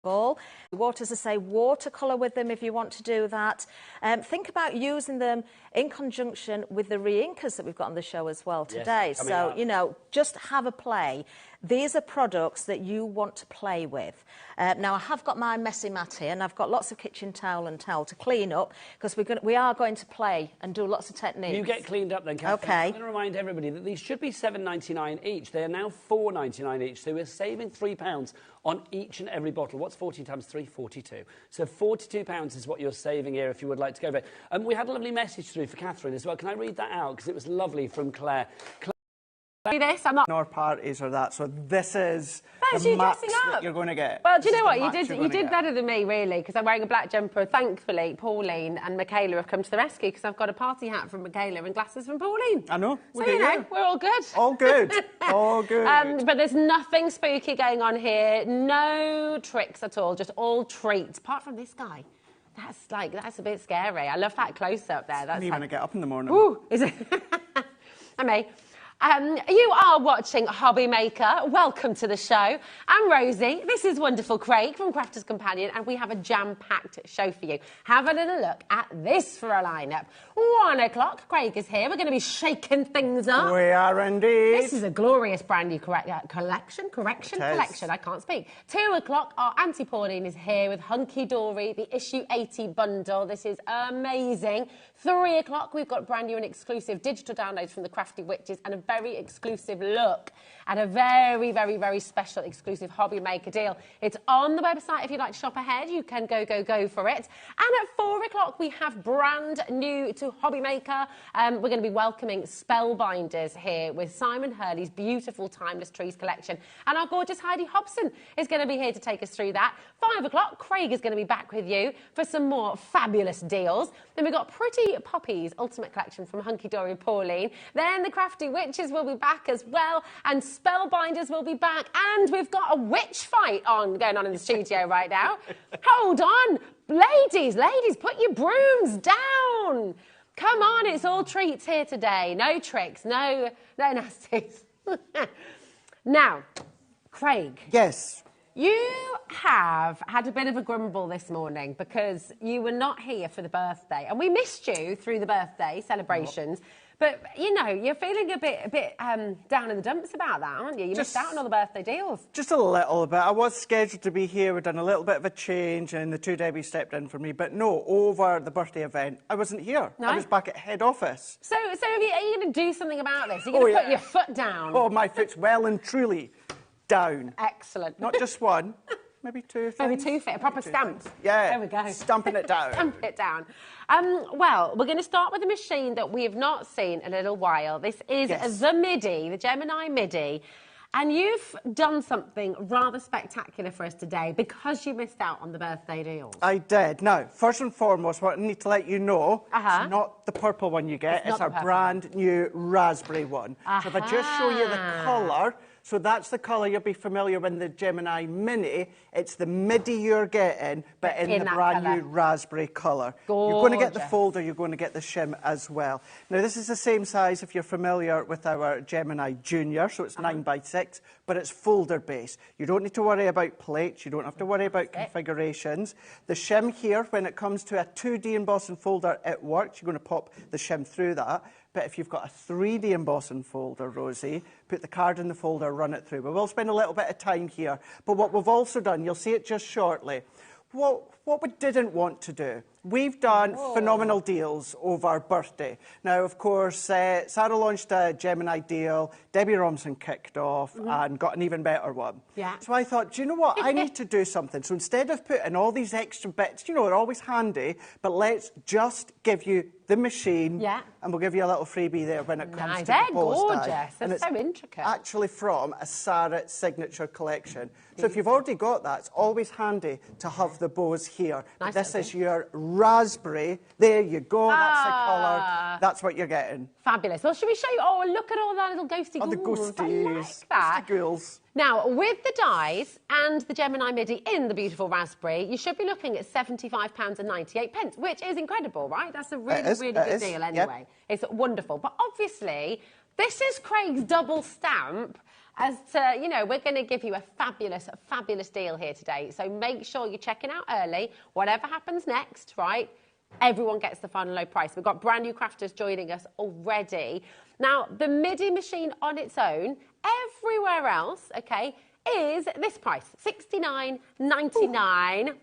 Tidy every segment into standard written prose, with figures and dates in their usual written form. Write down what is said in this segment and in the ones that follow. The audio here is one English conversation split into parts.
As I say, watercolour with them if you want to do that. Think about using them in conjunction with the re-inkers that we've got on the show as well today. Yes, so, you know, just have a play. These are products that you want to play with. Now, I have got my messy mat here, and I've got lots of kitchen towel and towel to clean up, because we are going to play and do lots of techniques. You get cleaned up then, Catherine. Okay. I'm going to remind everybody that these should be $7.99 each. They are now $4.99 each, so we're saving £3 on each and every bottle. What's 40 times 3? 42. So £42 is what you're saving here if you would like to go for it. We had a lovely message through for Catherine as well. Can I read that out? Because it was lovely from Claire. This, I'm not. Our parties or that, so this is That's the you max dressing up. that you're going to get. Well, do you know what? You did better than me, really, because I'm wearing a black jumper. Thankfully, Pauline and Michaela have come to the rescue, because I've got a party hat from Michaela and glasses from Pauline. I know. So, you know, we're all good. All good. All good. But there's nothing spooky going on here. No tricks at all. Just all treats. Apart from this guy. That's a bit scary. I love that close-up there. That's me when I get up in the morning. Ooh, is it? I mean, you are watching HobbyMaker. Welcome to the show. I'm Rosie. This is wonderful Craig from Crafter's Companion, and we have a jam-packed show for you. Have a little look at this for a lineup. 1 o'clock, Craig is here. We're going to be shaking things up. We are indeed. This is a glorious brand new collection. I can't speak. 2 o'clock, our Auntie Pauline is here with Hunkydory, the issue 80 bundle. This is amazing. 3 o'clock, we've got brand new and exclusive digital downloads from the Crafty Witches and a very exclusive look at a very, very, very special exclusive HobbyMaker deal. It's on the website. If you'd like to shop ahead, you can go for it. And at 4 o'clock, we have brand new to HobbyMaker. We're going to be welcoming Spellbinders here with Simon Hurley's beautiful Timeless Trees collection. And our gorgeous Heidi Hobson is going to be here to take us through that. 5 o'clock, Craig is going to be back with you for some more fabulous deals. Then we've got Pretty Poppy's Ultimate Collection from Hunkydory and Pauline. Then the Crafty Witches will be back as well. And Spellbinders will be back. And we've got a witch fight going on in the studio right now. Hold on. Ladies, put your brooms down. Come on, it's all treats here today. No tricks, no nasties. Now, Craig. Yes. You have had a bit of a grumble this morning because you were not here for the birthday, and we missed you through the birthday celebrations. But, you know, you're feeling a bit down in the dumps about that, aren't you? You missed out on all the birthday deals. Just a little bit. I was scheduled to be here. We've done a little bit of a change, and the two Debbies stepped in for me. But no, over the birthday event, I wasn't here. No? I was back at head office. So are you going to do something about this? Are you going to put your foot down? Oh, my foot's well and truly down. Excellent. Not just one. Maybe two things. Maybe two feet, a proper stamp. Yeah. There we go. Stamping it down. Stamp it down. Well, we're going to start with a machine that we have not seen in a little while. This is the midi, the Gemini midi. And you've done something rather spectacular for us today because you missed out on the birthday deals. I did. Now, first and foremost, what I need to let you know, it's not the purple one you get, it's our brand new raspberry one. So if I just show you the colour, so that's the colour you'll be familiar with the Gemini Mini. It's the midi you're getting, but in the brand new raspberry colour. Gorgeous. You're going to get the folder, you're going to get the shim as well. Now, this is the same size if you're familiar with our Gemini Junior, so it's 9x6, but it's folder base. You don't need to worry about plates, you don't have to worry about configurations. The shim here, when it comes to a 2D embossing folder, it works. You're going to pop the shim through that. But if you've got a 3D embossing folder, Rosie, put the card in the folder, run it through. We will spend a little bit of time here. But what we've also done, you'll see it just shortly, what we didn't want to do. We've done phenomenal deals over birthday. Now, of course, Sarah launched a Gemini deal, Debbie Robinson kicked off and got an even better one. Yeah. So I thought, do you know what? I need to do something. So instead of putting all these extra bits, you know, they're always handy, but let's just give you the machine and we'll give you a little freebie there when it comes to the post. Gorgeous. They're so intricate. Actually from a Sarah signature collection. So if you've already got that, it's always handy to have the bows here. Nice. This is your raspberry. There you go. That's the colour. That's what you're getting. Fabulous. Well, should we show you? Oh, look at all that little ghosty ghouls. Oh, the ghosties. I like that. Ghosty ghouls. Now, with the dies and the Gemini midi in the beautiful raspberry, you should be looking at £75.98, which is incredible, right? That's a really good deal anyway. Yep. It's wonderful. But obviously, this is Craig's double stamp. as to, you know, we're going to give you a fabulous deal here today. So make sure you're checking out early. Whatever happens next, right? Everyone gets the final low price. We've got brand new crafters joining us already. Now, the MIDI machine on its own, everywhere else, okay, is this price, $69.99.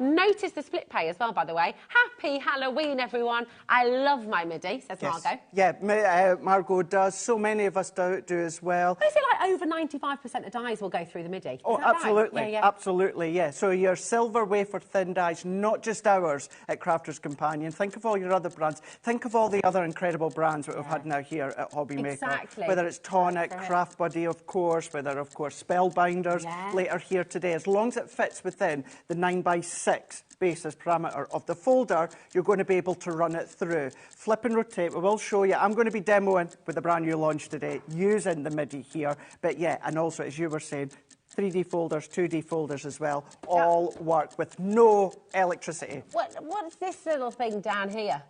Notice the split pay as well, by the way. Happy Halloween, everyone. I love my MIDI, says Margot. Yeah, Margot does. So many of us do as well. Is it like over 95% of dies will go through the MIDI? Oh, absolutely. Right? Yeah. Absolutely, yeah. So your silver wafer thin dies, not just ours at Crafters Companion. Think of all your other brands. Think of all the other incredible brands that we've had now here at HobbyMaker. Exactly. Whether it's Tonic, Craft Buddy, of course, whether, of course, Spellbinders later here today. As long as it fits within the 9x6 basis parameter of the folder, you're going to be able to run it through. Flip and rotate, we will show you. I'm going to be demoing with the brand new launch today, using the MIDI here. But yeah, and also, as you were saying, 3D folders, 2D folders as well, all work with no electricity. What's this little thing down here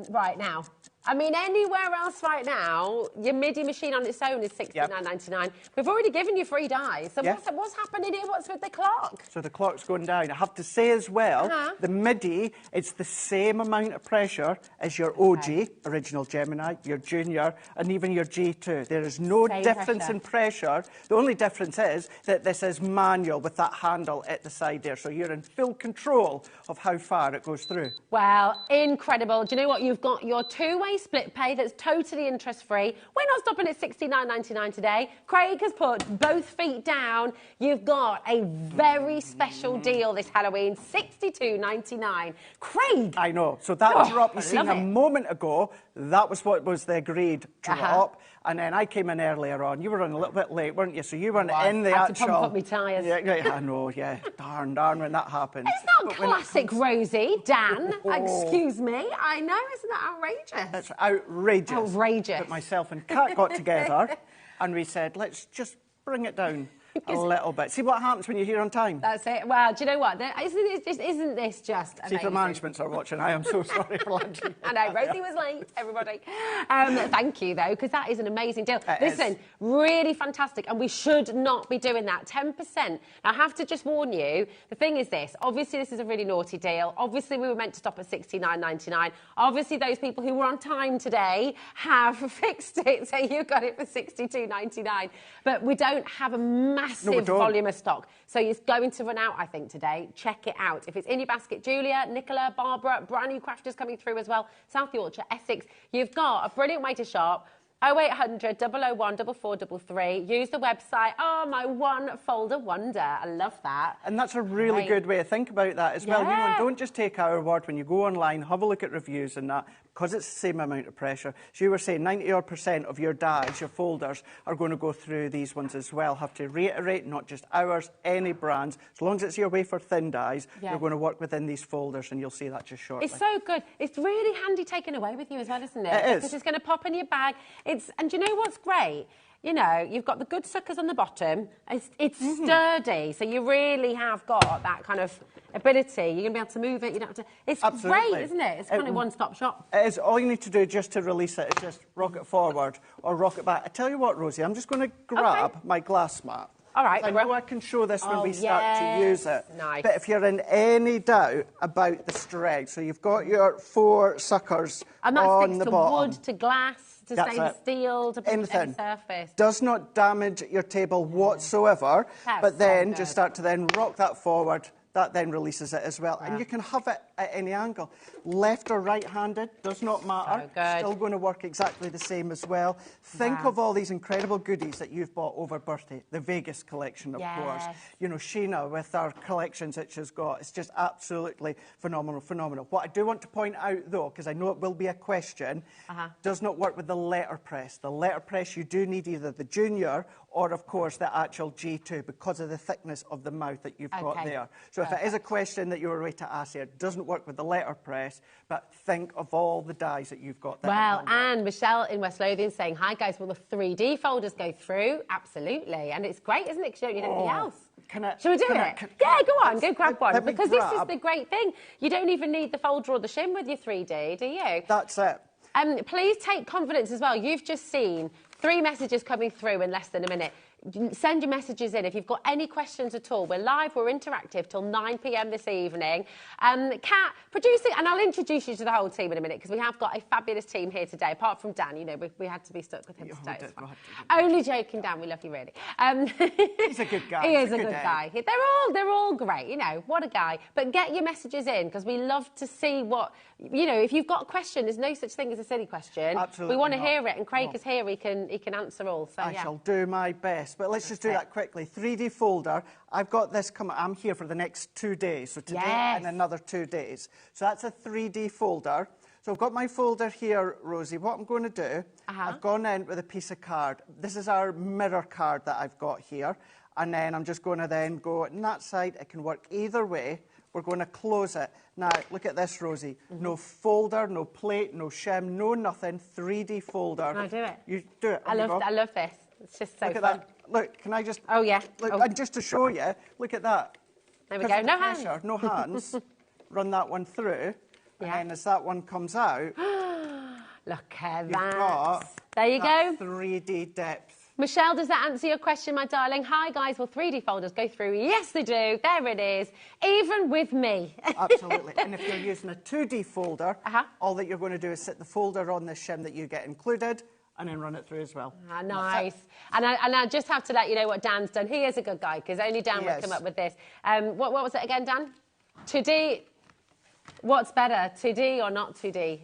right now? I mean, anywhere else right now, your MIDI machine on its own is $69.99. We've already given you free dies. So what's happening here? What's with the clock? So the clock's going down. I have to say as well, the MIDI, it's the same amount of pressure as your OG, original Gemini, your Junior, and even your G2. There is no difference in pressure. The only difference is that this is manual with that handle at the side there. So you're in full control of how far it goes through. Well, incredible. Do you know what? You've got your two-way split pay that's totally interest-free. We're not stopping at $69.99 today. Craig has put both feet down. You've got a very special deal this Halloween, $62.99. Craig! I know. So that drop you seen a moment ago, that was what was the agreed drop. And then I came in earlier on. You were running a little bit late, weren't you? So you weren't in the actual... I had to pump up my tyres. Yeah, I know, yeah. Darn when that happens. It's not classic Rosie, Dan. Excuse me. I know, isn't that outrageous? It's outrageous. Outrageous. But myself and Kat got together and we said, let's just bring it down a little bit. See what happens when you're here on time. That's it. Well, do you know what? Isn't this just amazing? Secret managements are watching. I am so sorry for lunching. I know, Rosie was late, everybody. Thank you, though, because that is an amazing deal. Listen, really fantastic, and we should not be doing that. 10%. Now, I have to just warn you, the thing is this. Obviously, this is a really naughty deal. Obviously, we were meant to stop at $69.99. Obviously, those people who were on time today have fixed it, so you got it for $62.99. But we don't have a massive volume of stock. So it's going to run out, I think, today. Check it out. If it's in your basket, Julia, Nicola, Barbara, brand new crafters coming through as well, South Yorkshire, Essex, you've got a brilliant way to shop. 0800 001 4433. Use the website. Oh, my one folder wonder. I love that. And that's a really good way to think about that as well. You know, don't just take our word when you go online, have a look at reviews and that, because it's the same amount of pressure. So you were saying 90% of your dies, your folders, are going to go through these ones as well. Have to reiterate, not just ours, any brands. As long as it's your wafer thin dies, you're going to work within these folders, and you'll see that just shortly. It's so good. It's really handy taking away with you as well, isn't it? It is. Because it's going to pop in your bag. And do you know what's great? You know, you've got the good suckers on the bottom. It's sturdy, so you really have got that kind of ability. You're going to be able to move it. You don't have to... It's great, isn't it? It's kind of one-stop shop. It is. All you need to do just to release it is just rock it forward or rock it back. I tell you what, Rosie, I'm just going to grab my glass mat. All right. I know I can show this when we start to use it. Nice. But if you're in any doubt about the stretch, so you've got your 4 suckers on the bottom. And that's to wood, to glass, to stainless steel, to any surface. Does not damage your table whatsoever. But then just start to then rock that forward. That then releases it as well. And you can have it at any angle. Left or right-handed, does not matter. Still going to work exactly the same as well. Think of all these incredible goodies that you've bought over birthday. The Vegas collection, of course. You know, Sheena with our collections that she's got. It's just absolutely phenomenal. What I do want to point out, though, because I know it will be a question, does not work with the letterpress. The letterpress, you do need either the Junior or, of course, the actual G2 because of the thickness of the mouth that you've got there. So if it is a question that you were ready to ask here, it doesn't work with the letterpress, but think of all the dies that you've got there. Well, and Michelle in West Lothian saying, hi, guys, will the 3D folders go through? Absolutely. And it's great, isn't it, because you don't need anything else. Shall we do it? Yeah, go on, go grab one. Because this is the great thing. You don't even need the folder or the shim with your 3D, do you? That's it. Please take confidence as well. You've just seen 3 messages coming through in less than a minute. Send your messages in if you've got any questions at all. We're live, we're interactive till 9 p.m. this evening. Kat, producing, and I'll introduce you to the whole team in a minute because we have got a fabulous team here today. Apart from Dan, you know, we had to be stuck with him today. Only joking, Dan. We love you really. He's a good guy. He is a good guy. They're all great. You know, what a guy. But get your messages in because we love to see what, you know, if you've got a question, there's no such thing as a silly question. Absolutely. We want to hear it, and Craig is here. He can answer all. So I shall do my best. But let's just do that quickly. 3D folder. I've got this coming. I'm here for the next 2 days. So today and another 2 days. So that's a 3D folder. So I've got my folder here, Rosie. What I'm going to do, I've gone in with a piece of card. This is our mirror card that I've got here. And then I'm just going to then go on that side. It can work either way. We're going to close it. Now, look at this, Rosie. No folder, no plate, no shim, no nothing. 3D folder. Can I do it? You do it. I love this. It's just so fun. Look at that. Look, can I just... Oh, yeah. Look, and just to show you, look at that. There we go. No hands. No hands. Run that one through. And then as that one comes out... Look at you've that. Got there you go. 3D depth. Michelle, does that answer your question, my darling? Hi, guys. Will 3D folders go through? Yes, they do. There it is. Even with me. Absolutely. And if you're using a 2D folder, all that you're going to do is sit the folder on the shim that you get included and then run it through as well. Ah, nice. And I just have to let you know what Dan's done. He is a good guy because only Dan would come up with this. What was it again, Dan? 2D. What's better, 2D or not 2D?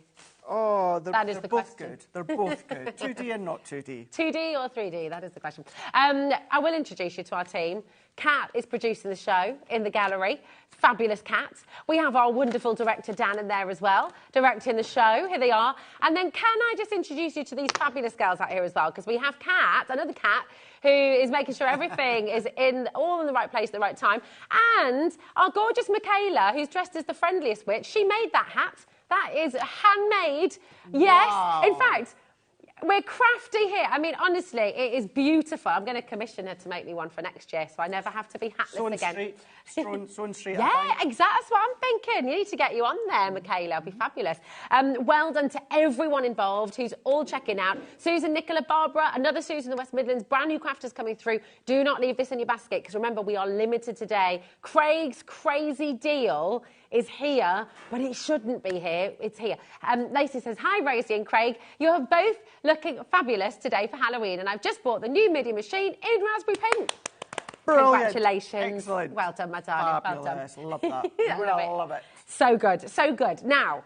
Oh, they're the both question. good. They're both good. 2D and not 2D. 2D or 3D? That is the question. I will introduce you to our team. Kat is producing the show in the gallery. Fabulous Kat. We have our wonderful director, Dan, in there as well, directing the show. Here they are. And then can I just introduce you to these fabulous girls out here as well? Because we have Kat, another Kat, who is making sure everything is all in the right place at the right time. And our gorgeous Michaela, who's dressed as the friendliest witch. She made that hat. That is handmade. Yes. Wow. In fact, we're crafty here. I mean, honestly, it is beautiful. I'm going to commission her to make me one for next year, so I never have to be hatless again. Sewn straight. Yeah, exactly. That's what I'm thinking. You need to get you on there, Michaela. It'll be fabulous. Well done to everyone involved who's all checking out. Susan, Nicola, Barbara, another Susan in the West Midlands, brand new crafters coming through. Do not leave this in your basket because remember, we are limited today. Craig's crazy deal is here, but it shouldn't be here. It's here. Lacey says, hi, Rosie and Craig. You are both looking fabulous today for Halloween, and I've just bought the new midi machine in raspberry pink. Brilliant. Congratulations. Excellent. Well done, my darling. Fabulous. Well done. Love that. I love it. So good. So good. Now,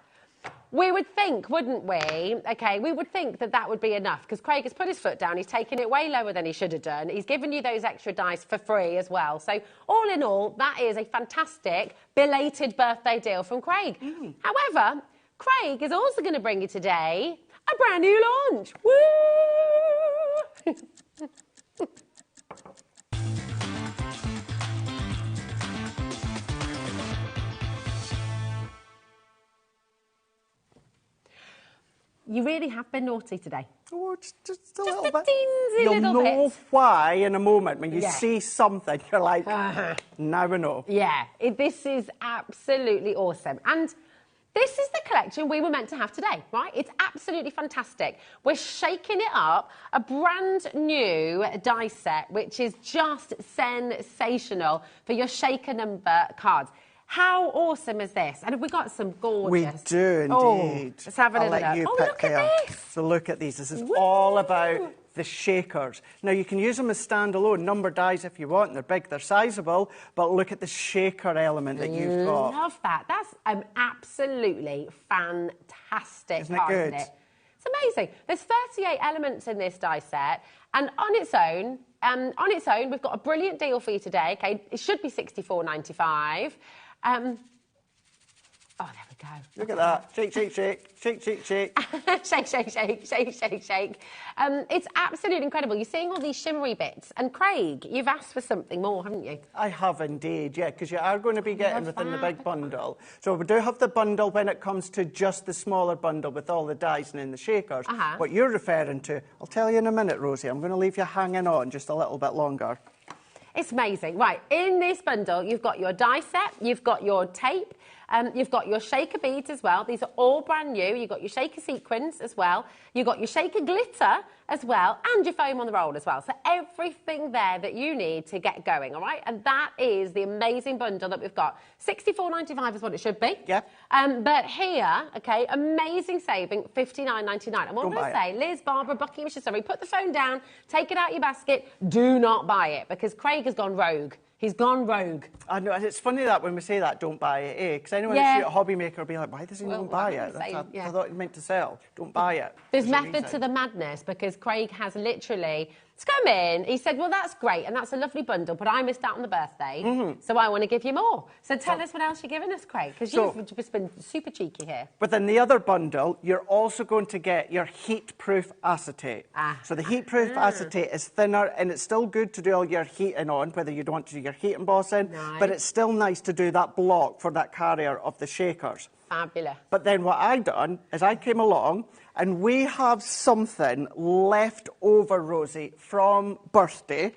we would think, wouldn't we? Okay, we would think that that would be enough because Craig has put his foot down. He's taken it way lower than he should have done. He's given you those extra dice for free as well. So all in all, that is a fantastic belated birthday deal from Craig. However, Craig is also going to bring you today a brand new launch. Woo! You really have been naughty today. Oh, just a little bit. You'll know why in a moment when you see something. You're like, now we know. Yeah, this is absolutely awesome. And this is the collection we were meant to have today, right? It's absolutely fantastic. We're shaking it up. A brand new die set, which is just sensational for your shaker number cards. How awesome is this? And have we got some gorgeous... We do indeed. Oh, let's have a I'll look. let you Look pick at this. So look at these. This is all about the shakers. Now, you can use them as standalone number dies if you want. They're big, they're sizable, but look at the shaker element that you've got. Love that. That's an absolutely fantastic Isn't it card, good? isn't it? It's amazing. There's 38 elements in this die set, and on its own, we've got a brilliant deal for you today. Okay, it should be £64.95. Oh, there we go. Look at that. Shake, shake, shake. Shake, shake, shake. Shake, shake, shake, shake, shake, shake. It's absolutely incredible. You're seeing all these shimmery bits. And Craig, you've asked for something more, haven't you? I have indeed, yeah, because you are going to be getting within the big bundle. So we do have the bundle when it comes to just the smaller bundle with all the dies and in the shakers. What you're referring to, I'll tell you in a minute, Rosie. I'm going to leave you hanging on just a little bit longer. It's amazing. Right, in this bundle, you've got your die set, you've got your tape, You've got your shaker beads as well. These are all brand new. You've got your shaker sequins as well. You've got your shaker glitter as well, and your foam on the roll as well. So everything there that you need to get going, all right? And that is the amazing bundle that we've got. $64.95 is what it should be. Yeah. But here, okay, amazing saving, $59.99. And what I'm going to say, Liz, Barbara, Bucky, Mr. Surrey, put the phone down, take it out of your basket, do not buy it, because Craig has gone rogue. He's gone rogue. I know, it's funny that when we say that, don't buy it, eh? Because anyone who's a HobbyMaker will be like, why does he not buy it? I thought he meant to sell. Don't buy it. There's method to the madness, because Craig has literally come in. He said, well, that's great, and that's a lovely bundle, but I missed out on the birthday, so I want to give you more. So tell us what else you're giving us, Craig, because you've just been super cheeky here. Within the other bundle, you're also going to get your heat-proof acetate. So the heat-proof acetate is thinner, and it's still good to do all your heating on, whether you don't want to do your heat embossing, but it's still nice to do that block for that carrier of the shakers. Fabulous. But then what I done is I came along, and we have something left over, Rosie, from birthday.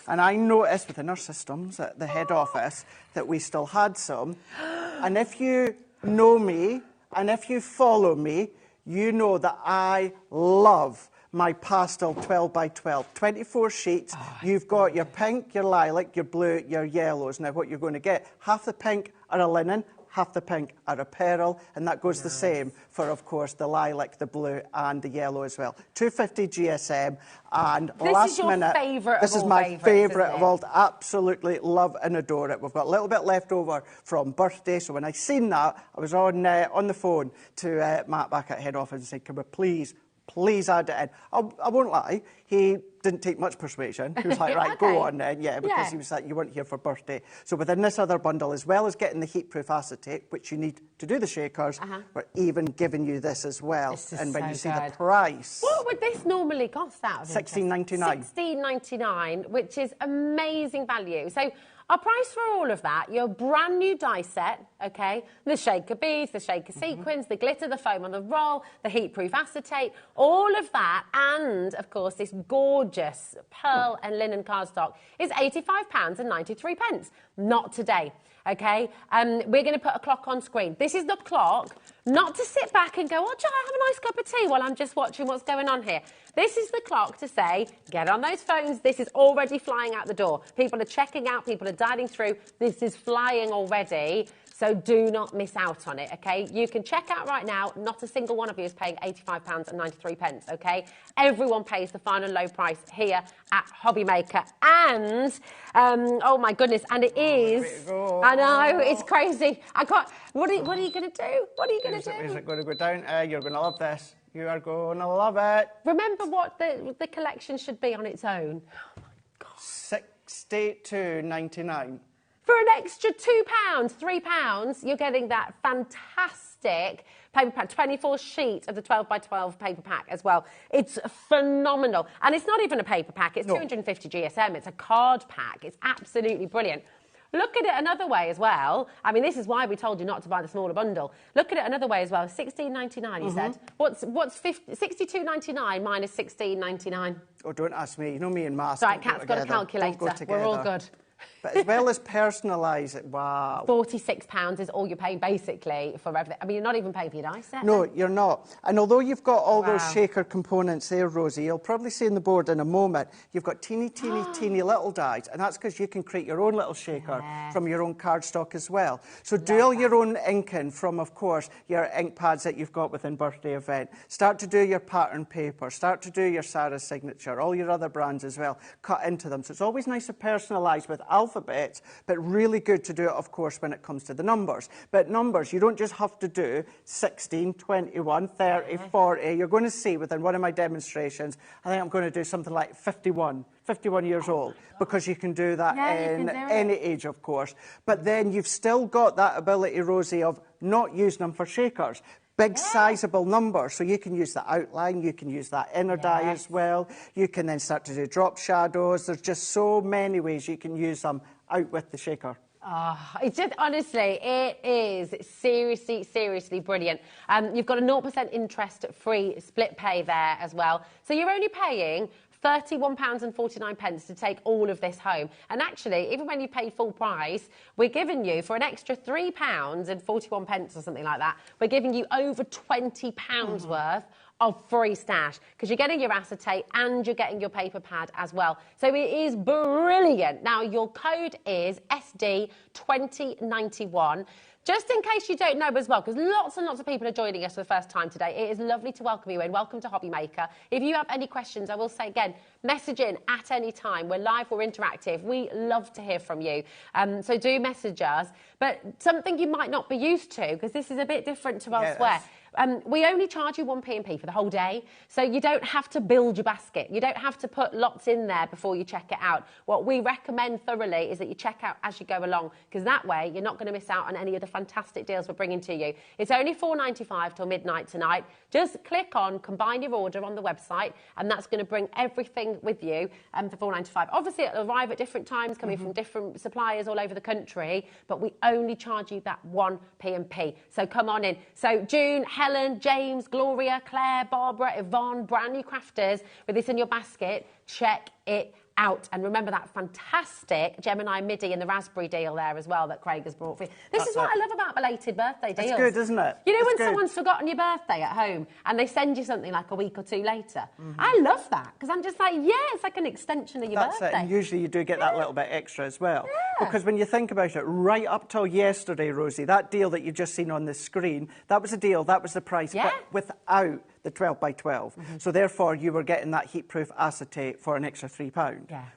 And I noticed within our systems at the head office that we still had some. And if you know me, and if you follow me, you know that I love my pastel 12 by 12, 24 sheets. You've got your pink, your lilac, your blue, your yellows. Now what you're going to get, half the pink are a linen, half the pink are a pearl, and that goes the same for, of course, the lilac, the blue, and the yellow as well. 250 GSM, and last minute... This is my favourite of all. Absolutely love and adore it. We've got a little bit left over from birthday, so when I seen that, I was on the phone to Matt back at head office and said, can we please add it in. I won't lie, he didn't take much persuasion. He was like, right, go on then, because he was like, you weren't here for birthday. So within this other bundle, as well as getting the heat-proof acetate, which you need to do the shakers, we're even giving you this as well. And when you see the price... What would this normally cost out of $16.99. $16.99, which is amazing value. So our price for all of that, your brand new die set, okay, the shaker beads, the shaker sequins, the glitter, the foam on the roll, the heat-proof acetate, all of that, and, of course, this gorgeous pearl and linen cardstock is £85.93. Not today, okay? We're going to put a clock on screen. This is the clock, not to sit back and go, oh, Joe, have a nice cup of tea while I'm just watching what's going on here. This is the clock to say, get on those phones. This is already flying out the door. People are checking out. People are dialing through. This is flying already. So do not miss out on it, OK? You can check out right now. Not a single one of you is paying £85.93, OK? Everyone pays the final low price here at HobbyMaker. And, oh, my goodness, and it is... I know, it's crazy. I can't... What are you going to do? What are you going to do? Is it going to go down? You're going to love this. You are going to love it. Remember what the collection should be on its own. Oh, my God. $62.99. For an extra £2, £3, you're getting that fantastic paper pack, 24 sheet of the 12 by 12 paper pack as well. It's phenomenal. And it's not even a paper pack. It's 250 GSM. It's a card pack. It's absolutely brilliant. Look at it another way as well. I mean, this is why we told you not to buy the smaller bundle. Look at it another way as well. $16.99, you said. What's $62.99 minus $16.99? Oh, don't ask me. You know me and Master. Right, Kat's got a calculator. We're all good. But as well as personalise it, wow. £46 is all you're paying, basically, for everything. I mean, you're not even paying for your die set. No, you're not. And although you've got all those shaker components there, Rosie, you'll probably see on the board in a moment, you've got teeny little dies, and that's because you can create your own little shaker from your own cardstock as well. So do all your own inking from, of course, your ink pads that you've got within birthday event. Start to do your pattern paper. Start to do your Sarah's signature, all your other brands as well. Cut into them. So it's always nice to personalise with alphabets, but really good to do it, of course, when it comes to the numbers. But numbers, you don't just have to do 16, 21, 30, 40. You're going to see within one of my demonstrations, I think I'm going to do something like 51 years old, because you can do that in any age, of course. But then you've still got that ability, Rosie, of not using them for shakers. Big, sizable numbers, so you can use the outline, you can use that inner die as well. You can then start to do drop shadows. There's just so many ways you can use them out with the shaker. Oh, it's just, honestly, it is seriously brilliant. You've got a 0% interest-free split pay there as well. So you're only paying £31.49 to take all of this home. And actually, even when you pay full price, we're giving you, for an extra £3.41 or something like that, we're giving you over £20 worth of free stash, because you're getting your acetate and you're getting your paper pad as well. So it is brilliant. Now, your code is SD2091. Just in case you don't know as well, because lots and lots of people are joining us for the first time today, it is lovely to welcome you in. Welcome to HobbyMaker. If you have any questions, I will say again, message in at any time. We're live, we're interactive. We love to hear from you. So do message us. But something you might not be used to, because this is a bit different to elsewhere. We only charge you 1p&p for the whole day, so you don't have to build your basket. You don't have to put lots in there before you check it out. What we recommend thoroughly is that you check out as you go along, because that way you're not going to miss out on any of the fantastic deals we're bringing to you. It's only £4.95 till midnight tonight. Just click on combine your order on the website, and that's going to bring everything with you for £4.95. Obviously, it'll arrive at different times, coming from different suppliers all over the country, but we only charge you that 1p&p. So come on in. So June, Helen, James, Gloria, Claire, Barbara, Yvonne, brand new crafters with this in your basket. Check it out. And remember that fantastic Gemini midi and the raspberry deal there as well that Craig has brought for you. This is what I love about belated birthday deals. It's good, isn't it? You know, it's when good. someone's forgotten your birthday at home and they send you something like a week or two later. I love that, because I'm just like, yeah, it's like an extension of your birthday. That's it, and usually you do get that little bit extra as well. Because when you think about it, right up till yesterday, Rosie, that deal that you've just seen on the screen, that was a deal, that was the price, but without the 12 by 12. So therefore, you were getting that heat-proof acetate for an extra £3.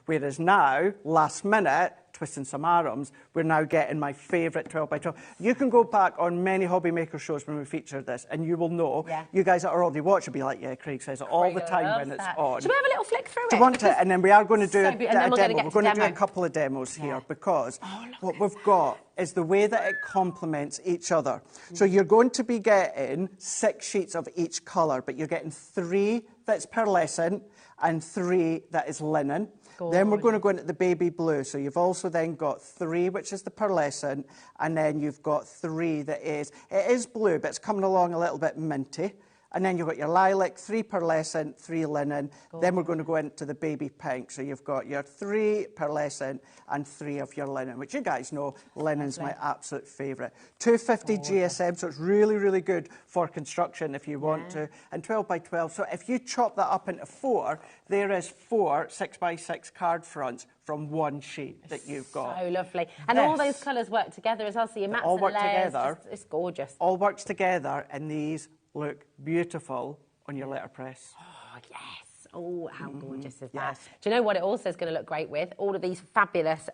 Whereas now, last minute, twisting some arms, we're now getting my favourite 12 by 12. You can go back on many HobbyMaker shows when we featured this, and you will know. You guys that are already watching will be like, yeah, Craig says it all the time when it's on. Should we have a little flick through it? Do you want it? And then we are going to do a demo. We're going to do a couple of demos here, because what we've got is the way that it complements each other. So you're going to be getting 6 sheets of each colour, but you're getting 3 that's pearlescent and 3 that is linen. Then we're going to go into the baby blue. So you've also then got 3, which is the pearlescent, and then you've got 3 that is, it is blue, but it's coming along a little bit minty. And then you've got your lilac, 3 pearlescent, 3 linen. Then we're going to go into the baby pink. So you've got your 3 pearlescent and 3 of your linen, which you guys know, linen's my absolute favourite. 250 GSM, so it's really, really good for construction if you want to. And 12 by 12. So if you chop that up into 4, there is 4 6 by 6 card fronts from 1 sheet that you've got. So lovely. And all those colours work together as well, so your mats and layers, together. It's gorgeous. All works together, and these look beautiful on your letterpress. Oh, yes. Oh, how gorgeous is that? Do you know what it also is going to look great with? All of these fabulous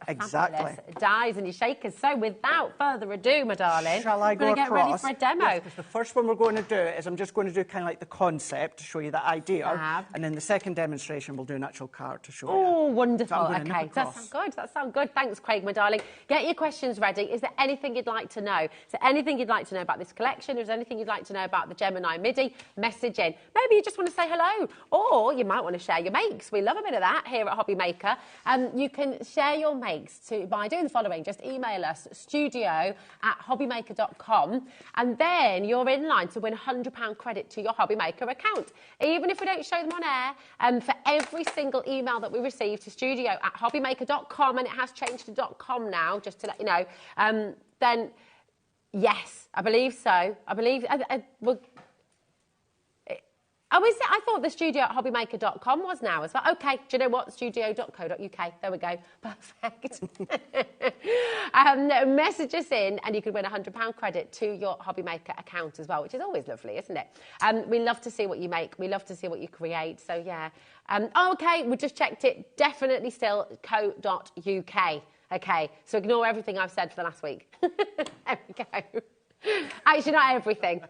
dies and your shakers. So without further ado, my darling, shall I go across? Get ready for a demo. Yes, because the first one we're going to do is I'm just going to do kind of like the concept to show you the idea. And then the second demonstration, we'll do an actual card to show you. Oh, wonderful. So okay, that sounds good. That sounds good. Thanks, Craig, my darling. Get your questions ready. Is there anything you'd like to know? Is there anything you'd like to know about this collection? Is there anything you'd like to know about the Gemini midi? Message in. Maybe you just want to say hello, or you might want to share your makes. We love a bit of that here at HobbyMaker. You can share your makes by doing the following. Just email us, studio@hobbymaker.com, and then you're in line to win £100 credit to your HobbyMaker account. Even if we don't show them on air, for every single email that we receive to studio@hobbymaker.com, and it has changed to .com now, just to let you know, then yes, I believe so. I believe... Oh, is it? I thought the studio at hobbymaker.com was now as well. OK, do you know what? Studio.co.uk. There we go. Perfect. Message us in and you can win £100 credit to your HobbyMaker account as well, which is always lovely, isn't it? We love to see what you make. We love to see what you create. So, yeah. OK, we just checked it. Definitely still co.uk. OK, so ignore everything I've said for the last week. There we go. Actually, not everything,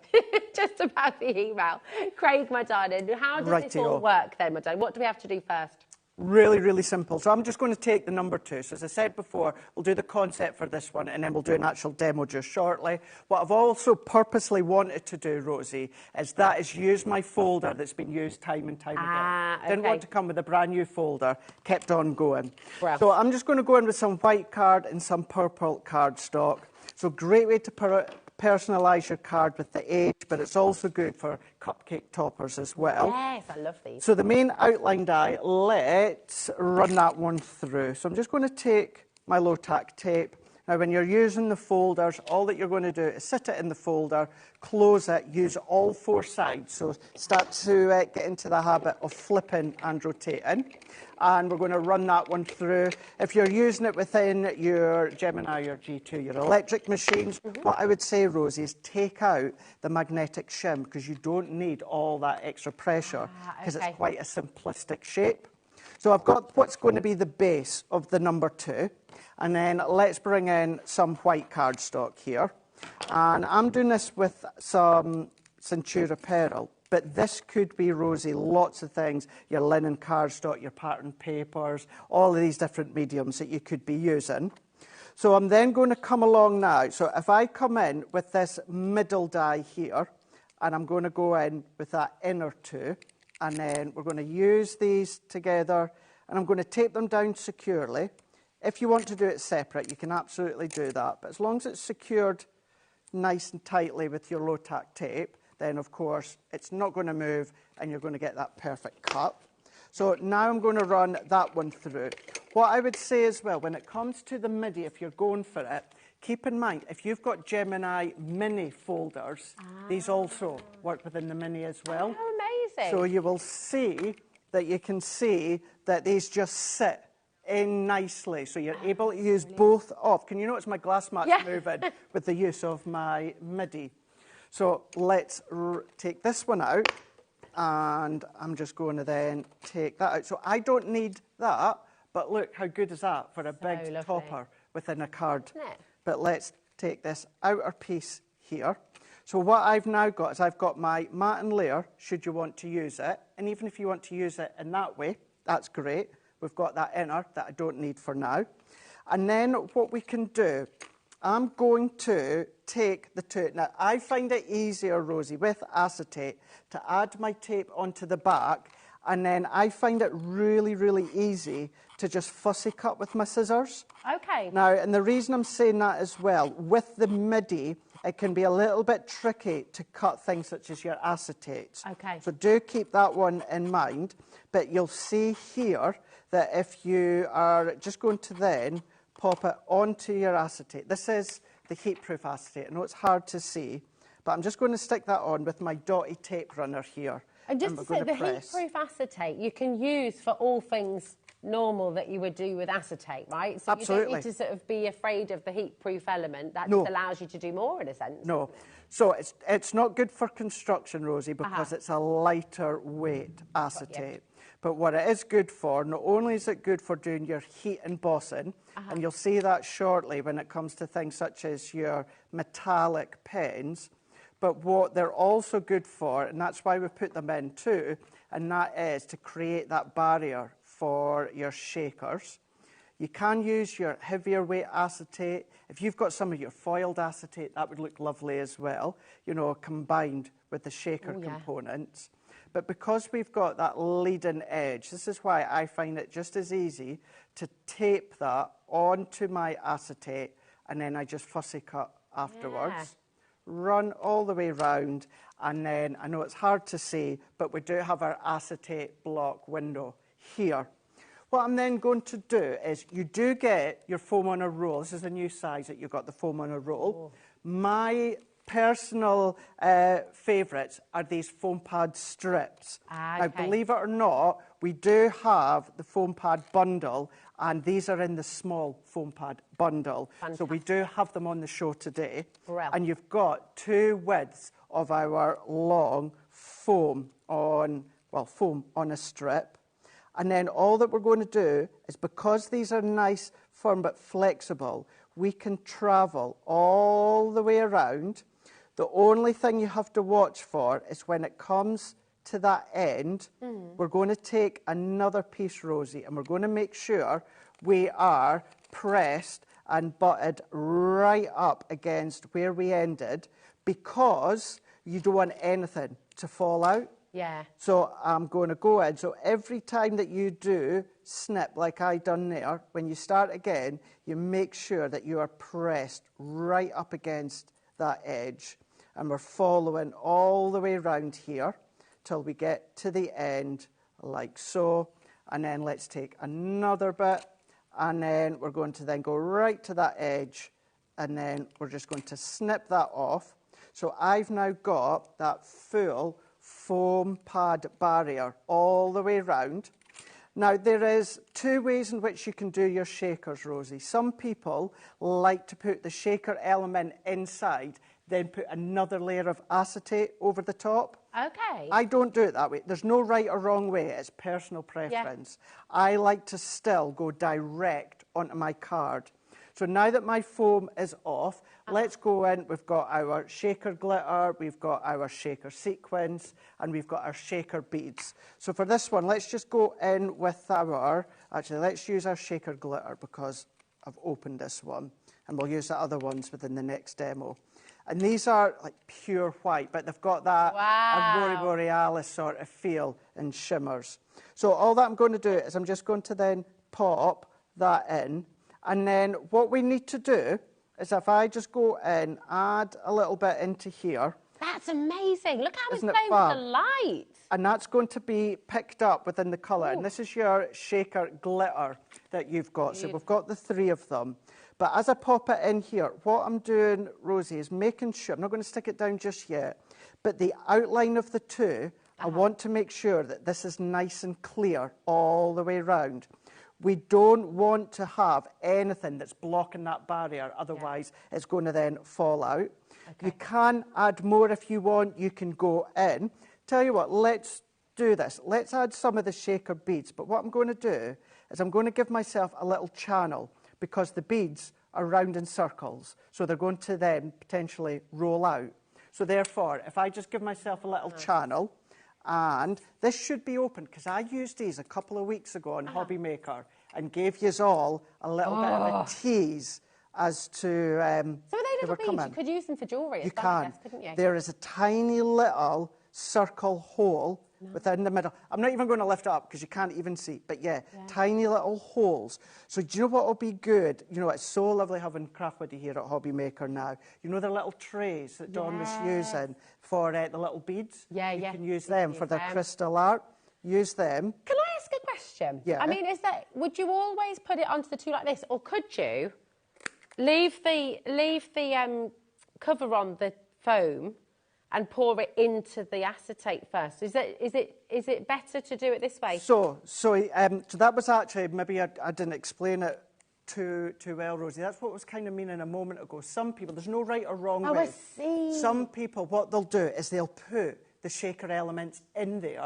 just about the email. Craig, my darling, how does this all work then, my darling? What do we have to do first? Really, really simple. So I'm just going to take the number 2. So as I said before, we'll do the concept for this one, and then we'll do an actual demo just shortly. What I've also purposely wanted to do, Rosie, is use my folder that's been used time and time again. Didn't want to come with a brand new folder. Kept on going. Well. So I'm just going to go in with some white card and some purple cardstock. So great way to personalise your card with the age, but it's also good for cupcake toppers as well. Yes, I love these. So the main outline die, let's run that one through. So I'm just going to take my low-tack tape. Now, when you're using the folders, all that you're going to do is sit it in the folder, close it, use all four sides. So start to get into the habit of flipping and rotating. And we're going to run that one through. If you're using it within your Gemini or G2, your electric machines, what I would say, Rosie, is take out the magnetic shim because you don't need all that extra pressure because it's quite a simplistic shape. So I've got what's going to be the base of the number 2. And then let's bring in some white cardstock here. And I'm doing this with some Centura Pearl. But this could be, Rosie, lots of things. Your linen cardstock, your pattern papers, all of these different mediums that you could be using. So I'm then going to come along now. So if I come in with this middle die here, and I'm going to go in with that inner 2, and then we're going to use these together, and I'm going to tape them down securely. If you want to do it separate, you can absolutely do that. But as long as it's secured nice and tightly with your low-tack tape, then, of course, it's not going to move, and you're going to get that perfect cut. So now I'm going to run that one through. What I would say as well, when it comes to the midi, if you're going for it, keep in mind, if you've got Gemini mini folders, these also work within the mini as well. Oh, amazing. So you will see that you can see that these just sit in nicely. So you're able to use both off. Can you notice my glass mat's moving with the use of my midi? So let's take this one out, and I'm just going to then take that out. So I don't need that, but look, how good is that for a big topper within a card? But let's take this outer piece here. So what I've now got is I've got my matte and layer, should you want to use it. And even if you want to use it in that way, that's great. We've got that inner that I don't need for now. And then what we can do, I'm going to take the 2. Now, I find it easier, Rosie, with acetate to add my tape onto the back, and then I find it really, really easy to just fussy cut with my scissors. Okay. Now, and the reason I'm saying that as well, with the midi, it can be a little bit tricky to cut things such as your acetates. Okay. So do keep that one in mind. But you'll see here that if you are just going to then pop it onto your acetate. This is the heat-proof acetate. I know it's hard to see, but I'm just going to stick that on with my dotty tape runner here. And just to say, the heat-proof acetate you can use for all things normal that you would do with acetate, right? So absolutely. You don't need to sort of be afraid of the heat-proof element. That just allows you to do more, in a sense. No. So it's not good for construction, Rosie, because it's a lighter weight acetate. But what it is good for, not only is it good for doing your heat embossing, and you'll see that shortly when it comes to things such as your metallic pens, but what they're also good for, and that's why we put them in too, and that is to create that barrier for your shakers. You can use your heavier weight acetate. If you've got some of your foiled acetate, that would look lovely as well, you know, combined with the shaker components. But because we've got that leading edge, this is why I find it just as easy to tape that onto my acetate, and then I just fussy cut afterwards. Run all the way round, and then, I know it's hard to see, but we do have our acetate block window here. What I'm then going to do is, you do get your foam on a roll. This is a new size that you've got, the foam on a roll. My personal favourites are these foam pad strips. Now, believe it or not, we do have the foam pad bundle, and these are in the small foam pad bundle. Fantastic. So we do have them on the show today. Brilliant. And you've got 2 widths of our long foam on a strip. And then all that we're going to do is, because these are nice, firm but flexible, we can travel all the way around. The only thing you have to watch for is when it comes to that end, we're going to take another piece, Rosie, and we're going to make sure we are pressed and butted right up against where we ended, because you don't want anything to fall out. Yeah. So I'm going to go in. So every time that you do snip like I done there, when you start again, you make sure that you are pressed right up against that edge. And we're following all the way around here till we get to the end, like so. And then let's take another bit, and then we're going to then go right to that edge, and then we're just going to snip that off. So I've now got that full foam pad barrier all the way around. Now, there is 2 ways in which you can do your shakers, Rosie. Some people like to put the shaker element inside, then put another layer of acetate over the top. Okay. I don't do it that way. There's no right or wrong way. It's personal preference. Yeah. I like to still go direct onto my card. So now that my foam is off, let's go in. We've got our shaker glitter, we've got our shaker sequins, and we've got our shaker beads. So for this one, let's just go in with our, actually, let's use our shaker glitter because I've opened this one, and we'll use the other ones within the next demo. And these are like pure white, but they've got that Aurora Borealis sort of feel and shimmers. So all that I'm going to do is I'm just going to then pop that in. And then what we need to do is if I just go in, add a little bit into here. That's amazing. Look how it's Isn't it playing with fab? the light. And that's going to be picked up within the colour. And this is your shaker glitter that you've got. So we've got the 3 of them. But as I pop it in here, what I'm doing, Rosie, is making sure, I'm not going to stick it down just yet, but the outline of the 2, I want to make sure that this is nice and clear all the way around. We don't want to have anything that's blocking that barrier, otherwise it's going to then fall out. Okay. You can add more if you want, you can go in. Tell you what, let's do this. Let's add some of the shaker beads, but what I'm going to do is I'm going to give myself a little channel because the beads are round in circles, so they're going to then potentially roll out. So therefore, if I just give myself a little channel, and this should be open, because I used these a couple of weeks ago on HobbyMaker and gave you all a little bit of a tease as to... so are they little beads? You could use them for jewellery as well, I guess, couldn't you? There is a tiny little circle hole within the middle. I'm not even going to lift it up because you can't even see. But yeah, tiny little holes. So do you know what will be good? You know, it's so lovely having Crafty here at HobbyMaker now. You know the little trays that Dawn was using for the little beads? You can use them for their crystal art. Use them. Can I ask a question? Yeah. I mean, would you always put it onto the 2 like this, or could you leave the cover on the foam and pour it into the acetate first? Is it better to do it this way? So that was actually, maybe I didn't explain it too well, Rosie. That's what I was kind of meaning a moment ago. Some people, there's no right or wrong way. I see. Some people, what they'll do is they'll put the shaker elements in there.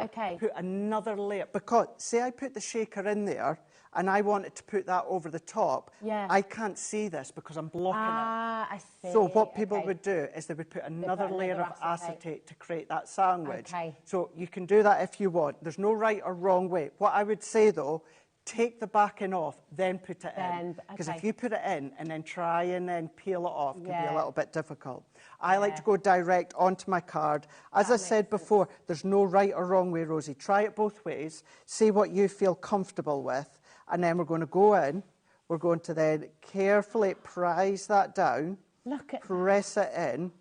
Okay. Put another layer. Because, say I put the shaker in there, and I wanted to put that over the top, I can't see this because I'm blocking it. I see. So what people would do is they would put another layer of acetate to create that sandwich. Okay. So you can do that if you want. There's no right or wrong way. What I would say, though, take the backing off, then put it in. Because if you put it in and then try and then peel it off, it can be a little bit difficult. I like to go direct onto my card. As I said before, there's no right or wrong way, Rosie. Try it both ways. See what you feel comfortable with. And then we're going to go in. We're going to then carefully prise that down. Look at press it in.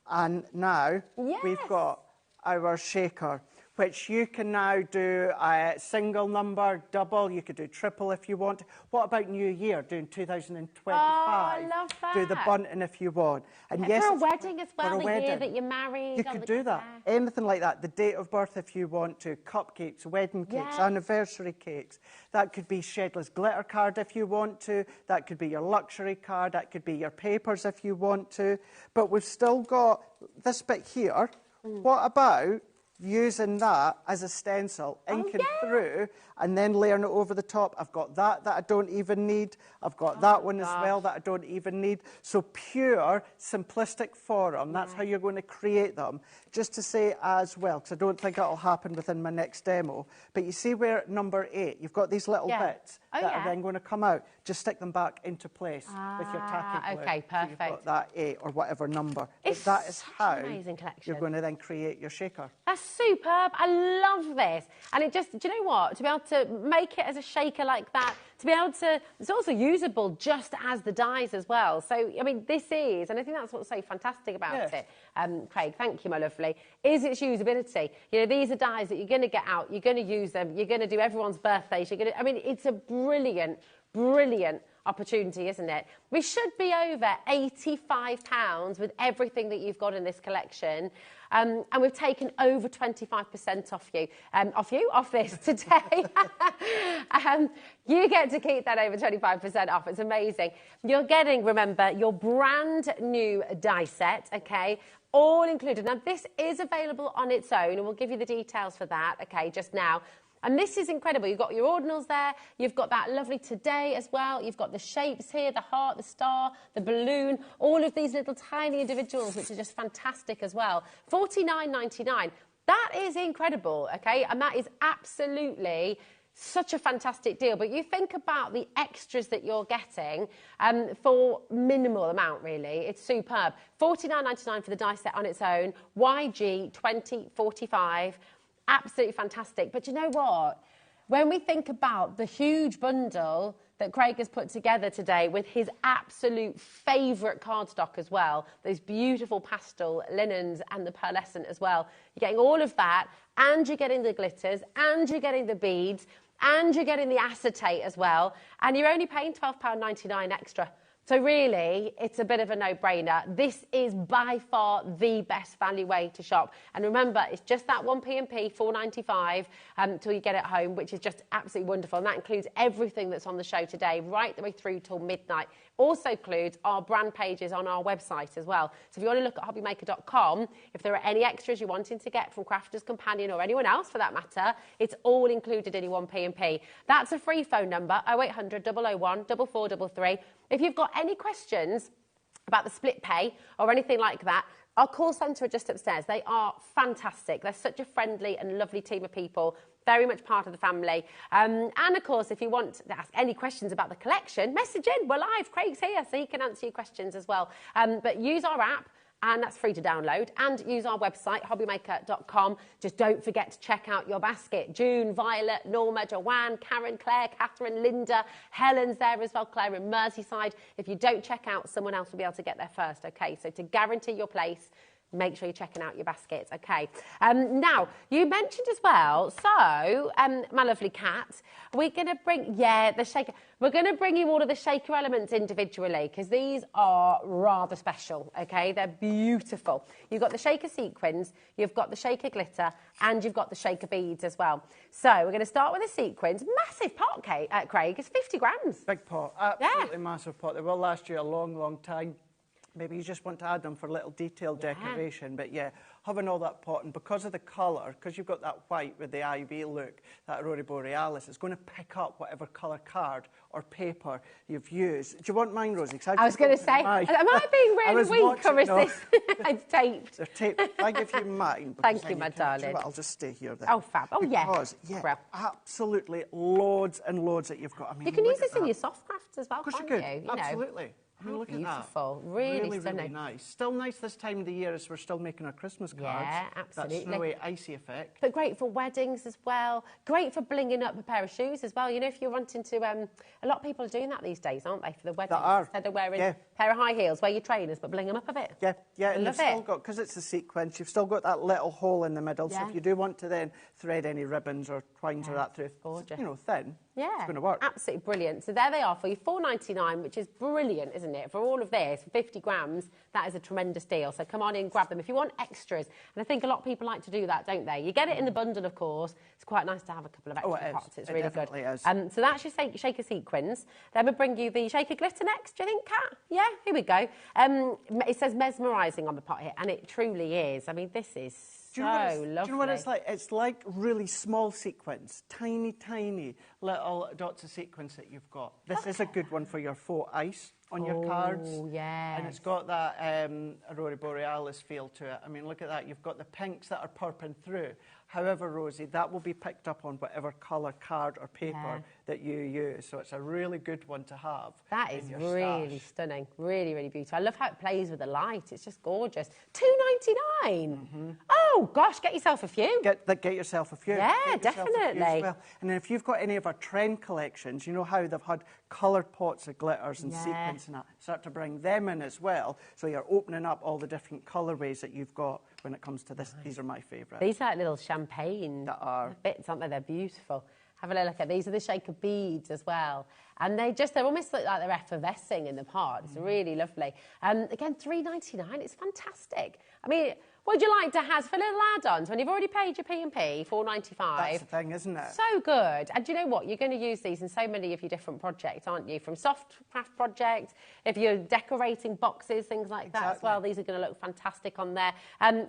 And now we've got our shaker, which you can now do a single number, double, you could do triple if you want. What about New Year, doing 2025? Oh, I love that. Do the bunting if you want. And yes, for a wedding as well, the wedding, year that you're married. you could do that. Anything like that. The date of birth if you want to. Cupcakes, wedding cakes, anniversary cakes. That could be Shedless glitter card if you want to. That could be your luxury card. That could be your papers if you want to. But we've still got this bit here. What about using that as a stencil, inking through, and then layering it over the top? I've got that I don't even need. I've got that one as well that I don't even need. So pure, simplistic form, that's how you're going to create them. Just to say as well, because I don't think it'll happen within my next demo, but you see where number 8, you've got these little bits that are then going to come out. Just stick them back into place with your tacky glue. Okay, perfect. So you've got that 8 or whatever number. It's that is how an amazing collection. you're going to then create your shaker. That's superb. I love this. And it just, do you know what? To be able to make it as a shaker like that, to be able to, it's also usable just as the dies as well. So, I mean, this is, and I think that's what's so fantastic about it, Craig, thank you, my lovely, is its usability. You know, these are dies that you're going to get out, you're going to use them, you're going to do everyone's birthdays, you're going to, I mean, it's a brilliant, brilliant opportunity, isn't it? We should be over £85 with everything that you've got in this collection. And we've taken over 25% off this today. You get to keep that over 25% off. It's amazing. You're getting, remember, your brand new die set, okay? All included. Now, this is available on its own, and we'll give you the details for that, okay, just now. And this is incredible. You've got your ordinals there. You've got that lovely today as well. You've got the shapes here, the heart, the star, the balloon, all of these little tiny individuals, which are just fantastic as well. $49.99. That is incredible, okay? And that is absolutely such a fantastic deal. But you think about the extras that you're getting for minimal amount, really. It's superb. $49.99 for the die set on its own. YG 2045. Absolutely fantastic. But you know what? When we think about the huge bundle that Craig has put together today with his absolute favourite cardstock as well, those beautiful pastel linens and the pearlescent as well, you're getting all of that, and you're getting the glitters, and you're getting the beads, and you're getting the acetate as well, and you're only paying £12.99 extra. So really, it's a bit of a no-brainer. This is by far the best value way to shop. And remember, it's just that 1p&p, $4.95 till you get it home, which is just absolutely wonderful. And that includes everything that's on the show today, right the way through till midnight. Also includes our brand pages on our website as well. So if you want to look at hobbymaker.com, if there are any extras you're wanting to get from Crafter's Companion or anyone else for that matter, it's all included in your 1p&p. That's a free phone number, 0800 001 4433. If you've got any questions about the split pay or anything like that, our call centre are just upstairs. They are fantastic. They're such a friendly and lovely team of people, very much part of the family. And of course, if you want to ask any questions about the collection, message in. We're live. Craig's here, so he can answer your questions as well. But use our app, and that's free to download, and use our website, hobbymaker.com. Just don't forget to check out your basket. June, Violet, Norma, Joanne, Karen, Claire, Catherine, Linda, Helen's there as well, Claire in Merseyside. If you don't check out, someone else will be able to get there first, okay? So to guarantee your place, make sure you're checking out your baskets, okay? Now, you mentioned as well, so, my lovely cat, we're going to bring, the shaker. We're going to bring you all of the shaker elements individually because these are rather special, okay? They're beautiful. You've got the shaker sequins, you've got the shaker glitter, and you've got the shaker beads as well. So we're going to start with the sequins. Massive pot, Craig. It's 50 grams. Big pot. Absolutely massive pot. They will last you a long, long time. Maybe you just want to add them for a little detailed decoration, but yeah, having all that pot, and because of the colour, because you've got that white with the ivy look, that Aurora Borealis, it's going to pick up whatever colour card or paper you've used. Do you want mine, Rosie? I was going to say, am I being really weak, or is this it's taped? They're taped. I give you mine. Thank you, my darling. I'll just stay here then. Oh, fab. Oh, because, absolutely loads and loads that you've got. I mean, you can use this in your soft crafts as well, can't you? Absolutely. I mean, look beautiful. At that. Really really nice. Still nice this time of the year as we're still making our Christmas cards. Yeah, absolutely. That snowy, icy effect. But great for weddings as well. Great for blinging up a pair of shoes as well. You know, if you're wanting to... a lot of people are doing that these days, aren't they, for the weddings? They are. Instead of wearing a pair of high heels, wear your trainers, but bling them up a bit. Yeah, and you've still got... Because it's a sequence, you've still got that little hole in the middle. So if you do want to then thread any ribbons or twines or that through, gorgeous. You know, thin, yeah, it's going to work. Absolutely brilliant. So there they are for you, $4.99, which is brilliant, isn't it? For all of this, for 50 grams, that is a tremendous deal. So come on in, grab them. If you want extras, and I think a lot of people like to do that, don't they? You get it in the bundle, of course. It's quite nice to have a couple of extra pots. It's really good. Is. So that's your shaker sequins. Then we'll bring you the shaker glitter next, do you think, Kat? Yeah, here we go. It says mesmerising on the pot here, and it truly is. I mean, this is so lovely. Do you know what it's like? It's like really small sequins, tiny, tiny little dots of sequins that you've got. This is a good one for your faux ice on your cards. Oh, yeah. And it's got that Aurora Borealis feel to it. I mean, look at that. You've got the pinks that are purping through. However, Rosie, that will be picked up on whatever colour card or paper that you use. So it's a really good one to have. That is in your really stash. stunning. Really, really beautiful. I love how it plays with the light. It's just gorgeous. $2.99. Oh, gosh, get yourself a few. Get yourself a few. Yeah, Get yourself a few as definitely. well. And then if you've got any of our trend collections, you know how they've had coloured pots of glitters and Yeah. sequins and that. Start to bring them in as well. So you're opening up all the different colourways that you've got when it comes to this. Nice. These are my favourite. These are like little champagne That are. bits, aren't they? They're beautiful. Have a little look at these. Are the shaker beads as well. And they almost look like they're effervescing in the pot. It's really lovely. Again, $3.99. It's fantastic. I mean, would you like to have for little add-ons when you've already paid your P&P, $4.95? That's the thing, isn't it? So good. And do you know what? You're going to use these in so many of your different projects, aren't you? From soft craft projects, if you're decorating boxes, things like that as well. These are going to look fantastic on there.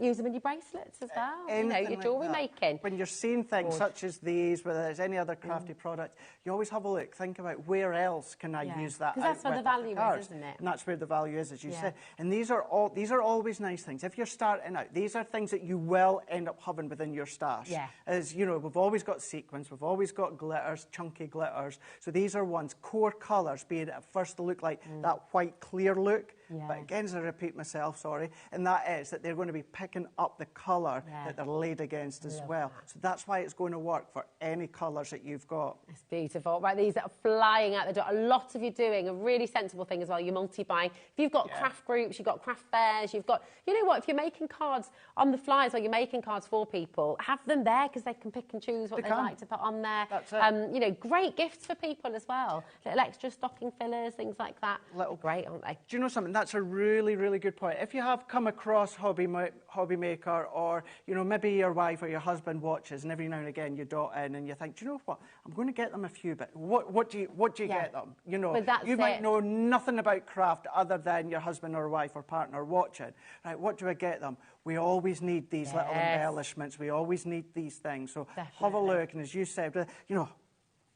Use them in your bracelets as well. You know, your jewellery making. When you're seeing things such as these, whether there's any other crafty product, you always have a look. Think about where else can I use that? Because that's where the value is, isn't it? And that's where the value is, as you said. And these are always nice things. If you're starting out, these are things that you will end up having within your stash. Yeah. As you know, we've always got sequins, we've always got glitters, chunky glitters. So these are ones, core colours, be it at first to look like that white clear look. Yeah. But again, as I repeat myself, sorry, and that is that they're going to be picking up the colour that they're laid against as well. So that's why it's going to work for any colours that you've got. It's beautiful. Right, these are flying out the door. A lot of you doing a really sensible thing as well. You're multi-buying. If you've got craft groups, you've got craft fairs, you've got, you know what, if you're making cards on the flies or you're making cards for people, have them there because they can pick and choose what they'd like to put on there. That's it. You know, great gifts for people as well. Little extra stocking fillers, things like that. Great, aren't they? Do you know something? That's a really, really good point. If you have come across HobbyMaker, or, you know, maybe your wife or your husband watches and every now and again you dot in and you think, do you know what? I'm going to get them a few bits. What do you get them? You know, you might know nothing about craft other than your husband or wife or partner watching. Right, what do I get them? We always need these little embellishments. We always need these things. So have a look. And as you said, you know,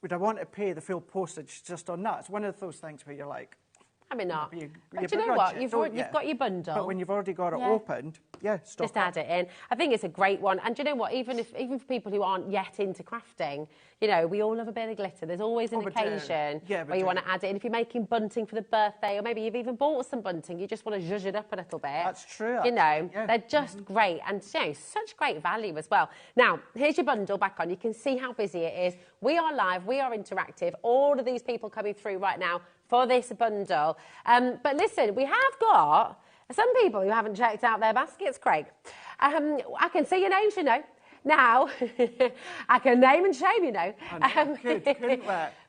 would I want to pay the full postage just on that? It's one of those things where you're like, I mean, not. You But do you know what? You've got your bundle. But when you've already got it opened, stop. Just add it in. I think it's a great one. And do you know what? Even for people who aren't yet into crafting, you know, we all love a bit of glitter. There's always an occasion where you want to add it in. If you're making bunting for the birthday, or maybe you've even bought some bunting, you just want to zhuzh it up a little bit. That's true. You know, they're just great. And, you know, such great value as well. Now, here's your bundle back on. You can see how busy it is. We are live. We are interactive. All of these people coming through right now for this bundle. But listen, we have got some people who haven't checked out their baskets, Craig. I can see your names, you know. Now, I can name and shame, you know. Couldn't we?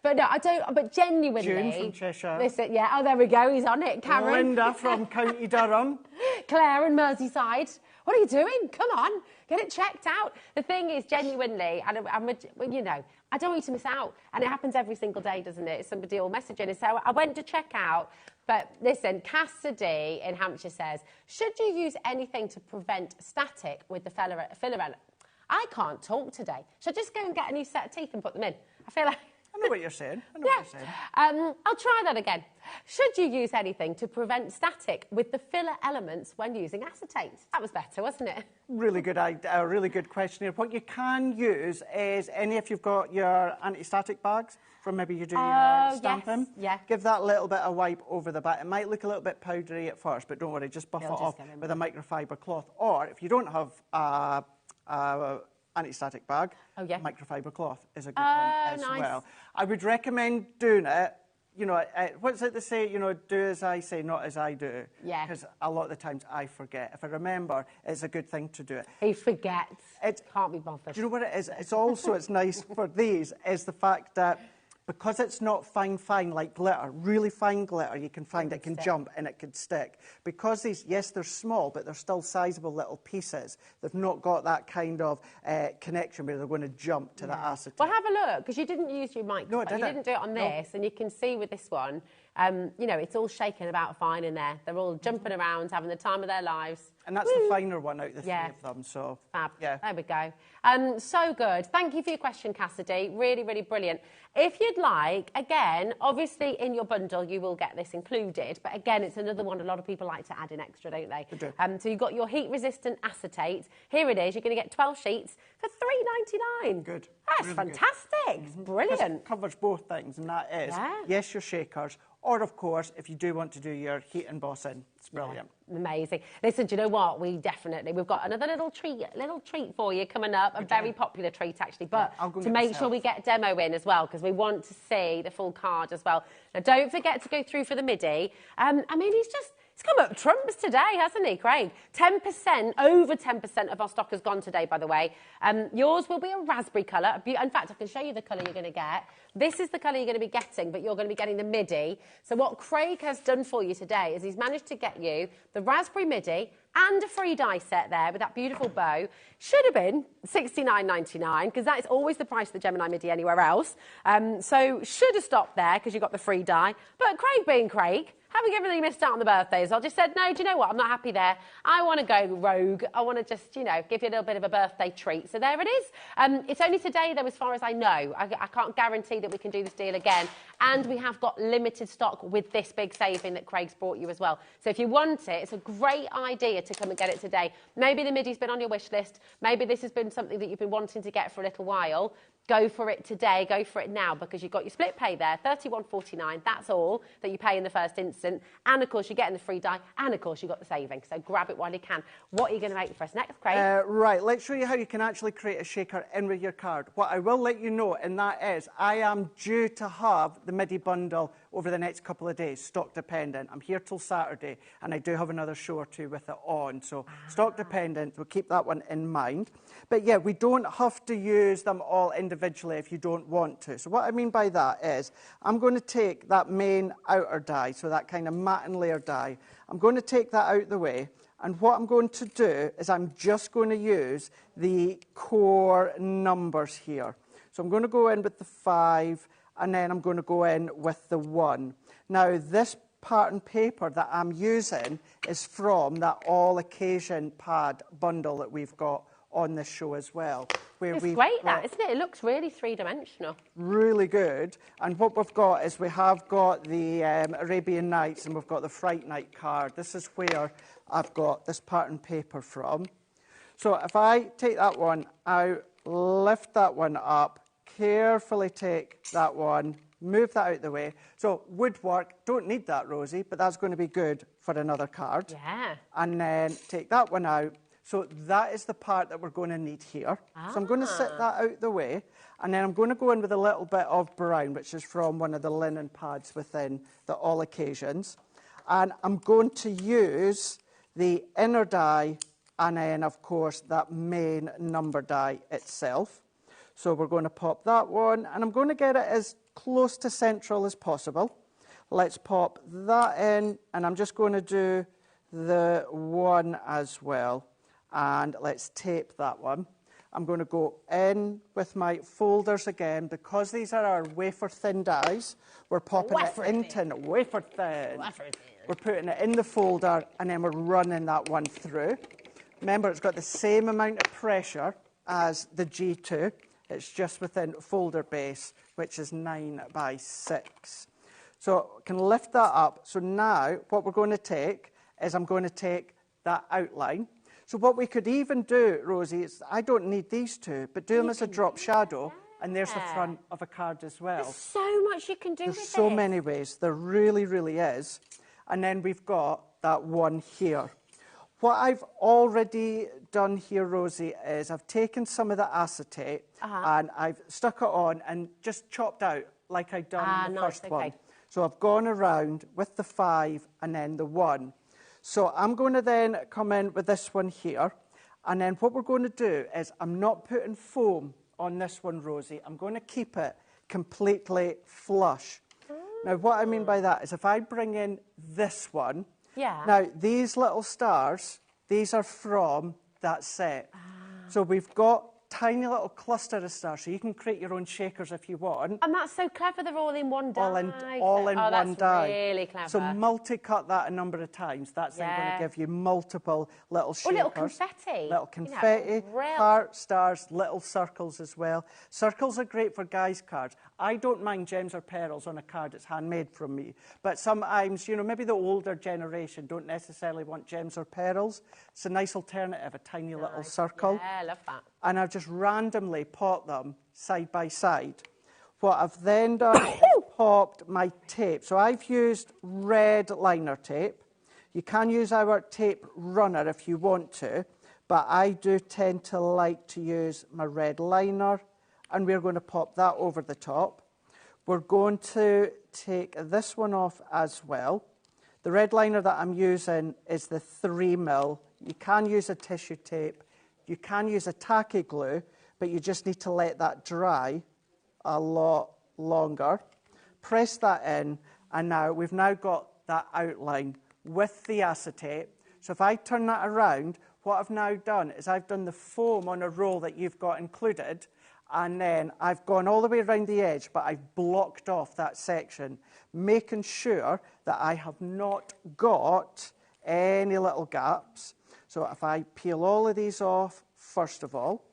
But no, I don't, but genuinely. June from Cheshire. Listen, oh, there we go, he's on it. Cameron. Linda from County Durham. Claire in Merseyside. What are you doing? Come on, get it checked out. The thing is, genuinely, you know, I don't want you to miss out. And it happens every single day, doesn't it? Somebody will message in and say, I went to check out. But listen, Cassidy in Hampshire says, should you use anything to prevent static with the filler element? I can't talk today. So just go and get a new set of teeth and put them in. I feel like... I know what you're saying. What you're saying. I'll try that again. Should you use anything to prevent static with the filler elements when using acetate? That was better, wasn't it? Really good idea, a really good question here. What you can use is if you've got your anti-static bags from maybe you do your stamping. Yes, give that little bit of wipe over the back. It might look a little bit powdery at first, but don't worry, just buff it off with a microfiber cloth. Or if you don't have anti-static bag, microfiber cloth is a good one as well. I would recommend doing it, you know, what's it they say, you know, do as I say, not as I do. Yeah. Because a lot of the times I forget. If I remember, it's a good thing to do it. He forgets. Can't be bothered. Do you know what it is? It's also, it's nice for these, is the fact that because it's not fine like glitter, really fine glitter, you can find it can jump and it can stick. Because these, yes, they're small, but they're still sizable little pieces. They've not got that kind of connection where they're going to jump to the acetate. Well, have a look, because you didn't use your microphone. No, I didn't. You didn't do it on this, and you can see with this one, you know, it's all shaking about fine in there. They're all jumping around, having the time of their lives. And that's the finer one out of the three of them, so... Fab. Yeah. There we go. So good. Thank you for your question, Cassidy. Really, really brilliant. If you'd like, again, obviously in your bundle you will get this included, but again, it's another one a lot of people like to add in extra, don't they? They do. So you've got your heat-resistant acetate. Here it is. You're going to get 12 sheets for $3.99. Good. That's fantastic. It's brilliant. It covers both things, and that is, yes, your shakers, or of course, if you do want to do your heat embossing, it's brilliant. Yeah, amazing. Listen, do you know what? We've got another little treat for you coming up. A very popular treat, actually. But to make sure we get a demo in as well, because we want to see the full card as well. Now, don't forget to go through for the MIDI. I mean, he's come up trumps today, hasn't he, Craig? 10%, over 10% of our stock has gone today, by the way. Yours will be a raspberry colour. In fact, I can show you the colour you're going to get. This is the colour you're going to be getting, but you're going to be getting the MIDI. So what Craig has done for you today is he's managed to get you the raspberry MIDI and a free die set there with that beautiful bow. Should have been $69.99, because that is always the price of the Gemini MIDI anywhere else. So should have stopped there because you got the free die. But Craig being Craig, having everything missed out on the birthdays, I just said, no, do you know what? I'm not happy there. I want to go rogue. I want to just, you know, give you a little bit of a birthday treat. So there it is. It's only today, though, as far as I know. I can't guarantee that we can do this deal again. And we have got limited stock with this big saving that Craig's brought you as well. So if you want it, it's a great idea to come and get it today. Maybe the MIDI's been on your wish list. Maybe this has been something that you've been wanting to get for a little while. Go for it today, go for it now, because you've got your split pay there, $31.49. That's all that you pay in the first instant. And, of course, you're getting the free die. And, of course, you've got the saving. So grab it while you can. What are you going to make for us next, Craig? Right, let's show you how you can actually create a shaker in with your card. What I will let you know, and that is, I am due to have the MIDI bundle over the next couple of days, stock dependent. I'm here till Saturday, and I do have another show or two with it on. So stock dependent, we'll keep that one in mind. But yeah, we don't have to use them all individually if you don't want to. So what I mean by that is, I'm going to take that main outer die, so that kind of matte and layer die. I'm going to take that out the way. And what I'm going to do is I'm just going to use the core numbers here. So I'm going to go in with the 5, and then I'm going to go in with the 1. Now, this pattern paper that I'm using is from that all occasion pad bundle that we've got on this show as well. It's great, that, isn't it? It looks really three-dimensional. Really good. And what we've got is we have got the Arabian Nights, and we've got the Fright Night card. This is where I've got this pattern paper from. So if I take that one out, lift that one up, carefully take that one, move that out the way. So woodwork, don't need that, Rosie, but that's going to be good for another card. Yeah. And then take that one out. So that is the part that we're going to need here. So I'm going to set that out the way, and then I'm going to go in with a little bit of brown, which is from one of the linen pads within the All Occasions. And I'm going to use the inner die, and then, of course, that main number die itself. So we're going to pop that one, and I'm going to get it as close to central as possible. Let's pop that in, and I'm just going to do the 1 as well. And let's tape that one. I'm going to go in with my folders again. Because these are our wafer-thin dies, we're popping it into wafer-thin. We're putting it in the folder, and then we're running that one through. Remember, it's got the same amount of pressure as the G2. It's just within folder base, which is 9 by 6. So I can lift that up. So now what we're going to take is I'm going to take that outline. So what we could even do, Rosie, is I don't need these two, but do them as a drop shadow, and there's the front of a card as well. There's so much you can do with this. There's so many ways. There really, really is. And then we've got that one here. What I've already done here, Rosie, is I've taken some of the acetate and I've stuck it on and just chopped out like I'd done in the first one. So I've gone around with the 5 and then the 1. So I'm going to then come in with this one here, and then what we're going to do is I'm not putting foam on this one, Rosie. I'm going to keep it completely flush. Now, what I mean by that is if I bring in this one, now these little stars, these are from that set. So we've got tiny little cluster of stars, so you can create your own shakers if you want. And that's so clever, they're all in one die. All in one die. Really clever. So multi-cut that a number of times. That's then going to give you multiple little shakers. Or little confetti. Little confetti, heart, stars, little circles as well. Circles are great for guys' cards. I don't mind gems or pearls on a card that's handmade from me. But sometimes, you know, maybe the older generation don't necessarily want gems or pearls. It's a nice alternative, a tiny little circle. Yeah, I love that. And I've just just randomly pop them side by side. What I've then done is popped my tape. So I've used red liner tape. You can use our tape runner if you want to, but I do tend to like to use my red liner, and we're going to pop that over the top. We're going to take this one off as well. The red liner that I'm using is the 3mm. You can use a tissue tape. You can use a tacky glue, but you just need to let that dry a lot longer. Press that in, and now we've now got that outline with the acetate. So if I turn that around, what I've now done is I've done the foam on a roll that you've got included, and then I've gone all the way around the edge, but I've blocked off that section, making sure that I have not got any little gaps. So if I peel all of these off, first of all,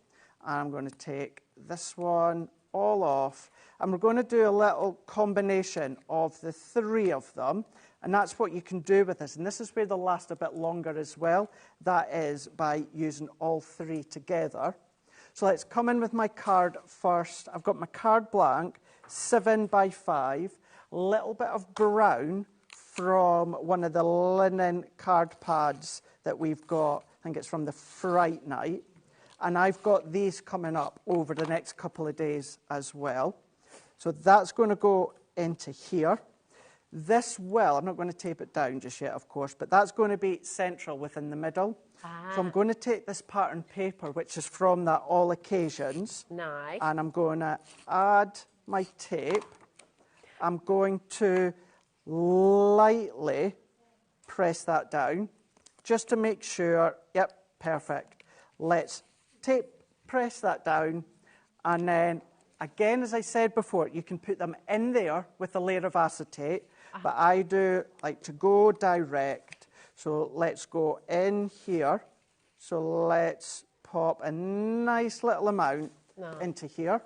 I'm going to take this one all off, and we're going to do a little combination of the 3 of them, and that's what you can do with this, and this is where they'll last a bit longer as well. That is by using all 3 together. So let's come in with my card first. I've got my card blank, 7 by 5, a little bit of brown from one of the linen card pads that we've got. I think it's from the Fright Night. And I've got these coming up over the next couple of days as well. So that's going to go into here. This will, I'm not going to tape it down just yet, of course, but that's going to be central within the middle. So I'm going to take this pattern paper, which is from that All Occasions. Nice. And I'm going to add my tape. I'm going to lightly press that down just to make sure, yep, perfect. Let's tape press that down, and then again, as I said before, you can put them in there with a layer of acetate, but I do like to go direct. So let's go in here. So let's pop a nice little amount into here.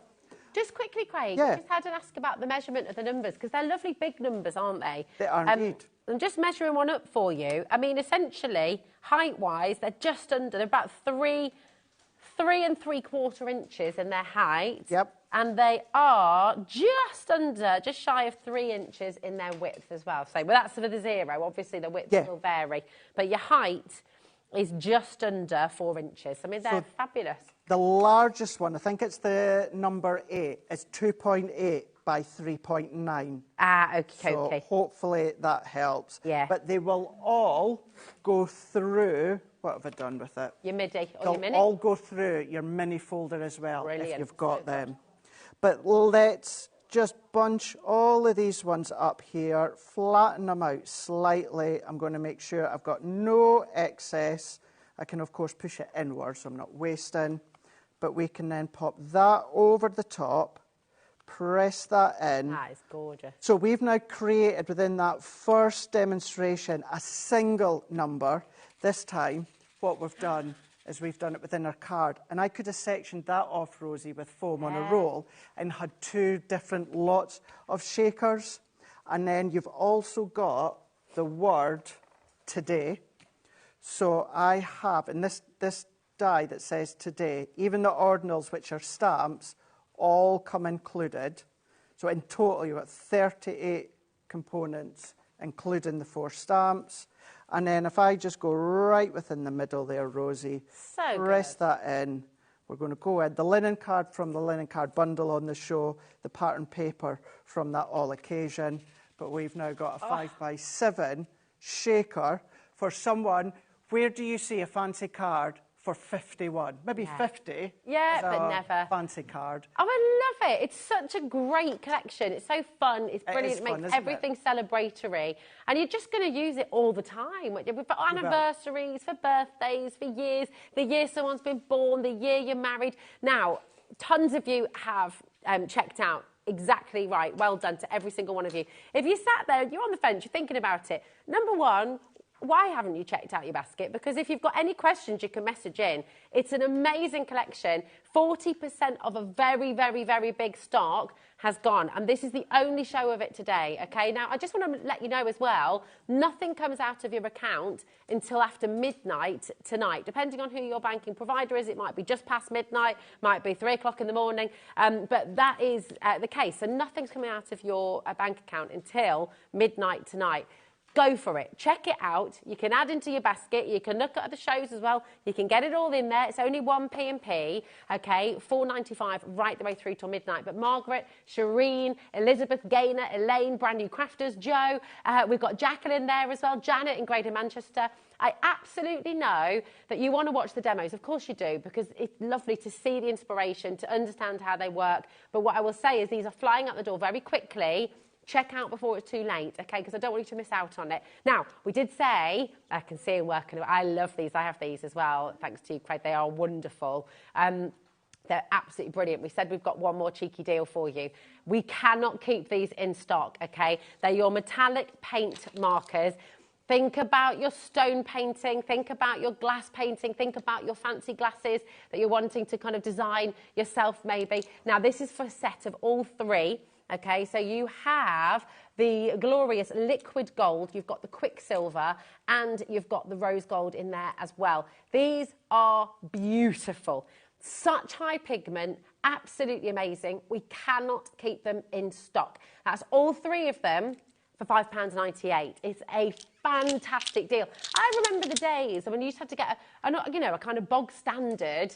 Just quickly, Craig, Yeah. I just had to ask about the measurement of the numbers, because they're lovely big numbers, aren't they? They are indeed. I'm just measuring one up for you. I mean, essentially, height-wise, they're just under, they're about 3 3¾ inches in their height. Yep. And they are just under, just shy of 3 inches in their width as well. So, well, that's for the 0. Obviously, the width will vary. But your height is just under 4 inches. I mean, they're fabulous. The largest one, I think it's the number 8, is 2.8 by 3.9. Ah, okay, so okay. hopefully that helps. Yeah. But they will all go through, what have I done with it? Your midi or They'll your mini? all go through your mini folder as well, Brilliant. if you've got So them. But let's just bunch all of these ones up here, flatten them out slightly. I'm going to make sure I've got no excess. I can, of course, push it inward so I'm not wasting. But we can then pop that over the top, press that in. That is gorgeous. So we've now created within that first demonstration a single number. This time, what we've done is we've done it within our card. And I could have sectioned that off, Rosie, with foam on a roll and had 2 different lots of shakers. And then you've also got the word today. So I have, in this die that says today, even the ordinals, which are stamps, all come included. So in total, you've got 38 components, including the 4 stamps. And then if I just go right within the middle there, Rosie, press that in. We're going to go in. The linen card from the linen card bundle on the show, the pattern paper from that All Occasion. But we've now got a 5 by 7 shaker for someone. Where do you see a fancy card for 51? Maybe 50. Yeah, but never. Fancy card. Oh, I love it. It's such a great collection. It's so fun. It's brilliant. It makes everything celebratory. And you're just going to use it all the time. For anniversaries, for birthdays, for years, the year someone's been born, the year you're married. Now, tons of you have checked out. Exactly right. Well done to every single one of you. If you sat there, you're on the fence, you're thinking about it. Number one, why haven't you checked out your basket? Because if you've got any questions, you can message in. It's an amazing collection. 40% of a very, very, very big stock has gone. And this is the only show of it today, okay? Now, I just want to let you know as well, nothing comes out of your account until after midnight tonight. Depending on who your banking provider is, it might be just past midnight, might be 3 o'clock in the morning, but that is the case. So nothing's coming out of your bank account until midnight tonight. Go for it. Check it out. You can add into your basket. You can look at the shows as well. You can get it all in there. It's only 1p&p, okay? $4.95 right the way through till midnight. But Margaret, Shireen, Elizabeth, Gaynor, Elaine, Brand New Crafters, Joe. We've got Jacqueline there as well. Janet in Greater Manchester. I absolutely know that you want to watch the demos. Of course you do, because it's lovely to see the inspiration, to understand how they work. But what I will say is these are flying out the door very quickly. Check out before it's too late, okay? Because I don't want you to miss out on it. Now, we did say, I can see them working. I love these. I have these as well, thanks to you, Craig. They are wonderful. They're absolutely brilliant. We said we've got one more cheeky deal for you. We cannot keep these in stock, okay? They're your metallic paint markers. Think about your stone painting, think about your glass painting, think about your fancy glasses that you're wanting to kind of design yourself maybe. Now, this is for a set of all three. Okay, so you have the glorious liquid gold, you've got the quicksilver, and you've got the rose gold in there as well. These are beautiful. Such high pigment, absolutely amazing. We cannot keep them in stock. That's all three of them for £5.98. It's a fantastic deal. I remember the days when you used to have to get a kind of bog standard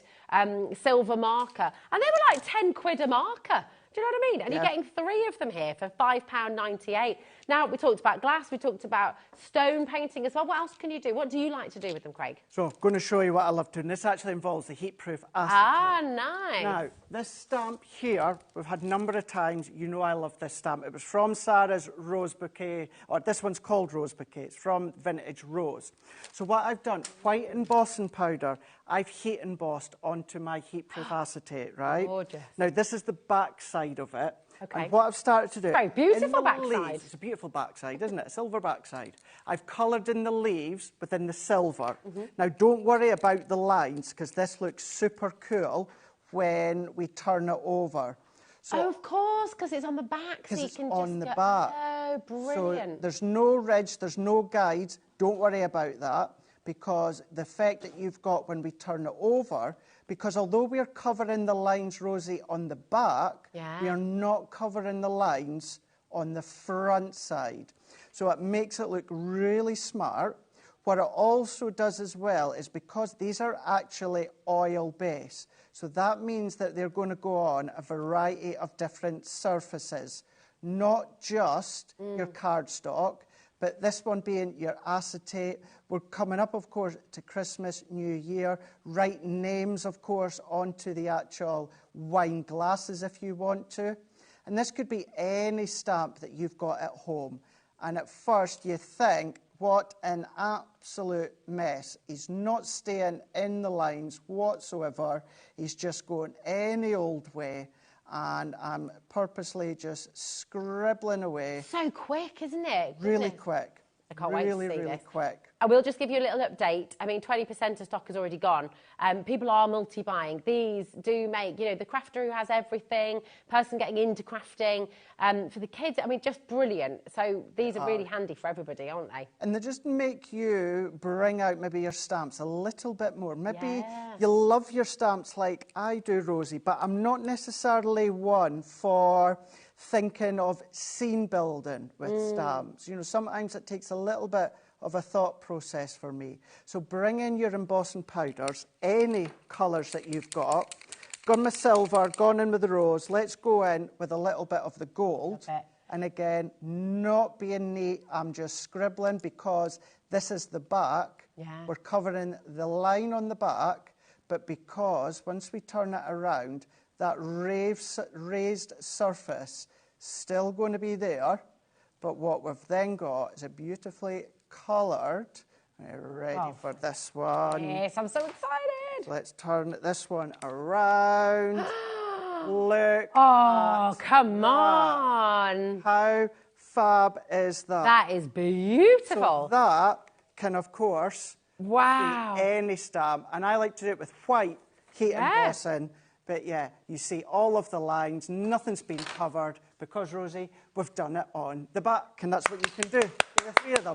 silver marker, and they were like 10 quid a marker. Do you know what I mean? And you're getting three of them here for £5.98. Now, we talked about glass, we talked about stone painting as well. What else can you do? What do you like to do with them, Craig? So I'm going to show you what I love doing. This actually involves the heat-proof acetate. Ah, nice. Now, this stamp here, we've had a number of times. You know I love this stamp. It was from Sarah's Rose Bouquet, or this one's called Rose Bouquet. It's from Vintage Rose. So what I've done, white embossing powder, I've heat embossed onto my heat-proof acetate, right? Gorgeous. Now, this is the back side of it. Okay. And what I've started to do... Very beautiful backside. Leaves, it's a beautiful backside, isn't it? A silver backside. I've coloured in the leaves within the silver. Now, don't worry about the lines, because this looks super cool when we turn it over. So, oh, of course, because it's on the back, so you can just on the back. Oh, brilliant. So there's no ridge, there's no guides. Don't worry about that, because the effect that you've got when we turn it over, because although we're covering the lines, Rosie, on the back, we are not covering the lines on the front side. So it makes it look really smart. What it also does as well is, because these are actually oil-based, so that means that they're going to go on a variety of different surfaces, not just your cardstock, but this one being your acetate. We're coming up, of course, to Christmas, New Year. Write names, of course, onto the actual wine glasses if you want to. And this could be any stamp that you've got at home. And at first you think, what an absolute mess. He's not staying in the lines whatsoever. He's just going any old way. And I'm purposely just scribbling away. So quick, isn't it? Really quick. I can't wait to see really this. quick. I will just give you a little update. I mean, 20% of stock has already gone. People are multi-buying. These do make, you know, the crafter who has everything, person getting into crafting. For the kids, I mean, just brilliant. So these are really handy for everybody, aren't they? And they just make you bring out maybe your stamps a little bit more. Maybe you love your stamps like I do, Rosie, but I'm not necessarily one for thinking of scene building with stamps. You know, sometimes it takes a little bit of a thought process for me. So bring in your embossing powders, any colours that you've got. Gone with silver, gone in with the rose. Let's go in with a little bit of the gold. And again, not being neat, I'm just scribbling, because this is the back. We're covering the line on the back, but because once we turn it around, that raised surface still going to be there, but what we've then got is a beautifully coloured. Ready for this one? Yes, I'm so excited. Let's turn this one around. Look. Oh, come on. How fab is that? That is beautiful. So that can, of course, wow, be any stamp. And I like to do it with white heat embossing. But yeah, you see all of the lines, nothing's been covered because, Rosie, we've done it on the back. And that's what you can do. Get the 3 of them.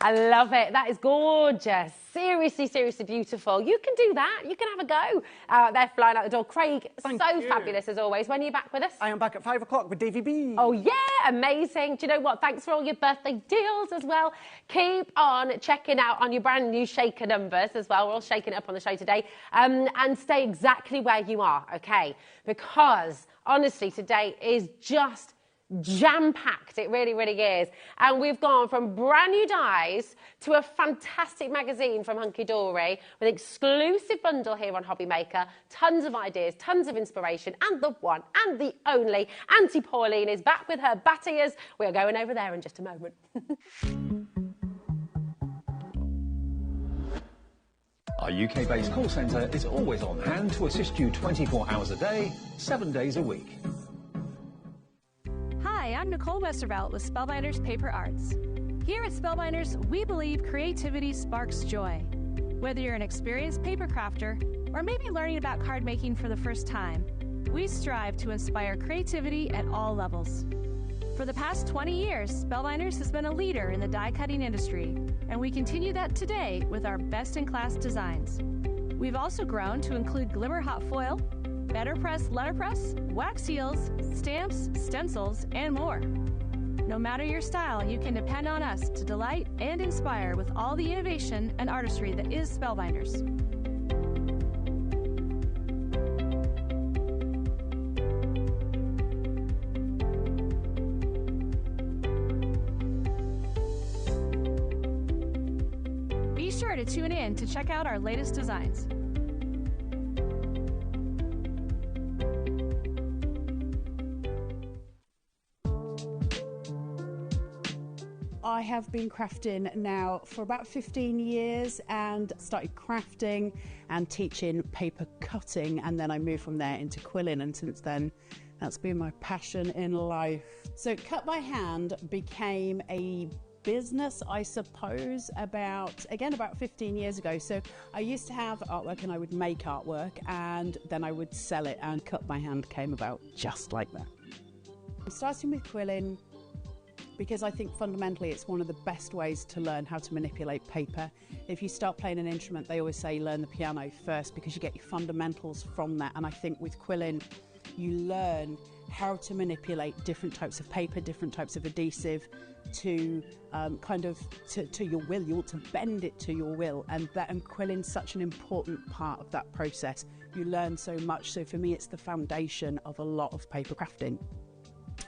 I love it. That is gorgeous. Seriously, seriously beautiful. You can do that. You can have a go. They're flying out the door. Craig, Thank so you. fabulous as always. When are you back with us? I am back at 5 o'clock with Davy B. Oh, yeah, amazing. Do you know what? Thanks for all your birthday deals as well. Keep on checking out on your brand new shaker numbers as well. We're all shaking it up on the show today. And stay exactly where you are, okay? Because, honestly, today is just jam-packed. It really, really is. And we've gone from brand new dies to a fantastic magazine from Hunkydory with an exclusive bundle here on HobbyMaker. Tons of ideas, tons of inspiration, and the one and the only Auntie Pauline is back with her bat ears. We're going over there in just a moment. Our UK-based call centre is always on hand to assist you 24 hours a day, 7 days a week. Hi, I'm Nicole Westervelt with Spellbinders Paper Arts. Here at Spellbinders, we believe creativity sparks joy. Whether you're an experienced paper crafter or maybe learning about card making for the first time, we strive to inspire creativity at all levels. For the past 20 years, Spellbinders has been a leader in the die cutting industry, and we continue that today with our best-in-class designs. We've also grown to include glimmer hot foil, better press letterpress, wax seals, stamps, stencils, and more. No matter your style, you can depend on us to delight and inspire with all the innovation and artistry that is Spellbinders. Be sure to tune in to check out our latest designs. I have been crafting now for about 15 years and started crafting and teaching paper cutting, and then I moved from there into quilling, and since then that's been my passion in life. So cut by hand became a business, I suppose, about 15 years ago. So I used to have artwork and I would make artwork and then I would sell it, and cut by hand came about just like that. I'm starting with quilling because I think fundamentally it's one of the best ways to learn how to manipulate paper. If you start playing an instrument, they always say learn the piano first because you get your fundamentals from that. And I think with quilling, you learn how to manipulate different types of paper, different types of adhesive to to your will. You want to bend it to your will, and quilling's such an important part of that process. You learn so much. So for me, it's the foundation of a lot of paper crafting.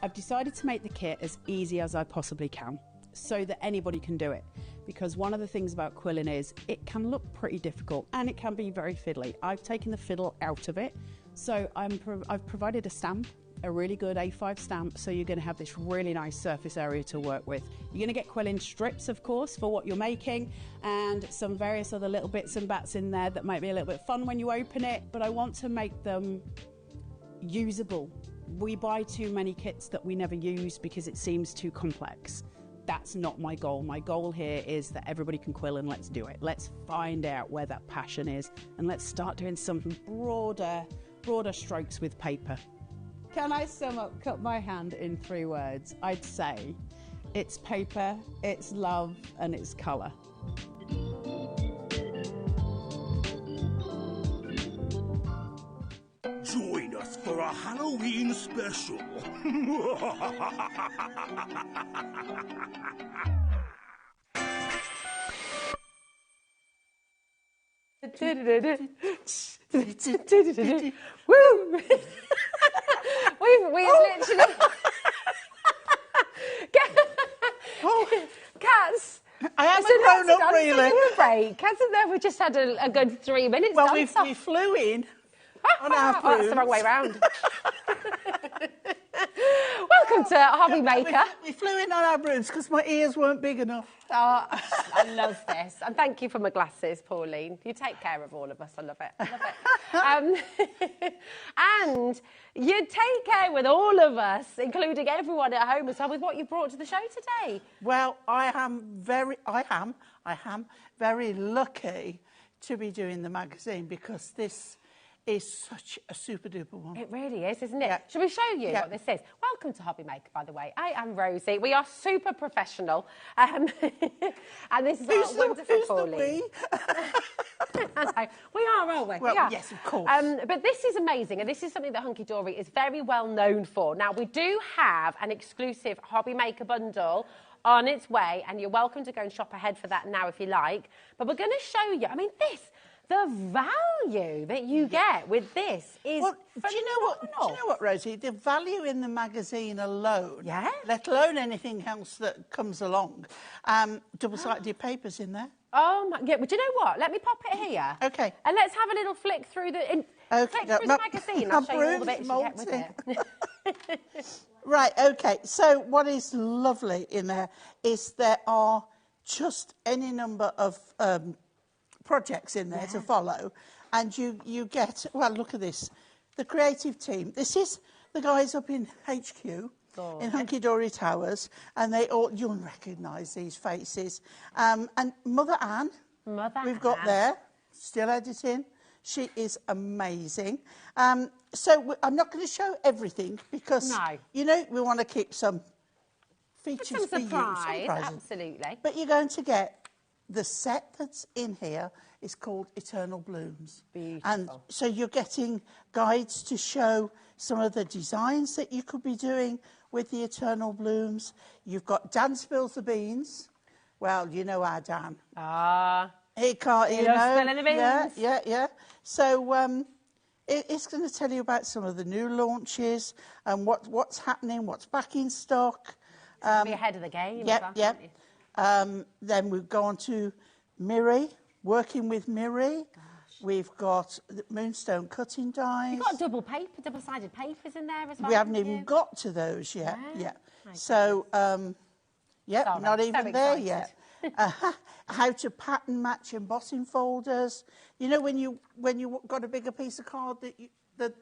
I've decided to make the kit as easy as I possibly can so that anybody can do it, because one of the things about quilling is it can look pretty difficult and it can be very fiddly. I've taken the fiddle out of it, so I've provided a stamp, a really good A5 stamp, so you're going to have this really nice surface area to work with. You're going to get quilling strips, of course, for what you're making, and some various other little bits and bats in there that might be a little bit fun when you open it, but I want to make them usable. We buy too many kits that we never use because it seems too complex. That's not my goal. My goal here is that everybody can quill, and let's do it. Let's find out where that passion is, and let's start doing some broader strokes with paper. Can I sum up Cut My Hand in 3 words? I'd say it's paper, it's love, and it's colour. Join us for a Halloween special. Woo! we literally... Cats! I haven't grown up, really. Break. Hasn't there? We just had a good 3 minutes. Well, we flew in on our Oh, that's the wrong way round. Welcome to HobbyMaker. We flew in on our brooms because my ears weren't big enough. Oh, I love this. And thank you for my glasses, Pauline. You take care of all of us. I love it. I love it. And you take care with all of us, including everyone at home as well, with what you brought to the show today. Well, I am I am very lucky to be doing the magazine because this is such a super duper one. It really is, isn't it? Yeah. Shall we show you Yeah. what this is? Welcome to HobbyMaker, by the way. I am Rosie. We are super professional. And this is our wonderful Pauline. We are, aren't we? Well, we are. yes, of course. But this is amazing, and this is something that Hunkydory is very well known for. Now, we do have an exclusive HobbyMaker bundle on its way, and you're welcome to go and shop ahead for that now if you like. But we're going to show you, I mean, the value that you get with this is Well, do you know what, Rosie? The value in the magazine alone, Yeah? let alone anything else that comes along, double-sided papers in there. Oh my! Yeah, but do you know what? Let me pop it here. Okay. And let's have a little flick through the flick through the magazine. I'll show you all the bits you get with it. Right. Okay. So what is lovely in there is there are just any number of projects in there to follow, and you get. Well, look at this. The creative team. This is the guys up in HQ. In Hunkydory Towers, and you'll recognise these faces. And Mother Anne, we've got there, still editing. She is amazing. So I'm not going to show everything because, you know, we want to keep some features for you. Some surprises. Absolutely. But you're going to get the set that's in here is called Eternal Blooms. Beautiful. And so you're getting guides to show some of the designs that you could be doing with the Eternal Blooms. You've got Dan Spills the Beans. Well, you know our Dan. He can't, you know. Spilling the beans. Yeah. So it's going to tell you about some of the new launches and what's happening, what's back in stock. Be ahead of the game. Then we go on to Miri, working with Miri. We've got Moonstone cutting dies. You've got double-sided papers in there as well. We haven't even got to those yet. Yeah. So, not even there yet. How to pattern match embossing folders. You know, when you got a bigger piece of card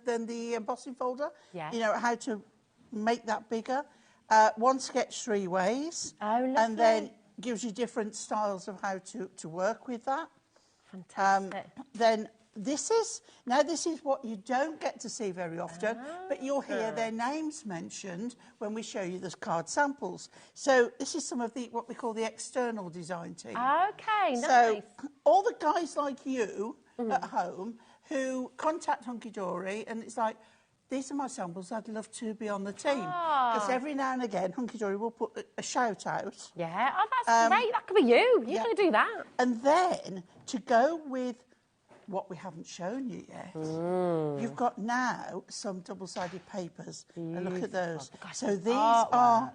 than the embossing folder. Yeah. You know how to make that bigger. One sketch 3 ways. Oh, lovely. And then gives you different styles of how to work with that. Fantastic. Then this is what you don't get to see very often, but you'll hear their names mentioned when we show you the card samples. So this is some of what we call the external design team. Okay, nice. So all the guys like you at home who contact Hunkydory and it's like, these are my samples, I'd love to be on the team. Because every now and again, Hunkydory will put a shout out. Yeah, that's great. That could be you. You're going to do that. And then to go with what we haven't shown you yet, you've got now some double-sided papers. And look at those. So these are...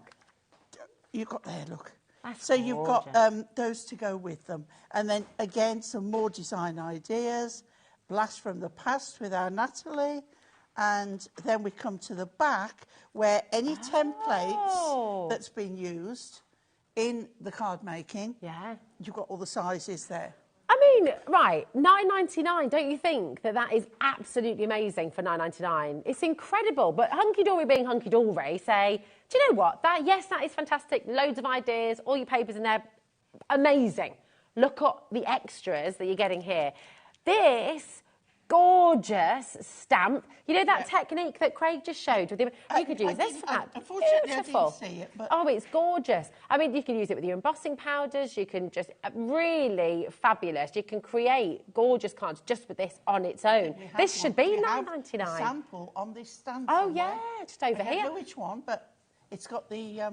You've got there, look. That's you've got those to go with them. And then, again, some more design ideas. Blast from the Past with our Natalie. And then we come to the back where any templates that's been used in the card making, you've got all the sizes there. I mean, right, $9.99, don't you think that is absolutely amazing for $9.99? It's incredible. But Hunkydory being Hunkydory say, do you know what? That is fantastic. Loads of ideas, all your papers in there. Amazing. Look at the extras that you're getting here. This gorgeous stamp. You know that technique that Craig just showed? With you could use this for that. Unfortunately, Beautiful. I didn't see it. But... Oh, it's gorgeous. I mean, you can use it with your embossing powders. You can just really fabulous. You can create gorgeous cards just with this on its own. This should be $9.99. Sample on this stand. Oh yeah, just over here. I don't know which one, but it's got the.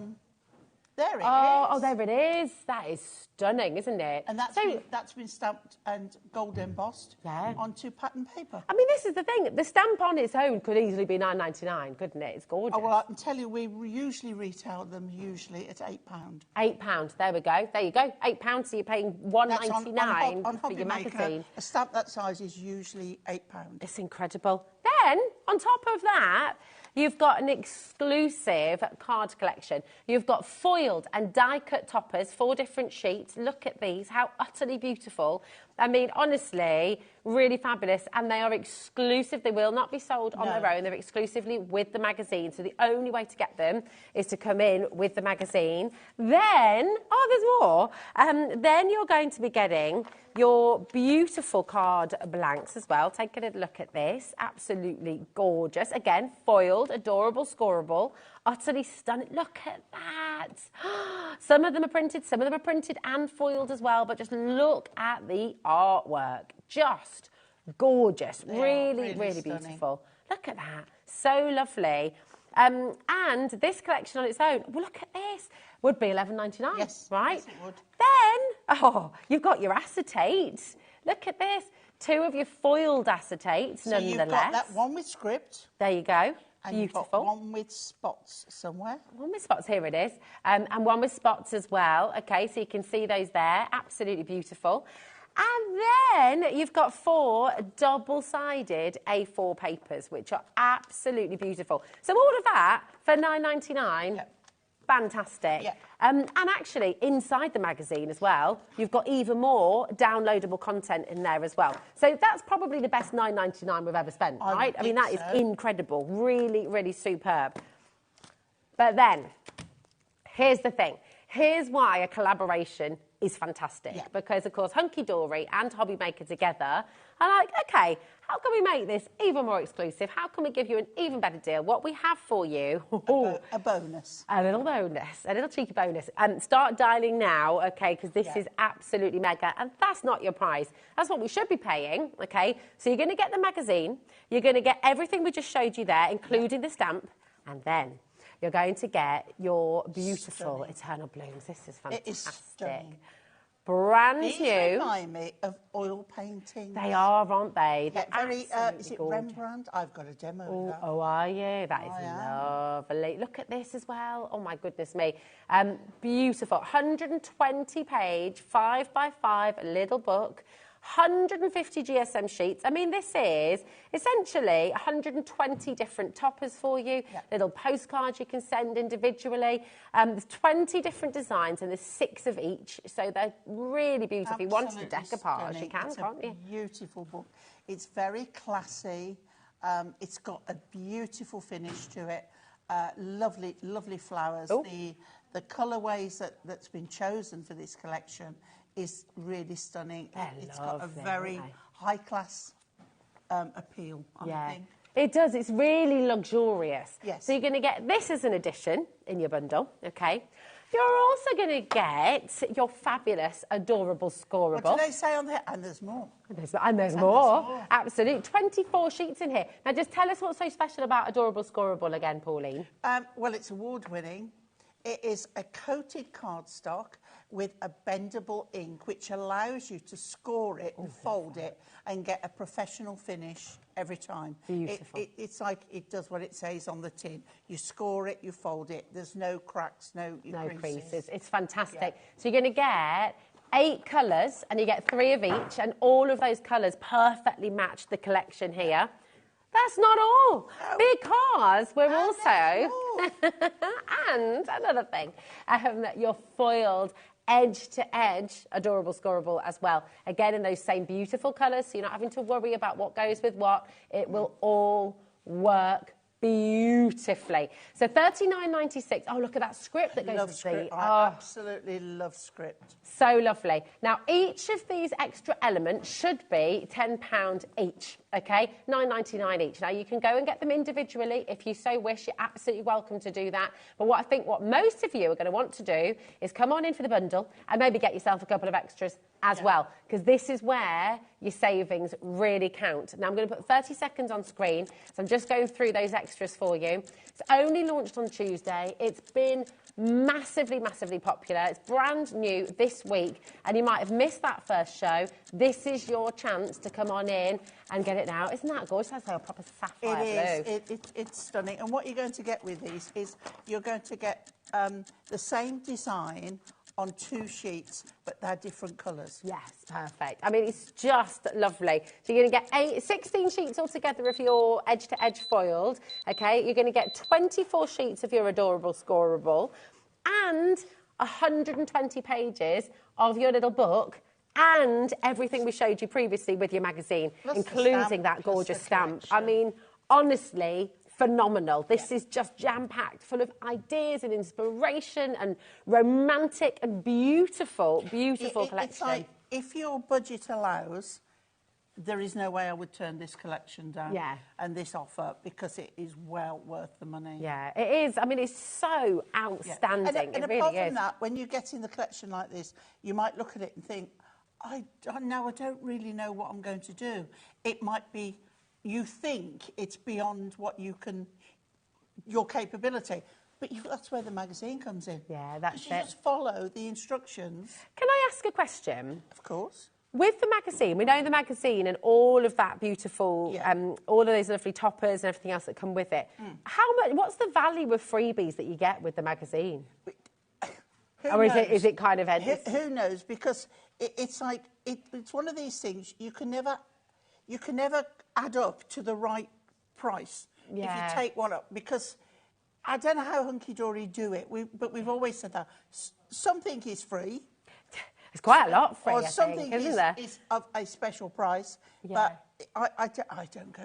There it is. Oh, there it is. That is stunning, isn't it? And that's been stamped and gold embossed onto pattern paper. I mean, this is the thing. The stamp on its own could easily be $9.99, couldn't it? It's gorgeous. Oh, well, I can tell you, we usually retail them at £8. £8. There we go. There you go. £8. So you're paying $1.99 for your magazine. A stamp that size is usually £8. It's incredible. Then, on top of that, You've got an exclusive card collection. You've got foiled and die-cut toppers, 4 different sheets. Look at these, how utterly beautiful. I mean, honestly, really fabulous. And they are exclusive. They will not be sold on their own. They're exclusively with the magazine. So the only way to get them is to come in with the magazine. Then, oh, there's more. Then you're going to be getting your beautiful card blanks as well. Take a look at this. Absolutely gorgeous. Again, foiled, adorable, scoreable, utterly stunning. Look at that. Some of them are printed and foiled as well, but just look at the artwork. Just gorgeous. Really beautiful. Look at that. So lovely. And this collection on its own, well, look at this, would be $11.99. Yes, right? Yes, it would. Then, oh, you've got your acetate. Look at this. 2 of your foiled acetates, So nonetheless. you've got that one with script. There you go. And Beautiful. you've got one with spots somewhere. One with spots, here it is. And one with spots as well. Okay, so you can see those there. Absolutely beautiful. And then you've got 4 double-sided A4 papers, which are absolutely beautiful. So all of that for $9.99. Yep. Fantastic. Yep. And actually, inside the magazine as well, you've got even more downloadable content in there as well. So that's probably the best $9.99 we've ever spent, right? I mean, that is incredible. Really, really superb. But then, here's the thing. Here's why a collaboration is fantastic. Yeah. Because, of course, HunkyDory and HobbyMaker together are like, OK, how can we make this even more exclusive? How can we give you an even better deal? What we have for you... a bonus. A little bonus, a little cheeky bonus. And start dialing now, OK, because this is absolutely mega. And that's not your price. That's what we should be paying, OK? So you're going to get the magazine. You're going to get everything we just showed you there, including the stamp. And then you're going to get your beautiful Eternal Blooms. This is fantastic. It is stunning. Brand These new. remind me of oil paintings. They are, aren't they? Yeah, They're very, is it gorgeous. Rembrandt? I've got a demo of that. Oh, are you? That is lovely. Look at this as well. Oh, my goodness me. Beautiful. 120-page, 5x5 little book. 150 GSM sheets. I mean, this is essentially 120 different toppers for you, little postcards you can send individually. There's 20 different designs and there's 6 of each, so they're really beautiful. If you wanted a decoupage, you can, can't you? Beautiful book. It's very classy. It's got a beautiful finish to it. Lovely, lovely flowers. Ooh. The colourways that's been chosen for this collection is really stunning. It's got a very high-class appeal, I think. It does. It's really luxurious. Yes. So you're going to get this as an addition in your bundle, OK? You're also going to get your fabulous, adorable scoreable. What do they say on there? And there's more. And there's more. Absolutely. 24 sheets in here. Now, just tell us what's so special about adorable scoreable again, Pauline. Well, it's award-winning. It is a coated cardstock with a bendable ink, which allows you to score it and fold it and get a professional finish every time. Beautiful. It's like it does what it says on the tin. You score it, you fold it. There's no cracks, no creases. It's fantastic. Yeah. So you're going to get 8 colours and you get 3 of each, and all of those colours perfectly match the collection here. That's not all, because we're also, and another thing, your foiled edge-to-edge adorable scoreable as well. Again, in those same beautiful colours, so you're not having to worry about what goes with what. It will all work beautifully. So $39.96. Oh, look at that script that goes with script. the... I absolutely love script. So lovely. Now, each of these extra elements should be £10 each, OK? $9.99 each. Now, you can go and get them individually if you so wish. You're absolutely welcome to do that. But what I think what most of you are going to want to do is come on in for the bundle and maybe get yourself a couple of extras as well, because this is where your savings really count. Now, I'm going to put 30 seconds on screen, so I'm just going through those extras for you. It's only launched on Tuesday. It's been massively, massively popular. It's brand new this week, and you might have missed that first show. This is your chance to come on in and get it now. Isn't that gorgeous? That's like a proper sapphire blue. It's stunning. And what you're going to get with these is you're going to get the same design on 2 sheets, but they're different colours. Yes, perfect. I mean, it's just lovely. So you're going to get 16 sheets altogether of your edge-to-edge foiled, okay? You're going to get 24 sheets of your adorable scoreable and 120 pages of your little book and everything we showed you previously with your magazine, Plus including that gorgeous stamp. I mean, honestly, phenomenal. This is just jam-packed, full of ideas and inspiration and romantic and beautiful, beautiful collection. It's like, if your budget allows, there is no way I would turn this collection down and this offer, because it is well worth the money. Yeah, it is. I mean, it's so outstanding. And it really apart is. from that, when you get in the collection like this, you might look at it and think, I don't really know what I'm going to do. It might be, you think it's beyond what you can, your capability. But that's where the magazine comes in. Yeah, that's it. You just follow the instructions. Can I ask a question? Of course. With the magazine, we know the magazine and all of that beautiful, all of those lovely toppers and everything else that come with it. How much? What's the value of freebies that you get with the magazine? Or is it kind of endless? Who knows? Because it's like it's one of these things you can never add up to the right price if you take one up, because I don't know how Hunkydory do it. But we've always said that something is free. It's quite a lot free, or I something think, isn't there? is of a special price. But I don't go.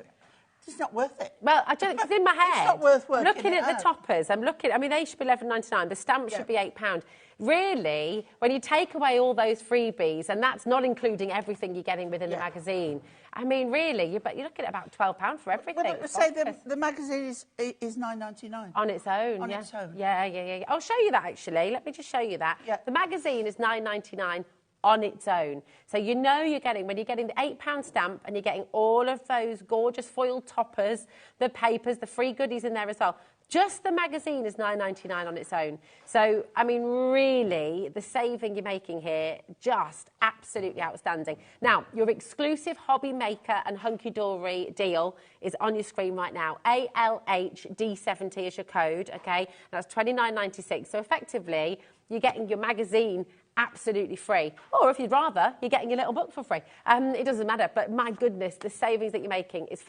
It's not worth it. Well, I don't, because in my head, it's not worth working looking it at the out. toppers, I mean, they should be $11.99. The stamp should be £8. Really, when you take away all those freebies, and that's not including everything you're getting within the magazine, I mean, really, you're looking at about £12 for everything. Well, say the magazine is £9.99 on its own. On its own. Yeah. I'll show you that actually. Let me just show you that. Yeah. The magazine is £9.99 on its own. So you know you're getting, when you're getting the £8 stamp and you're getting all of those gorgeous foil toppers, the papers, the free goodies in there as well. Just the magazine is £9.99 on its own. So, I mean, really, the saving you're making here, just absolutely outstanding. Now, your exclusive HobbyMaker and Hunkydory deal is on your screen right now. ALHD70 is your code, okay? That's $29.96. So, effectively, you're getting your magazine absolutely free. Or if you'd rather, you're getting your little book for free. It doesn't matter, but my goodness, the savings that you're making is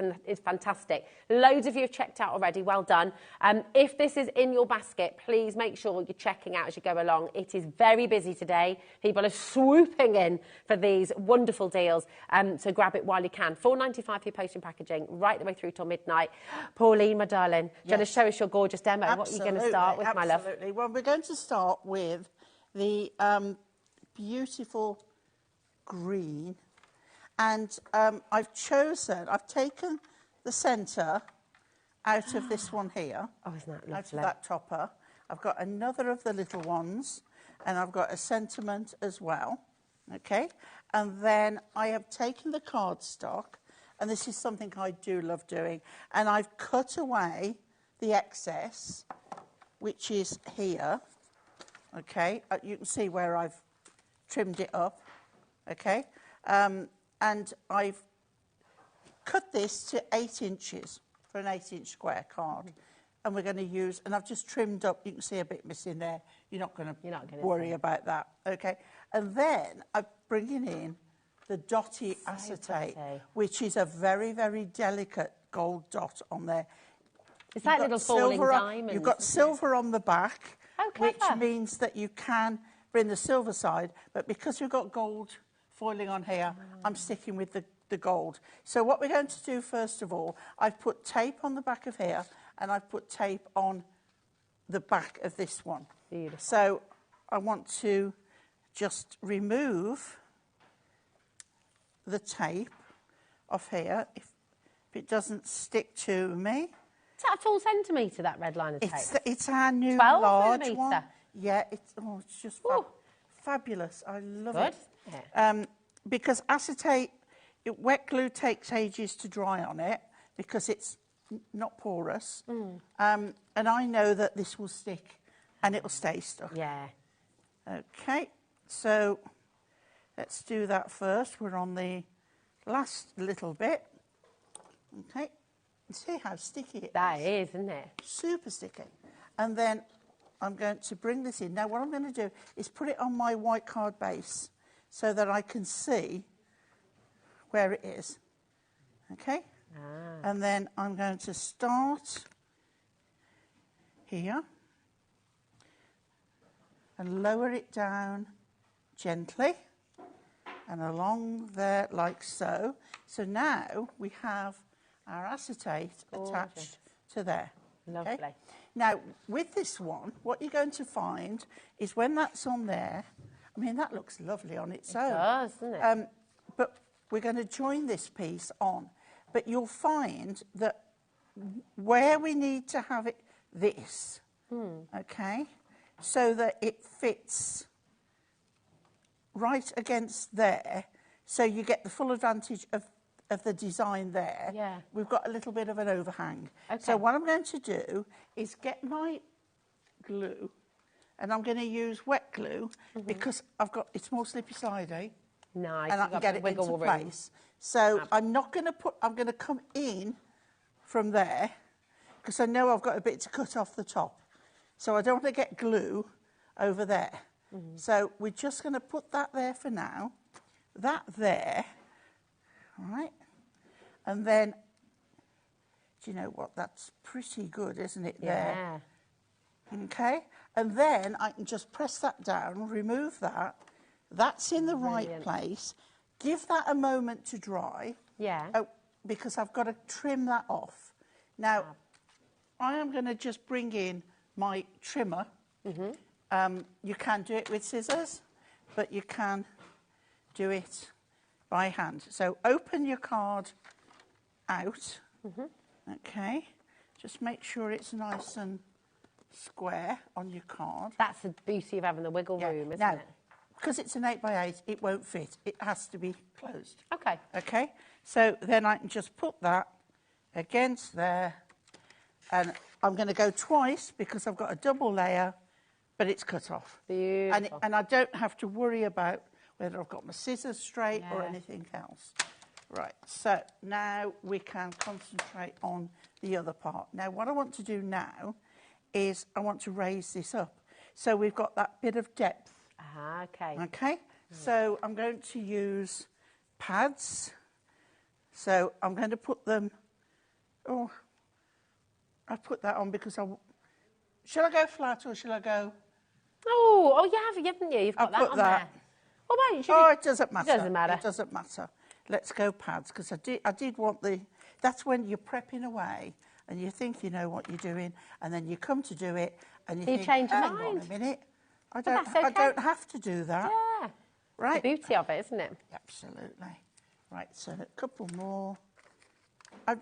fantastic. Loads of you have checked out already, well done. If this is in your basket, please make sure you're checking out as you go along. It is very busy today. People are swooping in for these wonderful deals, so grab it while you can. $4.95 for your post and packaging, right the way through till midnight. Pauline, my darling, do you want to show us your gorgeous demo? Absolutely, what are you going to start with, my love? Absolutely. Well, we're going to start with the beautiful green, and I've taken the centre out of this one here. Oh, isn't that lovely? Out of that topper. I've got another of the little ones, and I've got a sentiment as well, okay? And then I have taken the cardstock, and this is something I do love doing, and I've cut away the excess, which is here. Okay, you can see where I've trimmed it up, okay? And I've cut this to 8 inches for an 8-inch square card. And we're going to use, and I've just trimmed up, you can see a bit missing there. You're not going to worry about that, okay? And then I'm bringing in the dotty acetate, which is a very, very delicate gold dot on there. It's like little falling diamonds. You've got silver on the back. Which means that you can bring the silver side, but because we've got gold foiling on here, I'm sticking with the gold. So what we're going to do first of all, I've put tape on the back of here, and I've put tape on the back of this one. Beautiful. So I want to just remove the tape off here, if it doesn't stick to me. Is that a full centimetre, that red line of tape? It's our new 12 large millimetre. one. Yeah, it's just fabulous. I love it. Yeah. Because acetate, wet glue takes ages to dry on it because it's not porous. And I know that this will stick and it will stay stuck. Yeah. Okay, so let's do that first. We're on the last little bit. Okay. See how sticky it is? That is, isn't it? Super sticky. And then I'm going to bring this in. Now, what I'm going to do is put it on my white card base so that I can see where it is. Okay? And then I'm going to start here and lower it down gently and along there like so. So now we have our acetate attached to there. Lovely. Okay? Now, with this one, what you're going to find is when that's on there, I mean, that looks lovely on its own. It does, doesn't it? But we're going to join this piece on. But you'll find that where we need to have it, this, okay, so that it fits right against there, so you get the full advantage of the design there. Yeah. We've got a little bit of an overhang. Okay. So what I'm going to do is get my glue, and I'm going to use wet glue because it's more slippy slidey. Nice. And I can get it into place. So I'm not going to I'm going to come in from there because I know I've got a bit to cut off the top. So I don't want to get glue over there. So we're just going to put that there for now. That there. All right. And then, do you know what? That's pretty good, isn't it, there? Yeah. Okay. And then I can just press that down, remove that. That's in the right place. Give that a moment to dry. Yeah. Because I've got to trim that off. Now, I am going to just bring in my trimmer. You can do it with scissors, but you can do it by hand. So open your card out. Okay. Just make sure it's nice and square on your card. That's the beauty of having the wiggle room, isn't it? Because it's an 8x8, it won't fit. It has to be closed. Okay. Okay? So then I can just put that against there. And I'm going to go twice because I've got a double layer, but it's cut off. Beautiful. And I don't have to worry about whether I've got my scissors straight or anything else. Right, so now we can concentrate on the other part. Now, what I want to do now is I want to raise this up. So we've got that bit of depth. Okay. Okay, so I'm going to use pads. So I'm going to put them, I put that on because shall I go flat or shall I go? Oh, you haven't you? You've got that on there. What about you? It doesn't matter. It doesn't matter. It doesn't matter. Let's go pads because I did want that's when you're prepping away and you think you know what you're doing and then you come to do it and you think, change your hang mind. on a minute. I But that's okay. I don't have to do that. Yeah. Right. The beauty of it, isn't it? Absolutely. Right, so a couple more.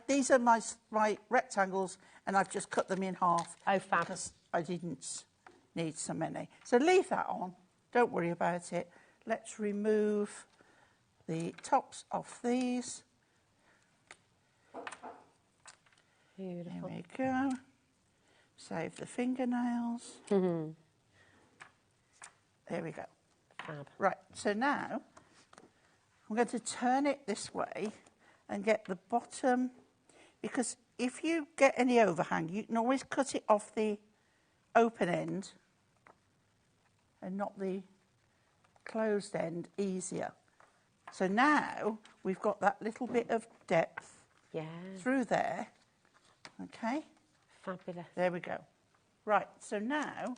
These are my rectangles, and I've just cut them in half. Oh, fab. Because I didn't need so many. So leave that on. Don't worry about it. Let's remove the tops off these. Beautiful. There we go. Save the fingernails. There we go. Fab. Right, so now I'm going to turn it this way and get the bottom, because if you get any overhang, you can always cut it off the open end and not the closed end easier. So now we've got that little bit of depth through there. Okay? Fabulous. There we go. Right, so now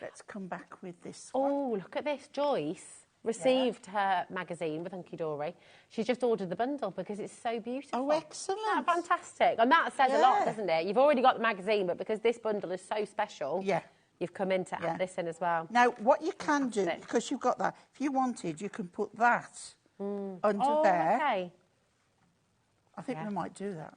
let's come back with this one. Oh, look at this. Joyce received her magazine with Hunkydory. She's just ordered the bundle because it's so beautiful. Oh, excellent. Isn't that fantastic? And that says a lot, doesn't it? You've already got the magazine, but because this bundle is so special, you've come in to add this in as well. Now, what you can do, because you've got that, if you wanted, you can put that under there. Okay. I think we might do that.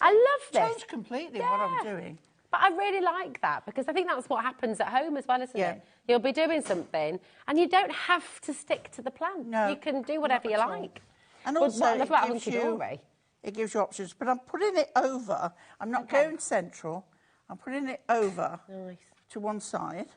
I love this. Change completely what I'm doing. But I really like that because I think that's what happens at home as well, isn't it? You'll be doing something and you don't have to stick to the plan. No, you can do whatever you like. And also, it gives you options. But I'm putting it over. I'm not going central. I'm putting it over to one side.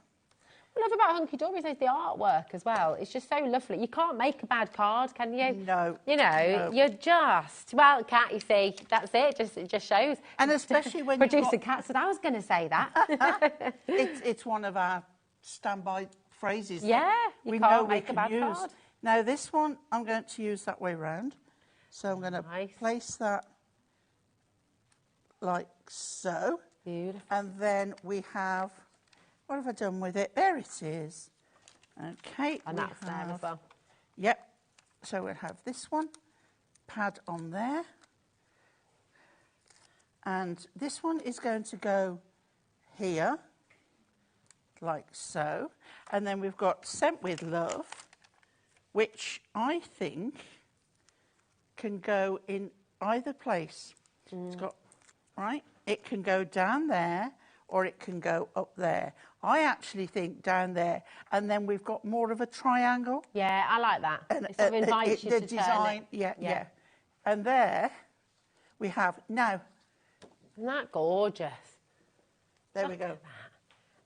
What I love about Hunkydory is the artwork as well. It's just so lovely. You can't make a bad card, can you? No. You know, No. you're just... Well, Kat, you see, that's it. It just shows. And especially when Producer Kat said, I was going to say that. it's one of our standby phrases. Yeah, you we can't know make we a can bad use. card. Now, this one, I'm going to use that way round. So I'm going to place that like so. Beautiful. And then we have... What have I done with it? There it is. Okay. And that's there as well. Yep. So we'll have this one, pad on there. And this one is going to go here, like so. And then we've got Sent With Love, which I think can go in either place. It's got, right? It can go down there or it can go up there. I actually think down there, and then we've got more of a triangle. Yeah, I like that. And, It sort of invites you the to design, turn it. yeah. And there we have, now, Isn't that gorgeous? there we go.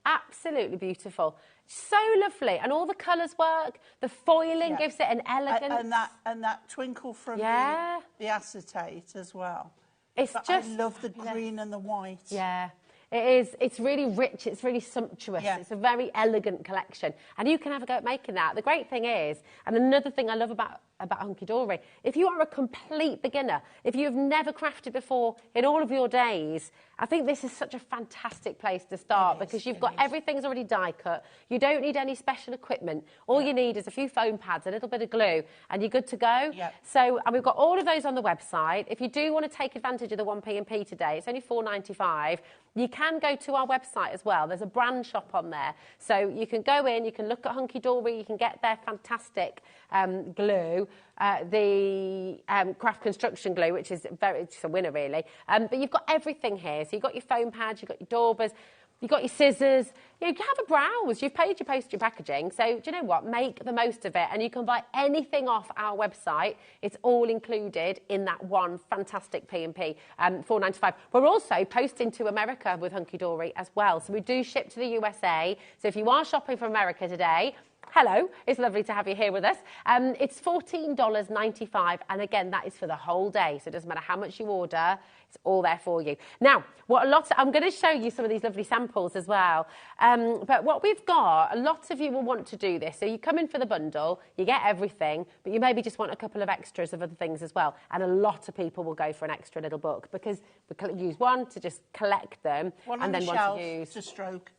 Absolutely beautiful. So lovely. And all the colours work. The foiling gives it an elegance. And that twinkle from Yeah. the acetate as well. It's But just I love the fabulous. green and the white. Yeah. It is. It's really rich. It's really sumptuous. Yeah. It's a very elegant collection. And you can have a go at making that. The great thing is, and another thing I love about Hunkydory, if you are a complete beginner, if you have never crafted before in all of your days, I think this is such a fantastic place to start because you've got everything's already die cut. You don't need any special equipment. All you need is a few foam pads, a little bit of glue, and you're good to go. Yep. So, and we've got all of those on the website. If you do want to take advantage of the 1p&p today, it's only $4.95. You can go to our website as well. There's a brand shop on there. So you can go in, you can look at Hunkydory, you can get their fantastic glue, the craft construction glue, which is it's a winner really. But you've got everything here. So you've got your foam pads, you've got your daubers, you've got your scissors. You can have a browse. You've paid your postage and packaging. So do you know what? Make the most of it. And you can buy anything off our website. It's all included in that one fantastic P&P, $4.95. We're also posting to America with Hunkydory as well. So we do ship to the USA. So if you are shopping from America today, hello, it's lovely to have you here with us. It's $14.95, and again, that is for the whole day, so it doesn't matter how much you order, it's all there for you. Now, I'm going to show you some of these lovely samples as well, but what we've got, a lot of you will want to do this, so you come in for the bundle, you get everything, but you maybe just want a couple of extras of other things as well, and a lot of people will go for an extra little book, because we use one to just collect them, One and on then the one shelf to use. to stroke.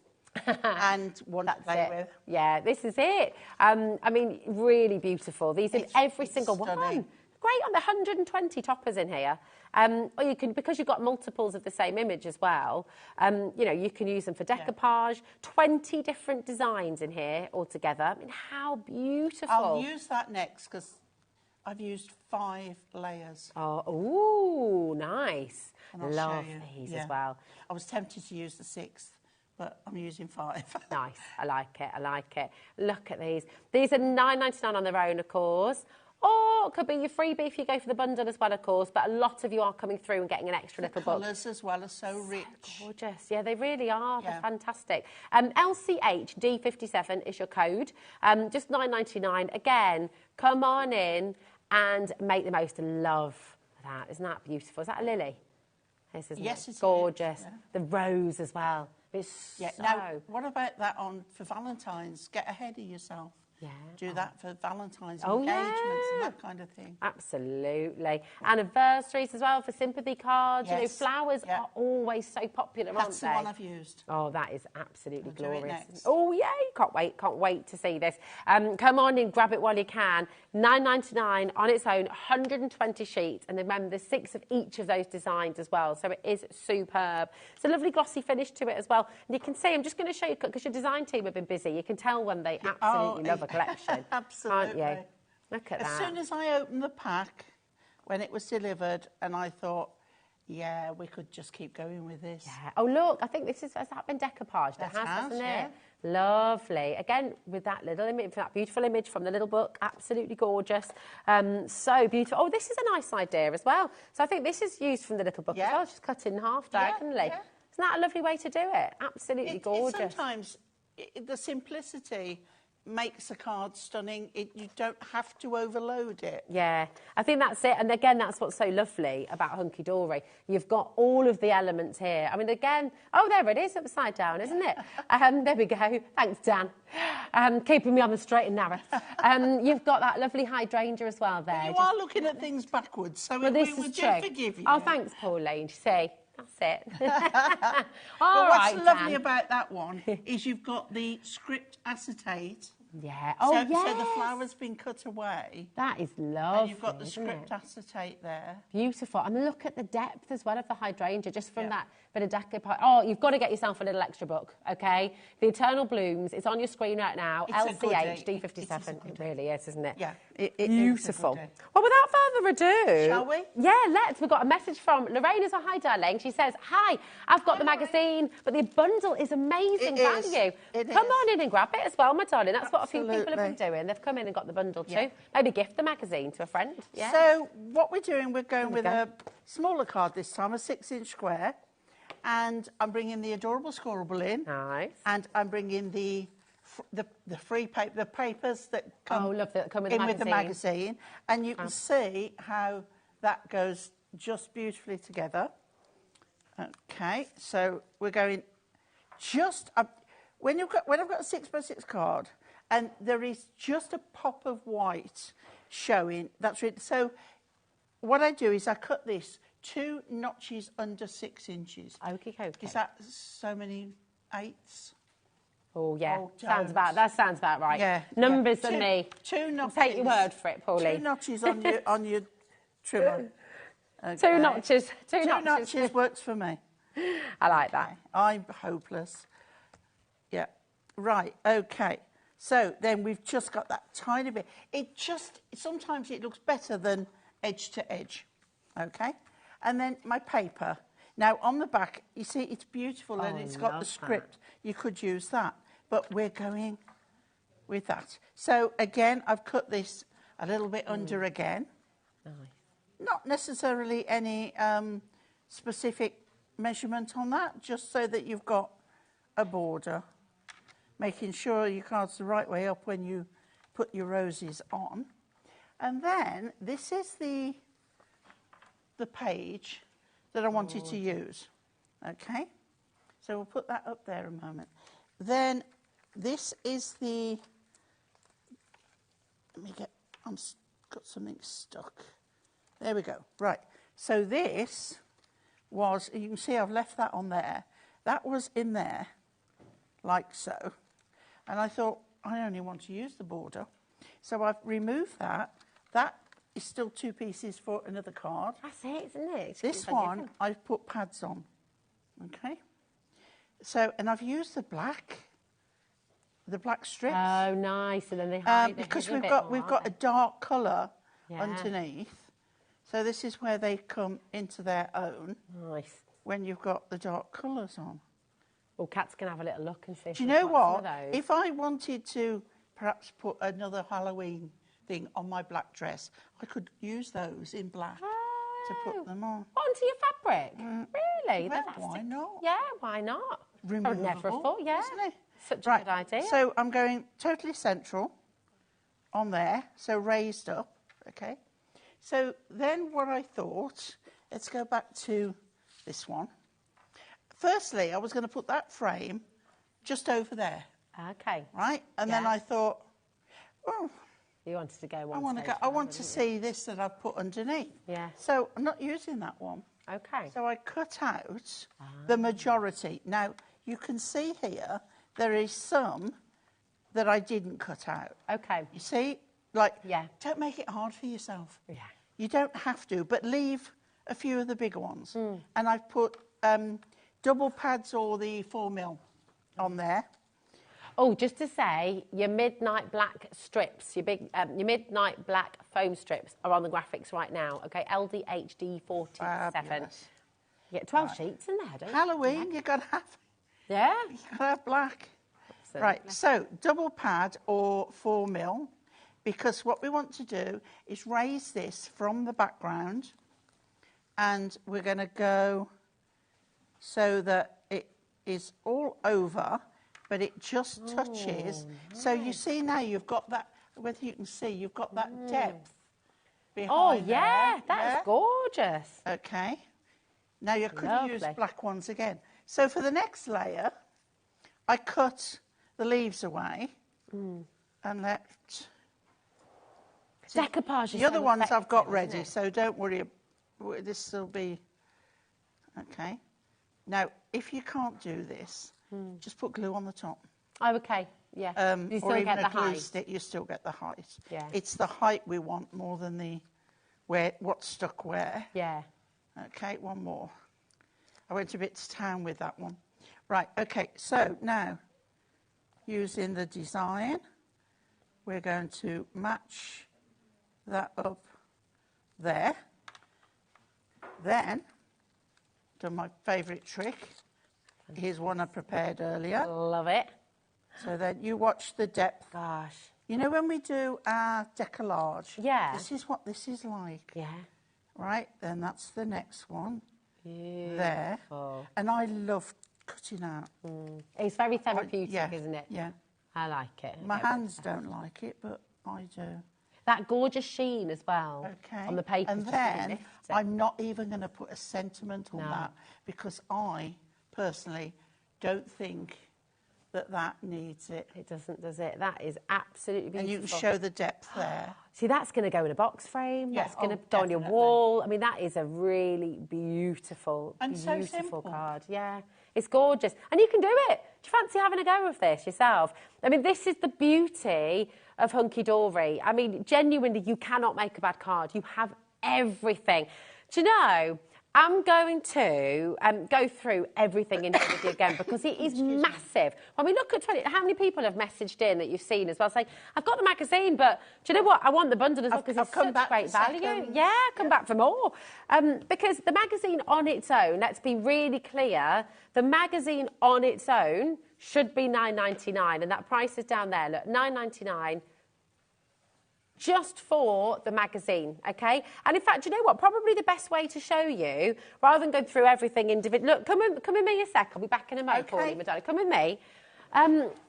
And one to play with. Yeah, this is it. I mean, really beautiful. These in every single stunning. one. Great on the 120 toppers in here. Or you can, because you've got multiples of the same image as well, you know, you can use them for decoupage. 20 different designs in here altogether. I mean, how beautiful. I'll use that next because I've used 5 layers. Oh, ooh, nice. And I'll Love show you. these as well. I was tempted to use the 6th, but I'm using 5. Nice. I like it. I like it. Look at these. These are $9.99 on their own, of course. Or it could be your freebie if you go for the bundle as well, of course. But a lot of you are coming through and getting an extra little book. Colours as well are so rich. Gorgeous. Yeah, they really are. They're fantastic. LCHD57 is your code. Just $9.99. Again, come on in and make the most. Love that. Isn't that beautiful? Is that a lily? Yes, it's gorgeous. Yeah. The rose as well. It's so... Now, what about that for Valentine's? Get ahead of yourself. Yeah. Do that for Valentine's Oh, engagements yeah. and that kind of thing. Absolutely. Anniversaries as well for sympathy cards. Yes. You know, flowers are always so popular, aren't That's they? the one I've used. Oh, that is absolutely I'll do it glorious. next. Oh, yay. Can't wait to see this. Come on in, grab it while you can. $9.99 on its own, 120 sheets. And remember, there's 6 of each of those designs as well. So it is superb. It's a lovely glossy finish to it as well. And you can see, I'm just going to show you, because your design team have been busy, you can tell when they absolutely love a collection. Absolutely. Can't you? Look at that. As soon as I opened the pack, when it was delivered, and I thought, yeah, we could just keep going with this. Yeah. Oh, look, I think has that been decoupaged? It has, hasn't it? Lovely. Again, with that little image, that beautiful image from the little book, absolutely gorgeous. So beautiful. Oh, this is a nice idea as well. So I think this is used from the little book as well, just cut in half diagonally. Isn't that a lovely way to do it? Absolutely gorgeous. Sometimes the simplicity makes a card stunning. You don't have to overload it. Yeah, I think that's it. And again, that's what's so lovely about Hunkydory. You've got all of the elements here. I mean, again, oh, there it is, upside down, isn't it? There we go. Thanks, Dan. Keeping me on the straight and narrow. You've got that lovely hydrangea as well there. You are looking at things backwards, so well, we do forgive you. Oh, thanks, Pauline. See, that's it. But what's lovely about that one is you've got the script acetate. Yeah. Oh, yes. So the flower's been cut away. That is lovely. And you've got the script acetate there. Beautiful. And look at the depth as well of the hydrangea, just from that bit of decoupage. Oh, you've got to get yourself a little extra book, okay? The Eternal Blooms, it's on your screen right now. LCH D57. It really is, isn't it? Yeah. Beautiful. Well, without further ado... Shall we? Yeah, let's. We've got a message from Lorraine as well. Hi, darling. She says, hi, I've got the magazine, but the bundle is amazing value. Come on in and grab it as well, my darling. That's what a few people have been doing. They've come in and got the bundle too. Maybe gift the magazine to a friend. Yeah. So what we're doing, we're going with a smaller card this time, a 6-inch square. And I'm bringing the adorable scorable in. Nice. And I'm bringing the free paper, the papers that come, come with the magazine. And you can see how that goes just beautifully together. Okay, so we're going just when I've got a 6x6 card and there is just a pop of white showing, that's it. So what I do is I cut this 2 notches under 6 inches. Okay. Is that so many 8s? Oh, yeah. That sounds about right. Yeah. Numbers and me. 2 notches. Take your word for it, Pauline. 2 notches on your trimmer. Okay. 2 notches. 2 notches works for me. I like that. Okay. I'm hopeless. Yeah. Right. Okay. So then we've just got that tiny bit. Sometimes it looks better than edge to edge. Okay. And then my paper. Now, on the back, you see, it's beautiful and it's got the script. You could use that, but we're going with that. So, again, I've cut this a little bit under again. Nice. Not necessarily any specific measurement on that, just so that you've got a border. Making sure your card's the right way up when you put your roses on. And then, this is the page that I wanted to use. Okay, so we'll put that up there a moment. Then this is the. Got something stuck. There we go. Right. So this was. You can see I've left that on there. That was in there, like so. And I thought I only want to use the border, so I've removed that. That is still 2 pieces for another card. That's it, isn't it? This one, I've put pads on. Okay? So, and I've used the black strips. Oh, nice. And then they hide because we've got a dark colour underneath. So this is where they come into their own. Nice. When you've got the dark colours on. Well, Kat's going to have a little look and see. Do you know what? If I wanted to perhaps put another Halloween thing on my black dress, I could use those in black to put them on. Onto your fabric? Really? Well, why not? Yeah, why not? Removable, I would never have thought, yeah. Isn't it? Such a good idea. So I'm going totally central on there, so raised up, okay? So then what I thought, let's go back to this one. Firstly, I was going to put that frame just over there. Okay. Right? And then I thought, oh, you wanted to go one I want to see this that I've put underneath. Yeah. So I'm not using that one. Okay. So I cut out the majority. Now, you can see here, there is some that I didn't cut out. Okay. You see? Don't make it hard for yourself. Yeah. You don't have to, but leave a few of the bigger ones. And I've put double pads or the 4mm on there. Oh, just to say, your midnight black strips, your midnight black foam strips are on the graphics right now. Okay, LDHD 47. Fabulous. You get 12 sheets in there, don't you? Halloween, you've got to have. Yeah. You've got to have black. Absolutely. Right, so double pad or 4mm, because what we want to do is raise this from the background, and we're going to go so that it is all over. but it just touches. Nice. So you see now you've got that, whether you can see, you've got that depth behind there. That's gorgeous. Okay. Now you could use black ones again. So for the next layer, I cut the leaves away and left decoupage. The other ones I've got ready, so don't worry. This will be okay. Now, if you can't do this, just put glue on the top. Oh, okay. Yeah. You still get the height. Stick, you still get the height. Yeah. It's the height we want more than the what's stuck where. Yeah. Okay, one more. I went a bit to town with that one. Right, okay, so now, using the design, we're going to match that up there. Then, done my favourite trick. Here's one I prepared earlier. Love it. So then you watch the depth. Gosh. You know when we do our decollage? Yeah. This is what this is like. Yeah. Right, then that's the next one. Beautiful. There. And I love cutting out. It's very therapeutic, isn't it? Yeah. I like it. My hands don't like it, but I do. That gorgeous sheen as well on the paper. And then I'm not even going to put a sentiment on that because I personally don't think that needs it. It doesn't, does it? That is absolutely beautiful. And you can show the depth there. See, that's going to go in a box frame. Yeah. That's going to go on your wall. I mean, that is a really beautiful, so simple. card. Yeah, it's gorgeous. And you can do it. Do you fancy having a go of this yourself? I mean, this is the beauty of Hunkydory. I mean, genuinely, you cannot make a bad card. You have everything. Do you know, I'm going to go through everything in here with you again because it is massive. When we look at how many people have messaged in that you've seen as well saying, I've got the magazine, but do you know what? I want the bundle as well because it's such great value. Yeah, come back for more. Because the magazine on its own, let's be really clear, the magazine on its own should be $9.99 and that price is down there. Look, $9.99. Just for the magazine, okay? And in fact, you know what? Probably the best way to show you, rather than go through everything individually. Look, come with me a sec. I'll be back in a moment, Pauline, Madonna. Come with me.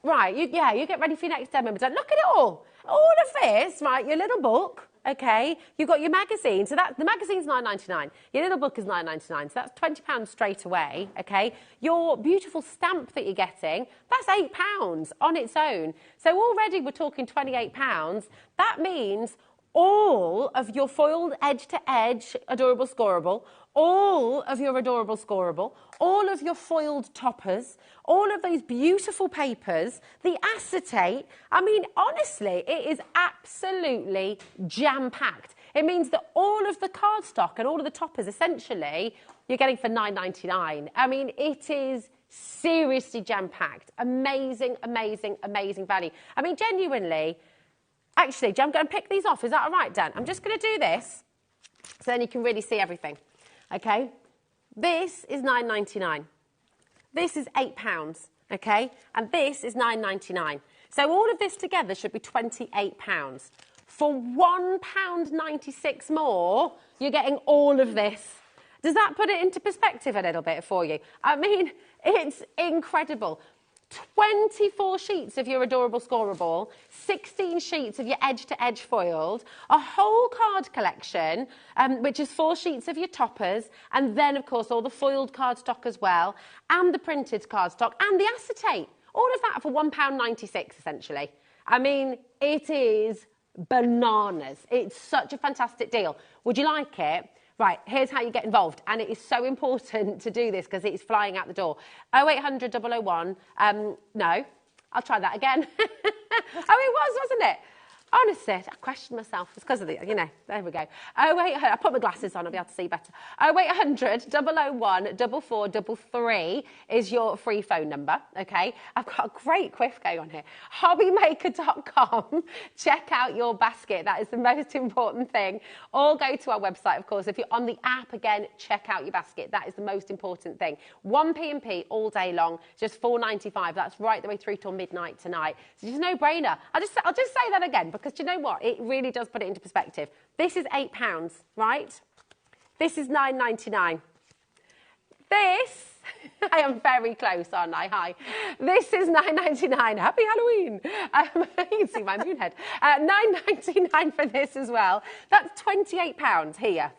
Right, you get ready for your next demo, Madonna. Look at it all. All of this, right, your little book, okay? You've got your magazine. So the magazine's $9.99. Your little book is $9.99. So that's £20 straight away, okay? Your beautiful stamp that you're getting, that's £8 on its own. So already we're talking £28. That means all of your foiled edge-to-edge adorable scoreable, all of your adorable scoreable, all of your foiled toppers, all of those beautiful papers, the acetate. I mean, honestly, it is absolutely jam-packed. It means that all of the cardstock and all of the toppers, essentially, you're getting for $9.99. I mean, it is seriously jam-packed. Amazing, amazing, amazing value. I mean, genuinely, actually, I'm going to pick these off. Is that all right, Dan? I'm just going to do this so then you can really see everything. Okay? This is $9.99. This is £8, okay? And this is $9.99. So all of this together should be £28. For £1.96 more, you're getting all of this. Does that put it into perspective a little bit for you? I mean, it's incredible. 24 sheets of your adorable scoreable, 16 sheets of your edge-to-edge foiled, a whole card collection, which is 4 sheets of your toppers, and then, of course, all the foiled cardstock as well, and the printed cardstock, and the acetate. All of that for £1.96, essentially. I mean, it is bananas. It's such a fantastic deal. Would you like it? Right, here's how you get involved. And it is so important to do this because it is flying out the door. 0800 001. No, I'll try that again. Oh, it was, wasn't it? Honestly, I questioned myself. It's because of the, you know, there we go. 0800, I put my glasses on, I'll be able to see better. 0800 001 4433 is your free phone number, okay? I've got a great quiff going on here. HobbyMaker.com. Check out your basket. That is the most important thing. Or go to our website, of course. If you're on the app, again, check out your basket. That is the most important thing. 1 P&P all day long, just $4.95. That's right the way through till midnight tonight. So it's a no-brainer. I'll just say that again, because do you know what? It really does put it into perspective. This is £8, right? This is $9.99. This I am very close, aren't I? Hi. This is £9.99. Happy Halloween. You can see my moon head. £9.99 for this as well. That's £28 here.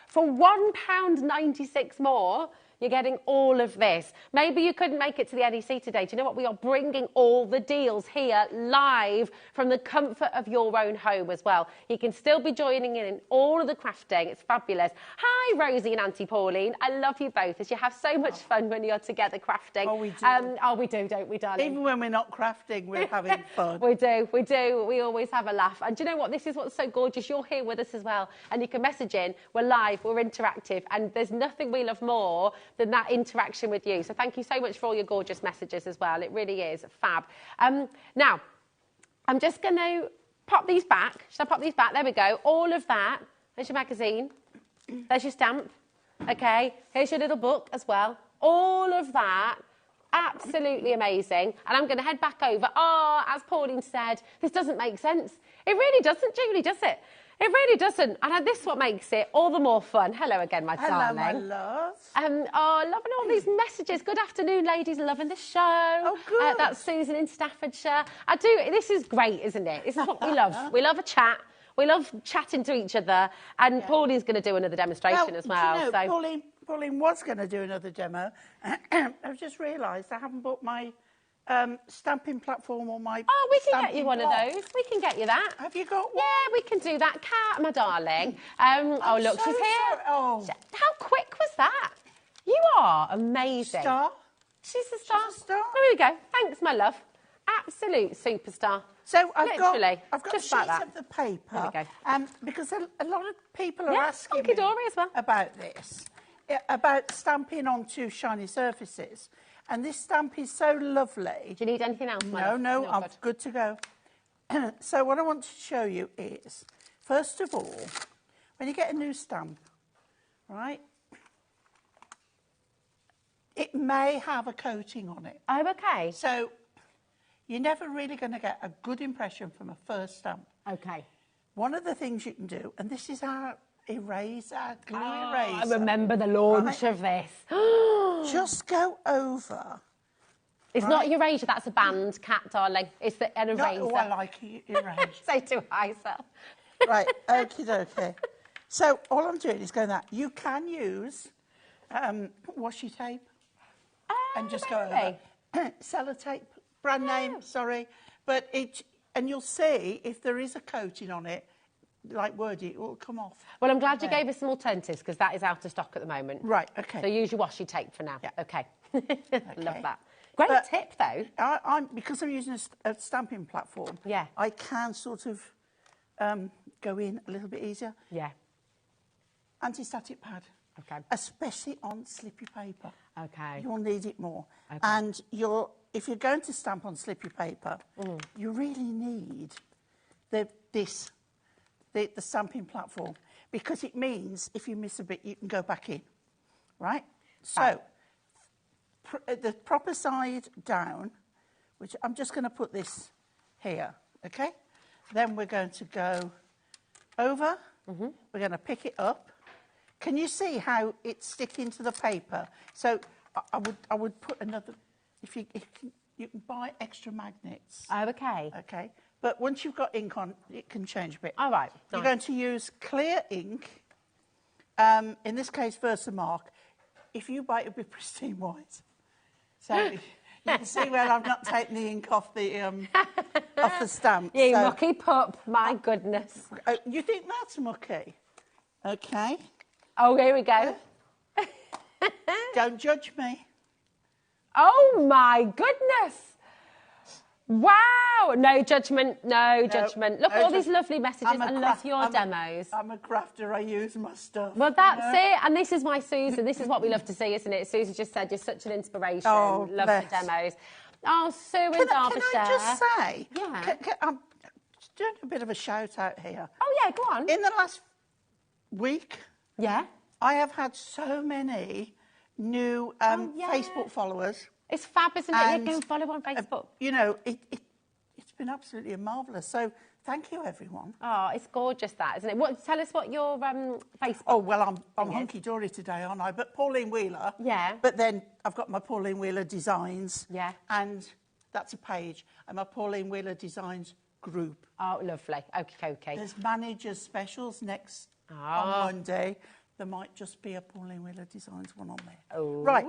For £1.96 more, you're getting all of this. Maybe you couldn't make it to the NEC today. Do you know what? We are bringing all the deals here live from the comfort of your own home as well. You can still be joining in all of the crafting. It's fabulous. Hi, Rosie and Auntie Pauline. I love you both as you have so much fun when you're together crafting. Oh, we do. We do, don't we, darling? Even when we're not crafting, we're having fun. We do. We always have a laugh. And do you know what? This is what's so gorgeous. You're here with us as well. And you can message in. We're live. We're interactive. And there's nothing we love more than that interaction with you. So thank you so much for all your gorgeous messages as well. It really is fab. Now, I'm just going to pop these back. Should I pop these back? There we go. All of that. There's your magazine. There's your stamp. Okay. Here's your little book as well. All of that. Absolutely amazing. And I'm going to head back over. Oh, as Pauline said, this doesn't make sense. It really doesn't, Julie, does it? It really doesn't. And this is what makes it all the more fun. Hello again, my darling. Hello, my love. Loving all these messages. Good afternoon, ladies. Loving the show. Oh, good. That's Susan in Staffordshire. This is great, isn't it? This is what we love. We love a chat. We love chatting to each other. And Pauline's going to do another demonstration as well. Do you know, Pauline was going to do another demo. I've just realised I haven't bought my stamping platform or my... Oh, we can get you one of those. We can get you that. Have you got one? Yeah, we can do that. Kat, my darling. Oh, look, she's here. Sorry. Oh. How quick was that? You are amazing. Star? She's a star. She's a star. There we go. Thanks, my love. Absolute superstar. So I've got just sheets like of the paper. There we go. Because a lot of people are asking me Hunkydory as well. about this, about stamping onto shiny surfaces. And this stamp is so lovely. Do you need anything else, my love? No, I'm good to go. So what I want to show you is, first of all, when you get a new stamp, right, it may have a coating on it. Oh, okay. So you're never really going to get a good impression from a first stamp. Okay. One of the things you can do, and this is our eraser, glue eraser. I remember the launch of this. Just go over. It's not erasure, that's a band, Cat, darling. It's an eraser. Oh, I like erasure. Say to I, Sal. Right, okie dokie. So all I'm doing is going that. You can use washi tape and just go over. Sellotape, brand name, sorry. But and you'll see if there is a coating on it, like wordy, it will come off. Well, I'm glad you gave us some alternatives because that is out of stock at the moment. Right, okay. So use your washi tape for now. Yeah. Okay. Love that. Great tip, though. Because I'm using a stamping platform, yeah, I can sort of go in a little bit easier. Yeah. Anti-static pad. Okay. Especially on slippy paper. Okay. You'll need it more. Okay. And if you're going to stamp on slippy paper, you really need the stamping platform, because it means if you miss a bit, you can go back in, right? So, the proper side down, which I'm just going to put this here, okay? Then we're going to go over. We're going to pick it up. Can you see how it's sticking to the paper? So, I would put another. If you can buy extra magnets. Oh, okay. Okay. But once you've got ink on, it can change a bit. All right. You're going to use clear ink. In this case, Versamark. If you buy it, it'll be pristine white. So you can see where I've not taken the ink off the stamp. You mucky pup, my goodness. You think that's mucky? Okay. Oh, here we go. Don't judge me. Oh, my goodness. Wow. No judgment, no judgment. Look at all these lovely messages. I love your demos. I'm a crafter. I use my stuff. Well, that's it. And this is why Susan, this is what we love to see, isn't it? Susan just said you're such an inspiration. Oh, love the demos. Oh, Sue in Derbyshire. Can I just say? Yeah. I'm doing a bit of a shout out here. Oh, yeah, go on. In the last week, yeah, I have had so many new Facebook followers. It's fab, isn't it? Go follow on Facebook. You know, it's been absolutely marvellous. So Thank you, everyone. Oh, it's gorgeous, that, isn't it? Tell us what your Facebook... Oh, well, I'm Hunkydory today, aren't I? But Pauline Wheeler. Yeah. But then I've got my Pauline Wheeler Designs. Yeah. And that's a page. And my Pauline Wheeler Designs group. Oh, lovely. Okay. There's managers specials next on Monday. There might just be a Pauline Wheeler Designs one on there. Ooh. Right,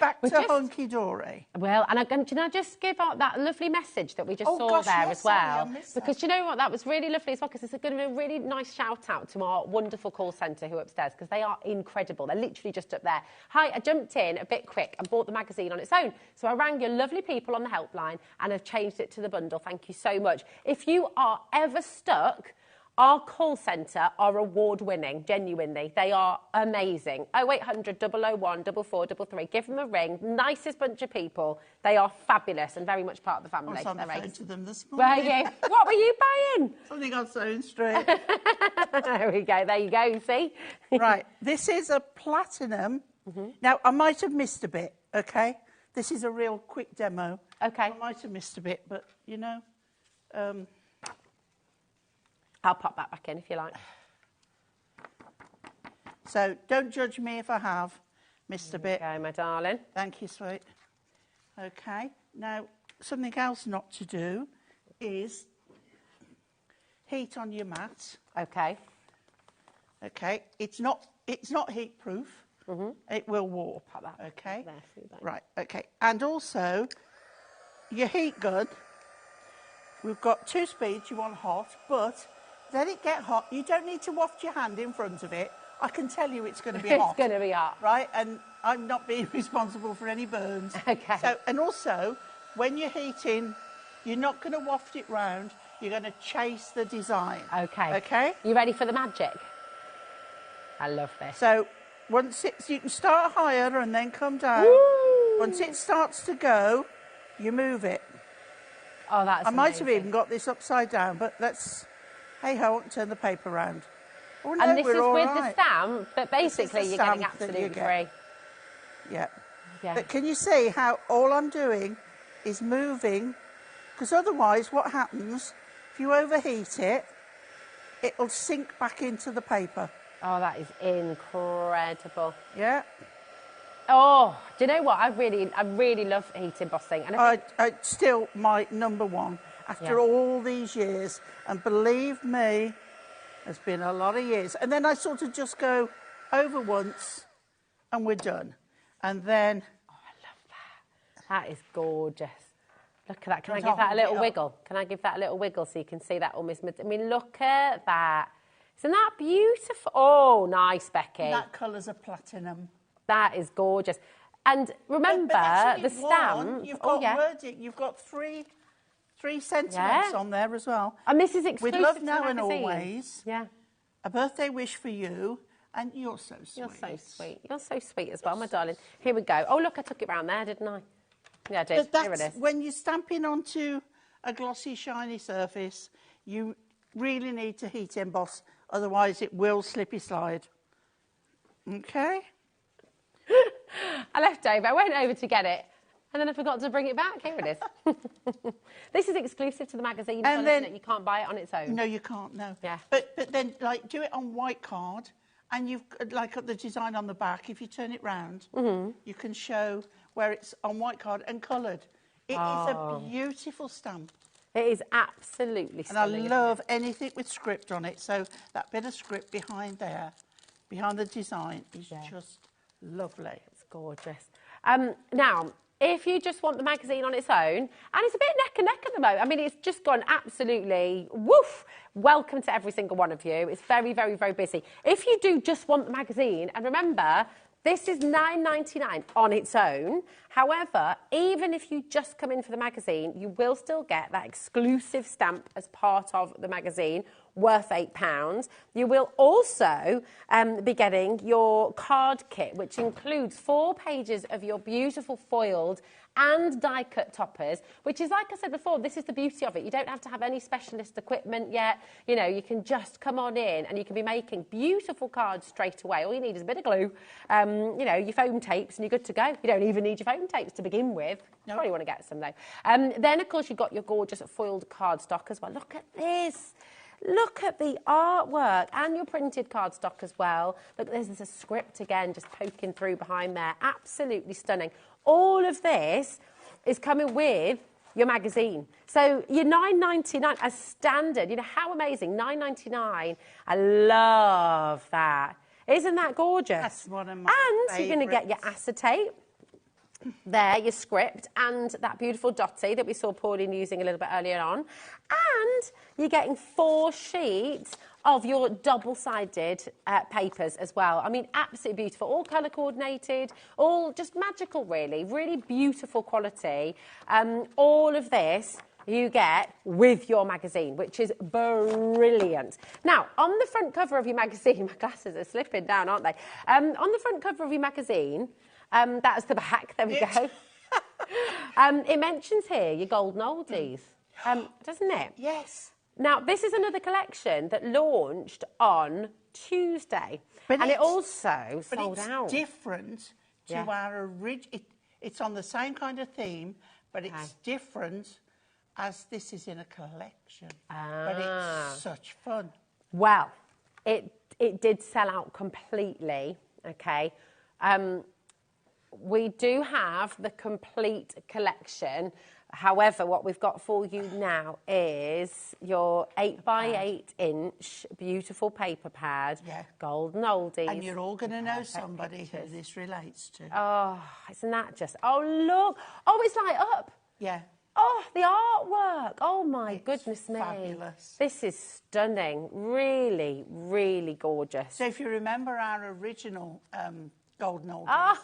back to Hunkydory. Well, and can I just give out that lovely message that we just saw there as well? Sorry, I missed that. Because you know what, that was really lovely as well, because it's going to be a really nice shout out to our wonderful call centre who are upstairs, because they are incredible. They're literally just up there. Hi, I jumped in a bit quick and bought the magazine on its own. So I rang your lovely people on the helpline and have changed it to the bundle. Thank you so much. If you are ever stuck, our call centre are award-winning, genuinely. They are amazing. 0800 001 4433. Give them a ring. Nicest bunch of people. They are fabulous and very much part of the family. I was on the phone to them this morning. Were you? What were you buying? Something on Sewing Street. There we go. There you go, see? Right. This is a platinum. Now, I might have missed a bit, OK? This is a real quick demo. OK. I might have missed a bit, but, you know... I'll pop that back in if you like. So don't judge me if I have missed a bit. Okay, my darling. Thank you, sweet. OK. Now, something else not to do is heat on your mat. OK. OK. It's not heat proof. It will warp. OK. Right. OK. And also, your heat gun. We've got 2 speeds. You want hot, but let it get hot. You don't need to waft your hand in front of it. I can tell you it's going to be hot. It's going to be hot. Right? And I'm not being responsible for any burns. OK. So, and also, when you're heating, you're not going to waft it round. You're going to chase the design. OK. OK? You ready for the magic? I love this. So, you can start higher and then come down. Woo! Once it starts to go, you move it. Oh, that's I might have amazing. even got this upside down, but let's... Hey-ho, I won't turn the paper round. Oh, no, and this is we're all with right. the stamp, but basically you're getting absolutely free. Yeah. Yeah. But can you see how all I'm doing is moving? Because otherwise what happens, if you overheat it, it'll sink back into the paper. Oh, that is incredible. Yeah. Oh, do you know what? I really love heat embossing. And It's still my number one after all these years. And believe me, it's been a lot of years. And then I sort of just go over once and we're done. And then... Oh, I love that. That is gorgeous. Look at that. Can I give that a little wiggle? Can I give that a little wiggle so you can see that almost... I mean, look at that. Isn't that beautiful? Oh, nice, Becky. That colour's a platinum. That is gorgeous. And remember, but the stamp... You've got wording. You've got three sentiments on there as well. And this is exclusive With love to now the and magazine. always. Yeah. A birthday wish for you. And you're so sweet. You're so sweet. You're so sweet as well, my darling. Here we go. Oh, look, I took it round there, didn't I? Yeah, I did. But Here it is. when you're stamping onto a glossy, shiny surface, you really need to heat emboss. Otherwise, it will slippy slide. OK? I left over. I went over to get it, and then I forgot to bring it back. Here it is. This is exclusive to the magazine, And then- isn't it? You can't buy it on its own. No, you can't, no. Yeah. But then, like, do it on white card, and you've, like, got the design on the back. If you turn it round, you can show where it's on white card and coloured. It is a beautiful stamp. It is absolutely And I stunning. love anything with script on it. So that bit of script behind there, behind the design, is just lovely. It's gorgeous. Now, if you just want the magazine on its own, and it's a bit neck and neck at the moment. I mean, it's just gone absolutely woof. Welcome to every single one of you. It's very, very, very busy. If you do just want the magazine, and remember, this is £9.99 on its own. However, even if you just come in for the magazine, you will still get that exclusive stamp as part of the magazine. worth £8. You will also be getting your card kit, which includes 4 pages of your beautiful foiled and die-cut toppers, which is, like I said before, this is the beauty of it. You don't have to have any specialist equipment yet. You know, you can just come on in and you can be making beautiful cards straight away. All you need is a bit of glue, you know, your foam tapes, and you're good to go. You don't even need your foam tapes to begin with. You probably want to get some, though. Then, of course, you've got your gorgeous foiled cardstock as well. Look at this. Look at the artwork and your printed cardstock as well. Look, there's a script again just poking through behind there. Absolutely stunning. All of this is coming with your magazine. So your $9.99 as standard. You know, how amazing. $9.99. I love that. Isn't that gorgeous? That's one of my And you're going to get your acetate. There, your script, and that beautiful dotty that we saw Pauline using a little bit earlier on. And you're getting 4 sheets of your double-sided papers as well. I mean, absolutely beautiful. All colour coordinated, all just magical, really. Really beautiful quality. All of this you get with your magazine, which is brilliant. Now, on the front cover of your magazine, my glasses are slipping down, aren't they? On the front cover of your magazine, that's the back, there we go. It mentions here your golden oldies, doesn't it? Yes. Now, this is another collection that launched on Tuesday, but and it also sold out. It's different to our original. It's on the same kind of theme, but it's different as this is in a collection. But it's such fun. Well, it did sell out completely, okay? We do have the complete collection. However, what we've got for you now is your 8x8-inch beautiful paper pad, golden oldies. And you're all going to know somebody who this relates to. Oh, isn't that just... Oh, look. Oh, it's light up. Yeah. Oh, the artwork. Oh, my goodness me. Fabulous. This is stunning. Really, really gorgeous. So if you remember our original golden oldies,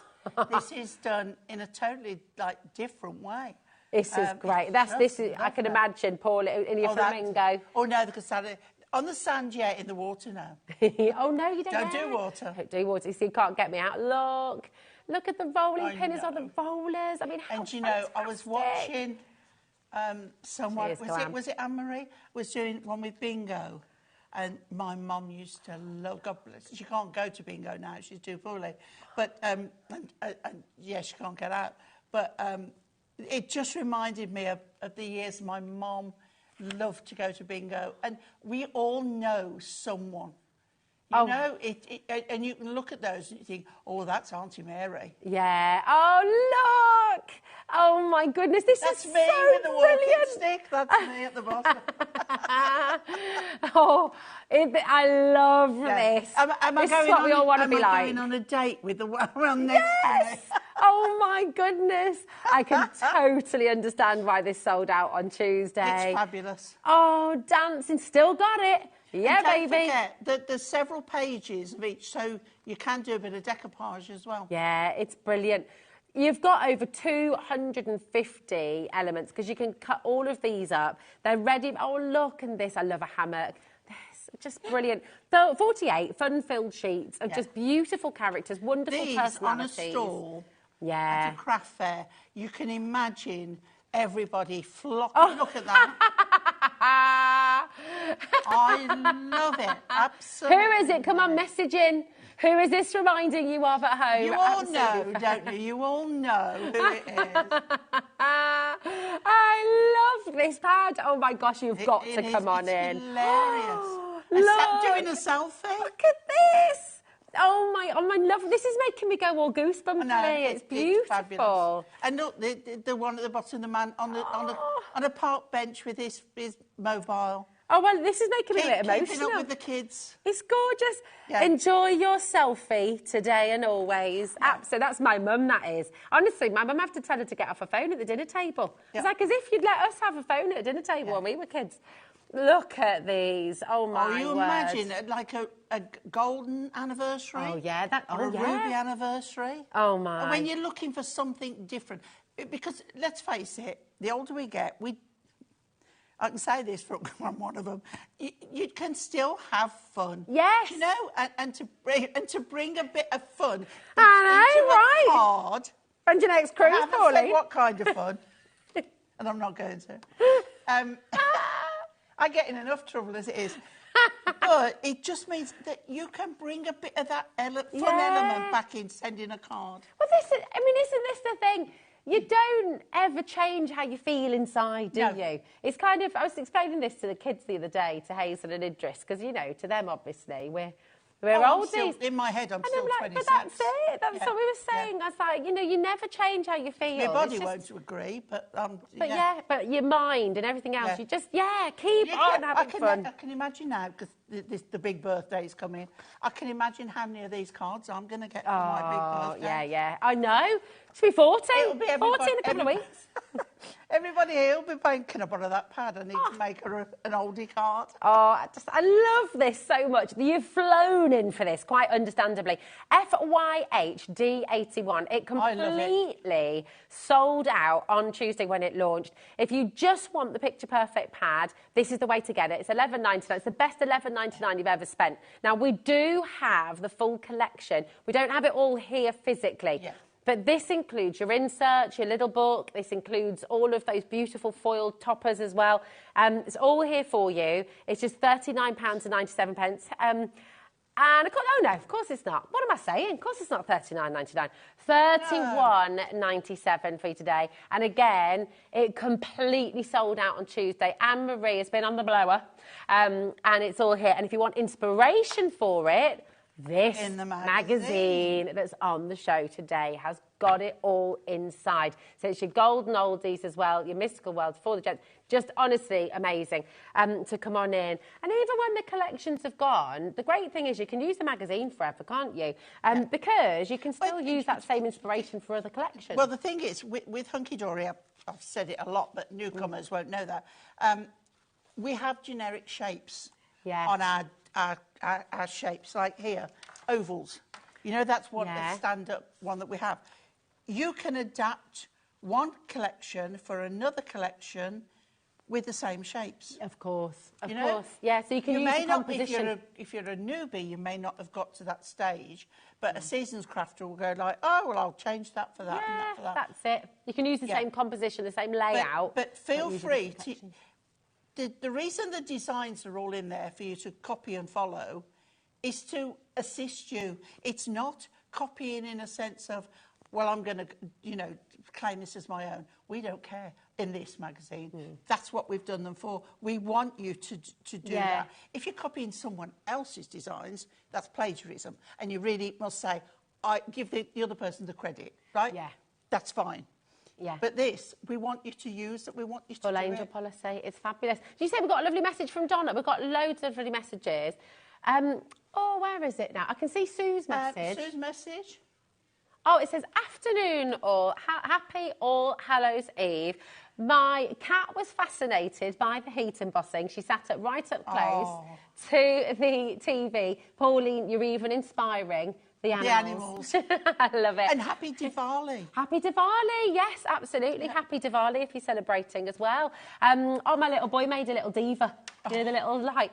this is done in a totally, different way. This is great. I can imagine, Paul, in your flamingo. Oh, no, because on the sand, in the water now. Oh, no, you don't. Don't do water. Don't do water. You see, you can't get me out. Look at the rolling pin. It's on the rollers. I mean, how And, you know, I was watching someone, was it Anne-Marie? Was doing one with bingo. And my mum used to love, God bless her. She can't go to bingo now, she's too poorly. But, she can't get out. But it just reminded me of the years my mum loved to go to bingo. And we all know someone. You know, and you can look at those and you think, oh, that's Auntie Mary. Yeah. Oh, look. Oh, my goodness. That's me so with the walking stick. That's me at the bottom. I love this. This is what we all want to be like. Am I going on a date with the one next to me? Oh, my goodness. I can totally understand why this sold out on Tuesday. It's fabulous. Oh, dancing. Still got it. Yeah, and don't baby. Forget that there's several pages of each, so you can do a bit of decoupage as well. Yeah, it's brilliant. You've got over 250 elements because you can cut all of these up. They're ready. Oh, look at this. I love a hammock. This just brilliant. 48 fun-filled sheets of just beautiful characters, wonderful personalities. On a stall at a craft fair, you can imagine everybody flocking. Look at that. I love it. Absolutely. Who is it? Come on, message in. Who is this reminding you of at home? You all know, don't you? You all know who it is. I love this pad. Oh, my gosh, you've got to come on in. It's hilarious. Doing a selfie. Look at this. Oh, my love. This is making me go all goosebumpy. It's beautiful. And look, the one at the bottom, the man on a park bench with his mobile. Oh, well, this is making me a bit emotional. Keeping up with the kids. It's gorgeous. Yeah. Enjoy your selfie today and always. Yeah. So that's my mum, that is. Honestly, my mum, I have to tell her to get off her phone at the dinner table. Yeah. It's like as if you'd let us have a phone at a dinner table when we were kids. Look at these. Oh, my word. You imagine like a golden anniversary? Oh, yeah. Or a ruby anniversary? Oh, my. When you're looking for something different. Because, let's face it, the older we get, I can say this from one of them. You can still have fun. Yes. You know, and to bring a bit of fun into right. a card. And your next cruise, I haven't Pauline. said what kind of fun, and I'm not going to. I get in enough trouble as it is. But it just means that you can bring a bit of that fun element back in sending a card. Well, isn't this the thing? You don't ever change how you feel inside, do you? It's kind of, I was explaining this to the kids the other day, to Hazel and Idris, because, you know, to them, obviously, we're oldies. In my head, I'm still 26. But that's it. That's what we were saying. I was like, you know, you never change how you feel. My body won't agree, but... but your mind and everything else, you just, keep on having fun. I can imagine now, because the big birthday's coming, I can imagine how many of these cards I'm going to get for my big birthday. Yeah. I know. It's be 40. It'll be 40 in a couple of weeks. Everybody here will be saying, can I borrow that pad? I need to make her an oldie card. Oh, I love this so much. You've flown in for this, quite understandably. FYHD81. It completely sold out on Tuesday when it launched. If you just want the Picture Perfect pad, this is the way to get it. It's $11.99. It's the best $11.99 you've ever spent. Now, we do have the full collection. We don't have it all here physically. Yeah. But this includes your inserts, your little book. This includes all of those beautiful foiled toppers as well. It's all here for you. It's just £39.97. And of course it's not. What am I saying? Of course it's not $39.99. $31.97 for you today. And again, it completely sold out on Tuesday. Anne-Marie has been on the blower. And it's all here. And if you want inspiration for it, this magazine that's on the show today has got it all inside. So it's your golden oldies as well, your mystical world for the gents. Just honestly amazing to come on in. And even when the collections have gone, the great thing is you can use the magazine forever, can't you? Because you can still use that same inspiration for other collections. Well, the thing is, with Hunkydory, I've said it a lot, but newcomers won't know that. We have generic shapes on our shapes, like here, ovals. You know, that's what the stand-up one that we have. You can adapt one collection for another collection with the same shapes. Of course. Yeah, so you can use the composition. If you're a newbie, you may not have got to that stage, but a seasoned crafter will go like, oh, well, I'll change that for that and that for that. That's it. You can use the same composition, the same layout. But feel free to... The reason the designs are all in there for you to copy and follow is to assist you. It's not copying in a sense of, well, I'm going to, claim this as my own. We don't care in this magazine. That's what we've done them for. We want you to do that. If you're copying someone else's designs, that's plagiarism. And you really must say, I give the other person the credit, right? Yeah. That's fine. Yeah. But this, we want you to use it. We want you to Full angel policy. It's fabulous. Did you say we've got a lovely message from Donna? We've got loads of lovely messages. Where is it now? I can see Sue's message. Sue's message? Oh, it says, afternoon or happy All Hallows Eve. My cat was fascinated by the heat embossing. She sat right up close to the TV. Pauline, you're even inspiring the animals. I love it. And happy Diwali. Happy Diwali, yes, absolutely. Yeah. Happy Diwali if you're celebrating as well. My little boy made a little diva. You know, the little light.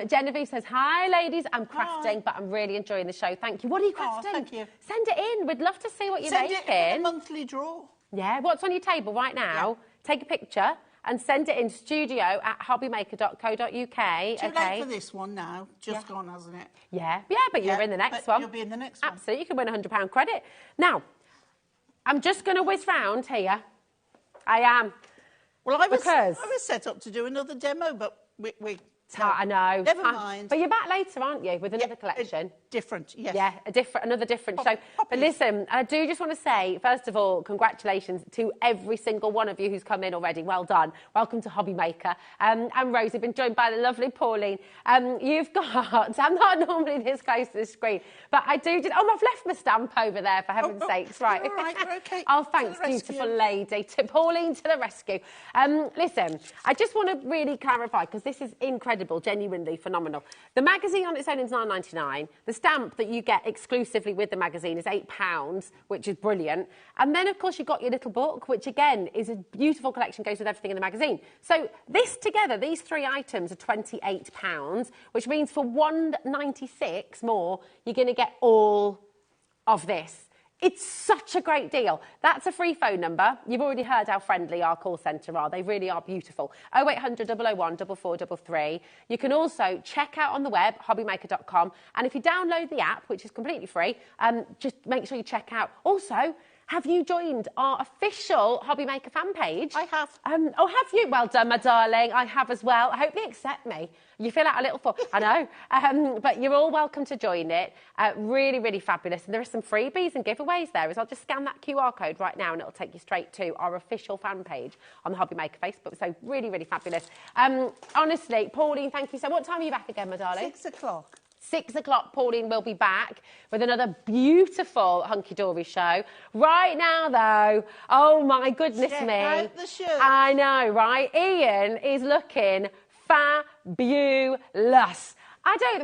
Genevieve says, hi, ladies. I'm crafting, but I'm really enjoying the show. Thank you. What are you crafting? Thank you. Send it in. We'd love to see what you're making. Send it in a monthly draw. Yeah, what's on your table right now? Yeah. Take a picture and send it in studio@hobbymaker.co.uk. Too late for this one now. Just gone, hasn't it? Yeah, but you're in the next one. You'll be in the next one. Absolutely, you can win £100 credit. Now, I'm just going to whiz round here. I am. Well, I was set up to do another demo, but we I know. Never mind. But you're back later, aren't you, with another collection? Different, yes. Yeah, another different show. But listen, I do just want to say, first of all, congratulations to every single one of you who's come in already. Well done. Welcome to HobbyMaker. And Rosie, been joined by the lovely Pauline. You've got, I'm not normally this close to the screen, but I do just, I've left my stamp over there, for heaven's sakes. Right. All right, we're okay. Oh, thanks, beautiful lady. To Pauline to the rescue. Listen, I just want to really clarify, because this is incredible incredible, genuinely phenomenal. The magazine on its own is £9.99. The stamp that you get exclusively with the magazine is £8, which is brilliant. And then, of course, you've got your little book, which, again, is a beautiful collection, goes with everything in the magazine. So this together, these 3 items are £28, which means for £1.96 more, you're going to get all of this. It's such a great deal. That's a free phone number. You've already heard how friendly our call centre are. They really are beautiful. 0800 001 4433. You can also check out on the web, hobbymaker.com. And if you download the app, which is completely free, just make sure you check out. Also, have you joined our official HobbyMaker fan page? I have. Oh, have you? Well done, my darling. I have as well. I hope they accept me. You fill out a little form. I know. But you're all welcome to join it. Really, really fabulous. And there are some freebies and giveaways there. I'll just scan that QR code right now and it'll take you straight to our official fan page on the HobbyMaker Facebook. So really, really fabulous. Honestly, Pauline, thank you. So what time are you back again, my darling? 6 o'clock. 6 o'clock, Pauline will be back with another beautiful Hunkydory show. Right now, though, oh my goodness Check me. out the show. I know, right? Ian is looking fabulous.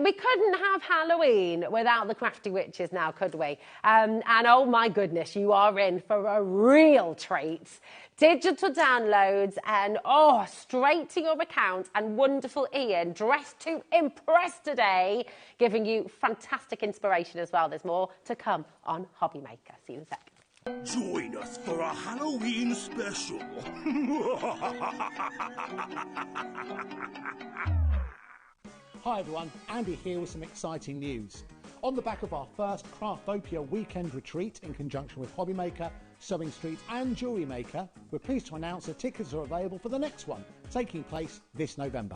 We couldn't have Halloween without the Crafty Witches now, could we? And oh my goodness, you are in for a real treat. Digital downloads and, straight to your account, and wonderful Ian, dressed to impress today, giving you fantastic inspiration as well. There's more to come on HobbyMaker. See you in a sec. Join us for a Halloween special. Hi everyone, Andy here with some exciting news. On the back of our first Craftopia weekend retreat in conjunction with HobbyMaker, Sewing Street and Jewellery Maker, we're pleased to announce that tickets are available for the next one, taking place this November.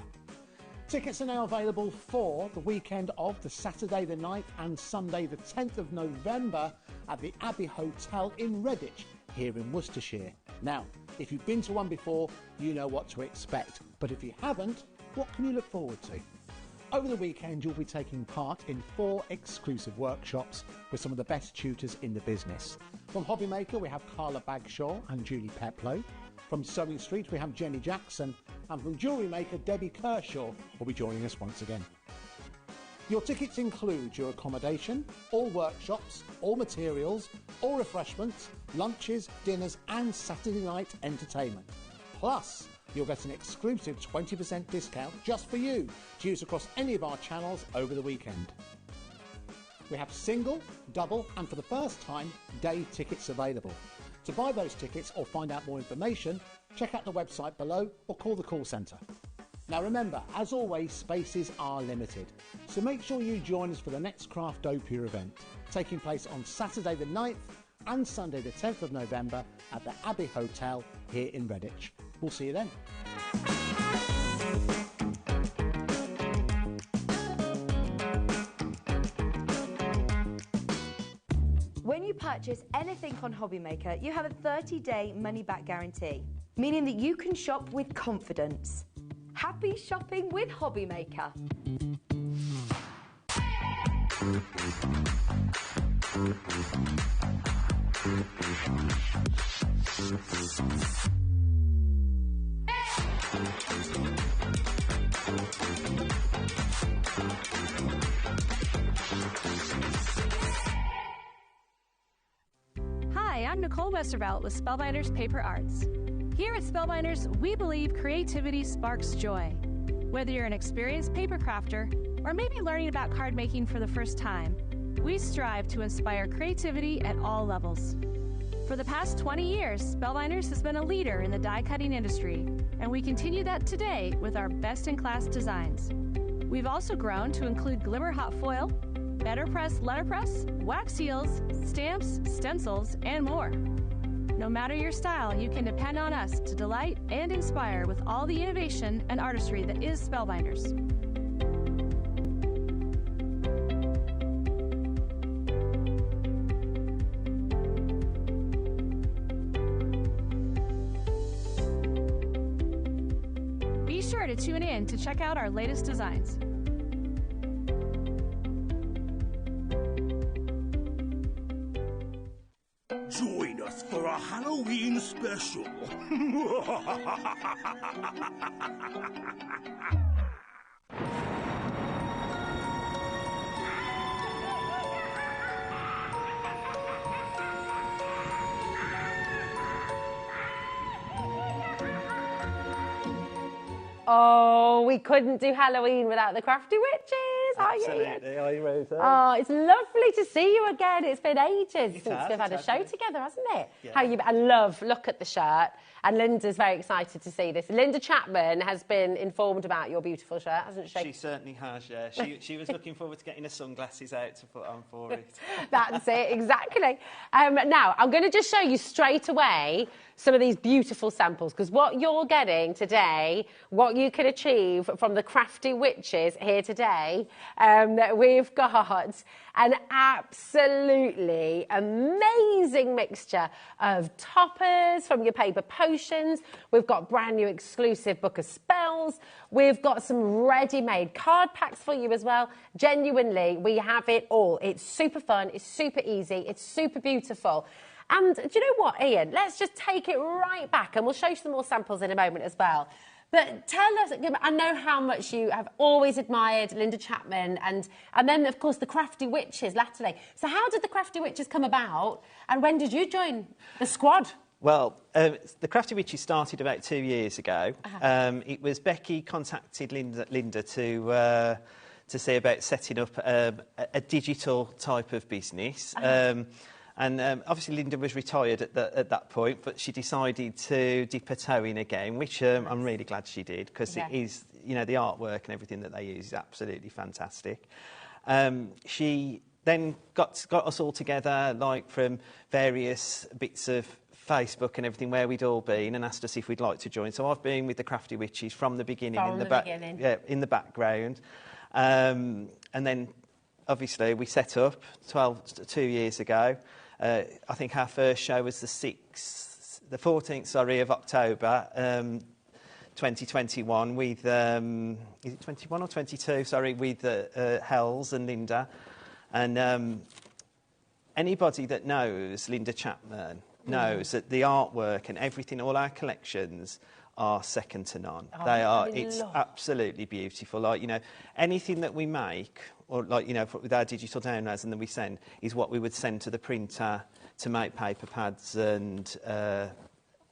Tickets are now available for the weekend of the Saturday the 9th and Sunday the 10th of November at the Abbey Hotel in Redditch, here in Worcestershire. Now, if you've been to one before, you know what to expect, but if you haven't, what can you look forward to? Over the weekend, you'll be taking part in 4 exclusive workshops with some of the best tutors in the business. From HobbyMaker, we have Carla Bagshaw and Julie Peplow. From Sewing Street, we have Jenny Jackson. And from Jewellery Maker, Debbie Kershaw will be joining us once again. Your tickets include your accommodation, all workshops, all materials, all refreshments, lunches, dinners and Saturday night entertainment. Plus, you'll get an exclusive 20% discount just for you to use across any of our channels over the weekend. We have single, double and for the first time, day tickets available. To buy those tickets or find out more information, check out the website below or call the call centre. Now remember, as always, spaces are limited, so make sure you join us for the next Craftopia event, taking place on Saturday the 9th and Sunday the 10th of November at the Abbey Hotel here in Redditch. We'll see you then. When you purchase anything on HobbyMaker, you have a 30-day money-back guarantee, meaning that you can shop with confidence. Happy shopping with HobbyMaker. Hi, I'm Nicole Westervelt with Spellbinders Paper Arts. Here at Spellbinders, we believe creativity sparks joy. Whether you're an experienced paper crafter or maybe learning about card making for the first time, we strive to inspire creativity at all levels. For the past 20 years, Spellbinders has been a leader in the die cutting industry, and we continue that today with our best-in-class designs. We've also grown to include glimmer hot foil, better press letterpress, wax seals, stamps, stencils, and more. No matter your style, you can depend on us to delight and inspire with all the innovation and artistry that is Spellbinders. Be sure to tune in to check out our latest designs. Join us for a Halloween special. Oh, we couldn't do Halloween without the Crafty Witches, are you? Absolutely, are you, Rosa? Oh, it's lovely to see you again. It's been ages since we've had a show been. together, hasn't it? Yeah. Look at the shirt. And Linda's very excited to see this. Linda Chapman has been informed about your beautiful shirt, hasn't she? She certainly has, yeah. She was looking forward to getting her sunglasses out to put on for it. That's it, exactly. Now, I'm going to just show you straight away some of these beautiful samples, because what you're getting today, what you can achieve from the Crafty Witches here today, we've got an absolutely amazing mixture of toppers from your paper potions. We've got brand new exclusive book of spells. We've got some ready-made card packs for you as well. Genuinely, we have it all. It's super fun, it's super easy, it's super beautiful. And do you know what, Ian? Let's just take it right back, and we'll show you some more samples in a moment as well. But tell us, I know how much you have always admired Linda Chapman and then, of course, the Crafty Witches latterly. So how did the Crafty Witches come about, and when did you join the squad? Well, the Crafty Witches started about 2 years ago. It was Becky contacted Linda to see about setting up a digital type of business. And obviously Linda was retired at that point, but she decided to dip her toe in again, which I'm really glad she did, because it is, you know, the artwork and everything that they use is absolutely fantastic. She then got us all together, like from various bits of Facebook and everything where we'd all been, and asked us if we'd like to join. So I've been with the Crafty Witches from the beginning, in the background, and then obviously we set up 2 years ago. I think our first show was the 14th, of October, 2021 with, is it 21 or 22? Sorry, with Hells and Linda. And anybody that knows Linda Chapman knows that the artwork and everything, all our collections are second to none. It's absolutely beautiful. Like, you know, anything that we make, or like, you know, with our digital downloads and then we send, is what we would send to the printer to make paper pads and,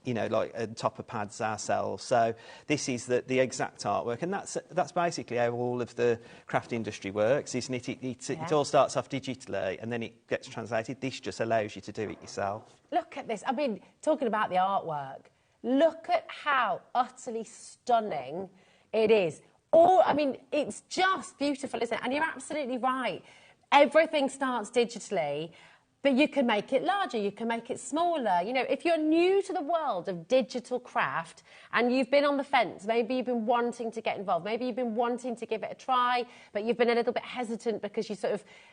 you know, like topper pads ourselves. So this is the exact artwork, and that's basically how all of the craft industry works, isn't it? It all starts off digitally and then it gets translated. This just allows you to do it yourself. Look at this. I mean, talking about the artwork, look at how utterly stunning it is. I mean, it's just beautiful, isn't it? And you're absolutely right. Everything starts digitally, but you can make it larger, you can make it smaller. You know, if you're new to the world of digital craft and you've been on the fence, maybe you've been wanting to get involved, maybe you've been wanting to give it a try, but you've been a little bit hesitant because you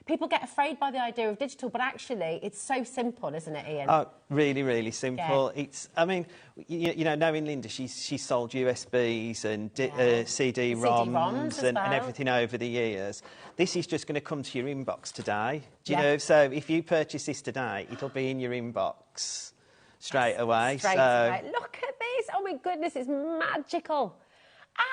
people get afraid by the idea of digital, but actually it's so simple, isn't it, Ian? Oh, really, really simple. Yeah. It's, I mean, you know, knowing Linda, she's sold USBs and CD-ROMs and everything over the years. This is just going to come to your inbox today. Do you know? So if you purchase this today, it'll be in your inbox straight away. Away. Look at this. Oh, my goodness, it's magical.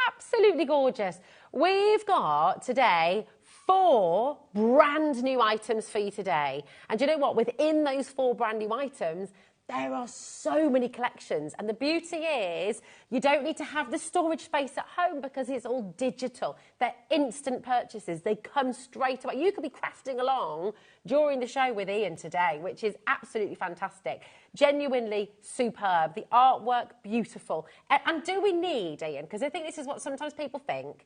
Absolutely gorgeous. We've got today 4 brand new items for you today. And do you know what? Within those 4 brand new items, there are so many collections, and the beauty is you don't need to have the storage space at home because it's all digital. They're instant purchases. They come straight away. You could be crafting along during the show with Ian today, which is absolutely fantastic. Genuinely superb. The artwork, beautiful. And do we need, Ian, because I think this is what sometimes people think,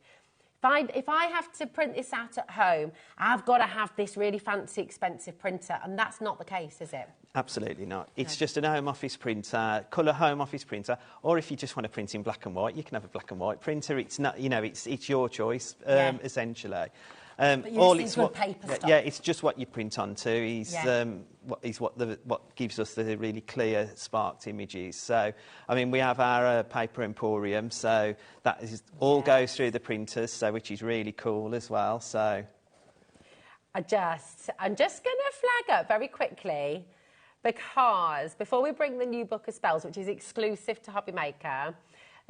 if I have to print this out at home, I've got to have this really fancy, expensive printer, and that's not the case, is it? Absolutely not. It's just an home office printer, colour home office printer, or if you just want to print in black and white, you can have a black and white printer. It's not, you know, it's your choice, essentially. But it's good paper stuff. Yeah, it's just what you print onto. What gives us the really clear, sparked images. So, I mean, we have our paper emporium, so that is all goes through the printers, so which is really cool as well. So, I'm just going to flag up very quickly, because before we bring the new book of spells, which is exclusive to HobbyMaker,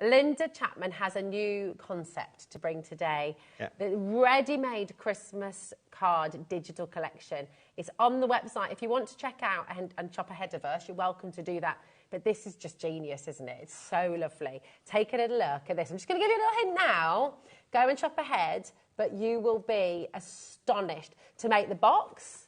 Linda Chapman has a new concept to bring today. Yeah. The ready-made Christmas card digital collection. It's on the website. If you want to check out and shop ahead of us, you're welcome to do that. But this is just genius, isn't it? It's so lovely. Take a little look at this. I'm just going to give you a little hint now. Go and shop ahead, but you will be astonished to make the box,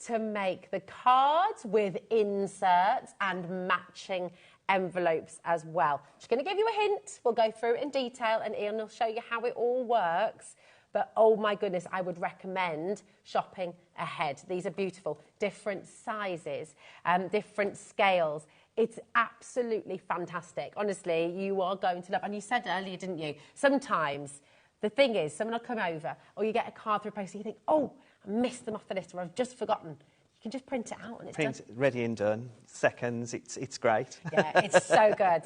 to make the cards with inserts and matching envelopes as well. Just going to give you a hint. We'll go through it in detail and Ian will show you how it all works. But oh my goodness, I would recommend shopping ahead. These are beautiful, different sizes, different scales. It's absolutely fantastic. Honestly, you are going to love. And you said earlier, didn't you? Sometimes the thing is, someone will come over or you get a card through a post and you think, oh, I missed them off the list or I've just forgotten. You can just print it out and it's done. Ready and done. Seconds. It's great. Yeah, it's so good.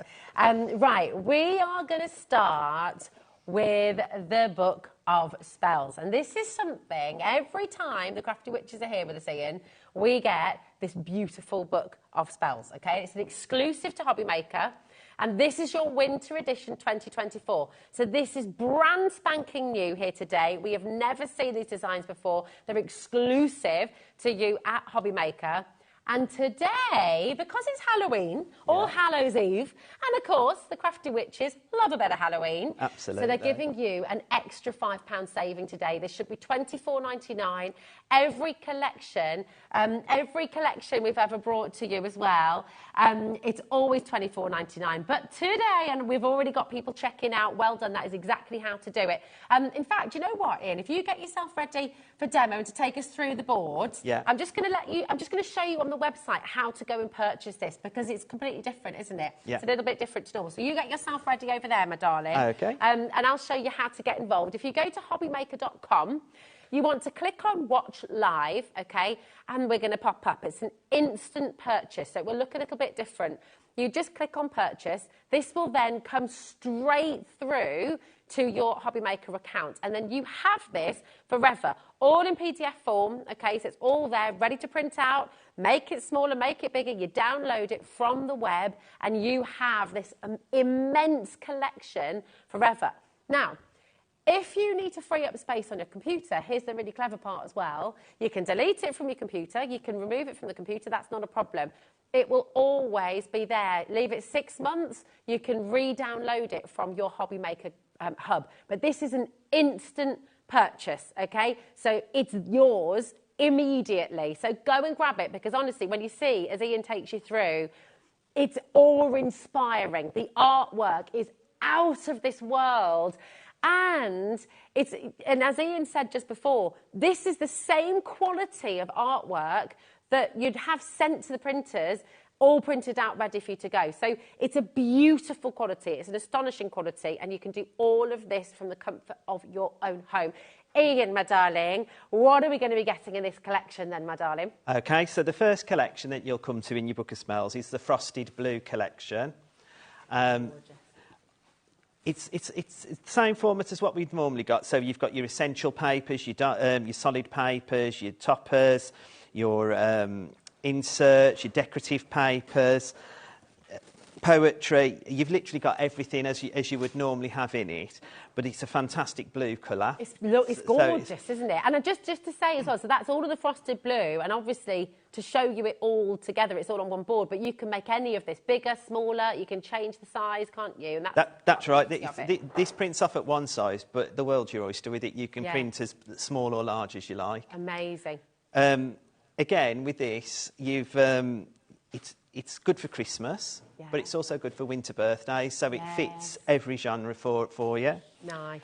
Right, we are going to start with the Book of Spells. And this is something, every time the Crafty Witches are here with us, Ian, we get this beautiful Book of Spells, okay? It's an exclusive to HobbyMaker. And this is your winter edition 2024. So this is brand spanking new here today. We have never seen these designs before. They're exclusive to you at HobbyMaker. And today, because it's Halloween, All Hallows Eve, and of course, the Crafty Witches love a bit of Halloween. Absolutely. So they're giving you an extra £5 saving today. This should be £24.99. Every collection we've ever brought to you as well, it's always £24.99. But today, and we've already got people checking out, well done, that is exactly how to do it. In fact, you know what, Ian? If you get yourself ready for demo and to take us through the boards, I'm just going to show you on the website how to go and purchase this because it's completely different, isn't it? Yeah. It's a little bit different to normal. So you get yourself ready over there, my darling. Okay. And I'll show you how to get involved. If you go to hobbymaker.com, you want to click on Watch Live, okay? And we're going to pop up. It's an instant purchase, so it will look a little bit different. You just click on Purchase. This will then come straight through to your HobbyMaker account. And then you have this forever, all in PDF form, okay? So it's all there, ready to print out. Make it smaller, make it bigger. You download it from the web, and you have this immense collection forever. Now, if you need to free up space on your computer, here's the really clever part as well. You can delete it from your computer. You can remove it from the computer. That's not a problem. It will always be there. Leave it 6 months. You can re-download it from your HobbyMaker hub. But this is an instant purchase, okay? So it's yours immediately. So go and grab it because honestly, when you see, as Ian takes you through, it's awe-inspiring. The artwork is out of this world. And as Ian said just before, this is the same quality of artwork that you'd have sent to the printers, all printed out, ready for you to go. So it's a beautiful quality. It's an astonishing quality. And you can do all of this from the comfort of your own home. Ian, my darling, what are we going to be getting in this collection then, my darling? Okay, so the first collection that you'll come to in your Book of Smells is the Frosted Blue collection. It's the same format as what we've normally got. So you've got your essential papers, your solid papers, your toppers, your inserts, your decorative papers, poetry. You've literally got everything as you would normally have in it. But it's a fantastic blue colour. It's gorgeous, isn't it? And just to say as well, so that's all of the frosted blue, and obviously to show you it all together, it's all on one board, but you can make any of this bigger, smaller, you can change the size, can't you? And that's right. This prints off at one size, but the world's your oyster with it. You can print as small or large as you like. Amazing. Again, with this, it's good for Christmas, but it's also good for winter birthdays, so it fits every genre for you. Nice.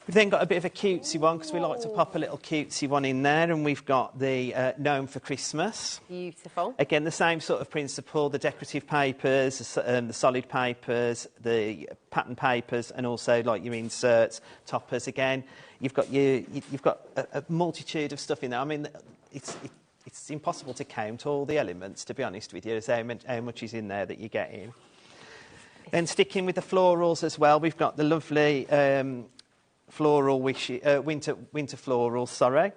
We've then got a bit of a cutesy one, because we like to pop a little cutesy one in there, and we've got the Gnome for Christmas. Beautiful. Again, the same sort of principle, the decorative papers, the solid papers, the pattern papers, and also like your inserts, toppers again. You've got a multitude of stuff in there. I mean, it's impossible to count all the elements, to be honest with you, as how much is in there that you get in. Then sticking with the florals as well, we've got the lovely floral winter florals, sorry.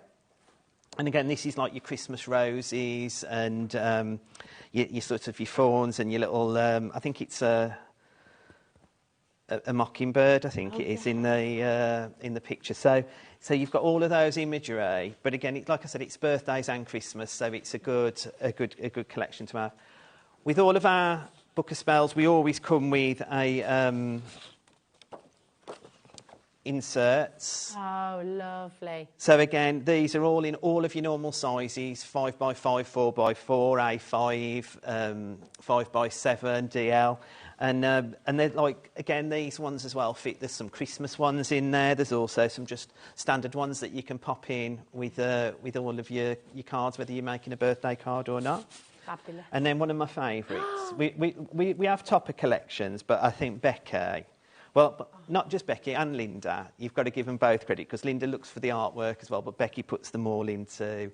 And again, this is like your Christmas roses and your sort of your fawns and your little, I think it's a mockingbird, I think it is, in the picture. So you've got all of those imagery, but again, like I said, it's birthdays and Christmas, so it's a good collection to have. With all of our Book of Spells, we always come with a inserts. Oh, lovely. So again, these are all in all of your normal sizes: 5x5, 4x4, A5, 5x7, DL. And they're like, again, these ones as well fit. There's some Christmas ones in there. There's also some just standard ones that you can pop in with all of your cards, whether you're making a birthday card or not. Fabulous. And then one of my favourites. we have topper collections, but I think Becky, well, not just Becky and Linda, you've got to give them both credit, because Linda looks for the artwork as well, but Becky puts them all into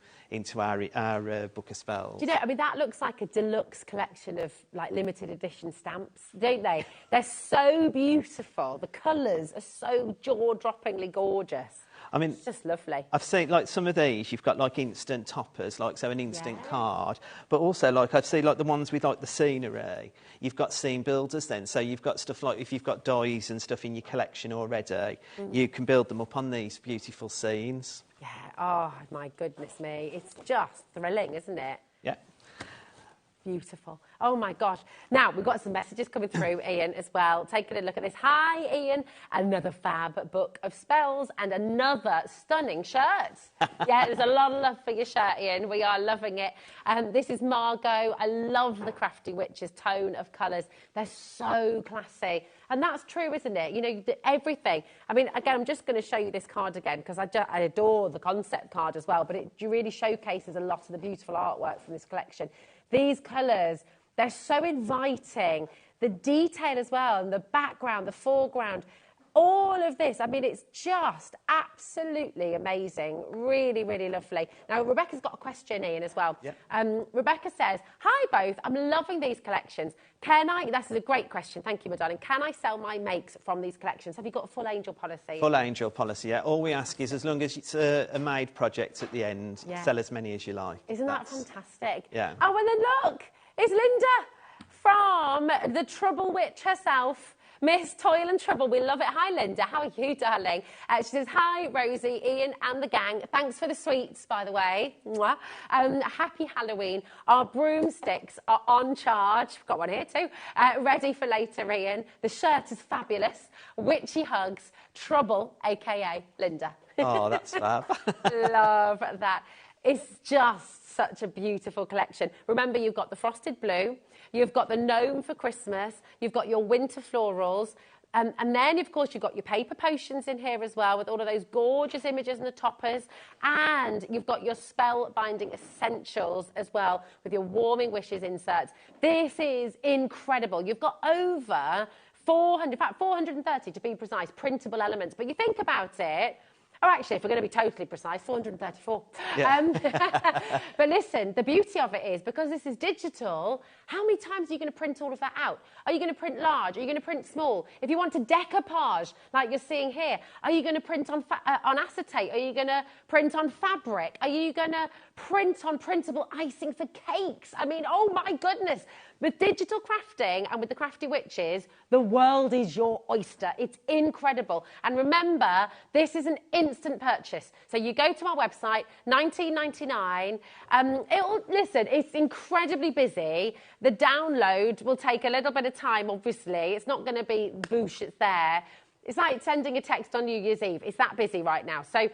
our Book of Spells. Do you know, I mean, that looks like a deluxe collection of, like, limited edition stamps, don't they? They're so beautiful. The colours are so jaw-droppingly gorgeous. I mean, it's just lovely. I've seen, like, some of these, you've got, like, instant toppers, like, so an instant card, but also, like, I've seen, like, the ones with, like, the scenery. You've got scene builders then, so you've got stuff like, if you've got dies and stuff in your collection already, you can build them up on these beautiful scenes. Yeah, oh, my goodness me. It's just thrilling, isn't it? Yeah. Beautiful. Oh, my gosh. Now, we've got some messages coming through, Ian, as well. Taking a look at this. Hi, Ian. Another fab Book of Spells and another stunning shirt. Yeah, there's a lot of love for your shirt, Ian. We are loving it. This is Margot. I love the Crafty Witches tone of colours. They're so classy. And that's true, isn't it? You know, everything. I mean, again, I'm just going to show you this card again, because I adore the concept card as well, but it really showcases a lot of the beautiful artwork from this collection. These colours, they're so inviting. The detail as well, and the background, the foreground, all of this. I mean, it's just absolutely amazing. Really, really lovely. Now, Rebecca's got a question, Ian, as well. Yeah. Rebecca says, hi, both. I'm loving these collections. That's a great question. Thank you, my darling. Can I sell my makes from these collections? Have you got a full angel policy? Full angel policy, yeah. All we ask is, as long as it's a made project at the end, sell as many as you like. Isn't that fantastic? Yeah. Oh, and then look, it's Linda from the Trouble Witch herself. Miss Toil and Trouble, we love it. Hi, Linda. How are you, darling? She says, hi, Rosie, Ian and the gang. Thanks for the sweets, by the way. Mwah. Happy Halloween. Our broomsticks are on charge. We've got one here too. Ready for later, Ian. The shirt is fabulous. Witchy hugs. Trouble, a.k.a. Linda. Oh, that's fab. Love that. It's just such a beautiful collection. Remember, you've got the frosted blue, you've got the gnome for Christmas, you've got your winter florals, and then, of course, you've got your paper potions in here as well, with all of those gorgeous images and the toppers, and you've got your spellbinding essentials as well, with your warming wishes inserts. This is incredible. You've got over 400, in fact, 430 to be precise, printable elements. But you think about it, oh, actually, if we're going to be totally precise, 434. Yeah. But listen, the beauty of it is, because this is digital, how many times are you going to print all of that out? Are you going to print large? Are you going to print small? If you want a decoupage, like you're seeing here, are you going to print on acetate? Are you going to print on fabric? Are you going to print on printable icing for cakes? I mean, oh my goodness. With digital crafting and with the Crafty Witches, the world is your oyster. It's incredible. And remember, this is an instant purchase. So you go to our website, $19.99. Listen, it's incredibly busy. The download will take a little bit of time, obviously. It's not going to be boosh, it's there. It's like sending a text on New Year's Eve. It's that busy right now. So,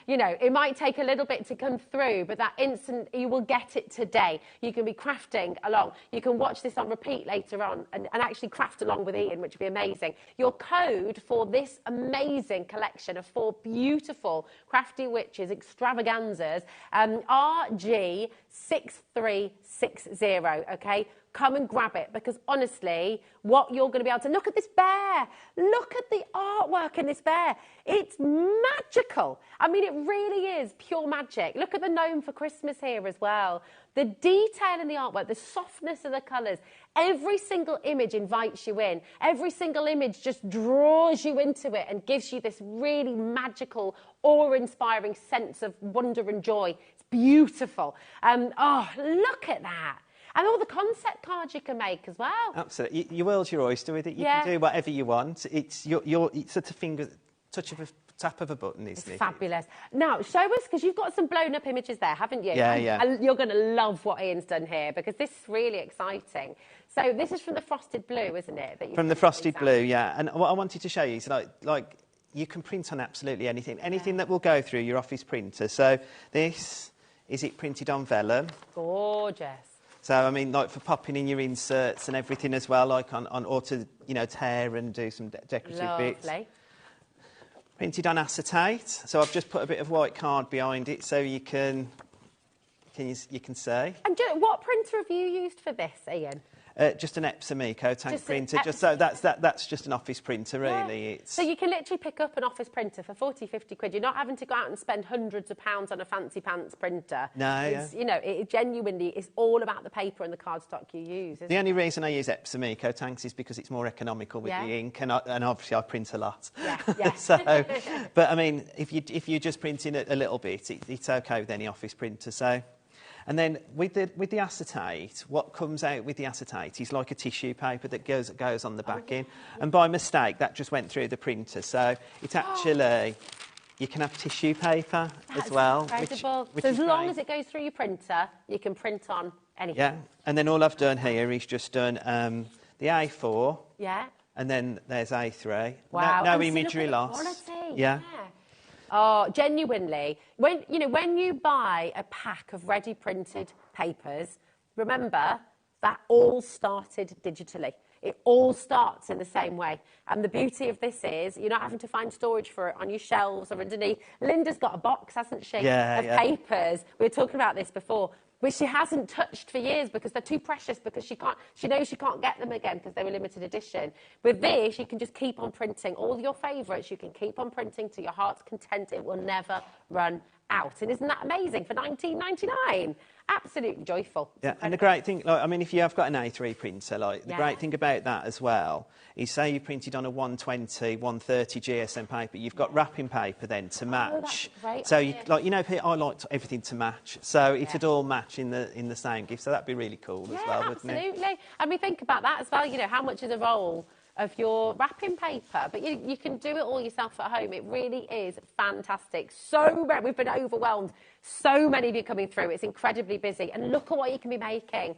you know, it might take a little bit to come through, but that instant, you will get it today. You can be crafting along. You can watch this on repeat later on and actually craft along with Ian, which would be amazing. Your code for this amazing collection of 4 beautiful Crafty Witches extravaganzas, RG6360, okay? Come and grab it, because honestly, what you're going to be able to look at this bear. Look at the artwork in this bear. It's magical. I mean, it really is pure magic. Look at the gnome for Christmas here as well. The detail in the artwork, the softness of the colours. Every single image invites you in. Every single image just draws you into it and gives you this really magical, awe-inspiring sense of wonder and joy. It's beautiful. Oh, look at that. And all the concept cards you can make as well. Absolutely. Your world's your oyster with it. You Yeah. can do whatever you want. It's it's at a tap of a button, isn't it? Fabulous. Now, show us, because you've got some blown up images there, haven't you? Yeah, yeah. And you're going to love what Ian's done here, because this is really exciting. So this is from the frosted blue, isn't it? That From the frosted blue, yeah. And what I wanted to show you is like you can print on absolutely anything that will go through your office printer. So this is it printed on vellum. Gorgeous. So, I mean, like for popping in your inserts and everything as well, like on or to, tear and do some decorative bits. Lovely. Printed on acetate. So I've just put a bit of white card behind it so you can see. And what printer have you used for this, Ian? Just an Epson Eco tank Just printer. So that's just an office printer, really. Yeah. It's... So you can literally pick up an office printer for 40, 50 quid. You're not having to go out and spend hundreds of pounds on a fancy pants printer. No, it's, it genuinely is all about the paper and the cardstock you use. The only reason I use Epsom Eco tanks is because it's more economical with the ink, and obviously I print a lot. Yeah. But I mean, if you're just printing a little bit, it's okay with any office printer. So. And then with the acetate, what comes out with the acetate is like a tissue paper that goes on the back end. And by mistake, that just went through the printer. So it's actually, you can have tissue paper as well. Incredible. Which So is as long great. as it goes through your printer, you can print on anything. Yeah. And then all I've done here is just done the A4. Yeah. And then there's A3. Wow. No And imagery look at the loss. quality. Yeah. Oh, genuinely. When you buy a pack of ready printed papers, remember that all started digitally. It all starts in the same way. And the beauty of this is you're not having to find storage for it on your shelves or underneath. Linda's got a box, hasn't she, of papers. We were talking about this before, which she hasn't touched for years because they're too precious, because she knows she can't get them again because they were limited edition. With this, you can just keep on printing all your favourites. You can keep on printing to your heart's content. It will never run out. And isn't that amazing for $19.99? Absolutely joyful. Yeah, and the great thing, if you have got an A3 printer, the great thing about that as well is, say you printed on a 120, 130 GSM paper, you've got wrapping paper then to match. That's so great. I like everything to match, so it'd all match in the same gift. So that'd be really cool as well, wouldn't it? Absolutely. And we think about that as well. How much is a roll of your wrapping paper? But you can do it all yourself at home. It really is fantastic. So many, we've been overwhelmed. So many of you coming through. It's incredibly busy. And look at what you can be making.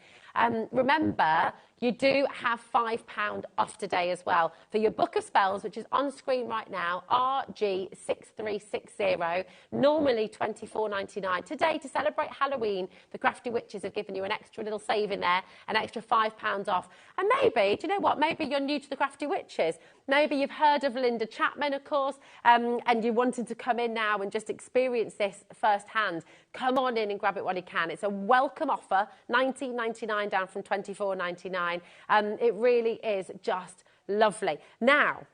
Remember, you do have £5 off today as well for your book of spells, which is on screen right now, RG6360, normally $24.99. Today, to celebrate Halloween, the Crafty Witches have given you an extra little save in there, an extra £5 off. And maybe, do you know what, maybe you're new to the Crafty Witches. Maybe you've heard of Linda Chapman, of course, and you wanted to come in now and just experience this firsthand. Come on in and grab it while you can. It's a welcome offer, $19.99 down from $24.99. It really is just lovely. Now,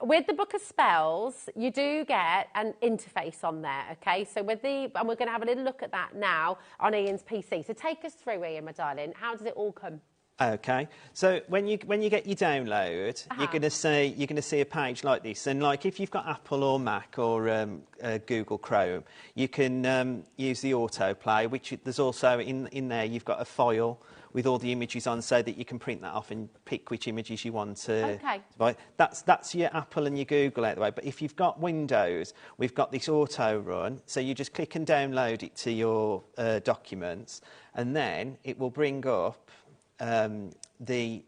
with the Book of Spells, you do get an interface on there, okay? So and we're going to have a little look at that now on Ian's PC. So take us through, Ian, my darling. How does it all come? Okay, so when you get your download, you're going to see a page like this, and like if you've got Apple or Mac or Google Chrome, you can use the autoplay, which there's also in there. You've got a file with all the images on, so that you can print that off and pick which images you want to buy. That's your Apple and your Google out the way. But if you've got Windows, we've got this auto run, so you just click and download it to your documents, and then it will bring up the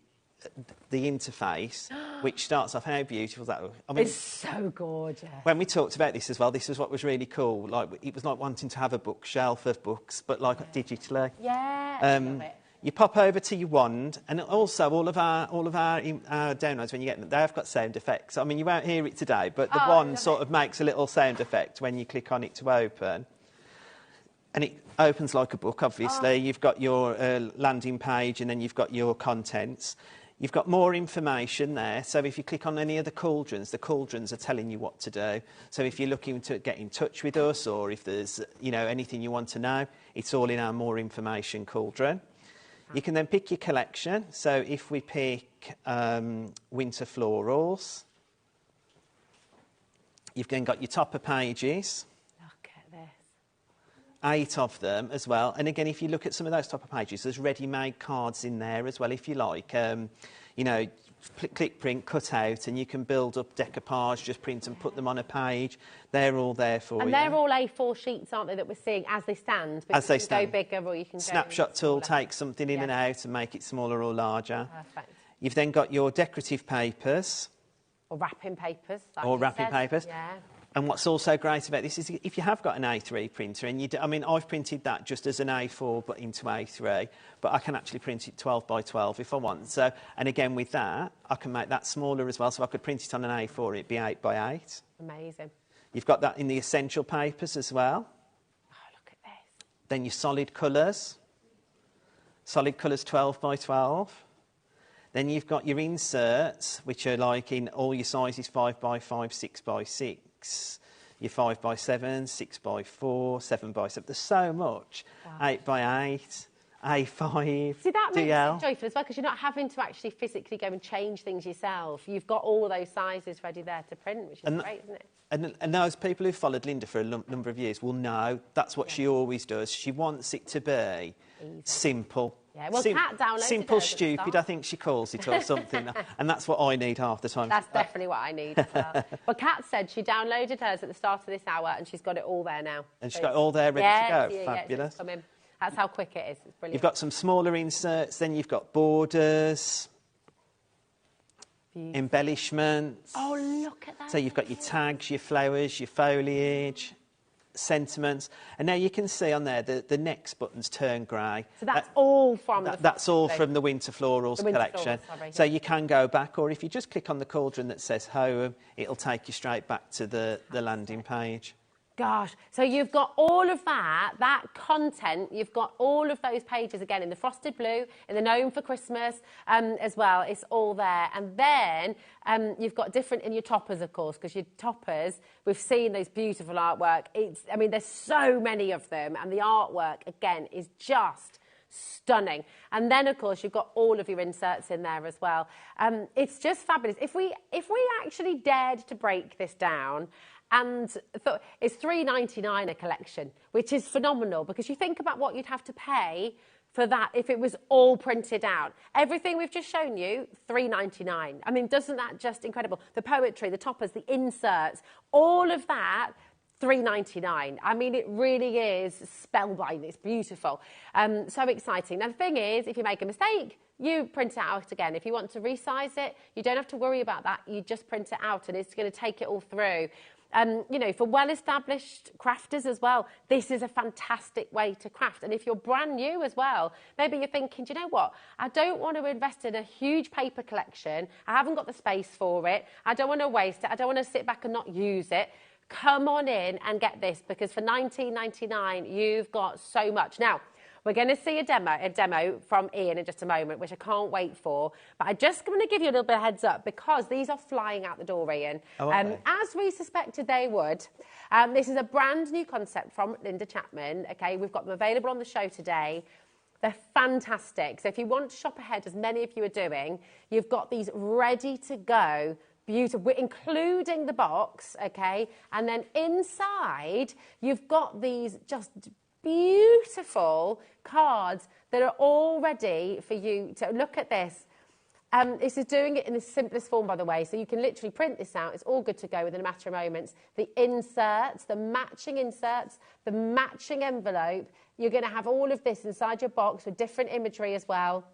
interface, which starts off. How beautiful is that? I mean, it's so gorgeous. When we talked about this as well, this was what was really cool. Like, it was like wanting to have a bookshelf of books, but like digitally. Yeah. I love it. You pop over to your wand, and also all of our downloads, when you get them, they have got sound effects. I mean, you won't hear it today, but the wand sort of makes a little sound effect when you click on it to open. And it opens like a book, obviously. You've got your landing page, and then you've got your contents. You've got more information there. So if you click on any of the cauldrons are telling you what to do. So if you're looking to get in touch with us, or if there's anything you want to know, it's all in our more information cauldron. You can then pick your collection. So if we pick winter florals, you've then got your topper pages. 8 of them as well. And again, if you look at some of those type of pages, there's ready-made cards in there as well, if you like. You know, click print, cut out, and you can build up decoupage, just print and put them on a page. They're all there for you. And they're all A4 sheets, aren't they, that we're seeing as they stand? As they stand. You can go bigger or you can Snapshot tool takes something in and out and make it smaller or larger. Perfect. You've then got your decorative papers. Or wrapping papers. Like Or wrapping papers. Yeah. And what's also great about this is if you have got an A3 printer, and I mean, I've printed that just as an A4 but into A3, but I can actually print it 12 by 12 if I want. So, and again with that, I can make that smaller as well. So I could print it on an A4, it'd be 8 by 8. Amazing. You've got that in the essential papers as well. Oh, look at this. Then your solid colours. Solid colours 12 by 12. Then you've got your inserts, which are like in all your sizes 5 by 5, 6 by 6. Your 5 by 7, 6 by 4, 7 by 7. There's so much. Wow. 8 by 8, A5, See, that makes DL. it joyful as well, because you're not having to actually physically go and change things yourself. You've got all those sizes ready there to print, which is great, isn't it? And those people who've followed Linda for a number of years will know that's what she always does. She wants it to be simple. Yeah, well, Kat downloaded simple, hers at the stupid, start. I think she calls it, or something. And that's what I need half the time. That's definitely what I need as well. But Kat said she downloaded hers at the start of this hour and she's got it all there now. And she's got it all there ready to go. Fabulous. It's coming. That's how quick it is. It's brilliant. You've got some smaller inserts, then you've got borders, embellishments. Oh, look at that. So you've got your tags, your flowers, your foliage, sentiments. And now you can see on there the next buttons turn grey. So that's all from That's all from the Winter Florals collection. So you can go back, or if you just click on the cauldron that says home, it'll take you straight back to the landing page. Gosh, so you've got all of that content, you've got all of those pages again in the frosted blue, in the gnome for Christmas as well, it's all there. And then you've got different in your toppers, of course, because your toppers, we've seen those beautiful artwork. I mean, there's so many of them, and the artwork, again, is just stunning. And then, of course, you've got all of your inserts in there as well. It's just fabulous. If we actually dared to break this down, and it's $3.99 a collection, which is phenomenal, because you think about what you'd have to pay for that if it was all printed out. Everything we've just shown you, $3.99. I mean, doesn't that just incredible? The poetry, the toppers, the inserts, all of that, $3.99. I mean, it really is spellbinding. It's beautiful. So exciting. Now, the thing is, if you make a mistake, you print it out again. If you want to resize it, you don't have to worry about that. You just print it out, and it's going to take it all through. You know, for well-established crafters as well, this is a fantastic way to craft. And if you're brand new as well, maybe you're thinking, do you know what? I don't want to invest in a huge paper collection. I haven't got the space for it. I don't want to waste it. I don't want to sit back and not use it. Come on in and get this, because for $19.99, you've got so much. Now, we're going to see a demo from Ian in just a moment, which I can't wait for. But I'm just going to give you a little bit of heads up, because these are flying out the door, Ian. Oh, okay. As we suspected they would. This is a brand new concept from Linda Chapman. Okay, we've got them available on the show today. They're fantastic. So if you want to shop ahead, as many of you are doing, you've got these ready to go. Beautiful, including the box, okay? And then inside, you've got these just beautiful cards that are all ready for you to look at this. This is doing it in the simplest form, by the way, so you can literally print this out. It's all good to go within a matter of moments. The inserts, the matching envelope. You're going to have all of this inside your box with different imagery as well.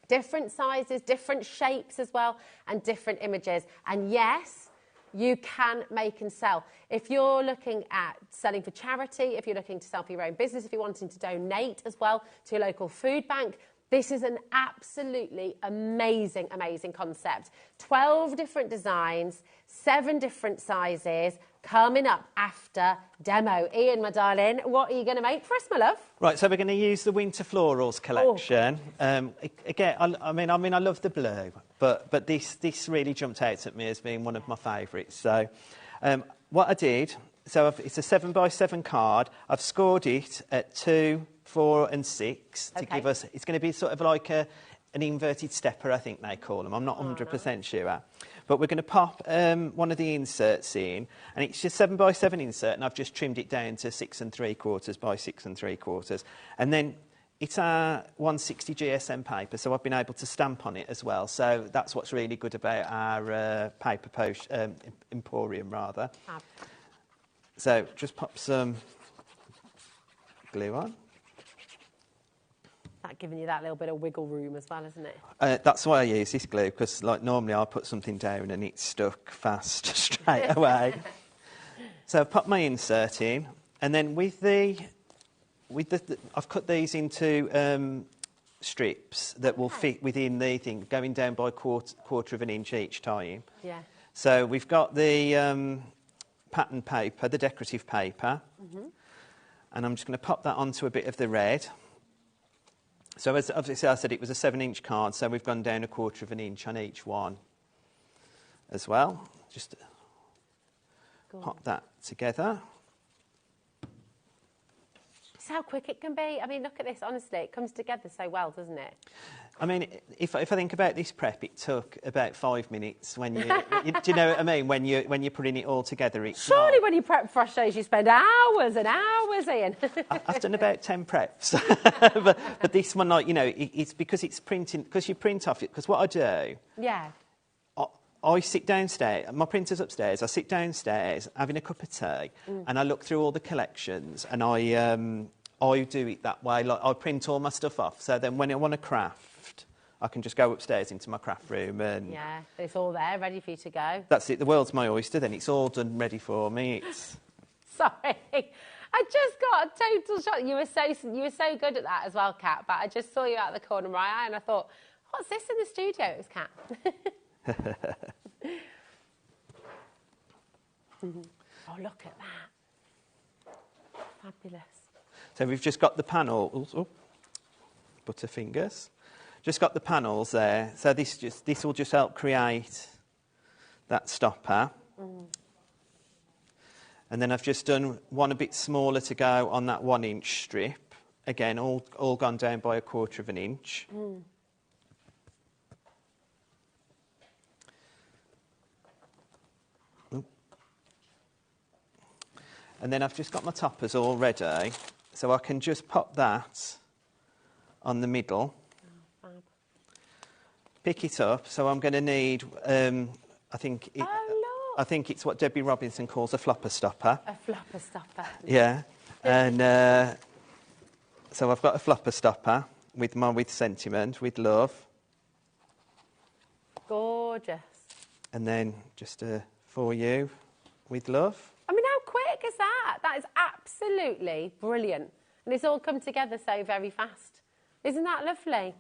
Different sizes, different shapes as well, and different images. And yes, you can make and sell. If you're looking at selling for charity, if you're looking to sell for your own business, if you're wanting to donate as well to your local food bank, this is an absolutely amazing, amazing concept. 12 different designs, 7 different sizes, coming up after demo. Ian, my darling, what are you going to make for us, my love? Right, so we're going to use the Winter Florals collection. Again, I mean, I love the blue, but this really jumped out at me as being one of my favourites. So what I did, it's a 7x7 card. I've scored it at 2, 4 and 6 to give us, it's going to be sort of like an inverted stepper, I think they call them. I'm not 100% sure. But we're going to pop one of the inserts in, and it's just 7x7 insert, and I've just trimmed it down to 6 3/4 by 6 3/4. And then it's our 160 GSM paper, so I've been able to stamp on it as well. So that's what's really good about our paper emporium, rather. So just pop some glue on. That giving you that little bit of wiggle room as well, isn't it? That's why I use this glue, because like normally I'll put something down and it's stuck fast straight away. So I've put my insert in, and then I've cut these into strips that will fit within the thing, going down by quarter of an inch each time. Yeah. So we've got the pattern paper, the decorative paper, and I'm just going to pop that onto a bit of the red. So as obviously I said, it was a 7-inch card, so we've gone down a quarter of an inch on each one as well. Just pop that together. It's how quick it can be. I mean, look at this, honestly, it comes together so well, doesn't it? I mean, if I think about this prep, it took about 5 minutes when do you know what I mean? When you're putting it all together. Surely when you prep fresh shows, you spend hours and hours, Ian. I've done about 10 preps, but this one, like, you know, it's because it's printing, because you print off it. Because what I do, I sit downstairs. My printer's upstairs. I sit downstairs having a cup of tea, and I look through all the collections, and I do it that way. Like, I print all my stuff off, so then when I want to craft, I can just go upstairs into my craft room and... Yeah, it's all there, ready for you to go. That's it. The world's my oyster, then. It's all done, ready for me. It's... Sorry. I just got a total shock. You were so good at that as well, Kat, but I just saw you out of the corner of my eye and I thought, what's this in the studio? It was Kat. Oh, look at that. Fabulous. So we've just got the panel... Oh, butterfingers. Just got the panels there, so this will just help create that stopper. And then I've just done one a bit smaller to go on that 1-inch strip. Again, all gone down by a quarter of an inch. And then I've just got my toppers all ready, so I can just pop that on the middle. Pick it up. So I'm going to need, I think it's what Debbie Robinson calls a flopper stopper. A flopper stopper. Yeah. And so I've got a flopper stopper with sentiment, with love. Gorgeous. And then just for you, with love. I mean, how quick is that? That is absolutely brilliant. And it's all come together so very fast. Isn't that lovely?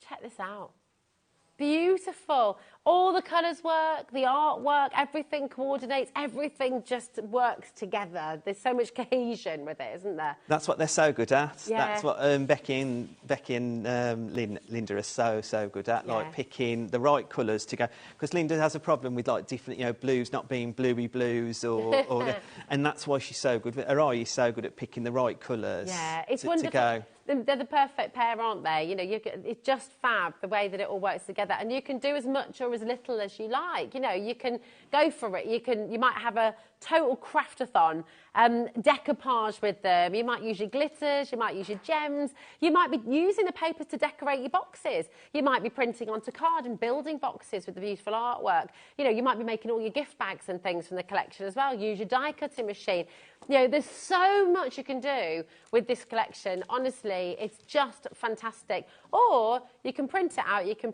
Check this out. Beautiful. All the colours work, the artwork, everything coordinates, everything just works together. There's so much cohesion with it, isn't there? That's what they're so good at. Yeah. That's what Becky and Linda are so good at, like picking the right colours to go. Because Linda has a problem with like different, you know, blues not being bluey blues and that's why she's so good. Her eye is so good at picking the right colours. Yeah, it's wonderful. To go. They're the perfect pair, aren't they? You know, it's just fab the way that it all works together, and you can do as much or as little as you like. You know, you can go for it. You might have a total craftathon, decoupage with them. You might use your glitters. You might use your gems. You might be using the papers to decorate your boxes. You might be printing onto card and building boxes with the beautiful artwork. You know, you might be making all your gift bags and things from the collection as well. Use your die cutting machine. You know, there's so much you can do with this collection. Honestly, it's just fantastic. Or you can print it out. You can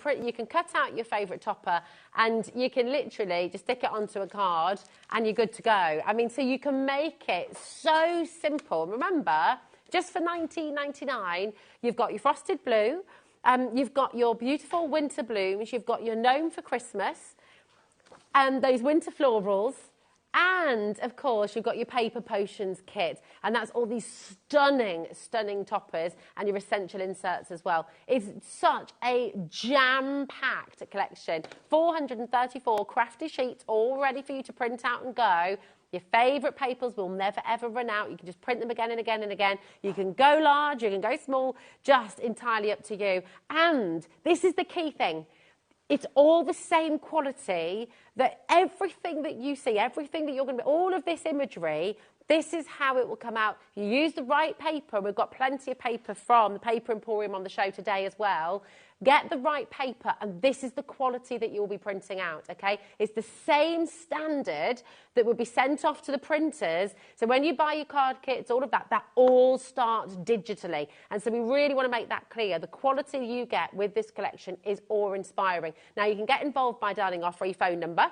cut out your favourite topper, and you can literally just stick it onto a card, and you're good to go. I mean, so you can make it so simple. Remember, just for $19.99, you've got your frosted blue, you've got your beautiful winter blooms, you've got your gnome for Christmas, and those winter florals. And, of course, you've got your paper potions kit. And that's all these stunning, stunning toppers and your essential inserts as well. It's such a jam-packed collection. 434 crafty sheets all ready for you to print out and go. Your favourite papers will never, ever run out. You can just print them again and again and again. You can go large, you can go small, just entirely up to you. And this is the key thing. It's all the same quality, that everything that you see, everything that you're going to be, all of this imagery, this is how it will come out. You use the right paper. We've got plenty of paper from the Paper Emporium on the show today as well. Get the right paper, and this is the quality that you'll be printing out, okay? It's the same standard that would be sent off to the printers. So when you buy your card kits, all of that, that all starts digitally. And so we really want to make that clear. The quality you get with this collection is awe-inspiring. Now, you can get involved by dialing our free phone number,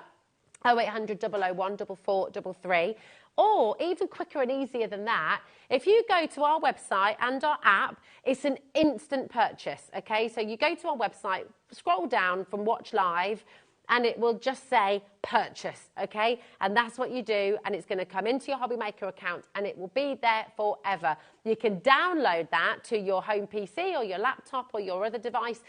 0800 001 4433. Or even quicker and easier than that, if you go to our website and our app, it's an instant purchase, okay? So you go to our website, scroll down from Watch Live, and it will just say purchase, okay? And that's what you do, and it's going to come into your HobbyMaker account, and it will be there forever. You can download that to your home PC or your laptop or your other device,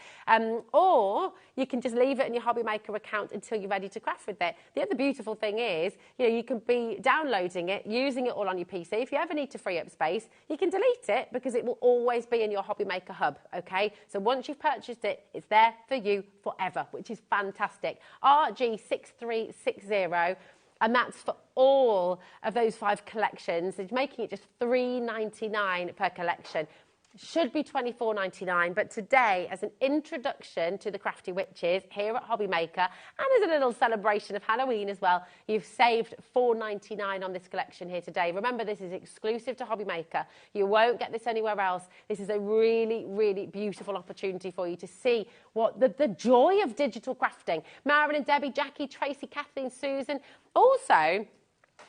or you can just leave it in your HobbyMaker account until you're ready to craft with it. The other beautiful thing is, you know, you can be downloading it, using it all on your PC. If you ever need to free up space, you can delete it because it will always be in your HobbyMaker hub, okay? So once you've purchased it, it's there for you forever, which is fantastic. RG6360, and that's for all of those 5 collections. It's making it just $3.99 per collection. Should be $24.99, but today, as an introduction to the Crafty Witches here at HobbyMaker, and as a little celebration of Halloween as well, you've saved $4.99 on this collection here today. Remember, this is exclusive to HobbyMaker. You won't get this anywhere else. This is a really, really beautiful opportunity for you to see what the joy of digital crafting. Marilyn, Debbie, Jackie, Tracy, Kathleen, Susan. Also,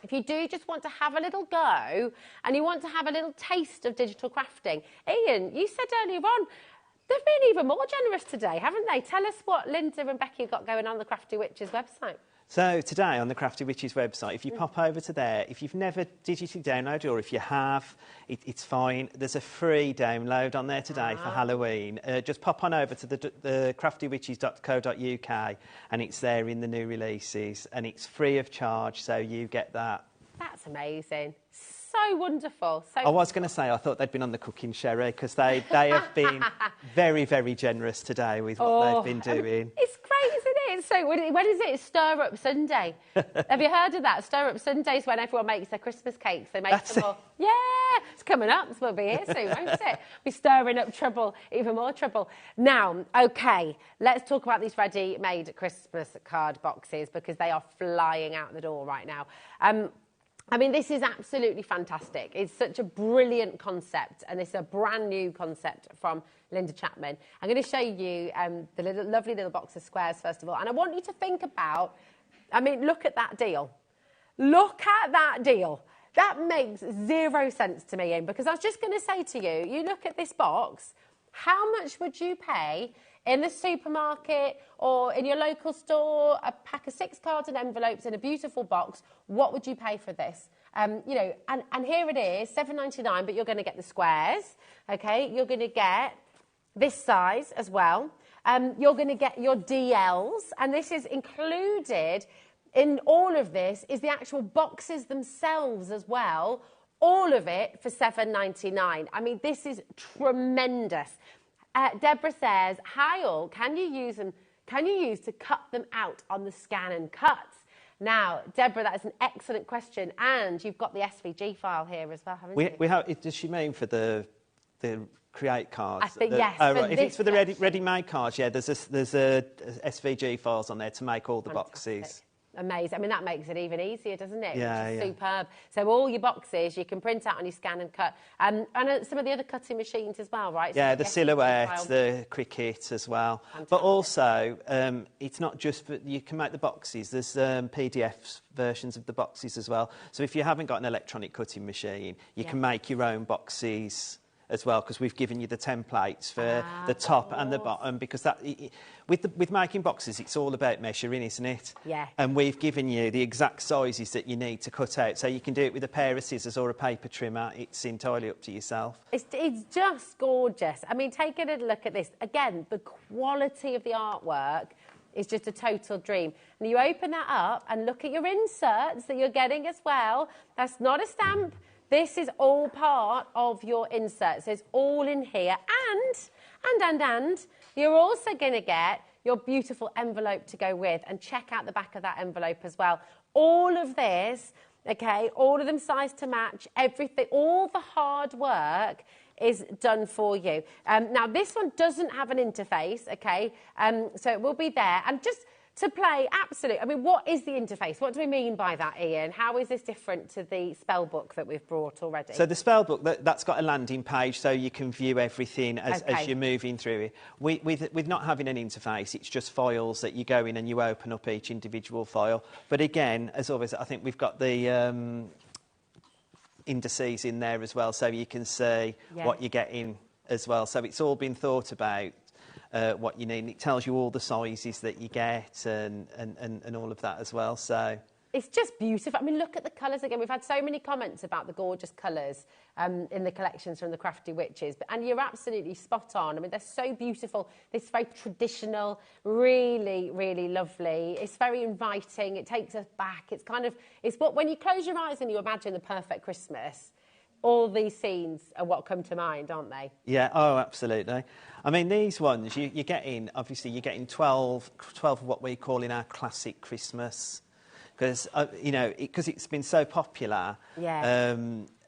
if you do just want to have a little go and you want to have a little taste of digital crafting, Ian, you said earlier on, they've been even more generous today, haven't they? Tell us what Linda and Becky have got going on the Crafty Witches website. So today on the Crafty Witches website, if you pop over to there, if you've never digitally downloaded, or if you have, it's fine. There's a free download on there today for Halloween. Just pop on over to the craftywitches.co.uk, and it's there in the new releases, and it's free of charge, so you get that. That's amazing. So wonderful. So I was going to say I thought they'd been on the cooking sherry, because they have been very, very generous today with what they've been doing. It's great, isn't it? So when is it? Stir Up Sunday. Have you heard of that? Stir Up Sunday is when everyone makes their Christmas cakes. They make them all. Yeah, it's coming up. We'll be here soon, won't it? We're stirring up trouble, even more trouble. Now, OK, let's talk about these ready-made Christmas card boxes, because they are flying out the door right now. I mean, this is absolutely fantastic. It's such a brilliant concept, and it's a brand new concept from Linda Chapman. I'm going to show you the lovely little box of squares, first of all. And I want you to think about, I mean, look at that deal. Look at that deal. That makes zero sense to me, Ian, because I was just going to say to you, you look at this box, how much would you pay in the supermarket or in your local store, a pack of 6 cards and envelopes in a beautiful box? What would you pay for this? You know, and here it is, $7.99, but you're going to get the squares, okay? You're going to get this size as well. You're going to get your DLs, and this is included in all of this is the actual boxes themselves as well. All of it for $7.99. I mean, this is tremendous. Deborah says, hi all, can you use to cut them out on the scan and cuts? Now, Deborah, that is an excellent question, and you've got the SVG file here as well, haven't you? We have. Does she mean for the create cards? I think yes. Oh, right. If it's for the ready-made cards, yeah, there's a SVG files on there to make all the boxes. Amazing. I mean, that makes it even easier, doesn't it? Yeah, Which is superb. So all your boxes you can print out on your scan and cut. And some of the other cutting machines as well, right? Yeah, so the Silhouette, the Cricut as well. Fantastic. But also, it's not just for, you can make the boxes. There's PDF versions of the boxes as well. So if you haven't got an electronic cutting machine, you can make your own boxes as well, because we've given you the templates for the top and the bottom, because that with making boxes, it's all about measuring, isn't it? Yeah. And we've given you the exact sizes that you need to cut out, so you can do it with a pair of scissors or a paper trimmer. It's entirely up to yourself. It's just gorgeous. I mean, take a little look at this. Again, the quality of the artwork is just a total dream. And you open that up and look at your inserts that you're getting as well. That's not a stamp. This is all part of your inserts. It's all in here. And you're also going to get your beautiful envelope to go with. And check out the back of that envelope as well. All of this, okay, all of them sized to match, everything, all the hard work is done for you. Now, this one doesn't have an interface, okay, so it will be there. And just to play, absolutely, I mean, what is the interface? What do we mean by that, Ian? How is this different to the spell book that we've brought already? So the spell book, that's got a landing page so you can view everything as you're moving through it. With not having an interface, it's just files that you go in and you open up each individual file. But again, as always, I think we've got the indices in there as well, so you can see what you're getting as well. So it's all been thought about. What you need. It tells you all the sizes that you get and all of that as well. So it's just beautiful. I mean, look at the colours again. We've had so many comments about the gorgeous colours in the collections from the Crafty Witches. And you're absolutely spot on. I mean, they're so beautiful. It's very traditional, really, really lovely. It's very inviting. It takes us back. It's kind of, it's what, when you close your eyes and you imagine the perfect Christmas, all these scenes are what come to mind, aren't they? Yeah, oh, absolutely. I mean, these ones, you're getting, obviously, you're getting 12 of what we call in our classic Christmas. Because, you know, because it's been so popular,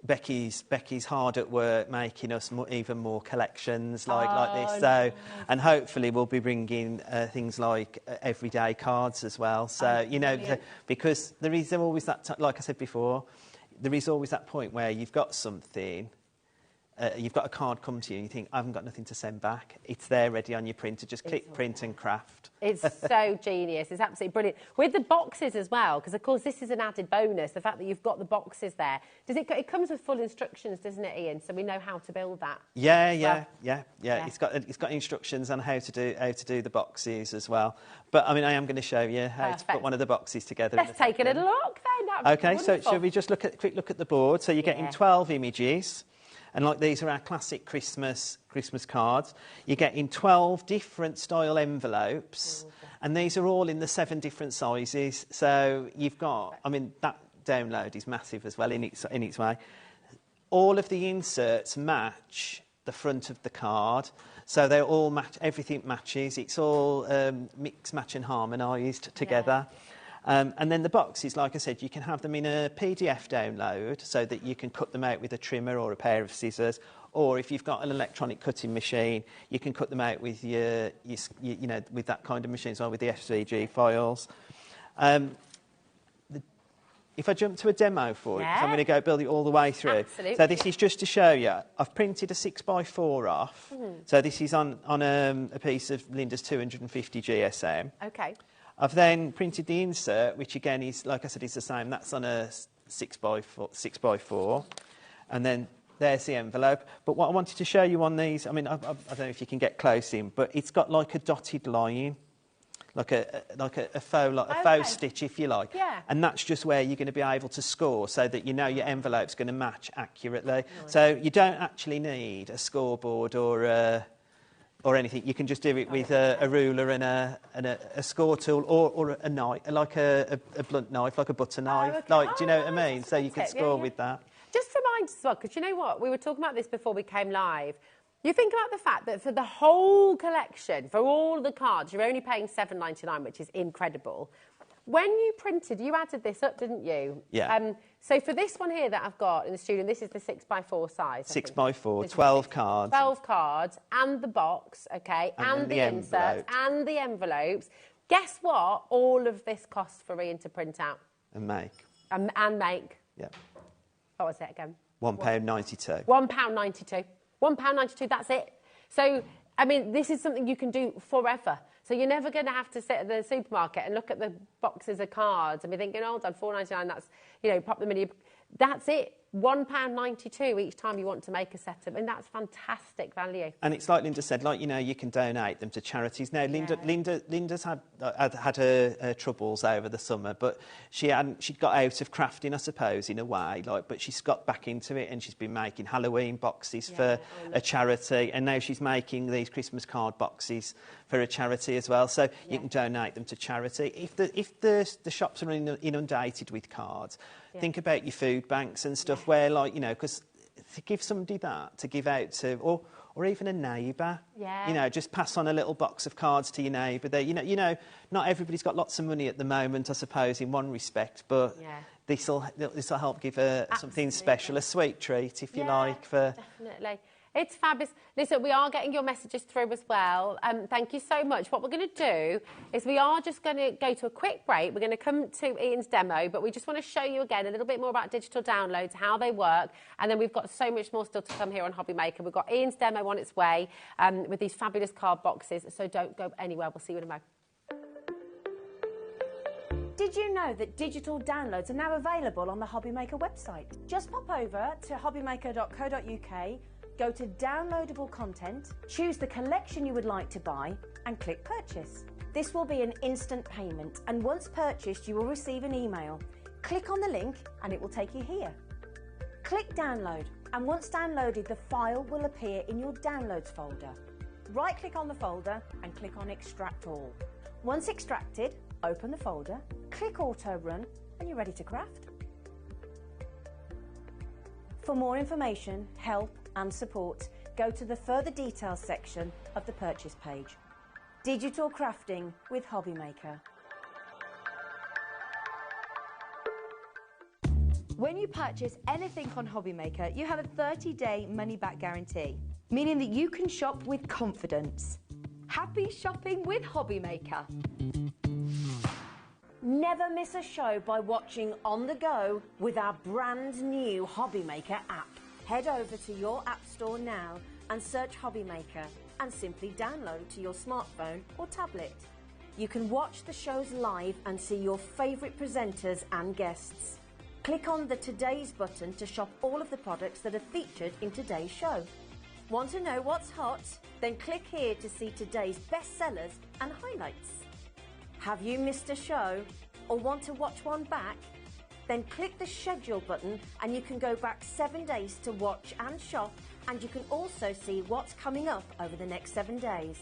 Becky's hard at work making us even more collections like this. So, and hopefully we'll be bringing things like everyday cards as well. So, you know, because there is always that, like I said before, there is always that point where you've got something, you've got a card come to you and you think, I haven't got nothing to send back. It's there ready on your printer. Just click print and craft. It's so genius. It's absolutely brilliant. With the boxes as well, because, of course, this is an added bonus, the fact that you've got the boxes there. It comes with full instructions, doesn't it, Ian? So we know how to build that. Yeah. It's got instructions on how to do the boxes as well. But, I mean, I am going to show you how to put one of the boxes together. Let's take a little look then. OK, so shall we just quick look at the board? So you're getting 12 images. And like these are our classic Christmas cards. You're getting 12 different style envelopes. And these are all in the 7 different sizes. So you've got, I mean, that download is massive as well in its way. All of the inserts match the front of the card. So they all match, everything matches. It's all mix, match and harmonised together. And then the boxes, like I said, you can have them in a PDF download so that you can cut them out with a trimmer or a pair of scissors. Or if you've got an electronic cutting machine, you can cut them out with your you know, with that kind of machine as well, with the SVG files. If I jump to a demo for it, 'cause I'm going to go build it all the way through. Absolutely. So this is just to show you. I've printed a 6x4 off. So this is on a piece of Linda's 250 GSM. OK. I've then printed the insert, which again is, like I said, is the same. That's on a 6x4. And then there's the envelope. But what I wanted to show you on these, I mean, I don't know if you can get close in, but it's got like a dotted line, like a faux stitch, if you like. Yeah. And that's just where you're going to be able to score so that you know your envelope's going to match accurately. Nice. So you don't actually need a scoreboard or anything. You can just do it with a ruler and a score tool or a knife, like a blunt knife, like a butter knife. Like, do you know what I mean? So you can score with that. Just remind us as well, because you know what? We were talking about this before we came live. You think about the fact that for the whole collection, for all the cards, you're only paying $7.99, which is incredible. When you printed, you added this up, didn't you? Yeah. So for this one here that I've got in the studio, this is the 6x4 size. 6x4, 12 cards. 12 cards, and the box, OK, and the inserts, and the envelopes. Guess what? All of this costs for Ian to print out. And make. And make. Yeah. What was it again? £1.92. £1.92. £1.92, that's it. So, I mean, this is something you can do forever. So you're never going to have to sit at the supermarket and look at the boxes of cards and be thinking, oh, done £4.99, that's, you know, pop them in your... That's it. £1.92 each time you want to make a setup, and that's fantastic value. And it's like Linda said, like, you know, you can donate them to charities. Now, Linda's had her troubles over the summer, but she'd got out of crafting, I suppose, in a way, like, but she's got back into it, and she's been making Halloween boxes for a charity, and now she's making these Christmas card boxes for a charity as well. So you can donate them to charity. If the shops are inundated with cards, think about your food banks and stuff where, like, you know, because to give somebody that, to give out to, or even a neighbour, you know, just pass on a little box of cards to your neighbour. There, you know, not everybody's got lots of money at the moment, I suppose, in one respect, but this'll help give something special, a sweet treat, if you like, for. Definitely. It's fabulous. Listen, we are getting your messages through as well. Thank you so much. What we're going to do is we are just going to go to a quick break. We're going to come to Ian's demo, but we just want to show you again a little bit more about digital downloads, how they work, and then we've got so much more still to come here on HobbyMaker. We've got Ian's demo on its way with these fabulous card boxes, so don't go anywhere. We'll see you in a moment. Did you know that digital downloads are now available on the HobbyMaker website? Just pop over to hobbymaker.co.uk, go to downloadable content, choose the collection you would like to buy, and click purchase. This will be an instant payment, and once purchased, you will receive an email. Click on the link and it will take you here. Click download, and once downloaded, the file will appear in your downloads folder. Right click on the folder and click on extract all. Once extracted, open the folder, click auto run, and you're ready to craft. For more information, help and support, go to the further details section of the purchase page. Digital crafting with HobbyMaker. When you purchase anything on HobbyMaker, you have a 30-day money-back guarantee, meaning that you can shop with confidence. Happy shopping with HobbyMaker. Never miss a show by watching on the go with our brand new HobbyMaker app. Head over to your app store now and search HobbyMaker and simply download it to your smartphone or tablet. You can watch the shows live and see your favourite presenters and guests. Click on the Today's button to shop all of the products that are featured in today's show. Want to know what's hot? Then click here to see today's bestsellers and highlights. Have you missed a show or want to watch one back? Then click the schedule button and you can go back 7 days to watch and shop, and you can also see what's coming up over the next 7 days.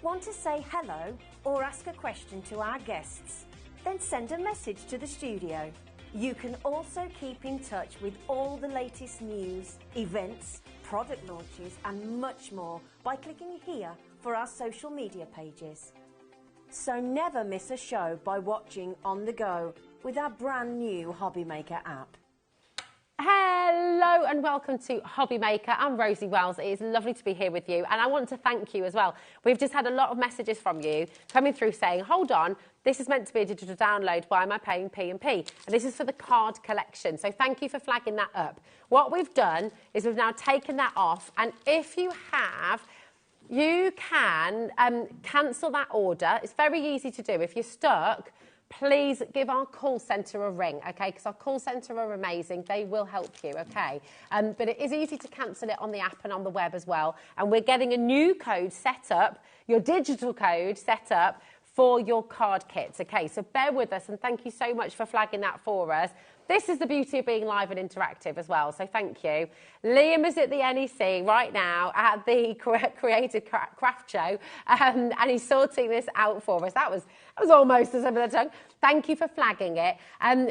Want to say hello or ask a question to our guests? Then send a message to the studio. You can also keep in touch with all the latest news, events, product launches and much more by clicking here for our social media pages. So never miss a show by watching on the go with our brand new HobbyMaker app. Hello and welcome to HobbyMaker. I'm Rosie Wells. It is lovely to be here with you, and I want to thank you as well. We've just had a lot of messages from you coming through saying, hold on, this is meant to be a digital download. Why am I paying P&P? And this is for the card collection. So thank you for flagging that up. What we've done is we've now taken that off, and if you have, you can cancel that order. It's very easy to do. If you're stuck, please give our call centre a ring, OK? Because our call centre are amazing. They will help you, OK? But it is easy to cancel it on the app and on the web as well. And we're getting a new code set up, your digital code set up for your card kits, OK? So bear with us, and thank you so much for flagging that for us. This is the beauty of being live and interactive as well, so thank you. Liam is at the NEC right now at the Creative Craft Show, and he's sorting this out for us. That was almost a slip of the tongue. Thank you for flagging it.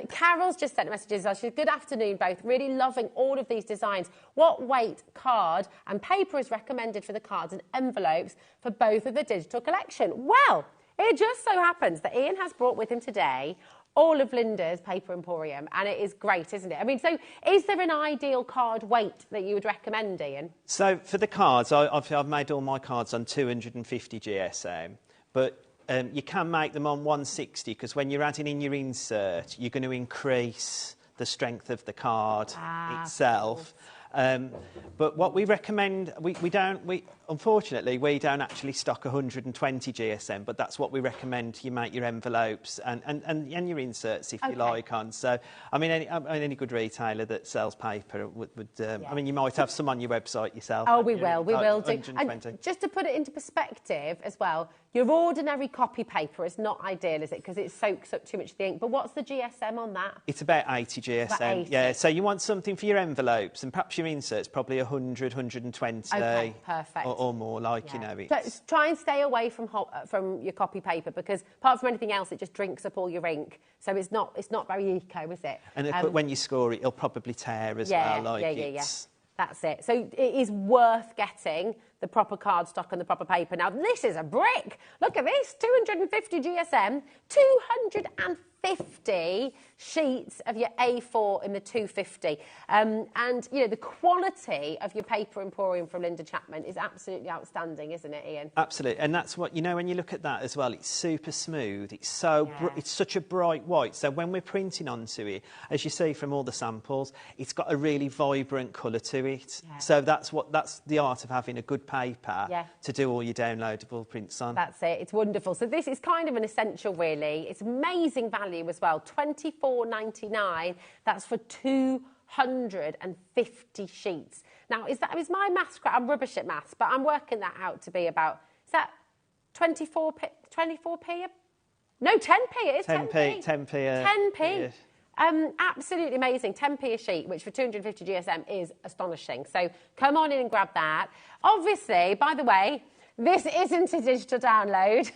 Carol's just sent messages. She said, good afternoon, both. Really loving all of these designs. What weight card and paper is recommended for the cards and envelopes for both of the digital collection? Well, it just so happens that Ian has brought with him today all of Linda's Paper Emporium, and it is great, isn't it? I mean, so is there an ideal card weight that you would recommend, Ian? So for the cards, I've made all my cards on 250 GSM, but you can make them on 160, because when you're adding in your insert, you're going to increase the strength of the card itself. But what we recommend, unfortunately, we don't actually stock 120 GSM, but that's what we recommend you make your envelopes and your inserts, if you like, on. So, I mean, any good retailer that sells paper would I mean, you might have some on your website yourself. Oh, we will do. 120. And just to put it into perspective as well, your ordinary copy paper is not ideal, is it? Because it soaks up too much of the ink. But what's the GSM on that? It's about 80 GSM. About 80. Yeah, so you want something for your envelopes and perhaps your inserts, probably 100, 120. Okay, perfect. Or more, like, you know. So try and stay away from your copy paper, because apart from anything else, it just drinks up all your ink. So it's not very eco, is it? And when you score it, it'll probably tear as well. Like That's it. So it is worth getting the proper cardstock and the proper paper. Now, this is a brick. Look at this, 250 GSM, 250 sheets of your A4 in the 250. And, you know, the quality of your paper emporium from Linda Chapman is absolutely outstanding, isn't it, Ian? Absolutely. And that's what, you know, when you look at that as well, it's super smooth. It's so it's such a bright white. So when we're printing onto it, as you see from all the samples, it's got a really vibrant colour to it. Yeah. So that's the art of having a good paper to do all your downloadable prints on. That's it. It's wonderful. So this is kind of an essential, really. It's amazing value as well. $24.99. That's for 250 sheets. Now, is my maths correct? I'm rubbish at maths, but I'm working that out to be about, is that 24p? No, 10p. It is 10p. 10p. Absolutely amazing. 10p a sheet, which for 250 GSM is astonishing. So come on in and grab that. Obviously, by the way, this isn't a digital download.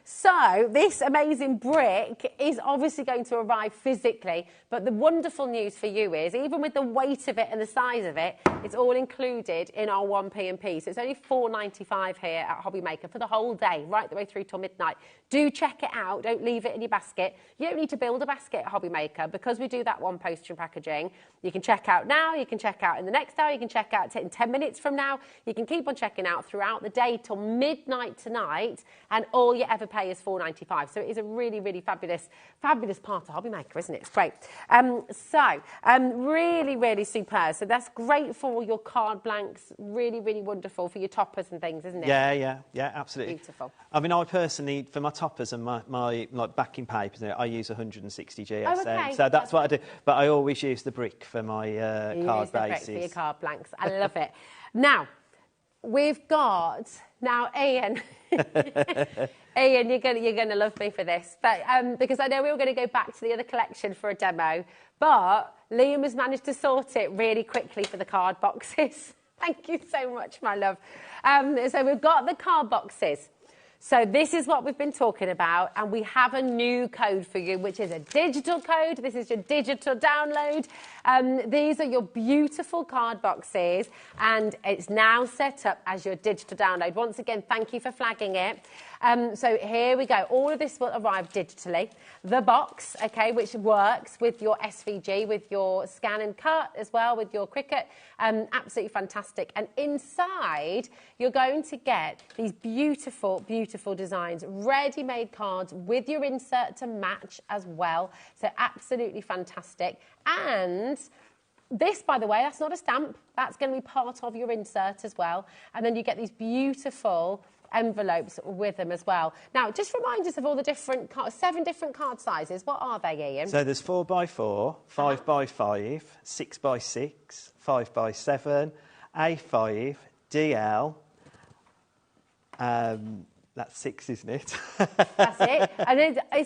So this amazing brick is obviously going to arrive physically. But the wonderful news for you is, even with the weight of it and the size of it, it's all included in our 1p&p. So it's only $4.95 here at HobbyMaker for the whole day, right the way through till midnight. Do check it out. Don't leave it in your basket. You don't need to build a basket at HobbyMaker, because we do that one postage and packaging. You can check out now. You can check out in the next hour. You can check out in 10 minutes from now. You can keep on checking out throughout the day till midnight tonight, and all you ever pay is $4.95. So it is a really, really fabulous part of HobbyMaker, isn't it? It's great. Really, really superb. So that's great for your card blanks. Really, really wonderful for your toppers and things, isn't it? Yeah, absolutely. Beautiful. I mean, I personally, for my toppers and my like backing papers, I use 160 GSM. Oh, okay. So that's what I do. But I always use the brick for my card bases. For your card blanks. I love it. Now, we've got Ian. Ian, you're gonna love me for this, but because I know we were going to go back to the other collection for a demo, but Liam has managed to sort it really quickly for the card boxes. Thank you so much, my love. So we've got the card boxes. So this is what we've been talking about, and we have a new code for you, which is a digital code. This is your digital download. These are your beautiful card boxes, and it's now set up as your digital download. Once again, thank you for flagging it. So here we go. All of this will arrive digitally. The box, okay, which works with your SVG, with your scan and cut as well, with your Cricut. Absolutely fantastic. And inside, you're going to get these beautiful, beautiful designs, ready-made cards with your insert to match as well. So absolutely fantastic. And this, by the way, that's not a stamp. That's going to be part of your insert as well. And then you get these beautiful envelopes with them as well. Now, just remind us of all the different 7 different card sizes. What are they, Ian? So there's 4x4, 5x5, 6x6, 5x7, A5, DL. That's 6, isn't it? That's it. And I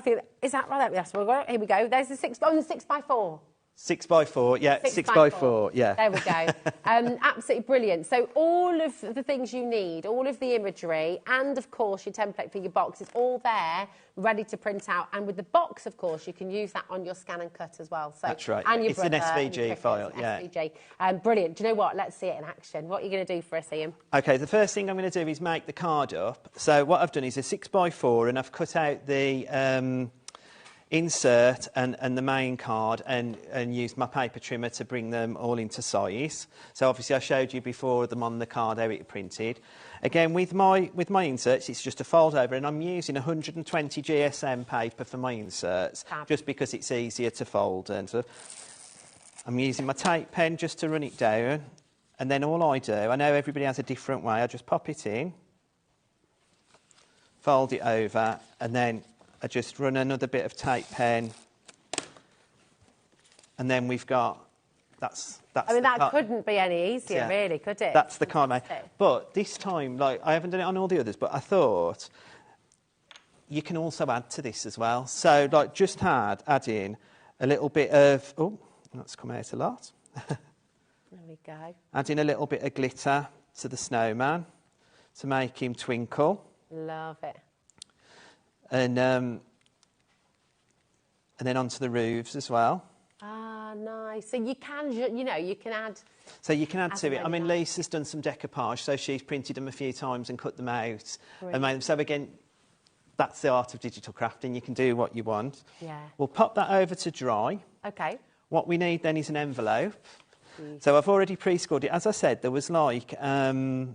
think, is that right? Yes, here we go. There's the 6x4. 6x4, yeah, 6x4, yeah. There we go. Absolutely brilliant. So all of the things you need, all of the imagery, and of course your template for your box is all there, ready to print out. And with the box, of course, you can use that on your scan and cut as well. So, that's right. And your it's an SVG file, yeah. SVG. Brilliant. Do you know what? Let's see it in action. What are you going to do for us, Ian? OK, the first thing I'm going to do is make the card up. So what I've done is a 6x4, and I've cut out the insert and the main card and used my paper trimmer to bring them all into size. So obviously I showed you before them on the card how it printed. Again, with my inserts, it's just a fold over, and I'm using 120 GSM paper for my inserts, just because it's easier to fold and stuff. I'm using my tape pen just to run it down. And then all I do, I know everybody has a different way, I just pop it in, fold it over, and then I just run another bit of tape pen. And then we've got, that's I mean, that couldn't be any easier, really, could it? That's the card. But this time, like, I haven't done it on all the others, but I thought you can also add to this as well. So, like, just add in a little bit of, oh, that's come out a lot. There we go. Add in a little bit of glitter to the snowman to make him twinkle. Love it. And then onto the roofs as well. Ah, nice. So you can, you know, you can add... So you can add to it. I mean, Lisa's done some decoupage, so she's printed them a few times and cut them out. And made them. So again, that's the art of digital crafting. You can do what you want. Yeah. We'll pop that over to dry. OK. What we need then is an envelope. So I've already pre-scored it. As I said, there was like a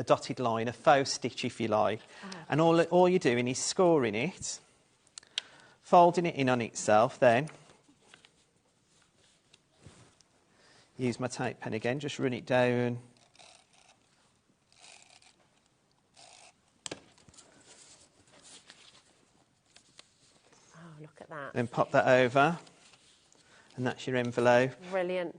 dotted line, a faux stitch, if you like. And all you're doing is scoring it, folding it in on itself, then use my tape pen again, just run it down. Oh, look at that. Then pop that over, and that's your envelope. Brilliant.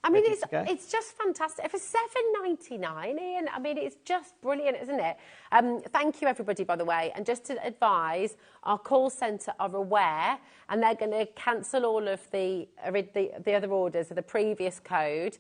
I mean, it's just fantastic. For $7.99, Ian, I mean, it's just brilliant, isn't it? Thank you, everybody, by the way. And just to advise, our call centre are aware, and they're going to cancel all of the other orders of the previous code,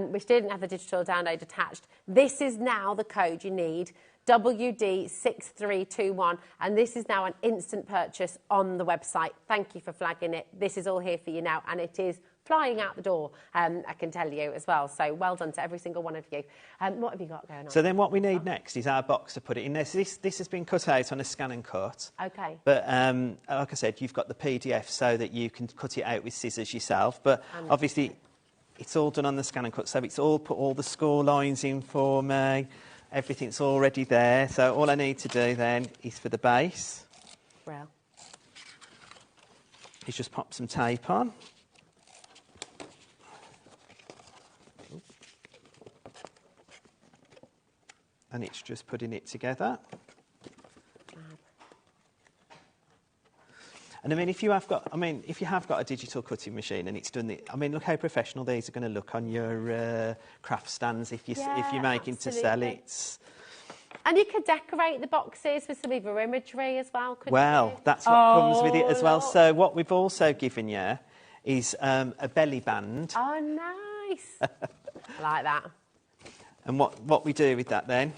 which didn't have the digital download attached. This is now the code you need, WD6321, and this is now an instant purchase on the website. Thank you for flagging it. This is all here for you now, and it is flying out the door, I can tell you as well. So well done to every single one of you. What have you got going on? So then what we need next is our box to put it in there. So this has been cut out on a scan and cut. OK. But like I said, you've got the PDF so that you can cut it out with scissors yourself. But obviously, it's all done on the scan and cut. So it's all put all the score lines in for me. Everything's already there. So all I need to do then is for the base. Well. Is just pop some tape on. And it's just putting it together. And I mean, if you have got a digital cutting machine and it's done the, I mean, look how professional these are going to look on your craft stands if you're making to sell it. And you could decorate the boxes with some of your imagery as well, couldn't you? Well, that's what comes with it as well. So what we've also given you is a belly band. Oh, nice. I like that. And what we do with that then,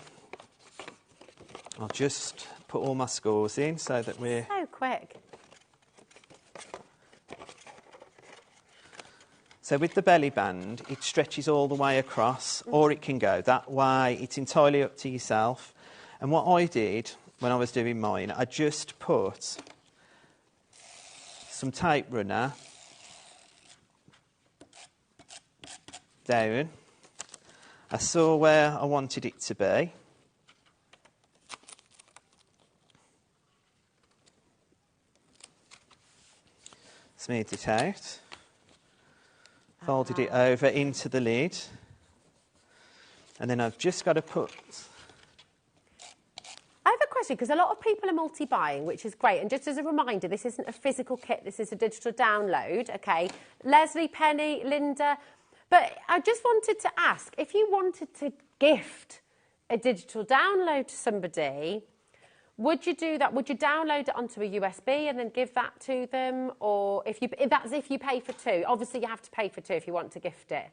I'll just put all my scores in so that we're... So quick. So with the belly band, it stretches all the way across, or it can go that way. It's entirely up to yourself. And what I did when I was doing mine, I just put some tape runner down. I saw where I wanted it to be. Smoothed it out. Folded it over into the lid. And then I've just got to put... I have a question, because a lot of people are multi-buying, which is great. And just as a reminder, this isn't a physical kit, this is a digital download, OK? Leslie, Penny, Linda... But I just wanted to ask, if you wanted to gift a digital download to somebody, would you do that? Would you download it onto a USB and then give that to them? Or if you pay for two? Obviously, you have to pay for two if you want to gift it.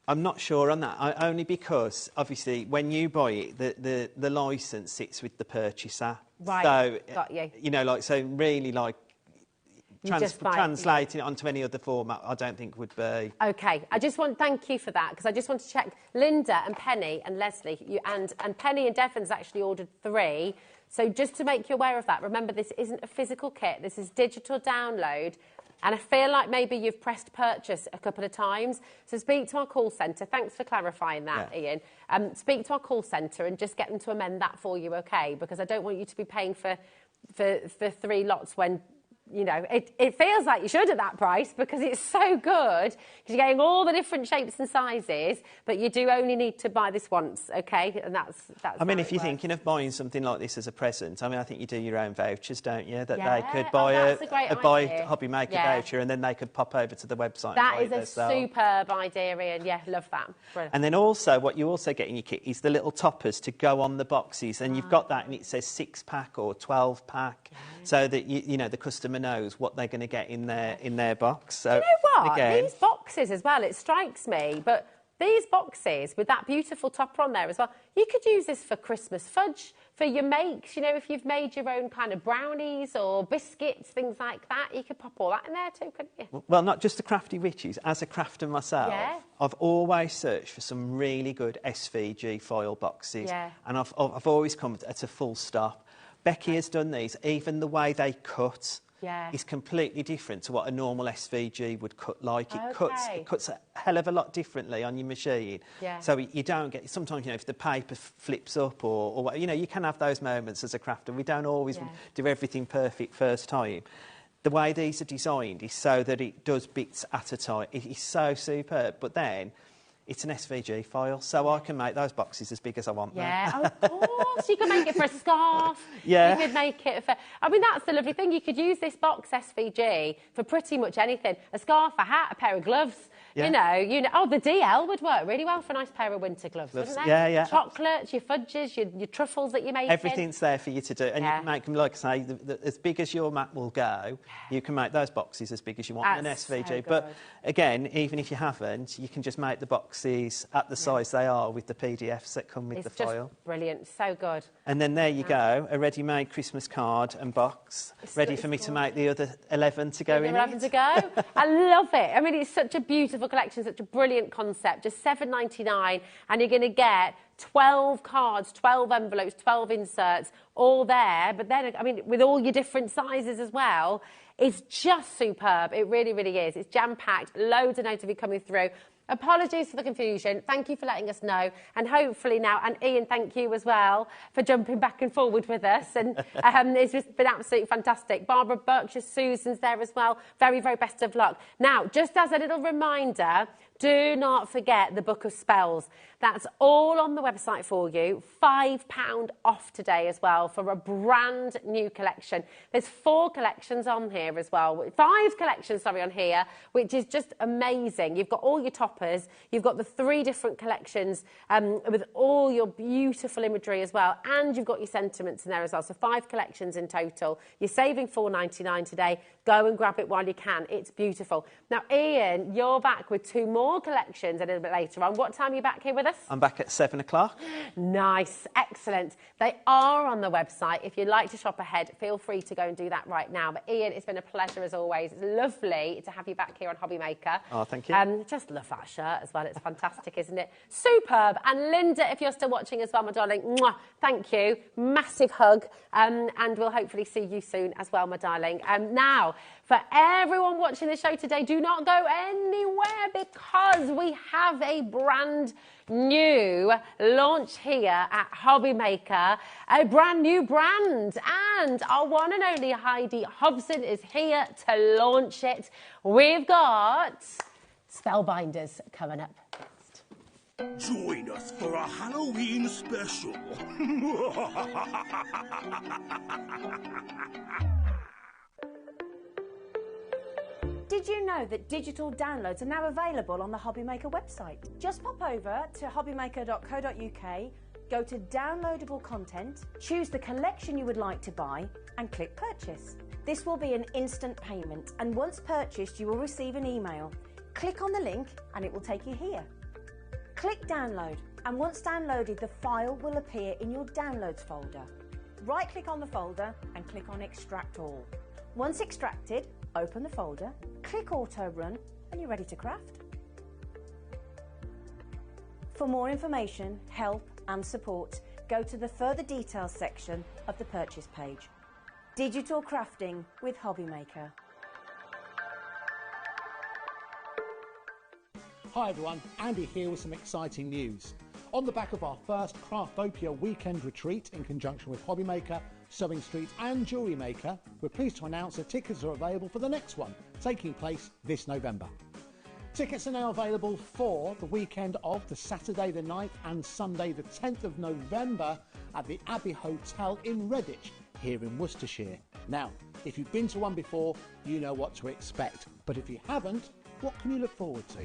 I'm not sure on that, only because, obviously, when you buy it, the licence sits with the purchaser. Right, so, got you. You know, like, so really, like, translating it onto any other format, I don't think would be... OK, thank you for that, because I just want to check. Linda and Penny and Leslie, and Penny and Devon's actually ordered 3. So just to make you aware of that, remember, this isn't a physical kit, this is digital download. And I feel like maybe you've pressed purchase a couple of times. So speak to our call centre. Thanks for clarifying that, Ian. Speak to our call centre and just get them to amend that for you, OK? Because I don't want you to be paying for 3 lots when you know, it feels like you should at that price because it's so good, because you're getting all the different shapes and sizes, but you do only need to buy this once, okay? And that's I mean, if you're thinking of buying something like this as a present, I mean, I think you do your own vouchers, don't you? That they could buy a HobbyMaker voucher, and then they could pop over to the website. That is a superb idea, Ian. Yeah, love that. Brilliant. And then also, what you also get in your kit is the little toppers to go on the boxes, and you've got that, and it says 6-pack or 12-pack, so that you know the customer knows what they're going to get in their box. So, you know what? Again, these boxes as well, it strikes me, but these boxes with that beautiful topper on there as well, you could use this for Christmas fudge, for your makes, you know, if you've made your own kind of brownies or biscuits, things like that, you could pop all that in there too, couldn't you? Well, not just the Crafty Witches. As a crafter myself, I've always searched for some really good SVG foil boxes, and I've always come at a full stop. Becky has done these. Even the way they cut is completely different to what a normal SVG would cut like. It cuts a hell of a lot differently on your machine. So you don't get... Sometimes, you know, if the paper flips up or you know, you can have those moments as a crafter. We don't always do everything perfect first time. The way these are designed is so that it does bits at a time. It is so superb. But then... it's an SVG file, so I can make those boxes as big as I want them. Of course. You could make it for a scarf. You could make it for... I mean, that's the lovely thing. You could use this box SVG for pretty much anything. A scarf, a hat, a pair of gloves. You know. Oh, the DL would work really well for a nice pair of winter gloves, wouldn't they? Chocolates, your fudges, your truffles that you make. Everything's there for you to do. And you can make them, like I say, as big as your mat will go, you can make those boxes as big as you want in an SVG. So but again, even if you haven't, you can just make the boxes at the size they are with the PDFs that come with the file. It's just brilliant. So good. And then there you go, a ready-made Christmas card and box, ready for me to make the other 11 to go in. 11 to go. I love it. I mean, it's such a beautiful collection, such a brilliant concept. Just $7.99, and you're going to get 12 cards, 12 envelopes, 12 inserts, all there. But then, I mean, with all your different sizes as well, it's just superb. It really, really is. It's jam-packed, loads of notes of you coming through. Apologies for the confusion. Thank you for letting us know. And hopefully now, and Ian, thank you as well for jumping back and forward with us. And it's just been absolutely fantastic. Barbara Berkshire, Susan's there as well. Very, very best of luck. Now, just as a little reminder, do not forget the Book of Spells. That's all on the website for you. £5 off today as well for a brand new collection. There's 4 collections on here as well. 5 collections, sorry, on here, which is just amazing. You've got all your toppers. You've got the 3 different collections with all your beautiful imagery as well. And you've got your sentiments in there as well. So 5 collections in total. You're saving $4.99 today. Go and grab it while you can. It's beautiful. Now, Ian, you're back with 2 more collections a little bit later on. What time are you back here with us? I'm back at 7 o'clock. Nice. Excellent. They are on the website. If you'd like to shop ahead, feel free to go and do that right now. But, Ian, it's been a pleasure as always. It's lovely to have you back here on HobbyMaker. Oh, thank you. Just love that shirt as well. It's fantastic, isn't it? Superb. And, Linda, if you're still watching as well, my darling, mwah, thank you. Massive hug. And we'll hopefully see you soon as well, my darling. Now, for everyone watching the show today, do not go anywhere because we have a brand new launch here at HobbyMaker, a brand new brand, and our one and only Heidi Hobson is here to launch it. We've got Spellbinders coming up next. Join us for a Halloween special. Did you know that digital downloads are now available on the HobbyMaker website? Just pop over to hobbymaker.co.uk, go to downloadable content, choose the collection you would like to buy and click purchase. This will be an instant payment, and once purchased you will receive an email. Click on the link and it will take you here. Click download, and once downloaded the file will appear in your downloads folder. Right click on the folder and click on extract all. Once extracted, open the folder, click auto run and you're ready to craft. For more information, help and support, go to the further details section of the purchase page. Digital crafting with HobbyMaker. Hi everyone, Andy here with some exciting news. On the back of our first Craftopia weekend retreat in conjunction with HobbyMaker, Sewing Street and Jewellery Maker, we're pleased to announce that tickets are available for the next one, taking place this November. Tickets are now available for the weekend of the Saturday the 9th and Sunday the 10th of November at the Abbey Hotel in Redditch, here in Worcestershire. Now, if you've been to one before, you know what to expect. But if you haven't, what can you look forward to?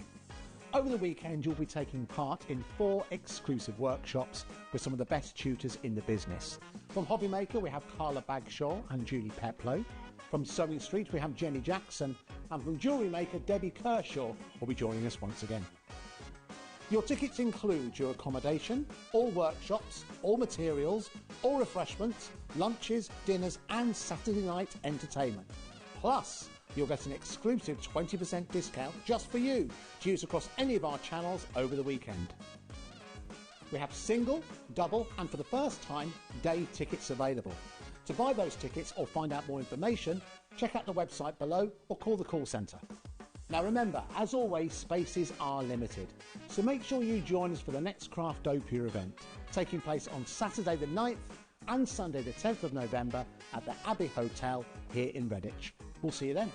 Over the weekend, you'll be taking part in 4 exclusive workshops with some of the best tutors in the business. From HobbyMaker, we have Carla Bagshaw and Julie Peplow. From Sewing Street, we have Jenny Jackson. And from Jewellery Maker, Debbie Kershaw will be joining us once again. Your tickets include your accommodation, all workshops, all materials, all refreshments, lunches, dinners and Saturday night entertainment. Plus, you'll get an exclusive 20% discount just for you to use across any of our channels over the weekend. We have single, double and for the first time, day tickets available. To buy those tickets or find out more information, check out the website below or call the call centre. Now remember, as always, spaces are limited, so make sure you join us for the next Craftopia event, taking place on Saturday the 9th and Sunday the 10th of November at the Abbey Hotel here in Redditch. We'll see you then.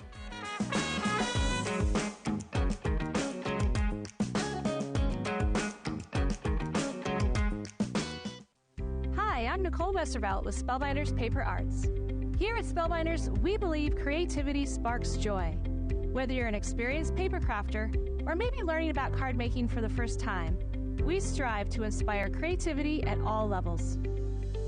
Hi, I'm Nicole Westervelt with Spellbinders Paper Arts. Here at Spellbinders, we believe creativity sparks joy. Whether you're an experienced paper crafter or maybe learning about card making for the first time, we strive to inspire creativity at all levels.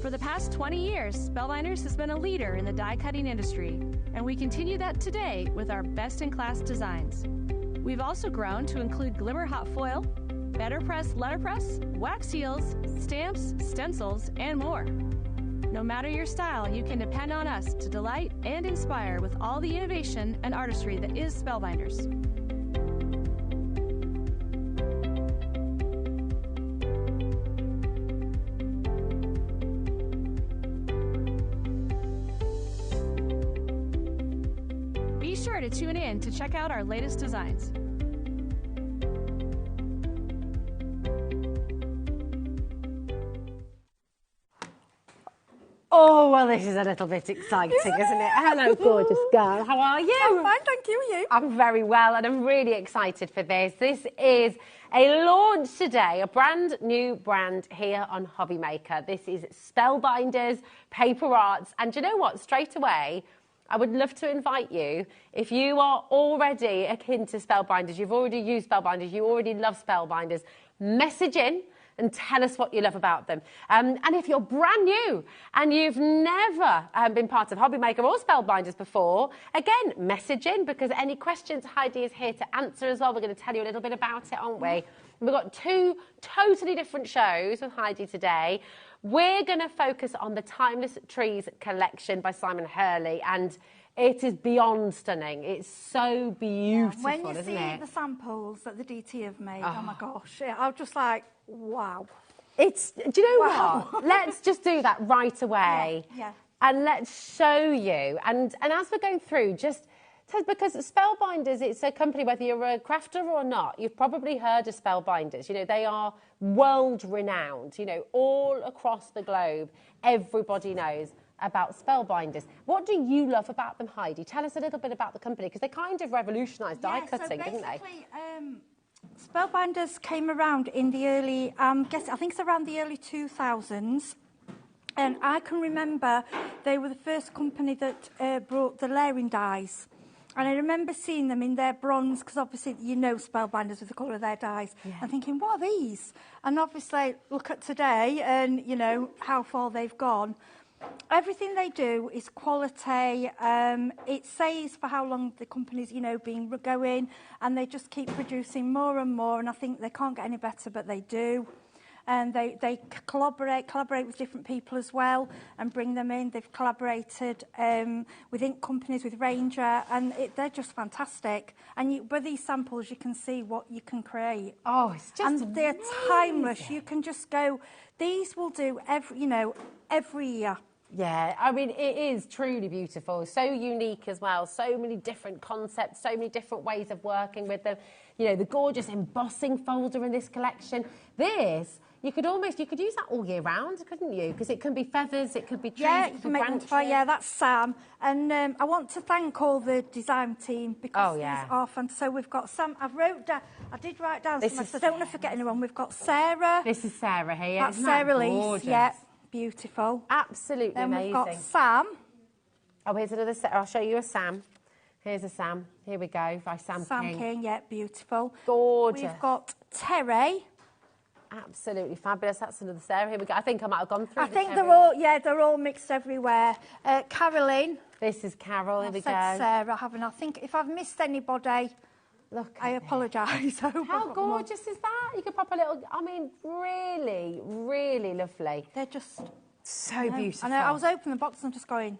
For the past 20 years, Spellbinders has been a leader in the die cutting industry, and we continue that today with our best-in-class designs. We've also grown to include glimmer hot foil, better press letterpress, wax seals, stamps, stencils, and more. No matter your style, you can depend on us to delight and inspire with all the innovation and artistry that is Spellbinders. Be sure to tune in to check out our latest designs. Oh, well, this is a little bit exciting, isn't it? Hello, gorgeous girl. How are you? I'm fine, thank you. Are you? I'm very well, and I'm really excited for this. This is a launch today, a brand new brand here on HobbyMaker. This is Spellbinders Paper Arts. And do you know what? Straight away, I would love to invite you, if you are already akin to Spellbinders, you've already used Spellbinders, you already love Spellbinders, message in and tell us what you love about them. And if you're brand new and you've never been part of HobbyMaker or Spellbinders before, again, message in, because any questions Heidi is here to answer as well. We're going to tell you a little bit about it, aren't we? We've got 2 totally different shows with Heidi today. We're going to focus on the Timeless Trees collection by Simon Hurley, and it is beyond stunning. It's so beautiful, when you isn't see it? the samples that the DT have made, oh my gosh, I'm just like, wow. It's, do you know what? Let's just do that right away. Yeah. And let's show you. And as we're going through, just because Spellbinders, it's a company, whether you're a crafter or not, you've probably heard of Spellbinders. You know, they are world renowned, you know, all across the globe. Everybody knows about Spellbinders. What do you love about them, Heidi? Tell us a little bit about the company, because they kind of revolutionised die cutting, didn't they? Spellbinders came around in the early, I think it's around the early 2000s. And I can remember they were the first company that brought the layering dies. And I remember seeing them in their bronze, because obviously you know Spellbinders with the colour of their dies, and thinking, what are these? And obviously, look at today and, you know, how far they've gone. Everything they do is quality. It says for how long the company's, you know, been going, and they just keep producing more and more, and I think they can't get any better, but they do. And they collaborate with different people as well and bring them in. They've collaborated with ink companies, with Ranger, and they're just fantastic. And with these samples, you can see what you can create. Oh, it's just and they're timeless. You can just go. These will do every year. Yeah, I mean, it is truly beautiful, so unique as well, so many different concepts, so many different ways of working with them. You know, the gorgeous embossing folder in this collection. This, You could use that all year round, couldn't you? Because it can be feathers, it could be trees, Yeah, it you could can be make them branches. for, yeah, that's Sam. And I want to thank all the design team because these are fun. So we've got Sam, I did write down some, so I don't want to forget anyone. We've got Sarah. This is Sarah here. That's Isn't that Sarah Lee. gorgeous? Yeah, beautiful. Absolutely then amazing. We've got Sam. Oh, here's another I'll show you a Sam. Here's a Sam. Here we go, by Sam King. Yeah, beautiful. Gorgeous. We've got Terry. Absolutely fabulous. That's another Sarah. Here we go. I think I might have gone through. I think they're all mixed everywhere. Caroline. This is Carol. Here we go. Sarah, haven't I? think if I've missed anybody, look, I apologise. How gorgeous is that? You could pop a little. I mean, really, really lovely. They're just so beautiful. I know. I was opening the box and just going,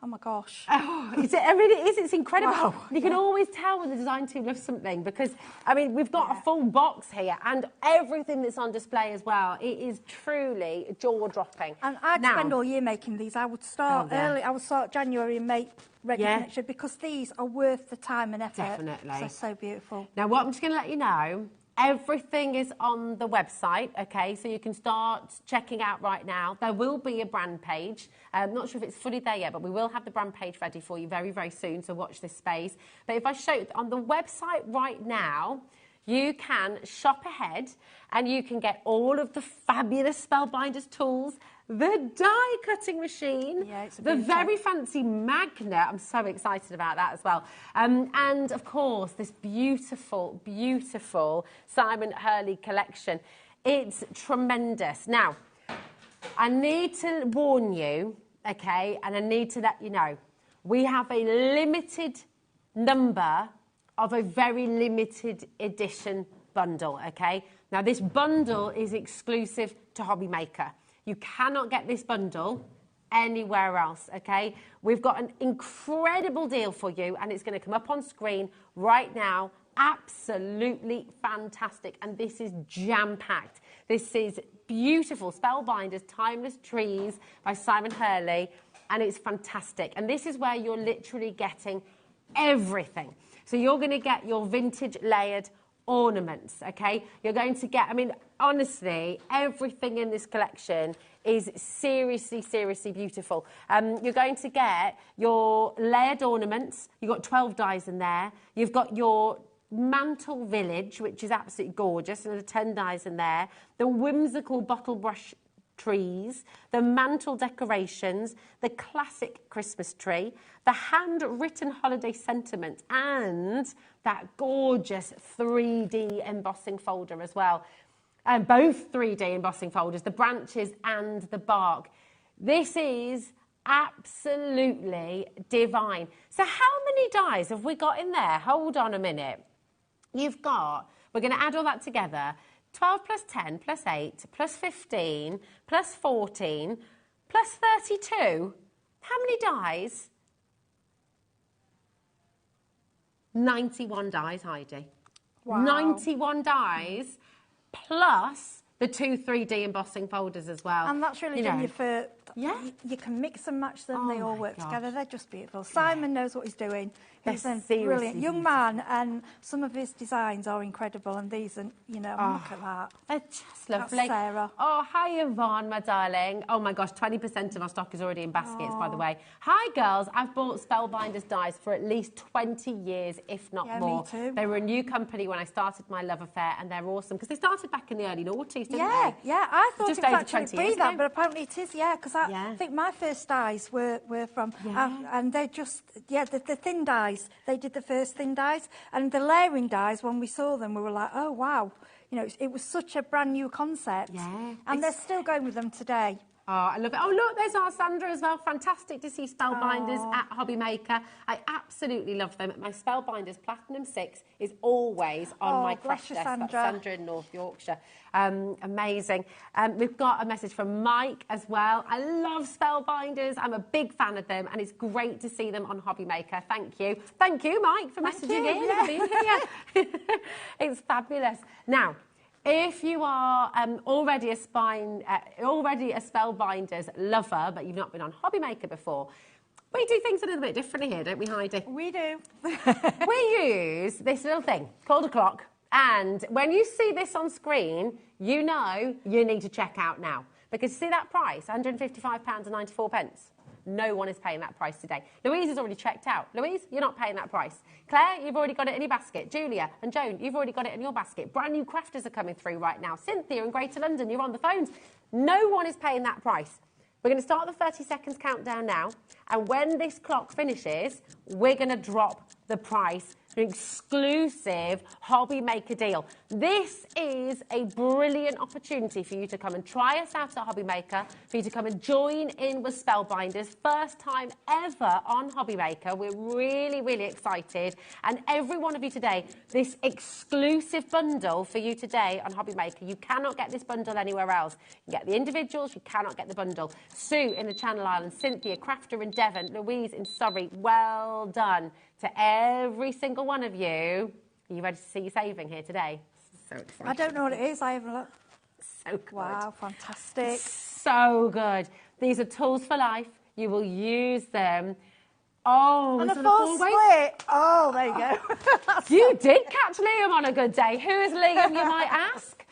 oh my gosh. Oh, is it? I mean, it is. It's incredible. Wow. You can always tell when the design team loves something because, I mean, we've got a full box here and everything that's on display as well. It is truly jaw-dropping. And I'd spend all year making these. I would start early. I would start January and make ready for next year because these are worth the time and effort. Definitely. They're so beautiful. Now, what I'm just going to let you know, everything is on the website, okay? So you can start checking out right now. There will be a brand page. I'm not sure if it's fully there yet, but we will have the brand page ready for you very, very soon, so watch this space. But if I show you on the website right now, you can shop ahead and you can get all of the fabulous Spellbinders tools, the die cutting machine, the very fancy magnet. I'm so excited about that as well. And of course, this beautiful, beautiful Simon Hurley collection. It's tremendous. Now, I need to warn you, okay, and I need to let you know, we have a limited number of a very limited edition bundle, okay? Now, this bundle is exclusive to HobbyMaker. You cannot get this bundle anywhere else, okay? We've got an incredible deal for you, and it's going to come up on screen right now. Absolutely fantastic, and this is jam-packed. This is beautiful Spellbinders Timeless Trees by Simon Hurley, and it's fantastic. And this is where you're literally getting everything. So you're going to get your vintage layered ornaments, okay? You're going to get, I mean, honestly, everything in this collection is seriously, seriously beautiful. You're going to get your layered ornaments. You've got 12 dies in there. You've got your mantle village, which is absolutely gorgeous, and there's 10 dies in there. The whimsical bottle brush trees, the mantle decorations, the classic Christmas tree, the handwritten holiday sentiment, and that gorgeous 3D embossing folder as well. And both 3D embossing folders, the branches and the bark. This is absolutely divine. So how many dies have we got in there? Hold on a minute. You've got, we're going to add all that together, 12 plus 10 plus 8 plus 15 plus 14 plus 32. How many dies? 91 dies, Heidi. Wow. 91 dies plus the 2 3D embossing folders as well. And that's really done you for... Yeah. You can mix and match them. They all work together. They're just beautiful. Simon knows what he's doing. He's a brilliant young man, and some of his designs are incredible. And these, and you know, look at that. They're just lovely. That's Sarah. Oh, hi, Yvonne, my darling. Oh my gosh, 20% of our stock is already in baskets, by the way. Hi, girls. I've bought Spellbinders dies for at least 20 years, if not more. Me too. They were a new company when I started my love affair, and they're awesome because they started back in the early noughties, didn't they? Yeah. I thought Just it was over actually 20 years pre that, ago. but apparently it is. Because I think my first dies were from, and they're just the thin dies. They did the first thin dies, and the layering dies. When we saw them, we were like, oh wow, you know, it was such a brand new concept. Yeah, and they're still going with them today. Oh, I love it. Oh, look, there's our Sandra as well. Fantastic to see Spellbinders at HobbyMaker. I absolutely love them. My Spellbinders Platinum 6 is always on my craft desk. Sandra. That's Sandra in North Yorkshire. Amazing. We've got a message from Mike as well. I love Spellbinders. I'm a big fan of them, and it's great to see them on HobbyMaker. Thank you. Thank you, Mike, for messaging in and being here. It's fabulous. Now, if you are already a Spellbinders lover, but you've not been on HobbyMaker before, we do things a little bit differently here, don't we, Heidi? We do. We use this little thing called a clock, And when you see this on screen, you know you need to check out now. Because see that price, £155.94. No one is paying that price today. Louise has already checked out. Louise, you're not paying that price. Claire, you've already got it in your basket. Julia and Joan, you've already got it in your basket. Brand new crafters are coming through right now. Cynthia in Greater London, you're on the phones. No one is paying that price. We're going to start the 30 seconds countdown now. And when this clock finishes, we're going to drop the price. An exclusive HobbyMaker deal. This is a brilliant opportunity for you to come and try us out at HobbyMaker, for you to come and join in with Spellbinders. First time ever on HobbyMaker. We're really, really excited. And every one of you today, this exclusive bundle for you today on HobbyMaker. You cannot get this bundle anywhere else. You get the individuals, you cannot get the bundle. Sue in the Channel Islands, Cynthia, Crafter in Devon, Louise in Surrey, well done. To every single one of you. Are you ready to see your saving here today? So exciting. I don't know what it is. I haven't looked. So good. Wow, fantastic. So good. These are tools for life. You will use them. Oh, and a full split. Oh, there you go. You did catch Liam on a good day. Who is Liam, you might ask?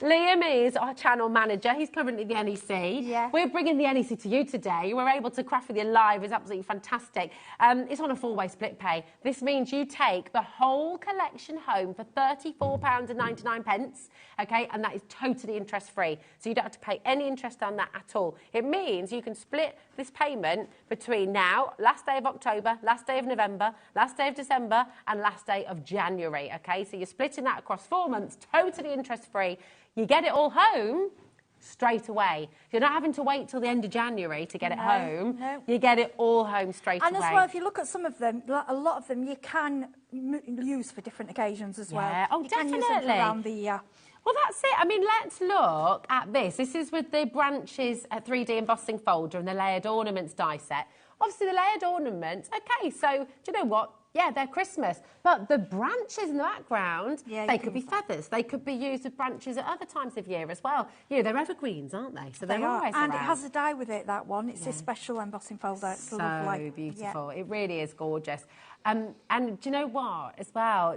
Liam is our channel manager. He's currently the NEC. Yeah. We're bringing the NEC to you today. We're able to craft with you live. It's absolutely fantastic. It's on a four-way split pay. This means you take the whole collection home for £34.99, okay? And that is totally interest-free. So you don't have to pay any interest on that at all. It means you can split this payment between now, last day of October, last day of November, last day of December, and last day of January, okay? So you're splitting that across 4 months, totally interest-free. You get it all home straight away. You're not having to wait till the end of January to get it home. No. You get it all home straight away. And as well, if you look at some of them, a lot of them you can use for different occasions as well. Oh, you definitely. Can use them for around the year. Well, that's it. I mean, let's look at this. This is with the branches 3D embossing folder and the layered ornaments die set. Obviously, the layered ornaments, okay, so do you know what? Yeah, they're Christmas. But the branches in the background, they could be feathers. They could be used with branches at other times of year as well. You know, they're evergreens, aren't they? So they're always around. And it has a die with it, that one. It's a special embossing folder. It's lovely. So beautiful. Yeah. It really is gorgeous. And do you know what, as well?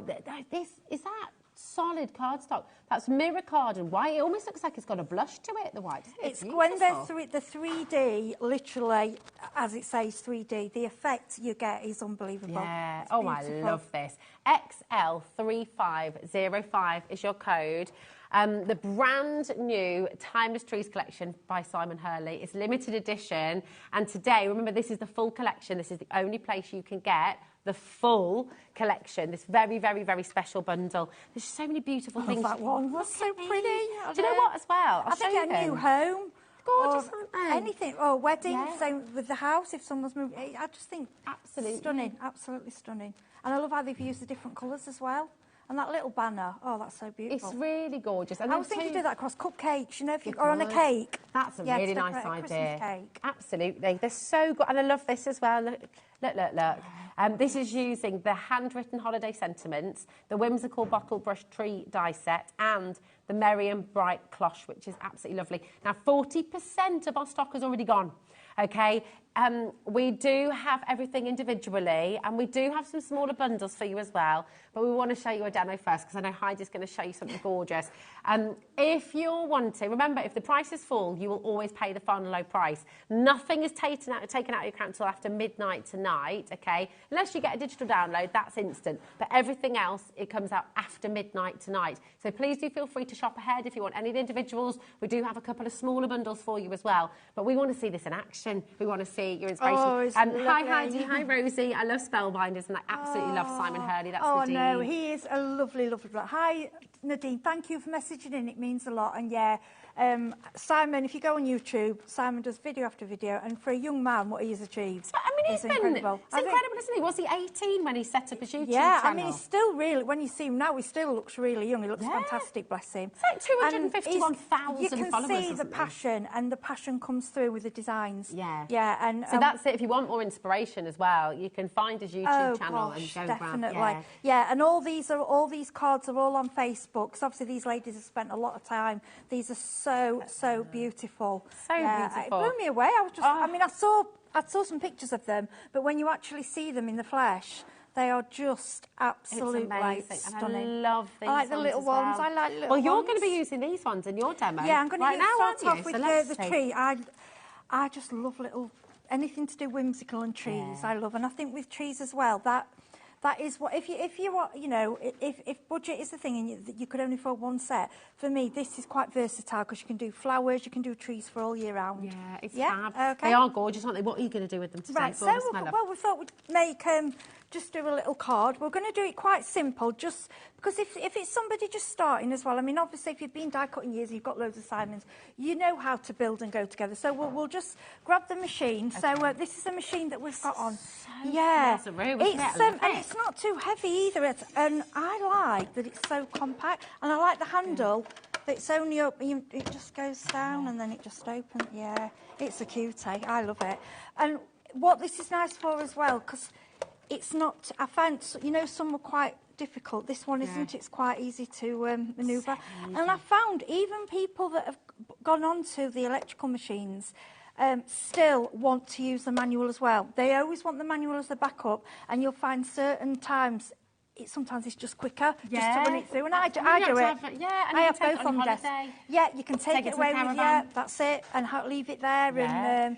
This is that solid cardstock. That's mirror card and white. It almost looks like it's got a blush to it, the white. It's when they're the 3D, literally, as it says 3D, the effect you get is unbelievable. Yeah. It's I love this. XL3505 is your code. The brand new Timeless Trees collection by Simon Hurley is limited edition. And today, remember, this is the full collection. This is the only place you can get the full collection, this very, very, very special bundle. There's so many beautiful things. That one was so pretty. Do you know what as well? I think a new home. Gorgeous, aren't they? Anything. Or wedding, same with the house, if someone's moved. I just think absolutely stunning, absolutely stunning. And I love how they've used the different colours as well. And that little banner, oh, that's so beautiful. It's really gorgeous. And I was thinking you do that across cupcakes, you know, or on a cake. That's a really nice idea. Christmas cake. Absolutely. They're so good. And I love this as well. Look, look, look, look. This is using the handwritten holiday sentiments, the whimsical bottle brush tree die set, and the Merry and Bright cloche, which is absolutely lovely. Now, 40% of our stock has already gone. Okay, we do have everything individually, and we do have some smaller bundles for you as well, but we want to show you a demo first, because I know Heidi's going to show you something gorgeous. If you're wanting, remember, if the price is full, you will always pay the final low price. Nothing is taken out of your account until after midnight tonight, okay? Unless you get a digital download, that's instant. But everything else, it comes out after midnight tonight. So please do feel free to shop ahead if you want any of the individuals. We do have a couple of smaller bundles for you as well, but we want to see this in action. We want to see your inspiration. Oh, hi Heidi, hi Rosie. I love Spellbinders and I absolutely love Simon Hurley. That's Nadine. Oh no, he is a lovely, lovely bloke. Hi Nadine, thank you for messaging in. It means a lot. And yeah, Simon, if you go on YouTube, Simon does video after video, and for a young man, what he has achieved is incredible. It's incredible, isn't he? Was he 18 when he set up his YouTube channel? Yeah, I mean, he's still really, when you see him now, he still looks really young. He looks fantastic, bless him. It's like 251,000 followers. You can see the passion, and the passion comes through with the designs. Yeah. Yeah, and so that's it. If you want more inspiration as well, you can find his YouTube channel and go definitely. grab. Yeah, and all these cards are all on Facebook. So obviously these ladies have spent a lot of time. These are so beautiful. So beautiful. It blew me away. I was just, I mean, I saw some pictures of them, but when you actually see them in the flesh, They are just absolutely stunning. And I love these. I like the little ones. Well. I like little ones. Well, you're going to be using these ones in your demo. Yeah, I'm going to start off with the see. tree. I just love anything to do whimsical and trees. I love, and I think with trees as well, that is what, if you want, you know, if budget is the thing and you could only afford one set, for me, this is quite versatile because you can do flowers, you can do trees for all year round. Yeah, it's fab. Okay. They are gorgeous, aren't they? What are you going to do with them today? Right, so, we thought we'd make, just do a little card. We're going to do it quite simple, just because if it's somebody just starting as well, I mean, obviously, if you've been die cutting years, you've got loads of assignments, you know how to build and go together. So we'll just grab the machine. Okay. So this is a machine that we've got on. Yeah, and it's not too heavy either. And I like that it's so compact, and I like the handle. It's only up, it just goes down and then it just opens. Yeah, it's a cutie. I love it. And what this is nice for as well, because it's not, I found, you know, some were quite difficult. This one isn't. It's quite easy to manoeuvre. And I found even people that have gone on to the electrical machines still want to use the manual as well. They always want the manual as the backup, and you'll find certain times sometimes it's just quicker just to run it through, and I do it. I have both on desk. Yeah, you can take it away with you. That's it, and leave it there. And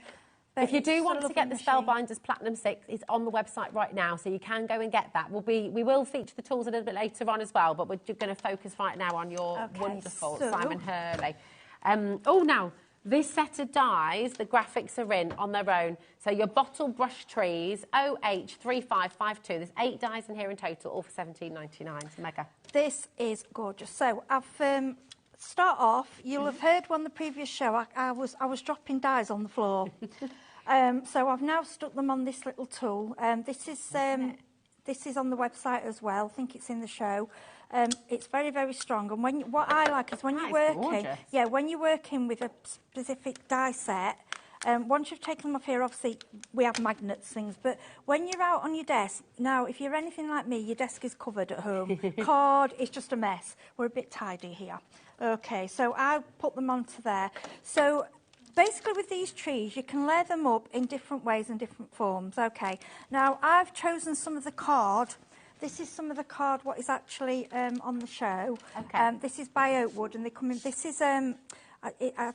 if you do want to get the Spellbinders Platinum 6, it's on the website right now, so you can go and get that. We will feature the tools a little bit later on as well, but we're going to focus right now on your wonderful Simon Hurley. Now, this set of dies, the graphics are in on their own. So your bottle brush trees, OH3552. There's 8 dies in here in total, all for $17.99. It's mega. This is gorgeous. So I've start off. You'll have heard on the previous show. I was dropping dies on the floor. So I've now stuck them on this little tool. This is on the website as well. I think it's in the show. It's very, very strong. And what I like is when you're working with a specific die set, once you've taken them off here, obviously we have magnets, things, but when you're out on your desk, now if you're anything like me, your desk is covered at home. Card, it's just a mess. We're a bit tidy here. Okay, so I put them onto there. So basically with these trees, you can layer them up in different ways and different forms. Okay, now I've chosen some of the card. This is some of the card, what is actually on the show. Okay. This is by Oakwood, and they come in, this is, I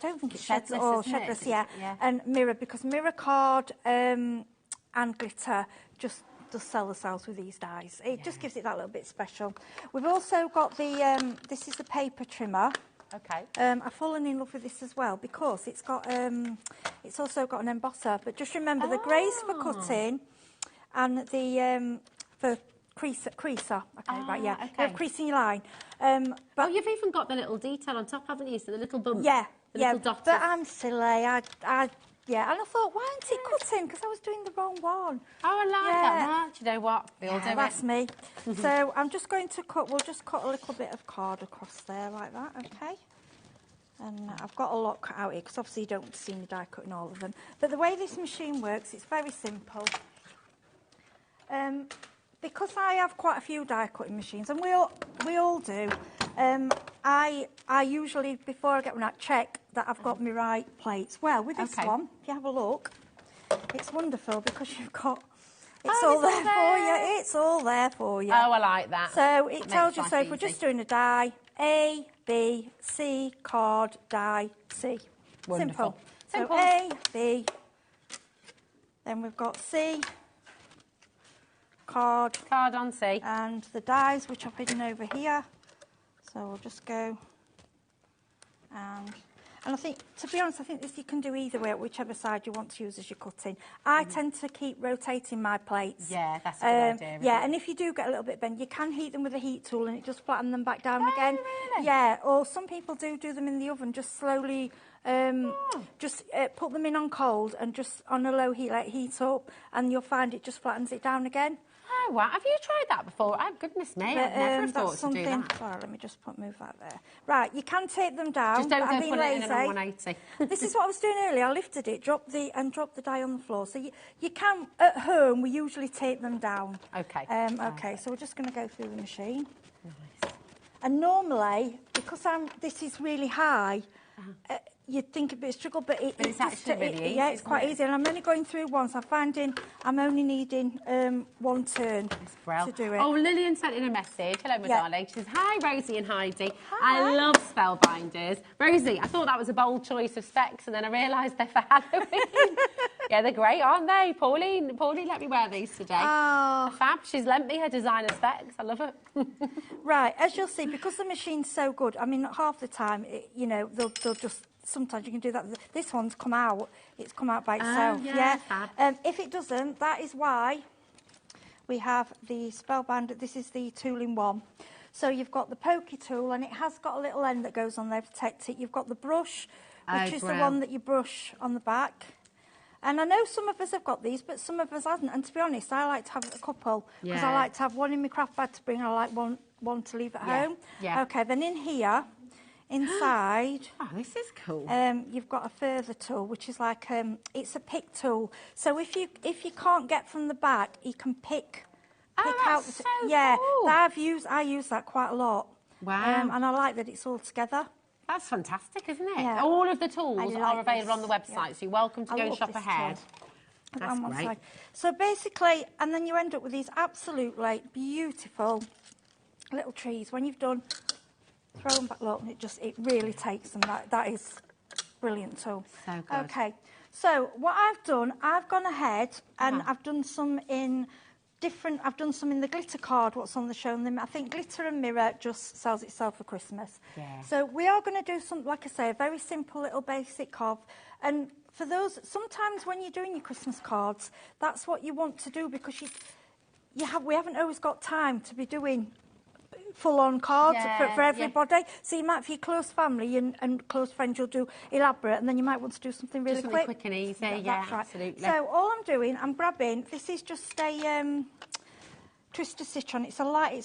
don't think it's shedless, yeah. And mirror, because mirror card and glitter just does sell themselves with these dies. It just gives it that little bit special. We've also got the, this is the paper trimmer. Okay. I've fallen in love with this as well because it's got, it's also got an embosser. But just remember the greys for cutting and the for creaser. Okay, right, yeah. Okay. You have creasing your line. But you've even got the little detail on top, haven't you? So the little bump. Yeah, the little dot. But I'm silly. Yeah, and I thought, why isn't it cutting? Because I was doing the wrong one. Oh, I like that. Do you know what? We all do that's me. So I'm just going to cut, we'll just cut a little bit of card across there like that, okay? And I've got a lot cut out here, because obviously you don't see me die cutting all of them. But the way this machine works, it's very simple. Because I have quite a few die cutting machines, and we all do, I usually, before I get one out, check that I've got my right plates. Well, with this one, if you have a look, it's wonderful because you've got, it's all there for you. It's all there for you. Oh, I like that. So it tells you, so if we're just doing a die, A, B, C, card, die, C. Wonderful. Simple. So A, B, then we've got C, card on C. And the dies, which I've hidden over here. So we'll just go and I think, to be honest, I think this you can do either way, whichever side you want to use as you're cutting. I tend to keep rotating my plates. Yeah, that's a good idea. Yeah, and if you do get a little bit bent, you can heat them with a heat tool and it just flatten them back down again. Really? Yeah, or some people do them in the oven, just slowly, just put them in on cold and just on a low heat, like heat up, and you'll find it just flattens it down again. Oh, wow. Have you tried that before? Oh, goodness me. I've never thought to do that. Sorry, let me just move that there. Right, you can take them down. Just don't go put it in on 180. This is what I was doing earlier. I lifted it, dropped the die on the floor. So you can, at home, we usually take them down. Okay. Okay, so we're just going to go through the machine. Nice. And normally, because this is really high, you'd think a bit of struggle, but it's actually really easy. Yeah, it's quite easy. And I'm only going through once. I'm only needing one turn to do it. Oh, Lillian sent in a message. Hello, my darling. She says, hi, Rosie and Heidi. Hi. I love Spellbinders. Rosie, I thought that was a bold choice of specs, and then I realised they're for Halloween. Yeah, they're great, aren't they? Pauline let me wear these today. Oh. Fab. She's lent me her designer specs. I love it. Right, as you'll see, because the machine's so good, I mean, half the time, they'll just... Sometimes you can do that. This one's come out. It's come out by itself. If it doesn't, that is why we have the Spellbinder. This is the tool-in-one. So you've got the pokey tool, and it has got a little end that goes on there to protect it. You've got the brush, which is the one that you brush on the back. And I know some of us have got these, but some of us hasn't. And to be honest, I like to have a couple because I like to have one in my craft bag to bring. I like one to leave at home. Okay, then in here. Inside, oh, this is cool. You've got a further tool, which is like it's a pick tool. So if you can't get from the back, you can pick out. So cool. I use that quite a lot. Wow. And I like that it's all together. That's fantastic, isn't it? Yeah. All of the tools are available on the website, so you're welcome to go and shop ahead. That's great. So basically, and then you end up with these absolutely beautiful little trees. When you've done. Throw them back, look, it really takes them. That is brilliant tool. So good. Okay, so what I've done, I've gone ahead and I've done some in different, I've done some in the glitter card, what's on the show. I think Glitter and Mirror just sells itself for Christmas. Yeah. So we are going to do some, like I say, a very simple little basic card. And for those, sometimes when you're doing your Christmas cards, that's what you want to do because we haven't always got time to be doing full-on cards for everybody. So you might, for your close family and close friends, you'll do elaborate, and then you might want to do something really quick. Quick and easy, that's right. Absolutely. So all I'm doing, I'm grabbing, this is just a Twister Citron. It's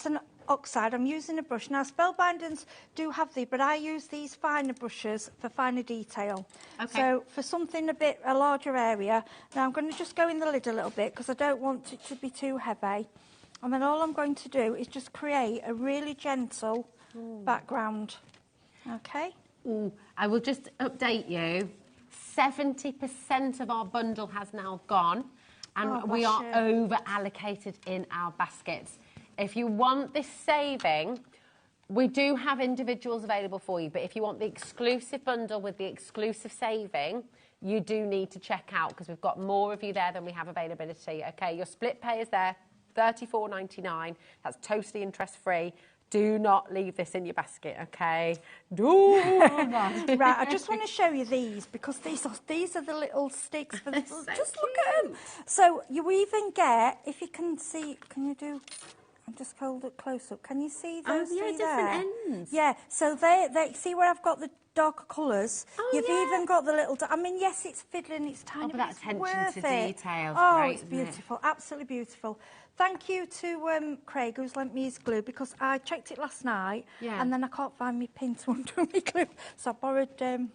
an oxide. I'm using a brush. Now, Spellbinders do have these, but I use these finer brushes for finer detail. Okay. So for something a larger area, now I'm going to just go in the lid a little bit because I don't want it to be too heavy. And then all I'm going to do is just create a really gentle background. Okay? I will just update you. 70% of our bundle has now gone, and we are over-allocated in our baskets. If you want this saving, we do have individuals available for you, but if you want the exclusive bundle with the exclusive saving, you do need to check out because we've got more of you there than we have availability. Okay, your split pay is there. $34.99. That's totally interest-free. Do not leave this in your basket, okay? Do not. Right, I just want to show you these because these are the little sticks for the. So just look at them. So you even get, if you can see, can you do? I'll just hold it close up. Can you see those? Oh yeah, different ends. Yeah. So they see where I've got the darker colours. You've even got the little. I mean, yes, it's fiddling, it's tiny. But that attention to detail. Oh, great, it's beautiful, absolutely beautiful. Thank you to Craig, who's lent me his glue, because I checked it last night and then I can't find my pin to undo my glue. So I borrowed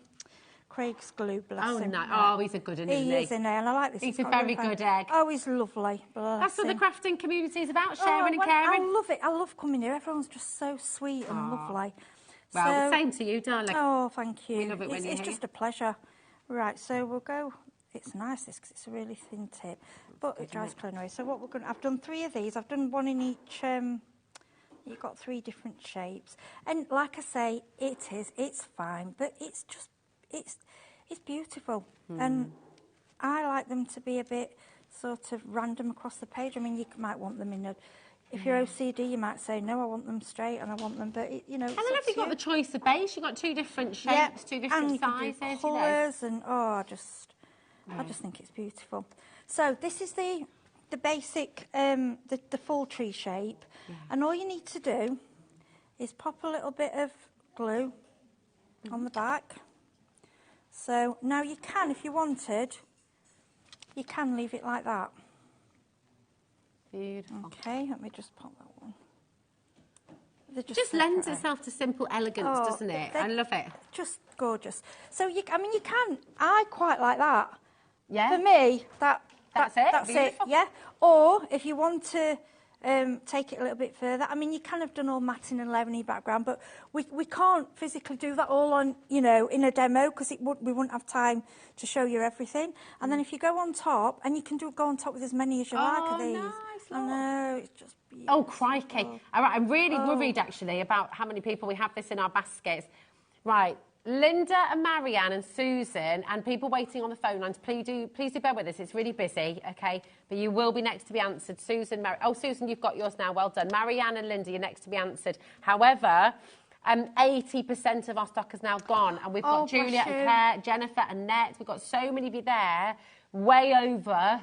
Craig's glue, bless him. Oh, he's a good one, isn't he? He is, and I like this. He's a very good egg. Oh, he's lovely. That's what the crafting community is about, sharing and caring. I love it. I love coming here. Everyone's just so sweet and lovely. Well, same to you, darling. Oh, thank you. We love it when you're here. It's just a pleasure. Right, so we'll go. It's nice, this, because it's a really thin tip. But it dries clean away. So what we're going to... I've done 3 of these. I've done one in each... you've got 3 different shapes. And like I say, it's fine. But it's just... It's beautiful. And I like them to be a bit sort of random across the page. I mean, you might want them in a... If you're OCD, you might say, no, I want them straight and I want them, but, you know... And then if you've got the choice of base, you've got 2 different shapes, 2 different sizes. And colours, and, I just think it's beautiful. So this is the basic, the full tree shape. And all you need to do is pop a little bit of glue on the back. So now you can, if you wanted, you can leave it like that. Beautiful. Okay, let me just pop that one. It just lends itself to simple elegance, doesn't it? I love it. Just gorgeous. So, you can. I quite like that. Yeah. For me, that's it. Beautiful. Yeah. Or if you want to take it a little bit further. I mean, you can have done all matting and layering background, but we can't physically do that all on, you know, in a demo because we wouldn't have time to show you everything. And then if you go on top, and you can go on top with as many as you like of these. Nice, I know, it's just beautiful. Oh, crikey. All right, I'm really worried, actually, about how many people we have this in our baskets. Right, Linda and Marianne and Susan and people waiting on the phone lines, please do bear with us. It's really busy, OK? But you will be next to be answered. Susan, Susan, you've got yours now. Well done. Marianne and Linda, you're next to be answered. However, 80% of our stock is now gone. And we've got Julia and Claire, Jennifer and Nett. We've got so many of you there, way over.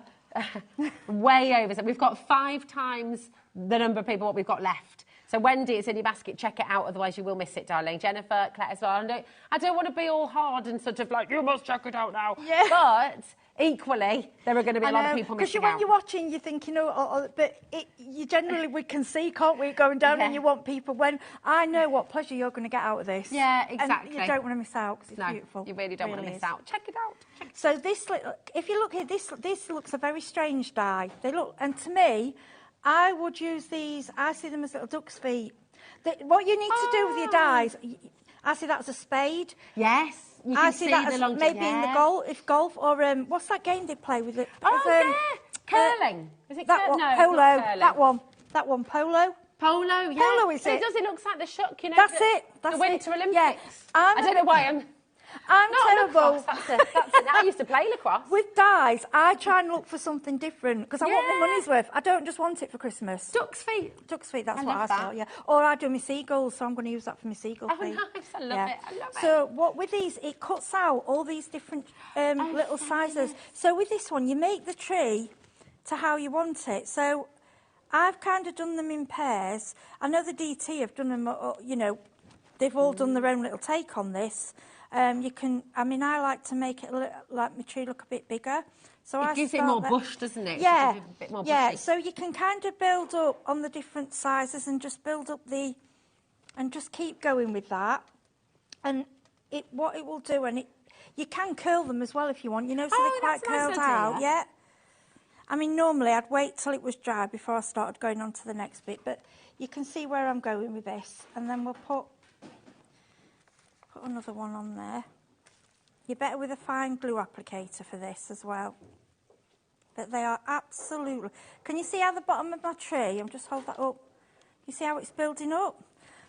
Way over. So we've got 5 times the number of people what we've got left. So Wendy, it's in your basket. Check it out, otherwise you will miss it, darling. Jennifer, Claire as well. I don't want to be all hard and sort of like, you must check it out now. Yeah. But equally, there are going to be a lot of people missing out. Because when you're watching, you think, you know, but you generally, we can see, can't we, going down, and you want people, when I know what pleasure you're going to get out of this. Yeah, exactly. And you don't want to miss out, because it's beautiful. You really don't want to miss out. Check it out. So this, if you look here, this looks a very strange die. They look, and to me, I would use these, I see them as little duck's feet. What you need to do with your dies, I see that as a spade. Yes, you can see that as maybe in the golf, or what's that game they play with it? Curling. Is it that one? No, polo. That one, polo. Polo, yeah. Polo, is it? It looks like the shuck, you know. That's it. That's the Winter Olympics. Yeah. I don't know why I'm terrible. That's it. I used to play lacrosse. With dies, I try and look for something different because I want my money's worth. I don't just want it for Christmas. Duck's feet. Duck's feet, that's what I saw, yeah. Or I do my seagulls, so I'm going to use that for my seagull feet. Oh, nice. I love it. I love it. So what with these, it cuts out all these different little sizes. So with this one, you make the tree to how you want it. So I've kind of done them in pairs. I know the DT have done them, you know, they've all done their own little take on this. You can, I mean, I like to make it like my tree look a bit bigger. So it gives it more bush, doesn't it? Yeah, a bit more bushy. Yeah. So you can kind of build up on the different sizes and just build up and just keep going with that. And what it will do, and you can curl them as well if you want, you know, so they're quite curled out. Yeah. I mean, normally I'd wait till it was dry before I started going on to the next bit, but you can see where I'm going with this, and then we'll put another one on there. You're better with a fine glue applicator for this as well. But they are absolutely... Can you see how the bottom of my tree, I'm just hold that up. You see how it's building up?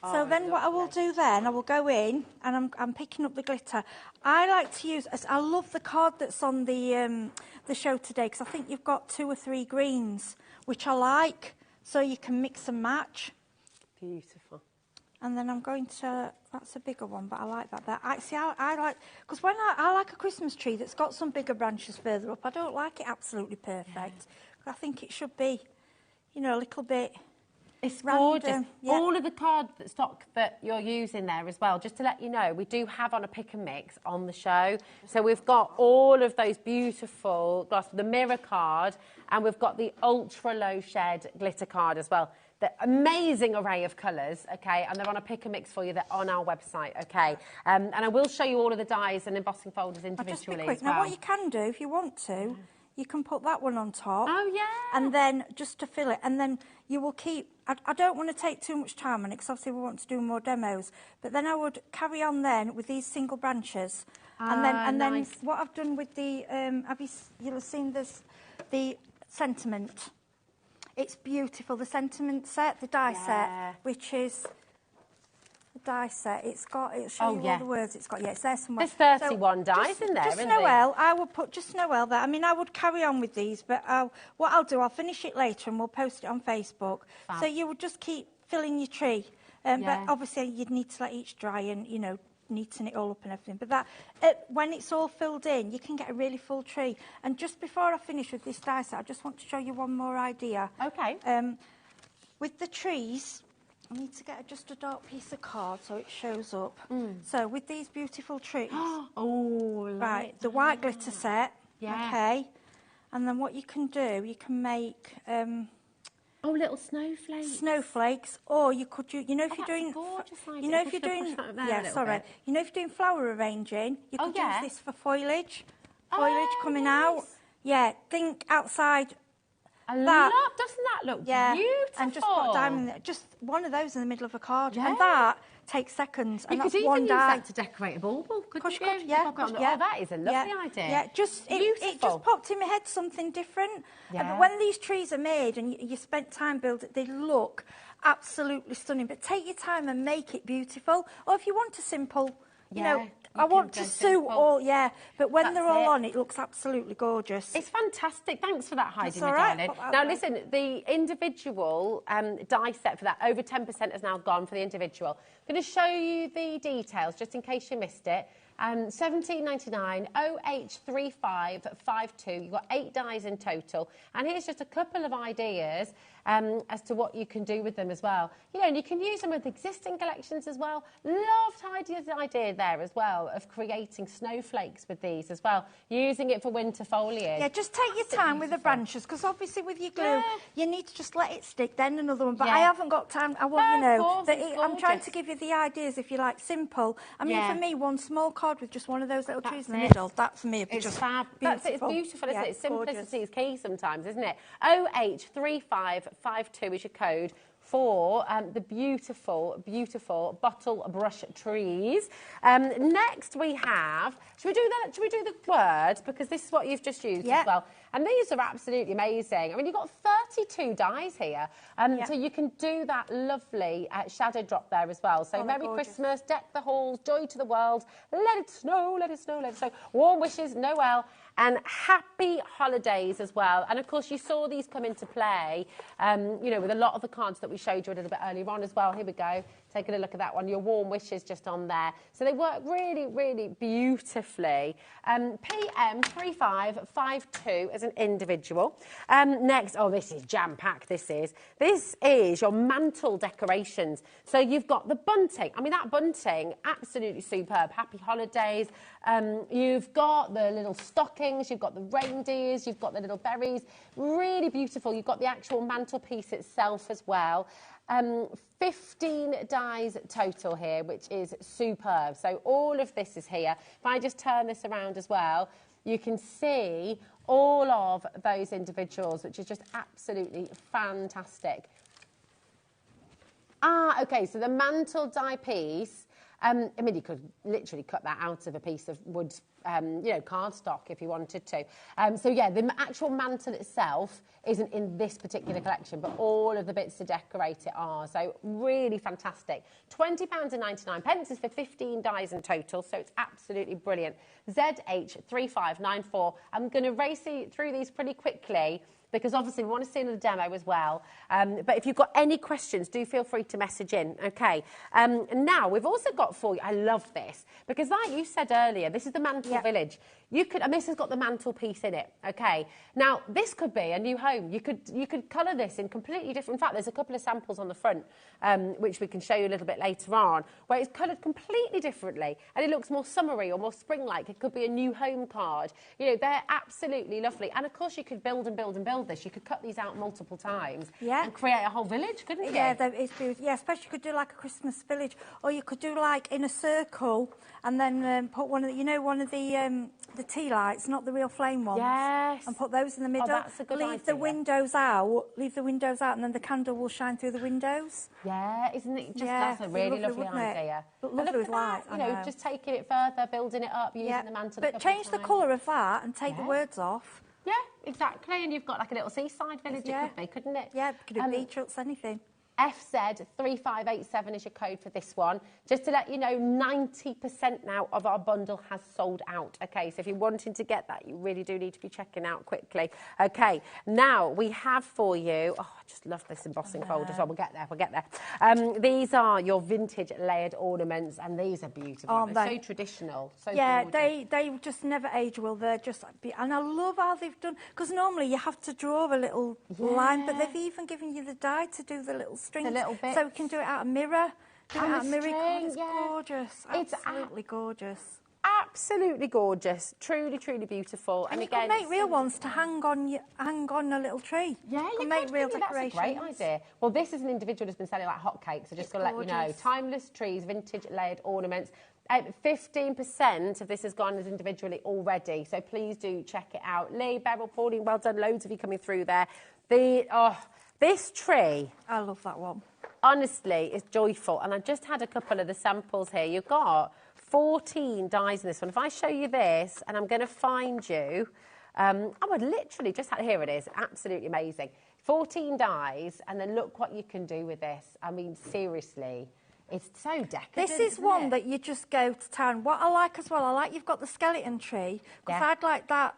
So then what I will do then, I will go in and I'm picking up the glitter. I like to use... I love the card that's on the show today because I think you've got 2 or 3 greens, which I like, so you can mix and match. Beautiful. And then I'm going to, that's a bigger one, but I like that. I like, because when I like a Christmas tree that's got some bigger branches further up, I don't like it absolutely perfect. I think it should be, you know, a little bit It's gorgeous. All of the card stock that you're using there as well, just to let you know, we do have on a pick and mix on the show. So we've got all of those beautiful glass, the mirror card, and we've got the ultra low shed glitter card as well. The amazing array of colours, okay, and they're on a pick and mix for you. They're on our website, okay. And I will show you all of the dies and embossing folders individually as well. Now, what you can do, if you want to, you can put that one on top. Oh, yeah. And then, just to fill it, and then you will keep... I don't want to take too much time on it, because obviously we want to do more demos, but then I would carry on then with these single branches. And then what I've done with the... you'll have seen this, the sentiment. It's beautiful, the sentiment set, the die set, which is... die set, it'll show you all the words it's got. Yeah, it's there somewhere. There's 31 dies in there, isn't there? Noel, I would put just Noel there. I mean, I would carry on with these, but what I'll do, I'll finish it later and we'll post it on Facebook. Fab. So you would just keep filling your tree. But obviously you'd need to let each dry and, you know, neaten it all up and everything. But that, when it's all filled in, you can get a really full tree. And just before I finish with this die set, I just want to show you one more idea. Okay. With the trees... I need to get just a dark piece of card so it shows up. So with these beautiful trees, right, the white glitter set, okay, and then what you can do, you can make little snowflakes. Snowflakes, or you could do, you know, if you're doing, you know, if you're doing, you know, if you're doing flower arranging, you could use this for foliage coming out. Yeah, think outside. Doesn't that look beautiful? And just put a diamond, just one of those in the middle of a card, Yeah. and that takes seconds. And You that's could even one use die. that to decorate a bauble, couldn't you? Could, yeah. Oh, that is a lovely idea. Yeah, it just popped in my head something different. Yeah. But when these trees are made and you spent time building, they look absolutely stunning. But take your time and make it beautiful. Or if you want a simple, you know, I want to suit all, but when they're all on, it looks absolutely gorgeous. It's fantastic. Thanks for that, Heidi, all right. darling. Now, listen, the individual die set for that, over 10% has now gone for the individual. I'm going to show you the details, just in case you missed it. £17.99, OH3552. You've got 8 dies in total. And here's just a couple of ideas as to what you can do with them as well. You know, and you can use them with existing collections as well. Loved Heidi's idea there as well of creating snowflakes with these as well, using it for winter foliage. Yeah, just take your time with the branches, because obviously with your glue, you need to just let it stick, then another one. But I haven't got time. I want, I'm trying to give you the ideas, if you like, simple. I mean, for me, one small card with just one of those little trees in the middle, that for me would be just fab. It's beautiful, isn't it? Simplicity is key sometimes, isn't it? OH3552 is your code for the beautiful, beautiful bottle brush trees. Next we have, should we do the words, because this is what you've just used as well. And these are absolutely amazing. I mean, you've got 32 dies here, so you can do that lovely shadow drop there as well. So Merry Christmas, deck the halls, joy to the world, let it snow, let it snow, let it snow. Warm wishes, Noel, and happy holidays as well. And of course, you saw these come into play, you know, with a lot of the cards that we showed you a little bit earlier on as well. Here we go. Taking a look at that one. Your warm wishes just on there. So they work really, really beautifully. PM3552 as an individual. Next, this is jam-packed, this is your mantle decorations. So you've got the bunting. I mean, that bunting, absolutely superb. Happy holidays. You've got the little stockings, you've got the reindeers, you've got the little berries. Really beautiful. You've got the actual mantelpiece itself as well. 15 dies total here, which is superb. So all of this is here. If I just turn this around as well, you can see all of those individuals, which is just absolutely fantastic. Okay, so the mantle die piece, I mean, you could literally cut that out of a piece of wood, you know, cardstock if you wanted to. So, yeah, the actual mantle itself isn't in this particular collection, but all of the bits to decorate it are. So, really fantastic. £20.99 is for 15 dies in total, so it's absolutely brilliant. ZH3594. I'm going to race through these pretty quickly, because obviously we want to see another demo as well. But if you've got any questions, do feel free to message in, okay? Now, we've also got for you, I love this, because like you said earlier, this is the Mantle Village. You could, and this has got the mantle piece in it, okay? Now, this could be a new home. You could colour this in completely different, in fact, there's a couple of samples on the front, which we can show you a little bit later on, where it's coloured completely differently, and it looks more summery or more spring-like. It could be a new home card. You know, they're absolutely lovely. And of course, you could build and build and build this. You could cut these out multiple times and create a whole village, couldn't you? Yeah, it's beautiful. Yeah, especially you could do like a Christmas village, or you could do like in a circle and then put one of the, you know, one of the tea lights, not the real flame ones. Yes. And put those in the middle. Oh, that's a good idea. Leave the windows out, and then the candle will shine through the windows. Yeah, isn't it just, that's a really lovely idea. But lovely with light, you know, just taking it further, building it up, using the mantle. But change the colour of that and take the words off. Yeah, exactly. And you've got like a little seaside village, it could be, couldn't it? Yeah, it could be beach huts, anything. FZ3587 is your code for this one. Just to let you know, 90% now of our bundle has sold out. Okay, so if you're wanting to get that, you really do need to be checking out quickly. Okay, now we have for you, I just love this embossing folder, so we'll get there. These are your vintage layered ornaments, and these are beautiful. They're so traditional, so gorgeous. they just never age well. They're just, and I love how they've done, because normally you have to draw a little line, but they've even given you the die to do the little strings, so we can do it out of mirror. It's gorgeous. Absolutely gorgeous. Absolutely gorgeous. Truly, truly beautiful. And you can make real ones to hang on a little tree. Yeah, you can make real decorations. That's a great idea. Well, this is an individual who's been selling like hotcakes, so just got to let you know. Timeless trees, vintage layered ornaments. 15% of this has gone as individually already, so please do check it out. Lee, Beryl, Pauline, well done. Loads of you coming through there. This tree. I love that one. Honestly, it's joyful. And I just had a couple of the samples here. You've got 14 dies in this one. If I show you this, and I'm going to find you, I would literally just had, here it is, absolutely amazing. 14 dies, and then look what you can do with this. I mean, seriously. It's so decadent. This is one that you just go to town. What I like as well, I like you've got the skeleton tree, because I'd like that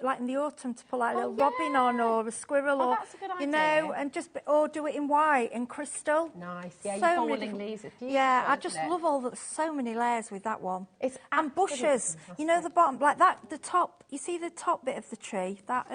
like in the autumn to put like a little robin on, or a squirrel, or that's a good you idea. know, and just or do it in white and crystal. Nice, yeah. So Your many falling leaves. It's beautiful, yeah, I isn't just it? love all that. So many layers with that one. It's and bushes. You know the bottom, like that. The top. You see the top bit of the tree. That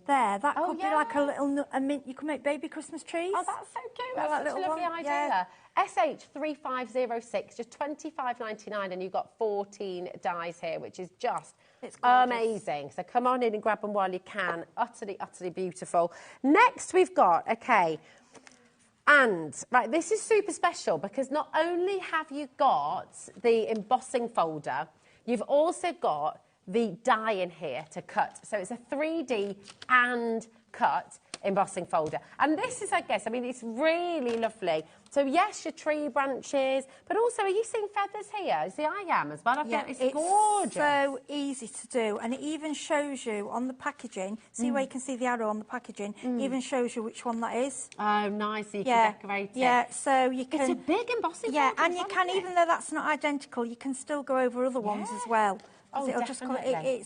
there. That could be like a little. You can make baby Christmas trees. Oh, that's so cute. Like That's that such a little lovely one. idea. SH3506, just $25.99, and you've got 14 dies here, which is just amazing. So come on in and grab them while you can. Utterly, utterly beautiful. Next we've got, right, this is super special because not only have you got the embossing folder, you've also got the die in here to cut. So it's a 3D and cut embossing folder. And this is, I guess, I mean, it's really lovely. So, yes, your tree branches, but also, are you seeing feathers here? See, I am as well. It's gorgeous. So easy to do, and it even shows you on the packaging, see where you can see the arrow on the packaging, even shows you which one that is. Oh, nice, so you can decorate it. Yeah, so you can... It's a big embossing folder. Yeah, and you can, even though that's not identical, you can still go over other ones as well. Oh, it'll just definitely.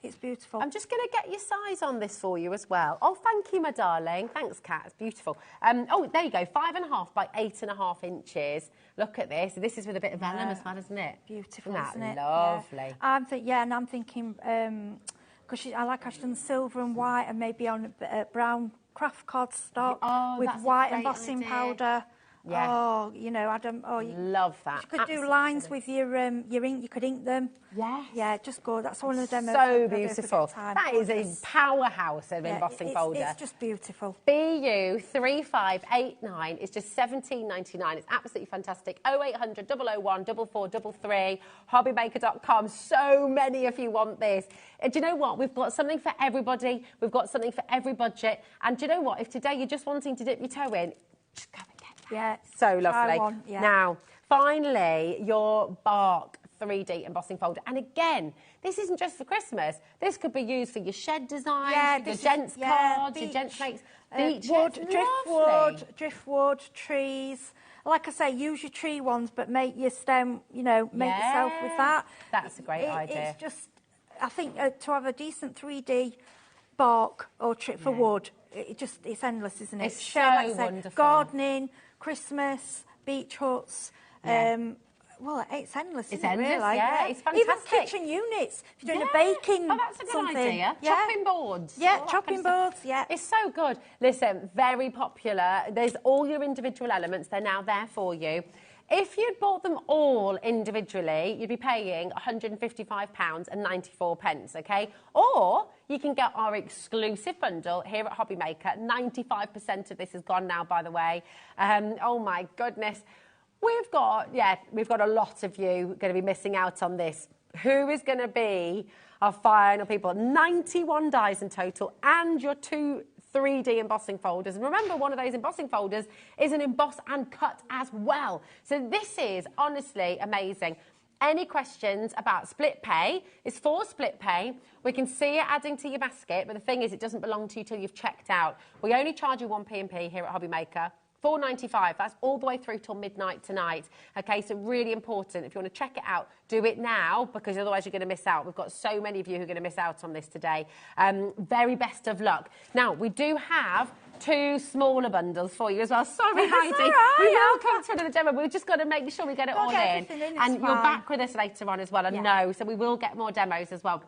it's beautiful. I'm just going to get your size on this for you as well. Oh, thank you, my darling. Thanks, Kat. It's beautiful. Oh, there you go. 5.5 by 8.5 inches. Look at this. This is with a bit of vellum as well, isn't it? Beautiful, isn't it? Lovely. Yeah. And I'm thinking, because I like how she's done silver and white, and maybe on brown craft cardstock with white embossing powder. Yeah. Oh, you know, Adam. Oh, you love that. You could do lines with your ink. You could ink them. Yes. Yeah, just go. That's one of the demos. So beautiful. That is a powerhouse of embossing folder. It's just beautiful. BU 3589 is just $17.99. It's absolutely fantastic. 0800 001 4433. HobbyMaker.com. So many of you want this. Do you know what? We've got something for everybody. We've got something for every budget. And do you know what? If today you're just wanting to dip your toe in, just go and get that. Yeah. So lovely. Now, finally, your bark 3D embossing folder. And again, this isn't just for Christmas. This could be used for your shed designs, your gents cards, your gents makes, beach driftwood, trees. Like I say, use your tree ones, but make your stem, make yourself with that. That's a great idea. It's just, I think, to have a decent 3D bark or for wood, it's endless, isn't it? It's so wonderful. Gardening, Christmas, beach huts. Well, it's endless, isn't it, really? It's fantastic. Even kitchen units. If you're doing a baking that's a good idea. Yeah. Chopping boards. Yeah, chopping boards, yeah. It's so good. Listen, very popular. There's all your individual elements. They're now there for you. If you'd bought them all individually, you'd be paying £155.94, okay? Or you can get our exclusive bundle here at HobbyMaker. 95% of this is gone now, by the way. Oh, my goodness. We've got a lot of you going to be missing out on this. Who is going to be our final people? 91 dies in total, and your 2 3D embossing folders. And remember, one of those embossing folders is an emboss and cut as well. So this is honestly amazing. Any questions about split pay? It's for split pay. We can see it adding to your basket, but the thing is, it doesn't belong to you till you've checked out. We only charge you 1 P&P here at HobbyMaker. $4.95. That's all the way through till midnight tonight. Okay, so really important. If you want to check it out, do it now, because otherwise you're going to miss out. We've got so many of you who are going to miss out on this today. Very best of luck. Now, we do have 2 smaller bundles for you as well. Sorry, Heidi. Right. We will come to another demo. We've just got to make sure we get it all in. And you're back with us later on as well, I know. So we will get more demos as well.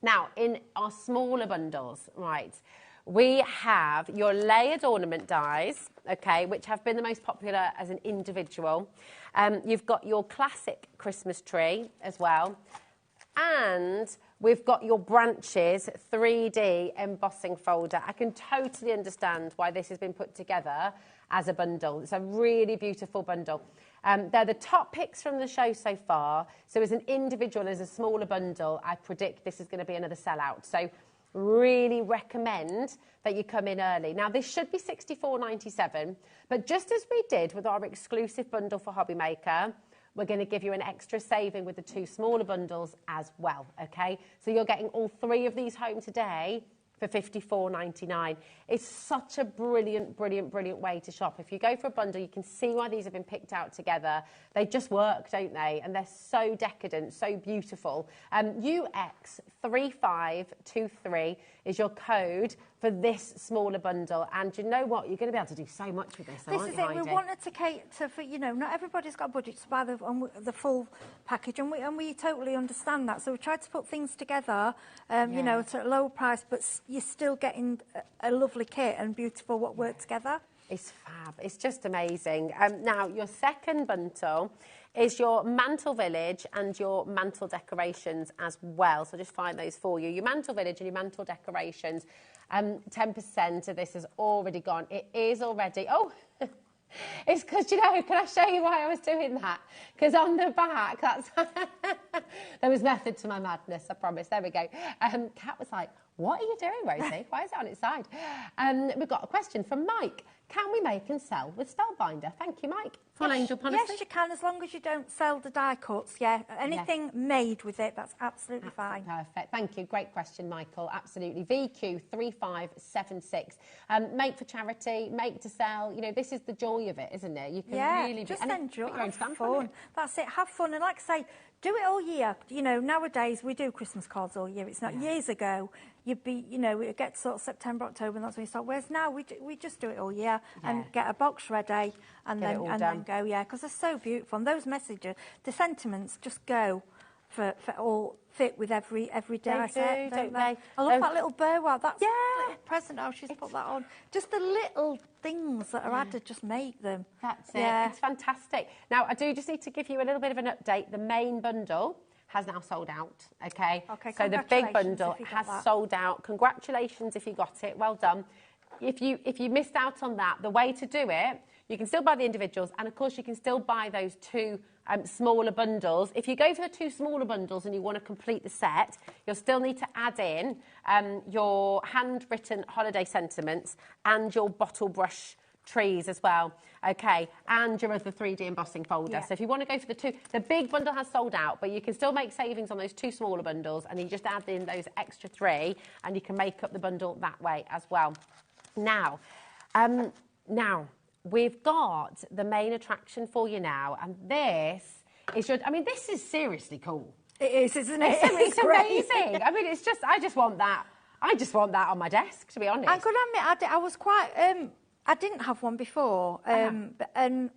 Now, in our smaller bundles, right, we have your layered ornament dies, okay, which have been the most popular as an individual. You've got your classic Christmas tree as well. And we've got your branches 3D embossing folder. I can totally understand why this has been put together as a bundle. It's a really beautiful bundle. They're the top picks from the show so far. So as an individual, as a smaller bundle, I predict this is going to be another sellout. So really recommend that you come in early. Now, this should be $64.97, but just as we did with our exclusive bundle for HobbyMaker, we're going to give you an extra saving with the 2 smaller bundles as well, okay? So you're getting all 3 of these home today for $54.99. It's such a brilliant, brilliant, brilliant way to shop. If you go for a bundle, you can see why these have been picked out together. They just work, don't they? And they're so decadent, so beautiful. UX3523 is your code for this smaller bundle. And you know what? You're going to be able to do so much with this, This is it. We wanted to cater for, you know, not everybody's got a budget to buy the full package, and we totally understand that. So we tried to put things together, you know, at a lower price, but you're still getting a lovely kit and beautiful what work together. It's fab. It's just amazing. Now, your second bundle is your mantle village and your mantle decorations as well. So just find those for you. Your mantle village and your mantle decorations, 10% of this has already gone. It is already... Oh, it's because, you know, can I show you why I was doing that? Because on the back, that's... there was method to my madness, I promise. There we go. Kat was like, what are you doing, Rosie? Why is it on its side? We've got a question from Mike. Can we make and sell with Spellbinder? Thank you, Mike. Full angel policy. Yes, you can, as long as you don't sell the die cuts, yeah. Anything made with it, that's absolutely fine. Perfect. Thank you. Great question, Michael. Absolutely. VQ3576. Make for charity, make to sell. You know, this is the joy of it, isn't it? You can really just be, enjoy it. Have fun. That's it. Have fun. And like I say, do it all year. You know, nowadays we do Christmas cards all year. It's not years ago. You'd be, you know, it gets sort of September, October, and that's when you start. Whereas now we just do it all year and get a box ready and then go, because they're so beautiful. And those messages, the sentiments just go for all fit with every day. Don't they? I love that little bow. Wow, that's a present. How she's put that on. Just the little things that are added just make them. That's it. It's fantastic. Now, I do just need to give you a little bit of an update. The main bundle has now sold out, okay? So the big bundle has sold out. Congratulations if you got it. Well done. If you missed out on that, the way to do it, you can still buy the individuals, and of course you can still buy those 2 smaller bundles. If you go for the 2 smaller bundles and you want to complete the set, you'll still need to add in your handwritten holiday sentiments and your bottle brush trees as well, okay, and your other 3D embossing folder. So if you want to go for the 2, the big bundle has sold out, but you can still make savings on those 2 smaller bundles, and you just add in those extra 3 and you can make up the bundle that way as well. Now we've got the main attraction for you now, and this is your, I mean, this is seriously cool. It is, isn't it? It's amazing. I mean, it's just, I just want that on my desk, to be honest. I could admit, I was quite... I didn't have one before, and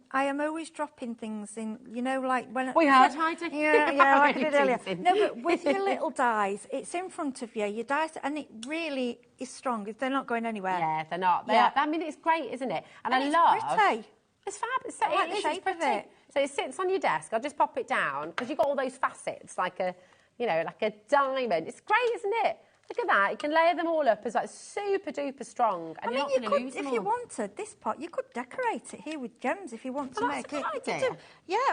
I am always dropping things in, you know, like when... We are, Heidi. Yeah, like I did earlier. No, but with your little dies, it's in front of you, your dice, and it really is strong. They're not going anywhere. Yeah, they're not. I mean, it's great, isn't it? And I love... It's pretty. It's fab. It's, I like the shape of it. So it sits on your desk. I'll just pop it down, because you've got all those facets, like a, you know, like a diamond. It's great, isn't it? Look at that. You can layer them all up as like super duper strong, and you're not going to lose them all. If you wanted this pot, you could decorate it here with gems if you want to make it. Idea.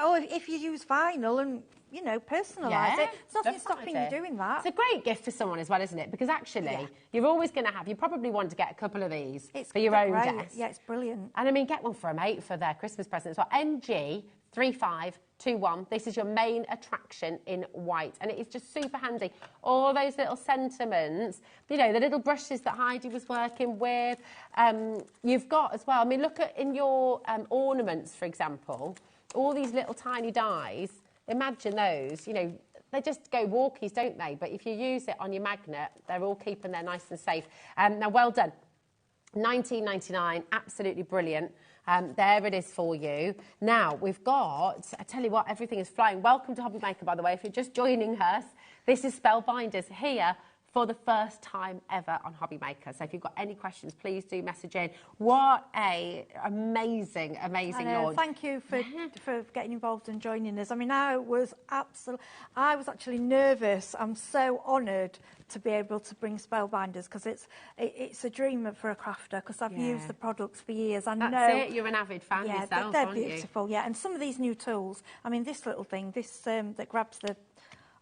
Or if you use vinyl and, you know, personalise it. There's nothing stopping you doing that. It's a great gift for someone as well, isn't it? Because actually, you're always going to have, you probably want to get a couple of these for your own desk. Yeah, it's brilliant. And I mean, get one for a mate for their Christmas present as well. NG3521. This is your main attraction in white, and it is just super handy. All those little sentiments, you know, the little brushes that Heidi was working with. You've got as well, I mean, look at in your ornaments, for example, all these little tiny dies. Imagine those, you know, they just go walkies, don't they? But if you use it on your magnet, they're all keeping there nice and safe. Now, well done. $19.99, absolutely brilliant. There it is for you. Now, we've got, I tell you what, everything is flying. Welcome to HobbyMaker, by the way, if you're just joining us. This is Spellbinders here for the first time ever on HobbyMaker. So if you've got any questions, please do message in. What a amazing launch. Thank you for getting involved and joining us. I mean, I was actually nervous. I'm so honoured to be able to bring Spellbinders, because it's a dream for a crafter, because I've used the products for years. That's it. You're an avid fan yourself, they're aren't beautiful. you? Yeah, and some of these new tools. I mean, this little thing, this that grabs the.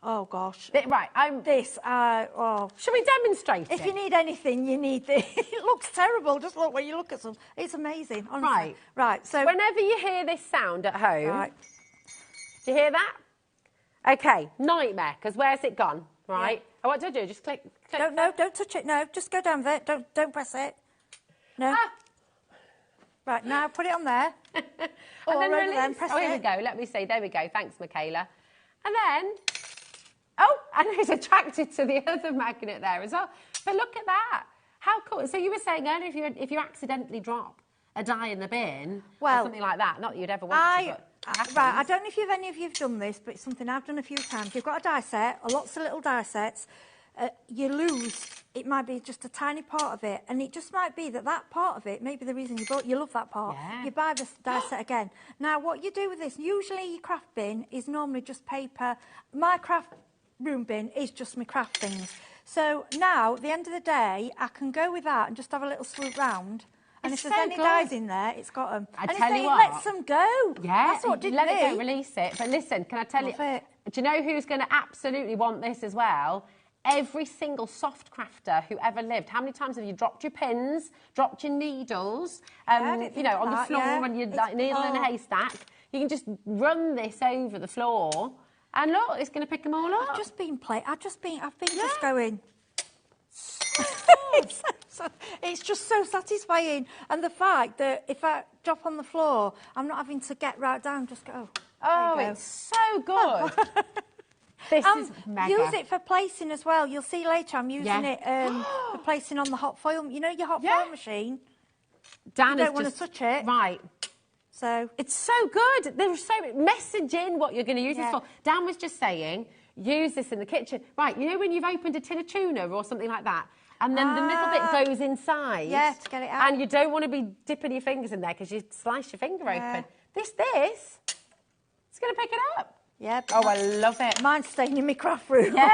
Oh gosh! Right, Shall we demonstrate If you need anything, you need this. It looks terrible. Just look when you look at some. It's amazing. Honestly. Right. So whenever you hear this sound at home, right. Do you hear that? Okay, nightmare. Because where's it gone? Right. Yeah. What do I do? Just click. No, don't touch it. No, just go down there. Don't press it. No. Ah. Right, now put it on there. And then release. Then press here we it. go. Let me see. There we go. Thanks, Michaela. And then, and it's attracted to the other magnet there as well. But look at that. How cool. So you were saying earlier, if you accidentally drop a die in the bin or something like that, not that you'd ever want to, but right, I don't know if any of you have done this, but it's something I've done a few times. You've got a die set, lots of little die sets. You lose, it might be just a tiny part of it, and it just might be that part of it, maybe the reason you love that part, you buy the die set again. Now, what you do with this, usually your craft bin is normally just paper. My craft room bin is just my craft things. So now, at the end of the day, I can go with that and just have a little swoop round. And if there's any dies in there, it's got them. I tell you it what, lets them go. Yeah, that's what did let me. it go, release it. But listen, can I tell you? Do you know who's going to absolutely want this as well? Every single soft crafter who ever lived. How many times have you dropped your pins, dropped your needles, on the floor when you're like needling a haystack? You can just run this over the floor, and look, it's going to pick them all up. I've just been just going. It's just so satisfying, and the fact that if I drop on the floor, I'm not having to get right down. Just go. Oh, it's so good. This is mega. Use it for placing as well. You'll see later I'm using it for placing on the hot foil. You know your hot foil machine? Dan you don't want to touch it. Right. So it's so good. There's so message in what you're going to use this for. Dan was just saying, use this in the kitchen. Right, you know when you've opened a tin of tuna or something like that, and then the middle bit goes inside. Yeah, to get it out. And you don't want to be dipping your fingers in there because you slice your finger open. This, it's going to pick it up. Yeah. Oh, I love it. Mine's staying in my craft room. Yeah.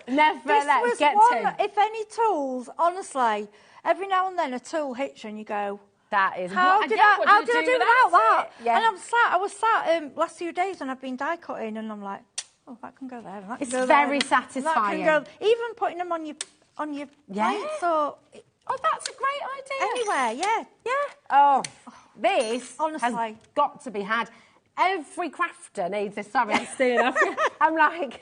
Never let it get to. If any tools, honestly, every now and then a tool hits you and you go, that is how did I do without that? Yeah. And I was sat last few days and I've been die cutting and I'm like, oh, that can go there. And that it's can go very there, satisfying. That can go, even putting them on your plate. So, that's a great idea. Anywhere, yeah. Oh, this honestly has got to be had. Every crafter needs this. Sorry, I'm stealing off you. I'm like,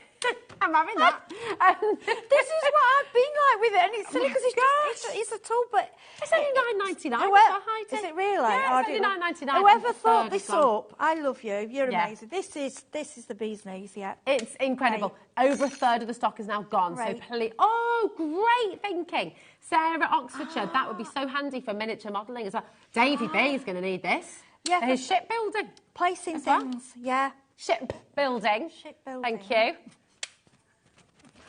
I'm having that. This is what I've been like with it, and it's silly because it's a tool, but it's only $9.99. Is it really? Yeah, it's only $9.99. Whoever thought this up, I love you. You're amazing. This is the bee's knees. Yeah, it's incredible. Right. Over a third of the stock is now gone. Great. So please, great thinking, Sarah Oxfordshire. That would be so handy for miniature modelling as well. Davy B is going to need this. Yeah, his shipbuilding. Placing things, yeah. Shipbuilding. Thank you.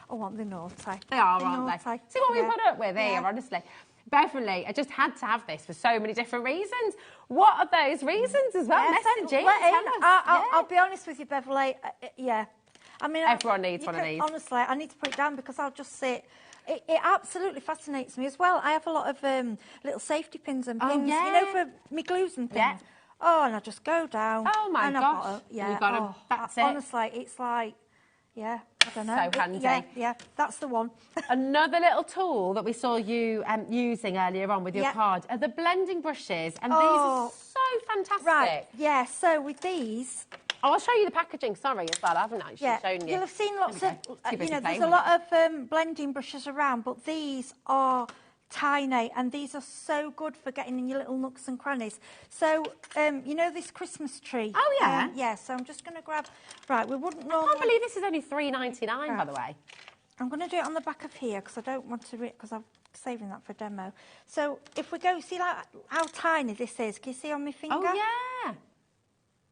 Oh, aren't they naughty? They are, aren't they? See what we put up with here, honestly. Beverly, I just had to have this for so many different reasons. What are those reasons as well? Messaging. I'll be honest with you, Beverly. I mean, everyone needs one of these. Honestly, I need to put it down because I'll just sit. It absolutely fascinates me as well. I have a lot of little safety pins and pins, you know, for me glues and things. Yeah. Oh, and I just go down. Oh, my gosh. You've got them. That's it. Honestly, it's like, I don't know. So handy. Yeah, that's the one. Another little tool that we saw you using earlier on with your card are the blending brushes. And these are so fantastic. Right, yeah, so with these... Oh, I'll show you the packaging, sorry, as well. I haven't actually shown you. You'll have seen lots of, there's a lot of blending brushes around, but these are tiny, and these are so good for getting in your little nooks and crannies. So, you know this Christmas tree? Oh, yeah. Yeah, so I'm just going to grab... Right, we wouldn't normally... I can't believe this is only $3.99, by the way. I'm going to do it on the back of here, because I don't want to... Because I'm saving that for demo. So, if we go... See like how tiny this is? Can you see on my finger? Oh, yeah.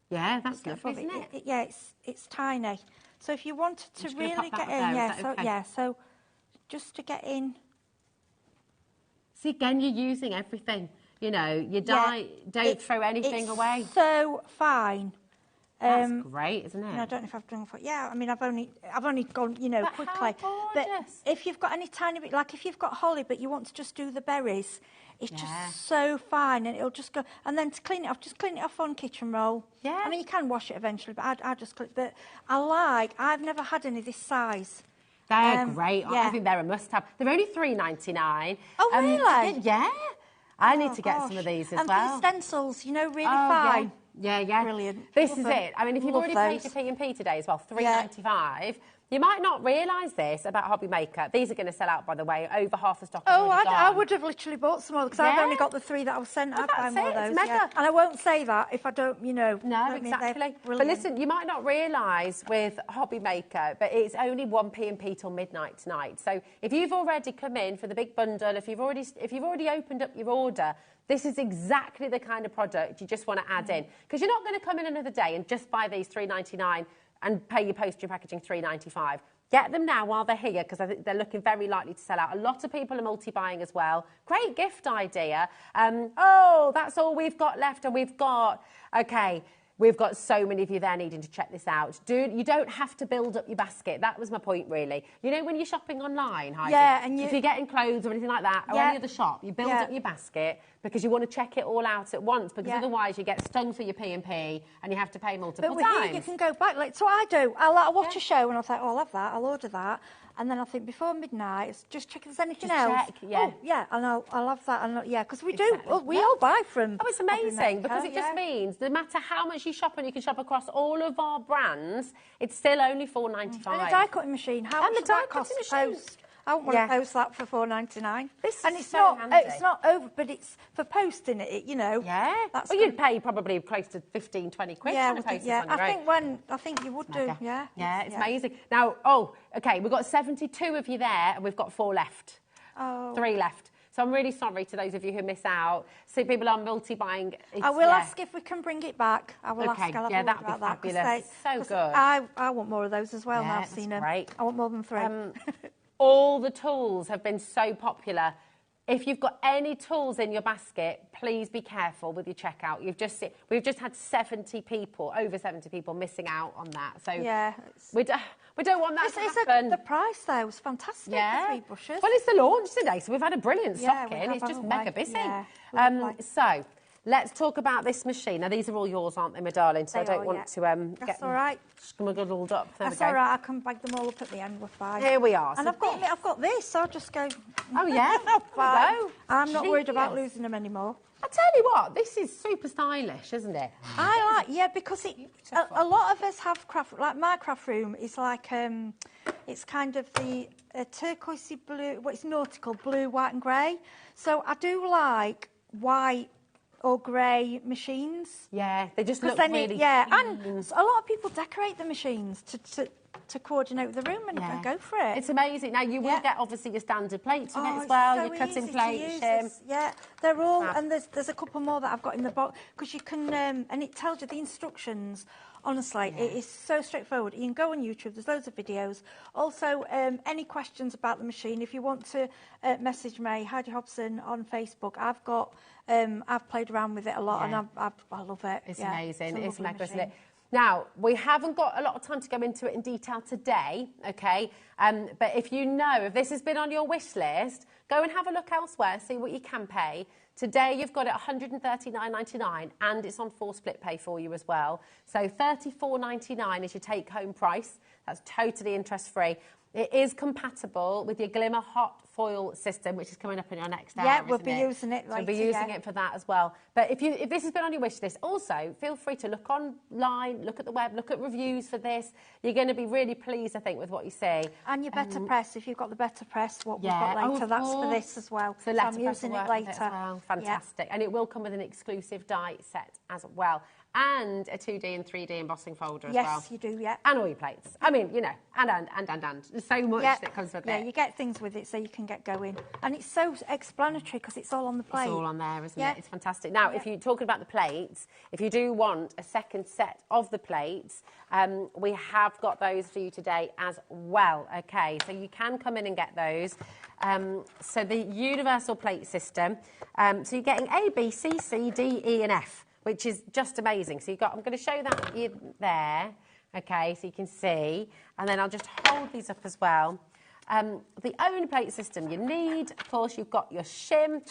Yeah, that's lovely, isn't it? Yeah, it's tiny. So if you wanted to really get in, so just to get in. See, again, you're using everything. You know, you don't throw anything away. So fine. That's great, isn't it? I don't know if I've done it. Yeah, I mean, I've only gone, you know, But quickly. how But gorgeous. if you've got any tiny bit, like if you've got holly, but you want to just do the berries, it's just so fine, and it'll just go. And then to clean it off, just clean it off on kitchen roll. Yeah. I mean, you can wash it eventually, but I just click. But I've never had any this size. They're great. Yeah. I think they're a must-have. They're only $3.99. Oh, really? Yeah. I need to get some of these as and well. And for stencils, you know, really fine. Yeah. Brilliant. This Love is them. it. I mean, if you've Love already those. paid your P&P today as well, $3.95, you might not realise this about HobbyMaker. These are going to sell out, by the way. Over half the stock is already I gone. would have literally bought some more because I've only got the 3 that I was sent. I'd buy more of those. It's mega. And I won't say that if I don't, you know. No, exactly. But listen, you might not realise with HobbyMaker, but it's only 1 P&P till midnight tonight. So if you've already come in for the big bundle, if you've already opened up your order, this is exactly the kind of product you just want to add in. Because you're not going to come in another day and just buy these $3.99 and pay your postage packaging $3.95. Get them now while they're here, because I think they're looking very likely to sell out. A lot of people are multi-buying as well. Great gift idea. Oh, that's all we've got left, and we've got... OK, we've got so many of you there needing to check this out. You don't have to build up your basket. That was my point, really. You know, when you're shopping online, Heidi, and if you're getting clothes or anything like that, or any other shop, you build up your basket because you want to check it all out at once, because otherwise you get stung for your P&P and you have to pay multiple but times. Here you can go back. Like, so I do. I'll watch a show and I'll think, oh, I'll have that, I'll order that. And then I think before midnight, just check if there's anything else. Yeah. Oh, yeah, and I'll have that. And because we do, we all buy from. Oh, it's amazing, because it just means no matter how much you shop, and you can shop across all of our brands, it's still only $4.95. And a die cutting machine. How much does that cost to post? I wouldn't want to post that for $4.99. And it's not over, but it's for posting it, you know. Yeah. Well, you'd pay probably close to 15, 20 quid for posting on your own. I think you would do. Yeah. Yeah, it's amazing. Now, OK, we've got 72 of you there, and we've got 4 left. 3 left. So I'm really sorry to those of you who miss out. So people are multi-buying. I will ask if we can bring it back. I will ask. I'll have a look that'd about be that. fabulous. So good. I want more of those as well. Now I've seen them. Great. I want more than 3. All the tools have been so popular. If you've got any tools in your basket, please be careful with your checkout. We've just had 70 people, over 70 people missing out on that. So we don't want that to happen. The price there was fantastic. Yeah. The 3 brushes. Well, it's the launch today, so we've had a brilliant stock in. It's just mega busy. Yeah, so let's talk about this machine. Now, these are all yours, aren't they, my darling? So I don't want to That's all right. Smuggled up. That's all right. I can bag them all up at the end. We're fine. Here we are. And I've got this. I'll just go. Oh yeah. Fine. I'm not worried about losing them anymore. I tell you what, this is super stylish, isn't it? I like, because a lot of us have craft. Like my craft room is like it's kind of the turquoisey blue. Well, it's nautical blue, white, and grey. So I do like white or grey machines. Yeah, they just look really... and a lot of people decorate the machines to coordinate with the room and go for it. It's amazing. Now, you will get, obviously, your standard plates with it as well, your cutting plates. Yeah, they're all... And there's a couple more that I've got in the box, because you can... and it tells you the instructions. Honestly, it is so straightforward. You can go on YouTube, there's loads of videos. Also, any questions about the machine, if you want to message me, Heidi Hobson on Facebook, I've played around with it a lot, and I love it. It's amazing. It's mega, isn't it? Now, we haven't got a lot of time to go into it in detail today, OK? But if this has been on your wish list, go and have a look elsewhere, see what you can pay. Today, you've got it $139.99, and it's on 4 split pay for you as well. So $34.99 is your take-home price. That's totally interest-free. It is compatible with your Glimmer hot foil system, which is coming up in your next hour. Yeah, we'll be using it later. We'll be using it for that as well. But if this has been on your wish list, also feel free to look online, look at the web, look at reviews for this. You're going to be really pleased, I think, with what you see. And your better press, if you've got the better press, what we've got later, that's for this as well. So I'm using it later. Fantastic. And it will come with an exclusive die set as well. and a 2D and 3D embossing folder as well. Yes, you do, yeah. And all your plates. I mean, you know, and. There's so much that comes with it. Yeah, you get things with it so you can get going. And it's so explanatory because it's all on the plate. It's all on there, isn't it? It's fantastic. Now, if you're talking about the plates, if you do want a second set of the plates, we have got those for you today as well, okay? So you can come in and get those. So the universal plate system, so you're getting A, B, C, C, D, E and F, which is just amazing. So you've got, I'm going to show that there, okay, so you can see, and then I'll just hold these up as well. The own plate system you need, of course, you've got your shim,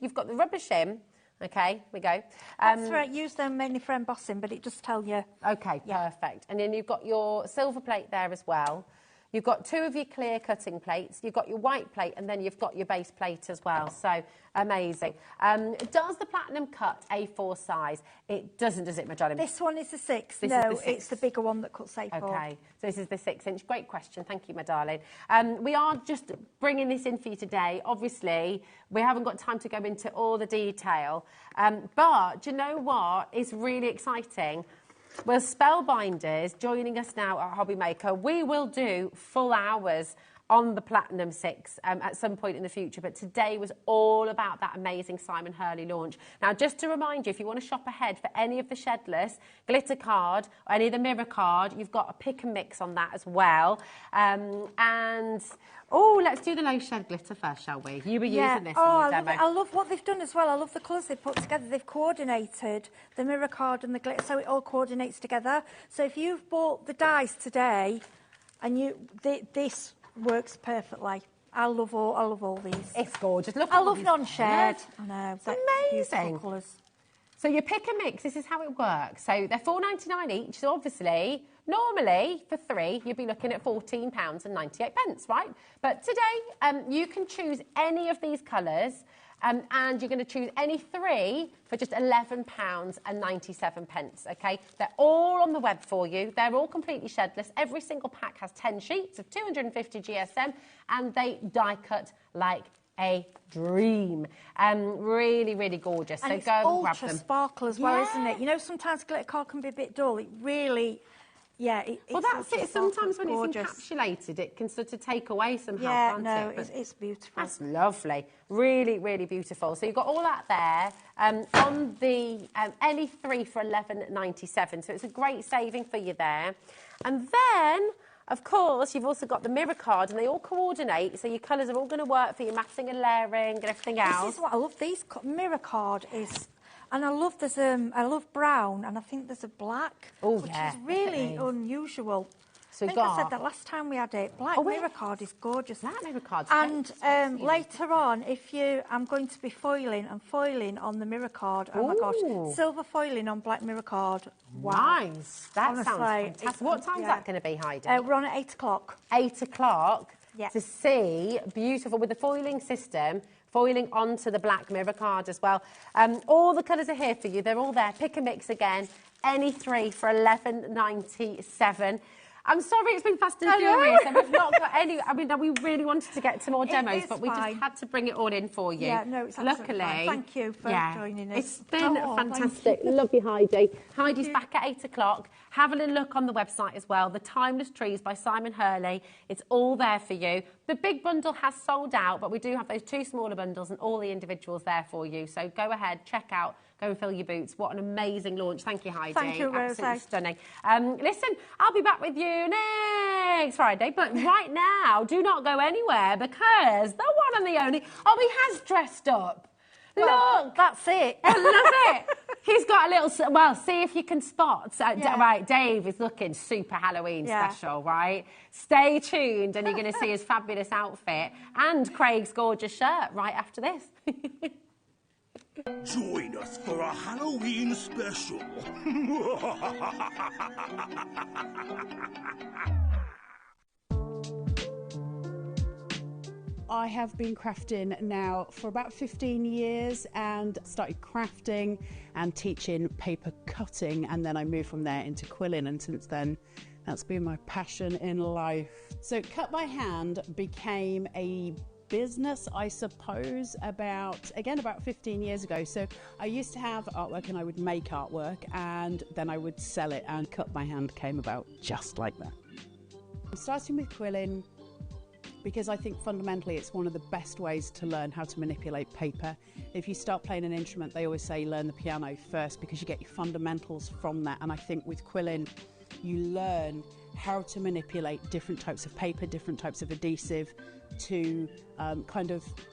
you've got the rubber shim, okay, we go. That's right, use them mainly for embossing, but it does tell you. Okay, perfect. And then you've got your silver plate there as well. You've got 2 of your clear cutting plates, you've got your white plate, and then you've got your base plate as well. So, amazing. Does the platinum cut A4 size? It doesn't, does it, Madonna? This one is the 6. This no, is the 6. It's the bigger one that cuts A4. Okay, so this is the 6-inch. Great question. Thank you, my darling. We are just bringing this in for you today. Obviously, we haven't got time to go into all the detail. But do you know what is really exciting? Well, Spellbinders joining us now at HobbyMaker. We will do full hours on the Platinum 6 at some point in the future, but today was all about that amazing Simon Hurley launch. Now, just to remind you, if you want to shop ahead for any of the shedless, glitter card, or any of the mirror card, you've got a pick and mix on that as well. Let's do the low shed glitter first, shall we? You were using this in your demo. I love what they've done as well. I love the colours they've put together. They've coordinated the mirror card and the glitter, so it all coordinates together. So if you've bought the dies today, and this works perfectly. I love all these. It's gorgeous. Look, I love non-shed. I know. It's amazing. Colours. So you pick and mix. This is how it works. So they're $4.99 each. So obviously, normally for 3, you'd be looking at £14.98, right? But today, you can choose any of these colours. And you're going to choose any 3 for just £11.97, okay? They're all on the web for you. They're all completely shedless. Every single pack has 10 sheets of 250 GSM, and they die cut like a dream. Really, really gorgeous. And so it's go and grab ultra them. Sparkle as well, isn't it? You know, sometimes glitter card can be a bit dull. It really... Yeah, well, that's it. Sometimes when gorgeous. It's encapsulated, it can sort of take away somehow, can't it? Yeah, it's beautiful. That's lovely. Really, really beautiful. So you've got all that there on the any 3 for $11.97. So it's a great saving for you there. And then, of course, you've also got the mirror card, and they all coordinate. So your colours are all going to work for your matting and layering and everything else. This is what I love. These mirror card is... And I love I love brown, and I think there's a black, which is really unusual. So I think I said that last time we had it. Black mirror card is gorgeous. Black mirror card. And later on, I'm going to be foiling on the mirror card. Oh my gosh, silver foiling on black mirror card. Wow. Nice. That sounds fantastic. What time's that going to be, Heidi? We're on at 8 o'clock. 8 o'clock. Yeah. To see beautiful with the foiling system. Foiling onto the black mirror card as well. All the colours are here for you. They're all there. Pick and mix again. Any 3 for $11.97. I'm sorry it's been fast and furious and we've not got any... I mean, we really wanted to get to more demos, but we just had to bring it all in for you. Yeah, no, it's absolutely fine. Thank you for joining us. It's been fantastic. Love you, Heidi. Heidi's back at 8 o'clock. Have a little look on the website as well. The Timeless Trees by Simon Hurley. It's all there for you. The big bundle has sold out, but we do have those 2 smaller bundles and all the individuals there for you. So go ahead, check out. Go and fill your boots. What an amazing launch. Thank you, Heidi. Thank you, Rose. Absolutely stunning. Listen, I'll be back with you next Friday, but right now, do not go anywhere because the one and the only, he has dressed up. Well, look. That's it. I love it. He's got a little, see if you can spot. Right, Dave is looking super Halloween special, right? Stay tuned and you're going to see his fabulous outfit and Craig's gorgeous shirt right after this. Join us for a Halloween special. I have been crafting now for about 15 years and started crafting and teaching paper cutting, and then I moved from there into quilling, and since then that's been my passion in life. So cut by hand became a business, I suppose, about 15 years ago. So I used to have artwork and I would make artwork and then I would sell it, and Cut by Hand came about just like that. I'm starting with quilling because I think fundamentally it's one of the best ways to learn how to manipulate paper. If you start playing an instrument, they always say learn the piano first because you get your fundamentals from that. And I think with quilling, you learn how to manipulate different types of paper, different types of adhesive to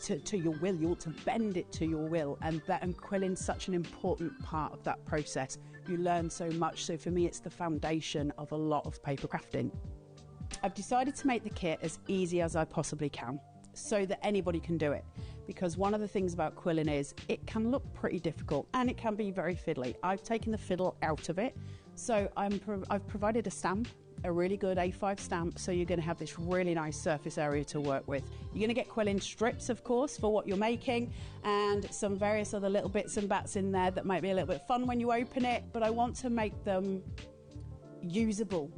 to your will. You want to bend it to your will, and quilling's such an important part of that process. You learn so much. So for me, it's the foundation of a lot of paper crafting. I've decided to make the kit as easy as I possibly can so that anybody can do it, because one of the things about quilling is it can look pretty difficult and it can be very fiddly. I've taken the fiddle out of it, so I've provided a stamp, a really good A5 stamp, so you're going to have this really nice surface area to work with. You're going to get quilling strips, of course, for what you're making, and some various other little bits and bats in there that might be a little bit fun when you open it, but I want to make them usable.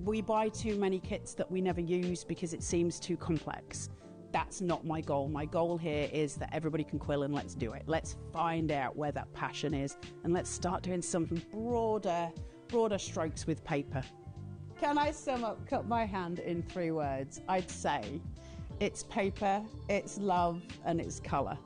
We buy too many kits that we never use because it seems too complex. That's not my goal. My goal here is that everybody can quill, and let's do it. Let's find out where that passion is, and let's start doing some broader strokes with paper. Can I sum up Cut by Hand in 3 words? I'd say it's paper, it's love, and it's colour.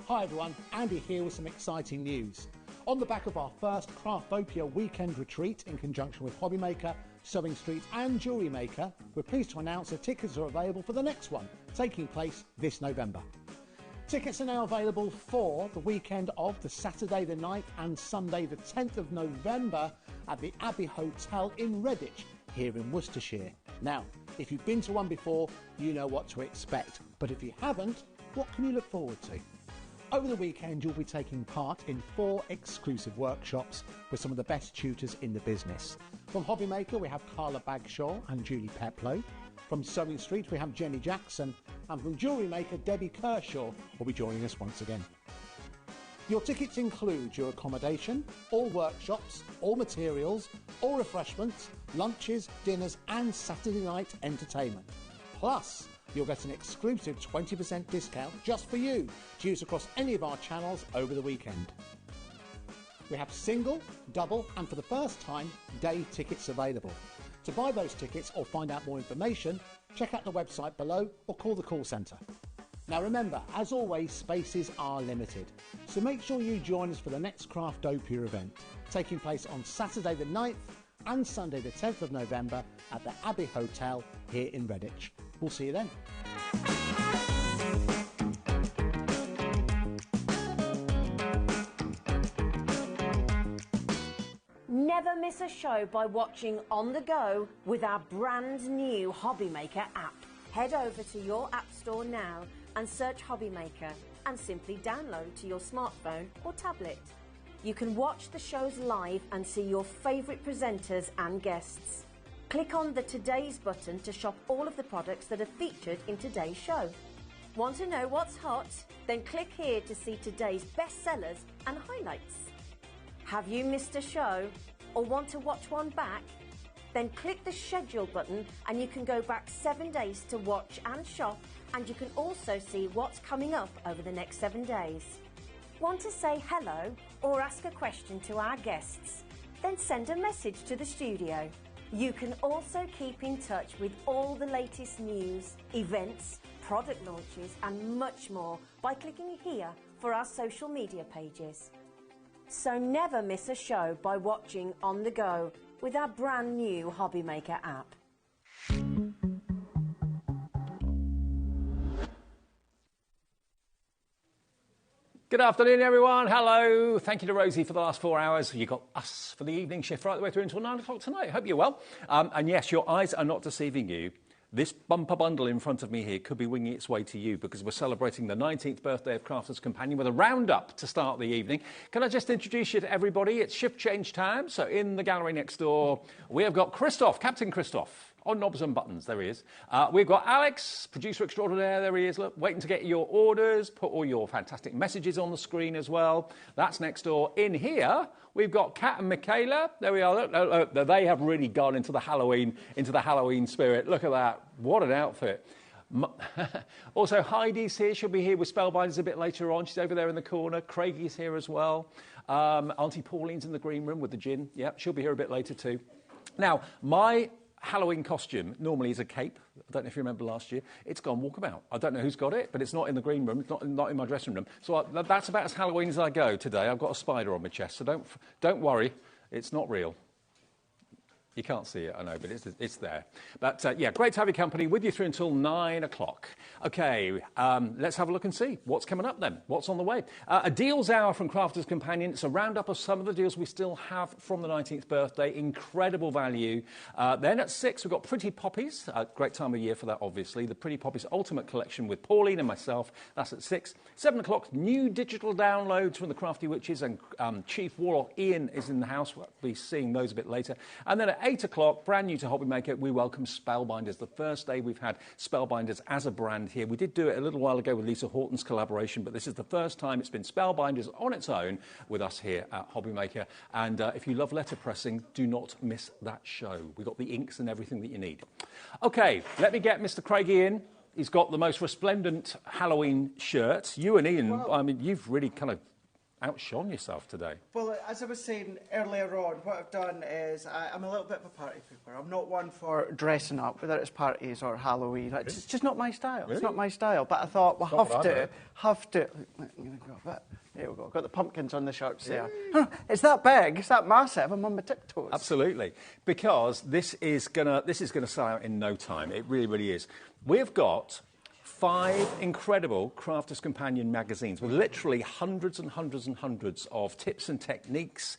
Hi everyone, Andy here with some exciting news. On the back of our first Craftopia weekend retreat in conjunction with HobbyMaker, Sewing Street and Jewellery Maker, we're pleased to announce that tickets are available for the next one, taking place this November. Tickets are now available for the weekend of the Saturday the 9th and Sunday the 10th of November at the Abbey Hotel in Redditch, here in Worcestershire. Now, if you've been to one before, you know what to expect, but if you haven't, what can you look forward to? Over the weekend, you'll be taking part in 4 exclusive workshops with some of the best tutors in the business. From HobbyMaker, we have Carla Bagshaw and Julie Peplow. From Sewing Street, we have Jenny Jackson. And from Jewellery Maker, Debbie Kershaw will be joining us once again. Your tickets include your accommodation, all workshops, all materials, all refreshments, lunches, dinners and Saturday night entertainment. Plus, you'll get an exclusive 20% discount just for you to use across any of our channels over the weekend. We have single, double and for the first time, day tickets available. To buy those tickets or find out more information, check out the website below or call the call centre. Now remember, as always, spaces are limited, so make sure you join us for the next Craftopia event, taking place on Saturday the 9th and Sunday the 10th of November at the Abbey Hotel here in Redditch. We'll see you then. Never miss a show by watching on the go with our brand new HobbyMaker app. Head over to your app store now and search HobbyMaker and simply download to your smartphone or tablet. You can watch the shows live and see your favourite presenters and guests. Click on the Today's button to shop all of the products that are featured in today's show. Want to know what's hot? Then click here to see today's bestsellers and highlights. Have you missed a show or want to watch one back? Then click the schedule button and you can go back 7 days to watch and shop, and you can also see what's coming up over the next 7 days. Want to say hello or ask a question to our guests? Then send a message to the studio. You can also keep in touch with all the latest news, events, product launches and much more by clicking here for our social media pages. So never miss a show by watching on the go with our brand new HobbyMaker app. Good afternoon, everyone. Hello. Thank you to Rosie for the last 4 hours. You got us for the evening shift right the way through until 9 o'clock tonight. Hope you're well. And yes, your eyes are not deceiving you. This bumper bundle in front of me here could be winging its way to you because we're celebrating the 19th birthday of Crafter's Companion with a roundup to start the evening. Can I just introduce you to everybody? It's shift change time. So in the gallery next door, we have got Christoph, Captain Christoph. on knobs and buttons. There he is. We've got Alex, producer extraordinaire. There he is. Look, waiting to get your orders. Put all your fantastic messages on the screen as well. That's next door. In here, we've got Kat and Michaela. There we are. Look, they have really gone into the Halloween spirit. Look at that. What an outfit. Also, Heidi's here. She'll be here with Spellbinders a bit later on. She's over there in the corner. Craigie's here as well. Auntie Pauline's in the green room with the gin. Yeah, she'll be here a bit later too. Now, my Halloween costume normally is a cape. I don't know if you remember last year. It's gone walkabout. I don't know who's got it, but it's not in the green room. It's not in my dressing room. So that's about as Halloween as I go today. I've got a spider on my chest, so don't worry. It's not real. You can't see it, I know, but it's there. But, yeah, great to have your company with you through until 9 o'clock. OK, let's have a look and see what's coming up then, what's on the way. A deals hour from Crafters Companion. It's a roundup of some of the deals we still have from the 19th birthday. Incredible value. Then at 6, we've got Pretty Poppies. Great time of year for that, obviously. The Pretty Poppies Ultimate Collection with Pauline and myself. That's at 6. 7 o'clock, new digital downloads from the Crafty Witches, and Chief Warlock Ian is in the house. We'll be seeing those a bit later. And then at 8 o'clock, brand new to HobbyMaker, we welcome Spellbinders. The first day we've had Spellbinders as a brand here. We did do it a little while ago with Lisa Horton's collaboration, but this is the first time it's been Spellbinders on its own with us here at HobbyMaker. And if you love letterpressing, do not miss that show. We've got the inks and everything that you need. OK, let me get Mr. Craigie in. He's got the most resplendent Halloween shirt. You and Ian, well, I mean, you've really kind of outshone yourself today. Well, as I was saying earlier on, what I've done is I'm a little bit of a party pooper. I'm not one for dressing up, whether it's parties or Halloween. Really? It's just not my style. Really? It's not my style. But I thought, well, have to. There we go. Got the pumpkins on the shirts there. It's that big. It's that massive. I'm on my tiptoes. Absolutely, because this is gonna sell out in no time. It really, really is. We've got 5 incredible Crafters Companion magazines with literally hundreds and hundreds and hundreds of tips and techniques.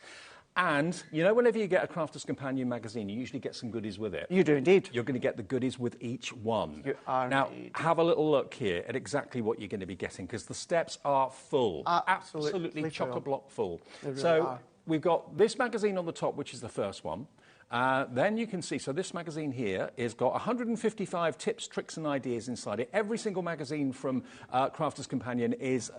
And, you know, whenever you get a Crafters Companion magazine, you usually get some goodies with it. You do indeed. You're going to get the goodies with each one. You are now, indeed. Have a little look here at exactly what you're going to be getting, because the steps are full. Absolutely chock-a-block full. They really so are. We've got this magazine on the top, which is the first one. Then you can see, so this magazine here has got 155 tips, tricks and ideas inside it. Every single magazine from Crafters Companion is,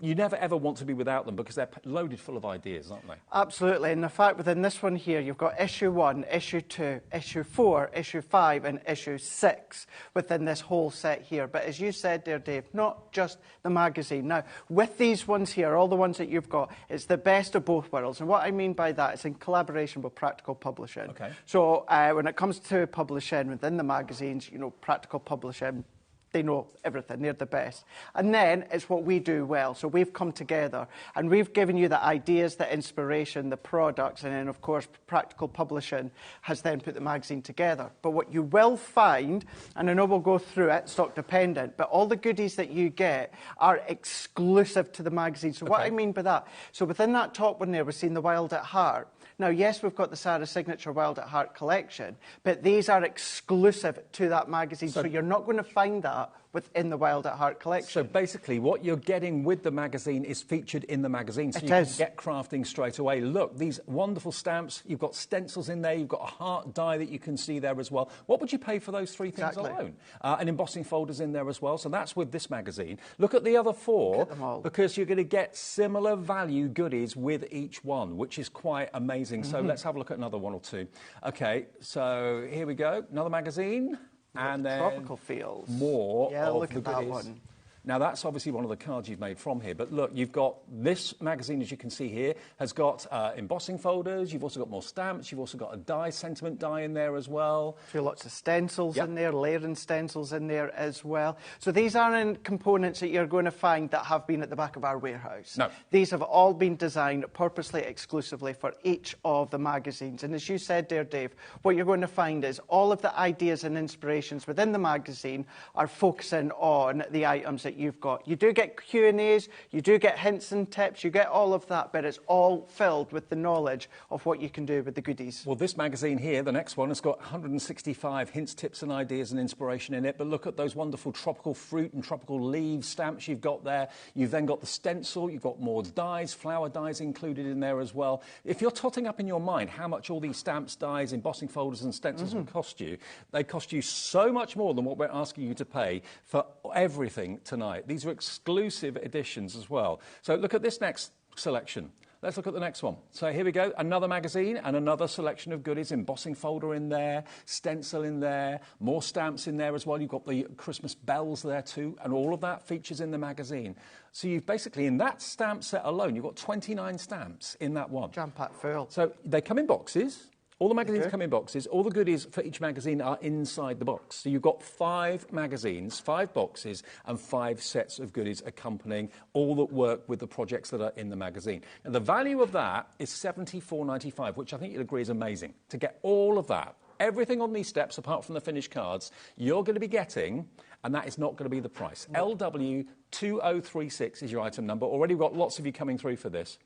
you never ever want to be without them, because they're loaded full of ideas, aren't they? Absolutely, and in fact within this one here you've got issue 1, issue 2, issue 4, issue 5 and issue 6 within this whole set here. But as you said there, Dave, not just the magazine. Now, with these ones here, all the ones that you've got, it's the best of both worlds. And what I mean by that is in collaboration with Practical Publishing. Okay. So when it comes to publishing within the magazines, you know, Practical Publishing, they know everything. They're the best. And then it's what we do well. So we've come together and we've given you the ideas, the inspiration, the products, and then, of course, Practical Publishing has then put the magazine together. But what you will find, and I know we'll go through it, stock dependent, but all the goodies that you get are exclusive to the magazine. So what I mean by that, so within that top one there, we've seen the Wild at Heart. Now, yes, we've got the Sarah Signature Wild at Heart collection, but these are exclusive to that magazine, so you're not going to find that within the Wild at Heart collection. So basically, what you're getting with the magazine is featured in the magazine, so you can get crafting straight away. Look, these wonderful stamps, you've got stencils in there, you've got a heart die that you can see there as well. What would you pay for those 3 things alone? And embossing folders in there as well, so that's with this magazine. Look at the other 4, because you're going to get similar value goodies with each one, which is quite amazing. So let's have a look at another 1 or 2. Okay, so here we go, another magazine. And then Tropical Fields. More of look the at that goodies. one. Now, that's obviously one of the cards you've made from here. But look, you've got this magazine, as you can see here, has got embossing folders. You've also got more stamps. You've also got a die, sentiment die in there as well. Lots of stencils in there, layering stencils in there as well. So these aren't components that you're going to find that have been at the back of our warehouse. No. These have all been designed purposely, exclusively for each of the magazines. And as you said there, Dave, what you're going to find is all of the ideas and inspirations within the magazine are focusing on the items that that you've got. You do get Q&As, you do get hints and tips, you get all of that, but it's all filled with the knowledge of what you can do with the goodies. Well, this magazine here, the next one, has got 165 hints, tips and ideas and inspiration in it. But look at those wonderful tropical fruit and tropical leaves stamps you've got there. You've then got the stencil, you've got more dies, flower dies included in there as well. If you're totting up in your mind how much all these stamps, dies, embossing folders and stencils will cost you, they cost you so much more than what we're asking you to pay for everything tonight. These are exclusive editions as well. So look at this next selection. Let's look at the next one. So here we go, another magazine and another selection of goodies, embossing folder in there, stencil in there, more stamps in there as well. You've got the Christmas bells there too, and all of that features in the magazine. So you've basically, in that stamp set alone, you've got 29 stamps in that one. Jam-packed full. So they come in boxes. All the magazines come in boxes. All the goodies for each magazine are inside the box. So you've got 5 magazines, 5 boxes, and 5 sets of goodies accompanying all that work with the projects that are in the magazine. And the value of that is $74.95, which I think you'll agree is amazing. To get all of that, everything on these steps, apart from the finished cards, you're going to be getting, and that is not going to be the price. LW2036 is your item number. Already we've got lots of you coming through for this.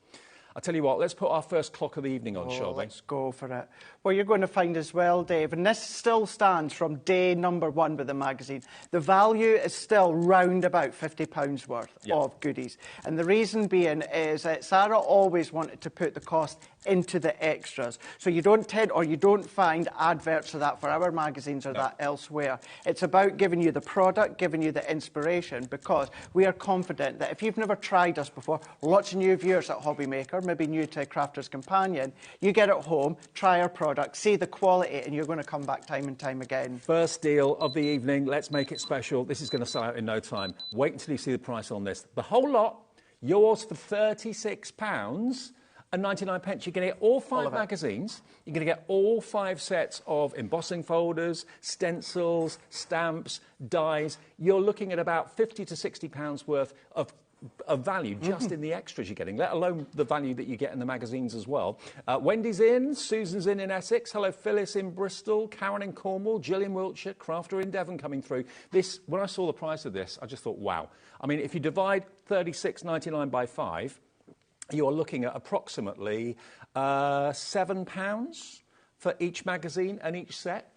I'll tell you what, let's put our first clock of the evening on, shall we? Let's go for it. Well, you're going to find as well, Dave, and this still stands from day number 1 with the magazine. The value is still round about £50 worth of goodies. And the reason being is that Sarah always wanted to put the cost into the extras. So you don't tend, or you don't find adverts of that for our magazines or that elsewhere. It's about giving you the product, giving you the inspiration, because we are confident that if you've never tried us before, lots of new viewers at HobbyMaker, maybe new to Crafter's Companion, you get it home, try our product, see the quality, and you're going to come back time and time again. First deal of the evening. Let's make it special. This is going to sell out in no time. Wait until you see the price on this. The whole lot, yours for £36.99. You're going to get all 5 magazines. You're going to get all 5 sets of embossing folders, stencils, stamps, dies. You're looking at about £50 to £60 worth of value just in the extras you're getting, let alone the value that you get in the magazines as well. Wendy's in, Susan's in Essex, hello Phyllis in Bristol, Karen in Cornwall, Jill in Wiltshire, Crafter in Devon coming through. This, when I saw the price of this, I just thought, wow. I mean, if you divide £36.99 by 5, you're looking at approximately £7 for each magazine and each set.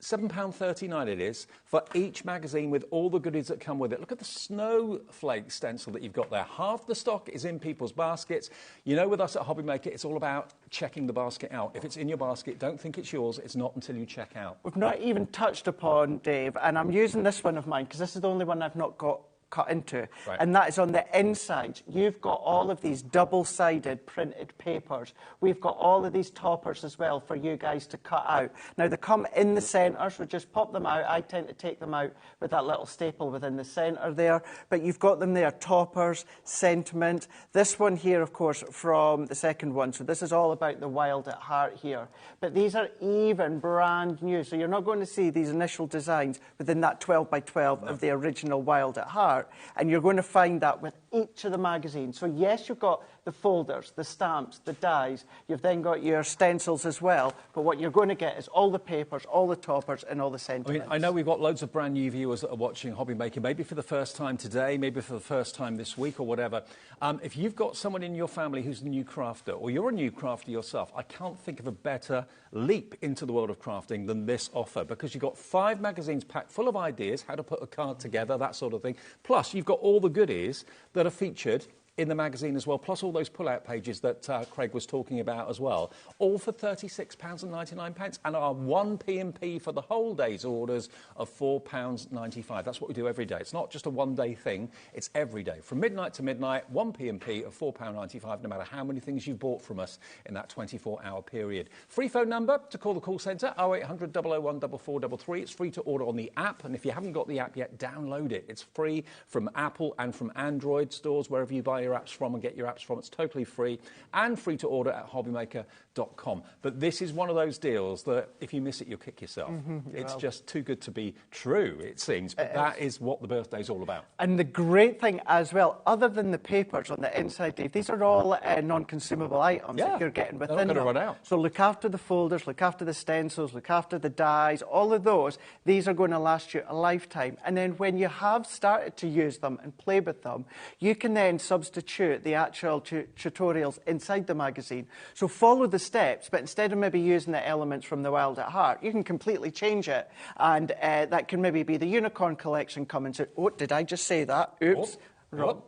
£7.39 it is for each magazine with all the goodies that come with it. Look at the snowflake stencil that you've got there. Half the stock is in people's baskets. You know, with us at HobbyMaker, it's all about checking the basket out. If it's in your basket, don't think it's yours. It's not until you check out. We've not even touched upon, Dave, and I'm using this one of mine because this is the only one I've not got cut into, and that is on the inside. You've got all of these double-sided printed papers. We've got all of these toppers as well for you guys to cut out. Now, they come in the centre, so just pop them out. I tend to take them out with that little staple within the centre there, but you've got them there, toppers, sentiment. This one here, of course, from the second one, so this is all about the wild at heart here. But these are even brand new, so you're not going to see these initial designs within that 12 by 12 of the original wild at heart. And you're going to find that with each of the magazines. So yes, you've got the folders, the stamps, the dies. You've then got your stencils as well. But what you're going to get is all the papers, all the toppers, and all the sentiments. I mean, I know we've got loads of brand new viewers that are watching HobbyMaker, maybe for the first time today, maybe for the first time this week or whatever. If you've got someone in your family who's a new crafter, or you're a new crafter yourself, I can't think of a better leap into the world of crafting than this offer, because you've got 5 magazines packed full of ideas, how to put a card together, that sort of thing. Plus, you've got all the goodies that are featured in the magazine as well, plus all those pull-out pages that Craig was talking about as well, all for £36.99, and our 1p&p for the whole day's orders of £4.95. That's what we do every day. It's not just a one-day thing, it's every day. From midnight to midnight, 1p&p of £4.95, no matter how many things you've bought from us in that 24-hour period. Free phone number to call the call centre, 0800 001 4433. It's free to order on the app, and if you haven't got the app yet, download it. It's free from Apple and from Android stores, wherever you buy your your apps from and get your apps from. It's totally free and free to order at hobbymaker.com. But this is one of those deals that if you miss it, you'll kick yourself. It's just too good to be true, it seems. But that is what the birthday's all about. And the great thing as well, other than the papers on the inside, Dave, these are all non-consumable items that you're getting within them. They're not going to run out. So look after the folders, look after the stencils, look after the dies, all of those. These are going to last you a lifetime. And then when you have started to use them and play with them, you can then substitute the actual tutorials inside the magazine. So follow the steps, but instead of maybe using the elements from the Wild at Heart, you can completely change it. And that can maybe be the Unicorn collection coming to... Oh, did I just say that? Oops.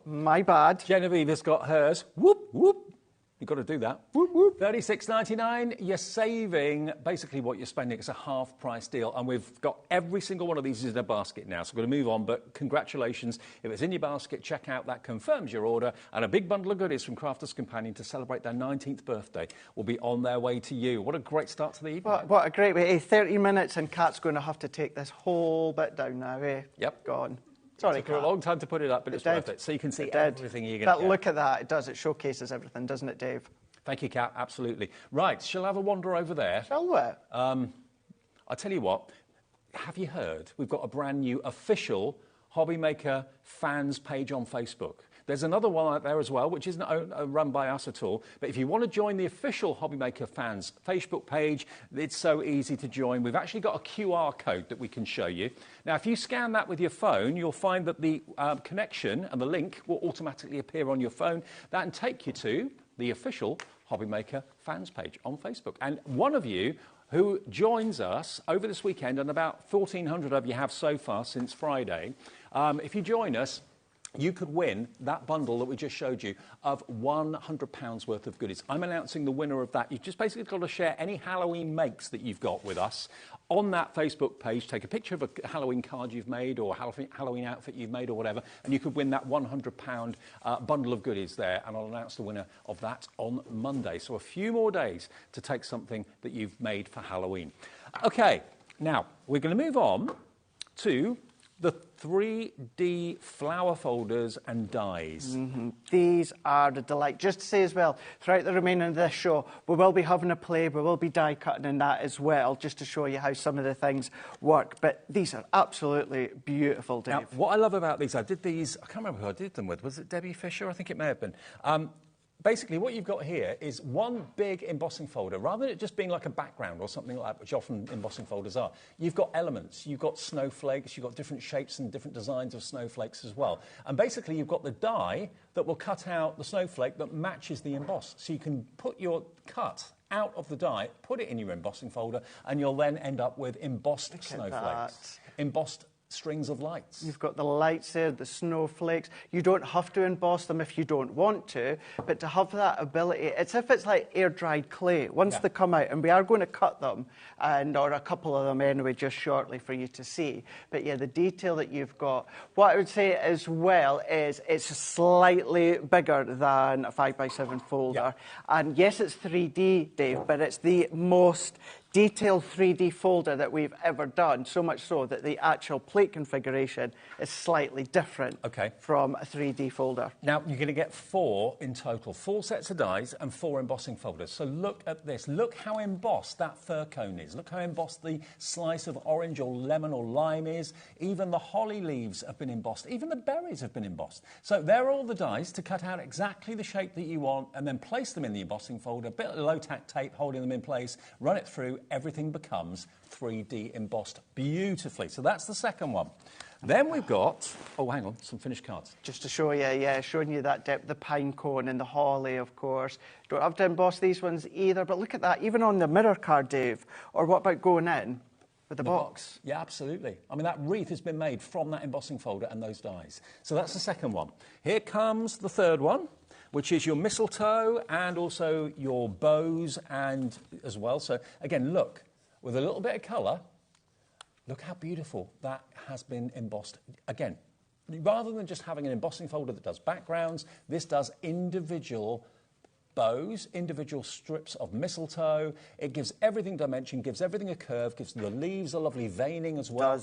My bad. Genevieve has got hers. Whoop, whoop. You've got to do that. Whoop, whoop. $36.99. You're saving basically what you're spending. It's a half-price deal, and we've got every single one of these in a basket now, so we're going to move on, but congratulations. If it's in your basket, check out. That confirms your order, and a big bundle of goodies from Crafters Companion to celebrate their 19th birthday will be on their way to you. What a great start to the evening. What a great way. 30 minutes, and Kat's going to have to take this whole bit down now, eh? Yep. Gone. Sorry, it took a long time to put it up, but it's worth it. So you can see everything you're going to get. But look at that. It does. It showcases everything, doesn't it, Dave? Thank you, Kat. Absolutely. Right. Shall I have a wander over there? Shall we? I'll tell you what. Have you heard? We've got a brand new official HobbyMaker fans page on Facebook. There's another one out there as well, which isn't run by us at all. But if you want to join the official HobbyMaker fans Facebook page, it's so easy to join. We've actually got a QR code that we can show you. Now, if you scan that with your phone, you'll find that the connection and the link will automatically appear on your phone. That can take you to the official HobbyMaker fans page on Facebook. And one of you who joins us over this weekend, and about 1,400 of you have so far since Friday, if you join us, you could win that bundle that we just showed you of £100 worth of goodies. I'm announcing the winner of that. You've just basically got to share any Halloween makes that you've got with us on that Facebook page. Take a picture of a Halloween card you've made or a Halloween outfit you've made or whatever, and you could win that £100 bundle of goodies there, and I'll announce the winner of that on Monday. So a few more days to take something that you've made for Halloween. OK, now we're going to move on to the 3D flower folders and dies. These are the delight. Just to say as well, throughout the remainder of this show, we will be having a play, we will be die cutting in that as well, just to show you how some of the things work. But these are absolutely beautiful, Dave. Now, what I love about these, I did these, I can't remember who I did them with. Was it Debbie Fisher? I think it may have been. Basically, what you've got here is one big embossing folder. Rather than it just being like a background or something like that, which often embossing folders are, you've got elements. You've got snowflakes. You've got different shapes and different designs of snowflakes as well. And basically, you've got the die that will cut out the snowflake that matches the emboss. So you can put your cut out of the die, put it in your embossing folder, and you'll then end up with embossed snowflakes. Embossed strings of lights. You've got the lights there, the snowflakes. You don't have to emboss them if you don't want to, but to have that ability, it's if it's like air-dried clay. Once they come out, and we are going to cut them, or a couple of them anyway, just shortly for you to see. But yeah, the detail that you've got. What I would say as well is it's slightly bigger than a 5x7 folder. And yes, it's 3D, Dave, but it's the most detailed 3D folder that we've ever done, so much so that the actual plate configuration is slightly different from a 3D folder. Now, you're going to get 4 in total, 4 sets of dies and 4 embossing folders. So look at this. Look how embossed that fir cone is. Look how embossed the slice of orange or lemon or lime is. Even the holly leaves have been embossed. Even the berries have been embossed. So there are all the dies to cut out exactly the shape that you want and then place them in the embossing folder, a bit of low-tack tape holding them in place, run it through, everything becomes 3D embossed beautifully. So that's the second one. Then we've got, oh, hang on, some finished cards. Just to show you, showing you that depth, the pine cone and the holly, of course. Don't have to emboss these ones either, but look at that, even on the mirror card, Dave. Or what about going in with the box? Yeah, absolutely. I mean, that wreath has been made from that embossing folder and those dies. So that's the second one. Here comes the third one, which is your mistletoe and also your bows and as well. So again, look, with a little bit of colour, look how beautiful that has been embossed. Again, rather than just having an embossing folder that does backgrounds, this does individual bows, individual strips of mistletoe. It gives everything dimension, gives everything a curve, gives the leaves a lovely veining as well.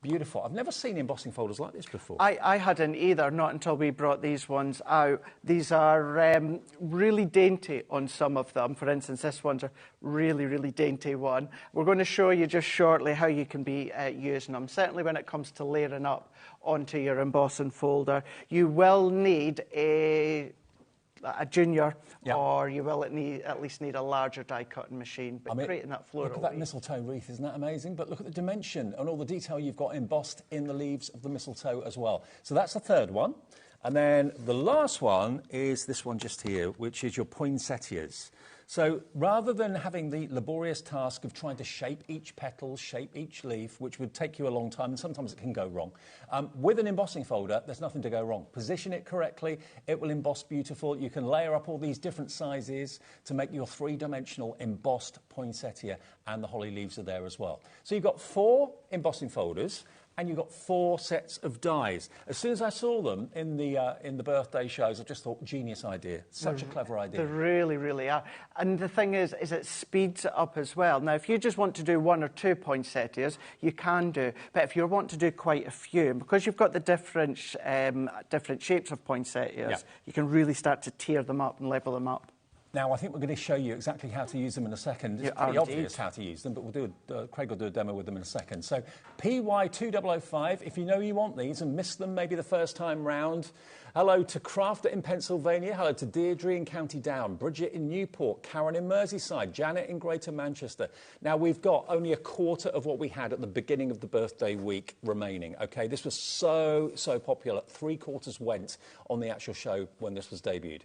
beautiful. I've never seen embossing folders like this before. I hadn't either, not until we brought these ones out. These are really dainty on some of them. For instance, this one's a really, really dainty one. We're going to show you just shortly how you can be using them. Certainly when it comes to layering up onto your embossing folder, you will need a junior, or you will at least need a larger die cutting machine. But creating that floral look at that mistletoe wreath, isn't that amazing? But look at the dimension and all the detail you've got embossed in the leaves of the mistletoe as well. So that's the third one. And then the last one is this one just here, which is your poinsettias. So rather than having the laborious task of trying to shape each petal, shape each leaf, which would take you a long time, and sometimes it can go wrong, with an embossing folder, there's nothing to go wrong. Position it correctly, it will emboss beautiful. You can layer up all these different sizes to make your three-dimensional embossed poinsettia, and the holly leaves are there as well. So you've got 4 embossing folders, and you've got 4 sets of dies. As soon as I saw them in the birthday shows, I just thought, genius idea. Such a clever idea. They really, really are. And the thing is it speeds it up as well. Now, if you just want to do 1 or 2 poinsettias, you can do. But if you want to do quite a few, because you've got the different shapes of poinsettias, you can really start to tear them up and level them up. Now, I think we're going to show you exactly how to use them in a second. It's pretty obvious how to use them, but Craig will do a demo with them in a second. So, PY2005, if you know you want these and missed them maybe the first time round, hello to Crafter in Pennsylvania, hello to Deirdre in County Down, Bridget in Newport, Karen in Merseyside, Janet in Greater Manchester. Now, we've got only a quarter of what we had at the beginning of the birthday week remaining, OK? This was so popular. 3/4 went on the actual show when this was debuted.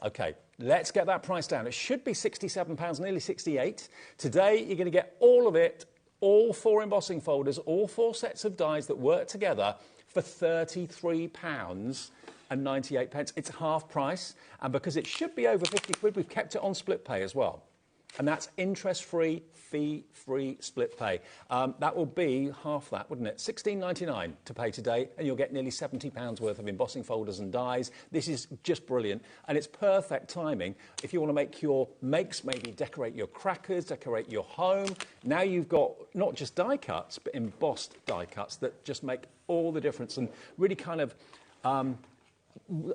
OK, let's get that price down. It should be £67, nearly 68. Today, you're going to get all of it, all 4 embossing folders, all 4 sets of dies that work together for £33.98. It's half price, and because it should be over 50 quid, we've kept it on split pay as well. And that's interest-free, fee-free split pay. That will be half that, wouldn't it? £16.99 to pay today, and you'll get nearly £70 worth of embossing folders and dies. This is just brilliant, and it's perfect timing if you want to make your makes, maybe decorate your crackers, decorate your home. Now you've got not just die cuts, but embossed die cuts that just make all the difference and really kind of...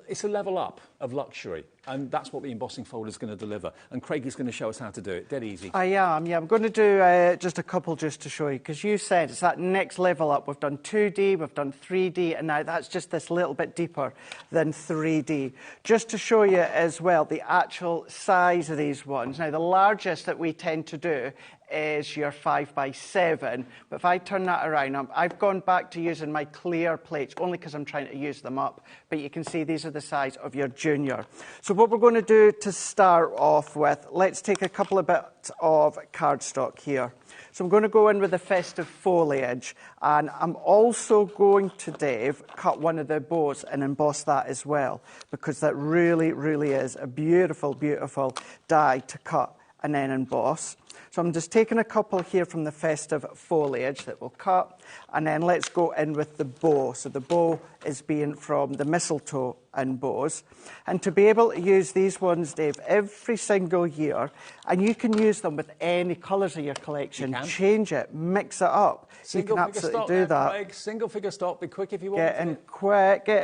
it's a level up of luxury, and that's what the embossing folder is going to deliver. And Craig is going to show us how to do it. Dead easy. I am, yeah. I'm going to do just a couple just to show you, because you said it's that next level up. We've done 2D, we've done 3D, and now that's just this little bit deeper than 3D. Just to show you as well the actual size of these ones. Now, the largest that we tend to do is your 5x7, but if I turn that around, I've gone back to using my clear plates, only because I'm trying to use them up, but you can see these are the size of your junior. So what we're going to do to start off with, let's take a couple of bits of cardstock here. So I'm going to go in with the festive foliage, and I'm also going to, Dave, cut one of the bows and emboss that as well, because that really, really is a beautiful, beautiful die to cut and then emboss. So I'm just taking a couple here from the festive foliage that we'll cut, and then let's go in with the bow. So the bow is being from the mistletoe and bows. And to be able to use these ones, Dave, every single year, and you can use them with any colours of your collection, change it, mix it up. You can absolutely do that. Craig. Single figure stop, be quick if you want. Get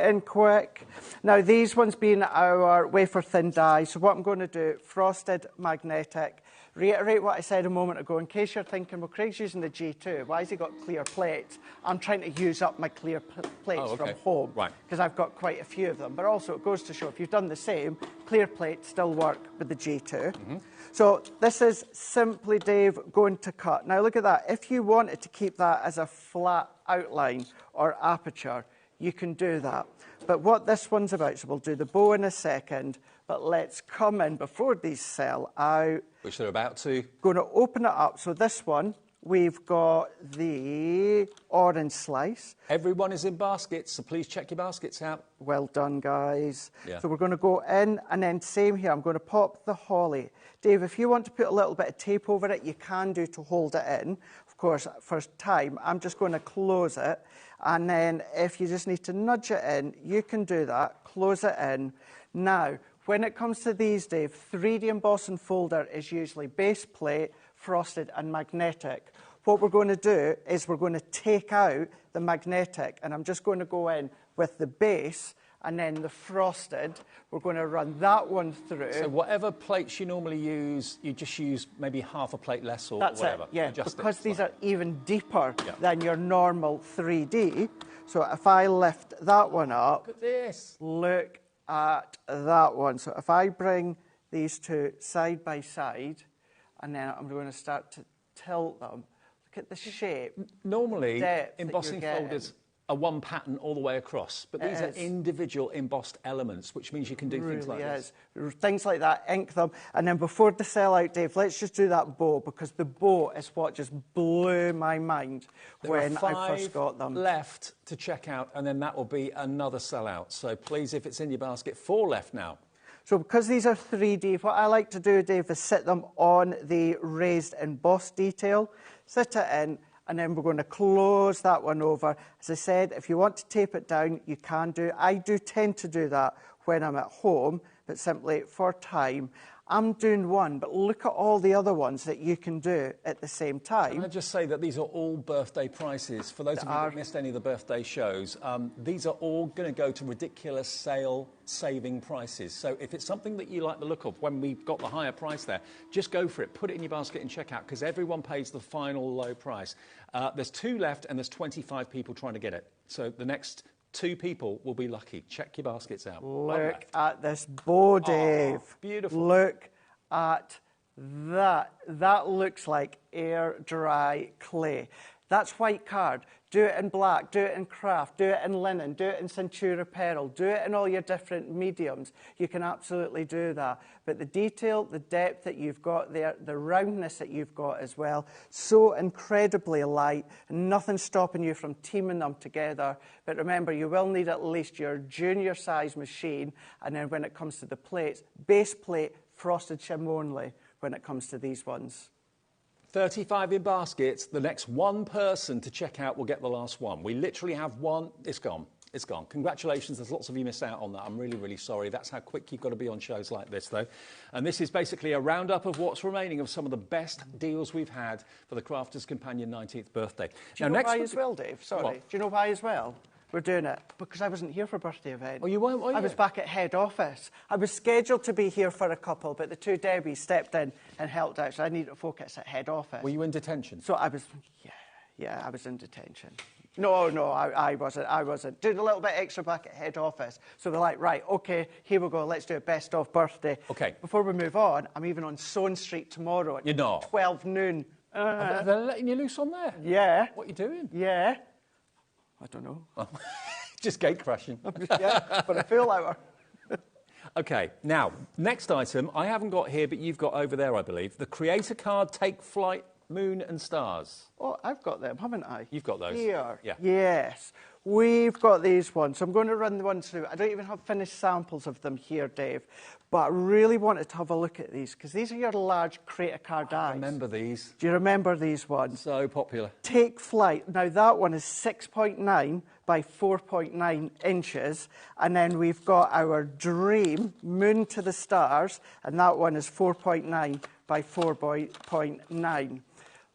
in quick. Now, these ones being our wafer thin die, so what I'm going to do, frosted magnetic. Reiterate what I said a moment ago, in case you're thinking, well, Craig's using the G2, why has he got clear plates? I'm trying to use up my clear plates from home, because I've got quite a few of them. But also, it goes to show, if you've done the same, clear plates still work with the G2. So this is simply, Dave, going to cut. Now, look at that. If you wanted to keep that as a flat outline or aperture, you can do that. But what this one's about, so we'll do the bow in a second, but let's come in before these sell out. Which they're about to. Going to open it up. So this one, we've got the orange slice. Everyone is in baskets, so please check your baskets out. Well done, guys. So we're going to go in, and then same here, I'm going to pop the holly. Dave, if you want to put a little bit of tape over it, you can do to hold it in. Of course, first time, I'm just going to close it. And then if you just need to nudge it in, you can do that. Close it in. Now, when it comes to these, Dave, 3D embossing folder is usually base plate, frosted and magnetic. What we're going to do is we're going to take out the magnetic, and I'm just going to go in with the base and then the frosted. We're going to run that one through. So whatever plates you normally use, you just use maybe half a plate less or That's whatever. It, yeah, Adjust because it. these are even deeper than your normal 3D. So if I lift that one up, look at this. Look at that one. So if I bring these two side by side, and then I'm going to start to tilt them, look at the shape. Normally, embossing folders are one pattern all the way across, but these are individual embossed elements, which means you can do things like this. Things like that, ink them. And then before the sell out, Dave, let's just do that bow, because the bow is what just blew my mind when I first got them. Left to check out, and then that will be another sellout. So please, if it's in your basket, 4 left now. So because these are 3D, what I like to do, Dave, is sit them on the raised embossed detail, sit it in, and then we're going to close that one over. As I said, if you want to tape it down, you can do. I do tend to do that when I'm at home, but simply for time. I'm doing one, but look at all the other ones that you can do at the same time. Can I just say that these are all birthday prices? For those of you that missed any of the birthday shows, these are all going to go to ridiculous sale-saving prices. So if it's something that you like the look of, when we've got the higher price there, just go for it. Put it in your basket and check out, because everyone pays the final low price. There's 2 left, and there's 25 people trying to get it. So the next 2 people will be lucky. Check your baskets out. Look at this bow, Dave. Oh, beautiful. Look at that. That looks like air dry clay. That's white card. Do it in black, do it in craft, do it in linen, do it in Centura Pearl, do it in all your different mediums. You can absolutely do that. But the detail, the depth that you've got there, the roundness that you've got as well, so incredibly light, nothing stopping you from teaming them together. But remember, you will need at least your junior size machine, and then when it comes to the plates, base plate, frosted shim only when it comes to these ones. 35 in baskets. The next one person to check out will get the last one. We literally have one. It's gone. It's gone. Congratulations. There's lots of you missed out on that. I'm really, really sorry. That's how quick you've got to be on shows like this, though. And this is basically a roundup of what's remaining of some of the best deals we've had for the Crafter's Companion 19th birthday. Do you know why as well, Dave? Sorry. What? Do you know why as well? We're doing it because I wasn't here for a birthday event. Oh, you weren't, were you? I was back at head office. I was scheduled to be here for a couple, but the 2 Debbies stepped in and helped out, so I needed to focus at head office. Were you in detention? So I was, yeah, I was in detention. No, I wasn't. I wasn't. Did a little bit extra back at head office. So they're like, right, OK, here we go. Let's do a best of birthday. OK. Before we move on, I'm even on Soane Street tomorrow at 12 noon. They're letting you loose on there? Yeah. What are you doing? Yeah. I don't know. Just gate crashing. Yeah, for a full hour. OK, now, next item I haven't got here, but you've got over there, I believe. The Creator Card Take Flight Moon and Stars. Oh, I've got them, haven't I? You've got those. Here. Yeah. Yes. We've got these ones. So I'm going to run the ones through. I don't even have finished samples of them here, Dave. But I really wanted to have a look at these, because these are your large Creator Card dies. I remember these. Do you remember these ones? So popular. Take Flight. Now, that one is 6.9 by 4.9 inches. And then we've got our Dream, Moon to the Stars, and that one is 4.9 by 4.9.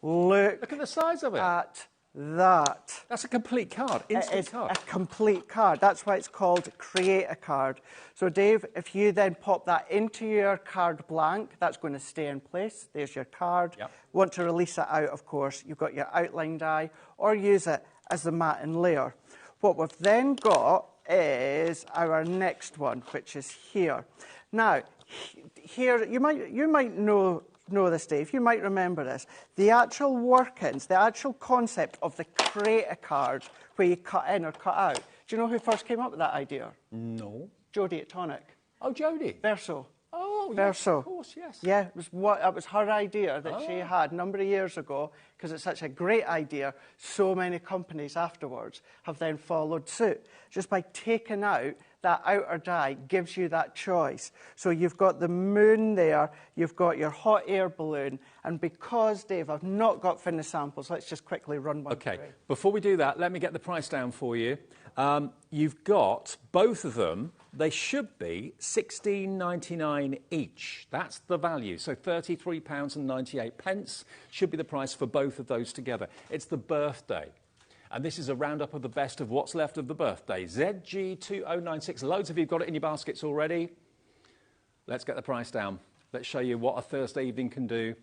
Look at the size of it. At that. That's a complete card, instant card. A complete card. That's why it's called Creator Card. So, Dave, if you then pop that into your card blank, that's going to stay in place. There's your card. Yep. Want to release it out, of course, you've got your outline die, or use it as the matte layer. What we've then got is our next one, which is here. Now, here, you might know this, Dave. You might remember this. The actual workings, the actual concept of the Creator Card, where you cut in or cut out. Do you know who first came up with that idea? No. Jodie at Tonic. Oh, Jodie. Verso. Oh, yes, Verso. of course, yes. Yeah, it was her idea that she had a number of years ago, because it's such a great idea. So many companies afterwards have then followed suit, just by taking out that outer die gives you that choice. So you've got the moon there, you've got your hot air balloon, and because, Dave, I've not got finished samples, let's just quickly run one through. Before we do that, let me get the price down for you. You've got both of them. They should be £16.99 each. That's the value. So £33.98 should be the price for both of those together. It's the birthday. And this is a roundup of the best of what's left of the birthday. ZG2096. Loads of you have got it in your baskets already. Let's get the price down. Let's show you what a Thursday evening can do.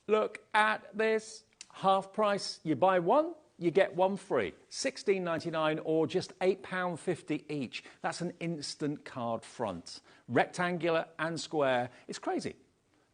Look at this. Half price. You buy one, you get one free. £16.99 or just £8.50 each. That's an instant card front. Rectangular and square. It's crazy.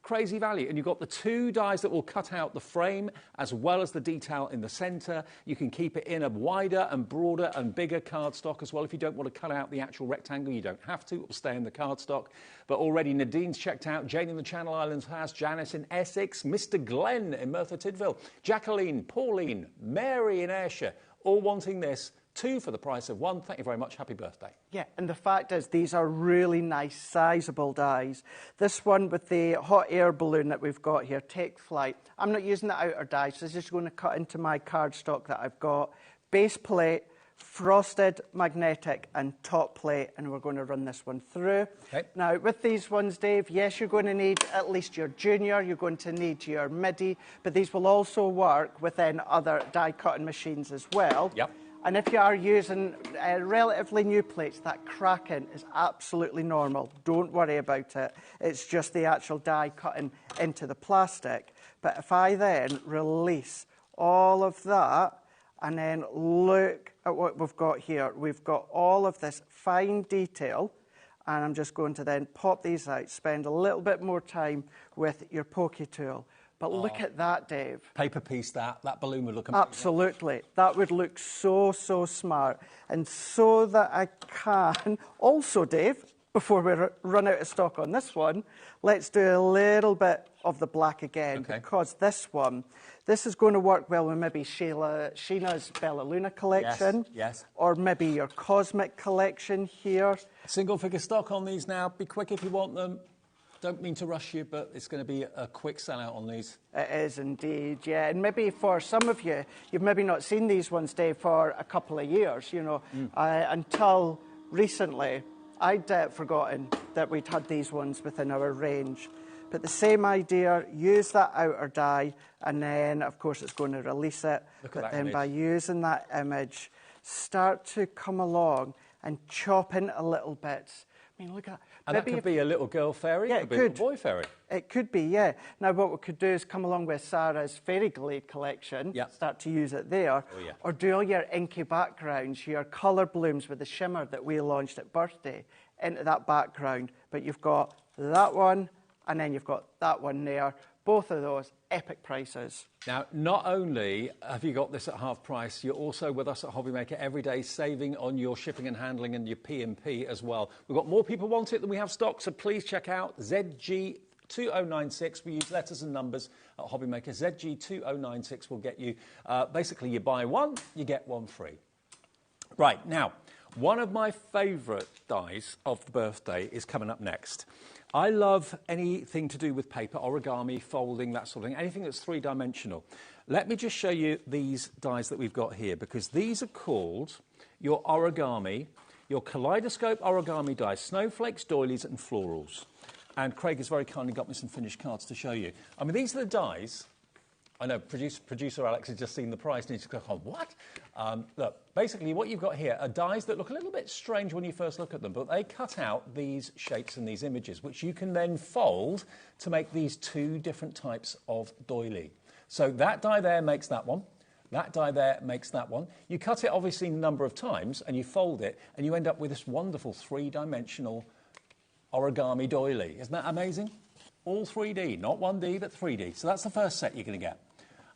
Crazy value. And you've got the two dies that will cut out the frame as well as the detail in the centre. You can keep it in a wider and broader and bigger cardstock as well. If you don't want to cut out the actual rectangle, you don't have to. It will stay in the cardstock. But already Nadine's checked out. Jane in the Channel Islands has. Janice in Essex. Mr. Glenn in Merthyr Tydfil. Jacqueline, Pauline, Mary in Ayrshire. All wanting this. Two for the price of one. Thank you very much. Happy birthday. Yeah, and the fact is these are really nice, sizable dies. This one with the hot air balloon that we've got here, Take Flight. I'm not using the outer die, so this is going to cut into my cardstock that I've got. Base plate, frosted, magnetic, and top plate, and we're going to run this one through. Okay. Now, with these ones, Dave, yes, you're going to need at least your junior, you're going to need your midi, but these will also work within other die cutting machines as well. Yep. And if you are using relatively new plates, that cracking is absolutely normal. Don't worry about it. It's just the actual die cutting into the plastic. But if I then release all of that and then look at what we've got here, we've got all of this fine detail. And I'm just going to then pop these out, spend a little bit more time with your pokey tool. But look at that, Dave. Paper piece, that balloon would look amazing. Absolutely. That would look so, so smart. And so that I can... Also, Dave, before we run out of stock on this one, let's do a little bit of the black again. Okay. Because this one, this is going to work well with maybe Sheena's Bella Luna collection. Yes. Or maybe your Cosmic collection here. Single figure stock on these now. Be quick if you want them. Don't mean to rush you, but it's going to be a quick sellout on these. It is indeed, yeah. And maybe for some of you, you've maybe not seen these ones, Dave, for a couple of years, you know. Until recently, I'd forgotten that we'd had these ones within our range. But the same idea, use that outer die, and then, of course, it's going to release it. But then by using that image, start to come along and chop in a little bit. I mean, look at that. And that could be a little girl fairy, yeah, it could be a little boy fairy. It could be, yeah. Now, what we could do is come along with Sarah's Fairy Glade collection, start to use it there, or do all your inky backgrounds, your colour blooms with the shimmer that we launched at birthday into that background. But you've got that one, and then you've got that one there. Both of those, epic prices. Now, not only have you got this at half price, you're also with us at HobbyMaker every day, saving on your shipping and handling and your P&P as well. We've got more people want it than we have stock, so please check out ZG2096. We use letters and numbers at HobbyMaker. ZG2096 will get you, basically, you buy one, you get one free. Right, now, one of my favourite dies of the birthday is coming up next. I love anything to do with paper, origami, folding, that sort of thing, anything that's three-dimensional. Let me just show you these dies that we've got here, because these are called your origami, your kaleidoscope origami dies, snowflakes, doilies, and florals. And Craig has very kindly got me some finished cards to show you. I mean, these are the dies. I know, producer Alex has just seen the price and he's just going, what? Look, basically what you've got here are dies that look a little bit strange when you first look at them, but they cut out these shapes and these images, which you can then fold to make these two different types of doily. So that die there makes that one. That die there makes that one. You cut it obviously a number of times and you fold it and you end up with this wonderful three-dimensional origami doily. Isn't that amazing? All 3D, not 1D, but 3D. So that's the first set you're going to get.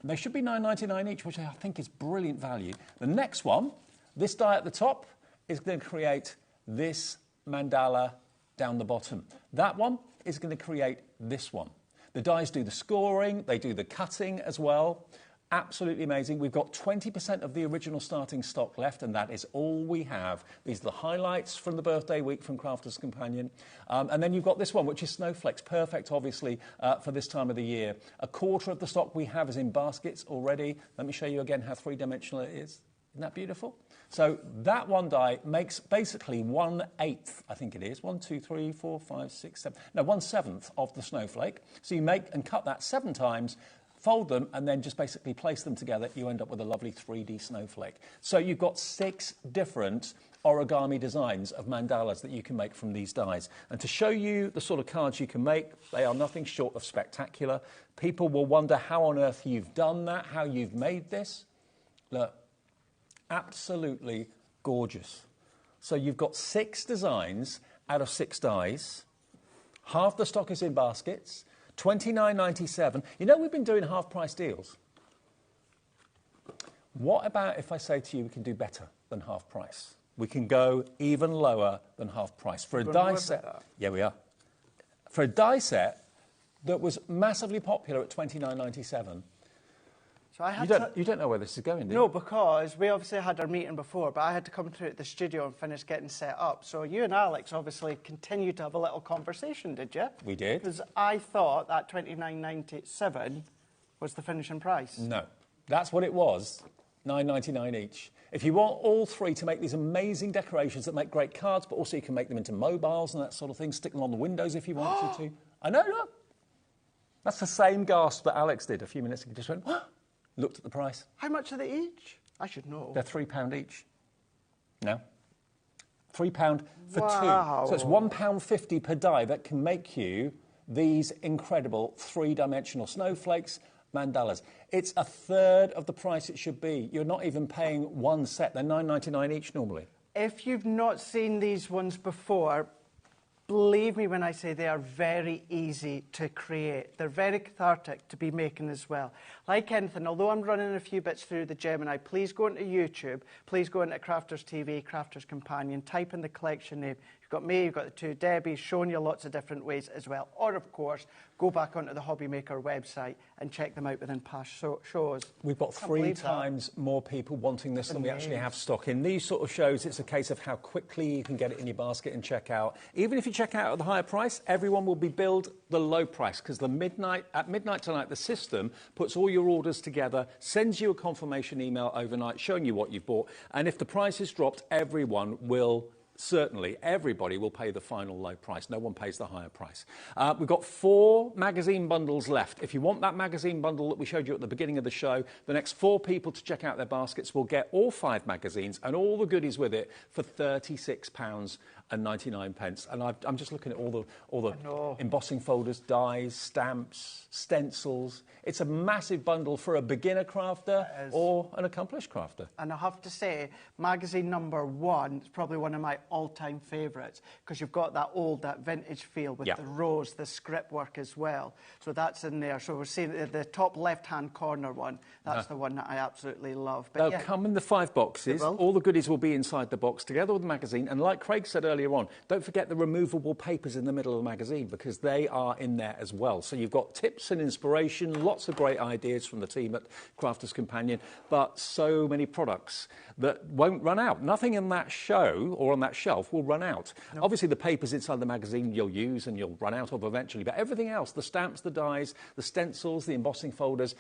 And they should be $9.99 each, which I think is brilliant value. The next one, this die at the top, is going to create this mandala down the bottom. That one is going to create this one. The dies do the scoring, they do the cutting as well. absolutely amazing. We've got 20% of the original starting stock left, and that is all we have. These are the highlights from the birthday week from Crafters Companion. And then you've got this one, which is snowflakes, perfect, obviously, for this time of the year. A quarter of the stock we have is in baskets already. Let me show you again how three-dimensional it is. Isn't that beautiful? So that one die makes basically 1/8, I think it is, 1, 2, 3, 4, 5, 6, 7, no, 1/7 of the snowflake. So you make and cut that 7 times, fold them, and then just basically place them together. You end up with a lovely 3D snowflake. So you've got 6 different origami designs of mandalas that you can make from these dies. And to show you the sort of cards you can make, they are nothing short of spectacular. People will wonder how on earth you've done that, how you've made this. Look, absolutely gorgeous. So you've got 6 designs out of 6 dies. Half the stock is in baskets. $29.97. You know, we've been doing half-price deals. What about if I say to you we can do better than half price? We can go even lower than half price. For a die set... Yeah, we are. For a die set that was massively popular at $29.97... So you don't know where this is going, do you? No, because we obviously had our meeting before, but I had to come to the studio and finish getting set up. So you and Alex obviously continued to have a little conversation, did you? We did. Because I thought that $29.97 was the finishing price. No, that's what it was, $9.99 each. If you want all 3 to make these amazing decorations that make great cards, but also you can make them into mobiles and that sort of thing, stick them on the windows if you wanted to. I know, look. That's the same gasp that Alex did a few minutes ago. Just went, what? Looked at the price. How much are they each? I should know. They're £3 each. No. £3 for 2. Wow. So it's £1.50 per die that can make you these incredible 3-dimensional snowflakes, mandalas. It's a third of the price it should be. You're not even paying one set. They're $9.99 each normally. If you've not seen these ones before, believe me when I say they are very easy to create. They're very cathartic to be making as well. Like anything, although I'm running a few bits through the Gemini, please go into YouTube, please go into Crafters TV, Crafters Companion, type in the collection name. You've got me, you've got the 2 Debbies, showing you lots of different ways as well. Or, of course, go back onto the HobbyMaker website and check them out within past shows. We've got 3 times more people wanting this than we actually have stock. In these sort of shows, it's a case of how quickly you can get it in your basket and check out. Even if you check out at the higher price, everyone will be billed the low price, because at midnight tonight, the system puts all your orders together, sends you a confirmation email overnight showing you what you've bought, and if the price is dropped, everyone will... Certainly, everybody will pay the final low price. No one pays the higher price. We've got 4 magazine bundles left. If you want that magazine bundle that we showed you at the beginning of the show, the next 4 people to check out their baskets will get all 5 magazines and all the goodies with it for £36.99. And I'm just looking at all the embossing folders, dies, stamps, stencils. It's a massive bundle for a beginner crafter or an accomplished crafter. And I have to say, magazine number 1 is probably one of my all-time favourites, because you've got that vintage feel with the rose, the script work as well. So that's in there. So we're seeing the top left-hand corner one. That's the one that I absolutely love. But they'll come in the 5 boxes. All the goodies will be inside the box together with the magazine. And like Craig said earlier on, don't forget the removable papers in the middle of the magazine, because they are in there as well. So you've got tips and inspiration, lots of great ideas from the team at Crafters Companion, but so many products that won't run out. Nothing in that show or on that shelf will run out. No. Obviously, the papers inside the magazine you'll use and you'll run out of eventually, but everything else, the stamps, the dies, the stencils, the embossing folders,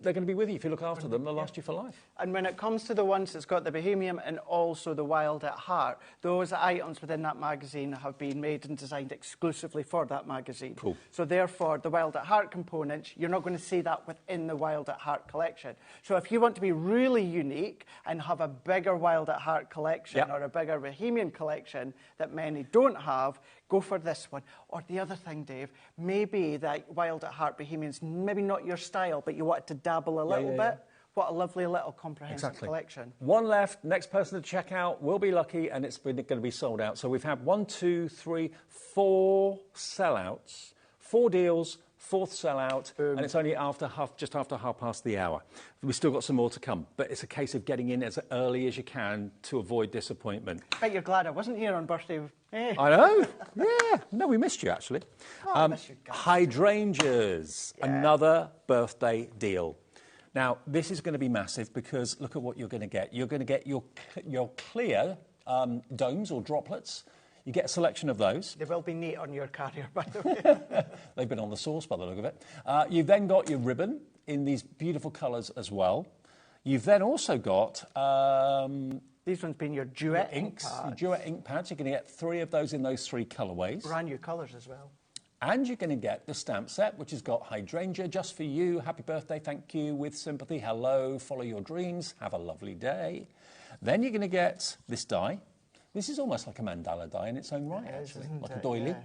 they're going to be with you if you look after them. They'll last you for life. And when it comes to the ones that's got the Bohemian and also the Wild at Heart, those items within that magazine have been made and designed exclusively for that magazine. Cool. So therefore, the Wild at Heart components, you're not going to see that within the Wild at Heart collection. So if you want to be really unique and have a bigger Wild at Heart collection or a bigger Bohemian collection that many don't have, go for this one. Or the other thing, Dave, maybe that Wild at Heart Bohemian's maybe not your style, but you want to dabble a little bit. What a lovely little comprehensive collection. 1 left. Next person to check out will be lucky, and it's going to be sold out. So we've had 1, 2, 3, 4 sellouts, 4 deals, 4th sellout, and it's only just after half past the hour. We've still got some more to come, but it's a case of getting in as early as you can to avoid disappointment. I bet you're glad I wasn't here on birthday. I know. Yeah. No, we missed you, actually. I miss you guys. Hydrangeas, another birthday deal. Now, this is going to be massive because look at what you're going to get. You're going to get your clear domes or droplets. You get a selection of those. They will be neat on your carrier, by the way. They've been on the sauce by the look of it. You've then got your ribbon in these beautiful colours as well. You've then also got... these ones being your duet inks. ink pads. Your duet ink pads. You're going to get 3 of those in those 3 colourways. Brand new colours as well. And you're going to get the stamp set, which has got hydrangea, just for you, happy birthday, thank you, with sympathy, hello, follow your dreams, have a lovely day. Then you're going to get this die. This is almost like a mandala die in its own right, actually, like a doily. Yeah.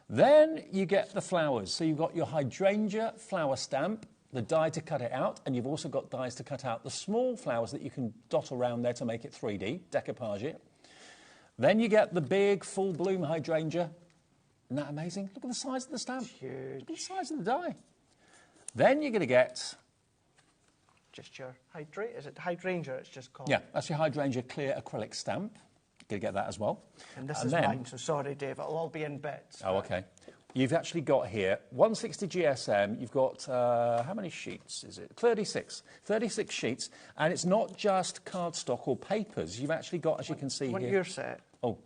Then you get the flowers. So you've got your hydrangea flower stamp, the die to cut it out, and you've also got dies to cut out the small flowers that you can dot around there to make it 3D, decoupage it. Then you get the big full bloom hydrangea. Isn't that amazing? Look at the size of the stamp. Huge. Look at the size of the die. Then you're going to get... Just your hydrangea. Is it hydrangea it's just called? Yeah, that's your hydrangea clear acrylic stamp. You're going to get that as well. And this is mine, so sorry, Dave. It'll all be in bits. Oh, OK. You've actually got here 160 GSM. You've got, how many sheets is it? 36. 36 sheets. And it's not just cardstock or papers. You've actually got, as you can see here... your set? Oh.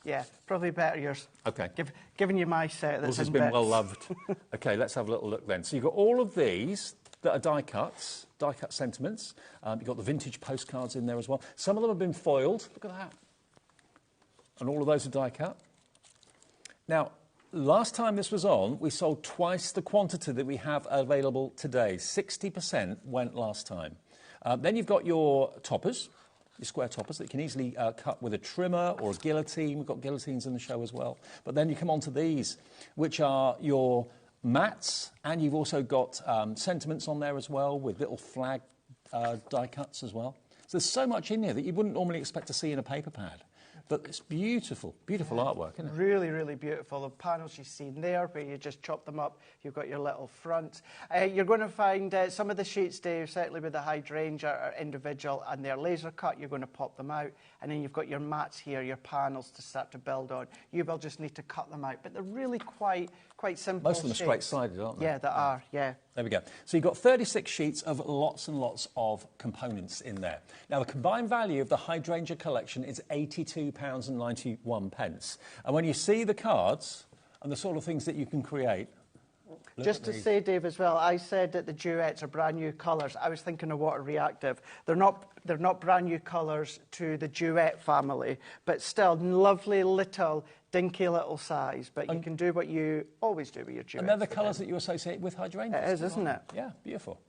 Yeah, probably better yours. OK. Giving you my set that's Yours has in been bits. well loved. OK, let's have a little look then. So you've got all of these that are die cuts, die cut sentiments. You've got the vintage postcards in there as well. Some of them have been foiled. Look at that. And all of those are die cut. Now, last time this was on, we sold twice the quantity that we have available today. 60% went last time. Then you've got your toppers, your square toppers that you can easily cut with a trimmer or a guillotine. We've got guillotines in the show as well. But then you come on to these, which are your mats, and you've also got sentiments on there as well with little flag die cuts as well. So there's so much in here that you wouldn't normally expect to see in a paper pad. But it's beautiful, beautiful artwork, isn't it? Really, really beautiful. The panels you see there where you just chop them up, you've got your little fronts. You're going to find some of the sheets, Dave, certainly with the hydrangea, are individual and they're laser cut. You're going to pop them out. And then you've got your mats here, your panels to start to build on. You will just need to cut them out. But they're really quite simple. Most of them are straight-sided, aren't they? Yeah, they are, yeah. There we go. So you've got 36 sheets of lots and lots of components in there. Now, the combined value of the hydrangea collection is £82.91. And when you see the cards and the sort of things that you can create... Just to say, Dave, as well, I said that the duets are brand new colours. I was thinking of water reactive. They're not brand new colours to the duet family, but still lovely little, dinky little size. But you can do what you always do with your duets. And they're the colours that you associate with hydrangeas. It is, isn't it? Yeah, beautiful.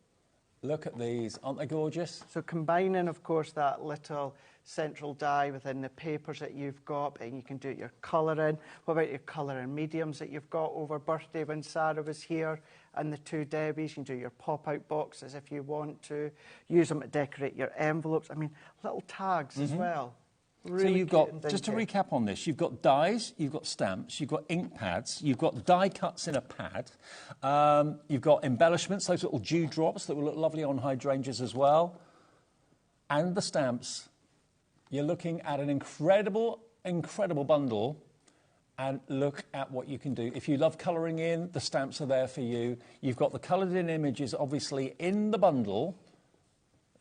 Look at these. Aren't they gorgeous? So combining, of course, that little central die within the papers that you've got, and you can do your colouring. What about your colouring mediums that you've got over birthday when Sarah was here and the 2 Debbies? You can do your pop-out boxes if you want to. Use them to decorate your envelopes. I mean, little tags as well. Really so you've got, just to recap on this, you've got dies, you've got stamps, you've got ink pads, you've got die cuts in a pad, you've got embellishments, those little dewdrops that will look lovely on hydrangeas as well, and the stamps. You're looking at an incredible, incredible bundle, and look at what you can do. If you love colouring in, the stamps are there for you. You've got the coloured in images, obviously, in the bundle.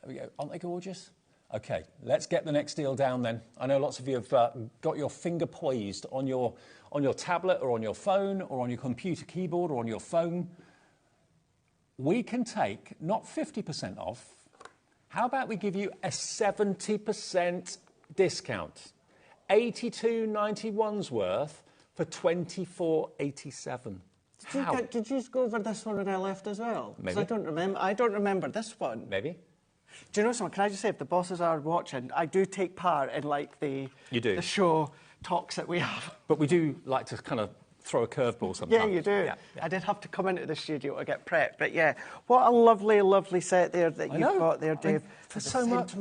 There we go. Aren't they gorgeous? OK, let's get the next deal down then. I know lots of you have got your finger poised on your tablet or on your phone or on your computer keyboard or on your phone. We can take not 50% off. How about we give you a 70% discount? £82.91's worth for £24.87. Did you just go over this one on our left as well? Maybe. I don't remember this one. Maybe. Do you know something? Can I just say, if the bosses are watching, I do take part in like the show talks that we have. But we do like to kind of throw a curveball sometimes. Yeah, you do. Yeah. I did have to come into the studio to get prepped, but yeah, what a lovely, lovely set there that you've got there, Dave. For so much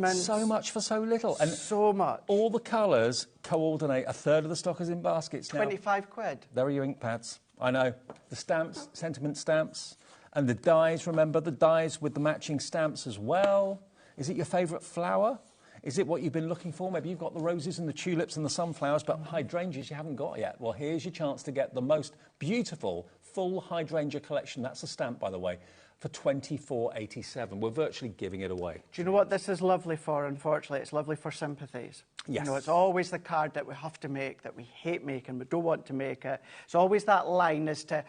for so little, and so much. All the colours coordinate. A third of the stock is in baskets now. 25 quid. There are your ink pads. I know. The stamps, sentiment stamps. And the dies, remember, the dies with the matching stamps as well. Is it your favourite flower? Is it what you've been looking for? Maybe you've got the roses and the tulips and the sunflowers, but hydrangeas you haven't got yet. Well, here's your chance to get the most beautiful full hydrangea collection. That's a stamp, by the way, for $24.87. We're virtually giving it away. Do you know what this is lovely for, unfortunately? It's lovely for sympathies. Yes. You know, it's always the card that we have to make, that we hate making, we don't want to make it. It's always that line as to,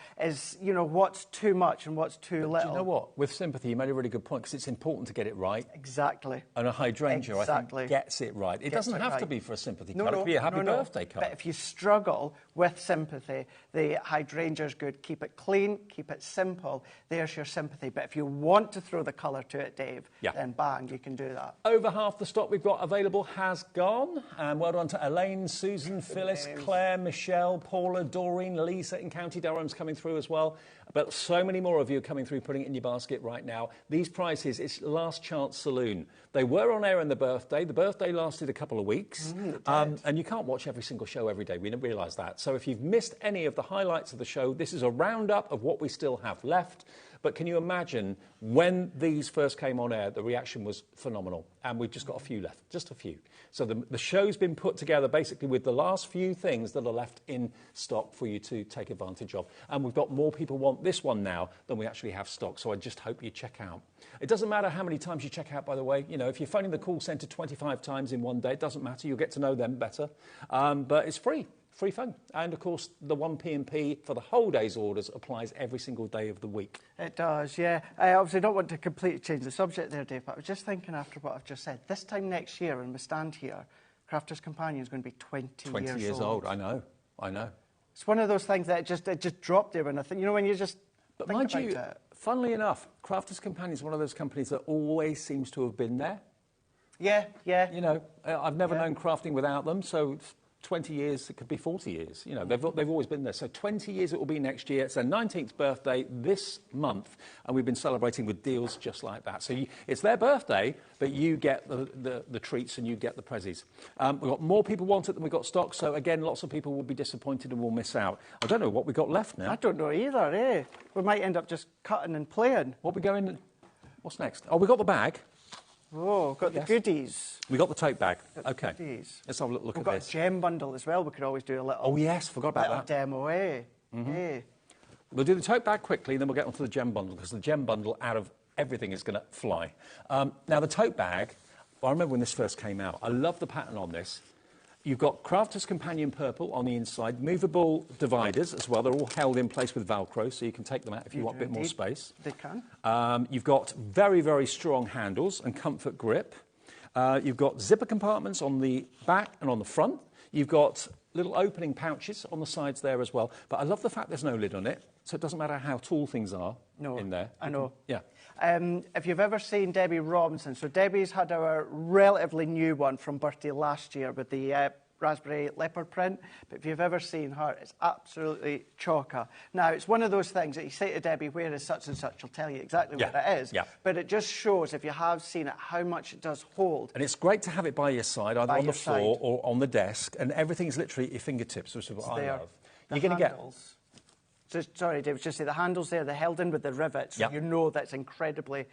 you know, what's too much and what's too little. Do you know what? With sympathy, you made a really good point, because it's important to get it right. Exactly. And a hydrangea, I think, gets it right. It doesn't have to be for a sympathy card. It could be a happy birthday card. But if you struggle with sympathy, the hydrangea is good. Keep it clean, keep it simple. There's your sympathy. But if you want to throw the colour to it, Dave, then bang, you can do that. Over half the stock we've got available has gone. And well done to Elaine, Susan, Phyllis, Claire, Michelle, Paula, Doreen, Lisa in County Durham's coming through as well. But so many more of you are coming through, putting it in your basket right now. These prices, it's Last Chance Saloon. They were on air in the birthday. The birthday lasted a couple of weeks. And you can't watch every single show every day. We didn't realise that. So if you've missed any of the highlights of the show, this is a roundup of what we still have left. But can you imagine when these first came on air, the reaction was phenomenal. And we've just got a few left, just a few. So the show's been put together basically with the last few things that are left in stock for you to take advantage of. And we've got more people want this one now than we actually have stock. So I just hope you check out. It doesn't matter how many times you check out, by the way. You know, if you're phoning the call centre 25 times in one day, it doesn't matter. You'll get to know them better. But it's free. Free phone. And, of course, the 1p&p for the whole day's orders applies every single day of the week. It does, yeah. I obviously don't want to completely change the subject there, Dave, but I was just thinking after what I've just said. This time next year, when we stand here, Crafter's Companion is going to be 20 years old. I know. It's one of those things that it just dropped there when I think, you know, when you just But think mind about you, it. funnily enough, Crafter's Companion is one of those companies that always seems to have been there. Yeah. You know, I've never known crafting without them, so 20 years, it could be 40 years. You know, they've always been there. So 20 years it will be next year. It's their 19th birthday this month, and we've been celebrating with deals just like that. So it's their birthday, but you get the treats and you get the prezzies. We've got more people want it than we've got stock, so again, lots of people will be disappointed and will miss out. I don't know what we've got left now. I don't know either, eh? We might end up just cutting and playing. What's next? Oh, we've got the bag. Oh, got the goodies. We got the tote bag. Okay. Goodies. Let's have a look We've at got this. a gem bundle as well. We could always do a little. Oh yes, forgot about little that. Demo, eh? We'll do the tote bag quickly, then we'll get onto the gem bundle, because the gem bundle, out of everything, is going to fly. Now the tote bag, I remember when this first came out. I love the pattern on this. You've got Crafter's Companion purple on the inside, movable dividers as well. They're all held in place with Velcro, so you can take them out if you want a bit more space. They can. You've got very, very strong handles and comfort grip. You've got zipper compartments on the back and on the front. You've got little opening pouches on the sides there as well. But I love the fact there's no lid on it, so it doesn't matter how tall things are in there. I know. Yeah. If you've ever seen Debbie Robinson, so Debbie's had our relatively new one from birthday last year with the raspberry leopard print, but if you've ever seen her, it's absolutely chocker. Now, it's one of those things that you say to Debbie, where is such and such, she'll tell you exactly what it is, but it just shows, if you have seen it, how much it does hold. And it's great to have it by your side, either on the floor or on the desk, and everything's literally at your fingertips, which is what I love. You're going to get... Sorry, David, just say the handles there, they're held in with the rivets, so you know that's incredibly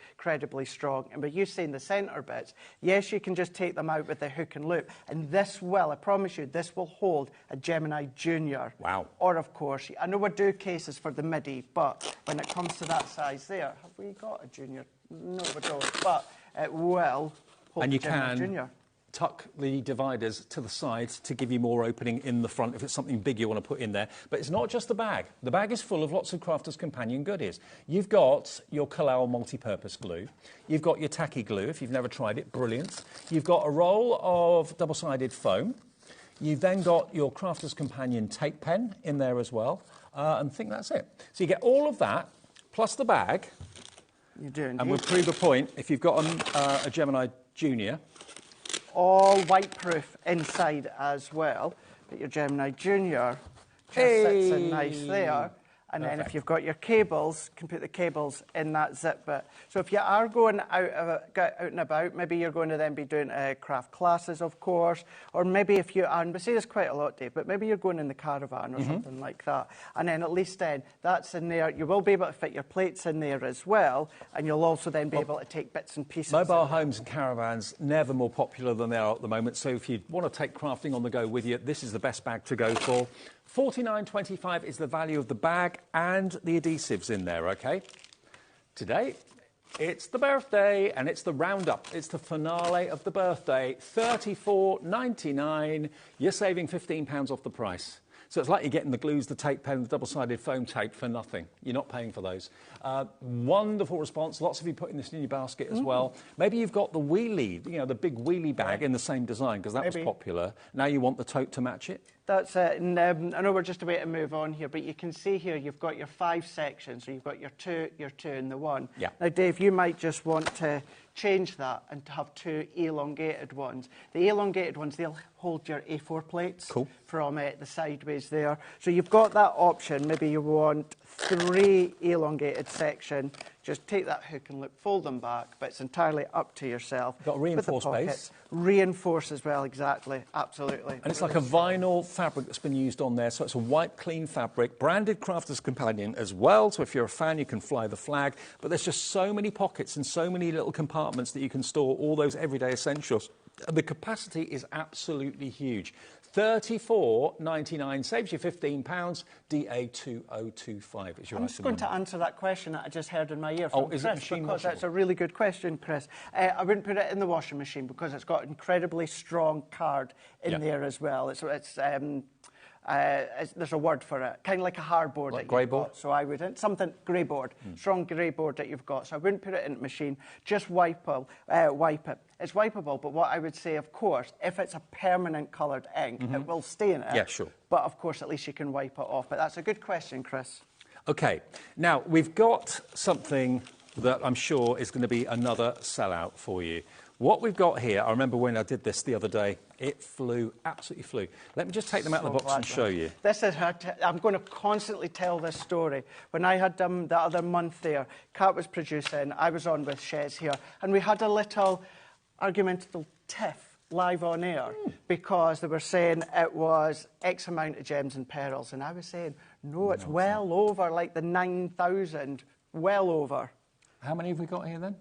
strong. And but you saying the centre bits, yes, you can just take them out with the hook and loop. And this will, I promise you, this will hold a Gemini Junior. Wow. Or, of course, I know we do cases for the midi, but when it comes to that size there, have we got a Junior? No, we don't. But it will hold and you a Gemini can Junior. Tuck the dividers to the sides to give you more opening in the front if it's something big you want to put in there. But it's not just the bag. The bag is full of lots of Crafter's Companion goodies. You've got your Collal multi-purpose glue. You've got your tacky glue, if you've never tried it, brilliant. You've got a roll of double-sided foam. You've then got your Crafter's Companion tape pen in there as well. And I think that's it. So you get all of that, plus the bag. You do indeed. And we'll prove a point. If you've got a Gemini Junior... all white-proof inside as well. But your Gemini Junior just sits in nice there. And then if you've got your cables, you can put the cables in that zip bit. So if you are going out and about, maybe you're going to then be doing craft classes, of course, or maybe if you are, and we see this quite a lot, Dave, but maybe you're going in the caravan or something like that. And then at least then, that's in there. You will be able to fit your plates in there as well, and you'll also then be able to take bits and pieces. Mobile homes and caravans, never more popular than they are at the moment. So if you want to take crafting on the go with you, this is the best bag to go for. $49.25 is the value of the bag and the adhesives in there, OK? Today, it's the birthday and it's the roundup. It's the finale of the birthday. $34.99. You're saving £15 off the price. So it's like you're getting the glues, the tape pen, the double-sided foam tape for nothing. You're not paying for those. Wonderful response. Lots of you putting this in your basket as well. Maybe you've got the wheelie, you know, the big wheelie bag in the same design because that was popular. Now you want the tote to match it. That's it. And I know we're just about to move on here, but you can see here you've got your 5 sections. So you've got your two, and the 1. Yeah. Now, Dave, you might just want to change that and to have 2 elongated ones. The elongated ones, they'll hold your A4 plates from the sideways there. So you've got that option. Maybe you want 3 elongated sections. Just take that hook and fold them back, but it's entirely up to yourself. Got a reinforced base. Reinforce as well, exactly, absolutely. And it's like a vinyl fabric that's been used on there, so it's a white, clean fabric, branded Crafter's Companion as well, so if you're a fan, you can fly the flag. But there's just so many pockets and so many little compartments that you can store all those everyday essentials. The capacity is absolutely huge. $34.99 saves you £15. DA2025 is your I'm just going to answer that question that I just heard in my ear from Chris, is it machine because washable? that's a really good question, Chris. I wouldn't put it in the washing machine because it's got incredibly strong card in there as well. There's a word for it, kind of like a hardboard. Like grey board? So I wouldn't. Something, grey board, strong grey board that you've got. So I wouldn't put it in the machine. Just wipe it. It's wipeable, but what I would say, of course, if it's a permanent coloured ink, it will stay in it. Yeah, sure. But, of course, at least you can wipe it off. But that's a good question, Chris. OK, now we've got something that I'm sure is going to be another sellout for you. What we've got here, I remember when I did this the other day, it flew, absolutely flew. Let me just take them out of the box and show you. This is I'm going to constantly tell this story. When I had them the other month there, Kat was producing, I was on with Shez here, and we had a little argumentative tiff live on air because they were saying it was X amount of gems and pearls, and I was saying, no, it's well over, like the 9,000, well over. How many have we got here then?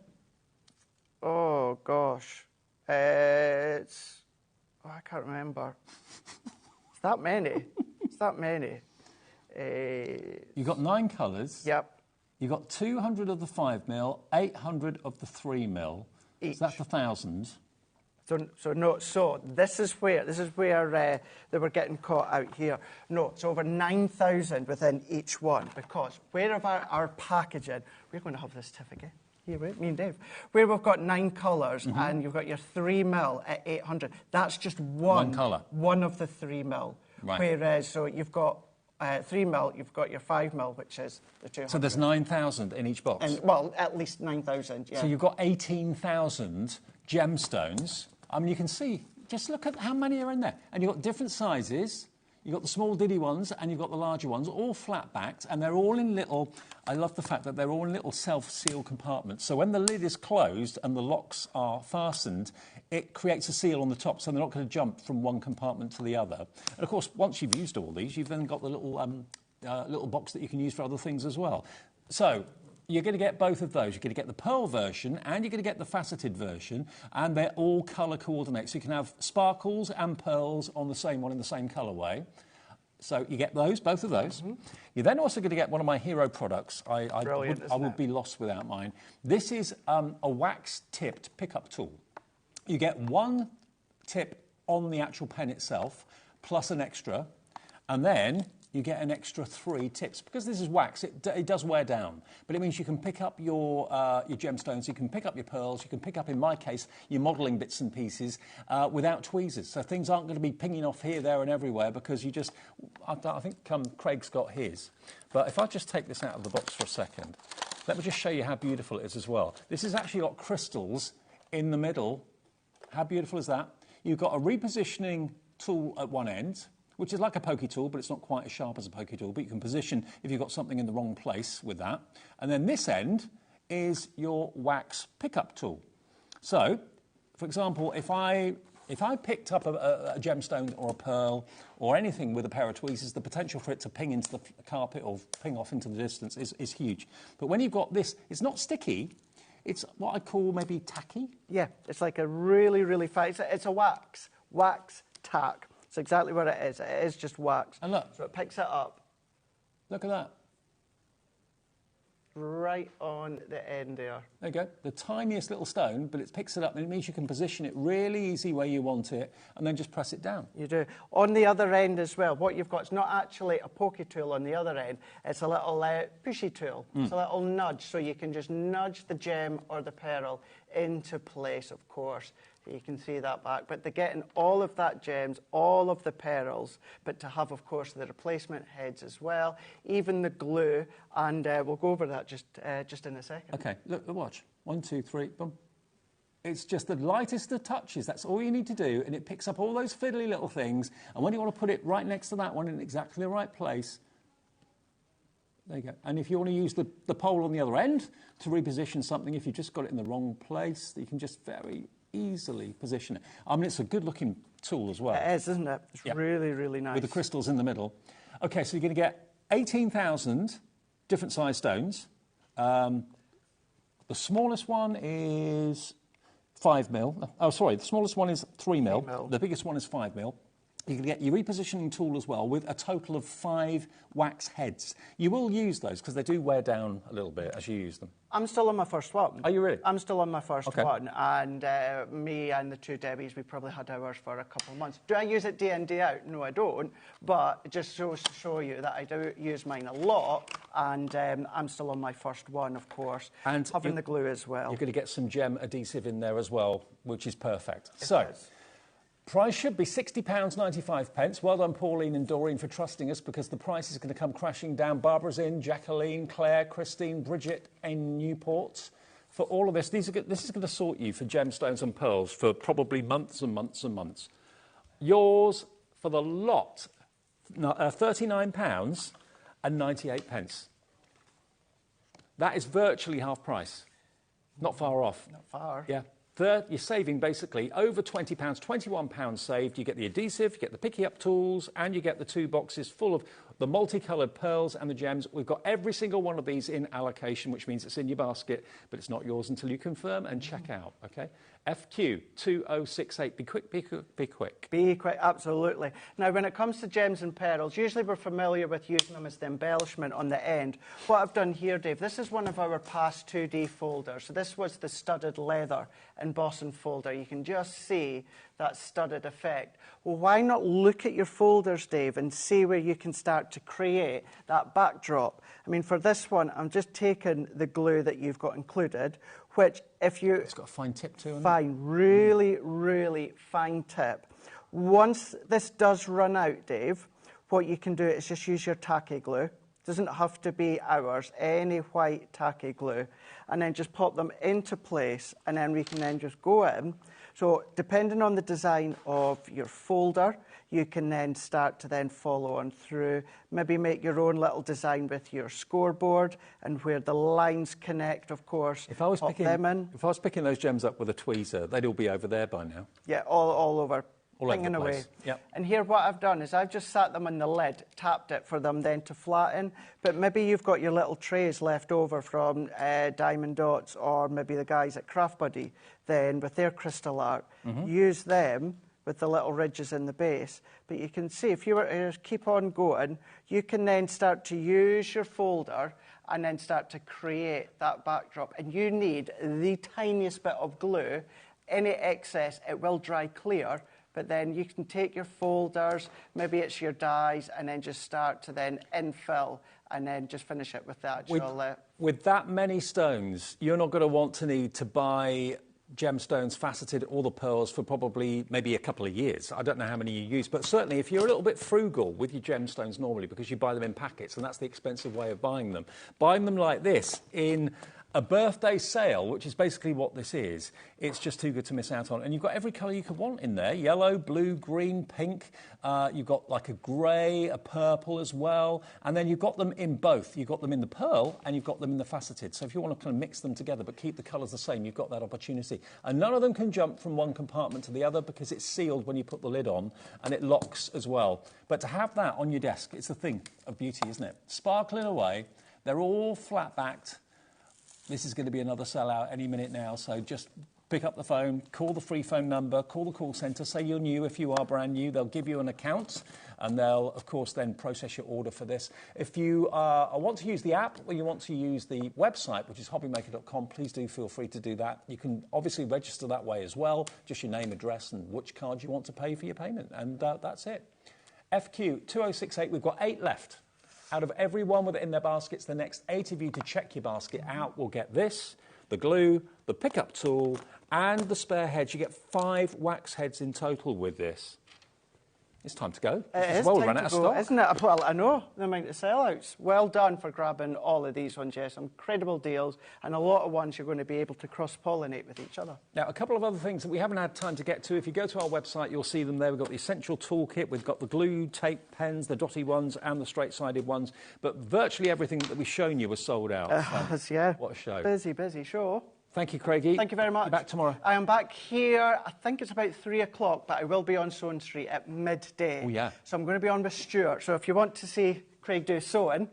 Oh, gosh. I can't remember. It's that many. It's that many. You've got 9 colours. Yep. You've got 200 of the 5mm, 800 of the 3mm. Each. So that's 1,000. So this is where they were getting caught out here. No, it's over 9,000 within each one, because wherever our packaging, we're going to have this tiff again. Here, right? Me and Dave. Where we've got 9 colours and you've got your 3mm at 800, that's just one colour. One of the 3mm. Right. Whereas, so you've got 3mm, you've got your 5mm, which is the 200. So there's 9,000 in each box? And, well, at least 9,000, yeah. So you've got 18,000 gemstones. I mean, you can see, just look at how many are in there. And you've got different sizes. You've got the small diddy ones and you've got the larger ones, all flat-backed, and they're all in little... I love the fact that they're all in little self-seal compartments. So when the lid is closed and the locks are fastened, it creates a seal on the top, so they're not going to jump from one compartment to the other. And, of course, once you've used all these, you've then got the little box that you can use for other things as well. So... you're going to get both of those. You're going to get the pearl version and you're going to get the faceted version, and they're all colour coordinate. So you can have sparkles and pearls on the same one in the same colourway. So you get those, both of those. You're then also going to get one of my hero products. I would be lost without mine. This is a wax-tipped pickup tool. You get 1 tip on the actual pen itself, plus an extra, and then... you get an extra 3 tips. Because this is wax, it does wear down. But it means you can pick up your gemstones, you can pick up your pearls, you can pick up, in my case, your modelling bits and pieces without tweezers. So things aren't going to be pinging off here, there and everywhere because you just... I think Craig's got his. But if I just take this out of the box for a second, let me just show you how beautiful it is as well. This has actually got crystals in the middle. How beautiful is that? You've got a repositioning tool at one end, which is like a pokey tool, but it's not quite as sharp as a pokey tool, but you can position if you've got something in the wrong place with that. And then this end is your wax pickup tool. So, for example, if I picked up a gemstone or a pearl or anything with a pair of tweezers, the potential for it to ping into the carpet or ping off into the distance is huge. But when you've got this, it's not sticky, it's what I call maybe tacky. Yeah, it's like a really, really fine... It's a wax tack. It's exactly what it is. It is just wax. And look. So it picks it up. Look at that. right on the end there. There you go. The tiniest little stone, but it picks it up, and it means you can position it really easy where you want it, and then just press it down. You do. On the other end as well, what you've got is not actually a pokey tool on the other end. It's a little pushy tool. It's a little nudge, so you can just nudge the gem or the pearl into place, of course. You can see that back. But to get in all of that gems, all of the pearls, but to have, of course, the replacement heads as well, even the glue, and we'll go over that just in a second. Okay, look, watch. 1, 2, 3, boom. It's just the lightest of touches. That's all you need to do, and it picks up all those fiddly little things. And when you want to put it right next to that one in exactly the right place, there you go. And if you want to use the pole on the other end to reposition something, if you've just got it in the wrong place, you can just very easily position it. I mean, it's a good-looking tool as well. It is, isn't it? It's really, really nice. With the crystals in the middle. Okay, so you're going to get 18,000 different size stones. The smallest one is 5 mil. Oh, sorry, the smallest one is 3 mil. The biggest one is 5 mil. You can get your repositioning tool as well with a total of 5 wax heads. You will use those because they do wear down a little bit as you use them. I'm still on my first one. Are you really? I'm still on my first one. And me and the 2 Debbies, we probably had ours for a couple of months. Do I use it day in, day out? No, I don't. But just to show you that I do use mine a lot. And I'm still on my first one, of course. And having the glue as well. You're going to get some gem adhesive in there as well, which is perfect. So. Price should be £60.95. Well done, Pauline and Doreen, for trusting us, because the price is going to come crashing down. Barbara's in, Jacqueline, Claire, Christine, Bridget in Newport. For all of this, this is going to sort you for gemstones and pearls for probably months and months and months. Yours for the lot, £39.98. That is virtually half price. Not far off. Not far. Yeah. You're saving basically over £20, £21 saved. You get the adhesive, you get the picky up tools, and you get the 2 boxes full of the multicoloured pearls and the gems. We've got every single one of these in allocation, which means it's in your basket, but it's not yours until you confirm and check out, okay? FQ 2068. Be quick, be quick, be quick. Be quick, absolutely. Now, when it comes to gems and pearls, usually we're familiar with using them as the embellishment on the end. What I've done here, Dave, this is one of our past 2D folders. So this was the studded leather embossing folder. You can just see that studded effect. Well, why not look at your folders, Dave, and see where you can start to create that backdrop? I mean, for this one, I'm just taking the glue that you've got included, which if you... It's got a fine tip too, hasn't it? Fine, really, really fine tip. Once this does run out, Dave, what you can do is just use your tacky glue. It doesn't have to be ours, any white tacky glue. And then just pop them into place, and then we can then just go in. So depending on the design of your folder, you can then start to then follow on through, maybe make your own little design with your scoreboard, and where the lines connect, of course, If I was picking those gems up with a tweezer, they'd all be over there by now. Yeah, all over. All over pinging the away. place. Yep. And here what I've done is I've just sat them on the lid, tapped it for them then to flatten, but maybe you've got your little trays left over from Diamond Dots, or maybe the guys at Craft Buddy then with their crystal art. Use them with the little ridges in the base. But you can see if you were to keep on going, you can then start to use your folder and then start to create that backdrop. And you need the tiniest bit of glue. Any excess, it will dry clear. But then you can take your folders, maybe it's your dies, and then just start to then infill and then just finish it with the actual... With that many stones, you're not going to want to need to buy gemstones faceted or the pearls for probably maybe a couple of years. I don't know how many you use, but certainly if you're a little bit frugal with your gemstones normally, because you buy them in packets, and that's the expensive way of buying them like this in a birthday sale, which is basically what this is, it's just too good to miss out on. And you've got every colour you could want in there. Yellow, blue, green, pink. You've got like a grey, a purple as well. And then you've got them in both. You've got them in the pearl and you've got them in the faceted. So if you want to kind of mix them together but keep the colours the same, you've got that opportunity. And none of them can jump from one compartment to the other because it's sealed when you put the lid on, and it locks as well. But to have that on your desk, it's a thing of beauty, isn't it? Sparkling away. They're all flat-backed. This is going to be another sellout any minute now, so just pick up the phone, call the free phone number, call the call centre, say you're new. If you are brand new, they'll give you an account and they'll, of course, then process your order for this. If you want to use the app or you want to use the website, which is hobbymaker.com, please do feel free to do that. You can obviously register that way as well, just your name, address and which card you want to pay for your payment. And that's it. FQ 2068, we've got 8 left. Out of everyone with it in their baskets, the next 8 of you to check your basket out will get this, the glue, the pickup tool, and the spare heads. You get 5 wax heads in total with this. It's time to go. It is well time run to out of go, stock. isn't it? Well, I know the amount of sellouts. Well done for grabbing all of these ones, Jess. Incredible deals, and a lot of ones you're going to be able to cross-pollinate with each other. Now, a couple of other things that we haven't had time to get to. If you go to our website, you'll see them there. We've got the essential toolkit, we've got the glue, tape, pens, the dotty ones, and the straight-sided ones. But virtually everything that we've shown you was sold out. Yeah. What a show. Busy show. Thank you, Craigie. Thank you very much. You're back tomorrow. I am back here, I think it's about 3 o'clock, but I will be on Sewing Street at midday. Oh, yeah. So I'm going to be on with Stuart. So if you want to see Craig do sewing,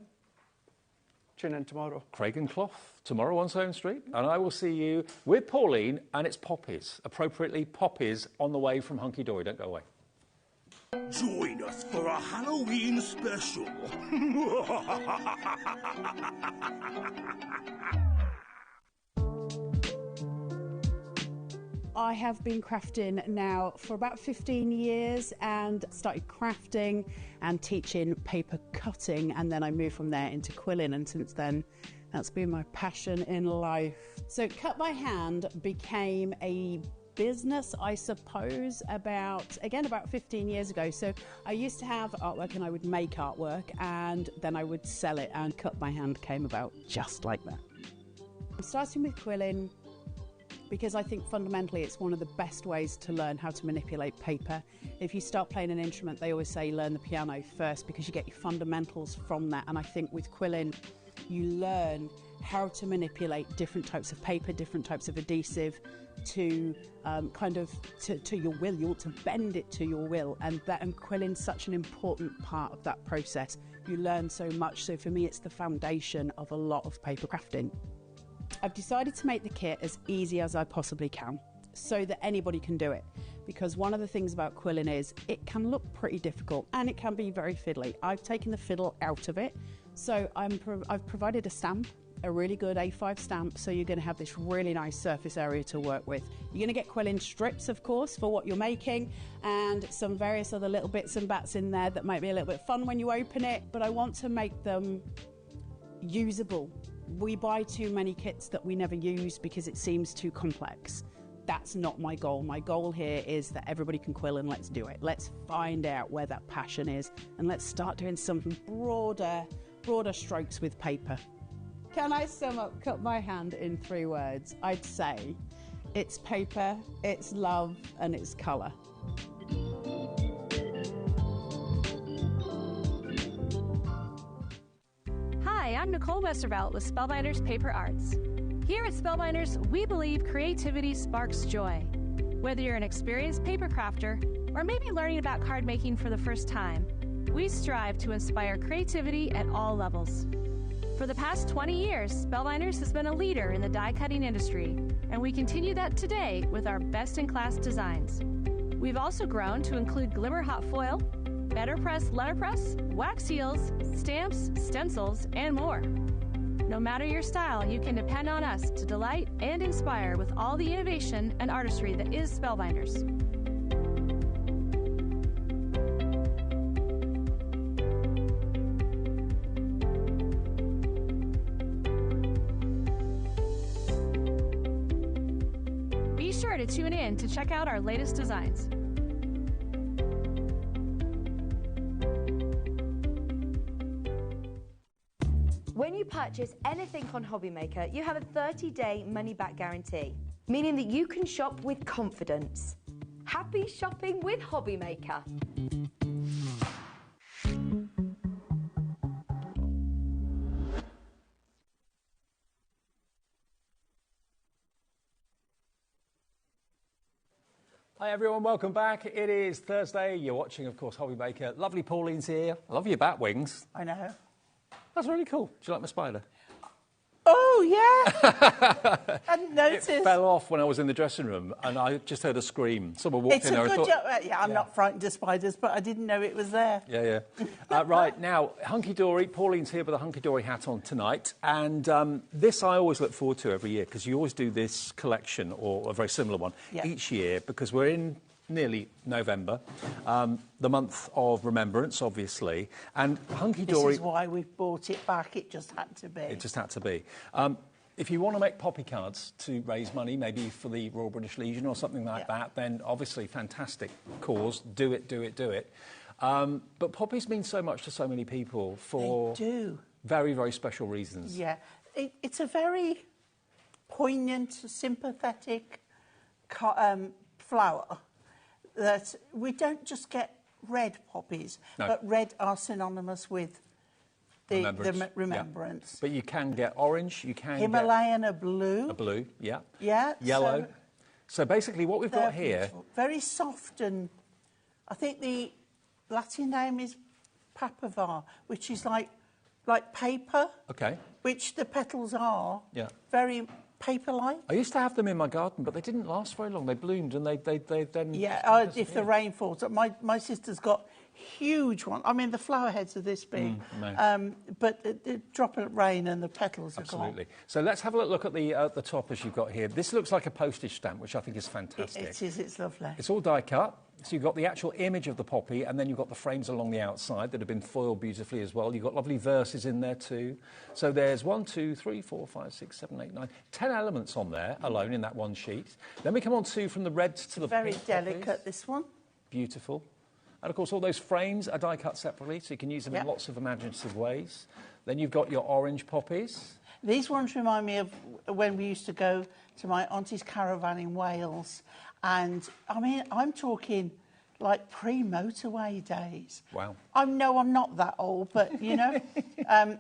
tune in tomorrow. Craig and Cloth, tomorrow on Sewing Street. And I will see you with Pauline, and it's poppies. Appropriately, poppies on the way from Hunkydory. Don't go away. Join us for a Halloween special. I have been crafting now for about 15 years and started crafting and teaching paper cutting, and then I moved from there into quilling, and since then that's been my passion in life. So Cut by Hand became a business, I suppose, about 15 years ago. So I used to have artwork and I would make artwork and then I would sell it, and Cut by Hand came about just like that. I'm starting with quilling because I think fundamentally it's one of the best ways to learn how to manipulate paper. If you start playing an instrument, they always say learn the piano first because you get your fundamentals from that. And I think with quilling, you learn how to manipulate different types of paper, different types of adhesive to to your will. You want to bend it to your will, and quilling's such an important part of that process. You learn so much. So for me, it's the foundation of a lot of paper crafting. I've decided to make the kit as easy as I possibly can so that anybody can do it, because one of the things about quilling is it can look pretty difficult and it can be very fiddly. I've taken the fiddle out of it, so I've provided a stamp, a really good A5 stamp, so you're going to have this really nice surface area to work with. You're going to get quilling strips, of course, for what you're making, and some various other little bits and bats in there that might be a little bit fun when you open it, but I want to make them usable. We buy too many kits that we never use because it seems too complex. That's not my goal. My goal here is that everybody can quill, and let's do it. Let's find out where that passion is, and let's start doing some broader strokes with paper. Can I sum up Cut by Hand in 3 words? I'd say it's paper, it's love, and it's colour. Hi, I'm Nicole Westervelt with Spellbinders Paper Arts. Here at Spellbinders, we believe creativity sparks joy. Whether you're an experienced paper crafter or maybe learning about card making for the first time, we strive to inspire creativity at all levels. For the past 20 years, Spellbinders has been a leader in the die cutting industry, and we continue that today with our best-in-class designs. We've also grown to include glimmer hot foil, better press letterpress, wax seals, stamps, stencils, and more. No matter your style, you can depend on us to delight and inspire with all the innovation and artistry that is Spellbinders. Be sure to tune in to check out our latest designs. When you purchase anything on HobbyMaker, you have a 30-day money-back guarantee, meaning that you can shop with confidence. Happy shopping with HobbyMaker. Hi everyone, welcome back. It is Thursday. You're watching, of course, HobbyMaker. Lovely Pauline's here. I love your bat wings. I know. That's really cool. Do you like my spider? Oh, Oh, yeah. I hadn't noticed. It fell off when I was in the dressing room, and I just heard a scream. Someone walked It's in a there. good I thought, job. Yeah, I'm not frightened of spiders, but I didn't know it was there. Yeah, yeah. Right, now, Hunkydory. Pauline's here with a Hunkydory hat on tonight. And this I always look forward to every year, because you always do this collection, or a very similar one, each year, because we're in nearly November, the month of remembrance, obviously. And Hunkydory... This is why we've bought it back. It just had to be. It just had to be. If you want to make poppy cards to raise money, maybe for the Royal British Legion or something like that, then obviously fantastic cause. Do it, do it, do it. But poppies mean so much to so many people for very, very special reasons. Yeah. It's a very poignant, sympathetic flower that we don't just get red poppies, but red are synonymous with the remembrance. Yeah. But you can get orange, you can Himalayan get... blue. A blue, yeah. Yeah. Yellow. So basically what we've got here... Beautiful. Very soft, and I think the Latin name is papaver, which is like paper. Okay. Which the petals are. Yeah. Very paper-like. I used to have them in my garden, but they didn't last very long. They bloomed and they then... Yeah, if the rain falls. My sister's got huge one. I mean, the flower heads are this big. But the drop of rain and the petals are gone. Absolutely. So let's have a look at the top as you've got here. This looks like a postage stamp, which I think is fantastic. It is, it's lovely. It's all die cut. So you've got the actual image of the poppy, and then you've got the frames along the outside that have been foiled beautifully as well. You've got lovely verses in there too. So there's 1, 2, 3, 4, 5, 6, 7, 8, 9, 10 elements on there alone in that one sheet. Then we come on to from the reds to the very pink delicate, poppies. this one. Beautiful. And of course all those frames are die cut separately, so you can use them in lots of imaginative ways. Then you've got your orange poppies. These ones remind me of when we used to go to my auntie's caravan in Wales. And I mean, I'm talking like pre-motorway days. Wow. I'm not that old, but you know. And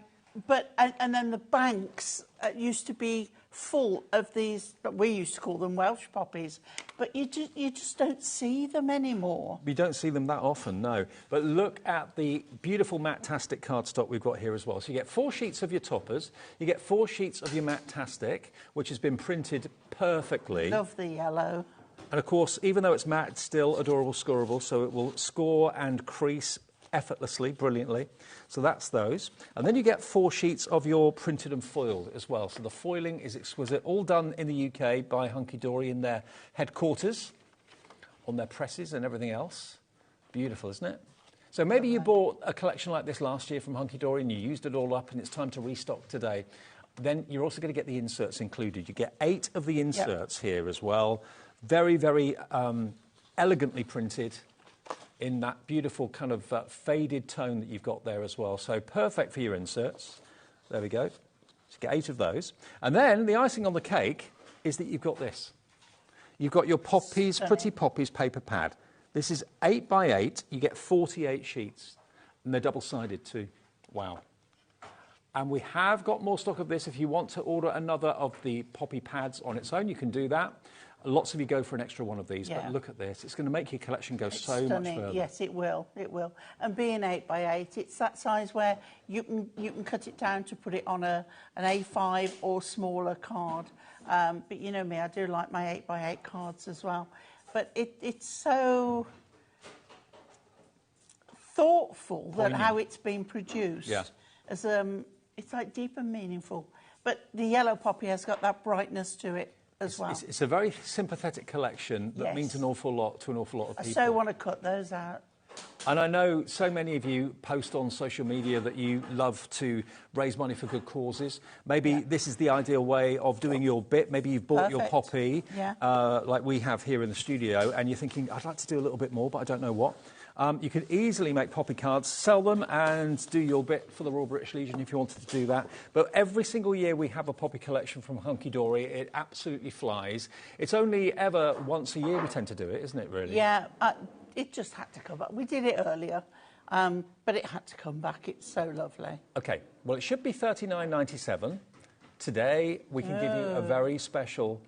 then the banks used to be full of these, we used to call them Welsh poppies, but you just don't see them anymore. We don't see them that often, no. But look at the beautiful matte-tastic cardstock we've got here as well. So you get 4 sheets of your toppers, you get 4 sheets of your matte-tastic, which has been printed perfectly. Love the yellow. And of course, even though it's matte, it's still adorable scorable, so it will score and crease effortlessly, brilliantly. So that's those. And then you get 4 sheets of your printed and foiled as well. So the foiling is exquisite, all done in the UK by Hunkydory in their headquarters, on their presses and everything else. Beautiful, isn't it? So maybe you bought a collection like this last year from Hunkydory and you used it all up and it's time to restock today. Then you're also going to get the inserts included. You get 8 of the inserts here as well. Very, very elegantly printed in that beautiful kind of faded tone that you've got there as well. So perfect for your inserts. There we go. So you get 8 of those. And then the icing on the cake is that you've got this. You've got your poppies, Pretty Poppies paper pad. This is 8 by 8. You get 48 sheets. And they're double-sided too. Wow. And we have got more stock of this. If you want to order another of the poppy pads on its own, you can do that. Lots of you go for an extra one of these, but look at this. It's going to make your collection go so much further. Yes, it will. It will. And being 8 by 8, it's that size where you can cut it down to put it on an A5 or smaller card. But you know me, I do like my 8 by 8 cards as well. But it's so thoughtful that how it's been produced. Yeah. As it's like deep and meaningful. But the yellow poppy has got that brightness to it. It's a very sympathetic collection that means an awful lot to an awful lot of people. I so want to cut those out. And I know so many of you post on social media that you love to raise money for good causes. Maybe this is the ideal way of doing your bit. Maybe you've bought your poppy, like we have here in the studio, and you're thinking, I'd like to do a little bit more, but I don't know what. You can easily make poppy cards, sell them and do your bit for the Royal British Legion if you wanted to do that. But every single year we have a poppy collection from Hunkydory. It absolutely flies. It's only ever once a year we tend to do it, isn't it, really? Yeah, it just had to come back. We did it earlier, but it had to come back. It's so lovely. OK, well, it should be $39.97. Today we can give you a very special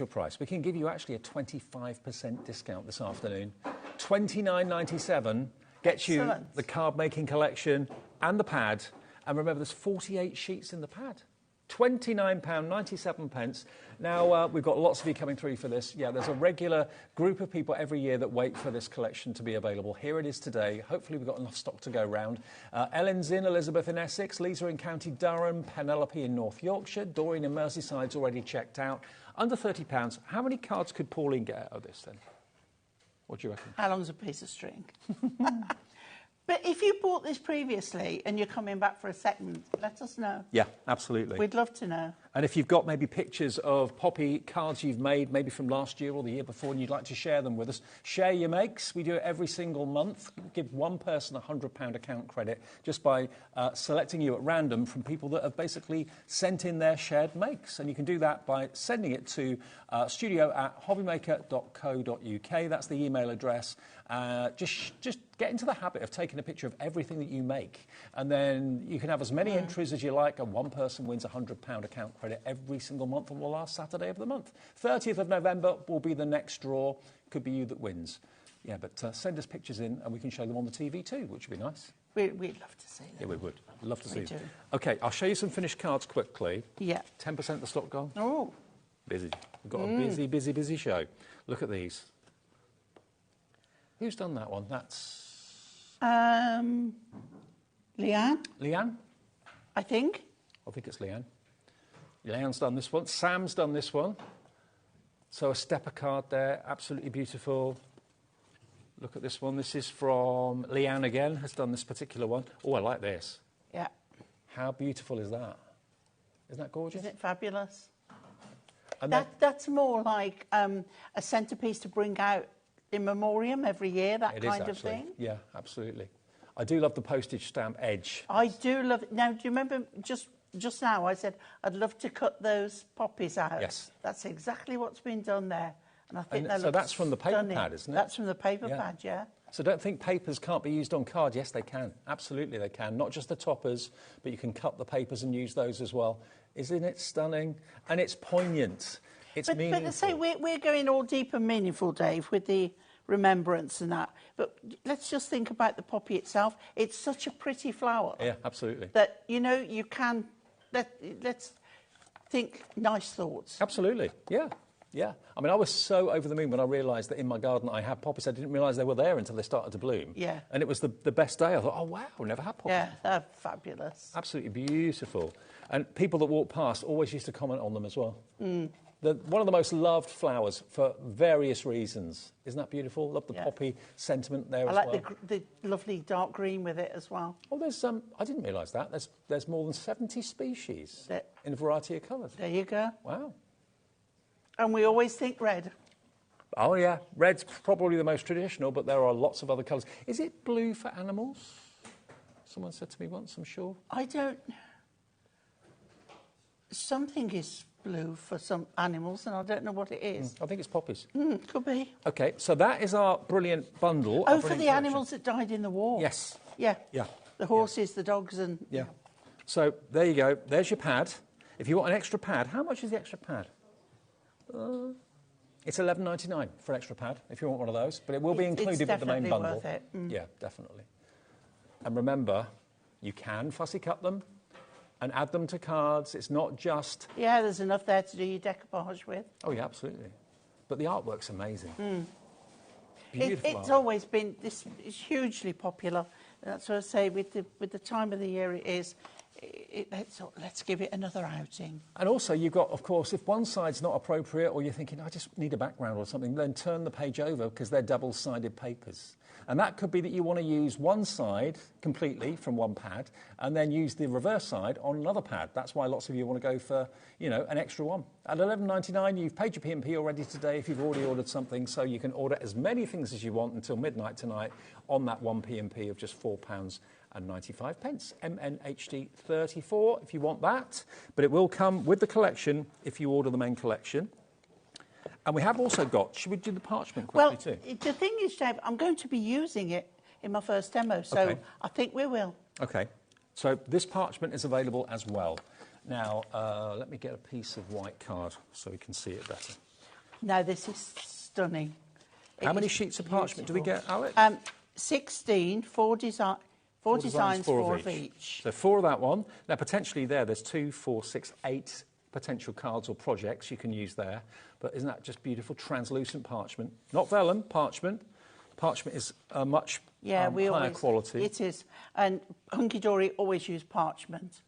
price. We can give you actually a 25% discount this afternoon. $29.97 gets you the card making collection and the pad. And remember, there's 48 sheets in the pad. £29.97. Now, we've got lots of you coming through for this. Yeah, there's a regular group of people every year that wait for this collection to be available. Here it is today. Hopefully we've got enough stock to go round. Ellen's in, Elizabeth in Essex, Lisa in County Durham, Penelope in North Yorkshire, Doreen in Merseyside's already checked out. Under £30. How many cards could Pauline get out of this then? What do you reckon? How long's a piece of string? But if you bought this previously and you're coming back for a second, let us know. Yeah, absolutely. We'd love to know. And if you've got maybe pictures of Poppy cards you've made, maybe from last year or the year before, and you'd like to share them with us, share your makes. We do it every single month. Give one person a £100 account credit just by selecting you at random from people that have basically sent in their shared makes. And you can do that by sending it to studio@hobbymaker.co.uk. That's the email address. Just get into the habit of taking a picture of everything that you make, and then you can have as many entries as you like, and one person wins a £100 account credit every single month on the last Saturday of the month. 30th of November will be the next draw. Could be you that wins. Yeah, but send us pictures in, and we can show them on the TV too, which would be nice. We'd love to see them. Yeah, we would. Love to see We them. do. OK, I'll show you some finished cards quickly. Yeah. 10% of the stock gone. Oh. Busy. We've got a busy show. Look at these. Who's done that one? That's... Leanne? Leanne? I think. I think it's Leanne. Leanne's done this one. Sam's done this one. So a stepper card there, absolutely beautiful. Look at this one. This is from Leanne again, has done this particular one. Oh, I like this. Yeah. How beautiful is that? Isn't that gorgeous? Isn't it fabulous? And That's more like a centrepiece to bring out in memoriam every year, that kind of thing. Yeah, absolutely. I do love the postage stamp edge. I do love it. Now, do you remember just now I said I'd love to cut those poppies out? Yes. That's exactly what's been done there. And I think so that's from the paper pad, isn't it? That's from the paper pad, yeah. So don't think papers can't be used on card. Yes, they can. Absolutely they can. Not just the toppers, but you can cut the papers and use those as well. Isn't it stunning? And it's poignant. It's meaningful. But say we're going all deep and meaningful, Dave, with the remembrance and that. But let's just think about the poppy itself. It's such a pretty flower. Yeah, absolutely. That, you know, you can... Let's think nice thoughts. Absolutely, yeah. Yeah. I mean, I was so over the moon when I realised that in my garden I had poppies. I didn't realise they were there until they started to bloom. Yeah. And it was the best day. I thought, oh, wow, I never had poppies. Yeah, they're fabulous. Absolutely beautiful. And people that walk past always used to comment on them as well. One of the most loved flowers for various reasons. Isn't that beautiful? Love the poppy sentiment there as well. I like the lovely dark green with it as well. Oh, there's I didn't realise that. There's more than 70 species in a variety of colours. There you go. Wow. And we always think red. Oh, yeah. Red's probably the most traditional, but there are lots of other colours. Is it blue for animals? Someone said to me once, I'm sure. I don't... Something is blue for some animals, and I don't know what it is. I think it's poppies. Could be. OK, so that is our brilliant bundle. Oh, for the animals that died in the war. Yes. Yeah. Yeah. The horses, the dogs, and... Yeah. So there you go. There's your pad. If you want an extra pad, how much is the extra pad? It's £11.99 for an extra pad, if you want one of those. But it will be included with the main bundle. It's definitely worth it. Yeah, definitely. And remember, you can fussy cut them and add them to cards. It's not just... Yeah, there's enough there to do your decoupage with. Oh, yeah, absolutely. But the artwork's amazing. It's always been... It's hugely popular. That's what I say, with the time of the year it is... Let's give it another outing. And also, you've got, of course, if one side's not appropriate or you're thinking, I just need a background or something, then turn the page over because they're double-sided papers. And that could be that you want to use one side completely from one pad and then use the reverse side on another pad. That's why lots of you want to go for, you know, an extra one. At £11.99, you've paid your P&P already today if you've already ordered something, so you can order as many things as you want until midnight tonight on that one P&P of just £4.95. MNHD 34 if you want that, but it will come with the collection if you order the main collection. And we have also got, should we do the parchment quickly too? Well, the thing is, Dave, I'm going to be using it in my first demo, so I think we will. Okay, so this parchment is available as well. Now, let me get a piece of white card so we can see it better. Now, this is stunning. How many sheets of parchment do we get, Alex? 16 for design. 4 designs, 4 of each. So 4 of that one. Now, potentially there's 2, 4, 6, 8 potential cards or projects you can use there. But isn't that just beautiful? Translucent parchment. Not vellum, parchment. Parchment is a much higher quality. It is. And Hunkydory always use parchment.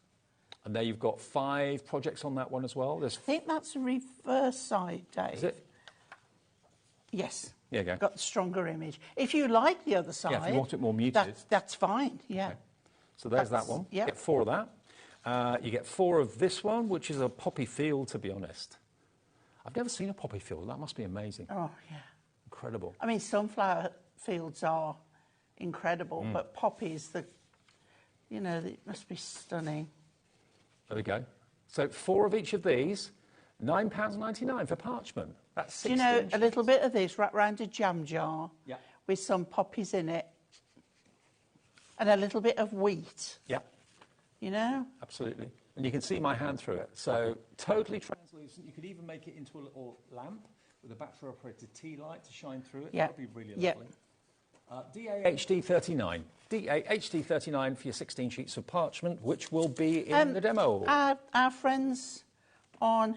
And there you've got 5 projects on that one as well. I think that's a reverse side, Dave. Is it? Yes. There you go. Got the stronger image. If you like the other side... Yeah, if you want it more muted. That's fine, yeah. Okay. So there's that one. Yeah. You get 4 of that. You get 4 of this one, which is a poppy field, to be honest. I've never seen a poppy field. That must be amazing. Oh, yeah. Incredible. I mean, sunflower fields are incredible, but poppies, it must be stunning. There we go. So 4 of each of these, £9.99 for parchment. That's 16 inches. A little bit of this wrapped around a jam jar with some poppies in it and a little bit of wheat. Yeah. Absolutely. And you can see my hand through it. So totally translucent. You could even make it into a little lamp with a battery-operated tea light to shine through it. Yeah. That would be really lovely. DAHD39. DAHD39 for your 16 sheets of parchment, which will be in the demo. Our friends on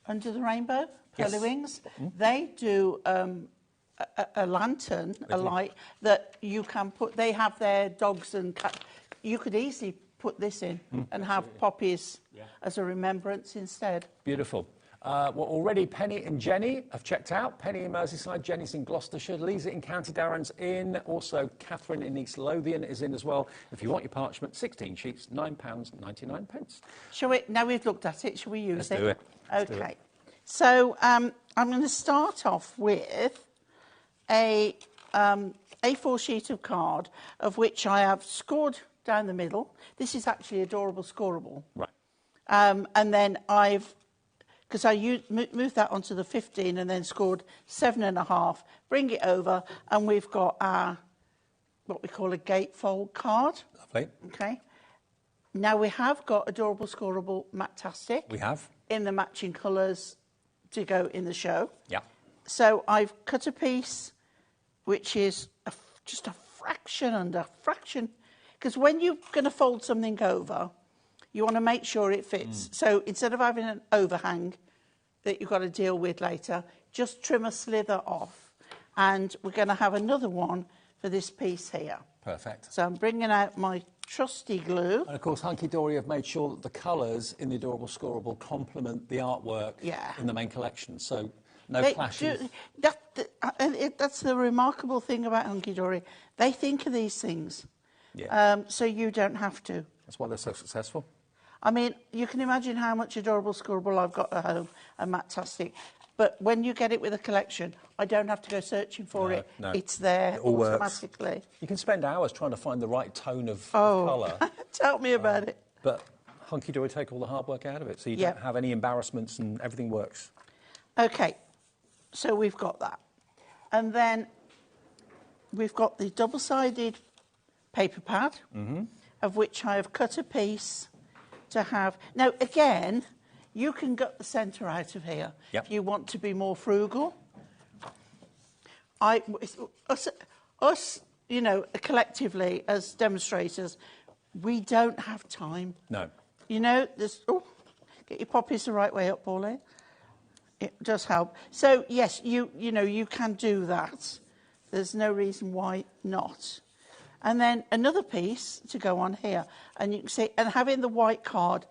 Under the Rainbow, Pearly Wings, they do a lantern, a light that you can put. They have their dogs and cats. You could easily put this in and have poppies as a remembrance instead. Beautiful. Well, already Penny and Jenny have checked out. Penny in Merseyside, Jenny's in Gloucestershire, Lisa in County Durham's in. Also, Catherine in East Lothian is in as well. If you want your parchment, 16 sheets, £9.99. Shall we? Now we've looked at it, shall we use Let's do it. Okay. So I'm going to start off with a A4 sheet of card, of which I have scored down the middle. This is actually adorable scoreable. Right. And then because I moved that onto the 15 and then scored 7.5, bring it over, and we've got our, what we call a gatefold card. Lovely. Okay. Now we have got adorable scoreable Matastic. We have. In the matching colours to go in the show. Yeah. So I've cut a piece which is just a fraction under fraction, because when you're going to fold something over, you want to make sure it fits. So instead of having an overhang that you've got to deal with later, just trim a slither off. And we're going to have another one for this piece here. Perfect. So I'm bringing out my trusty glue. And of course, Hunkydory have made sure that the colours in the adorable scoreable complement the artwork in the main collection. So no clashes. That's the remarkable thing about Hunkydory. They think of these things. Yeah. So you don't have to. That's why they're so successful. I mean, you can imagine how much adorable scoreable I've got at home and Matastic. But when you get it with a collection, I don't have to go searching for it. No. It's there it all automatically. Works. You can spend hours trying to find the right tone of colour. Tell me about it. But Hunkydory take all the hard work out of it, so you don't have any embarrassments and everything works. OK, so we've got that. And then we've got the double-sided paper pad, of which I have cut a piece to have. Now, again, you can gut the centre out of here if you want to be more frugal. Us, collectively as demonstrators, we don't have time. No. Get your poppies the right way up, Pauline. It does help. So yes, you can do that. There's no reason why not. And then another piece to go on here, and you can see, and having the white card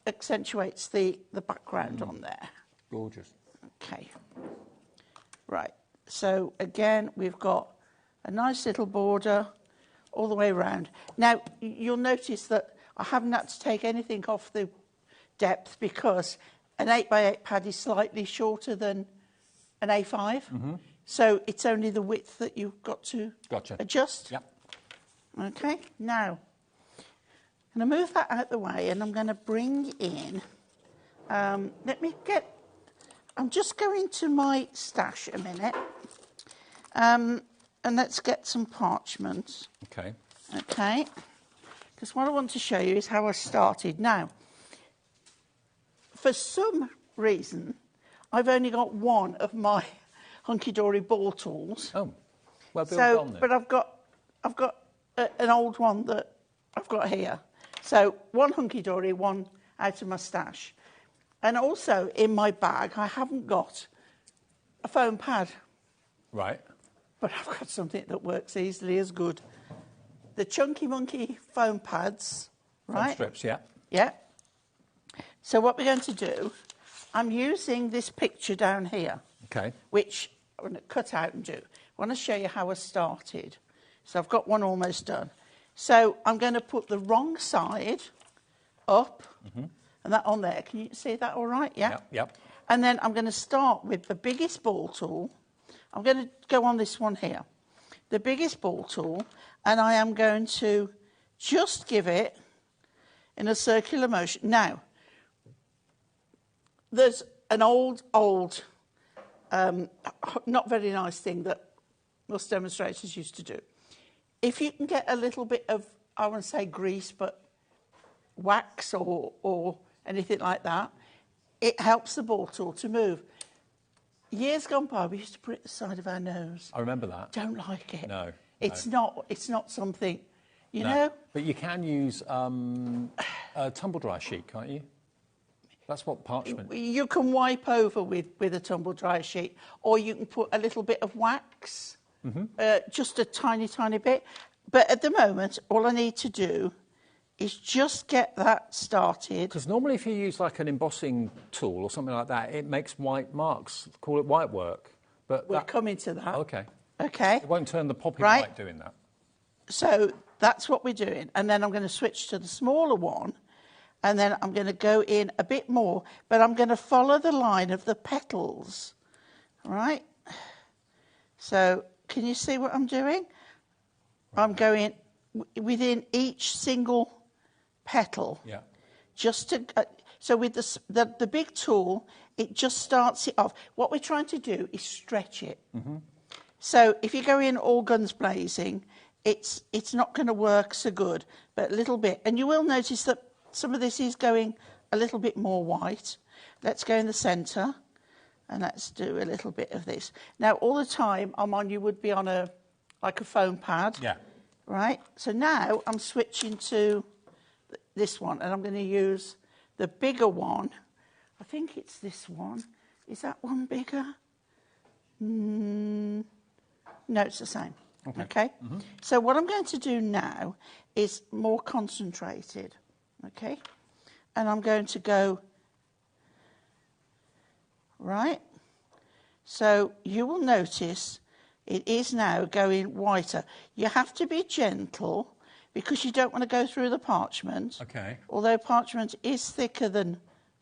accentuates the background on there. Gorgeous. Okay. Right. So again, we've got a nice little border all the way around. Now, you'll notice that I haven't had to take anything off the depth because an 8x8 pad is slightly shorter than an A5. So it's only the width that you've got to adjust. Yep. Okay, now, I'm going to move that out the way and I'm going to bring in, I'm just going to my stash a minute, and let's get some parchment. Okay. Okay, because what I want to show you is how I started. Now, for some reason, I've only got one of my Hunkydory ball tools. Oh, well, built on then. But I've got an old one that I've got here. So one Hunkydory, one out of my stash. And also in my bag, I haven't got a foam pad. Right. But I've got something that works easily as good. The Chunky Monkey foam pads, right? Foam strips, yeah. Yeah. So what we're going to do, I'm using this picture down here. Okay. Which I'm going to cut out and do. I want to show you how I started. So I've got one almost done. So I'm going to put the wrong side up, and that on there. Can you see that all right? Yeah? Yep. And then I'm going to start with the biggest ball tool. I'm going to go on this one here. The biggest ball tool, and I am going to just give it in a circular motion. Now, there's an old, not very nice thing that most demonstrators used to do. If you can get a little bit of, I won't say grease, but wax or anything like that, it helps the ball tool to move. Years gone by, we used to put it at the side of our nose. I remember that. Don't like it. No. It's not something, you know? But you can use a tumble dry sheet, can't you? That's what parchment... You can wipe over with a tumble dry sheet, or you can put a little bit of wax, just a tiny, tiny bit. But at the moment, all I need to do is just get that started. Because normally if you use like an embossing tool or something like that, it makes white marks, call it white work. But we'll come into that. Okay. Okay. It won't turn the poppy white doing that. So that's what we're doing. And then I'm going to switch to the smaller one, and then I'm going to go in a bit more, but I'm going to follow the line of the petals, right? So can you see what I'm doing? I'm going within each single petal. Yeah. Just to, so with the big tool, it just starts it off. What we're trying to do is stretch it. So if you go in all guns blazing, it's not going to work so good, but a little bit. And you will notice that some of this is going a little bit more white. Let's go in the centre, and let's do a little bit of this. Now, all the time you would be on like a foam pad. Yeah. Right? So now I'm switching to this one, and I'm going to use the bigger one. I think it's this one. Is that one bigger? No, it's the same. Okay? So what I'm going to do now is more concentrated. Okay? And I'm going to go, right? So you will notice it is now going whiter. You have to be gentle because you don't want to go through the parchment. Okay. Although parchment is thicker than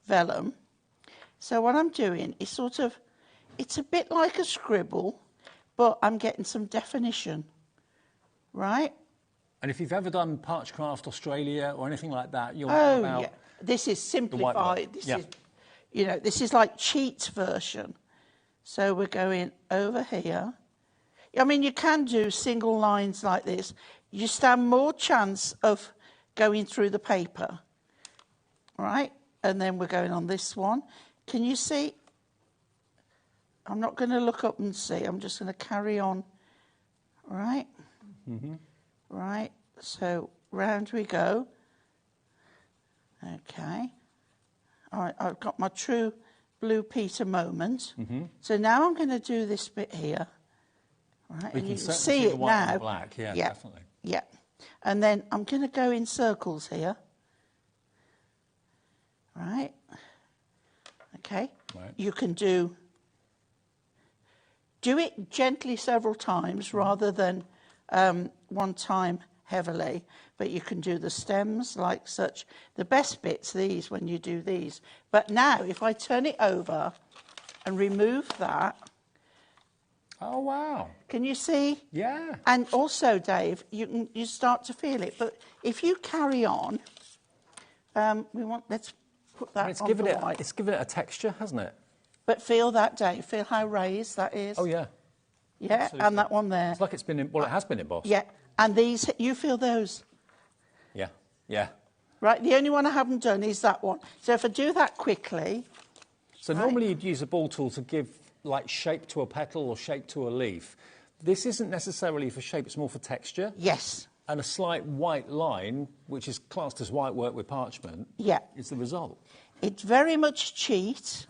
vellum. So what I'm doing is it's a bit like a scribble, but I'm getting some definition, right? And if you've ever done Parchcraft Australia or anything like that, you'll know about... Yeah. This is simplified. This is like Cheat's version. So we're going over here. I mean, you can do single lines like this. You stand more chance of going through the paper, right? And then we're going on this one. Can you see? I'm not going to look up and see. I'm just going to carry on, right? Right. So round we go. Okay. All right, I've got my true Blue Peter moment. So now I'm going to do this bit here. Right, We and can you can certainly see the it white and now. the black, yeah, definitely. Yeah, and then I'm going to go in circles here. Right. Okay. Right. You can do it gently several times rather than one time heavily, but you can do the stems like such. The best bit's these when you do these. But now, if I turn it over and remove that. Oh, wow. Can you see? Yeah. And also, Dave, you start to feel it. But if you carry on, let's put that It's on given the it. white. It's given it a texture, hasn't it? But feel that, Dave. Feel how raised that is. Oh yeah. Yeah, Absolutely. and that one there. It's like it's been. It has been embossed. Yeah, and these, you feel those. Yeah. Yeah. Right, the only one I haven't done is that one. So if I do that quickly. So normally you'd use a ball tool to give like shape to a petal or shape to a leaf. This isn't necessarily for shape, it's more for texture. Yes. and a slight white line, which is classed as white work with parchment, is the result. It's very much cheat,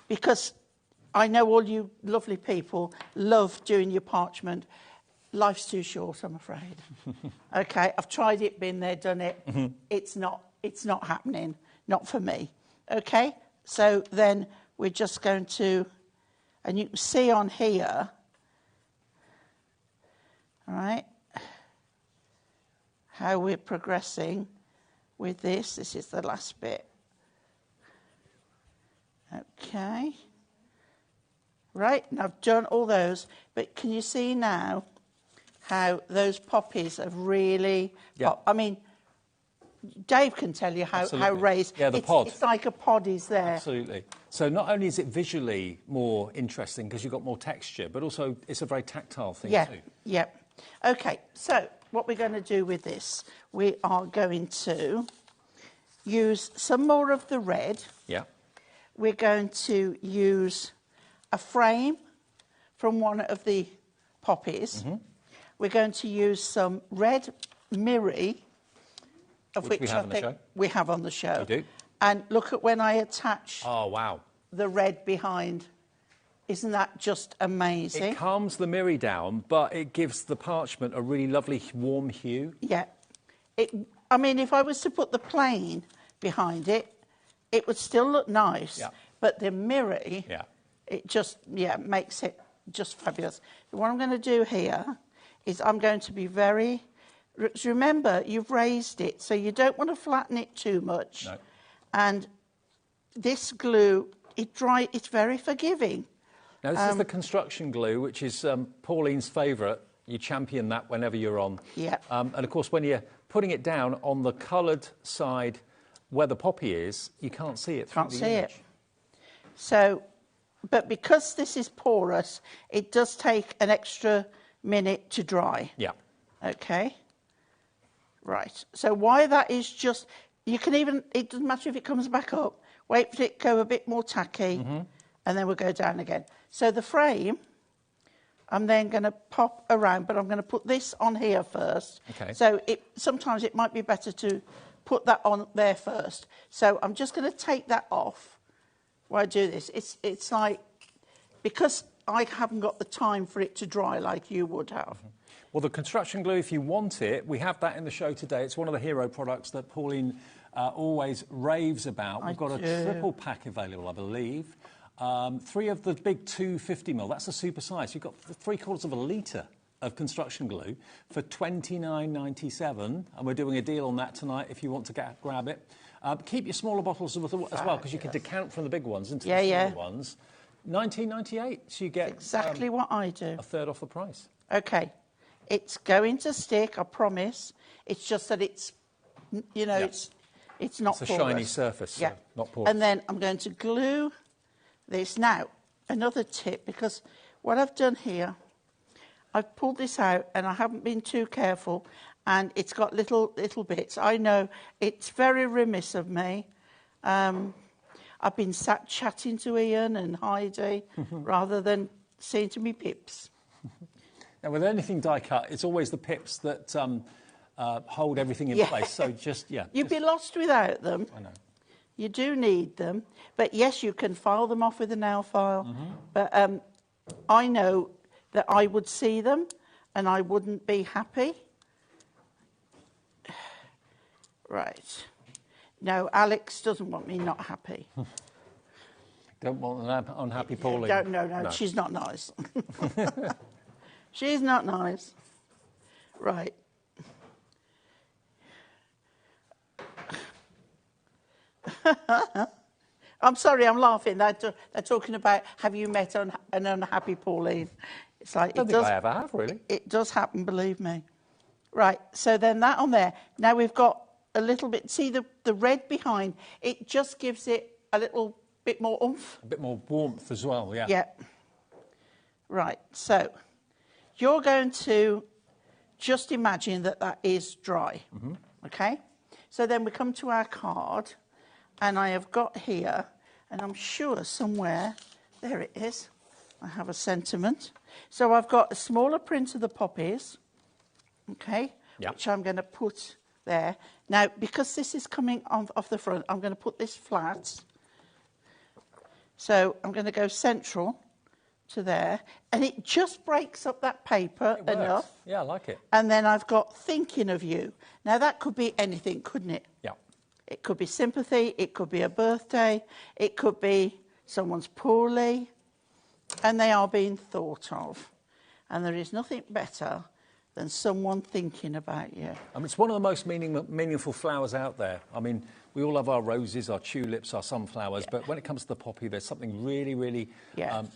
because I know all you lovely people love doing your parchment. Life's too short, I'm afraid. Okay, I've tried it, been there, done it. It's not happening, not for me. Okay, so then we're just going to, and you can see on here, all right, how we're progressing with this. This is the last bit. Okay. Right, and I've done all those, but can you see now how those poppies have really... I mean, Dave can tell you how raised... Yeah, the pod. It's like a pod is there. Absolutely. So not only is it visually more interesting because you've got more texture, but also it's a very tactile thing too. Yeah. Okay, so what we're going to do with this, we are going to use some more of the red. Yeah. We're going to use a frame from one of the poppies. We're going to use some red midi, of which I think we have on the show. We do. And look at when I attach the red behind. Isn't that just amazing? It calms the midi down, but it gives the parchment a really lovely warm hue. Yeah. I mean, if I was to put the plain behind it, it would still look nice. But the midi, it just, makes it just fabulous. What I'm going to do here is I'm going to be very... Remember, you've raised it, so you don't want to flatten it too much. No. And this glue, it's very forgiving. Now, this is the construction glue, which is Pauline's favourite. You champion that whenever you're on. Yeah. And, of course, when you're putting it down on the coloured side where the poppy is, you can't see it through the image. Can't see it. So, but because this is porous, it does take an extra minute to dry. Yeah. Okay. Right. So why that is just... You can even... It doesn't matter if it comes back up. Wait for it to go a bit more tacky, and then we'll go down again. So the frame, I'm then going to pop around, but I'm going to put this on here first. Okay. So sometimes it might be better to put that on there first. So I'm just going to take that off while I do this. It's like... Because I haven't got the time for it to dry like you would have. Well, the construction glue, if you want it, we have that in the show today. It's one of the hero products that Pauline always raves about. We've got a triple pack available, I believe. 3 of the big 250ml, that's the super size. You've got 3/4 of a litre of construction glue for $29.97, and we're doing a deal on that tonight if you want to grab it. Keep your smaller bottles as well, because you can decant from the big ones into the smaller ones. $19.98, so you get... Exactly what I do. A third off the price. OK. It's going to stick, I promise. It's just that it's, you know, it's not porous. It's a shiny surface, so not porous. And then I'm going to glue this. Now, another tip, because what I've done here, I've pulled this out and I haven't been too careful, and it's got little bits. I know it's very remiss of me. I've been sat chatting to Ian and Heidi rather than seeing to me pips. Now, with anything die-cut, it's always the pips that hold everything in place. So You'd be lost without them. I know. You do need them. But, yes, you can file them off with a nail file. But I know that I would see them and I wouldn't be happy. Right. No, Alex doesn't want me not happy. Don't want an unhappy Pauline. No, she's not nice. She's not nice. Right. I'm sorry, I'm laughing. They're talking about, have you met an unhappy Pauline? It's like, I don't think I ever have, really. It does happen, believe me. Right, so then that on there. Now we've got a little bit, see the red behind, it just gives it a little bit more oomph. A bit more warmth as well, yeah. Yeah. Right, so you're going to just imagine that is dry, okay? So then we come to our card, and I have got here, and I'm sure somewhere, there it is, I have a sentiment. So I've got a smaller print of the poppies, okay, which I'm going to put there. Now, because this is coming off the front, I'm going to put this flat. So I'm going to go central to there, and it just breaks up that paper enough. Yeah, I like it. And then I've got thinking of you. Now, that could be anything, couldn't it? Yeah. It could be sympathy, it could be a birthday, it could be someone's poorly, and they are being thought of. And there is nothing better than someone thinking about you. I mean, it's one of the most meaningful flowers out there. I mean, we all love our roses, our tulips, our sunflowers, but when it comes to the poppy, there's something really, really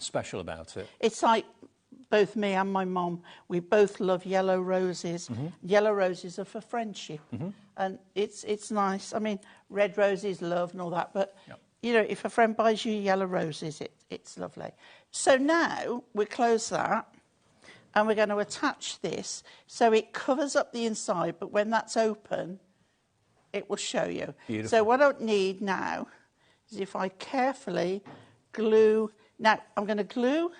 special about it. It's like both me and my mum, we both love yellow roses. Yellow roses are for friendship, and it's nice. I mean, red roses, love and all that, but, you know, if a friend buys you yellow roses, it's lovely. So now we close that, and we're going to attach this so it covers up the inside, but when that's open, it will show you. Beautiful. So what I need now is if I carefully glue... Now, I'm going to glue...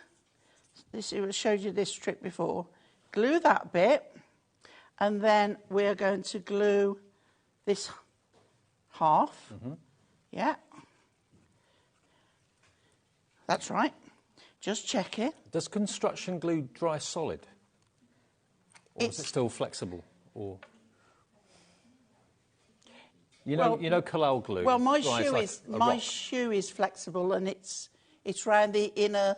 This, I showed you this trick before. Glue that bit, and then we're going to glue this half. Yeah. That's right. Just check it. Does construction glue dry solid? Or is it still flexible? Or... You know Collel glue. Well, my shoe is flexible, and it's round the inner,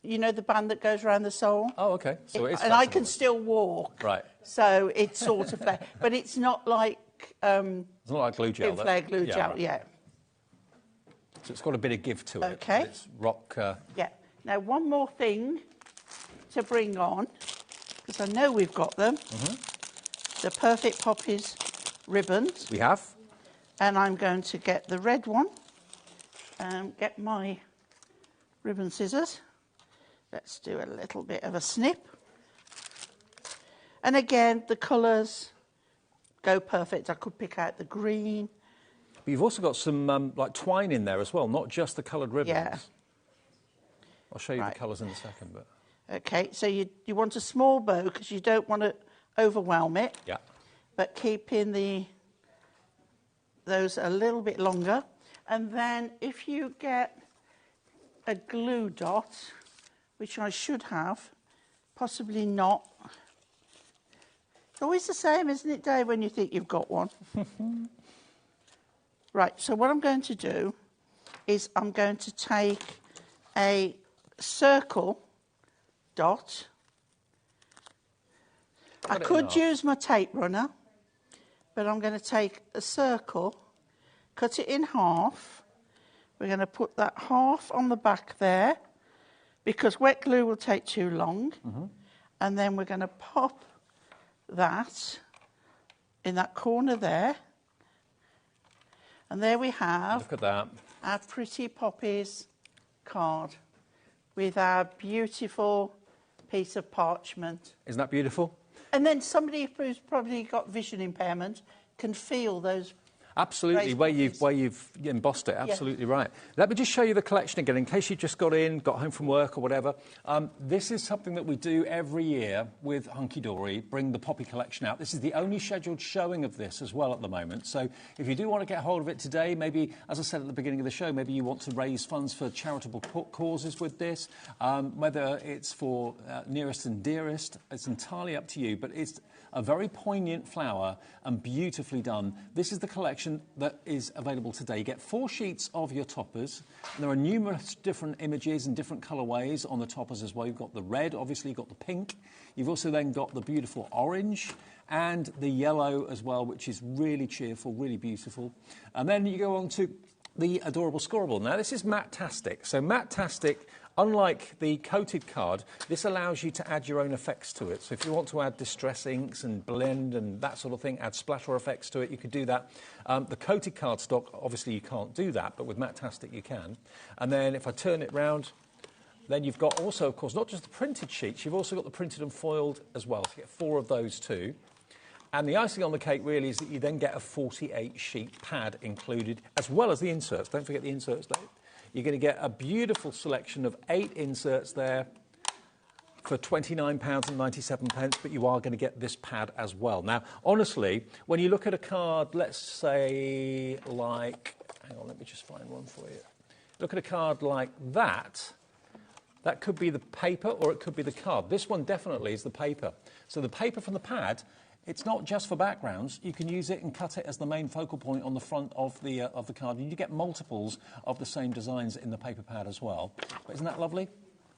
you know, the band that goes around the sole. Oh, okay. So it is and flexible. I can still walk. Right. So it's sort of but it's not like it's not like glue gel. Glue gel, right. yeah. So it's got a bit of give to it. Okay. It's rock. Yeah. Now one more thing to bring on, because I know we've got them. The Perfect Poppies ribbons. We have. And I'm going to get the red one, get my ribbon scissors. Let's do a little bit of a snip. And again, the colours go perfect. I could pick out the green. But you've also got some like twine in there as well, not just the coloured ribbons. Yeah. I'll show you the colours in a second. But okay, so you want a small bow because you don't want to overwhelm it. Yeah. But keeping those a little bit longer. And then if you get a glue dot, which I should have, possibly not. It's always the same, isn't it, Dave, when you think you've got one? Right, so what I'm going to do is I'm going to take a circle dot. I could use my tape runner, but I'm going to take a circle, cut it in half. We're going to put that half on the back there, because wet glue will take too long. And then we're going to pop that in that corner there. And there we have look at that. Our Pretty Poppies card with our beautiful piece of parchment. Isn't that beautiful? And then somebody who's probably got vision impairment can feel those. Absolutely, where you've embossed it, absolutely right. Let me just show you the collection again, in case you just got home from work or whatever. This is something that we do every year with Hunkydory, bring the poppy collection out. This is the only scheduled showing of this as well at the moment. So if you do want to get hold of it today, maybe, as I said at the beginning of the show, maybe you want to raise funds for charitable causes with this, whether it's for nearest and dearest, it's entirely up to you, but it's a very poignant flower and beautifully done. This is the collection that is available today. You get 4 sheets of your toppers. And there are numerous different images and different colourways on the toppers as well. You've got the red, obviously you've got the pink. You've also then got the beautiful orange and the yellow as well, which is really cheerful, really beautiful. And then you go on to the adorable scorable. Now, this is Matte-tastic. So Matte-tastic, unlike the coated card, this allows you to add your own effects to it. So if you want to add distress inks and blend and that sort of thing, add splatter effects to it, you could do that. The coated cardstock, obviously you can't do that, but with Matte-tastic you can. And then if I turn it round, then you've got also, of course, not just the printed sheets, you've also got the printed and foiled as well. So you get 4 of those too. And the icing on the cake really is that you then get a 48-sheet pad included, as well as the inserts. Don't forget the inserts, Dave. You're going to get a beautiful selection of 8 inserts there, for £29.97, but you are going to get this pad as well. Now, honestly, when you look at a card, let's say like, hang on, let me just find one for you. Look at a card like that. That could be the paper or it could be the card. This one definitely is the paper. So the paper from the pad, it's not just for backgrounds. You can use it and cut it as the main focal point on the front of the card. And you get multiples of the same designs in the paper pad as well. But isn't that lovely?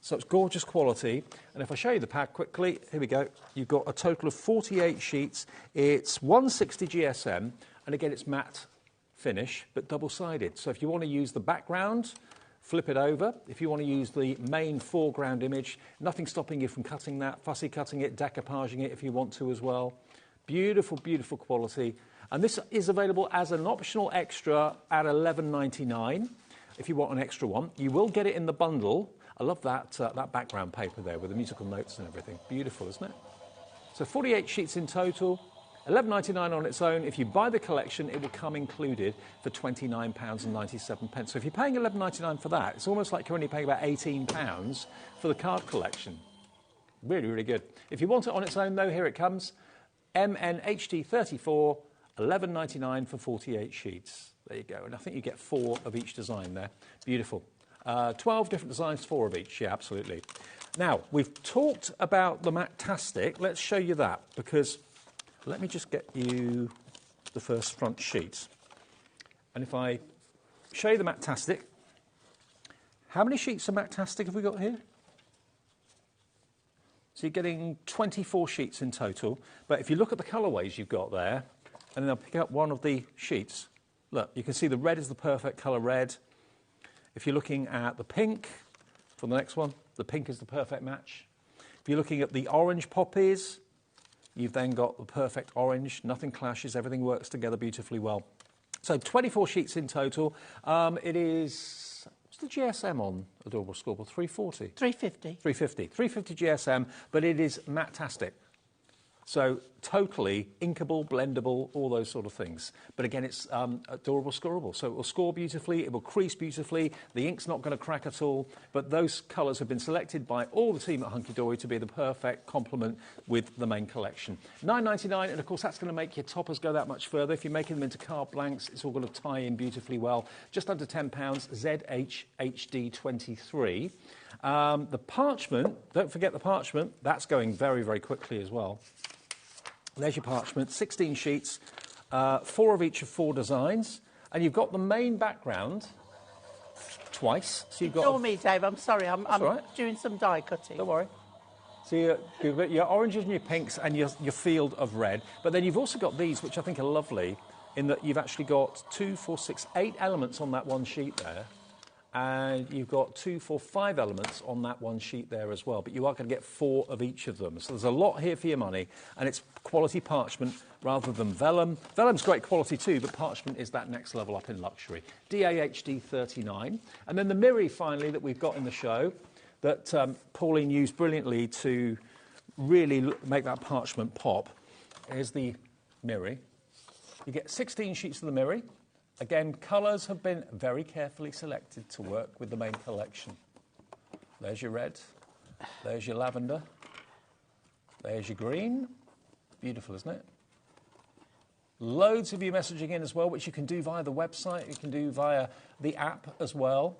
So it's gorgeous quality. And if I show you the pad quickly, here we go. You've got a total of 48 sheets. It's 160 GSM. And again, it's matte finish, but double-sided. So if you want to use the background, flip it over. If you want to use the main foreground image, nothing stopping you from cutting that, fussy cutting it, decoupaging it if you want to as well. Beautiful, beautiful quality. And this is available as an optional extra at $11.99 if you want an extra one. You will get it in the bundle. I love that, that background paper there with the musical notes and everything. Beautiful, isn't it? So 48 sheets in total, $11.99 on its own. If you buy the collection, it will come included for £29.97. So if you're paying $11.99 for that, it's almost like you're only paying about £18 for the card collection. Really, really good. If you want it on its own, though, here it comes. MNHD34, $11.99 for 48 sheets. There you go. And I think you get 4 of each design there. Beautiful. 12 different designs, 4 of each. Yeah, absolutely. Now, we've talked about the Matastic. Let's show you that, because let me just get you the first front sheet. And if I show you the Matastic, how many sheets of Matastic have we got here? So you're getting 24 sheets in total. But if you look at the colourways you've got there, and then I'll pick up one of the sheets. Look, you can see the red is the perfect colour red. If you're looking at the pink, for the next one, the pink is the perfect match. If you're looking at the orange poppies, you've then got the perfect orange. Nothing clashes. Everything works together beautifully well. So 24 sheets in total. It is... what's the GSM on Adorable Scoreboard? 340? 350. 350. 350 GSM, but it is Matastic. So totally inkable, blendable, all those sort of things. But again, it's adorable scorable. So it will score beautifully, it will crease beautifully, the ink's not going to crack at all. But those colours have been selected by all the team at Hunkydory to be the perfect complement with the main collection. $9.99, and of course that's going to make your toppers go that much further. If you're making them into card blanks, it's all going to tie in beautifully well. Just under £10, ZHHD23. The parchment, don't forget the parchment, that's going very, very quickly as well. There's your parchment, 16 sheets, 4 of each of 4 designs, and you've got the main background twice. So you've got. Ignore me, Dave. I'm sorry. I'm right. doing some die cutting. Don't worry. So you've got your oranges and your pinks and your field of red, but then you've also got these, which I think are lovely, in that you've actually got 2, 4, 6, 8 elements on that one sheet there. And you've got 2, 4, 5 elements on that one sheet there as well. But you are going to get 4 of each of them. So there's a lot here for your money. And it's quality parchment rather than vellum. Vellum's great quality too, but parchment is that next level up in luxury. DAHD 39. And then the Miri, finally, that we've got in the show, that Pauline used brilliantly to really make that parchment pop. Here's the Miri. You get 16 sheets of the Miri. Again, colours have been very carefully selected to work with the main collection. There's your red, there's your lavender, there's your green. Beautiful, isn't it? Loads of you messaging in as well, which you can do via the website, you can do via the app as well.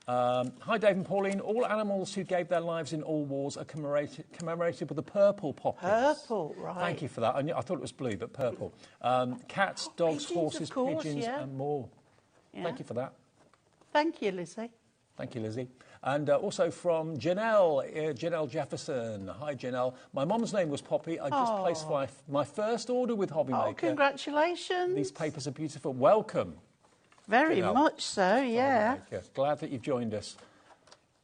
Hi, Dave and Pauline. All animals who gave their lives in all wars are commemorated with the purple poppies. Purple, right. Thank you for that. I thought it was blue, but purple. Cats, dogs, Pigeons, horses, of course, pigeons, yeah. and more. Yeah. Thank you for that. Thank you, Lizzie. Thank you, Lizzie. And also from Janelle, Janelle Jefferson. Hi, Janelle. My mum's name was Poppy. I just placed my first order with HobbyMaker. Oh, congratulations. These papers are beautiful. Welcome. Very Janelle. much so, yeah. Glad that you've joined us.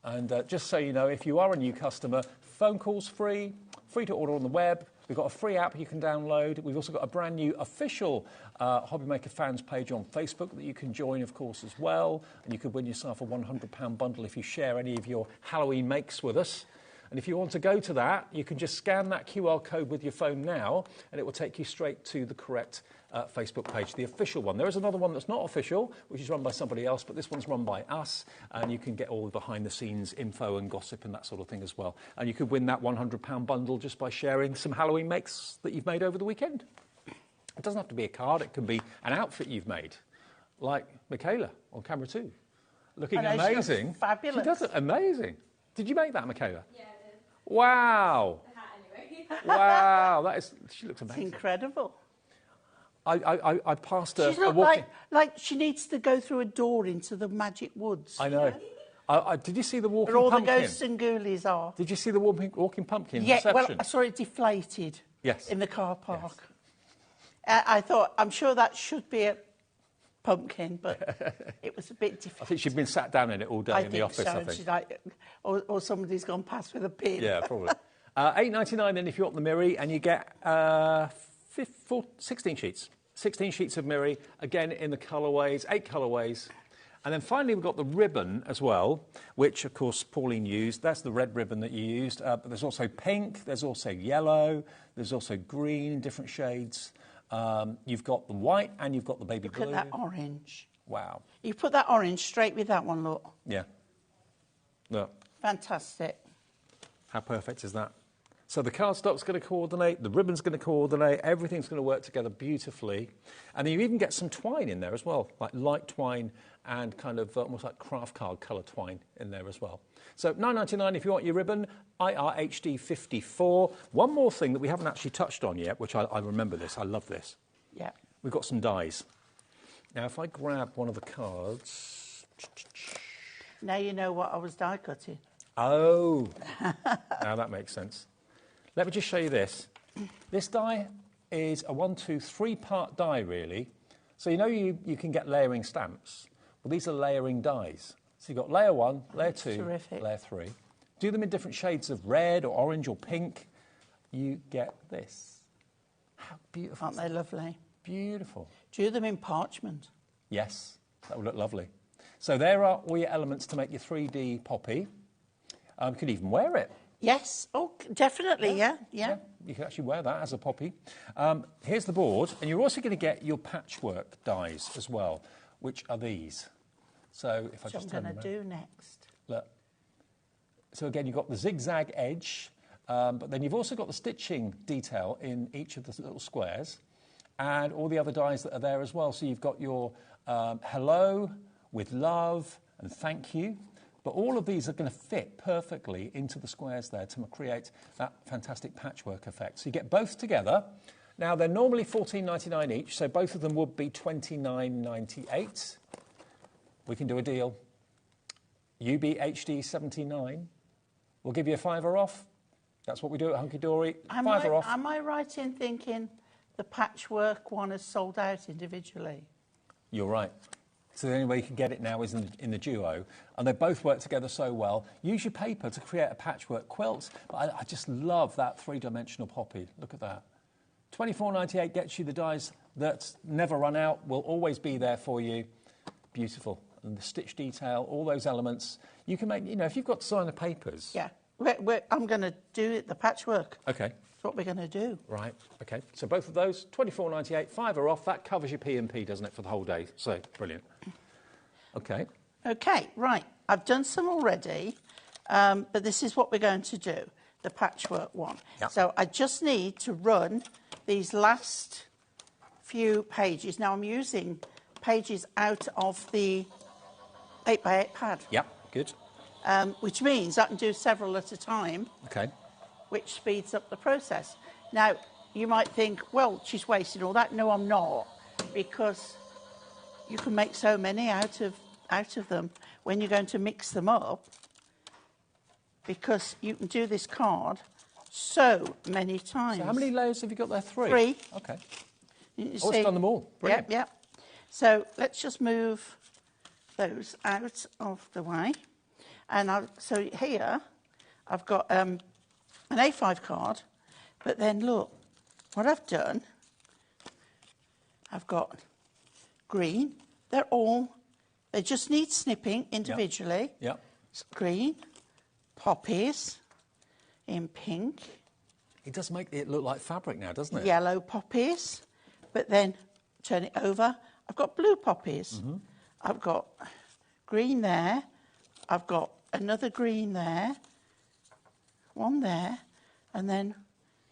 And just so you know, if you are a new customer, phone calls free to order on the web. We've got a free app you can download. We've also got a brand new official HobbyMaker fans page on Facebook that you can join, of course, as well. And you could win yourself a £100 bundle if you share any of your Halloween makes with us. And if you want to go to that, you can just scan that QR code with your phone now, and it will take you straight to the correct Facebook page, the official one. There is another one that's not official, which is run by somebody else, but this one's run by us, and you can get all the behind-the-scenes info and gossip and that sort of thing as well. And you could win that £100 bundle just by sharing some Halloween makes that you've made over the weekend. It doesn't have to be a card, it can be an outfit you've made, like Michaela on camera 2. Looking amazing. She fabulous. She does it amazing. Did you make that, Michaela? Yeah, I did. Wow. The hat anyway. Wow, she looks It's amazing. incredible. I passed her. She's not like she needs to go through a door into the magic woods. I know. Did you see the walking Where all pumpkin? the ghosts and ghoulies are. Did you see the walking pumpkin Yeah, reception? well, I saw it deflated. Yes. In the car park. Yes. I thought, I'm sure that should be a pumpkin, but it was a bit deflated. I think she'd been sat down in it all day in the office, so. I think. She's like, or somebody's gone past with a pin. Yeah, probably. $8.99 then if you want the Miri, and you get 16 sheets. 16 sheets of Miri, again in the colourways, 8 colourways. And then finally we've got the ribbon as well, which of course Pauline used. That's the red ribbon that you used. But there's also pink, there's also yellow, there's also green in different shades. You've got the white and you've got the baby blue. Look at that orange. Wow. You put that orange straight with that one, look. Yeah. Look. Fantastic. How perfect is that? So the cardstock's going to coordinate, the ribbon's going to coordinate, everything's going to work together beautifully. And then you even get some twine in there as well, like light twine and kind of almost like craft card colour twine in there as well. So $9.99 if you want your ribbon, IRHD 54. One more thing that we haven't actually touched on yet, which I remember this, I love this. Yeah. We've got some dies. Now if I grab one of the cards... Now you know what I was die cutting. Oh, now that makes sense. Let me just show you this. This die is a 1, 2, 3-part die, really. So you know you can get layering stamps. Well, these are layering dies. So you've got layer 1, layer 2, terrific. layer 3. Do them in different shades of red or orange or pink. You get this. How beautiful. Aren't they lovely? Beautiful. Do them in parchment. Yes, that would look lovely. So there are all your elements to make your 3D poppy. You could even wear it. Yes, oh, definitely, yeah. You can actually wear that as a poppy. Here's the board, and you're also going to get your patchwork dies as well, which are these. So if I just turn them around. What I'm going to do next. Look. So again, you've got the zigzag edge, but then you've also got the stitching detail in each of the little squares, and all the other dies that are there as well. So you've got your hello with love and thank you. But all of these are going to fit perfectly into the squares there to create that fantastic patchwork effect. So you get both together. Now, they're normally $14.99 each, so both of them would be $29.98. We can do a deal. UBHD 79. We'll give you a £5 off. That's what we do at Hunkydory. £5 off. Am I right in thinking the patchwork one is sold out individually? You're right. So the only way you can get it now is in the duo. And they both work together so well. Use your paper to create a patchwork quilt. But I just love that 3-dimensional poppy. Look at that. $24.98 gets you the dies that never run out, will always be there for you. Beautiful. And the stitch detail, all those elements. You can make, if you've got designer papers. Yeah. I'm going to do it, the patchwork. Okay. That's what we're going to do. Right, okay. So both of those, $24.98, £5 off. That covers your P&P, doesn't it, for the whole day? So, brilliant. Okay. Okay, right. I've done some already, but this is what we're going to do, the patchwork one. Yep. So I just need to run these last few pages. Now I'm using pages out of the 8x8 pad. Yep, good. Which means I can do several at a time. Okay. Which speeds up the process. Now, you might think, well, she's wasting all that. No, I'm not, because you can make so many out of them when you're going to mix them up, because you can do this card so many times. So how many layers have you got there? 3? 3. Okay. It's done them all. Brilliant. Yep. So let's just move those out of the way. And so here I've got an A5 card, but then look, what I've done, I've got green. They just need snipping individually. Yep. Green, poppies, in pink. It does make it look like fabric now, doesn't it? Yellow poppies, but then turn it over. I've got blue poppies. I've got green there. I've got another green there, one there, and then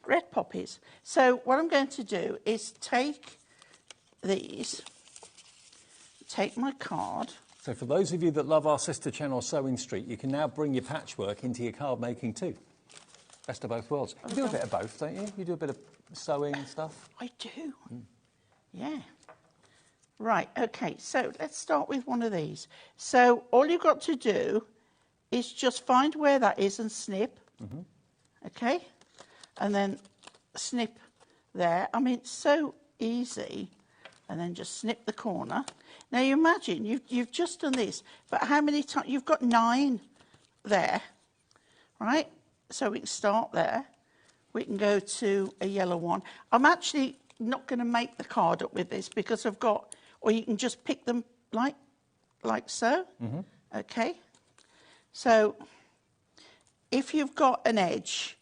red poppies. So what I'm going to do is take these, take my card. So for those of you that love our sister channel, Sewing Street, you can now bring your patchwork into your card making too. Best of both worlds. You do a bit of both, don't you? You do a bit of sewing and stuff. I do. Yeah. Right, okay, so let's start with one of these. So all you've got to do is just find where that is and snip. Okay? And then snip there. I mean, it's so easy. And then just snip the corner. Now, you imagine you've just done this, but how many times? You've got 9 there, right? So we can start there. We can go to a yellow one. I'm actually not going to make the card up with this because I've got, or you can just pick them like so. Okay. So if you've got an edge,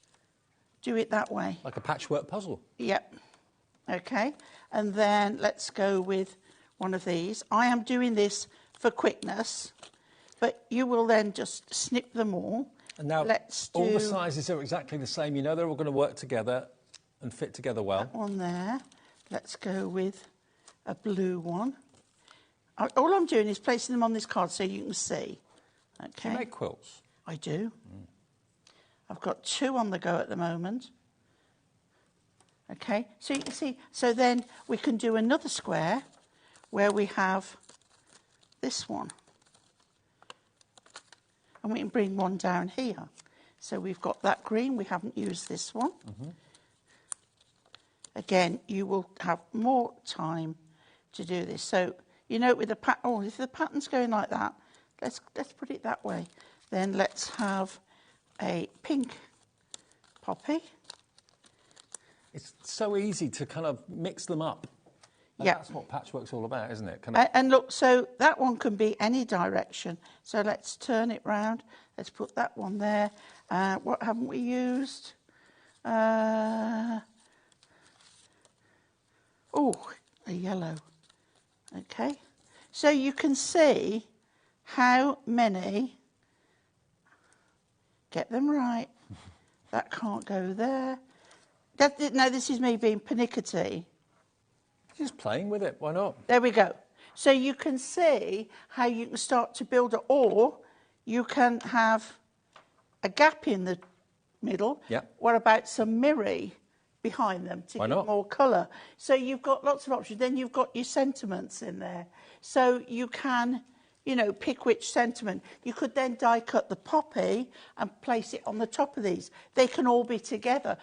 do it that way. Like a patchwork puzzle. Yep. Okay. And then let's go with one of these. I am doing this for quickness, but you will then just snip them all. And now all the sizes are exactly the same. You know they're all going to work together and fit together well. That one there. Let's go with a blue one. All I'm doing is placing them on this card so you can see. Okay. Do you make quilts? I do. I've got 2 on the go at the moment. Okay, so you can see, so then we can do another square where we have this one. And we can bring one down here. So we've got that green, we haven't used this one. Again, you will have more time to do this. So, you know, with the pattern, if the pattern's going like that, let's put it that way. Then let's have a pink poppy. It's so easy to kind of mix them up. Yeah. That's what patchwork's all about, isn't it? And look, so that one can be any direction. So let's turn it round. Let's put that one there. What haven't we used? Oh, a yellow. Okay. So you can see how many. Get them right. That can't go there. No, this is me being pernickety. Just playing with it, why not? There we go. So you can see how you can start to build it, or you can have a gap in the middle. Yeah. What about some mirror behind them to give more colour? So you've got lots of options. Then you've got your sentiments in there. So you can, you know, pick which sentiment. You could then die cut the poppy and place it on the top of these. They can all be together.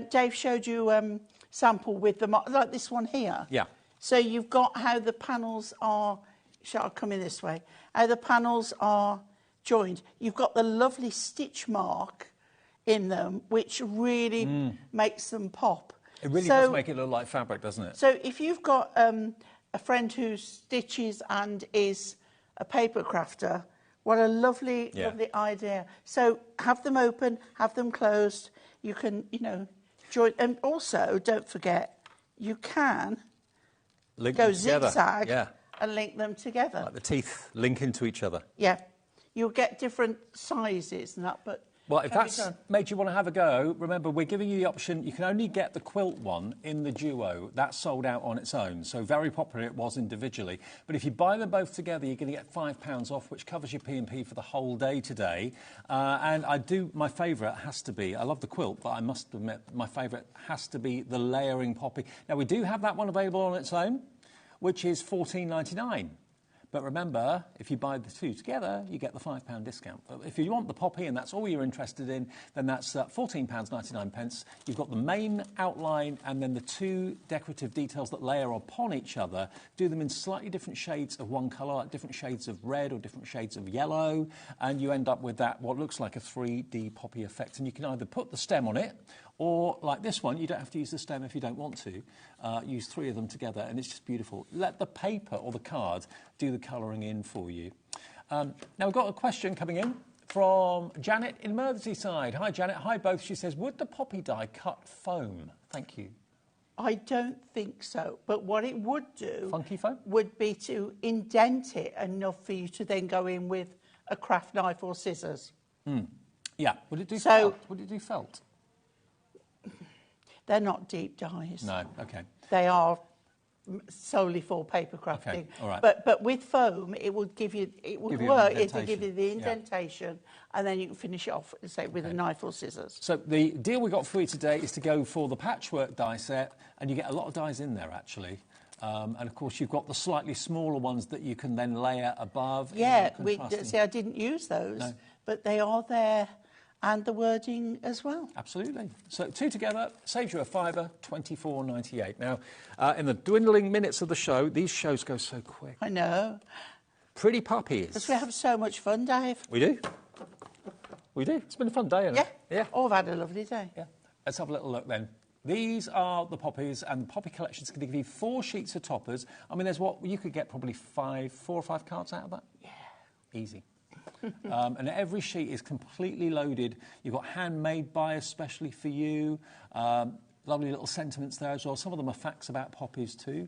Dave showed you sample with them, like this one here. Yeah. So you've got how the panels are, shall I come in this way? How the panels are joined. You've got the lovely stitch mark in them, which really makes them pop. It really does make it look like fabric, doesn't it? So if you've got a friend who stitches and is a paper crafter, what a lovely, lovely idea. So have them open, have them closed. You can, you know, join. And also, don't forget, you can go zigzag and link them together. Like the teeth link into each other. Yeah. You'll get different sizes and that, but... Well, if that's made you want to have a go, remember, we're giving you the option. You can only get the quilt one in the duo. That's sold out on its own. So very popular it was individually. But if you buy them both together, you're going to get £5 off, which covers your P&P for the whole day today. And my favourite has to be, I love the quilt, but I must admit my favourite has to be the layering poppy. Now, we do have that one available on its own, which is $14.99. But remember, if you buy the 2 together, you get the £5 discount. But if you want the poppy and that's all you're interested in, then that's £14.99. You've got the main outline and then the 2 decorative details that layer upon each other. Do them in slightly different shades of one colour, like different shades of red or different shades of yellow, and you end up with that, what looks like a 3D poppy effect. And you can either put the stem on it, or, like this one, you don't have to use the stem if you don't want to. Use 3 of them together, and it's just beautiful. Let the paper or the card do the colouring in for you. Now, we've got a question coming in from Janet in Merseyside. Hi, Janet. Hi, both. She says, would the poppy die cut foam? Thank you. I don't think so, but what it would do Funky foam? would be to indent it enough for you to then go in with a craft knife or scissors. Yeah. Would it do felt? Would it do felt? They're not deep dyes. No. Okay. They are solely for paper crafting. Okay, all right. But with foam, it would give you, it would work. It would give you the indentation, and then you can finish it off, say, with a knife or scissors. So the deal we got for you today is to go for the patchwork die set, and you get a lot of dies in there, actually. And of course, you've got the slightly smaller ones that you can then layer above. Yeah, see, I didn't use those, but they are there. And the wording as well. Absolutely. So 2 together saves you a fiver, $24.98. Now, in the dwindling minutes of the show, these shows go so quick. I know. Pretty puppies. Because we have so much fun, Dave. We do. We do. It's been a fun day, hasn't it? Yeah. Oh, I've had a lovely day. Yeah. Let's have a little look then. These are the poppies, and the poppy collection is going to give you 4 sheets of toppers. I mean, there's what you could get probably 4 or 5 cards out of that. Yeah. Easy. And every sheet is completely loaded. You've got handmade by especially for you. Lovely little sentiments there as well. Some of them are facts about poppies too.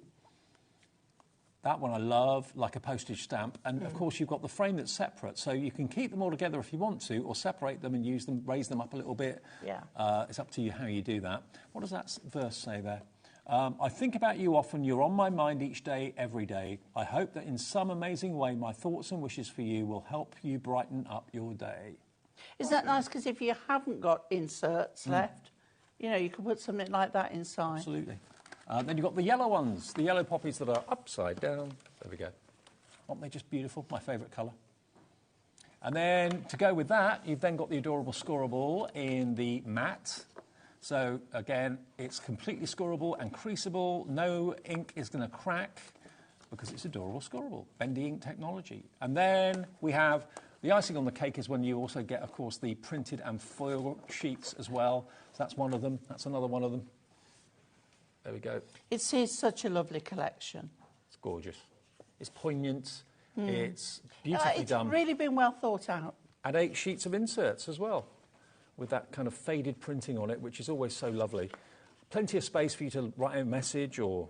That one I love, like a postage stamp. And of course you've got the frame that's separate, so you can keep them all together if you want to, or separate them and use them, raise them up a little bit. Yeah. It's up to you how you do that. What does that verse say there? I think about you often, you're on my mind each day, every day. I hope that in some amazing way my thoughts and wishes for you will help you brighten up your day. Is that nice? Because if you haven't got inserts left, you know, you can put something like that inside. Absolutely. Then you've got the yellow ones, the yellow poppies that are upside down. There we go. Aren't they just beautiful? My favourite colour. And then to go with that, you've then got the adorable scoreable in the matte. So, again, it's completely scoreable and creasable. No ink is going to crack because it's adorable scoreable. Bendy ink technology. And then we have the icing on the cake is when you also get, of course, the printed and foil sheets as well. So that's one of them. That's another one of them. There we go. It is such a lovely collection. It's gorgeous. It's poignant. It's beautifully done. It's really been well thought out. And 8 sheets of inserts as well, with that kind of faded printing on it, which is always so lovely. Plenty of space for you to write a message or...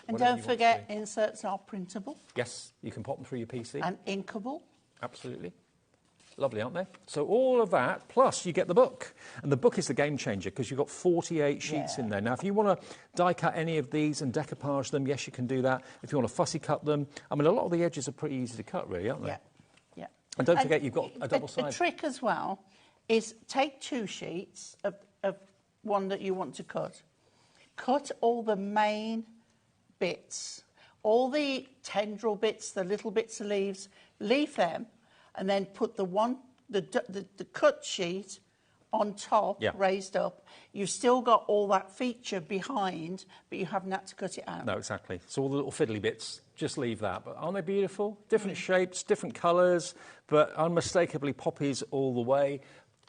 And don't forget, inserts are printable. Yes, you can pop them through your PC. And inkable. Absolutely. Lovely, aren't they? So all of that, plus you get the book. And the book is the game changer because you've got 48 sheets in there. Now, if you want to die cut any of these and decoupage them, yes, you can do that. If you want to fussy cut them, I mean, a lot of the edges are pretty easy to cut, really, aren't they? Yeah. And don't forget, you've got a double side. The trick as well is take 2 sheets of one that you want to cut. Cut all the main bits, all the tendril bits, the little bits of leaves, leave them, and then put the cut sheet on top, raised up. You've still got all that feature behind, but you haven't had to cut it out. No, exactly. So all the little fiddly bits, just leave that. But aren't they beautiful? Different shapes, different colours, but unmistakably poppies all the way.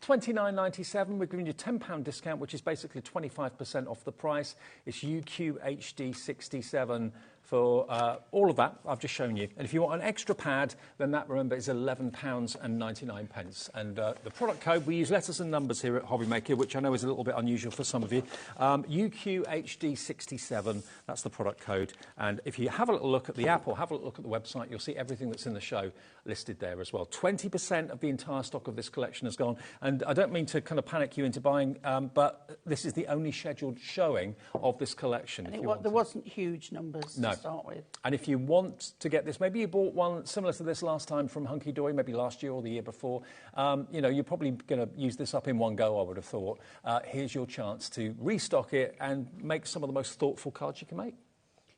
$29.97, we're giving you a £10 discount, which is basically 25% off the price. It's UQHD67 for all of that I've just shown you. And if you want an extra pad, then that, remember, is £11.99. And the product code, we use letters and numbers here at HobbyMaker, which I know is a little bit unusual for some of you. UQHD67, that's the product code. And if you have a little look at the app or have a little look at the website, you'll see everything that's in the show listed there as well. 20% of the entire stock of this collection has gone. And I don't mean to kind of panic you into buying, but this is the only scheduled showing of this collection. And there wasn't huge numbers to start with. And if you want to get this, maybe you bought one similar to this last time from Hunkydory, maybe last year or the year before. You know, you're probably going to use this up in one go, I would have thought. Here's your chance to restock it and make some of the most thoughtful cards you can make.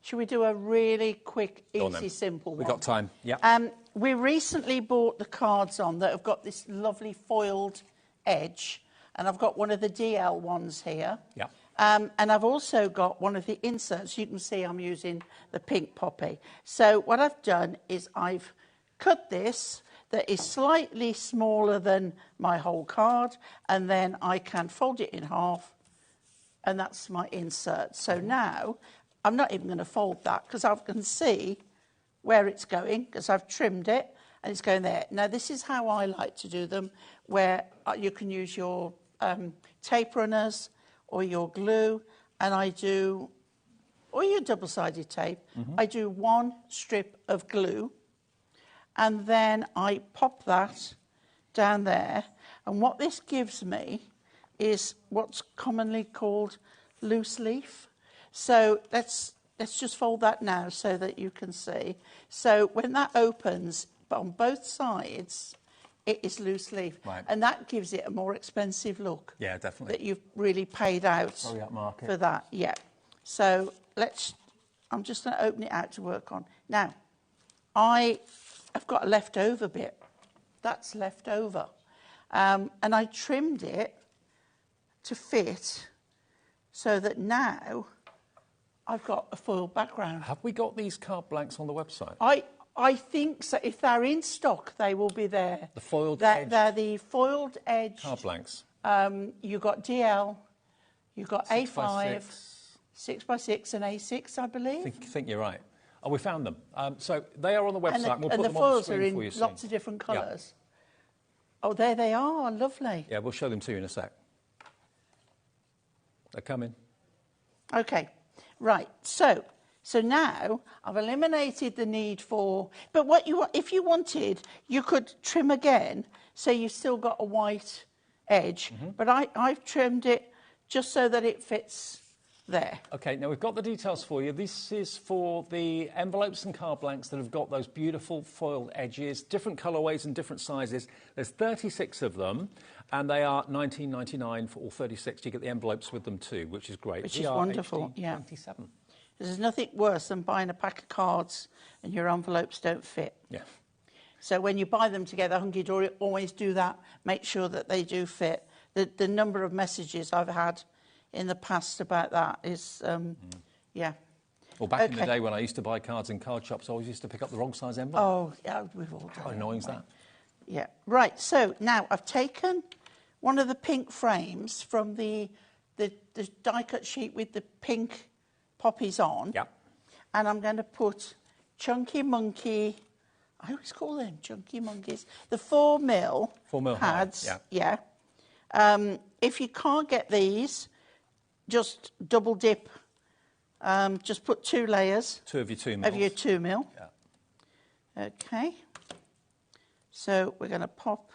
Should we do a really quick, easy, simple one? We've got time, yeah. We recently bought the cards on that have got this lovely foiled edge, and I've got one of the DL ones here. Yeah. And I've also got one of the inserts. You can see I'm using the pink poppy. So what I've done is I've cut this that is slightly smaller than my whole card, and then I can fold it in half, and that's my insert. So now I'm not even going to fold that because I can see where it's going because I've trimmed it, and it's going there. Now, this is how I like to do them, where you can use your tape runners or your glue, and I do, or your double-sided tape. I do one strip of glue, and then I pop that down there, and what this gives me is what's commonly called loose leaf. So let's just fold that now so that you can see. So when that opens, but on both sides, it is loose leaf. Right. And that gives it a more expensive look. Yeah, definitely. That you've really paid out Very upmarket. for that. Yeah. So I'm just going to open it out to work on. Now, I've got a leftover bit. That's left over. And I trimmed it to fit so that now I've got a foiled background. Have we got these card blanks on the website? I think so. If they're in stock, they will be there. The foiled edge? They're the foiled edge. Card blanks. You've got DL, you've got 6 by A5, 6. 6x6 and A6, I believe. I think you're right. Oh, we found them. So they are on the website. And We'll the put them on the foils screen are for you in soon. lots of different Yeah. colours. Oh, there they are. Lovely. Yeah, we'll show them to you in a sec. They're coming. Okay, right. So now I've eliminated the need for. But what you want, if you wanted, you could trim again, so you've still got a white edge. But I've trimmed it just so that it fits there. Okay, now we've got the details for you. This is for the envelopes and card blanks that have got those beautiful foiled edges, different colourways and different sizes. There's 36 of them, and they are $19.99 for all 36. You get the envelopes with them too, which is great. Which is wonderful, yeah. 27. There's nothing worse than buying a pack of cards and your envelopes don't fit. Yeah. So when you buy them together, Hunkydory, always do that. Make sure that they do fit. The number of messages I've had in the past about that is, yeah. Well, back in the day when I used to buy cards in card shops, I always used to pick up the wrong size envelope. Oh, yeah, we've all done How annoying is that? Yeah. Right, so now I've taken one of the pink frames from the die-cut sheet with the pink poppies on. Yeah. And I'm going to put Chunky Monkey, I always call them Chunky Monkeys, the 4mm 4mm pads. high, yeah. If you can't get these, just double dip. Just put 2 layers. 2 of your 2mm. Of your 2mm. Yeah. Okay. So we're going to pop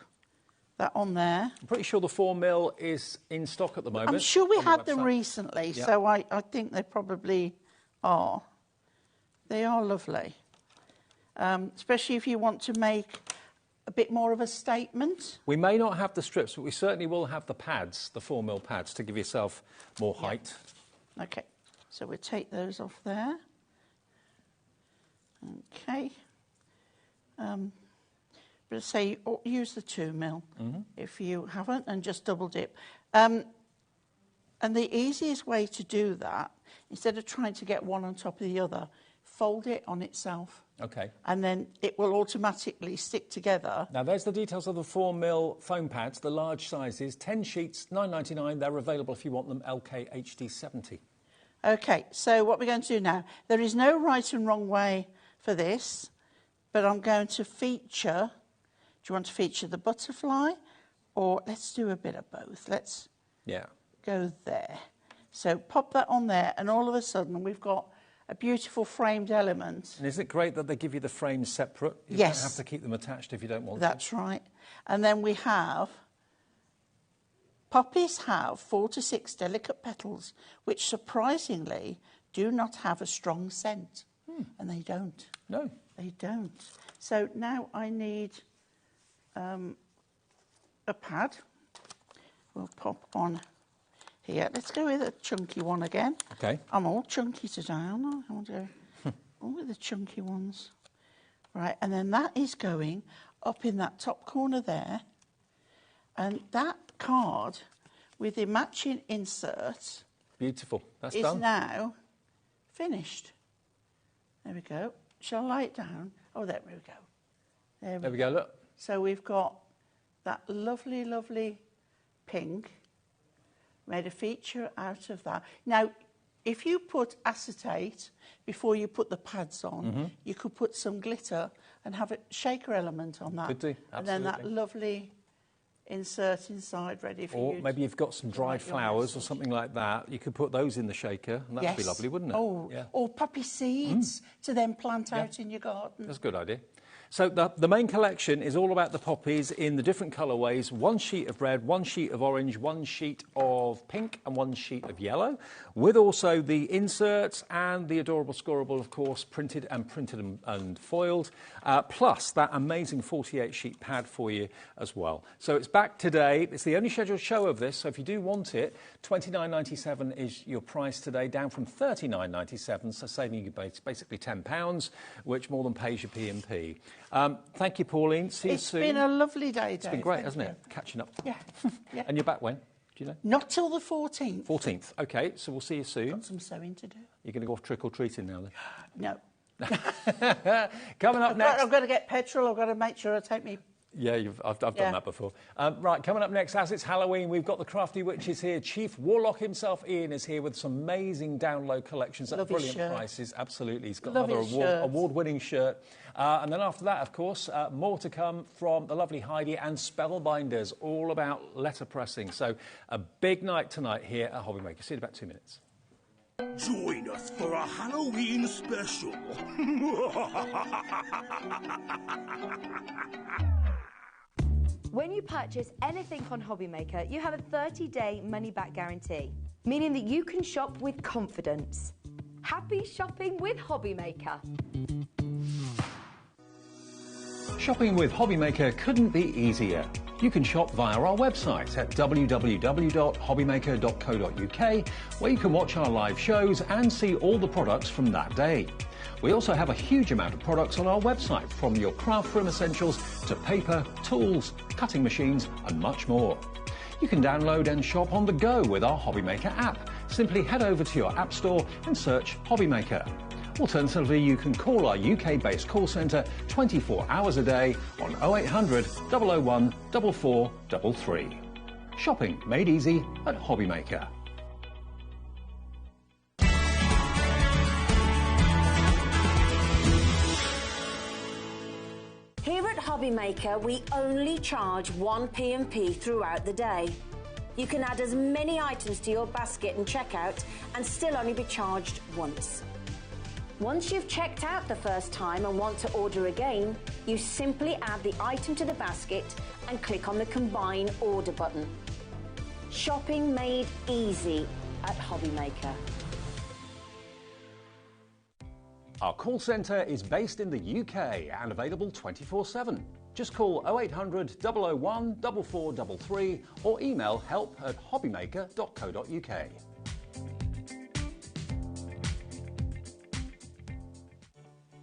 that on there. I'm pretty sure the 4mm is in stock at the moment. I'm sure we on the had them website. recently, Yeah. so I think they probably are. They are lovely. Especially if you want to make a bit more of a statement. We may not have the strips, but we certainly will have the pads, the 4mm pads, to give yourself more height. Okay, so we'll take those off there. Okay. But say use the 2mm if you haven't, and just double dip. And the easiest way to do that, instead of trying to get one on top of the other, fold it on itself. Okay. And then it will automatically stick together. Now, there's the details of the 4mm foam pads, the large sizes, 10 sheets, $9.99. They're available if you want them, LK HD70. Okay, so what we're going to do now, there is no right and wrong way for this, but I'm going to feature, do you want to feature the butterfly? Or let's do a bit of both. Let's go there. So pop that on there, and all of a sudden we've got a beautiful framed element. And isn't it great that they give you the frames separate? You Yes. don't have to keep them attached if you don't want That's right. And then we have, poppies have 4 to 6 delicate petals, which surprisingly do not have a strong scent. And they don't. No. They don't. So now I need a pad. We'll pop on here. Let's go with a chunky one again. Okay. I'm all chunky today, aren't I? I want to go all with the chunky ones. Right, and then that is going up in that top corner there. And that card with the matching insert Beautiful. That's is done. now finished. There we go. Shall I lay it down? Oh, there we go. There we go, look. So we've got that lovely, lovely pink. Made a feature out of that. Now, if you put acetate before you put the pads on, you could put some glitter and have a shaker element on that. Could do, absolutely. And then that lovely insert inside ready for you. Or maybe you've got some dried flowers or something like that. You could put those in the shaker, and that would be lovely, wouldn't it? Oh, yeah. Or poppy seeds to then plant out in your garden. That's a good idea. So the main collection is all about the poppies in the different colourways. One sheet of red, one sheet of orange, one sheet of pink and one sheet of yellow, with also the inserts and the adorable scoreable, of course, printed and foiled, plus that amazing 48-sheet pad for you as well. So it's back today. It's the only scheduled show of this, so if you do want it, $29.97 is your price today, down from $39.97, so saving you basically £10, which more than pays your P&P. Thank you, Pauline. See you soon. It's been a lovely day, Dave. It's been great, hasn't it? Catching up. Yeah. Yeah. And you're back when? Do you know? Not till the 14th. 14th. OK, so we'll see you soon. Got some sewing to do. You're going to go off trick-or-treating now, then? No. Coming up next... I've got to get petrol. I've got to make sure I take me... Yeah, I've done that before. Right, coming up next, as it's Halloween, we've got the Crafty Witches here. Chief Warlock himself, Ian, is here with some amazing download collections at brilliant prices. Absolutely. He's got another award-winning shirt. And then after that, of course, more to come from the lovely Heidi and Spellbinders, all about letterpressing. So a big night tonight here at HobbyMaker. See you in about 2 minutes. Join us for a Halloween special. When you purchase anything on HobbyMaker, you have a 30-day money-back guarantee, meaning that you can shop with confidence. Happy shopping with HobbyMaker. Shopping with HobbyMaker couldn't be easier. You can shop via our website at www.hobbymaker.co.uk, where you can watch our live shows and see all the products from that day. We also have a huge amount of products on our website, from your craft room essentials to paper, tools, cutting machines and much more. You can download and shop on the go with our HobbyMaker app. Simply head over to your app store and search HobbyMaker. Alternatively, you can call our UK-based call centre 24 hours a day on 0800 001 4433. Shopping made easy at HobbyMaker. Here at HobbyMaker, we only charge one P&P throughout the day. You can add as many items to your basket and checkout and still only be charged once. Once you've checked out the first time and want to order again, you simply add the item to the basket and click on the Combine Order button. Shopping made easy at HobbyMaker. Our call centre is based in the UK and available 24/7. Just call 0800 001 4433 or email help@hobbymaker.co.uk.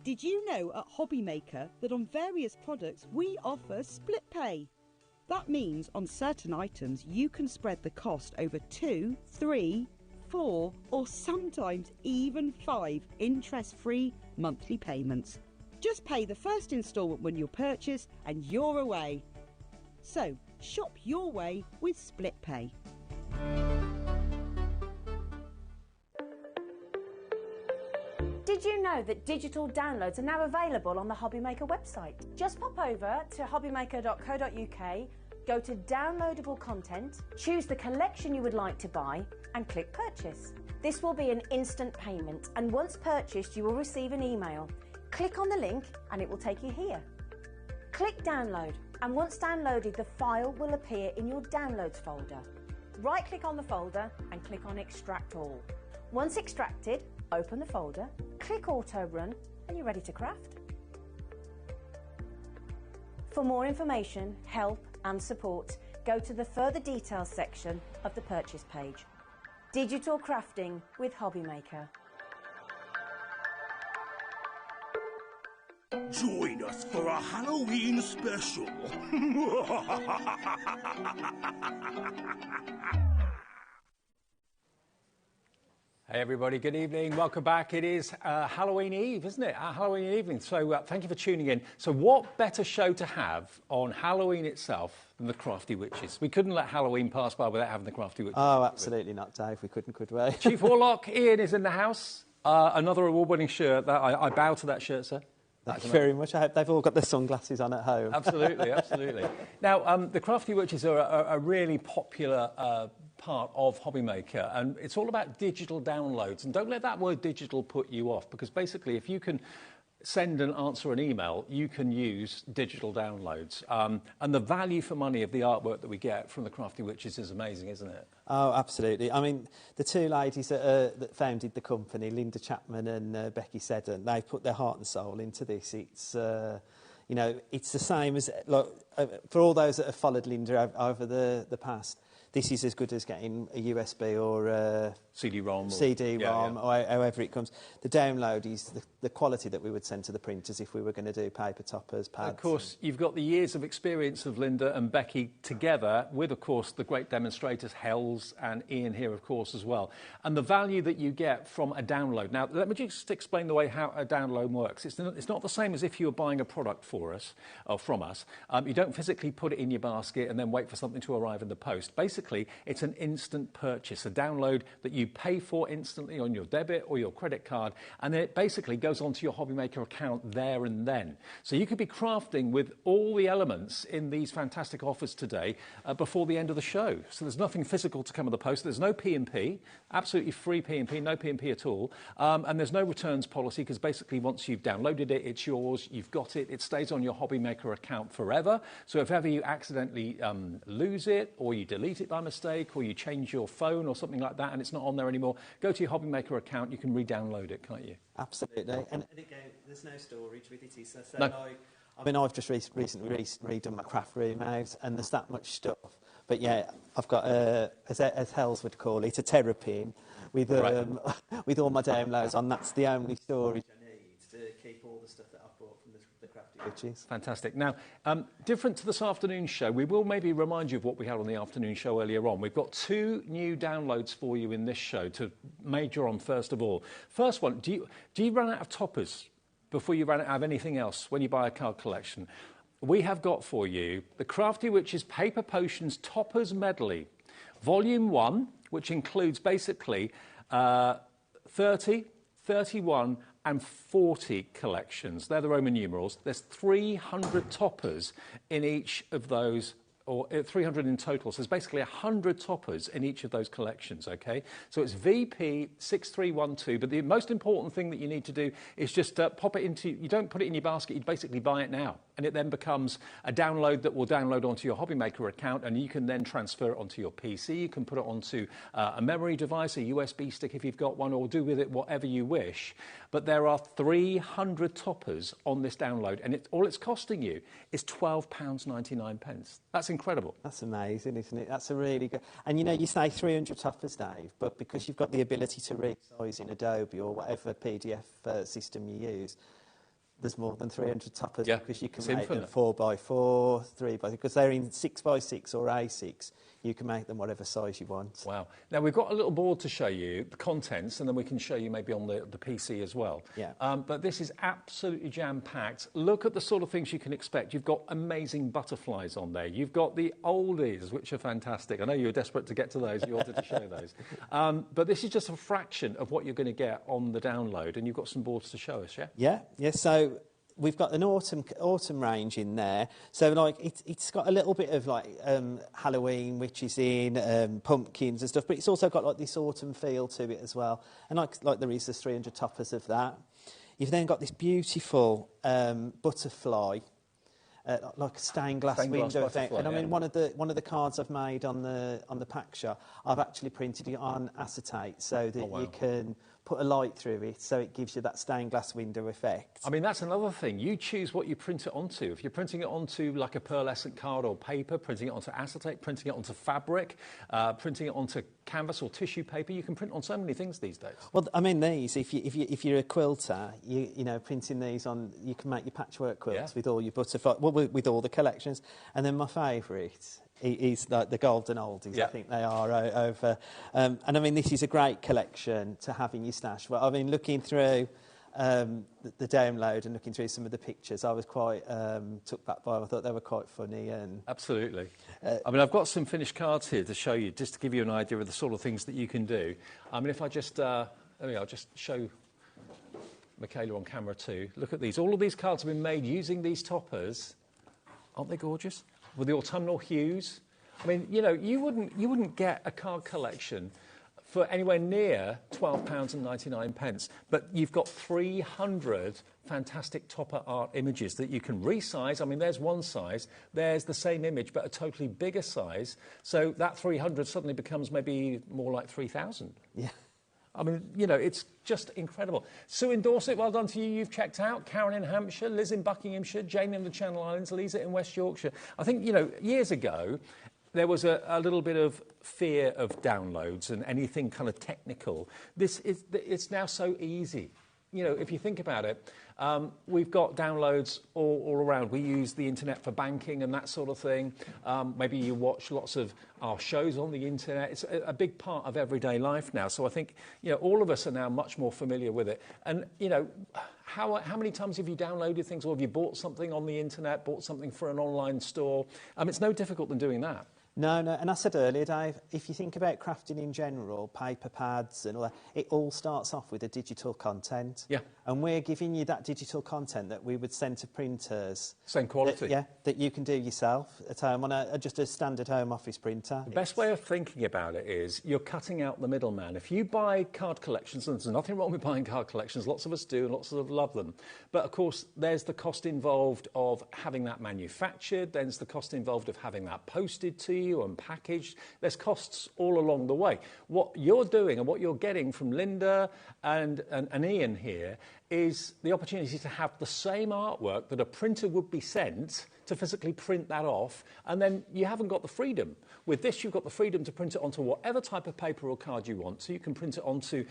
Did you know at HobbyMaker that on various products we offer split pay? That means on certain items you can spread the cost over 2, 3, 4 or sometimes even 5 interest-free monthly payments. Just pay the first instalment when you purchase and you're away. So shop your way with split pay. Did you know that digital downloads are now available on the HobbyMaker website? Just pop over to hobbymaker.co.uk, go to downloadable content, choose the collection you would like to buy and click purchase. This will be an instant payment, and once purchased you will receive an email. Click on the link and it will take you here. Click download, and once downloaded the file will appear in your downloads folder. Right click on the folder and click on extract all. Once extracted, open the folder, click auto run and you're ready to craft. For more information, help and support, go to the further details section of the purchase page. Digital crafting with HobbyMaker. Join us for a Halloween special. Hey everybody, good evening. Welcome back. It is Halloween Eve, isn't it? Halloween evening. So thank you for tuning in. So what better show to have on Halloween itself than the Crafty Witches? We couldn't let Halloween pass by without having the Crafty Witches. Oh, absolutely not, Dave. We couldn't, could we? Chief Warlock Ian is in the house. Another award-winning shirt. I bow to that shirt, sir. Thank you very much. I hope they've all got their sunglasses on at home. Absolutely, absolutely. Now, the Crafty Witches are a really popular part of HobbyMaker, and it's all about digital downloads. And don't let that word digital put you off, because basically if you can send and answer an email, you can use digital downloads. And the value for money of the artwork that we get from the Crafty Witches is amazing, isn't it? Oh, absolutely. I mean, the two ladies that founded the company, Linda Chapman and Becky Seddon, they've put their heart and soul into this. It's, you know, it's the same as, like, for all those that have followed Linda over the past, this is as good as getting a USB or a CD-ROM or however it comes. The download is the quality that we would send to the printers if we were going to do paper toppers, pads. Of course, you've got the years of experience of Linda and Becky together with, of course, the great demonstrators, Hells and Ian here, of course, as well. And the value that you get from a download. Now, let me just explain the way how a download works. It's not the same as if you were buying a product for us, or from us. You don't physically put it in your basket and then wait for something to arrive in the post. Basically, it's an instant purchase, a download that you pay for instantly on your debit or your credit card, and then it basically goes onto your HobbyMaker account there and then. So you could be crafting with all the elements in these fantastic offers today before the end of the show. So there's nothing physical to come in the post. There's no P&P, absolutely free P&P, no P&P at all. And there's no returns policy, because basically once you've downloaded it, it's yours, you've got it, it stays on your HobbyMaker account forever. So if ever you accidentally lose it, or you delete it by mistake, or you change your phone or something like that and it's not on there anymore, go to your HobbyMaker account, you can re-download it, can't you? Absolutely. And again, there's no storage with it. So No. like, I mean, I've just recently redone my craft room out, and there's that much stuff. But yeah, I've got, as Hells would call it, a terrapin with with all my downloads on. That's the only storage I need to keep all the stuff that I've bought from the Crafty Witches. Fantastic. Now, different to this afternoon show, we will maybe remind you of what we had on the afternoon show earlier on. We've got 2 new downloads for you in this show to major on first of all. First one, do you run out of toppers before you run out of anything else when you buy a card collection? We have got for you the Crafty Witches Paper Potions Toppers Medley, Volume 1, which includes basically 30, 31 and 40 collections. They're the Roman numerals. There's 300 toppers in each of those, or 300 in total. So there's basically 100 toppers in each of those collections, okay? So it's VP6312, but the most important thing that you need to do is just pop it into, you don't put it in your basket, you basically buy it now. And it then becomes a download that will download onto your HobbyMaker account, and you can then transfer it onto your PC. You can put it onto a memory device, a USB stick if you've got one, or do with it whatever you wish. But there are 300 toppers on this download, and all it's costing you is £12.99. That's incredible. That's amazing, isn't it? That's a really good... And, you know, you say 300 toppers, Dave, but because you've got the ability to resize in Adobe or whatever PDF system you use, there's more than 300 toppers, because you can make them 4x4, 3x, because they're in 6x6 or A6. You can make them whatever size you want. Wow. Now, we've got a little board to show you, the contents, and then we can show you maybe on the PC as well. Yeah. But this is absolutely jam-packed. Look at the sort of things you can expect. You've got amazing butterflies on there. You've got the Oldies, which are fantastic. I know you were desperate to get to those. You wanted to show those. But this is just a fraction of what you're going to get on the download, and you've got some boards to show us, yeah? Yeah, so... We've got an autumn range in there, so like it's got a little bit of like Halloween witches in, pumpkins and stuff, but it's also got like this autumn feel to it as well. And like there's 300 toppers of that. You've then got this beautiful butterfly, like a stained glass window effect. And I mean, one of the cards I've made on the pack shot, I've actually printed it on acetate so that you can put a light through it, so it gives you that stained glass window effect. I mean, that's another thing. You choose what you print it onto. If you're printing it onto like a pearlescent card or paper, printing it onto acetate, printing it onto fabric, printing it onto canvas or tissue paper, you can print on so many things these days. Well, I mean, these, if you're a quilter, you know, printing these on, you can make your patchwork quilts with all your butterfly, well, with all the collections. And then my favourite is like the golden oldies. I think they are over. And I mean, this is a great collection to have in your stash. Well, I mean, looking through the download and looking through some of the pictures, I was quite took back by them. I thought they were quite funny. And absolutely. I mean, I've got some finished cards here to show you, just to give you an idea of the sort of things that you can do. I mean, if I just, I'll just show Michaela on camera too. Look at these. All of these cards have been made using these toppers. Aren't they gorgeous? With the autumnal hues. I mean, you know, you wouldn't get a card collection for anywhere near £12.99, but you've got 300 fantastic topper art images that you can resize. I mean, there's one size, there's the same image, but a totally bigger size. So that 300 suddenly becomes maybe more like 3,000. Yeah. I mean, you know, it's just incredible. Sue in Dorset, well done to you. You've checked out. Karen in Hampshire, Liz in Buckinghamshire, Jane in the Channel Islands, Lisa in West Yorkshire. I think, you know, years ago, there was a little bit of fear of downloads and anything kind of technical. It's now so easy. You know, if you think about it, we've got downloads all around. We use the internet for banking and that sort of thing. Maybe you watch lots of our shows on the internet. It's a big part of everyday life now. So I think, you know, all of us are now much more familiar with it. And, you know, how many times have you downloaded things, or have you bought something on the internet, bought something for an online store? It's no difficult than doing that. No, and I said earlier, Dave, if you think about crafting in general, paper pads and all that, it all starts off with a digital content. Yeah. And we're giving you that digital content that we would send to printers. Same quality. That you can do yourself at home on just a standard home office printer. The best way of thinking about it is you're cutting out the middleman. If you buy card collections, and there's nothing wrong with buying card collections, lots of us do and lots of us love them. But of course, there's the cost involved of having that manufactured, there's the cost involved of having that posted to you and packaged. There's costs all along the way. What you're doing and what you're getting from Linda and Ian here is the opportunity to have the same artwork that a printer would be sent to physically print that off, and then you haven't got the freedom. With this, you've got the freedom to print it onto whatever type of paper or card you want. So you can print it onto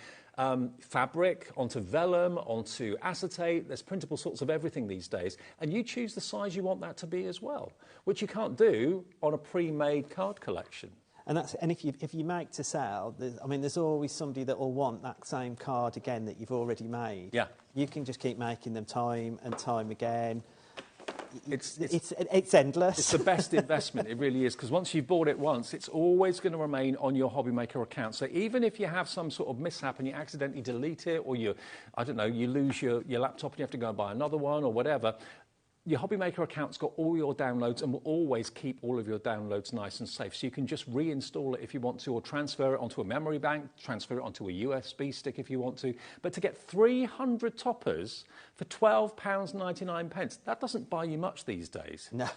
fabric, onto vellum, onto acetate. There's printable sorts of everything these days. And you choose the size you want that to be as well, which you can't do on a pre-made card collection. And if you make to sell, there's always somebody that will want that same card again that you've already made. Yeah. You can just keep making them time and time again. It's endless. It's the best investment, it really is, because once you've bought it once, it's always going to remain on your HobbyMaker account. So even if you have some sort of mishap and you accidentally delete it, or you lose your laptop and you have to go and buy another one or whatever, your HobbyMaker account's got all your downloads and will always keep all of your downloads nice and safe. So you can just reinstall it if you want to, or transfer it onto a memory bank, transfer it onto a USB stick if you want to. But to get 300 toppers for £12.99, that doesn't buy you much these days. No.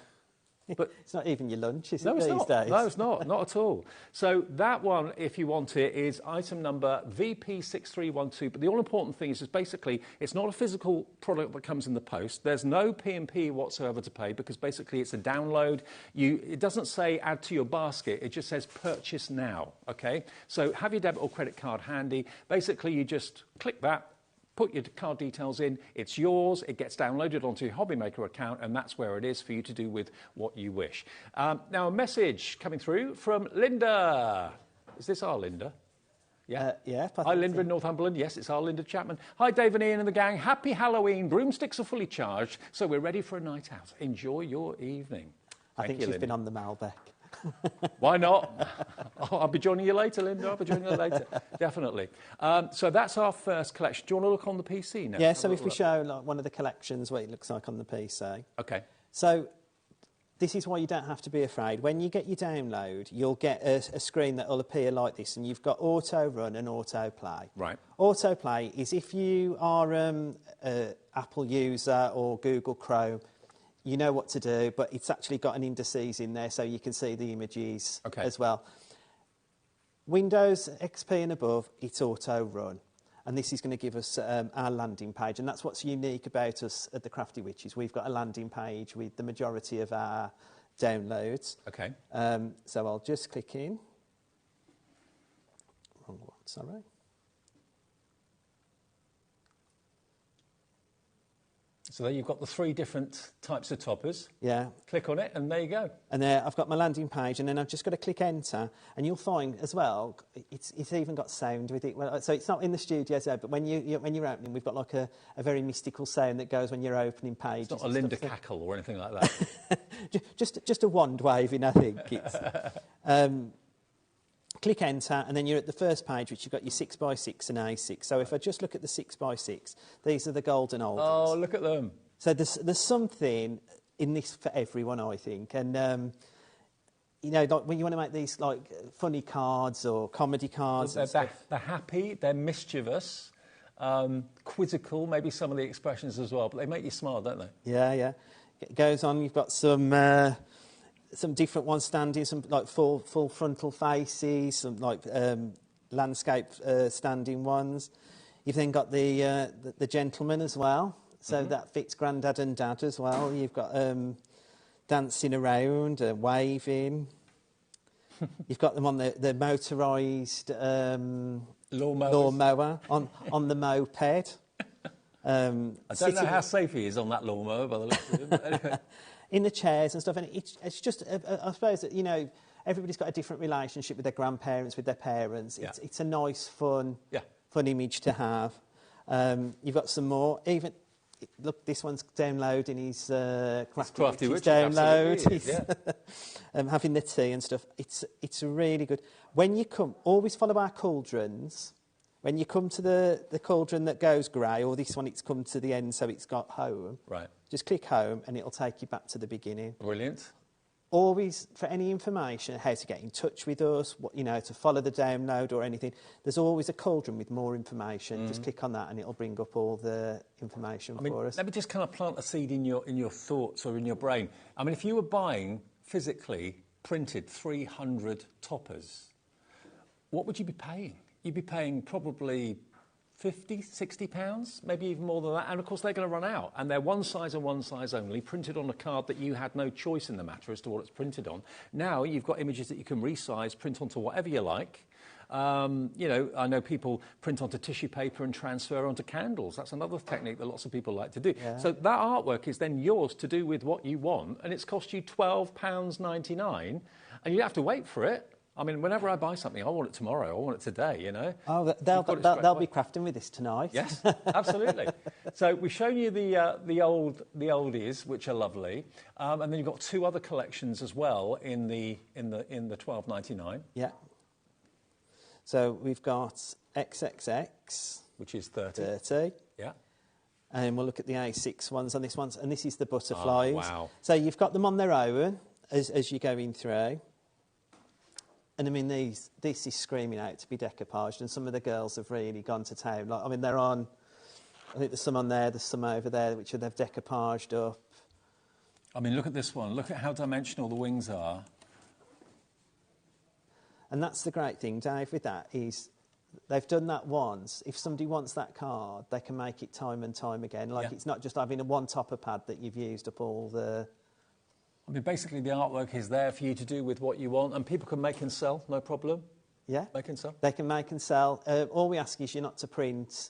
But it's not even your lunch, is it, these days? No, it's not at all. So that one, if you want it, is item number VP6312. But the all-important thing is basically it's not a physical product that comes in the post. There's no P&P whatsoever to pay, because basically it's a download. It doesn't say add to your basket. It just says purchase now, OK? So have your debit or credit card handy. Basically, you just click that, put your card details in, it's yours, it gets downloaded onto your HobbyMaker account, and that's where it is for you to do with what you wish. Now, a message coming through from Linda. Is this our Linda? Yeah. Hi, Linda in Northumberland. Yes, it's our Linda Chapman. Hi, Dave and Ian and the gang. Happy Halloween. Broomsticks are fully charged, so we're ready for a night out. Enjoy your evening. I think she's been on the Malbec. Why not? I'll be joining you later, Linda. I'll be joining you later. Definitely. So that's our first collection. Do you want to look on the PC now? Yeah, so if we show one of the collections, what it looks like on the PC. OK. So this is why you don't have to be afraid. When you get your download, you'll get a screen that will appear like this, and you've got auto run and auto play. Right. Auto play is if you are an Apple user or Google Chrome, you know what to do, but it's actually got an indices in there so you can see the images as well. Windows XP and above, it's auto run. And this is going to give us our landing page. And that's what's unique about us at the Crafty Witches. We've got a landing page with the majority of our downloads. OK. So I'll just click in. Wrong one, sorry. So there you've got the 3 different types of toppers. Yeah. Click on it and there you go. And there I've got my landing page, and then I've just got to click enter, and you'll find as well it's even got sound with it. Well, so it's not in the studio, but when you're opening, we've got like a very mystical sound that goes when you're opening pages. It's not a Linda cackle or anything like that. just a wand waving, I think. It's, click enter, and then you're at the first page, which you've got your 6x6 and A6. So if I just look at the 6x6, these are the golden oldies. Oh, look at them. So there's something in this for everyone, I think. And, you know, like when you want to make these, like, funny cards or comedy cards. They're happy, they're mischievous, quizzical, maybe some of the expressions as well, but they make you smile, don't they? Yeah, yeah. It goes on, you've got some different ones standing, some like full frontal faces, some like landscape standing ones. You've then got the gentleman as well, so that fits Grandad and Dad as well. You've got dancing around, waving. You've got them on the motorised lawnmower on the moped. I don't know how safe he is on that lawnmower by the looks of him. But anyway. In the chairs and stuff, and it's just, I suppose that, you know, everybody's got a different relationship with their grandparents, with their parents. Yeah. It's a nice, fun image to have. You've got some more. Even look, this one's downloading his Crafty Witches download. He's having the tea and stuff. It's really good. When you come, always follow our cauldrons. When you come to the cauldron that goes grey, or this one, it's come to the end, so it's got home. Right. Just click home, and it'll take you back to the beginning. Brilliant. Always, for any information, how to get in touch with us, what, you know, to follow the download or anything, there's always a cauldron with more information. Just click on that, and it'll bring up all the information for us. Let me just kind of plant a seed in your thoughts or in your brain. I mean, if you were buying physically printed 300 toppers, what would you be paying? You'd be paying probably £50, £60, maybe even more than that. And, of course, they're going to run out. And they're one size and one size only, printed on a card that you had no choice in the matter as to what it's printed on. Now you've got images that you can resize, print onto whatever you like. You know, I know people print onto tissue paper and transfer onto candles. That's another technique that lots of people like to do. Yeah. So that artwork is then yours to do with what you want, and it's cost you £12.99, and you have to wait for it. I mean, whenever I buy something, I want it tomorrow. I want it today, you know. Oh, they'll be crafting with this tonight. Yes, absolutely. So we've shown you the oldies, which are lovely, and then you've got 2 other collections as well in the £12.99. Yeah. So we've got XXX, which is 30. 30. Yeah. And we'll look at the A6 ones on this one, and this is the butterflies. Oh, wow. So you've got them on their own as you're going through. And I mean, this is screaming out to be decoupaged, and some of the girls have really gone to town. Like, I mean, they're on, I think there's some on there, there's some over there, which they've decoupaged up. I mean, look at this one. Look at how dimensional the wings are. And that's the great thing, Dave, with that, is they've done that once. If somebody wants that card, they can make it time and time again. Like, it's not just having a one topper pad that you've used up all the... I mean, basically, the artwork is there for you to do with what you want, and people can make and sell, no problem. Yeah. Make and sell. They can make and sell. All we ask is you not to print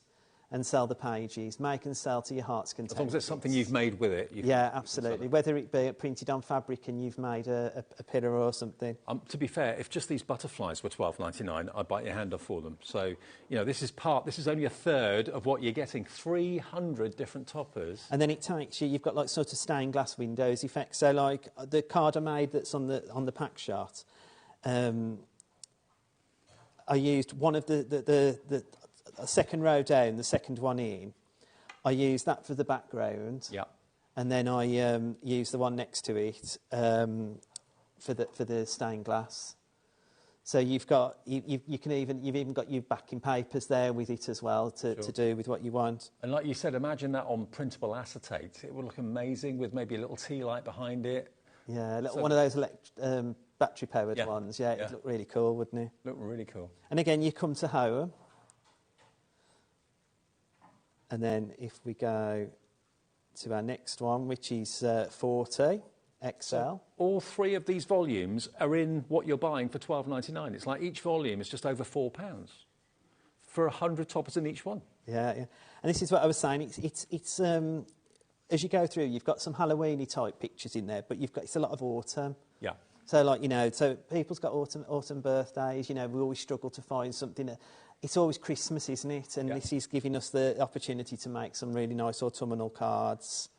and sell the pages. Make and sell to your heart's content. As long as it's something you've made with it. Yeah, absolutely. Whether it be printed on fabric and you've made a pillar or something. To be fair, if just these butterflies were £12.99, I'd bite your hand off for them. So, you know, this is only a third of what you're getting. 300 different toppers. And then it takes you, you've got like sort of stained glass windows effects. So like the card I made that's on the pack shot, I used one of the second row down, the second one in. I used that for the background. Yeah. And then I used the one next to it for the stained glass. So you've even got your backing papers there with it as well to do with what you want. And like you said, imagine that on printable acetate. It would look amazing with maybe a little tea light behind it. Yeah, one of those battery-powered ones. Yeah, it'd look really cool, wouldn't it? Look really cool. And again, you come to home. And then if we go to our next one, which is 40 XL. So all 3 of these volumes are in what you're buying for £12.99. It's like each volume is just over £4 for 100 toppers in each one. Yeah, yeah. And this is what I was saying. It's as you go through, you've got some Halloween-y type pictures in there, but it's a lot of autumn. Yeah. So, like, you know, so people's got autumn birthdays. You know, we always struggle to find something. It's always Christmas, isn't it? And this is giving us the opportunity to make some really nice autumnal cards.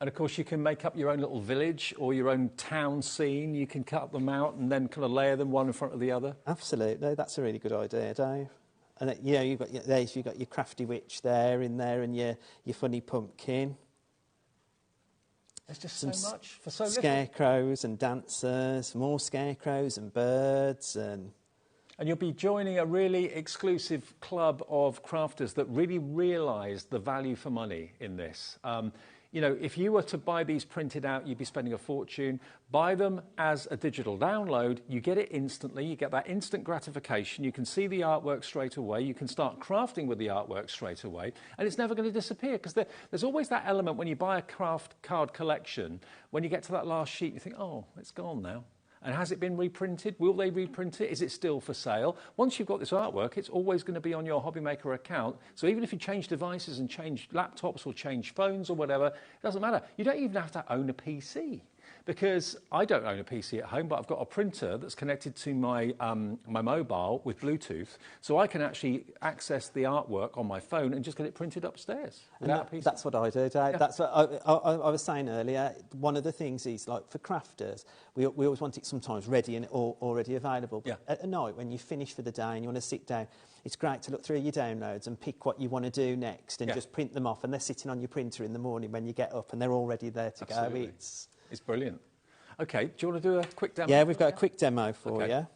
And of course, you can make up your own little village or your own town scene. You can cut them out and then kind of layer them one in front of the other. Absolutely, that's a really good idea, Dave. And you know, you've got your crafty witch there in there, and your funny pumpkin. There's just so much for so little. Scarecrows and dancers, more scarecrows and birds and you'll be joining a really exclusive club of crafters that really realise the value for money in this. You know, if you were to buy these printed out, you'd be spending a fortune. Buy them as a digital download, you get it instantly, you get that instant gratification, you can see the artwork straight away, you can start crafting with the artwork straight away, and it's never going to disappear, because there's always that element when you buy a craft card collection, when you get to that last sheet, you think, oh, it's gone now. And has it been reprinted? Will they reprint it? Is it still for sale? Once you've got this artwork, it's always going to be on your HobbyMaker account. So even if you change devices and change laptops or change phones or whatever, it doesn't matter. You don't even have to own a PC. Because I don't own a PC at home, but I've got a printer that's connected to my mobile with Bluetooth, so I can actually access the artwork on my phone and just get it printed upstairs without a PC. That's what I do, Dave. Yeah. That's what I was saying earlier. One of the things is, like, for crafters, we always want it sometimes ready and already available. But at night, when you finish for the day and you want to sit down, it's great to look through your downloads and pick what you want to do next and just print them off, and they're sitting on your printer in the morning when you get up and they're already there to go. It's brilliant. OK, do you want to do a quick demo? Yeah, we've got a quick demo for you.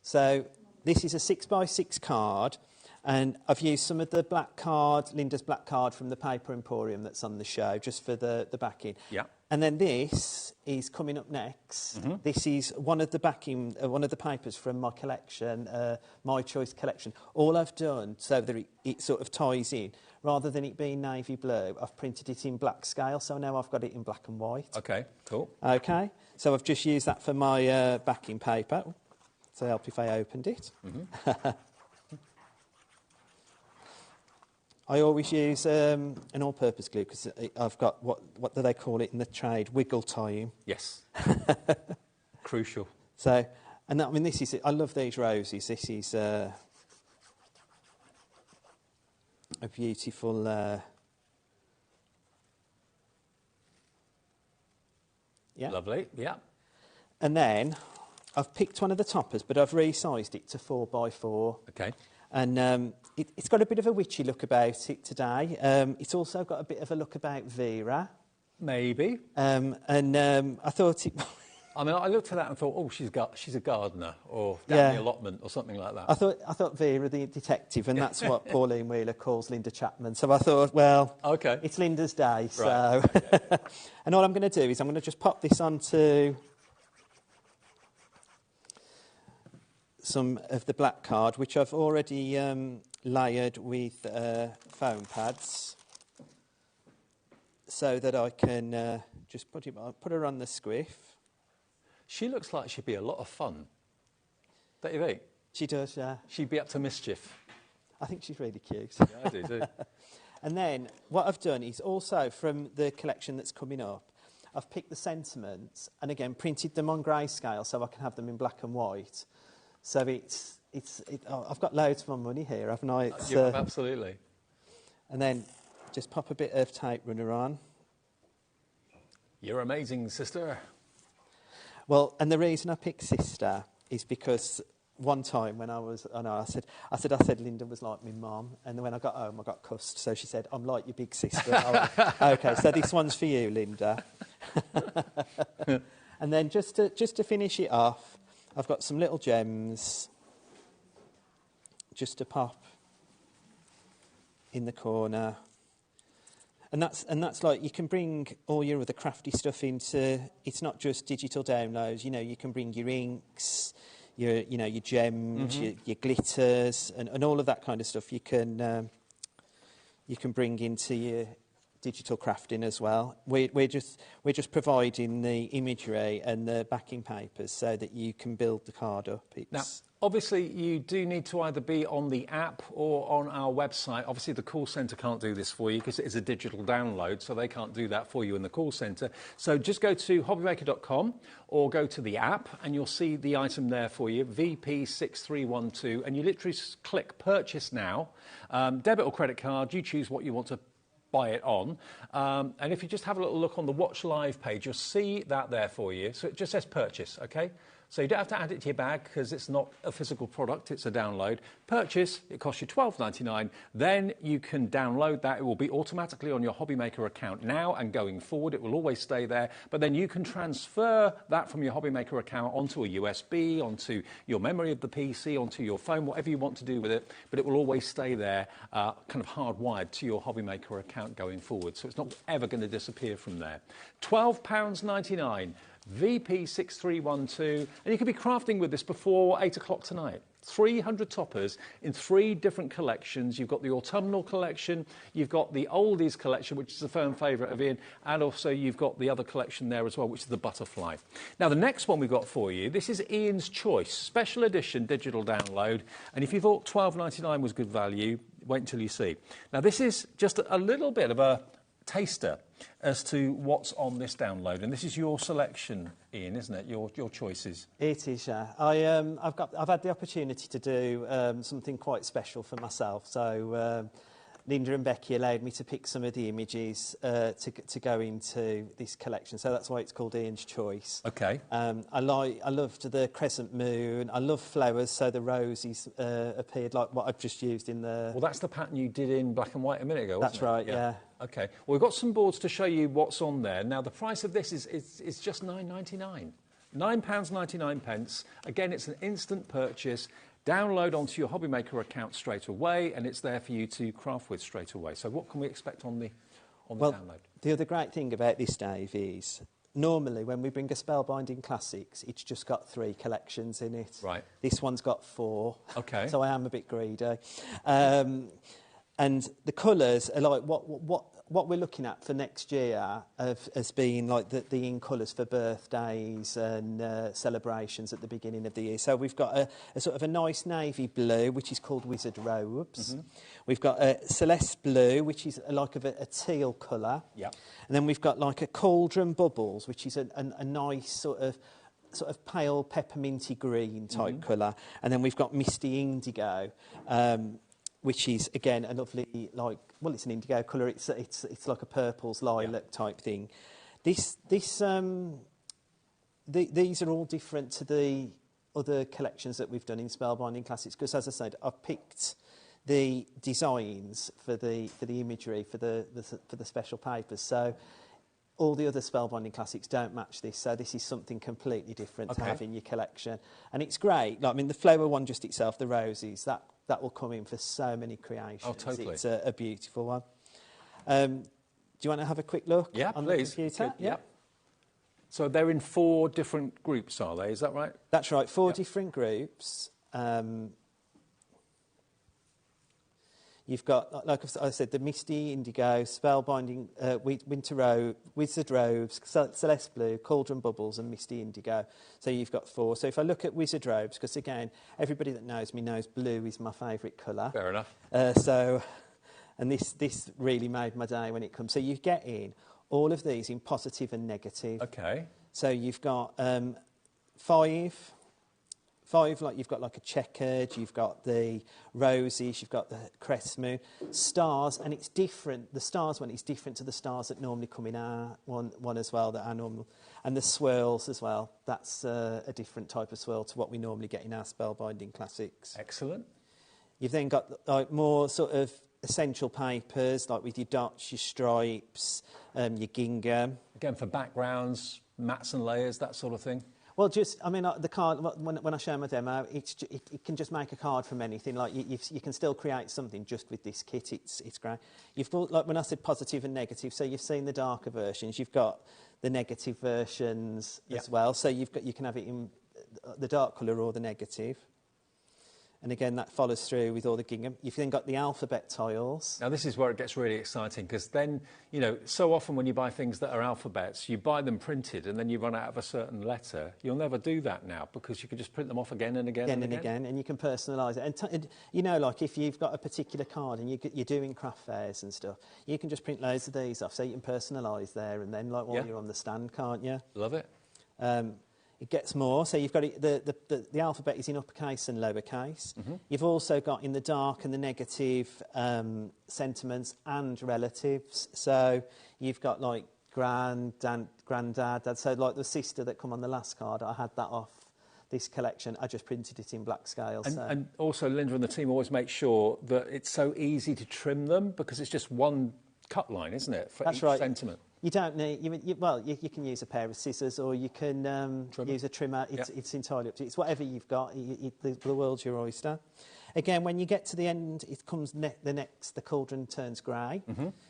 So this is a 6x6 card, and I've used some of the black card, Linda's black card from the Paper Emporium that's on the show, just for the backing. Yeah. And then this is coming up next. Mm-hmm. This is one of the one of the papers from my collection, My Choice collection. All I've done so that it sort of ties in, rather than it being navy blue, I've printed it in black scale, so now I've got it in black and white. OK, cool. OK, so I've just used that for my backing paper. So help if I opened it. Mm-hmm. I always use an all-purpose glue because I've got, what do they call it in the trade? Wiggle time. Yes. Crucial. So, and I mean, this is, I love these roses. This is a beautiful... yeah. Lovely, yeah. And then I've picked one of the toppers, but I've resized it to 4x4. OK. And it's got a bit of a witchy look about it today. It's also got a bit of a look about Vera. Maybe. And I thought it... I mean, I looked at that and thought, oh, she's a gardener, or down the allotment, or something like that. I thought Vera the detective, and that's what Pauline Wheeler calls Linda Chapman. So I thought, well, okay, it's Linda's day. So, right. Okay. And all I'm going to do is I'm going to just pop this onto some of the black card, which I've already layered with foam pads, so that I can just put her on the squiff. She looks like she'd be a lot of fun. Don't you think? She does, yeah. She'd be up to mischief. I think she's really cute. Yeah, I do too. And then what I've done is also from the collection that's coming up, I've picked the sentiments and again printed them on grayscale so I can have them in black and white. So I've got loads of my money here, haven't I? Absolutely. And then just pop a bit of tape runner on. You're amazing, sister. Well, and the reason I picked sister is because one time when I said Linda was like my mum, and then when I got home I got cussed. So she said, I'm like your big sister. OK, so this one's for you, Linda. And then just to finish it off, I've got some little gems just to pop in the corner. And that's like, you can bring all your other crafty stuff into, it's not just digital downloads, you know, you can bring your inks, your gems, mm-hmm. your glitters, and all of that kind of stuff you can bring into your digital crafting as well. We're just providing the imagery and the backing papers so that you can build the card up. Now, Obviously, you do need to either be on the app or on our website. Obviously, the call centre can't do this for you because it is a digital download, so they can't do that for you in the call centre. So just go to hobbymaker.com or go to the app and you'll see the item there for you, VP6312, and you literally click Purchase Now. Debit or credit card, you choose what you want to buy it on. And if you just have a little look on the Watch Live page, you'll see that there for you. So it just says Purchase, OK? So you don't have to add it to your bag because it's not a physical product, it's a download. Purchase, it costs you $12.99. Then you can download that. It will be automatically on your HobbyMaker account now and going forward. It will always stay there. But then you can transfer that from your HobbyMaker account onto a USB, onto your memory of the PC, onto your phone, whatever you want to do with it. But it will always stay there, kind of hardwired to your HobbyMaker account going forward. So it's not ever going to disappear from there. £12.99. VP6312, and you could be crafting with this before 8 o'clock tonight. 300 toppers in 3 different collections. You've got the autumnal collection, you've got the oldies collection, which is a firm favourite of Ian, and also you've got the other collection there as well, which is the butterfly. Now, the next one we've got for you, this is Ian's Choice, special edition digital download, and if you thought £12.99 was good value, wait until you see. Now, this is just a little bit of a taster as to what's on this download, and this is your selection, Ian, isn't it? Your choices. It is, yeah. I've had the opportunity to do something quite special for myself. So Linda and Becky allowed me to pick some of the images to go into this collection. So that's why it's called Ian's Choice. Okay. I loved the crescent moon. I love flowers, so the roses appeared like what I've just used in the... Well, that's the pattern you did in black and white a minute ago, wasn't That's right, yeah. Okay. Well, we've got some boards to show you what's on there. Now, the price of this is just £9.99. £9.99. Again, it's an instant purchase. Download onto your HobbyMaker account straight away, and it's there for you to craft with straight away. So what can we expect on the download? The other great thing about this, Dave, is normally when we bring a Spellbinding Classics, it's just got 3 collections in it. Right. This one's got 4. Okay. So I am a bit greedy. And the colours are like what we're looking at for next year has been like the in colours for birthdays and celebrations at the beginning of the year. So we've got a sort of a nice navy blue, which is called Wizard Robes. Mm-hmm. We've got a Celeste blue, which is like a teal colour. Yeah. And then we've got like a Cauldron Bubbles, which is a nice sort of pale pepperminty green type colour. And then we've got Misty Indigo, which is, again, a lovely, it's an indigo colour. It's like a purples lilac type thing. These are all different to the other collections that we've done in Spellbinding Classics, because, as I said, I've picked the designs for the imagery for the special papers. So all the other Spellbinding Classics don't match this, so this is something completely different to have in your collection. And it's great. The flower one just itself, the roses, that will come in for so many creations. Oh, totally. It's a beautiful one. Do you want to have a quick look on the computer? Yeah. So they're in 4 different groups, are they? Is that right? That's right, 4 different groups. You've got, like I said, the Misty Indigo, Spellbinding, Winter Robe, Wizard Robes, Celeste Blue, Cauldron Bubbles and Misty Indigo. So you've got 4. So if I look at Wizard Robes, because again, everybody that knows me knows blue is my favourite colour. Fair enough. And this really made my day when it comes. So you get in all of these in positive and negative. Okay. So you've got 5, like you've got like a checkered, you've got the roses, you've got the crest moon, stars, and it's different. The stars one is different to the stars that normally come in our one as well, that are normal. And the swirls as well, that's a different type of swirl to what we normally get in our Spellbinding Classics. Excellent. You've then got like more sort of essential papers, like with your dots, your stripes, your gingham. Again, for backgrounds, mats and layers, that sort of thing. Well, the card, when I show my demo, it can just make a card from anything. Like, you can still create something just with this kit. It's great. You've got, like when I said positive and negative, so you've seen the darker versions. You've got the negative versions as well. So you can have it in the dark colour or the negative. And again, that follows through with all the gingham. You've then got the alphabet tiles. Now, this is where it gets really exciting, because then, you know, so often when you buy things that are alphabets, you buy them printed and then you run out of a certain letter. You'll never do that now, because you can just print them off again and again and again. And you can personalise it. And you know, like if you've got a particular card and you're doing craft fairs and stuff, you can just print loads of these off, so you can personalise there and then, like, while you're on the stand, can't you? Love it. It gets more, so you've got it, the alphabet is in uppercase and lowercase. You've also got in the dark and the negative sentiments and relatives. So you've got like granddad, dad. So like the sister that come on the last card, I had that off this collection. I just printed it in black scale. And also Linda and the team always make sure that it's so easy to trim them, because it's just one cut line, isn't it, for each sentiment? You don't need, you can use a pair of scissors, or you can use a trimmer. It's entirely up to you. It's whatever you've got. The world's your oyster. Again, when you get to the end, it comes the cauldron turns grey.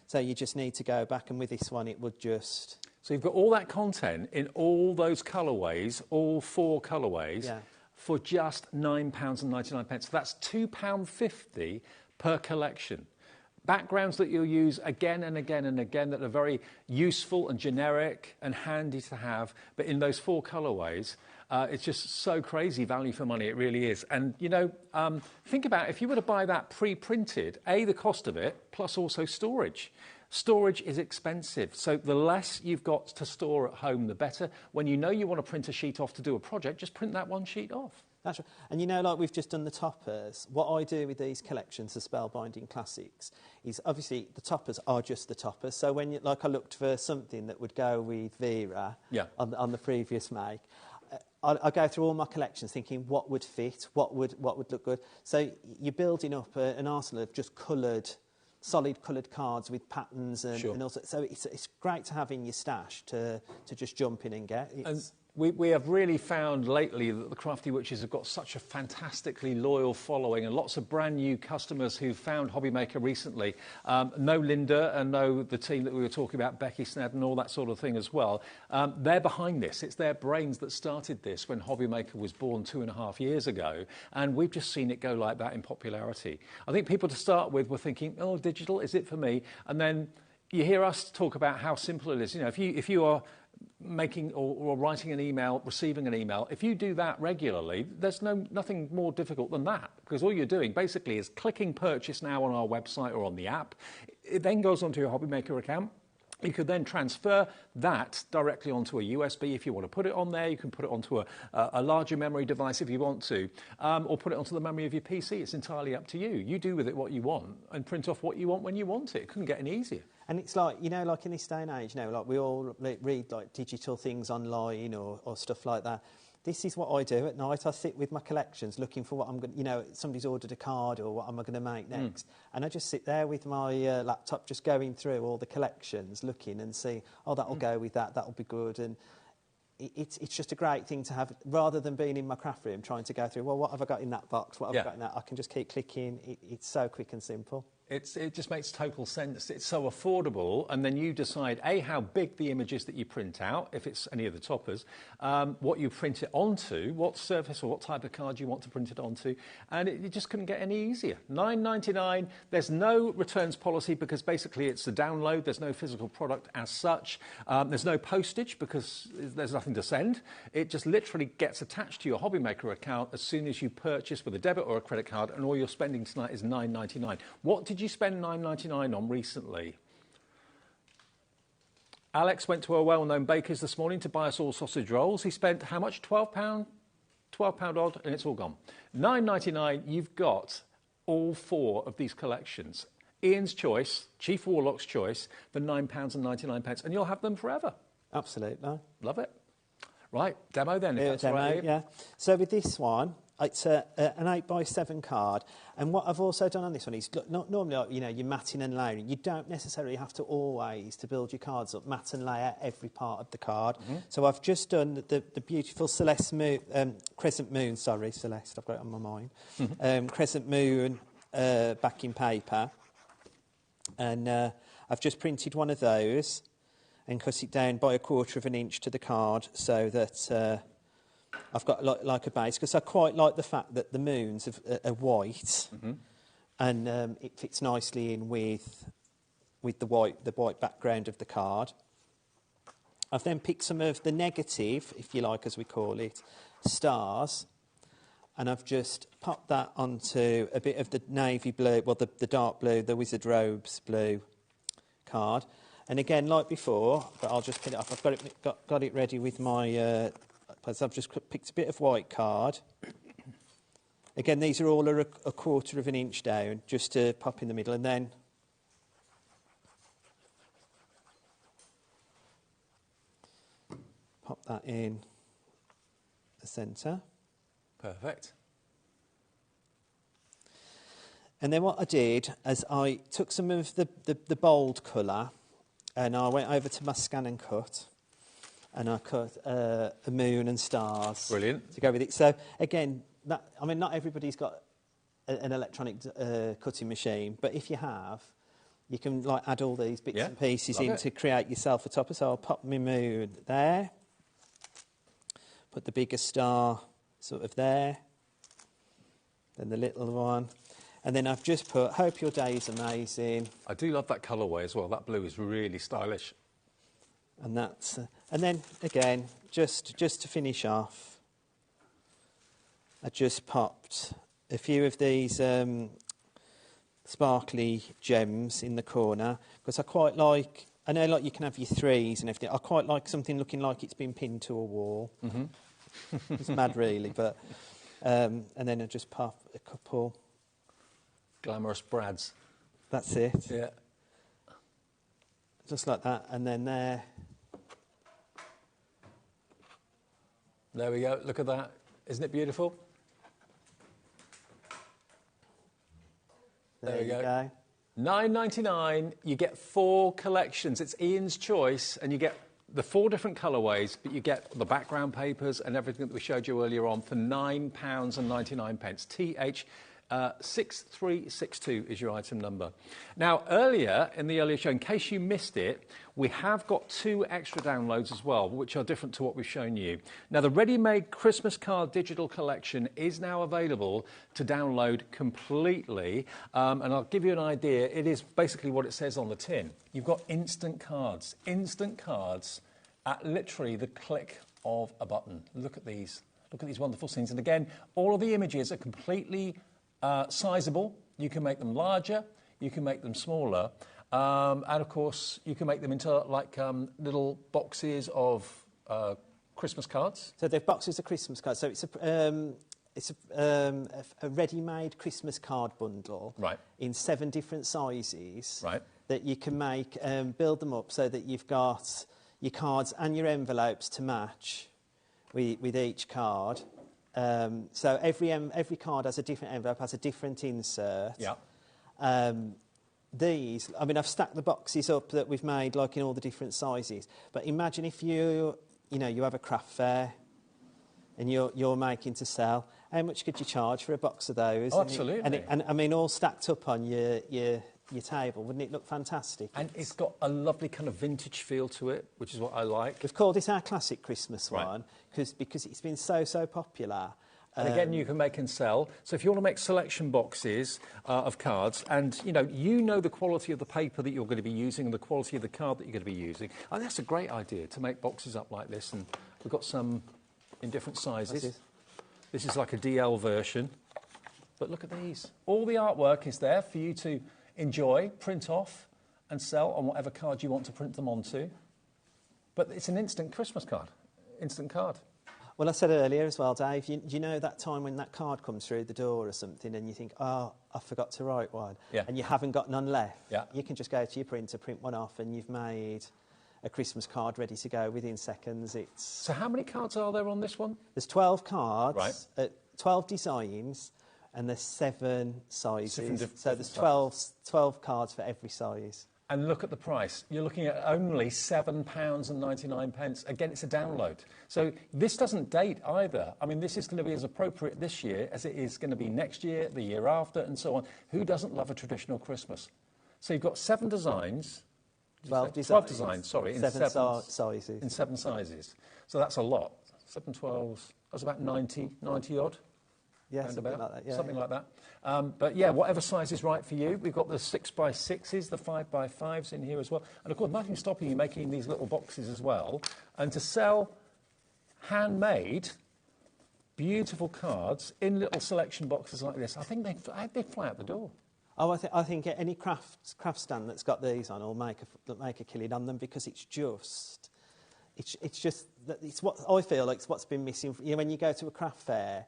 So you just need to go back, and with this one, it would just... So you've got all that content in all those colourways, all 4 colourways, for just £9.99. That's £2.50 per collection. Backgrounds that you'll use again and again and again, that are very useful and generic and handy to have, but in those 4 colourways, it's just so crazy value for money. It really is. And, you know, think about if you were to buy that pre-printed, the cost of it, plus also storage. Storage is expensive, so the less you've got to store at home, the better. When you know you want to print a sheet off to do a project, just print that one sheet off. That's right. And you know, like we've just done the toppers, what I do with these collections of Spellbinding Classics is, obviously the toppers are just the toppers. So when I looked for something that would go with Vera on the previous make, I go through all my collections thinking what would fit, what would look good. So you're building up an arsenal of just solid coloured cards with patterns and also, so it's great to have in your stash to just jump in and get. We have really found lately that the Crafty Witches have got such a fantastically loyal following, and lots of brand new customers who've found HobbyMaker recently. Know Linda and know the team that we were talking about, Becky Sned and all that sort of thing as well. They're behind this. It's their brains that started this when HobbyMaker was born 2.5 years ago, and we've just seen it go like that in popularity. I think people to start with were thinking, oh, digital, is it for me? And then you hear us talk about how simple it is. You know, if you are making or writing an email, receiving an email, if you do that regularly, there's nothing more difficult than that, because all you're doing basically is clicking purchase now on our website or on the app. It then goes onto your HobbyMaker account. You could then transfer that directly onto a USB if you want to put it on there. You can put it onto a larger memory device if you want to, or put it onto the memory of your PC. It's entirely up to you. You do with it what you want and print off what you want when you want it. It couldn't get any easier. And it's like, you know, like in this day and age, you know, like we all read like digital things online or stuff like that. This is what I do at night. I sit with my collections looking for what I'm going to, you know, somebody's ordered a card or what am I going to make next. And I just sit there with my laptop just going through all the collections, looking and see, oh, that'll go with that, that'll be good. And it's just a great thing to have, rather than being in my craft room trying to go through, well, what have I got in that box, what have I got in that? I can just keep clicking. It's so quick and simple. It just makes total sense. It's so affordable, and then you decide, A, how big the image is that you print out, if it's any of the toppers, what you print it onto, what surface or what type of card you want to print it onto, and it just couldn't get any easier. $9.99, there's no returns policy because basically it's a download, there's no physical product as such, there's no postage because there's nothing to send. It just literally gets attached to your HobbyMaker account as soon as you purchase with a debit or a credit card, and all you're spending tonight is $9.99. What did you spend $9.99 on recently? Alex went to a well-known baker's this morning to buy us all sausage rolls. He spent how much? £12 odd, and it's all gone. $9.99, you've got all 4 of these collections. Ian's Choice, Chief Warlock's Choice, for £9.99, and you'll have them forever. Absolutely. Love it. Right, demo then, if that's demo, right. Yeah. So with this one, it's an 8x7 card, and what I've also done on this one is, not normally, you know, you're matting and layering. You don't necessarily have to always, to build your cards up, mat and layer every part of the card. So I've just done the beautiful Crescent Moon, sorry, Celeste, I've got it on my mind. Crescent Moon backing paper, and I've just printed one of those and cut it down by 1/4 of an inch to the card so that I've got like a base, because I quite like the fact that the moons are white, and it fits nicely in with the white background of the card. I've then picked some of the negative, if you like, as we call it, stars, and I've just popped that onto a bit of the navy blue, well, the dark blue, the Wizard Robes blue card. And again, like before, but I'll just put it up. I've got it ready with my... I've just picked a bit of white card. Again, these are all a quarter of an inch down, just to pop in the middle, and then pop that in the centre. Perfect. And then what I did is I took some of the bold colour, and I went over to my scan and cut, and I cut a moon and stars. Brilliant. To go with it. So again, not everybody's got an electronic cutting machine, but if you have, you can like add all these bits and pieces in to create yourself a topper. So I'll pop my moon there, put the bigger star sort of there, then the little one. And then I've just put, hope your day is amazing. I do love that colourway as well. That blue is really stylish. And that's, and then again, just to finish off, I just popped a few of these sparkly gems in the corner, because I quite like, I know like you can have your threes and everything, I quite like something looking like it's been pinned to a wall. It's mad really, but, and then I just pop a couple. Glamorous brads. That's it. Yeah. Just like that, and then there. There we go, look at that. Isn't it beautiful? There you go. $9.99, you get 4 collections. It's Ian's choice, and you get the 4 different colourways, but you get the background papers and everything that we showed you earlier on for £9.99. TH 6362 is your item number. Now, earlier in the earlier show, in case you missed it, we have got 2 extra downloads as well, which are different to what we've shown you. Now, the ready-made Christmas card digital collection is now available to download completely, and I'll give you an idea. It is basically what it says on the tin. You've got instant cards at literally the click of a button. Look at these wonderful scenes. And again, all of the images are completely sizable. You can make them larger, you can make them smaller, and of course you can make them into like little boxes of Christmas cards. So they're boxes of Christmas cards. So it's a ready-made Christmas card bundle, right, in 7 different sizes, right, that you can make, build them up so that you've got your cards and your envelopes to match with each card. So every card has a different envelope, has a different insert. Yeah. These, I mean, I've stacked the boxes up that we've made, like in all the different sizes. But imagine if you have a craft fair and you're making to sell. How much could you charge for a box of those? Oh, absolutely. And I mean, all stacked up on your table, wouldn't it look fantastic? And it's got a lovely kind of vintage feel to it, which is what I like. We've called it our classic Christmas one because it's been so popular. And again, you can make and sell. So if you want to make selection boxes of cards, and you know the quality of the paper that you're going to be using and the quality of the card that you're going to be using, and that's a great idea to make boxes up like this. And we've got some in different sizes. This is like a DL version, but look at these. All the artwork is there for you to enjoy, print off, and sell on whatever card you want to print them onto. But it's an instant Christmas card, instant card. Well, I said earlier as well, Dave, you know that time when that card comes through the door or something and you think, oh, I forgot to write one, and you haven't got none left. Yeah. You can just go to your printer, print one off, and you've made a Christmas card ready to go within seconds. So how many cards are there on this one? There's 12 cards, 12 designs, and there's 7 sizes. So there's 12 cards for every size. And look at the price. You're looking at only £7.99. Again, it's a download. So this doesn't date either. I mean, this is going to be as appropriate this year as it is going to be next year, the year after, and so on. Who doesn't love a traditional Christmas? So you've got 7 designs. 12 designs, sorry. In 7 sizes. In 7 sizes. So that's a lot. 7 12s. That's about 90 odd. Yeah, something like that. Yeah, something like that. But yeah, whatever size is right for you. We've got the 6x6s, the 5x5s in here as well. And of course, nothing's stopping you making these little boxes as well. And to sell handmade, beautiful cards in little selection boxes like this, I think they fly out the door. Oh, I think any craft stand that's got these on will make a killing on them, because it's just what I feel like it's what's been missing. You know, when you go to a craft fair,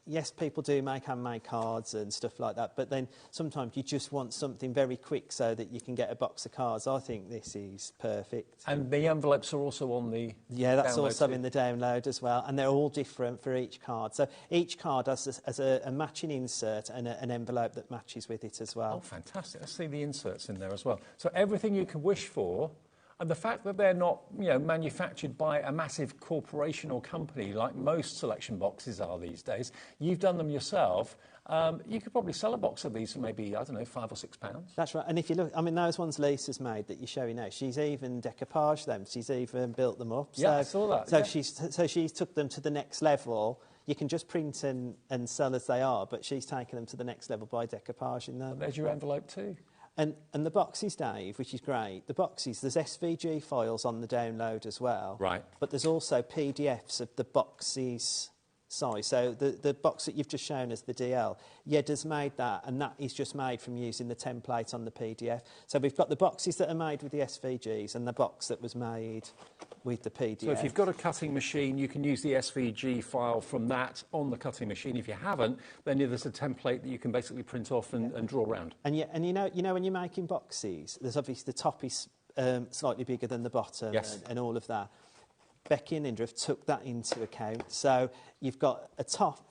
yes, people do make handmade cards and stuff like that, but then sometimes you just want something very quick so that you can get a box of cards. I think this is perfect. And the envelopes are also on the that's download also too. in the download as well, and they're all different for each card. So each card has a matching insert and an envelope that matches with it as well. Oh, fantastic. Let's see the inserts in there as well. So everything you can wish for. And the fact that they're not, manufactured by a massive corporation or company like most selection boxes are these days, you've done them yourself. You could probably sell a box of these for maybe, I don't know, £5 or £6. That's right. And if you look, I mean, those ones Lisa's made that you're showing now, she's even decoupaged them. She's even built them up. Yeah, I saw that. So she's took them to the next level. You can just print and sell as they are, but she's taken them to the next level by decoupaging them. There's your envelope too. And the boxes, Dave, which is great, the boxes, there's SVG files on the download as well. Right. But there's also PDFs of the boxes size. So the box that you've just shown us, the DL, Yedda's made that, and that is just made from using the template on the PDF. So we've got the boxes that are made with the SVGs and the box that was made with the PDF. So if you've got a cutting machine, you can use the SVG file from that on the cutting machine. If you haven't, then there's a template that you can basically print off and draw around. And you know when you're making boxes, there's obviously the top is slightly bigger than the bottom, yes, and all of that. Becky and Linda have took that into account. So you've got a top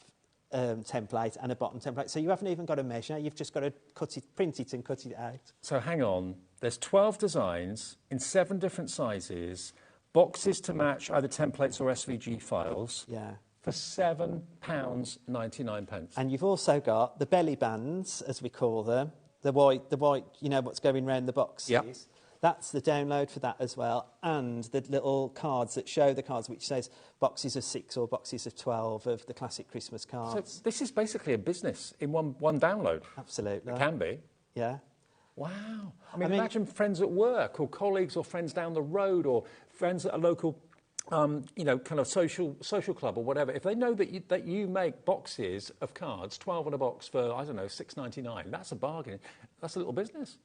template and a bottom template. So you haven't even got to measure. You've just got to print it and cut it out. So hang on. There's 12 designs in 7 different sizes, boxes to match either templates or SVG files. Yeah. For £7.99. And you've also got the belly bands, as we call them, the white, you know, what's going round the boxes. Yep. That's the download for that as well, and the little cards that show the cards, which says boxes of 6 or boxes of 12 of the classic Christmas cards. So this is basically a business in one download. Absolutely. It can be. Yeah. Wow. I mean, imagine friends at work or colleagues or friends down the road or friends at a local, kind of social club or whatever. If they know that you make boxes of cards, 12 in a box for, I don't know, £6.99, that's a bargain. That's a little business.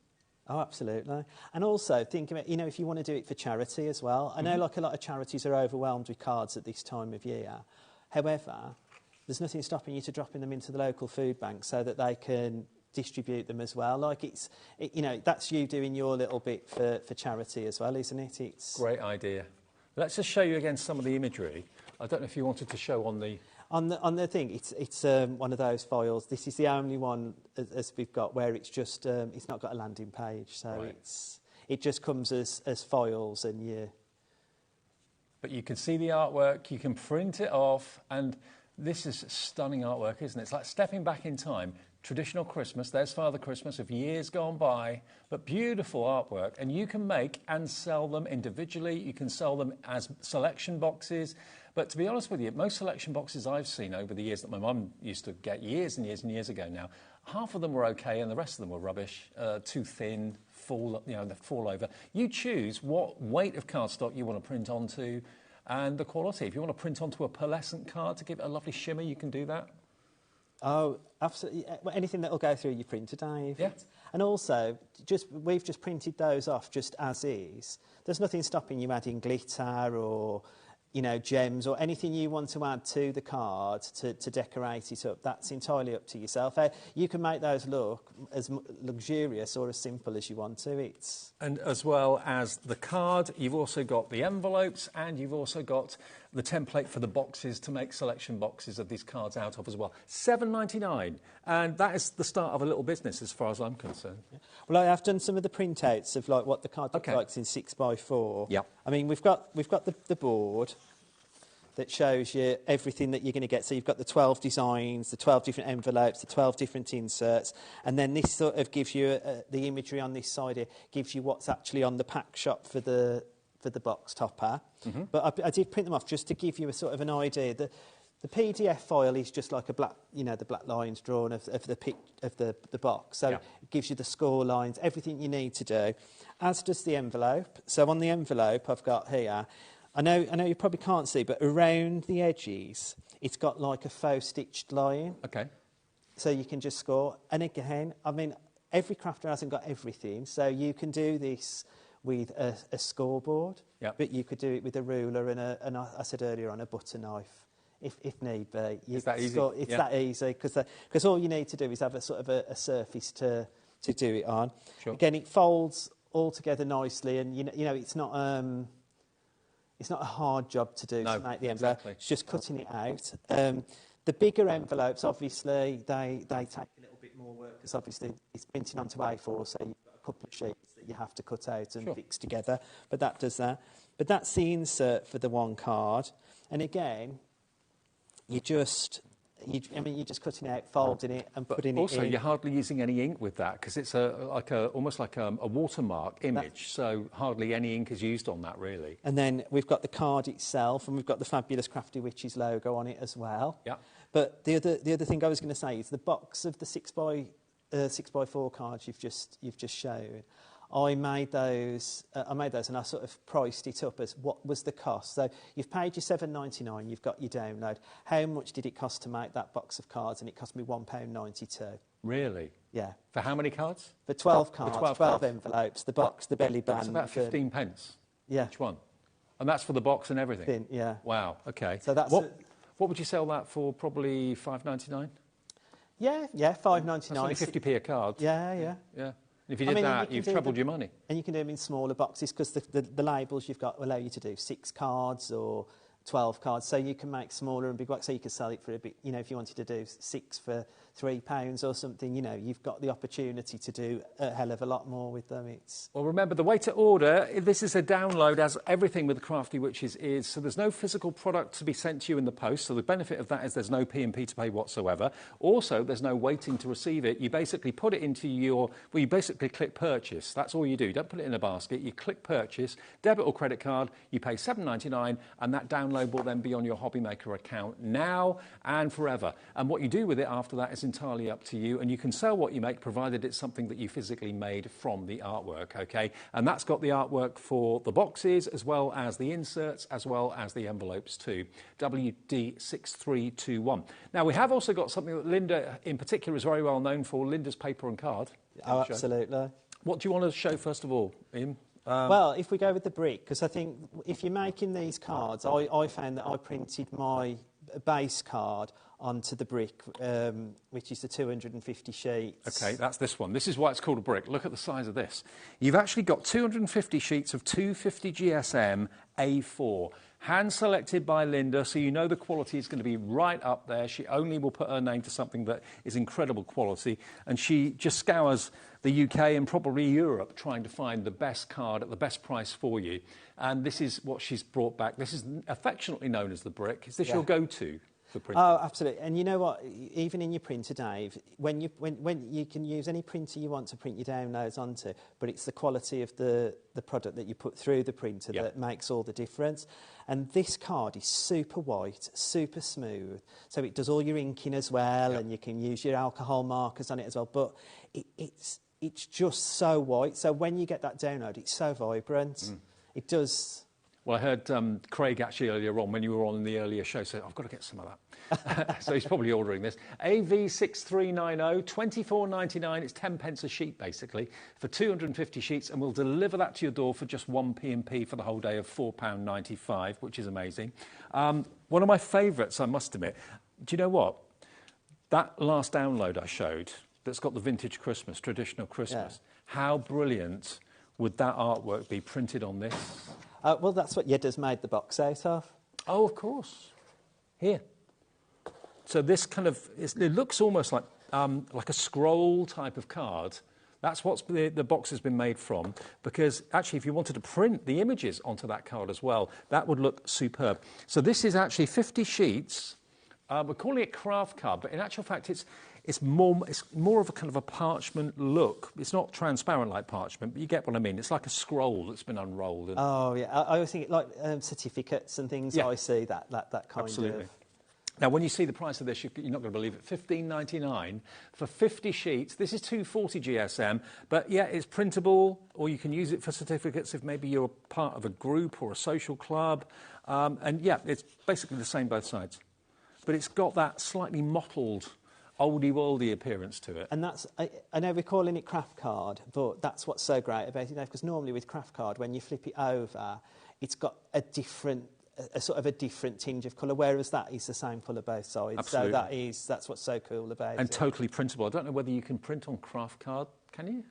Oh, absolutely. And also, think about, if you want to do it for charity as well. I know, like, a lot of charities are overwhelmed with cards at this time of year. However, there's nothing stopping you to dropping them into the local food bank so that they can distribute them as well. Like, that's you doing your little bit for charity as well, isn't it? It's great idea. Let's just show you again some of the imagery. I don't know if you wanted to show on the... On the thing, it's one of those files. This is the only one as we've got where it's just it's not got a landing page, so right. it just comes as files and you. But you can see the artwork, you can print it off, and this is stunning artwork, isn't it? It's like stepping back in time. Traditional Christmas, there's Father Christmas of years gone by, but beautiful artwork, and you can make and sell them individually. You can sell them as selection boxes. But to be honest with you, most selection boxes I've seen over the years that my mum used to get years and years and years ago now, half of them were okay and the rest of them were rubbish, too thin, they fall over. You choose what weight of cardstock you want to print onto and the quality. If you want to print onto a pearlescent card to give it a lovely shimmer, you can do that. Oh, absolutely. Anything that will go through your printer, Dave. Yeah. And also, we've just printed those off just as is. There's nothing stopping you adding glitter or... gems or anything you want to add to the card to decorate it up. That's entirely up to yourself. You can make those look as luxurious or as simple as you want to. And as well as the card, you've also got the envelopes and you've also got the template for the boxes to make selection boxes of these cards out of as well. $7.99, and that is the start of a little business as far as I'm concerned. Yeah. Well, I have done some of the printouts of like what the card looks like in 6x4. Yeah. I mean, we've got the board that shows you everything that you're going to get. So you've got the 12 designs, the 12 different envelopes, the 12 different inserts, and then this sort of gives you the imagery on this side here gives you what's actually on the pack shop for the for the box topper. But I did print them off just to give you a sort of an idea. The PDF file is just like a black, you know, the black lines drawn of the box. So it gives you the score lines, everything you need to do, as does the envelope. So on the envelope I've got here, I know you probably can't see, but around the edges, it's got like a faux stitched line. Okay. So you can just score. And again, I mean, every crafter hasn't got everything, so you can do this with a scoreboard, but you could do it with a ruler and I said earlier on, a butter knife. If need be. Is that easy? It's that easy, because all you need to do is have a sort of a surface to do it on. Sure. Again, it folds all together nicely, and you know it's not a hard job to do to make the envelope. Exactly. It's just cutting it out. The bigger envelopes, obviously, they take a little bit more work, because obviously it's printing onto A4, so you've got a couple of sheets that you have to cut out and fix together. But that does that. But that's the insert for the one card, and again, you're just cutting out, folding it, and putting it in. Also, you're hardly using any ink with that, because it's almost like a watermark image. So hardly any ink is used on that, really. And then we've got the card itself, and we've got the fabulous Crafty Witches logo on it as well. Yeah. But the other thing I was going to say is the box of the 6x4 cards you've just shown. I made those, and I sort of priced it up as what was the cost. So you've paid your $7.99, you've got your download. How much did it cost to make that box of cards? And it cost me £1.92. Really? Yeah. For how many cards? For 12 cards, 12 envelopes, the box, the belly band. That's about 15 pence each one. And that's for the box and everything? Yeah. Wow, OK. So that's what would you sell that for? Probably $5.99? Yeah, $5.99. That's only 50p a card. Yeah. If you did that, you've trebled your money. And you can do them in smaller boxes, because the labels you've got allow you to do 6 cards or 12 cards, so you can make smaller and big box, so you can sell it for a bit, you know, if you wanted to do 6 for £3 or something, you know, you've got the opportunity to do a hell of a lot more with them. Well, remember, the way to order, this is a download, as everything with the Crafty Witches is, so there's no physical product to be sent to you in the post, so the benefit of that is there's no P&P to pay whatsoever. Also, there's no waiting to receive it. You basically put it into you basically click purchase. That's all you do. Don't put it in a basket. You click purchase, debit or credit card, you pay $7.99, and that download will then be on your HobbyMaker account now and forever. And what you do with it after that is entirely up to you, and you can sell what you make, provided it's something that you physically made from the artwork, okay? And that's got the artwork for the boxes, as well as the inserts, as well as the envelopes too. WD6321. Now, we have also got something that Linda, in particular, is very well known for, Linda's paper and card. Oh, absolutely. What do you want to show first of all, Ian? Well, if we go with the brick, because I think if you're making these cards, I found that I printed my base card onto the brick, which is the 250 sheets. OK, that's this one. This is why it's called a brick. Look at the size of this. You've actually got 250 sheets of 250 GSM A4, hand-selected by Linda, so you know the quality is going to be right up there. She only will put her name to something that is incredible quality, and she just scours the UK and probably Europe trying to find the best card at the best price for you. And this is what she's brought back. This is affectionately known as the brick. Is this your go-to for printing? Oh, absolutely. And you know what? Even in your printer, Dave, when you can use any printer you want to print your downloads onto, but it's the quality of the product that you put through the printer that makes all the difference. And this card is super white, super smooth, so it does all your inking as well, and you can use your alcohol markers on it as well. But it's just so white, so when you get that download, it's so vibrant. It does. Well, I heard Craig actually earlier on, when you were on the earlier show, say, I've got to get some of that. So he's probably ordering this. AV6390, $24.99. It's 10 pence a sheet, basically, for 250 sheets, and we'll deliver that to your door for just one P&P for the whole day of £4.95, which is amazing. One of my favourites, I must admit. Do you know what? That last download I showed, that's got the vintage Christmas, traditional Christmas, how brilliant would that artwork be printed on this? Well, that's what Yedda's made the box out of. Oh, of course. Here. So this kind of, it looks almost like a scroll type of card. That's what the box has been made from, because actually if you wanted to print the images onto that card as well, that would look superb. So this is actually 50 sheets. We're calling it craft card, but in actual fact it's more of a kind of a parchment look. It's not transparent like parchment, but you get what I mean. It's like a scroll that's been unrolled. And oh, yeah. I always think like certificates and things. Yeah. I see that kind Absolutely. of... Now, when you see the price of this, you're not going to believe it. $15.99 for 50 sheets. This is 240 GSM, but yeah, it's printable, or you can use it for certificates if maybe you're part of a group or a social club. And yeah, it's basically the same both sides. But it's got that slightly mottled, oldie-worldy appearance to it. And that's, I know we're calling it craft card, but that's what's so great about it, Dave, because normally with craft card, when you flip it over, it's got a sort of a different tinge of colour, whereas that is the same colour both sides. Absolutely. So that's what's so cool about it. And totally printable. I don't know whether you can print on craft card, can you?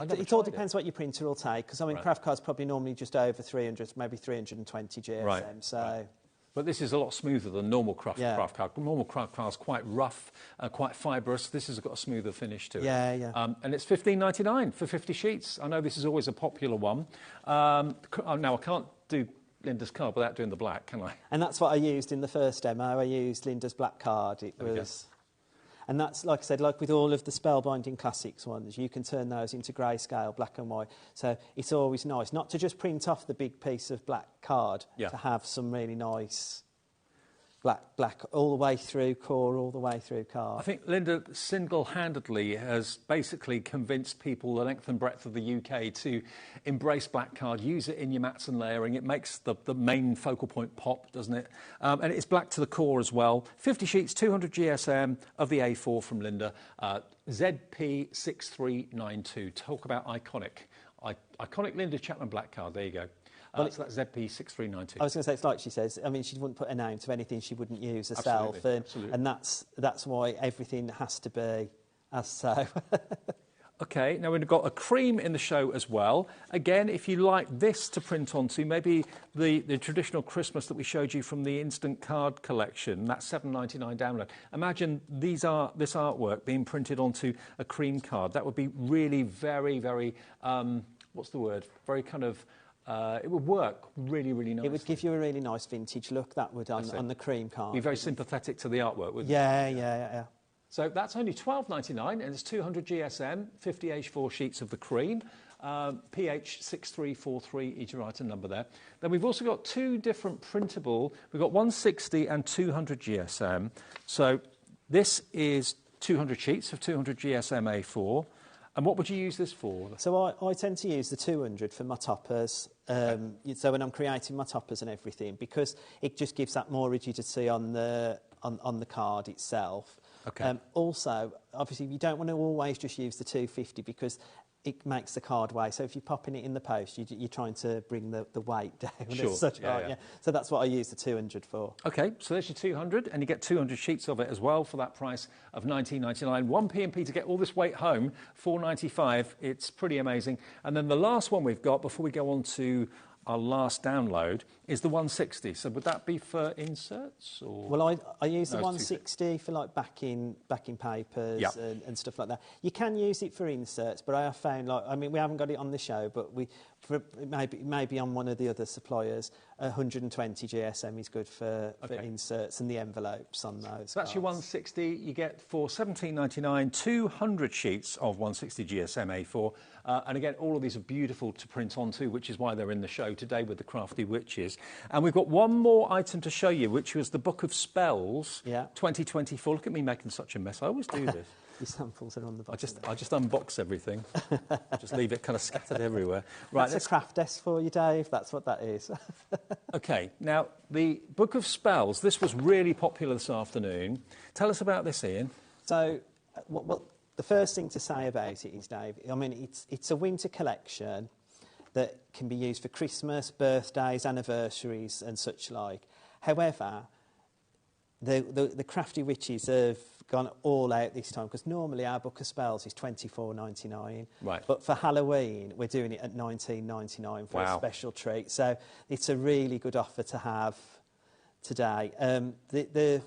It all depends what your printer will take, because I mean, Right. craft card's probably normally just over 300, maybe 320 GSM. Right. So. Right. But this is a lot smoother than normal craft card. Normal craft card's quite rough, quite fibrous. This has got a smoother finish to it. Yeah, yeah. And it's $15.99 for 50 sheets. I know this is always a popular one. Now, I can't do Linda's card without doing the black, can I? And that's what I used in the first demo. I used Linda's black card. And that's, like I said, like with all of the Spellbinding Classics ones, you can turn those into grayscale, black and white. So it's always nice not to just print off the big piece of black card, to have some really nice black all the way through core, all the way through card. I think Linda single-handedly has basically convinced people the length and breadth of the UK to embrace black card, use it in your mats and layering. It makes the main focal point pop, doesn't it? And it's black to the core as well. 50 sheets, 200 GSM of the A4 from Linda. ZP6392. Talk about iconic. Iconic Linda Chapman black card. There you go. So that's ZP6392. I was going to say, it's like she says, I mean, she wouldn't put a name to anything she wouldn't use herself. Absolutely. And that's why everything has to be as so. OK, now we've got a cream in the show as well. Again, if you like this to print onto, maybe the traditional Christmas that we showed you from the Instant Card collection, that $7.99 download. Imagine this artwork being printed onto a cream card. That would be really very, very, what's the word? Very kind of... it would work really, really nicely. It would give you a really nice vintage look, that would, on the cream card. Be very sympathetic to the artwork, wouldn't it? Yeah. So that's only $12.99, and it's 200 GSM, 50 H4 sheets of the cream, PH6343 is your item number there. Then we've also got two different printable. We've got 160 and 200 GSM. So this is 200 sheets of 200 GSM A4. And what would you use this for? So I tend to use the 200 for my toppers. So when I'm creating my toppers and everything, because it just gives that more rigidity on the card itself. Okay. Also, obviously, you don't want to always just use the 250 because it makes the card weigh. So if you're popping it in the post, you're trying to bring the weight down. Sure. Yeah. So that's what I use the 200 for. OK, so there's your 200, and you get 200 sheets of it as well for that price of $19.99. 1 P&P to get all this weight home, $4.95. It's pretty amazing. And then the last one we've got, before we go on to our last download, is the 160. So would that be for inserts? Or? Well, I use the 160 for like backing papers and stuff like that. You can use it for inserts, but I have found, like, I mean, we haven't got it on the show, but maybe on one of the other suppliers, 120 GSM is good for inserts and the envelopes on those. So that's your 160. You get for $17.99 200 sheets of 160 GSM A4. And again, all of these are beautiful to print onto, which is why they're in the show today with the Crafty Witches. And we've got one more item to show you, which was the Book of Spells 2024. Look at me making such a mess. I always do this. Your samples are on the bottom. I just unbox everything. Just leave it kind of scattered everywhere. Right, that's a craft desk for you, Dave. That's what that is. OK, now, the Book of Spells, this was really popular this afternoon. Tell us about this, Ian. So, the first thing to say about it is, Dave, I mean, it's a winter collection that can be used for Christmas, birthdays, anniversaries and such like. However, the Crafty Witches have gone all out this time, because normally our Book of Spells is $24.99. Right. But for Halloween, we're doing it at $19.99 for a special treat. So it's a really good offer to have today. The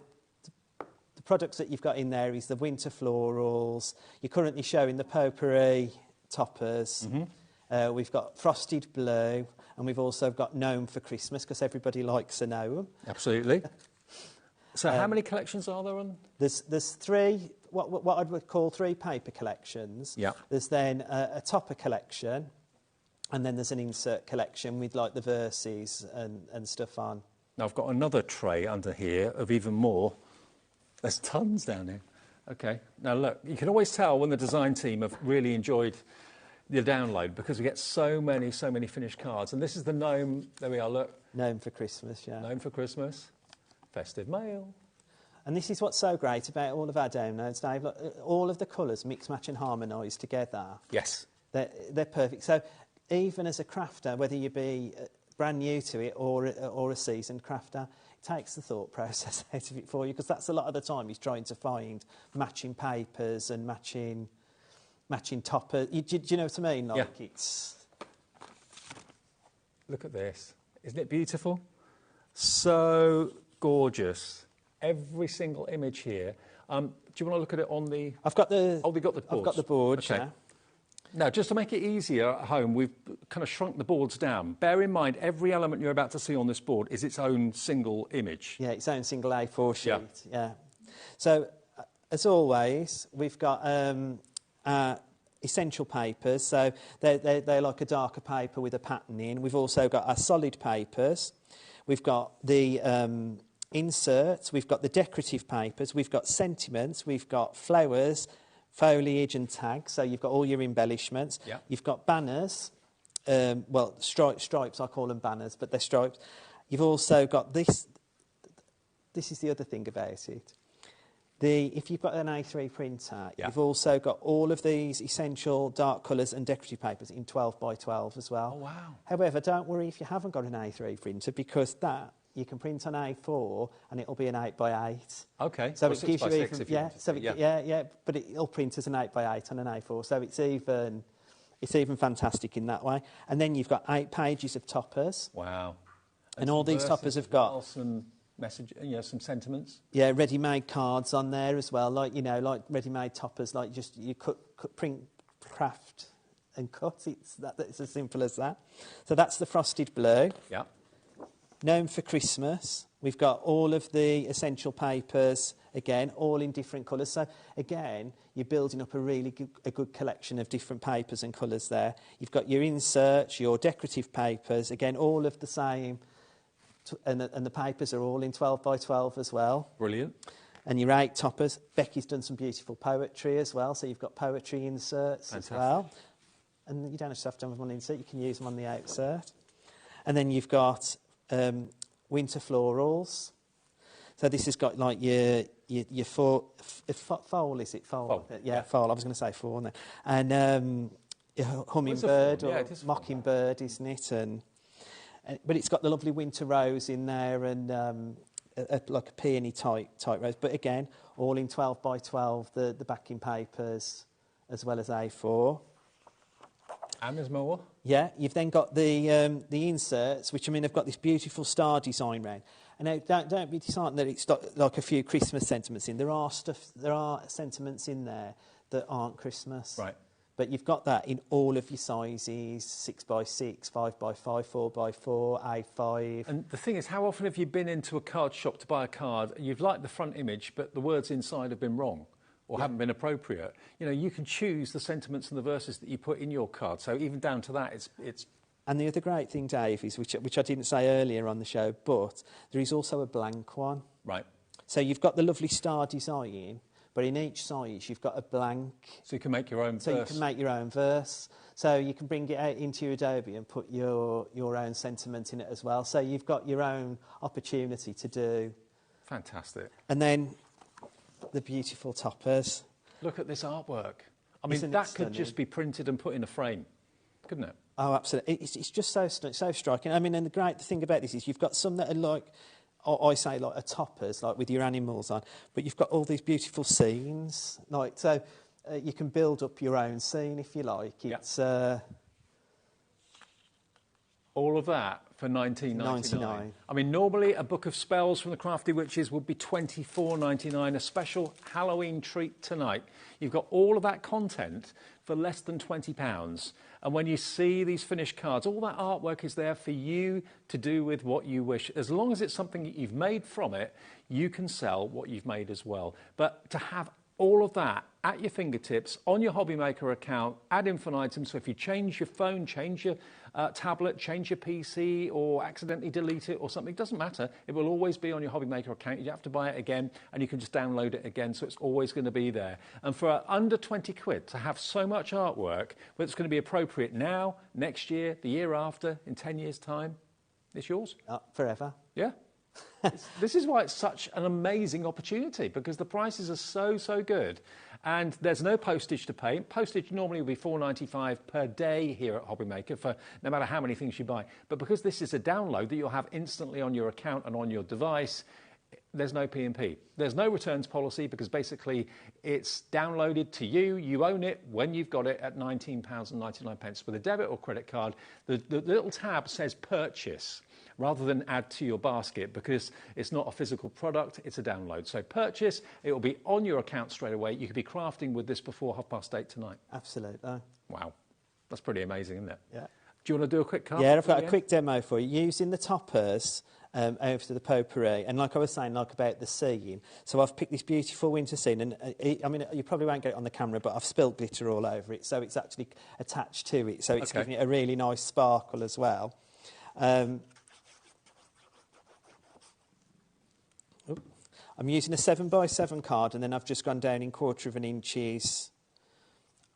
products that you've got in there is the winter florals. You're currently showing the potpourri toppers. Mm-hmm. We've got frosted blue, and we've also got gnome for Christmas, because everybody likes a gnome. Absolutely. So how many collections are there on? There's three what I would call 3 paper collections. Yeah. There's then a topper collection, and then there's an insert collection with like the verses and stuff on. Now I've got another tray under here of even more. There's tons down here. Okay. Now look, you can always tell when the design team have really enjoyed the download because we get so many finished cards. And this is the gnome. There we are. Look. Gnome for Christmas. Yeah. Gnome for Christmas. Festive mail. And this is what's so great about all of our downloads, Dave. Look, all of the colours mix, match and harmonise together. Yes. They're perfect. So even as a crafter, whether you be brand new to it or a seasoned crafter, it takes the thought process out of it for you, because that's a lot of the time he's trying to find matching papers and matching toppers. Do you know what I mean? Like yeah. It's... Look at this. Isn't it beautiful? So gorgeous. Every single image here. Do you want to look at it on the... I've got the... Oh, we've got the boards. I've got the boards, okay. yeah. Now, just to make it easier at home, we've kind of shrunk the boards down. Bear in mind, every element you're about to see on this board is its own single image. Yeah, its own single A4 sheet, yeah. So, as always, we've got essential papers. So, they're like a darker paper with a pattern in. We've also got our solid papers. We've got the inserts. We've got the decorative papers. We've got sentiments. We've got flowers, foliage and tags, so you've got all your embellishments. Yeah. You've got banners, well, stripes, I call them banners, but they're stripes. You've also got this. This is the other thing about it. If you've got an A3 printer, yeah. You've also got all of these essential dark colours and decorative papers in 12 by 12 as well. Oh, wow. However, don't worry if you haven't got an A3 printer, because that you can print on A4 and it'll be an 8 by 8. Okay. So or it 6 gives by you 6 even, if you yeah, wanted so to, it, yeah, but it'll print as an 8 by 8 on an A4. So it's even fantastic in that way. And then you've got 8 pages of toppers. Wow. And all these toppers have got some message, some sentiments. Yeah, ready-made cards on there as well, like ready-made toppers, like just you cut, print, craft, and cut. It's as simple as that. So that's the frosted blue. Yeah. Gnome for Christmas. We've got all of the essential papers, again, all in different colours. So, again, you're building up a really good collection of different papers and colours there. You've got your inserts, your decorative papers, again, all of the same. And the papers are all in 12 by 12 as well. Brilliant. And your 8 toppers. Becky's done some beautiful poetry as well, so you've got poetry inserts as well. And you don't just have to have them on the insert, you can use them on the outsert. And then you've got winter florals. So this has got like your foal, is it? Foal. Yeah, foal. I was going to say foal. No. And your hummingbird or mockingbird, isn't it? But it's got the lovely winter rose in there and like a peony type rose. But again, all in 12 by 12, the backing papers as well as A4. And there's more. Yeah, you've then got the inserts, which have got this beautiful star design round. And now, don't be disheartened that it's got like a few Christmas sentiments in. There are sentiments in there that aren't Christmas. Right. But you've got that in all of your sizes, 6 by 6, 5 by 5, 4 by 4, A5. And the thing is, how often have you been into a card shop to buy a card and you've liked the front image, but the words inside have been wrong or haven't been appropriate? You can choose the sentiments and the verses that you put in your card. So even down to that, it's... And the other great thing, Dave, is, which I didn't say earlier on the show, but there is also a blank one. Right. So you've got the lovely star design, but in each size you've got a blank. So you can make your own verse. So you can make your own verse. So you can bring it out into your Adobe and put your own sentiment in it as well. So you've got your own opportunity to do. Fantastic. And then the beautiful toppers. Look at this artwork. I mean, that could just be printed and put in a frame, couldn't it? Oh, absolutely. It's just so striking. I mean, and the thing about this is you've got some that are like, I say like a toppers, like with your animals on, but you've got all these beautiful scenes. Like, so you can build up your own scene if you like. It's all of that for $19.99. I mean, normally a book of spells from the Crafty Witches would be $24.99. A special Halloween treat tonight. You've got all of that content for less than £20. And when you see these finished cards, all that artwork is there for you to do with what you wish. As long as it's something that you've made from it, you can sell what you've made as well. But to have All of that at your fingertips on your HobbyMaker account ad infinitum. So if you change your phone, change your tablet, change your PC, or accidentally delete it or something, doesn't matter. It will always be on your HobbyMaker account. You don't have to buy it again, and you can just download it again, so it's always going to be there. And for under 20 quid to have so much artwork, but it's going to be appropriate now, next year, the year after, in 10 years' time, it's yours. Forever. Yeah. This is why it's such an amazing opportunity, because the prices are so good, and there's no postage to pay. Postage normally will be £4.95 per day here at HobbyMaker for no matter how many things you buy. But because this is a download that you'll have instantly on your account and on your device, there's no P&P. There's no returns policy, because basically it's downloaded to you. You own it when you've got it at £19.99 with a debit or credit card. The little tab says purchase, rather than add to your basket, because it's not a physical product, it's a download. So purchase, it will be on your account straight away. You could be crafting with this before 8:30 tonight. Absolutely. Wow. That's pretty amazing, isn't it? Yeah. Do you want to do a quick card? Yeah, I've got a quick demo for you. Using the toppers over to the potpourri, and like I was saying, like about the scene. So I've picked this beautiful winter scene, and I mean, you probably won't get it on the camera, but I've spilt glitter all over it, so it's actually attached to it, so it's giving it a really nice sparkle as well. I'm using a 7x7 card, and then I've just gone down in 1/4 inches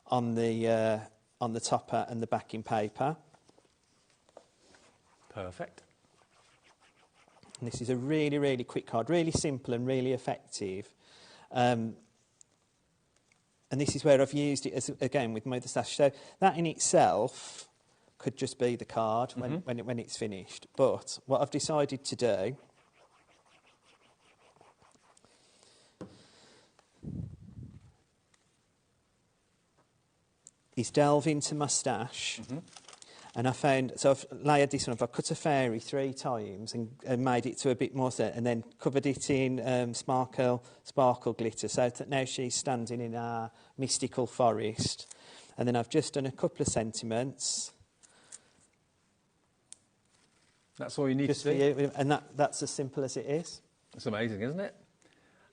on the topper and the backing paper. Perfect. And this is a really, really quick card, really simple and really effective. And this is where I've used it, as, again, with my stash. So that in itself could just be the card when it's finished. But what I've decided to do is delve into my stash. And I found, so I've layered this one up. I've cut a fairy 3 times and made it to a bit more, and then covered it in sparkle glitter, so that now she's standing in our mystical forest. And then I've just done a couple of sentiments. That's all you need just to do. And that's as simple as it is. It's amazing, isn't it?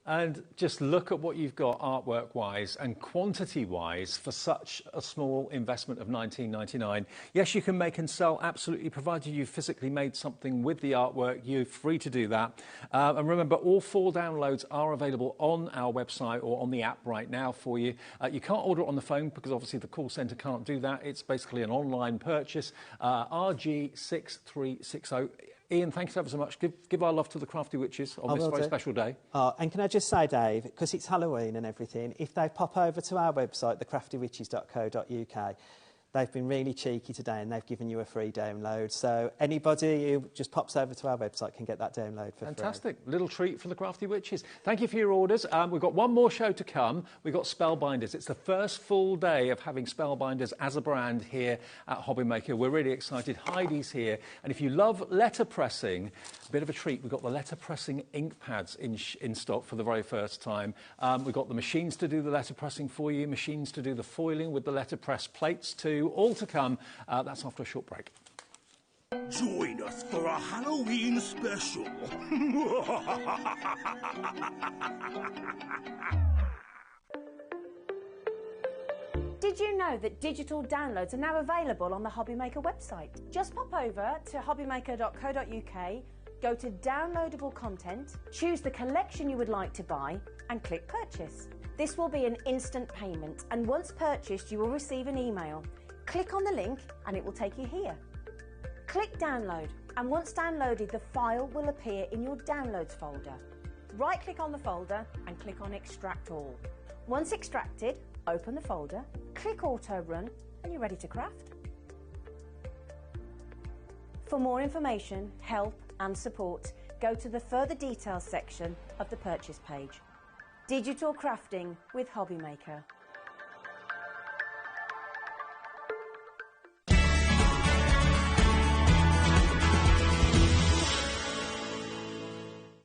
And just look at what you've got artwork-wise and quantity-wise for such a small investment of $19.99. Yes, you can make and sell, absolutely, provided you've physically made something with the artwork. You're free to do that. And remember, all 4 downloads are available on our website or on the app right now for you. You can't order it on the phone because obviously the call centre can't do that. It's basically an online purchase. RG6360. Ian, thanks ever so much. Give our love to the Crafty Witches on this very special day. And can I just say, Dave, because it's Halloween and everything, if they pop over to our website, thecraftywitches.co.uk, they've been really cheeky today and they've given you a free download. So anybody who just pops over to our website can get that download for free. Fantastic. Little treat for the Crafty Witches. Thank you for your orders. We've got one more show to come. We've got Spellbinders. It's the first full day of having Spellbinders as a brand here at HobbyMaker. We're really excited. Heidi's here. And if you love letterpressing, a bit of a treat. We've got the letterpressing ink pads in stock for the very first time. We've got the machines to do the letterpressing for you, machines to do the foiling with the letterpress plates too. All to come. That's after a short break. Join us for a Halloween special. Did you know that digital downloads are now available on the HobbyMaker website? Just pop over to hobbymaker.co.uk, go to downloadable content, choose the collection you would like to buy, and click purchase. This will be an instant payment, and once purchased, you will receive an email. Click on the link and it will take you here. Click download, and once downloaded, the file will appear in your downloads folder. Right click on the folder and click on extract all. Once extracted, open the folder, click auto run, and you're ready to craft. For more information, help and support, go to the further details section of the purchase page. Digital crafting with HobbyMaker.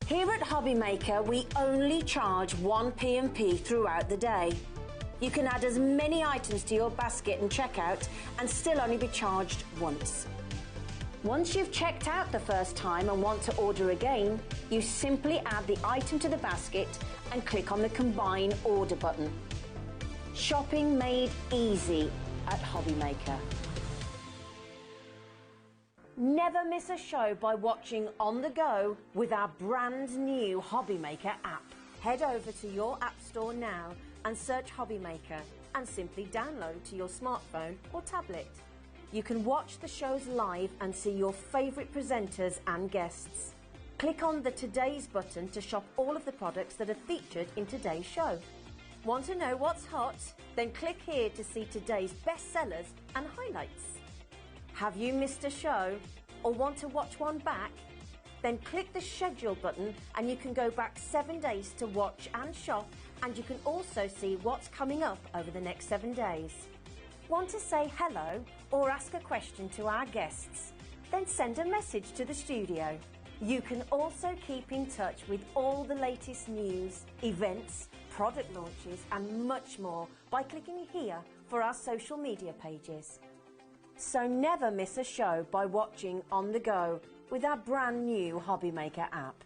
Here at HobbyMaker, we only charge 1 P&P throughout the day. You can add as many items to your basket and checkout and still only be charged once. Once you've checked out the first time and want to order again, you simply add the item to the basket and click on the Combine Order button. Shopping made easy at HobbyMaker. Never miss a show by watching on the go with our brand new HobbyMaker app. Head over to your app store now and search HobbyMaker and simply download to your smartphone or tablet. You can watch the shows live and see your favourite presenters and guests. Click on the Today's button to shop all of the products that are featured in today's show. Want to know what's hot? Then click here to see today's bestsellers and highlights. Have you missed a show or want to watch one back? Then click the Schedule button and you can go back 7 days to watch and shop, and you can also see what's coming up over the next 7 days. Want to say hello or ask a question to our guests? Then send a message to the studio. You can also keep in touch with all the latest news, events, product launches and much more by clicking here for our social media pages. So never miss a show by watching on the go with our brand new HobbyMaker app.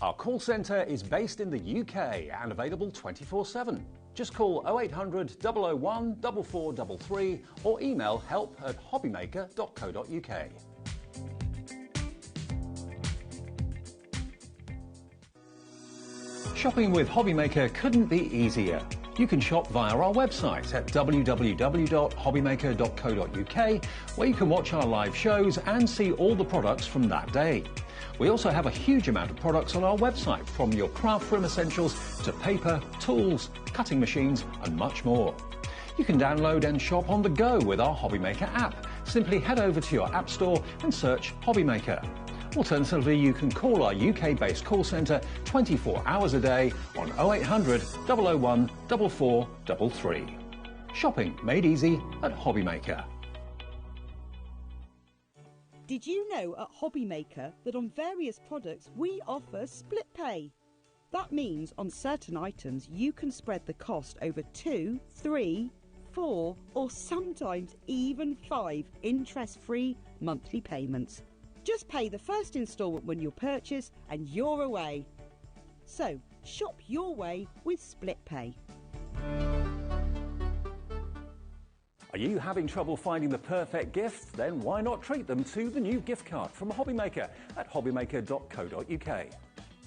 Our call centre is based in the UK and available 24/7. Just call 0800 001 4433 or email help@hobbymaker.co.uk. Shopping with HobbyMaker couldn't be easier. You can shop via our website at www.hobbymaker.co.uk, where you can watch our live shows and see all the products from that day. We also have a huge amount of products on our website, from your craft room essentials to paper, tools, cutting machines and much more. You can download and shop on the go with our HobbyMaker app. Simply head over to your app store and search HobbyMaker. Alternatively, you can call our UK-based call centre 24 hours a day on 0800 001 4433. Shopping made easy at HobbyMaker. Did you know at HobbyMaker that on various products we offer split pay? That means on certain items you can spread the cost over 2, 3, 4 or sometimes even 5 interest-free monthly payments. Just pay the first instalment when you purchase and you're away. So shop your way with split pay. Are you having trouble finding the perfect gift? Then why not treat them to the new gift card from HobbyMaker at hobbymaker.co.uk.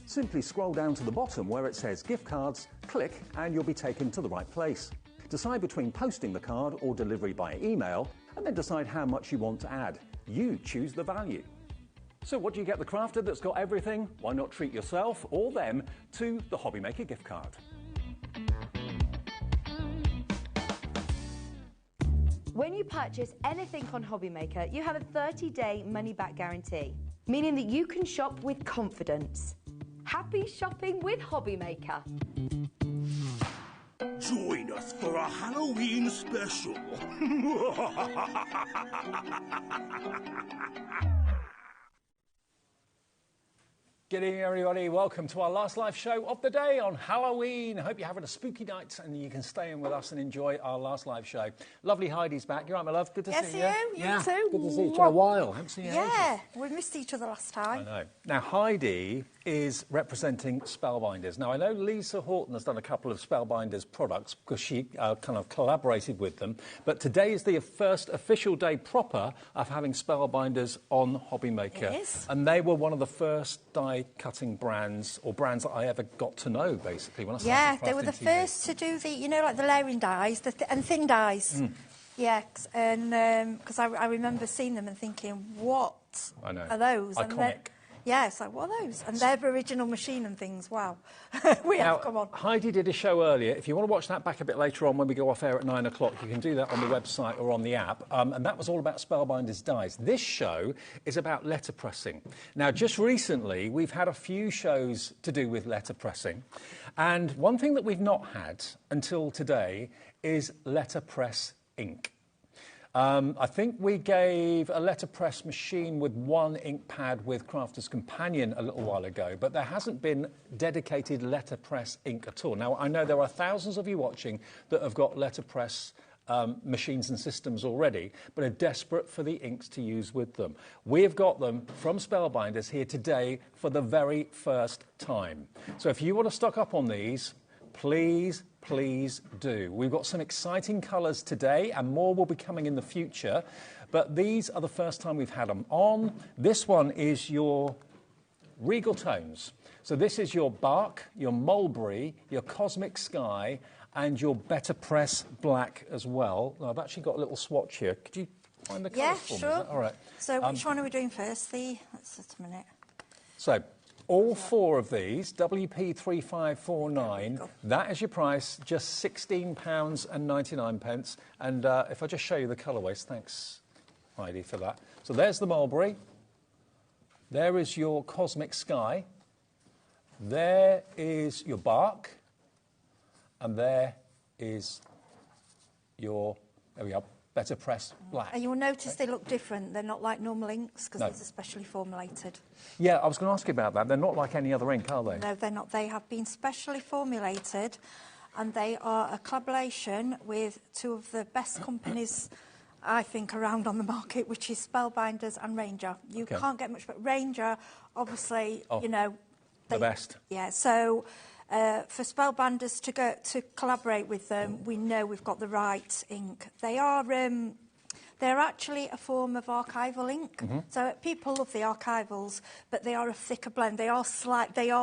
Simply scroll down to the bottom where it says gift cards, click and you'll be taken to the right place. Decide between posting the card or delivery by email, and then decide how much you want to add. You choose the value. So what do you get the crafter that's got everything? Why not treat yourself or them to the HobbyMaker gift card? When you purchase anything on HobbyMaker, you have a 30-day money-back guarantee, meaning that you can shop with confidence. Happy shopping with HobbyMaker. Join us for a Halloween special. Good evening, everybody. Welcome to our last live show of the day on Halloween. I hope you're having a spooky night and you can stay in with us and enjoy our last live show. Lovely Heidi's back. You're right, my love. Good to see you. Yes, you too. Good to see you. It's been a while. Haven't seen you in Yeah, ages. we missed each other last time. I know. Now, Heidi is representing Spellbinders. Now, I know Lisa Horton has done a couple of Spellbinders products because she kind of collaborated with them, but today is the first official day proper of having Spellbinders on HobbyMaker. It is. And they were one of the first die-cutting brands, or brands that I ever got to know, basically, when I started Yeah, they crafting were the TV. first to do the, you know, like the layering dies and thin dies. Yeah, and because I remember seeing them and thinking, what I know. are those? And Iconic. yeah, it's like, what are those? And their original machine and things, wow. We Now, have, come on. Heidi did a show earlier. If you want to watch that back a bit later on when we go off air at 9 o'clock, you can do that on the website or on the app. And that was all about Spellbinders dies. This show is about letterpressing. Now, just recently, we've had a few shows to do with letterpressing. And one thing that we've not had until today is letterpress ink. I think we gave a letterpress machine with one ink pad with Crafter's Companion a little while ago, but there hasn't been dedicated letterpress ink at all. Now, I know there are thousands of you watching that have got letterpress machines and systems already, but are desperate for the inks to use with them. We've got them from Spellbinders here today for the very first time. So if you want to stock up on these, please, please do. We've got some exciting colours today, and more will be coming in the future, but these are the first time we've had them on. This one is your Regal Tones. So this is your Bark, your Mulberry, your Cosmic Sky, and your Better Press Black as well. Now, I've actually got a little swatch here. Could you find the colours for me? Yeah, sure. All right. So which one are we doing first? Let's just a minute. So all four of these, WP3549, that is your price, just £16.99. And if I just show you the colourways, thanks, Heidi, for that. So there's the Mulberry. There is your Cosmic Sky. There is your Bark. And there is your, there we are, Better Press Black. And you'll notice they look different. They're not like normal inks because No. these are specially formulated. Yeah, I was going to ask you about that. They're not like any other ink, are they? No, they're not. They have been specially formulated, and they are a collaboration with two of the best companies, I think, around on the market, which is Spellbinders and Ranger. You can't get much, but Ranger, obviously, you know... the best. Yeah, so... for Spellbinders to collaborate with them, we know we've got the right ink. They are they're actually a form of archival ink. So people love the archivals, but they are a thicker blend. They are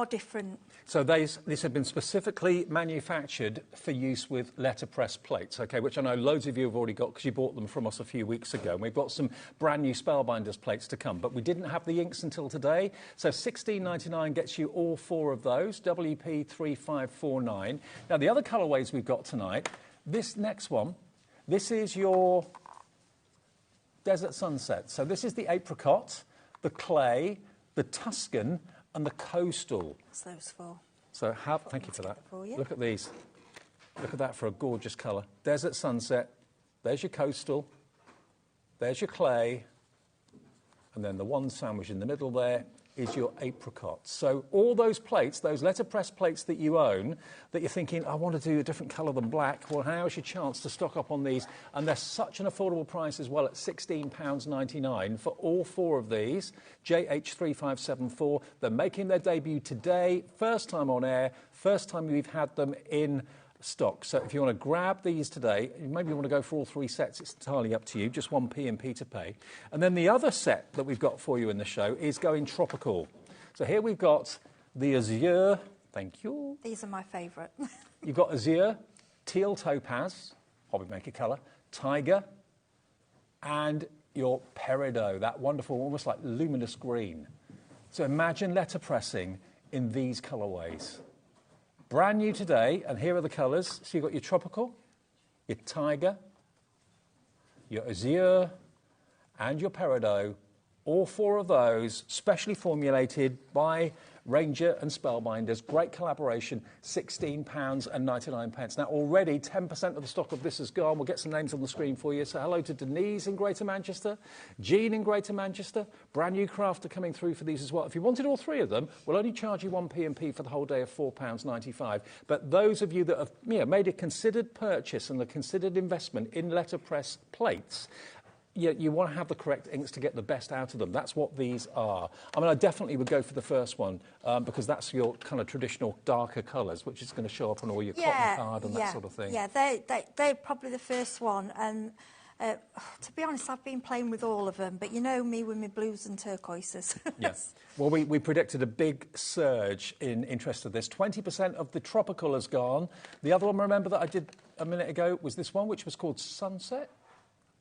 different. So these have been specifically manufactured for use with letterpress plates, okay, which I know loads of you have already got because you bought them from us a few weeks ago. And we've got some brand new Spellbinders plates to come, but we didn't have the inks until today. So £16.99 gets you all four of those, WP3549. Now, the other colourways we've got tonight, this next one, this is your Desert Sunset. So this is the Apricot, the Clay, the Tuscan, and the Coastal. What's those for? So thank you for that. For you. Look at these. Look at that for a gorgeous colour. Desert Sunset. There's your Coastal. There's your Clay. And then the one sandwich in the middle there is your Apricot. So all those plates, those letterpress plates that you own, that you're thinking, I want to do a different colour than black, well, now's your chance to stock up on these. And they're such an affordable price as well at £16.99 for all four of these, JH3574. They're making their debut today, first time on air, first time we've had them in stock. So if you want to grab these today, maybe you want to go for all three sets, it's entirely up to you, just one P&P to pay. And then the other set that we've got for you in the show is going tropical. So here we've got the Azure, thank you. These are my favourite. You've got Azure, Teal Topaz, HobbyMaker colour, Tiger, and your Peridot, that wonderful, almost like luminous green. So imagine letterpressing in these colourways. Brand new today, and here are the colours. So you've got your Tropical, your Tiger, your Azure, and your Peridot. All four of those specially formulated by Ranger and Spellbinders. Great collaboration, £16.99. Now, already 10% of the stock of this is gone. We'll get some names on the screen for you. So hello to Denise in Greater Manchester, Jean in Greater Manchester, brand new crafter coming through for these as well. If you wanted all three of them, we'll only charge you one P&P for the whole day of £4.95. But those of you that have made a considered purchase and a considered investment in letterpress plates, you want to have the correct inks to get the best out of them. That's what these are. I mean, I definitely would go for the first one because that's your kind of traditional darker colours, which is going to show up on all your cotton card and that sort of thing. Yeah, they're probably the first one. And to be honest, I've been playing with all of them, but you know me with my blues and turquoises. Yes. Well, we predicted a big surge in interest of this. 20% of the tropical has gone. The other one, remember, that I did a minute ago was this one, which was called Sunset.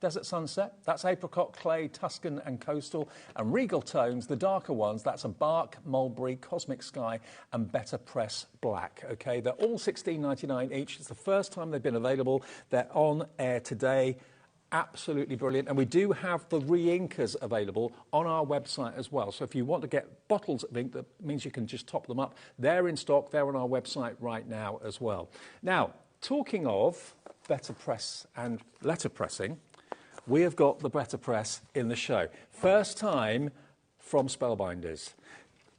Desert Sunset, that's Apricot, Clay, Tuscan and Coastal. And Regal Tones, the darker ones, that's a Bark, Mulberry, Cosmic Sky and Better Press Black. OK, they're all £16.99 each. It's the first time they've been available. They're on air today. Absolutely brilliant. And we do have the re-inkers available on our website as well. So if you want to get bottles of ink, that means you can just top them up. They're in stock. They're on our website right now as well. Now, talking of Better Press and letterpressing, we have got the Better Press in the show. First time from Spellbinders.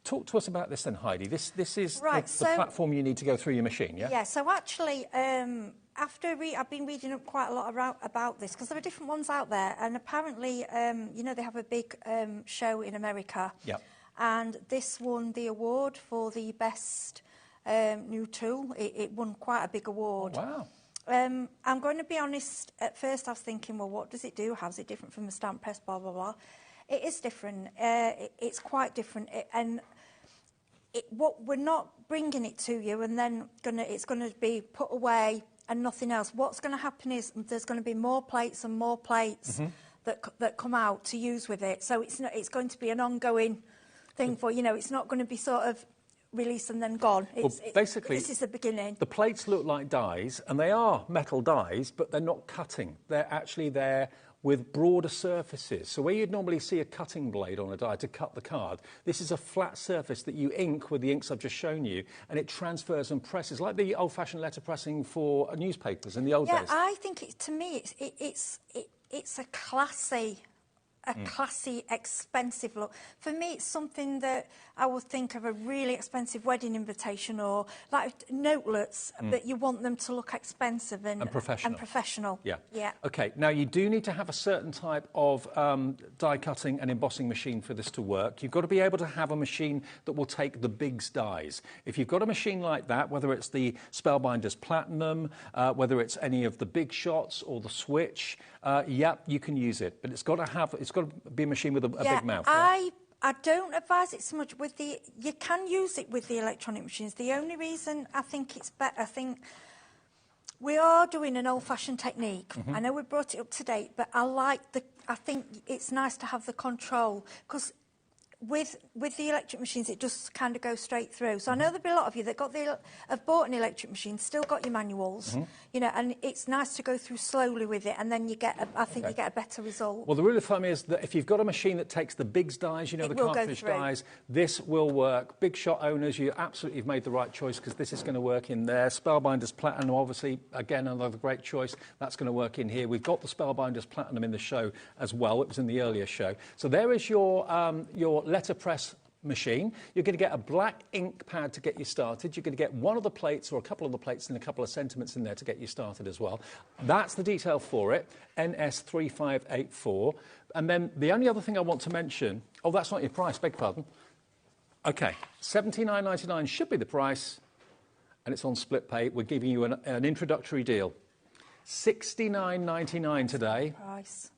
Talk to us about this then, Heidi. This is right, the platform you need to go through your machine, yeah? Yeah, so actually, I've been reading up quite a lot about this, because there are different ones out there, and apparently, you know, they have a big show in America. Yep. And this won the award for the best new tool. It won quite a big award. Oh, wow. I'm going to be honest, at first I was thinking, well, what does it do? How's it different from a stamp press, blah, blah, blah. It is different. It's quite different. What we're not bringing it to you and then it's going to be put away and nothing else. What's going to happen is there's going to be more plates and more plates that come out to use with it. So it's going to be an ongoing thing for, you know, it's not going to be sort of released and then gone. Basically, this is the beginning. The plates look like dies, and they are metal dies, but they're not cutting. They're actually there with broader surfaces. So where you'd normally see a cutting blade on a die to cut the card, this is a flat surface that you ink with the inks I've just shown you, and it transfers and presses, like the old-fashioned letter pressing for newspapers in the old days. Yeah, I think to me it's a classy, expensive look. For me, it's something that I would think of a really expensive wedding invitation, or like notelets, but you want them to look expensive and professional. Yeah. Yeah. Okay, now you do need to have a certain type of die cutting and embossing machine for this to work. You've got to be able to have a machine that will take the bigs dies. If you've got a machine like that, whether it's the Spellbinders Platinum, whether it's any of the big shots or the Switch, you can use it, but it's got to be a machine with a big mouth. I don't advise it so much with you can use it with the electronic machines. The only reason I think it's better, I think we are doing an old-fashioned technique. I know we brought it up to date, but I think it's nice to have the control, because with the electric machines, it just kind of goes straight through. So I know there'll be a lot of you that have bought an electric machine, still got your manuals, you know, and it's nice to go through slowly with it, and then you get a better result. Well, the rule of thumb is that if you've got a machine that takes the bigs dies, you know, the cartridge dies, this will work. Big shot owners, you absolutely have made the right choice, because this is going to work in there. Spellbinders Platinum, obviously, again, another great choice. That's going to work in here. We've got the Spellbinders Platinum in the show as well. It was in the earlier show. So there is your letterpress machine. You're going to get a black ink pad to get you started. You're going to get one of the plates or a couple of the plates and a couple of sentiments in there to get you started as well. That's the detail for it, NS3584. And then the only other thing I want to mention, oh, that's not your price, beg pardon. Okay, $79.99 should be the price, and it's on split pay. We're giving you an introductory deal. $69.99 today,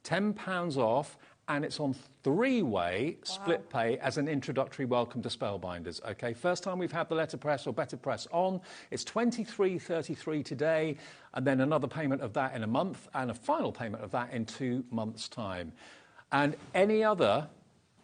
£10 off, and it's on three-way split pay as an introductory welcome to Spellbinders. Okay, first time we've had the letterpress or better press on, it's $23.33 today, and then another payment of that in a month, and a final payment of that in 2 months' time. And any other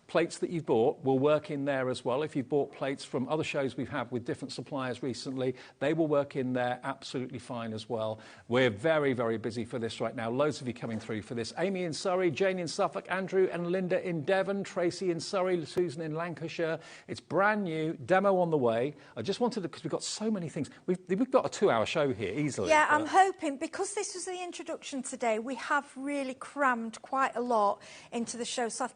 plates that you've bought will work in there as well. If you've bought plates from other shows we've had with different suppliers recently, they will work in there absolutely fine as well. We're very, very busy for this right now. Loads of you coming through for this. Amy in Surrey, Jane in Suffolk, Andrew and Linda in Devon, Tracy in Surrey, Susan in Lancashire. It's brand new, demo on the way. I just wanted to, because we've got so many things. We've got a 2-hour show here easily. Yeah, I'm hoping, because this was the introduction today, we have really crammed quite a lot into the show. So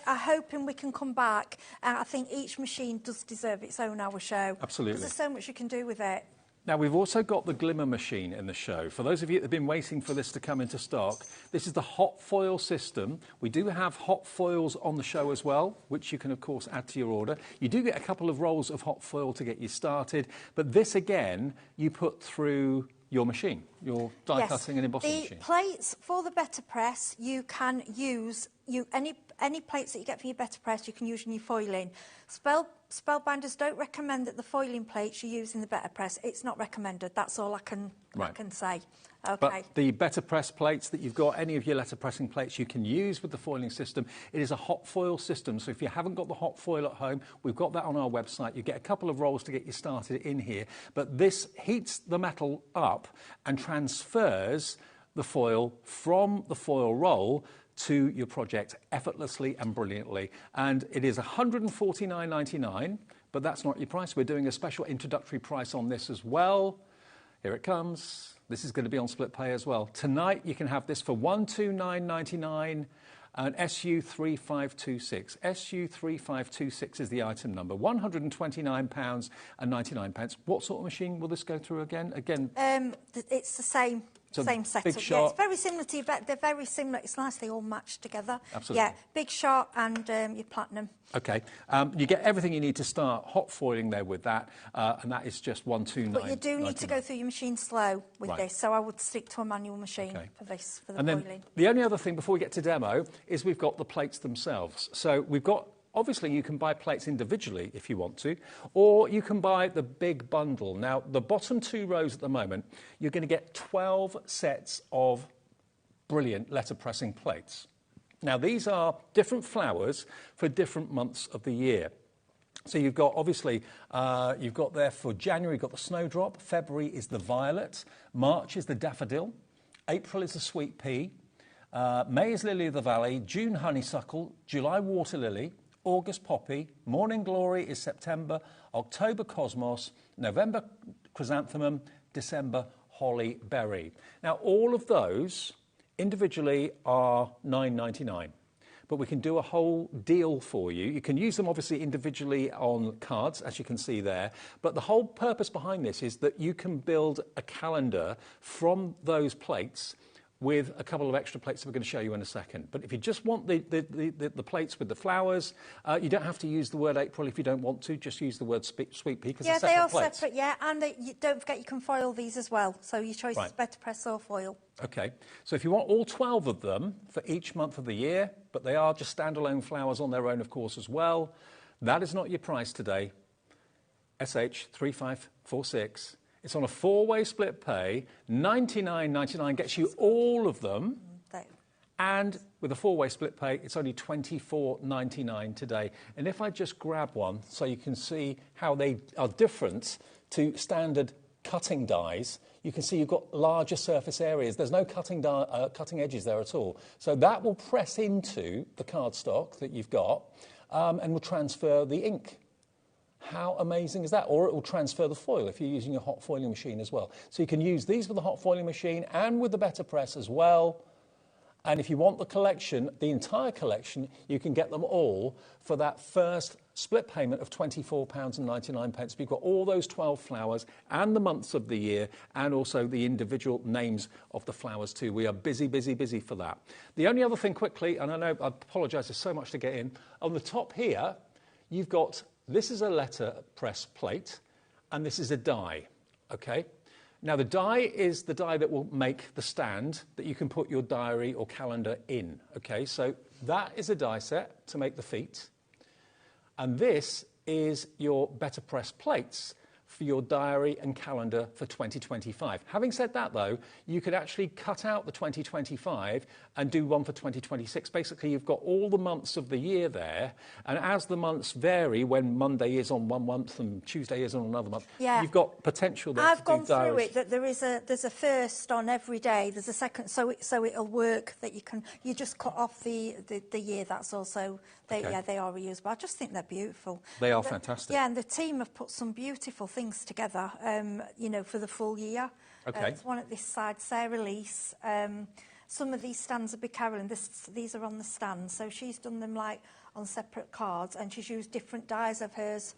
I hope we can come back, and I think each machine does deserve its own hour show. Absolutely. Because there's so much you can do with it. Now, we've also got the glimmer machine in the show. For those of you that have been waiting for this to come into stock, this is the hot foil system. We do have hot foils on the show as well, which you can, of course, add to your order. You do get a couple of rolls of hot foil to get you started, but this, again, you put through your machine, your die cutting and embossing machine. The plates for the better press, you can use any plates that you get for your better press, you can use in your foiling. Spellbinders don't recommend that the foiling plates you use in the better press. It's not recommended. That's all I can say. Okay. But the better press plates that you've got, any of your letter pressing plates you can use with the foiling system. It is a hot foil system, so if you haven't got the hot foil at home, we've got that on our website. You get a couple of rolls to get you started in here, but this heats the metal up and transfers the foil from the foil roll to your project effortlessly and brilliantly. And it is $149.99, but that's not your price. We're doing a special introductory price on this as well. Here it comes. This is going to be on split pay as well. Tonight, you can have this for $129.99, and SU3526. SU3526 is the item number. £129.99. What sort of machine will this go through again? It's the same. So same setup. big Yeah, shot. it's very similar to your, they're very similar. It's nice they all match together. Absolutely. Yeah, big shot and your platinum. Okay, you get everything you need to start hot foiling there with that, and that is just £129.99. But you do need to go through your machine slow with Right. this, so I would stick to a manual machine for this, for the And then foiling. the only other thing before we get to demo is we've got the plates themselves. So we've got, obviously you can buy plates individually if you want to, or you can buy the big bundle. Now, the bottom two rows at the moment, you're going to get 12 sets of brilliant letterpressing plates. Now, these are different flowers for different months of the year. So you've got, obviously, you've got there for January, you've got the snowdrop, February is the violet, March is the daffodil, April is the sweet pea, May is lily of the valley, June honeysuckle, July water lily, August poppy, morning glory is September, October cosmos, November chrysanthemum, December holly berry. Now, all of those individually are $9.99, but we can do a whole deal for you. You can use them obviously individually on cards, as you can see there, but the whole purpose behind this is that you can build a calendar from those plates with a couple of extra plates that we're going to show you in a second. But if you just want the plates with the flowers, you don't have to use the word April if you don't want to. Just use the word sweet pea because Yeah, they're they are plates. separate, yeah, and you don't forget you can foil these as well. So your choice is better press or foil. Okay, so if you want all 12 of them for each month of the year, but they are just standalone flowers on their own, of course, as well, that is not your price today. SH3546. It's on a four-way split pay. $99.99 gets you all of them. And with a four-way split pay, it's only $24.99 today. And if I just grab one so you can see how they are different to standard cutting dies, you can see you've got larger surface areas. There's no cutting edges there at all. So that will press into the cardstock that you've got and will transfer the ink. How amazing is that? Or it will transfer the foil if you're using a hot foiling machine as well. So you can use these with the hot foiling machine and with the better press as well. And if you want the collection, the entire collection, you can get them all for that first split payment of £24.99. But you've got all those 12 flowers and the months of the year and also the individual names of the flowers too. We are busy, busy, busy for that. The only other thing quickly, and I know I apologise, there's so much to get in. On the top here, you've got, this is a letterpress plate and this is a die, okay? Now, the die is the die that will make the stand that you can put your diary or calendar in, okay? So that is a die set to make the feet. And this is your better press plates for your diary and calendar for 2025. Having said that, though, you could actually cut out the 2025 and do one for 2026. Basically, you've got all the months of the year there, and as the months vary, when Monday is on one month and Tuesday is on another month, you've got potential there. I've gone through it that there's a first on every day, there's a second, so it'll work that you just cut off the year. That's also they are reusable. I just think they're beautiful. They are fantastic. Yeah, and the team have put some beautiful things together, you know, for the full year. Okay. There's one at this side, Sarah Lease. Some of these stands are Big Carolyn. These are on the stand, so she's done them like on separate cards, and she's used different dies of hers.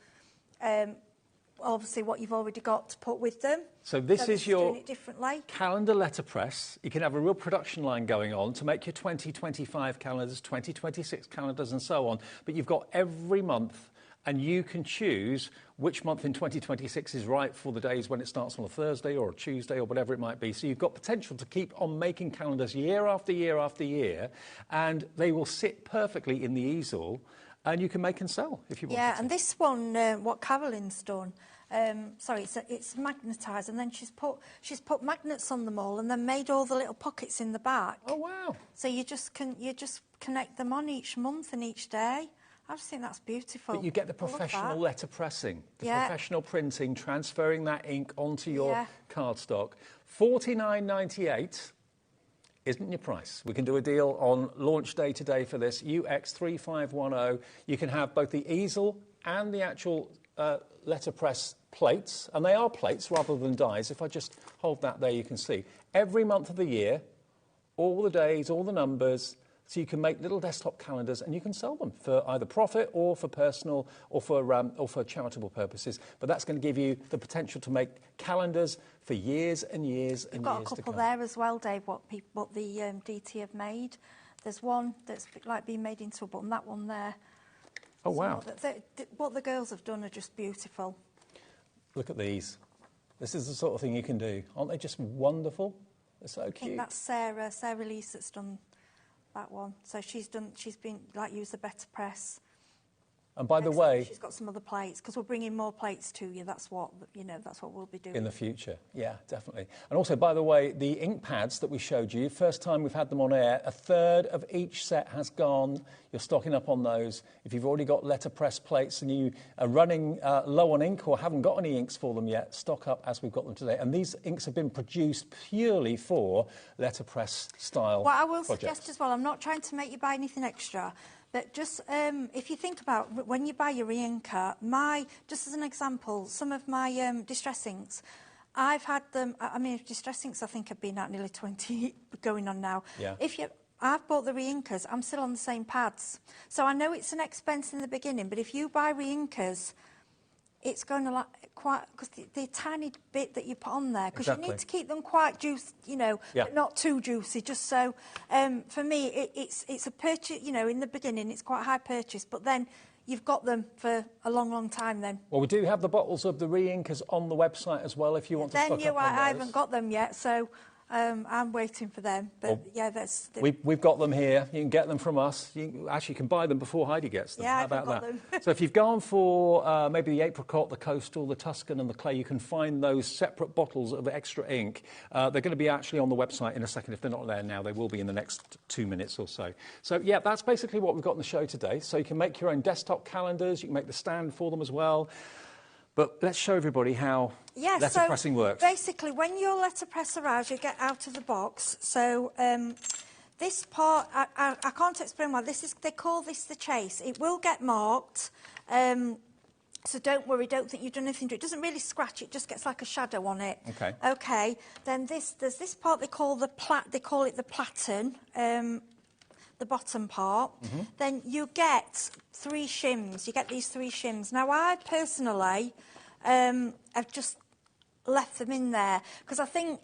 Obviously, what you've already got to put with them. So this is your doing it differently. calendar letterpress. You can have a real production line going on to make your 2025 calendars, 2026 calendars, and so on. But you've got every month, and you can choose which month in 2026 is right for the days when it starts on a Thursday or a Tuesday or whatever it might be. So you've got potential to keep on making calendars year after year after year, and they will sit perfectly in the easel, and you can make and sell if you want. Yeah, and this one, what Carolyn's done, it's magnetised, and then she's put magnets on them all, and then made all the little pockets in the back. Oh wow! So you just connect them on each month and each day. I just think that's beautiful. But you get the professional letterpressing, the professional printing, transferring that ink onto your cardstock. $49.98 isn't your price. We can do a deal on launch day today for this, UX3510. You can have both the easel and the actual letterpress plates, and they are plates rather than dies. If I just hold that there, you can see. Every month of the year, all the days, all the numbers, So you can make little desktop calendars and you can sell them for either profit or for personal or for charitable purposes. But that's going to give you the potential to make calendars for years and years and years to come. You've got a couple there as well, Dave, what the DT have made. There's one that's like being made into a button, that one there. Oh, wow. What the girls have done are just beautiful. Look at these. This is the sort of thing you can do. Aren't they just wonderful? They're so cute. I think that's Sarah Lease that's done that one. So she's been, like, used the better press. And by the way, she's got some other plates because we're bringing more plates to you. That's what we'll be doing in the future. Yeah, definitely. And also, by the way, the ink pads that we showed you, first time we've had them on air, a third of each set has gone. You're stocking up on those. If you've already got letterpress plates and you are running low on ink or haven't got any inks for them yet, stock up as we've got them today. And these inks have been produced purely for letterpress style What I will projects. suggest as well, I'm not trying to make you buy anything extra. But just if you think about when you buy your e-inker, just as an example, some of my distress inks, I've had them. I mean, distress inks I think have been at nearly 20 going on now. Yeah. I've bought the re-inkers, I'm still on the same pads. So I know it's an expense in the beginning, but if you buy re-inkers, it's going to like quite, because the tiny bit that you put on there, because you need to keep them quite juicy, but not too juicy. Just so, for me, it's a purchase. In the beginning, it's quite a high purchase, but then you've got them for a long, long time. Then. Well, we do have the bottles of the re-inkers on the website as well. If you want to stock up on those. I haven't got them yet, so. I'm waiting for them, but we've got them here. You can get them from us. You actually can buy them before Heidi gets them. Yeah, How about got that? them. So if you've gone for maybe the apricot, the coastal, the Tuscan and the clay, you can find those separate bottles of extra ink. They're going to be actually on the website in a second. If they're not there now, they will be in the next 2 minutes or so. So yeah, that's basically what we've got in the show today. So you can make your own desktop calendars. You can make the stand for them as well. But let's show everybody how letterpressing works. Basically, when your letterpress arrives, you get out of the box. So this part, I can't explain why. They call this the chase. It will get marked. So don't worry, don't think you've done anything to it. It doesn't really scratch, it just gets like a shadow on it. Okay. Okay. Then there's this part they call it the platen. The bottom part, then you get 3 shims. You get these 3 shims. Now, I personally have just left them in there because I think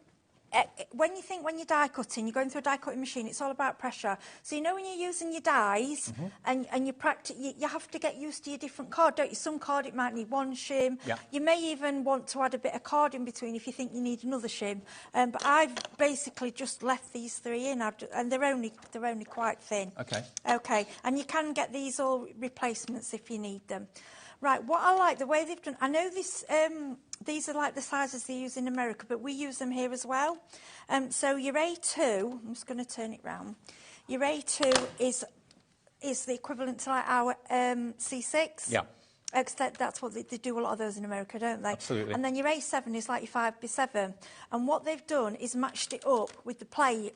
when you're die cutting, you're going through a die cutting machine, it's all about pressure. So when you're using your dies and you practice, you have to get used to your different card, don't you? Some card it might need 1 shim. Yeah. You may even want to add a bit of card in between if you think you need another shim. But I've basically just left these 3 in, and they're only quite thin. Okay. Okay, and you can get these all replacements if you need them. Right, what I like, the way they've done, I know these are like the sizes they use in America, but we use them here as well. So your A2, I'm just going to turn it round. Your A2 is the equivalent to like our C6. Yeah. That's what they do a lot of those in America, don't they? Absolutely. And then your A7 is like your 5B7. And what they've done is matched it up with the plate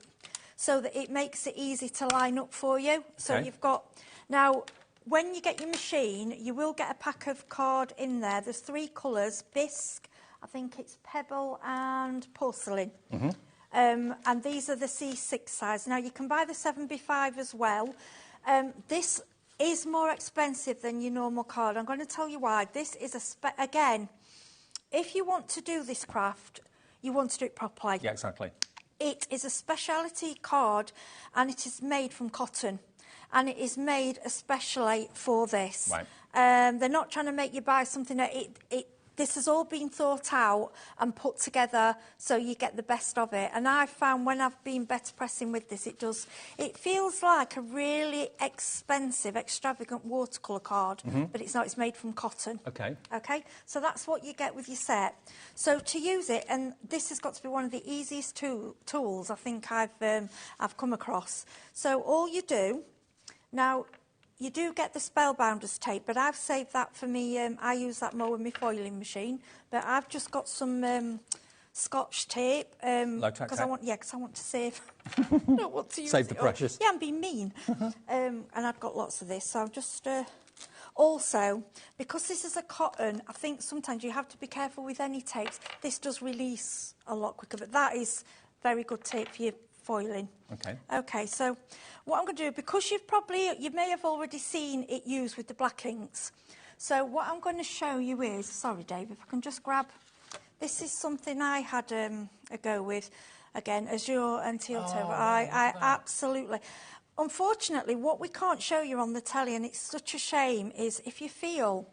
so that it makes it easy to line up for you. So you've got... Now, when you get your machine, you will get a pack of card in there. There's 3 colours, bisque, I think it's pebble and porcelain. And these are the C6 size. Now, you can buy the 7B5 as well. This is more expensive than your normal card. I'm going to tell you why. This is again, if you want to do this craft, you want to do it properly. Yeah, exactly. It is a speciality card, and it is made from cotton. And it is made especially for this. Right. They're not trying to make you buy something that this has all been thought out and put together so you get the best of it. And I've found when I've been better pressing with this, it feels like a really expensive, extravagant watercolour card, but it's not, it's made from cotton. Okay. Okay, so that's what you get with your set. So to use it, and this has got to be one of the easiest tools I think I've come across. So all you do, now, you do get the Spellbinders tape, but I've saved that for me. I use that more with my foiling machine. But I've just got some Scotch tape. Because I want to save. I don't want to use save the precious. Yeah, I'm being mean. And I've got lots of this, so I've just... Also, because this is a cotton, I think sometimes you have to be careful with any tapes. This does release a lot quicker, but that is very good tape for foiling. Okay. Okay, so what I'm going to do, because you may have already seen it used with the black inks. So what I'm going to show you is, sorry Dave, if I can just grab, this is something I had a go with, again, Azure and Teal Taupe. I absolutely, unfortunately, what we can't show you on the telly, and it's such a shame, is if you feel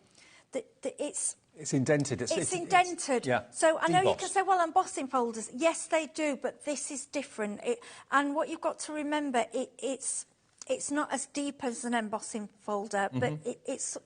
that it's indented. It's indented. Yeah. So I know you Debossed. can say, well, embossing folders. Yes, they do, but this is different. And what you've got to remember, it's not as deep as an embossing folder, but it's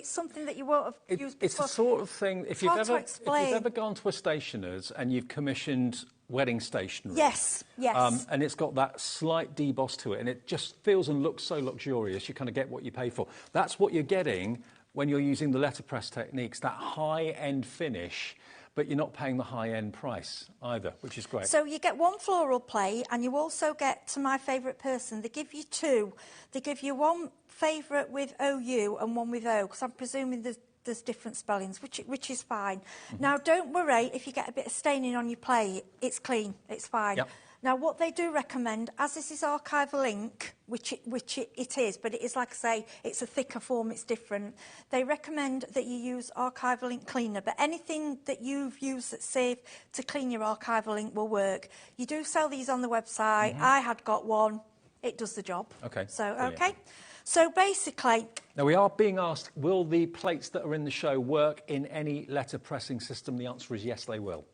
something that you won't have used before. It's the sort of thing, if you've explain. ever gone to a stationer's and you've commissioned wedding stationery. Yes, yes. And it's got that slight deboss to it, and it just feels and looks so luxurious, you kind of get what you pay for. That's what you're getting when you're using the letterpress techniques, that high-end finish, but you're not paying the high-end price either, which is great. So you get one floral plate, and you also get, to my favourite person, they give you two. They give you one favourite with OU and one with O, because I'm presuming there's different spellings, which is fine. Now, don't worry if you get a bit of staining on your plate. It's clean. It's fine. Yep. Now, what they do recommend, as this is archival ink, which it is, but it is, like I say, it's a thicker form, it's different. They recommend that you use archival ink cleaner, but anything that you've used that's safe to clean your archival ink will work. You do sell these on the website. I had got one. It does the job. Okay. So, Brilliant. okay. So basically... Now, we are being asked, will the plates that are in the show work in any letter pressing system? The answer is yes, they will.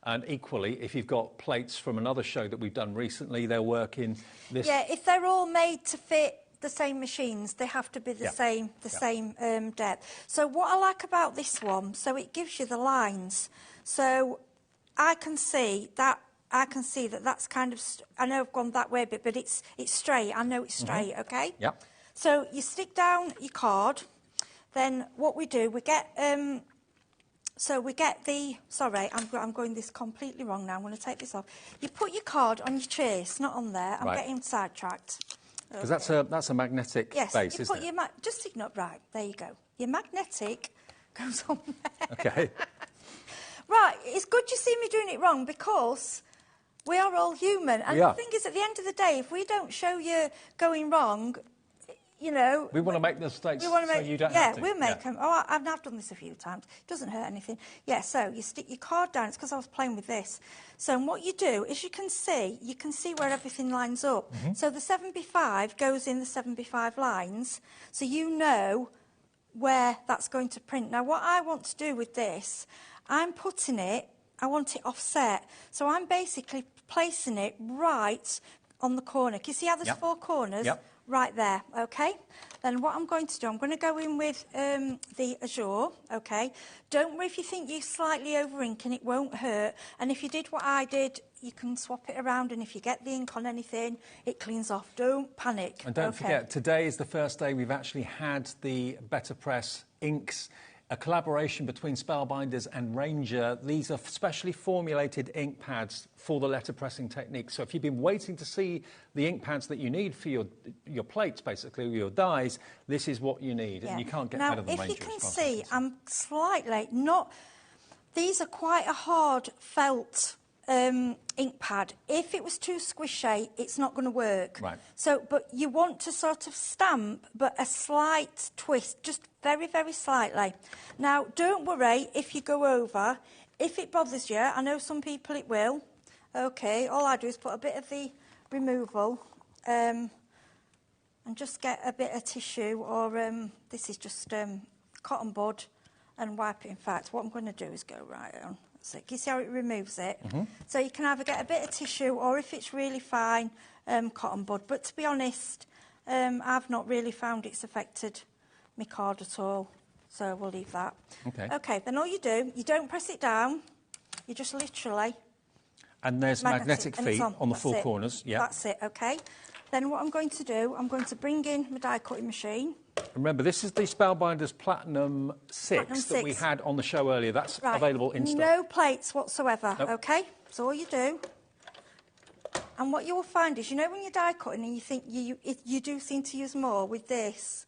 And equally, if you've got plates from another show that we've done recently, they'll work in this... Yeah, if they're all made to fit the same machines, they have to be the same depth. So what I like about this one, so it gives you the lines. So I can see that that's kind of... I know I've gone that way a bit, but it's straight. I know it's straight, okay? Yeah. So you stick down your card. Then what we do, we get... So we get the... Sorry, I'm going this completely wrong now. I'm going to take this off. You put your card on your chase, not on there. I'm getting sidetracked. Because that's a magnetic base, isn't it? Just stick it up. Right, there you go. Your magnetic goes on there. Okay. Right, it's good you see me doing it wrong, because we are all human. And the thing is, at the end of the day, if we don't show you going wrong... You know, we want to make the mistakes so you don't have to. Yeah, we'll make them. Oh, I've done this a few times. It doesn't hurt anything. Yeah, so you stick your card down. It's because I was playing with this. So what you do is you can see where everything lines up. So the 7x5 goes in the 7x5 lines, so you know where that's going to print. Now, what I want to do with this, I want it offset. So I'm basically placing it right on the corner. Can you see how there's 4 corners? Yep. Right there, okay? Then what I'm going to do, I'm going to go in with the Azure, okay? Don't worry if you think you're slightly over inking, it won't hurt. And if you did what I did, you can swap it around, and if you get the ink on anything, it cleans off. Don't panic. And don't forget, today is the first day we've actually had the Better Press inks, a collaboration between Spellbinders and Ranger. These are specially formulated ink pads for the letterpressing technique. So if you've been waiting to see the ink pads that you need for your plates, basically, your dies, this is what you need. And you can't get better than Ranger. Now, if you can see, I'm slightly not... These are quite a hard felt ink pad. If it was too squishy, it's not going to work. Right. So, but you want to sort of stamp, but a slight twist, just very, very slightly. Now, don't worry if you go over. If it bothers you, I know some people it will. Okay, all I do is put a bit of the removal and just get a bit of tissue, or this is just cotton bud, and wipe it. In fact, what I'm going to do is go right on. So you see how it removes it? So you can either get a bit of tissue, or if it's really fine, cotton bud. But to be honest, I've not really found it's affected my card at all. So we'll leave that. Okay. Okay, then all you do, you don't press it down. You just literally... And there's magnetic feet on the 4 corners. Yeah. That's it, okay. Then what I'm going to do, I'm going to bring in my die cutting machine. Remember, this is the Spellbinders Platinum 6 that we had on the show earlier. That's available in stock. No plates whatsoever, okay? So all you do, and what you will find is, you know when you're die cutting and you think you do seem to use more with this,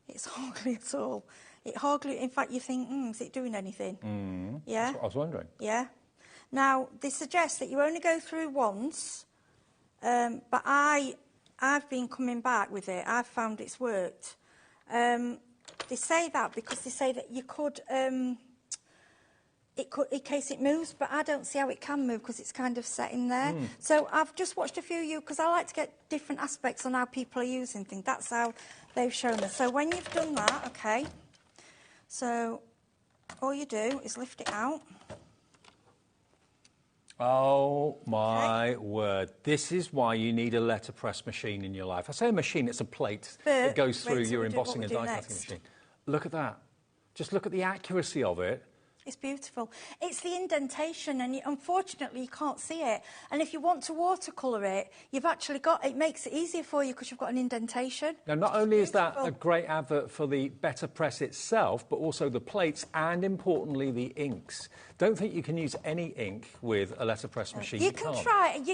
it's hardly at all. In fact, you think, is it doing anything? Yeah? That's what I was wondering. Yeah. Now, they suggest that you only go through once, But I've been coming back with it. I've found it's worked. They say that because they say that you could, in case it moves, but I don't see how it can move because it's kind of set in there. So I've just watched a few because I like to get different aspects on how people are using things. That's how they've shown us. So when you've done that, okay, so all you do is lift it out. Oh, my word. This is why you need a letterpress machine in your life. I say a machine, it's a plate that goes through your embossing and die-cutting machine. Look at that. Just look at the accuracy of it. It's beautiful. It's the indentation, and unfortunately you can't see it. And if you want to watercolour it, you've actually got, it makes it easier for you because you've got an indentation. Now, not only is that a great advert for the Better Press itself, but also the plates and, importantly, the inks. Don't think you can use any ink with a letterpress machine. You can try it.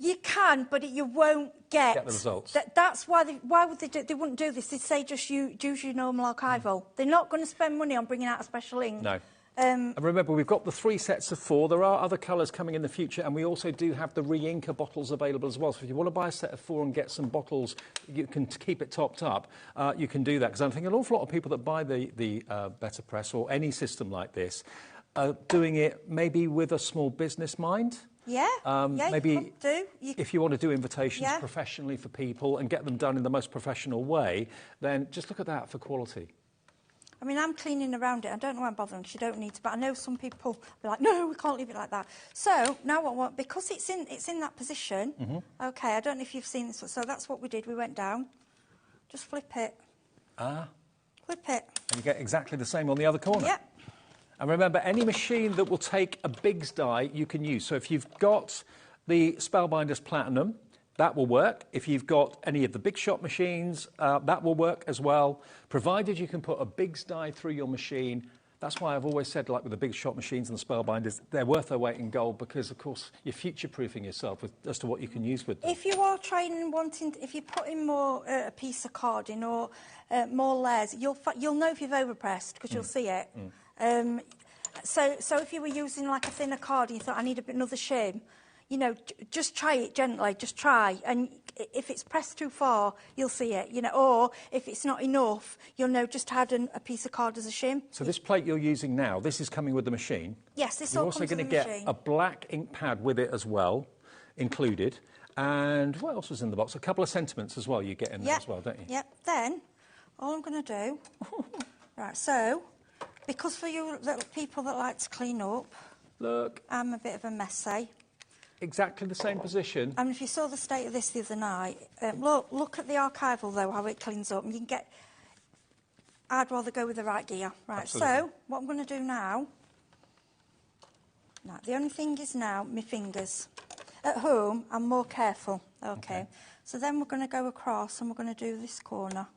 You can, but you won't get the results. That's why why would they do? They wouldn't do this. They'd say just use your normal archival. They're not going to spend money on bringing out a special ink. No. And remember, we've got the 3 sets of 4. There are other colours coming in the future, and we also do have the re-inker bottles available as well. So if you want to buy a set of 4 and get some bottles, you can keep it topped up, you can do that. Because I'm thinking an awful lot of people that buy the Better Press or any system like this are doing it maybe with a small business mind. Yeah, maybe if you want to do invitations professionally for people and get them done in the most professional way, then just look at that for quality. I mean, I'm cleaning around it. I don't know why I'm bothering because you don't need to, but I know some people be like, no, we can't leave it like that. So now what? Because it's in that position. Okay, I don't know if you've seen this. So that's what we did. We went down, just flip it. Flip it. And you get exactly the same on the other corner. Yep. And remember, any machine that will take a Biggs die, you can use. So if you've got the Spellbinders Platinum, that will work. If you've got any of the Big Shot machines, that will work as well, provided you can put a Biggs die through your machine. That's why I've always said, like with the Big Shot machines and the Spellbinders, they're worth their weight in gold because, of course, you're future-proofing yourself as to what you can use with them. If you are trying if you put in more a piece of card in or more layers, you'll know if you've overpressed because you'll see it. So if you were using like a thinner card and you thought, I need another shim, you know, just try it gently, just try. And if it's pressed too far, you'll see it, you know, or if it's not enough, you'll know just add a piece of card as a shim. So this plate you're using now, this is coming with the machine. Yes, this You're all also comes going with to the get machine. a black ink pad with it as well, included. And what else was in the box? A couple of sentiments as well you get in there as well, don't you? Yep. Then, all I'm going to do... right, so... Because for you little people that like to clean up, look, I'm a bit of a messy. Exactly the same position. And if you saw the state of this the other night, look at the archival though, how it cleans up, and you can get. I'd rather go with the right gear, right? Absolutely. So what I'm going to do now. Now the only thing is now my fingers. At home, I'm more careful. Okay. So then we're going to go across, and we're going to do this corner.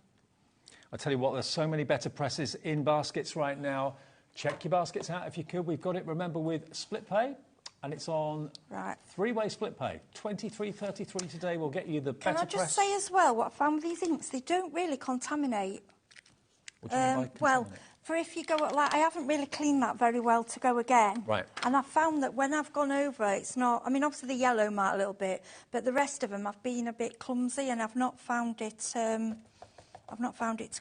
I tell you what, there's so many Better Presses in baskets right now. Check your baskets out if you could. We've got it, remember, with split pay, and it's on 3-way split pay. $23.33 today will get you the Better Press. Can I just say as well, what I found with these inks, they don't really contaminate. What do you mean by contaminate? Well, for if you go, like, I haven't really cleaned that very well to go again. Right. And I've found that when I've gone over, it's not, I mean, obviously the yellow might a little bit, but the rest of them I've been a bit clumsy and I've not found it to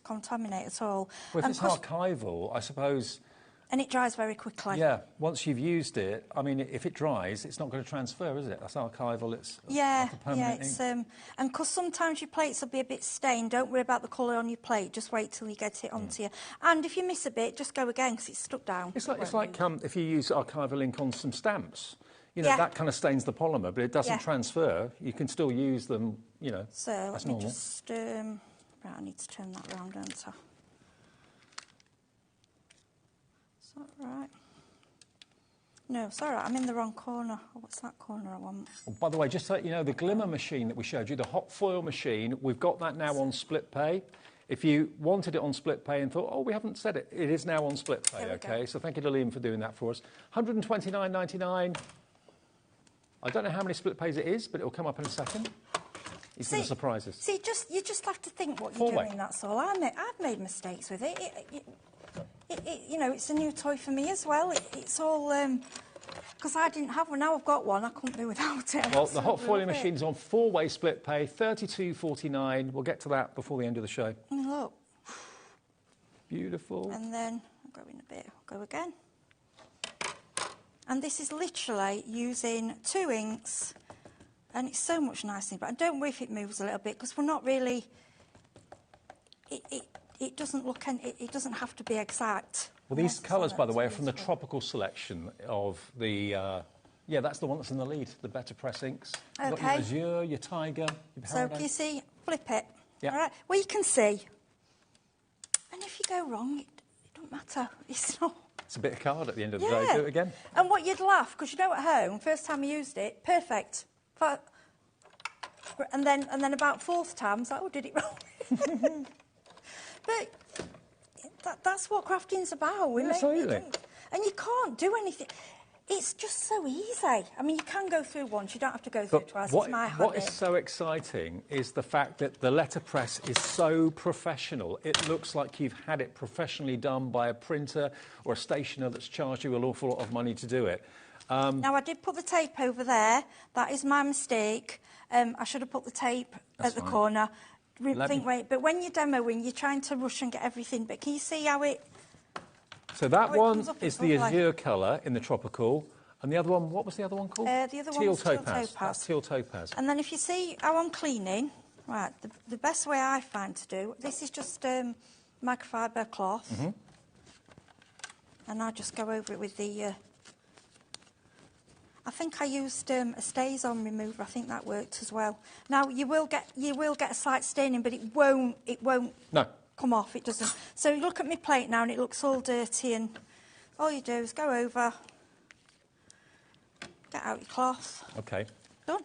contaminate at all. Well, if it's archival, I suppose... And it dries very quickly. Yeah, once you've used it, I mean, if it dries, it's not going to transfer, is it? That's archival, it's like a permanent ink. And because sometimes your plates will be a bit stained, don't worry about the colour on your plate, just wait till you get it onto you. And if you miss a bit, just go again, because it's stuck down. It's like if you use archival ink on some stamps. You know, that kind of stains the polymer, but it doesn't transfer. You can still use them, you know, so that's let me normal. just... right, I need to turn that round, don't I? Is that right? No, it's all right. I'm in the wrong corner. Oh, what's that corner I want? Oh, by the way, just to let you know, the glimmer machine that we showed you, the hot foil machine, we've got that now on split pay. If you wanted it on split pay and thought, oh, we haven't said it, it is now on split pay, OK? So thank you to Liam for doing that for us. $129.99. I don't know how many split pays it is, but it'll come up in a second. He's going to surprise us. See, you just have to think what you're doing, that's all. I've made mistakes with it. You know, it's a new toy for me as well. It's all... because I didn't have one. Now I've got one, I couldn't do without it. Well, the hot foiling machine's on 4-way split pay, $32.49. We'll get to that before the end of the show. Look. Beautiful. And then I'll go in a bit, go again. And this is literally using 2 inks, and it's so much nicer. But I don't worry if it moves a little bit, because we're not really. It doesn't look. It doesn't have to be exact. Well, these colours, by the way, are from the tropical selection of the. Yeah, that's the one that's in the lead. The Better Press inks. You've got your azure, your tiger. Your so can you see? Flip it. Yeah. All right. Well, you can see. And if you go wrong, it don't matter. It's not. It's a bit of card at the end of the day. Do it again. And what you'd laugh, because you know at home, first time you used it, perfect. And then about 4th time, I was like, oh, did it wrong? But that's what crafting's about. Absolutely. And you can't do anything. It's just so easy. I mean, you can go through once. You don't have to go through it twice. It's my habit. What is so exciting is the fact that the letterpress is so professional. It looks like you've had it professionally done by a printer or a stationer that's charged you an awful lot of money to do it. Now, I did put the tape over there. That is my mistake. I should have put the tape at the corner. But when you're demoing, you're trying to rush and get everything. But can you see how it... So that one is the azure colour in the tropical. And the other one, what was the other one called? The other one was teal topaz. That's teal topaz. And then if you see how I'm cleaning, right, the best way I find to do, this is just microfiber cloth. Mm-hmm. And I just go over it with the... I think I used a Stay-On remover. I think that worked as well. Now you will get a slight staining, but it won't come off. It doesn't. So you look at my plate now, and it looks all dirty. And all you do is go over, get out your cloth. Okay. Done.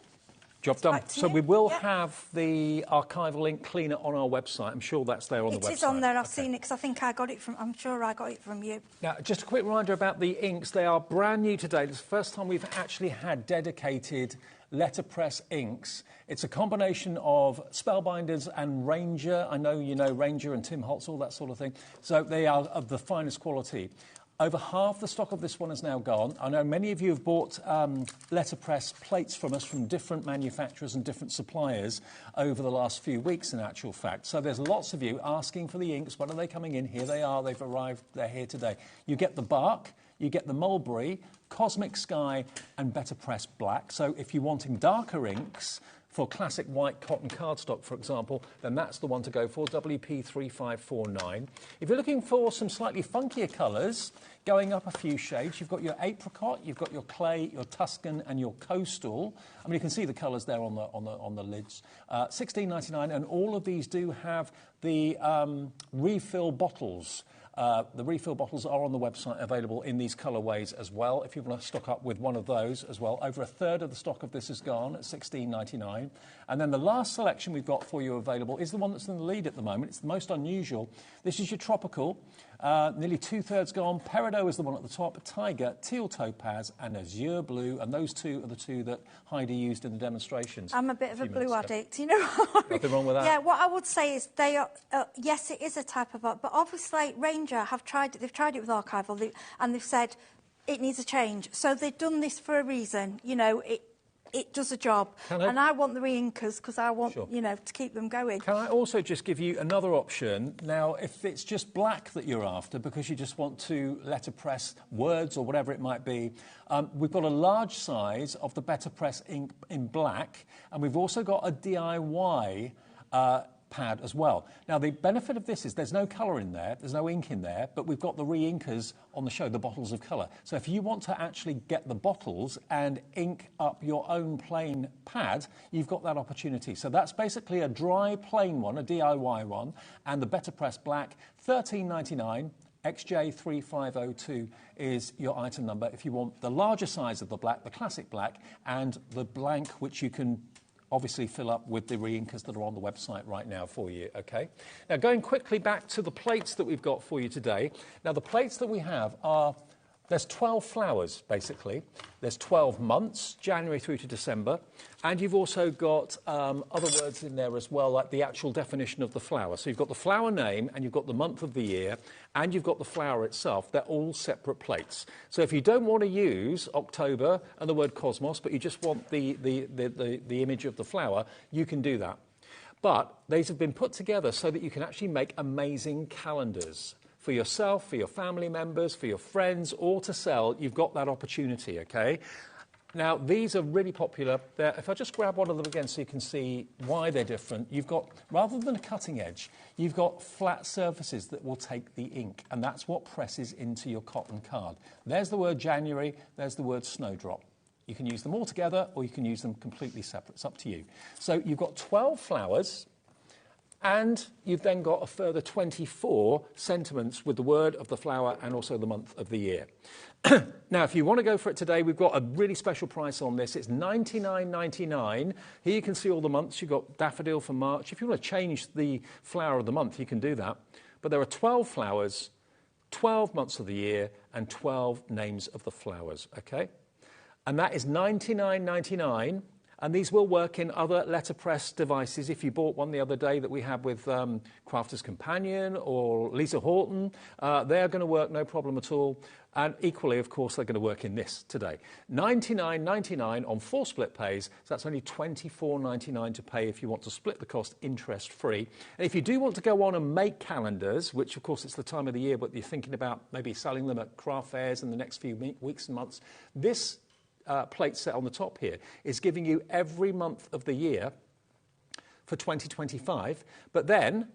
Job done. So we will have the archival ink cleaner on our website. I'm sure that's there on the website. It is on there. I've seen it because I think I got it from... I'm sure I got it from you. Now, just a quick reminder about the inks. They are brand new today. It's the first time we've actually had dedicated letterpress inks. It's a combination of Spellbinders and Ranger. I know you know Ranger and Tim Holtz, all that sort of thing. So they are of the finest quality. Over half the stock of this one is now gone. I know many of you have bought letterpress plates from us from different manufacturers and different suppliers over the last few weeks, in actual fact. So there's lots of you asking for the inks. When are they coming in? Here they are. They've arrived. They're here today. You get the bark, you get the mulberry, cosmic sky, and Better Press black. So if you're wanting darker inks for classic white cotton cardstock, for example, then that's the one to go for, WP3549. If you're looking for some slightly funkier colours, going up a few shades, you've got your apricot, you've got your clay, your Tuscan, and your coastal. I mean, you can see the colours there on the lids. $16.99, and all of these do have the refill bottles. The refill bottles are on the website, available in these colourways as well. If you want to stock up with one of those as well, over a third of the stock of this is gone at $16.99. And then the last selection we've got for you available is the one that's in the lead at the moment. It's the most unusual. This is your tropical. Nearly 2/3 gone. Peridot is the one at the top. Tiger, teal topaz, and azure blue. And those two are the two that Heidi used in the demonstrations. I'm a bit of a blue addict, you know. Nothing wrong with that. Yeah, what I would say is they are. Yes, it is a type of art, but obviously Ranger have tried it. They've tried it with archival, and they've said it needs a change. So they've done this for a reason. You know, it does a job. And I want the re-inkers because I want, you know, to keep them going. Can I also just give you another option? Now, if it's just black that you're after because you just want to letterpress words or whatever it might be, we've got a large size of the Better Press ink in black, and we've also got a DIY pad as well. Now, the benefit of this is there's no colour in there, there's no ink in there, but we've got the re-inkers on the show, the bottles of colour. So if you want to actually get the bottles and ink up your own plain pad, you've got that opportunity. So that's basically a dry plain one, a DIY one, and the Better Press black, $13.99. XJ3502 is your item number if you want the larger size of the black, the classic black, and the blank, which you can obviously fill up with the re-inkers that are on the website right now for you, OK? Now, going quickly back to the plates that we've got for you today. Now, the plates that we have are There's 12 flowers, basically. There's 12 months, January through to December. And you've also got other words in there as well, like the actual definition of the flower. So you've got the flower name, and you've got the month of the year, and you've got the flower itself. They're all separate plates. So if you don't want to use October and the word cosmos, but you just want the image of the flower, you can do that. But these have been put together so that you can actually make amazing calendars. For yourself, for your family members, for your friends, or to sell, you've got that opportunity, okay? Now, these are really popular. If I just grab one of them again so you can see why they're different, you've got, rather than a cutting edge, you've got flat surfaces that will take the ink, and that's what presses into your cotton card. There's the word January, there's the word snowdrop. You can use them all together, or you can use them completely separate. It's up to you. So you've got 12 flowers, and you've then got a further 24 sentiments with the word of the flower and also the month of the year. Now, if you want to go for it today, we've got a really special price on this. It's $99.99. Here you can see all the months. You've got daffodil for March. If you want to change the flower of the month, you can do that. But there are 12 flowers, 12 months of the year, and 12 names of the flowers, okay? And that is $99.99. And these will work in other letterpress devices. If you bought one the other day that we had with Crafter's Companion or Lisa Horton, they're going to work no problem at all. And equally, of course, they're going to work in this today. $99.99 on 4 split pays. So that's only $24.99 to pay if you want to split the cost interest-free. And if you do want to go on and make calendars, which, of course, it's the time of the year, but you're thinking about maybe selling them at craft fairs in the next few weeks and months, this plate set on the top here is giving you every month of the year for 2025, but then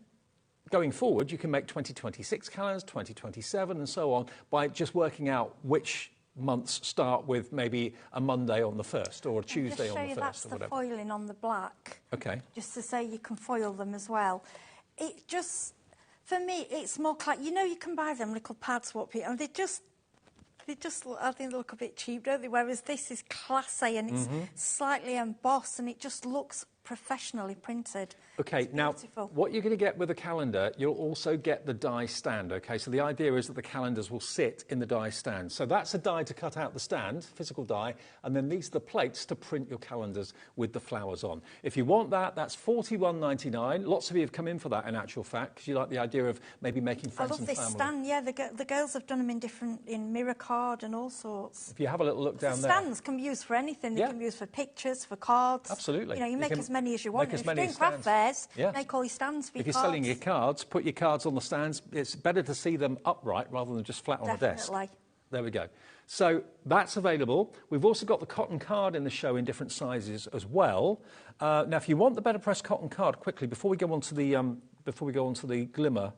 going forward you can make 2026 calendars, 2027 and so on by just working out which months start with maybe a Monday on the 1st or a Tuesday on the 1st that's or the whatever. foiling on the black. Okay. Just to say you can foil them as well. It just, for me, it's more like, you know, you can buy them little pads, and they just, I think they look a bit cheap, don't they? Whereas this is classy and it's slightly embossed and it just looks professionally printed. Okay, now what you're going to get with a calendar, you'll also get the die stand, okay? So the idea is that the calendars will sit in the die stand. So that's a die to cut out the stand, physical die, and then these are the plates to print your calendars with the flowers on. If you want that, that's $41.99. Lots of you have come in for that in actual fact, because you like the idea of maybe making friends and family. I love this stand, yeah, the girls have done them in mirror card and all sorts. If you have a little look down there. Stands can be used for anything. They can be used for pictures, for cards. Absolutely. You know, you make as many as you want. If you're doing craft fairs, make all your stands for your If you're cards. selling your cards, put your cards on the stands. It's better to see them upright rather than just flat on the desk. There we go. So that's available. We've also got the cotton card in the show in different sizes as well. Now, if you want the Better Press cotton card, quickly before we go on to the glimmer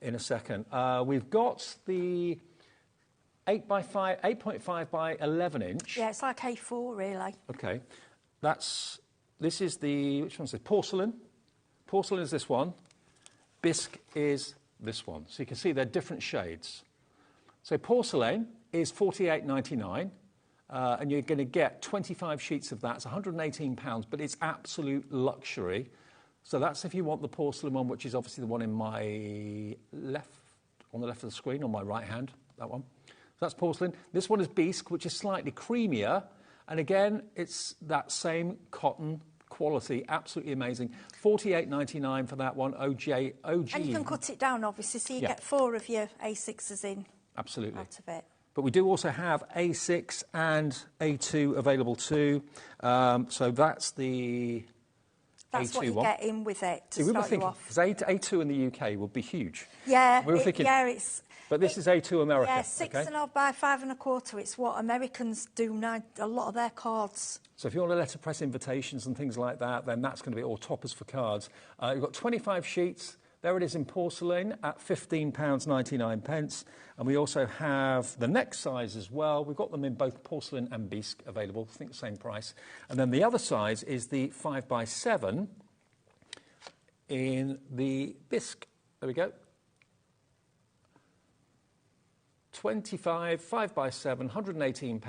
in a second, we've got the 8.5 by 11 inch. Yeah, it's like A4 really. Okay, this is the, which one's this? Porcelain. Porcelain is this one. Bisque is this one. So you can see they're different shades. So porcelain is $48.99, and you're going to get 25 sheets of that. It's £118, but it's absolute luxury. So that's if you want the porcelain one, which is obviously the one in my left, on the left of the screen, on my right hand, that one. So that's porcelain. This one is Bisque, which is slightly creamier. And again, it's that same cotton quality, absolutely amazing. $48.99 for that one, OG. And you can cut it down, obviously, so you get 4 of your A6s in. Absolutely. Out of it. But we do also have A6 and A2 available too. So that's the That's A2 what you one. get in with it to we were start thinking, you off. because A2 in the UK would be huge. Yeah, we were thinking, it's... But this is A2 America. Yeah, 6.5 by 5.25. It's what Americans do now, a lot of their cards. So if you want to letterpress invitations and things like that, then that's going to be all toppers for cards. You've got 25 sheets. There it is in porcelain at £15.99. And we also have the next size as well. We've got them in both porcelain and bisque available. I think the same price. And then the other size is the 5 by 7 in the bisque. There we go. 25, 5 by 7, £118,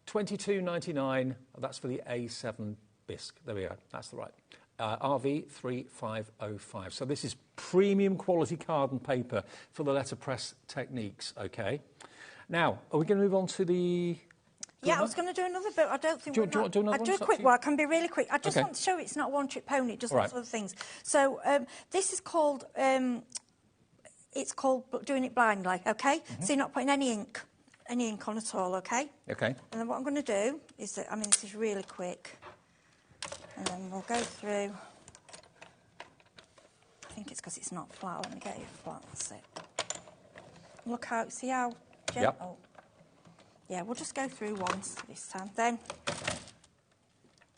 £22.99. That's for the A7 bisque. There we go. That's the right. RV3505. So this is premium quality card and paper for the letterpress techniques, okay? Now, are we going to move on to the... Yeah, I was going to do another bit. I don't think do you want to do another I'll one? do a quick one. I can be really quick. I just Okay. want to show it's not a one-trick pony. It does All lots right. of other things. So this is called... it's called doing it blindly, OK? So you're not putting any ink on at all, OK? OK. And then what I'm going to do is that, I mean, this is really quick. And then we'll go through... I think it's because it's not flat. Let me get it flat. That's it. Look how... See how gentle... Yep. Yeah, we'll just go through once this time. Then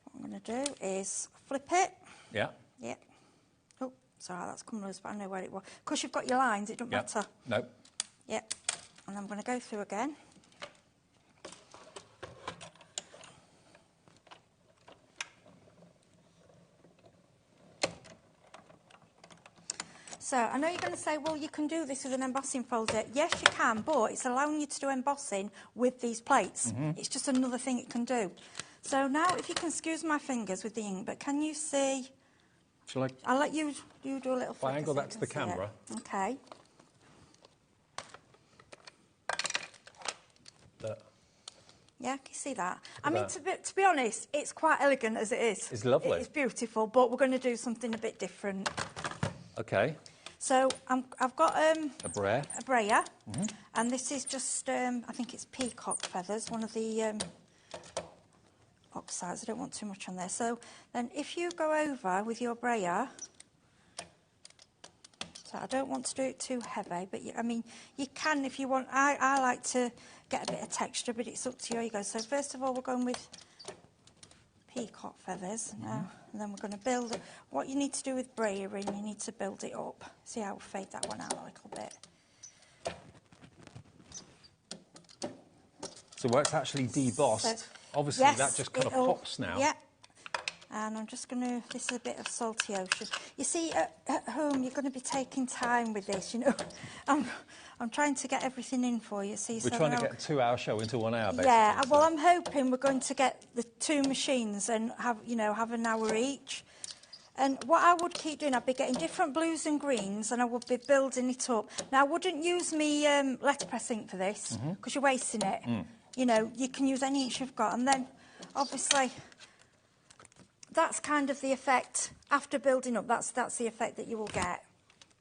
what I'm going to do is flip it. Yeah. Yeah. Oh, sorry, that's come loose, but I know where it was. Because you've got your lines, it doesn't matter. No. Yeah. And I'm going to go through again. So, I know you're going to say, well, you can do this with an embossing folder. Yes, you can, but it's allowing you to do embossing with these plates. It's just another thing it can do. So now, if you can excuse my fingers with the ink, but can you see... Shall I... I'll let you do a little flip. If I angle that to the camera. OK. Yeah, can you see that? I mean, to be honest, it's quite elegant as it is. It's lovely. It's beautiful, but we're going to do something a bit different. OK. So I've got a brayer. A brayer, and this is just I think it's peacock feathers, one of the oxides. I don't want too much on there. So then, if you go over with your brayer, so I don't want to do it too heavy, but I mean you can if you want. I like to get a bit of texture, but it's up to you. Here you go. So first of all, we're going with peacock feathers now, and then we're going to build it. What you need to do with brayering, you need to build it up. See how we'll fade that one out a little bit. So where it's actually debossed, So, obviously yes, that just kind of it'll- pops now. Yeah. And I'm just going to, this is a bit of salty ocean. You see, at home, you're going to be taking time with this, you know. I'm trying to get everything in for you. So We're trying to get a 2-hour show into 1 hour, basically. Yeah, well, I'm hoping we're going to get the 2 machines and have an hour each. And what I would keep doing, I'd be getting different blues and greens, and I would be building it up. Now, I wouldn't use me letterpress ink for this, because you're wasting it. You know, you can use any ink you've got. And then, obviously, that's kind of the effect, after building up, that's the effect that you will get.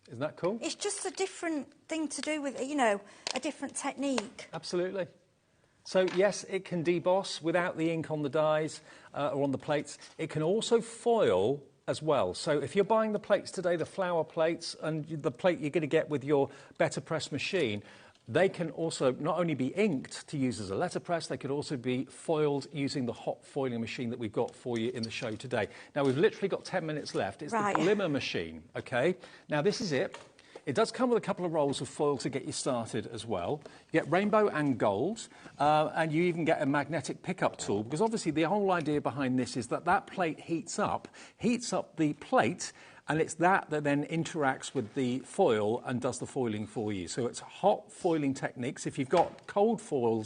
Isn't that cool? It's just a different thing to do with, you know, a different technique. Absolutely. So, yes, it can deboss without the ink on the dies or on the plates. It can also foil as well. So if you're buying the plates today, the flower plates, and the plate you're going to get with your Better Press machine, they can also not only be inked to use as a letterpress, they could also be foiled using the hot foiling machine that we've got for you in the show today. Now, we've literally got 10 minutes left. It's the glimmer machine, OK? Now, this is it. It does come with a couple of rolls of foil to get you started as well. You get rainbow and gold, and you even get a magnetic pickup tool, because obviously the whole idea behind this is that that plate heats up the plate, and it's that then interacts with the foil and does the foiling for you. So it's hot foiling techniques. If you've got cold foil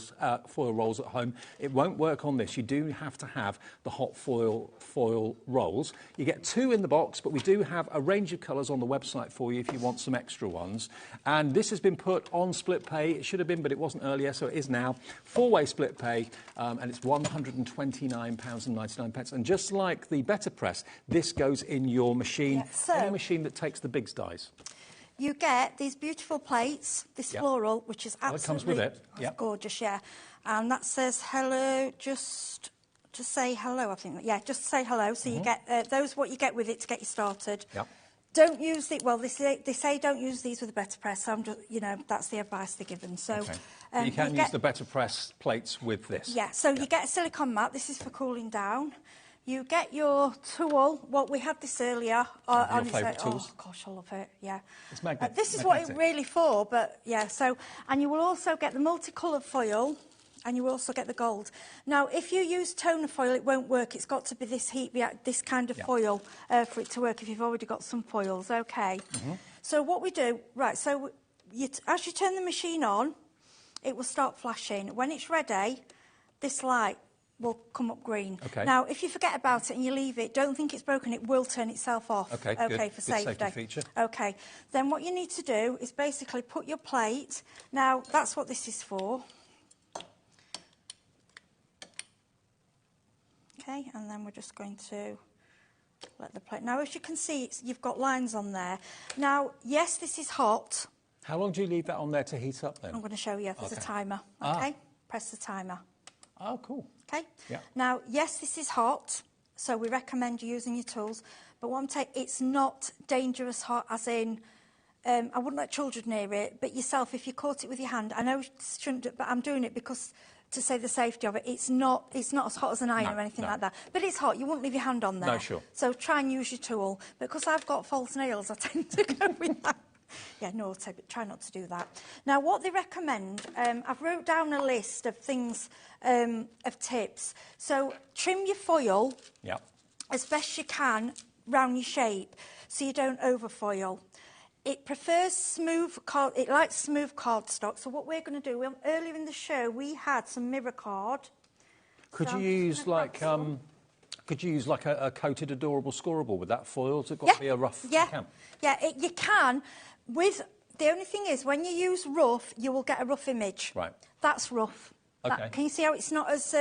rolls at home, it won't work on this. You do have to have the hot foil rolls. You get 2 in the box, but we do have a range of colours on the website for you if you want some extra ones. And this has been put on split pay. It should have been, but it wasn't earlier, so it is now. 4-way split pay, and it's £129.99. And just like the Better Press, this goes in your machine. Yeah. So, any machine that takes the big dies. You get these beautiful plates, this floral, which is absolutely it comes with it. Gorgeous, yeah. And that says hello, just say hello, I think. Yeah, just say hello. So you get, those what you get with it to get you started. Yep. Don't use it, well, they say don't use these with a Better Press, so I'm just, you know, that's the advice they're given. So, you can use the Better Press plates with this. Yeah, so you get a silicone mat, this is for cooling down. You get your tool. Well, we had this earlier. Your favourite tools? Oh, gosh, I love it, yeah. It's magnetic. This is what it's really for, but, yeah, so... And you will also get the multicoloured foil, and you will also get the gold. Now, if you use toner foil, it won't work. It's got to be this this kind of foil for it to work if you've already got some foils, OK. So what we do... Right, so as you turn the machine on, it will start flashing. When it's ready, this light will come up green. Okay. Now, if you forget about it and you leave it, don't think it's broken, it will turn itself off. Okay, okay, good. for Good safety. safety feature. Okay, then what you need to do is basically put your plate. Now, that's what this is for. Okay, and then we're just going to let the plate. Now, as you can see, you've got lines on there. Now, yes, this is hot. How long do you leave that on there to heat up then? I'm going to show you. There's a timer. Okay, press the timer. Oh, cool. Okay. Yeah. Now, yes, this is hot, so we recommend you using your tools. But what I'm saying, it's not dangerous hot, as in, I wouldn't let children near it. But yourself, if you caught it with your hand, I know you shouldn't, but I'm doing it because to say the safety of it. It's not as hot as an iron or anything like that. But it's hot. You wouldn't leave your hand on there. No, sure. So try and use your tool. But because I've got false nails, I tend to go with that. Yeah, naughty, but try not to do that. Now, what they recommend, I've wrote down a list of things, of tips. So trim your foil as best you can round your shape so you don't overfoil. It prefers smooth, it likes smooth cardstock. So what we're going to do, earlier in the show, we had some mirror card. Could you use like a coated adorable scoreable with that foil? Has it got to be a rough? Yeah, you can. The only thing is, when you use rough, you will get a rough image. Right. That's rough. Okay. Can you see how it's not as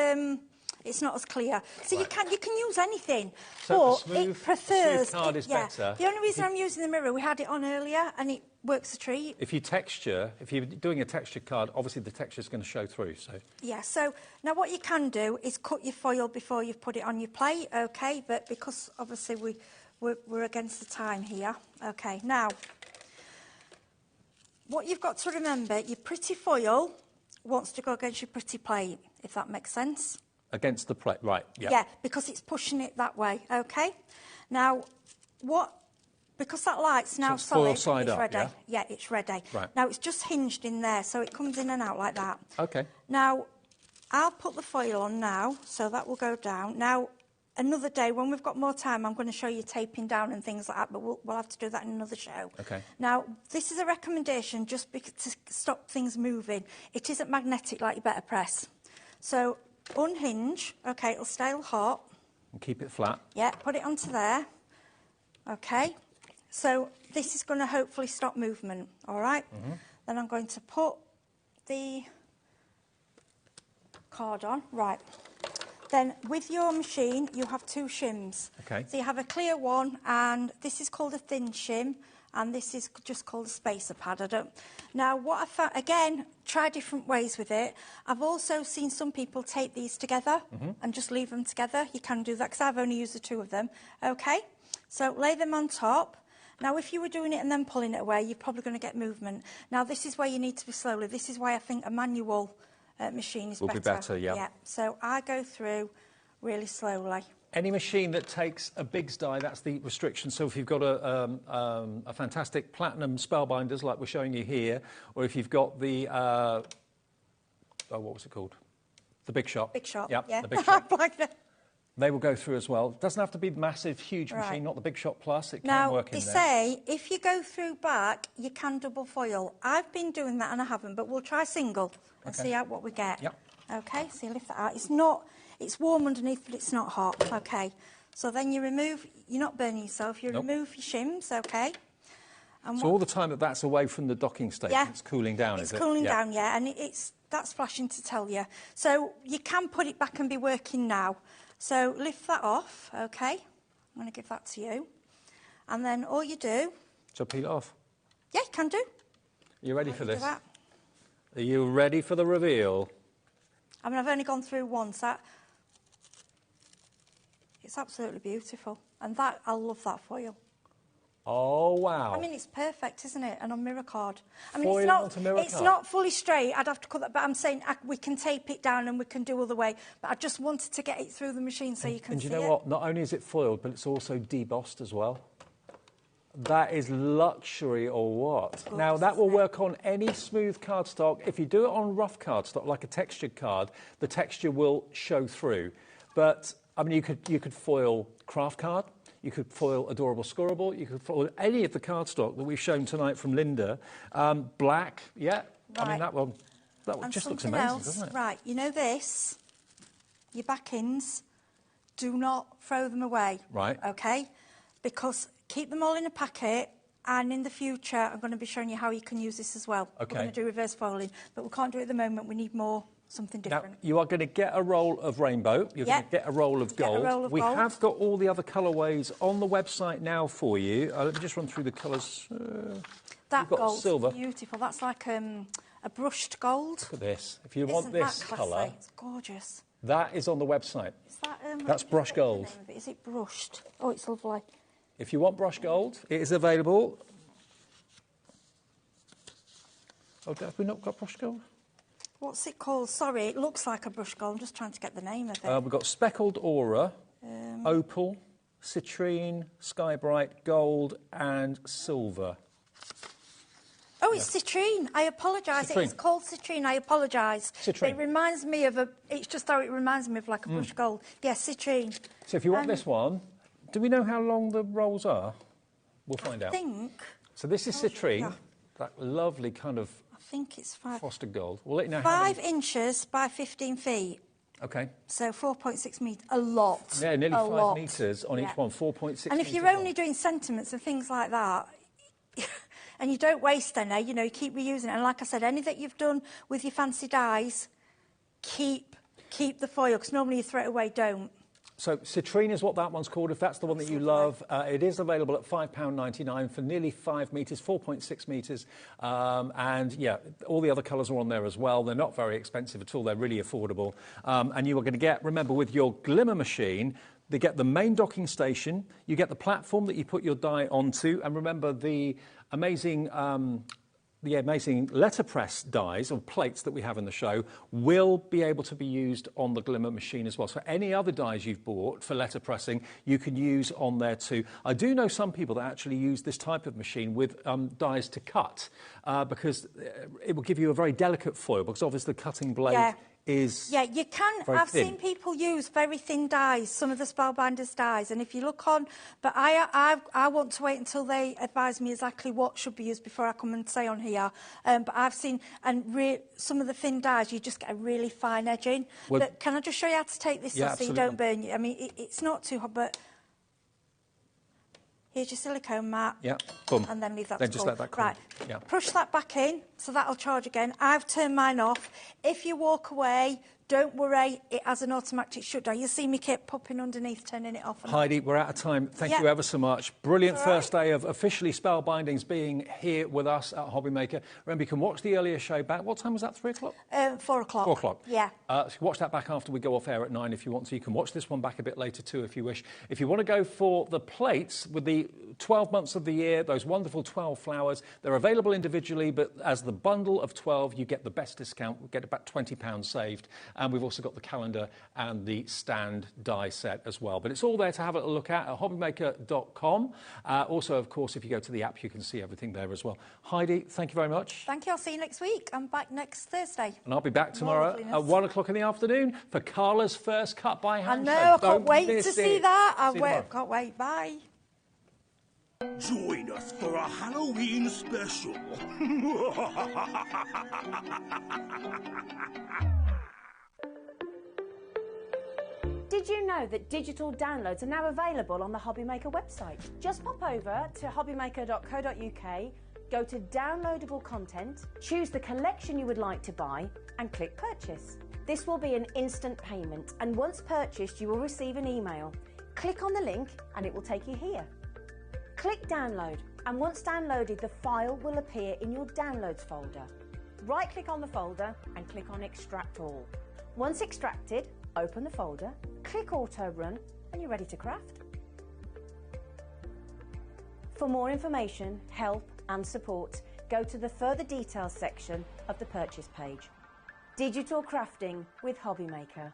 clear? So you can use anything, so but it prefers. Smooth card is better. The only reason I'm using the mirror, we had it on earlier, and it works a treat. If you're doing a textured card, obviously the texture is going to show through. So. Yeah. So now what you can do is cut your foil before you put it on your plate. Okay. But because obviously we're against the time here. Okay. Now, what you've got to remember, your pretty foil wants to go against your pretty plate, if that makes sense. Against the plate, right, yeah. Yeah, because it's pushing it that way, okay? Now, because that light's now solid, it's ready. Yeah, it's ready. Right. Now, it's just hinged in there, so it comes in and out like that. Okay. Now, I'll put the foil on now, so that will go down. Now, another day, when we've got more time, I'm going to show you taping down and things like that, but we'll have to do that in another show. Okay. Now, this is a recommendation just to stop things moving. It isn't magnetic like your better press. So, unhinge. Okay, it'll stay hot. And keep it flat. Yeah, put it onto there. Okay. So, this is going to hopefully stop movement, all right? Mm-hmm. Then I'm going to put the card on. Right. Then, with your machine, you have two shims. Okay. So you have a clear one, and this is called a thin shim, and this is just called a spacer pad. Now, what I found, again, try different ways with it. I've also seen some people tape these together and just leave them together. You can do that, because I've only used the two of them. Okay. So lay them on top. Now, if you were doing it and then pulling it away, you're probably going to get movement. Now, this is where you need to be slowly. This is why I think a manual machine is better. Will be better, yeah. So I go through really slowly. Any machine that takes a Biggs die, that's the restriction. So if you've got a fantastic platinum Spellbinders, like we're showing you here, or if you've got the, what was it called? The Big Shot. Big Shot, Yep, yeah. the Big Shot. They will go through as well. Doesn't have to be massive, huge machine, not the Big Shot Plus. It can work in there. Now, they say if you go through back, you can double foil. I've been doing that and I haven't, but we'll try single and see out what we get. Yep. Okay, so you lift that out. It's warm underneath, but it's not hot. Okay, so then you remove, you're not burning yourself, you remove your shims, okay? And so all the time that's away from the docking station, it's cooling down, is it? It's cooling down, yeah, and that's flashing to tell you. So you can put it back and be working now. So lift that off, okay? I'm going to give that to you. And then all you do... So peel it off? Yeah, you can do. Are you ready for this? Are you ready for the reveal? I mean, I've only gone through once. It's absolutely beautiful. And I love that foil. Oh, wow. I mean, it's perfect, isn't it? And on mirror card. I mean, Foil it's not fully straight. I'd have to cut that, but I'm saying we can tape it down and we can do other way. But I just wanted to get it through the machine so you can see it. And you know what? Not only is it foiled, but it's also debossed as well. That is luxury or what? Now, that will work on any smooth cardstock. If you do it on rough cardstock, like a textured card, the texture will show through. But, I mean, you could foil craft card. You could foil Adorable Scoreable. You could foil any of the cardstock that we've shown tonight from Linda. Black, yeah. Right. I mean, that one just looks amazing, doesn't it? Right, you know this? your backings, do not throw them away. Right. Okay? Because keep them all in a packet, and in the future, I'm going to be showing you how you can use this as well. Okay. We're going to do reverse foiling, but we can't do it at the moment. We need more, something different. Now, you are going to get a roll of rainbow. You're going to get a roll of gold. We have got all the other colourways on the website now for you. Let me just run through the colours. That gold's silver. beautiful. That's like a brushed gold. Look at this. If you want this colour, it's gorgeous. that is on the website. Is that, That's brushed gold. Is it brushed? Oh, it's lovely. If you want brushed gold, it is available. Oh, have we not got brushed gold? What's it called? Sorry, it looks like a brushed gold. I'm just trying to get the name of it. We've got speckled aura, opal, citrine, sky bright, gold, and silver. Oh, it's citrine. I apologise. Citrine. It's called citrine. I apologise. Citrine. It reminds me of it's just how it reminds me of like a brushed gold. Yeah, citrine. So if you want this one, do we know how long the rolls are? We'll find out. I think. So this is citrine, that lovely kind of I think it's frosted gold. We'll let you know 5 inches by 15 feet. Okay. So 4.6 metres. A lot. Yeah, nearly 5 lot. metres on each one, 4.6 And if you're only doing sentiments and things like that, and you don't waste any, you know, you keep reusing it. And like I said, any that you've done with your fancy dyes, keep the foil, because normally you throw it away, don't. So citrine is what that one's called, if that's the one that you love. It is available at £5.99 for nearly 5 metres, 4.6 metres. And, yeah, all the other colours are on there as well. They're not very expensive at all. They're really affordable. And you are going to get, remember, with your glimmer machine, they get the main docking station, you get the platform that you put your die onto, and remember the amazing letterpress dies or plates that we have in the show will be able to be used on the glimmer machine as well. So any other dies you've bought for letterpressing, you can use on there too. I do know some people that actually use this type of machine with dies to cut because it will give you a very delicate foil, because obviously the cutting blade is you can. I've seen people use very thin dies, some of the Spellbinders dies, and if you look on, but I want to wait until they advise me exactly what should be used before I come and say on here. But I've seen, and some of the thin dies, you just get a really fine edging. Well, but can I just show you how to take this off so you don't burn you? I mean, it's not too hot, but here's your silicone mat. Yeah, boom. And then leave that Then to just cool. let that cool. Right, Yeah. push that back in, so that'll charge again. I've turned mine off. If you walk away, don't worry, it has an automatic shutdown. You'll see me keep popping underneath, turning it off. And Heidi, we're out of time. Thank you ever so much. Brilliant All first day of officially Spellbindings being here with us at HobbyMaker. Remember, you can watch the earlier show back. What time was that, 3 o'clock? 4 o'clock. 4 o'clock. Yeah. So you can watch that back after we go off air at 9 if you want to. You can watch this one back a bit later too if you wish. If you want to go for the plates with the 12 months of the year, those wonderful 12 flowers, they're available individually, but as the bundle of 12, you get the best discount. We get about £20 saved. And we've also got the calendar and the stand die set as well. But it's all there to have a look at hobbymaker.com. Also, of course, if you go to the app, you can see everything there as well. Heidi, thank you very much. Thank you. I'll see you next week. I'm back next Thursday. And I'll be back tomorrow at 1 o'clock in the afternoon for Carla's first cut by hand. I know, I can't wait to see that. I can't wait. Bye. Join us for a Halloween special. Did you know that digital downloads are now available on the HobbyMaker website? Just pop over to hobbymaker.co.uk, go to downloadable content, choose the collection you would like to buy and click purchase. This will be an instant payment, and once purchased you will receive an email. Click on the link and it will take you here. Click download, and once downloaded the file will appear in your downloads folder. Right click on the folder and click on extract all. Once extracted, open the folder, click auto run and you're ready to craft. For more information, help and support, go to the further details section of the purchase page. Digital crafting with HobbyMaker.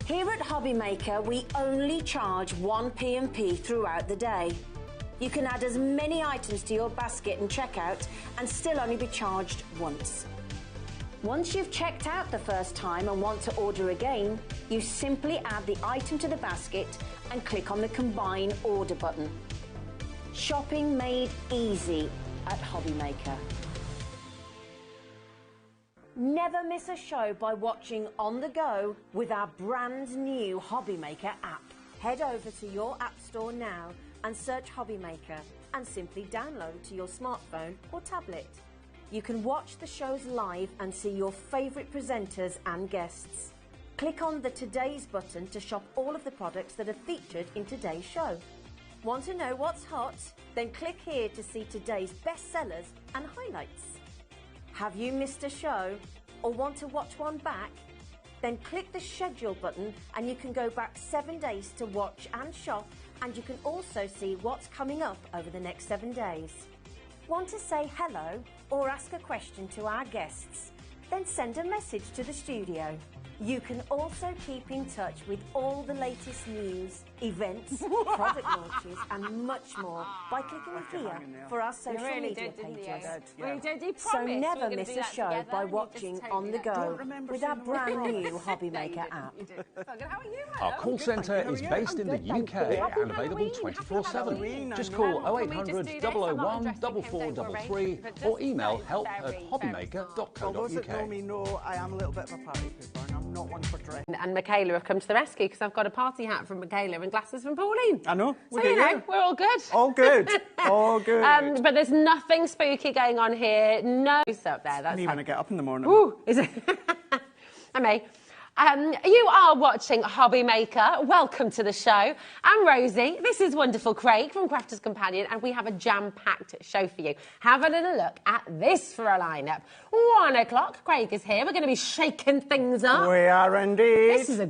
Here at HobbyMaker, we only charge 1 P&P throughout the day. You can add as many items to your basket and checkout and still only be charged once. Once you've checked out the first time and want to order again, you simply add the item to the basket and click on the Combine Order button. Shopping made easy at HobbyMaker. Never miss a show by watching on the go with our brand new HobbyMaker app. Head over to your app store now and search HobbyMaker and simply download to your smartphone or tablet. You can watch the shows live and see your favourite presenters and guests. Click on the Today's button to shop all of the products that are featured in today's show. Want to know what's hot? Then click here to see today's bestsellers and highlights. Have you missed a show or want to watch one back? Then click the schedule button and you can go back 7 days to watch and shop, and you can also see what's coming up over the next 7 days. Want to say hello or ask a question to our guests? Then send a message to the studio. You can also keep in touch with all the latest news, events, product launches and much more by clicking here for our social media pages. So never miss a show by watching on the go with our brand new HobbyMaker app. Our call centre is based in the UK and available 24/7. Just call 0800 001 4433 or email help@hobbymaker.co.uk. Those that know me know I am a little bit of a party pooper and I'm not one for dress. And Michaela have come to the rescue because I've got a party hat from Michaela and glasses from Pauline. I know. So, you know, we're all good. All good. All good. But there's nothing spooky going on here. No up there. That's me when I get up in the morning. Ooh, is it? I may. You are watching HobbyMaker. Welcome to the show. I'm Rosie. This is wonderful Craig from Crafter's Companion, and we have a jam-packed show for you. Have a little look at this for a lineup. 1 o'clock, Craig is here. We're going to be shaking things up. We are indeed. This is a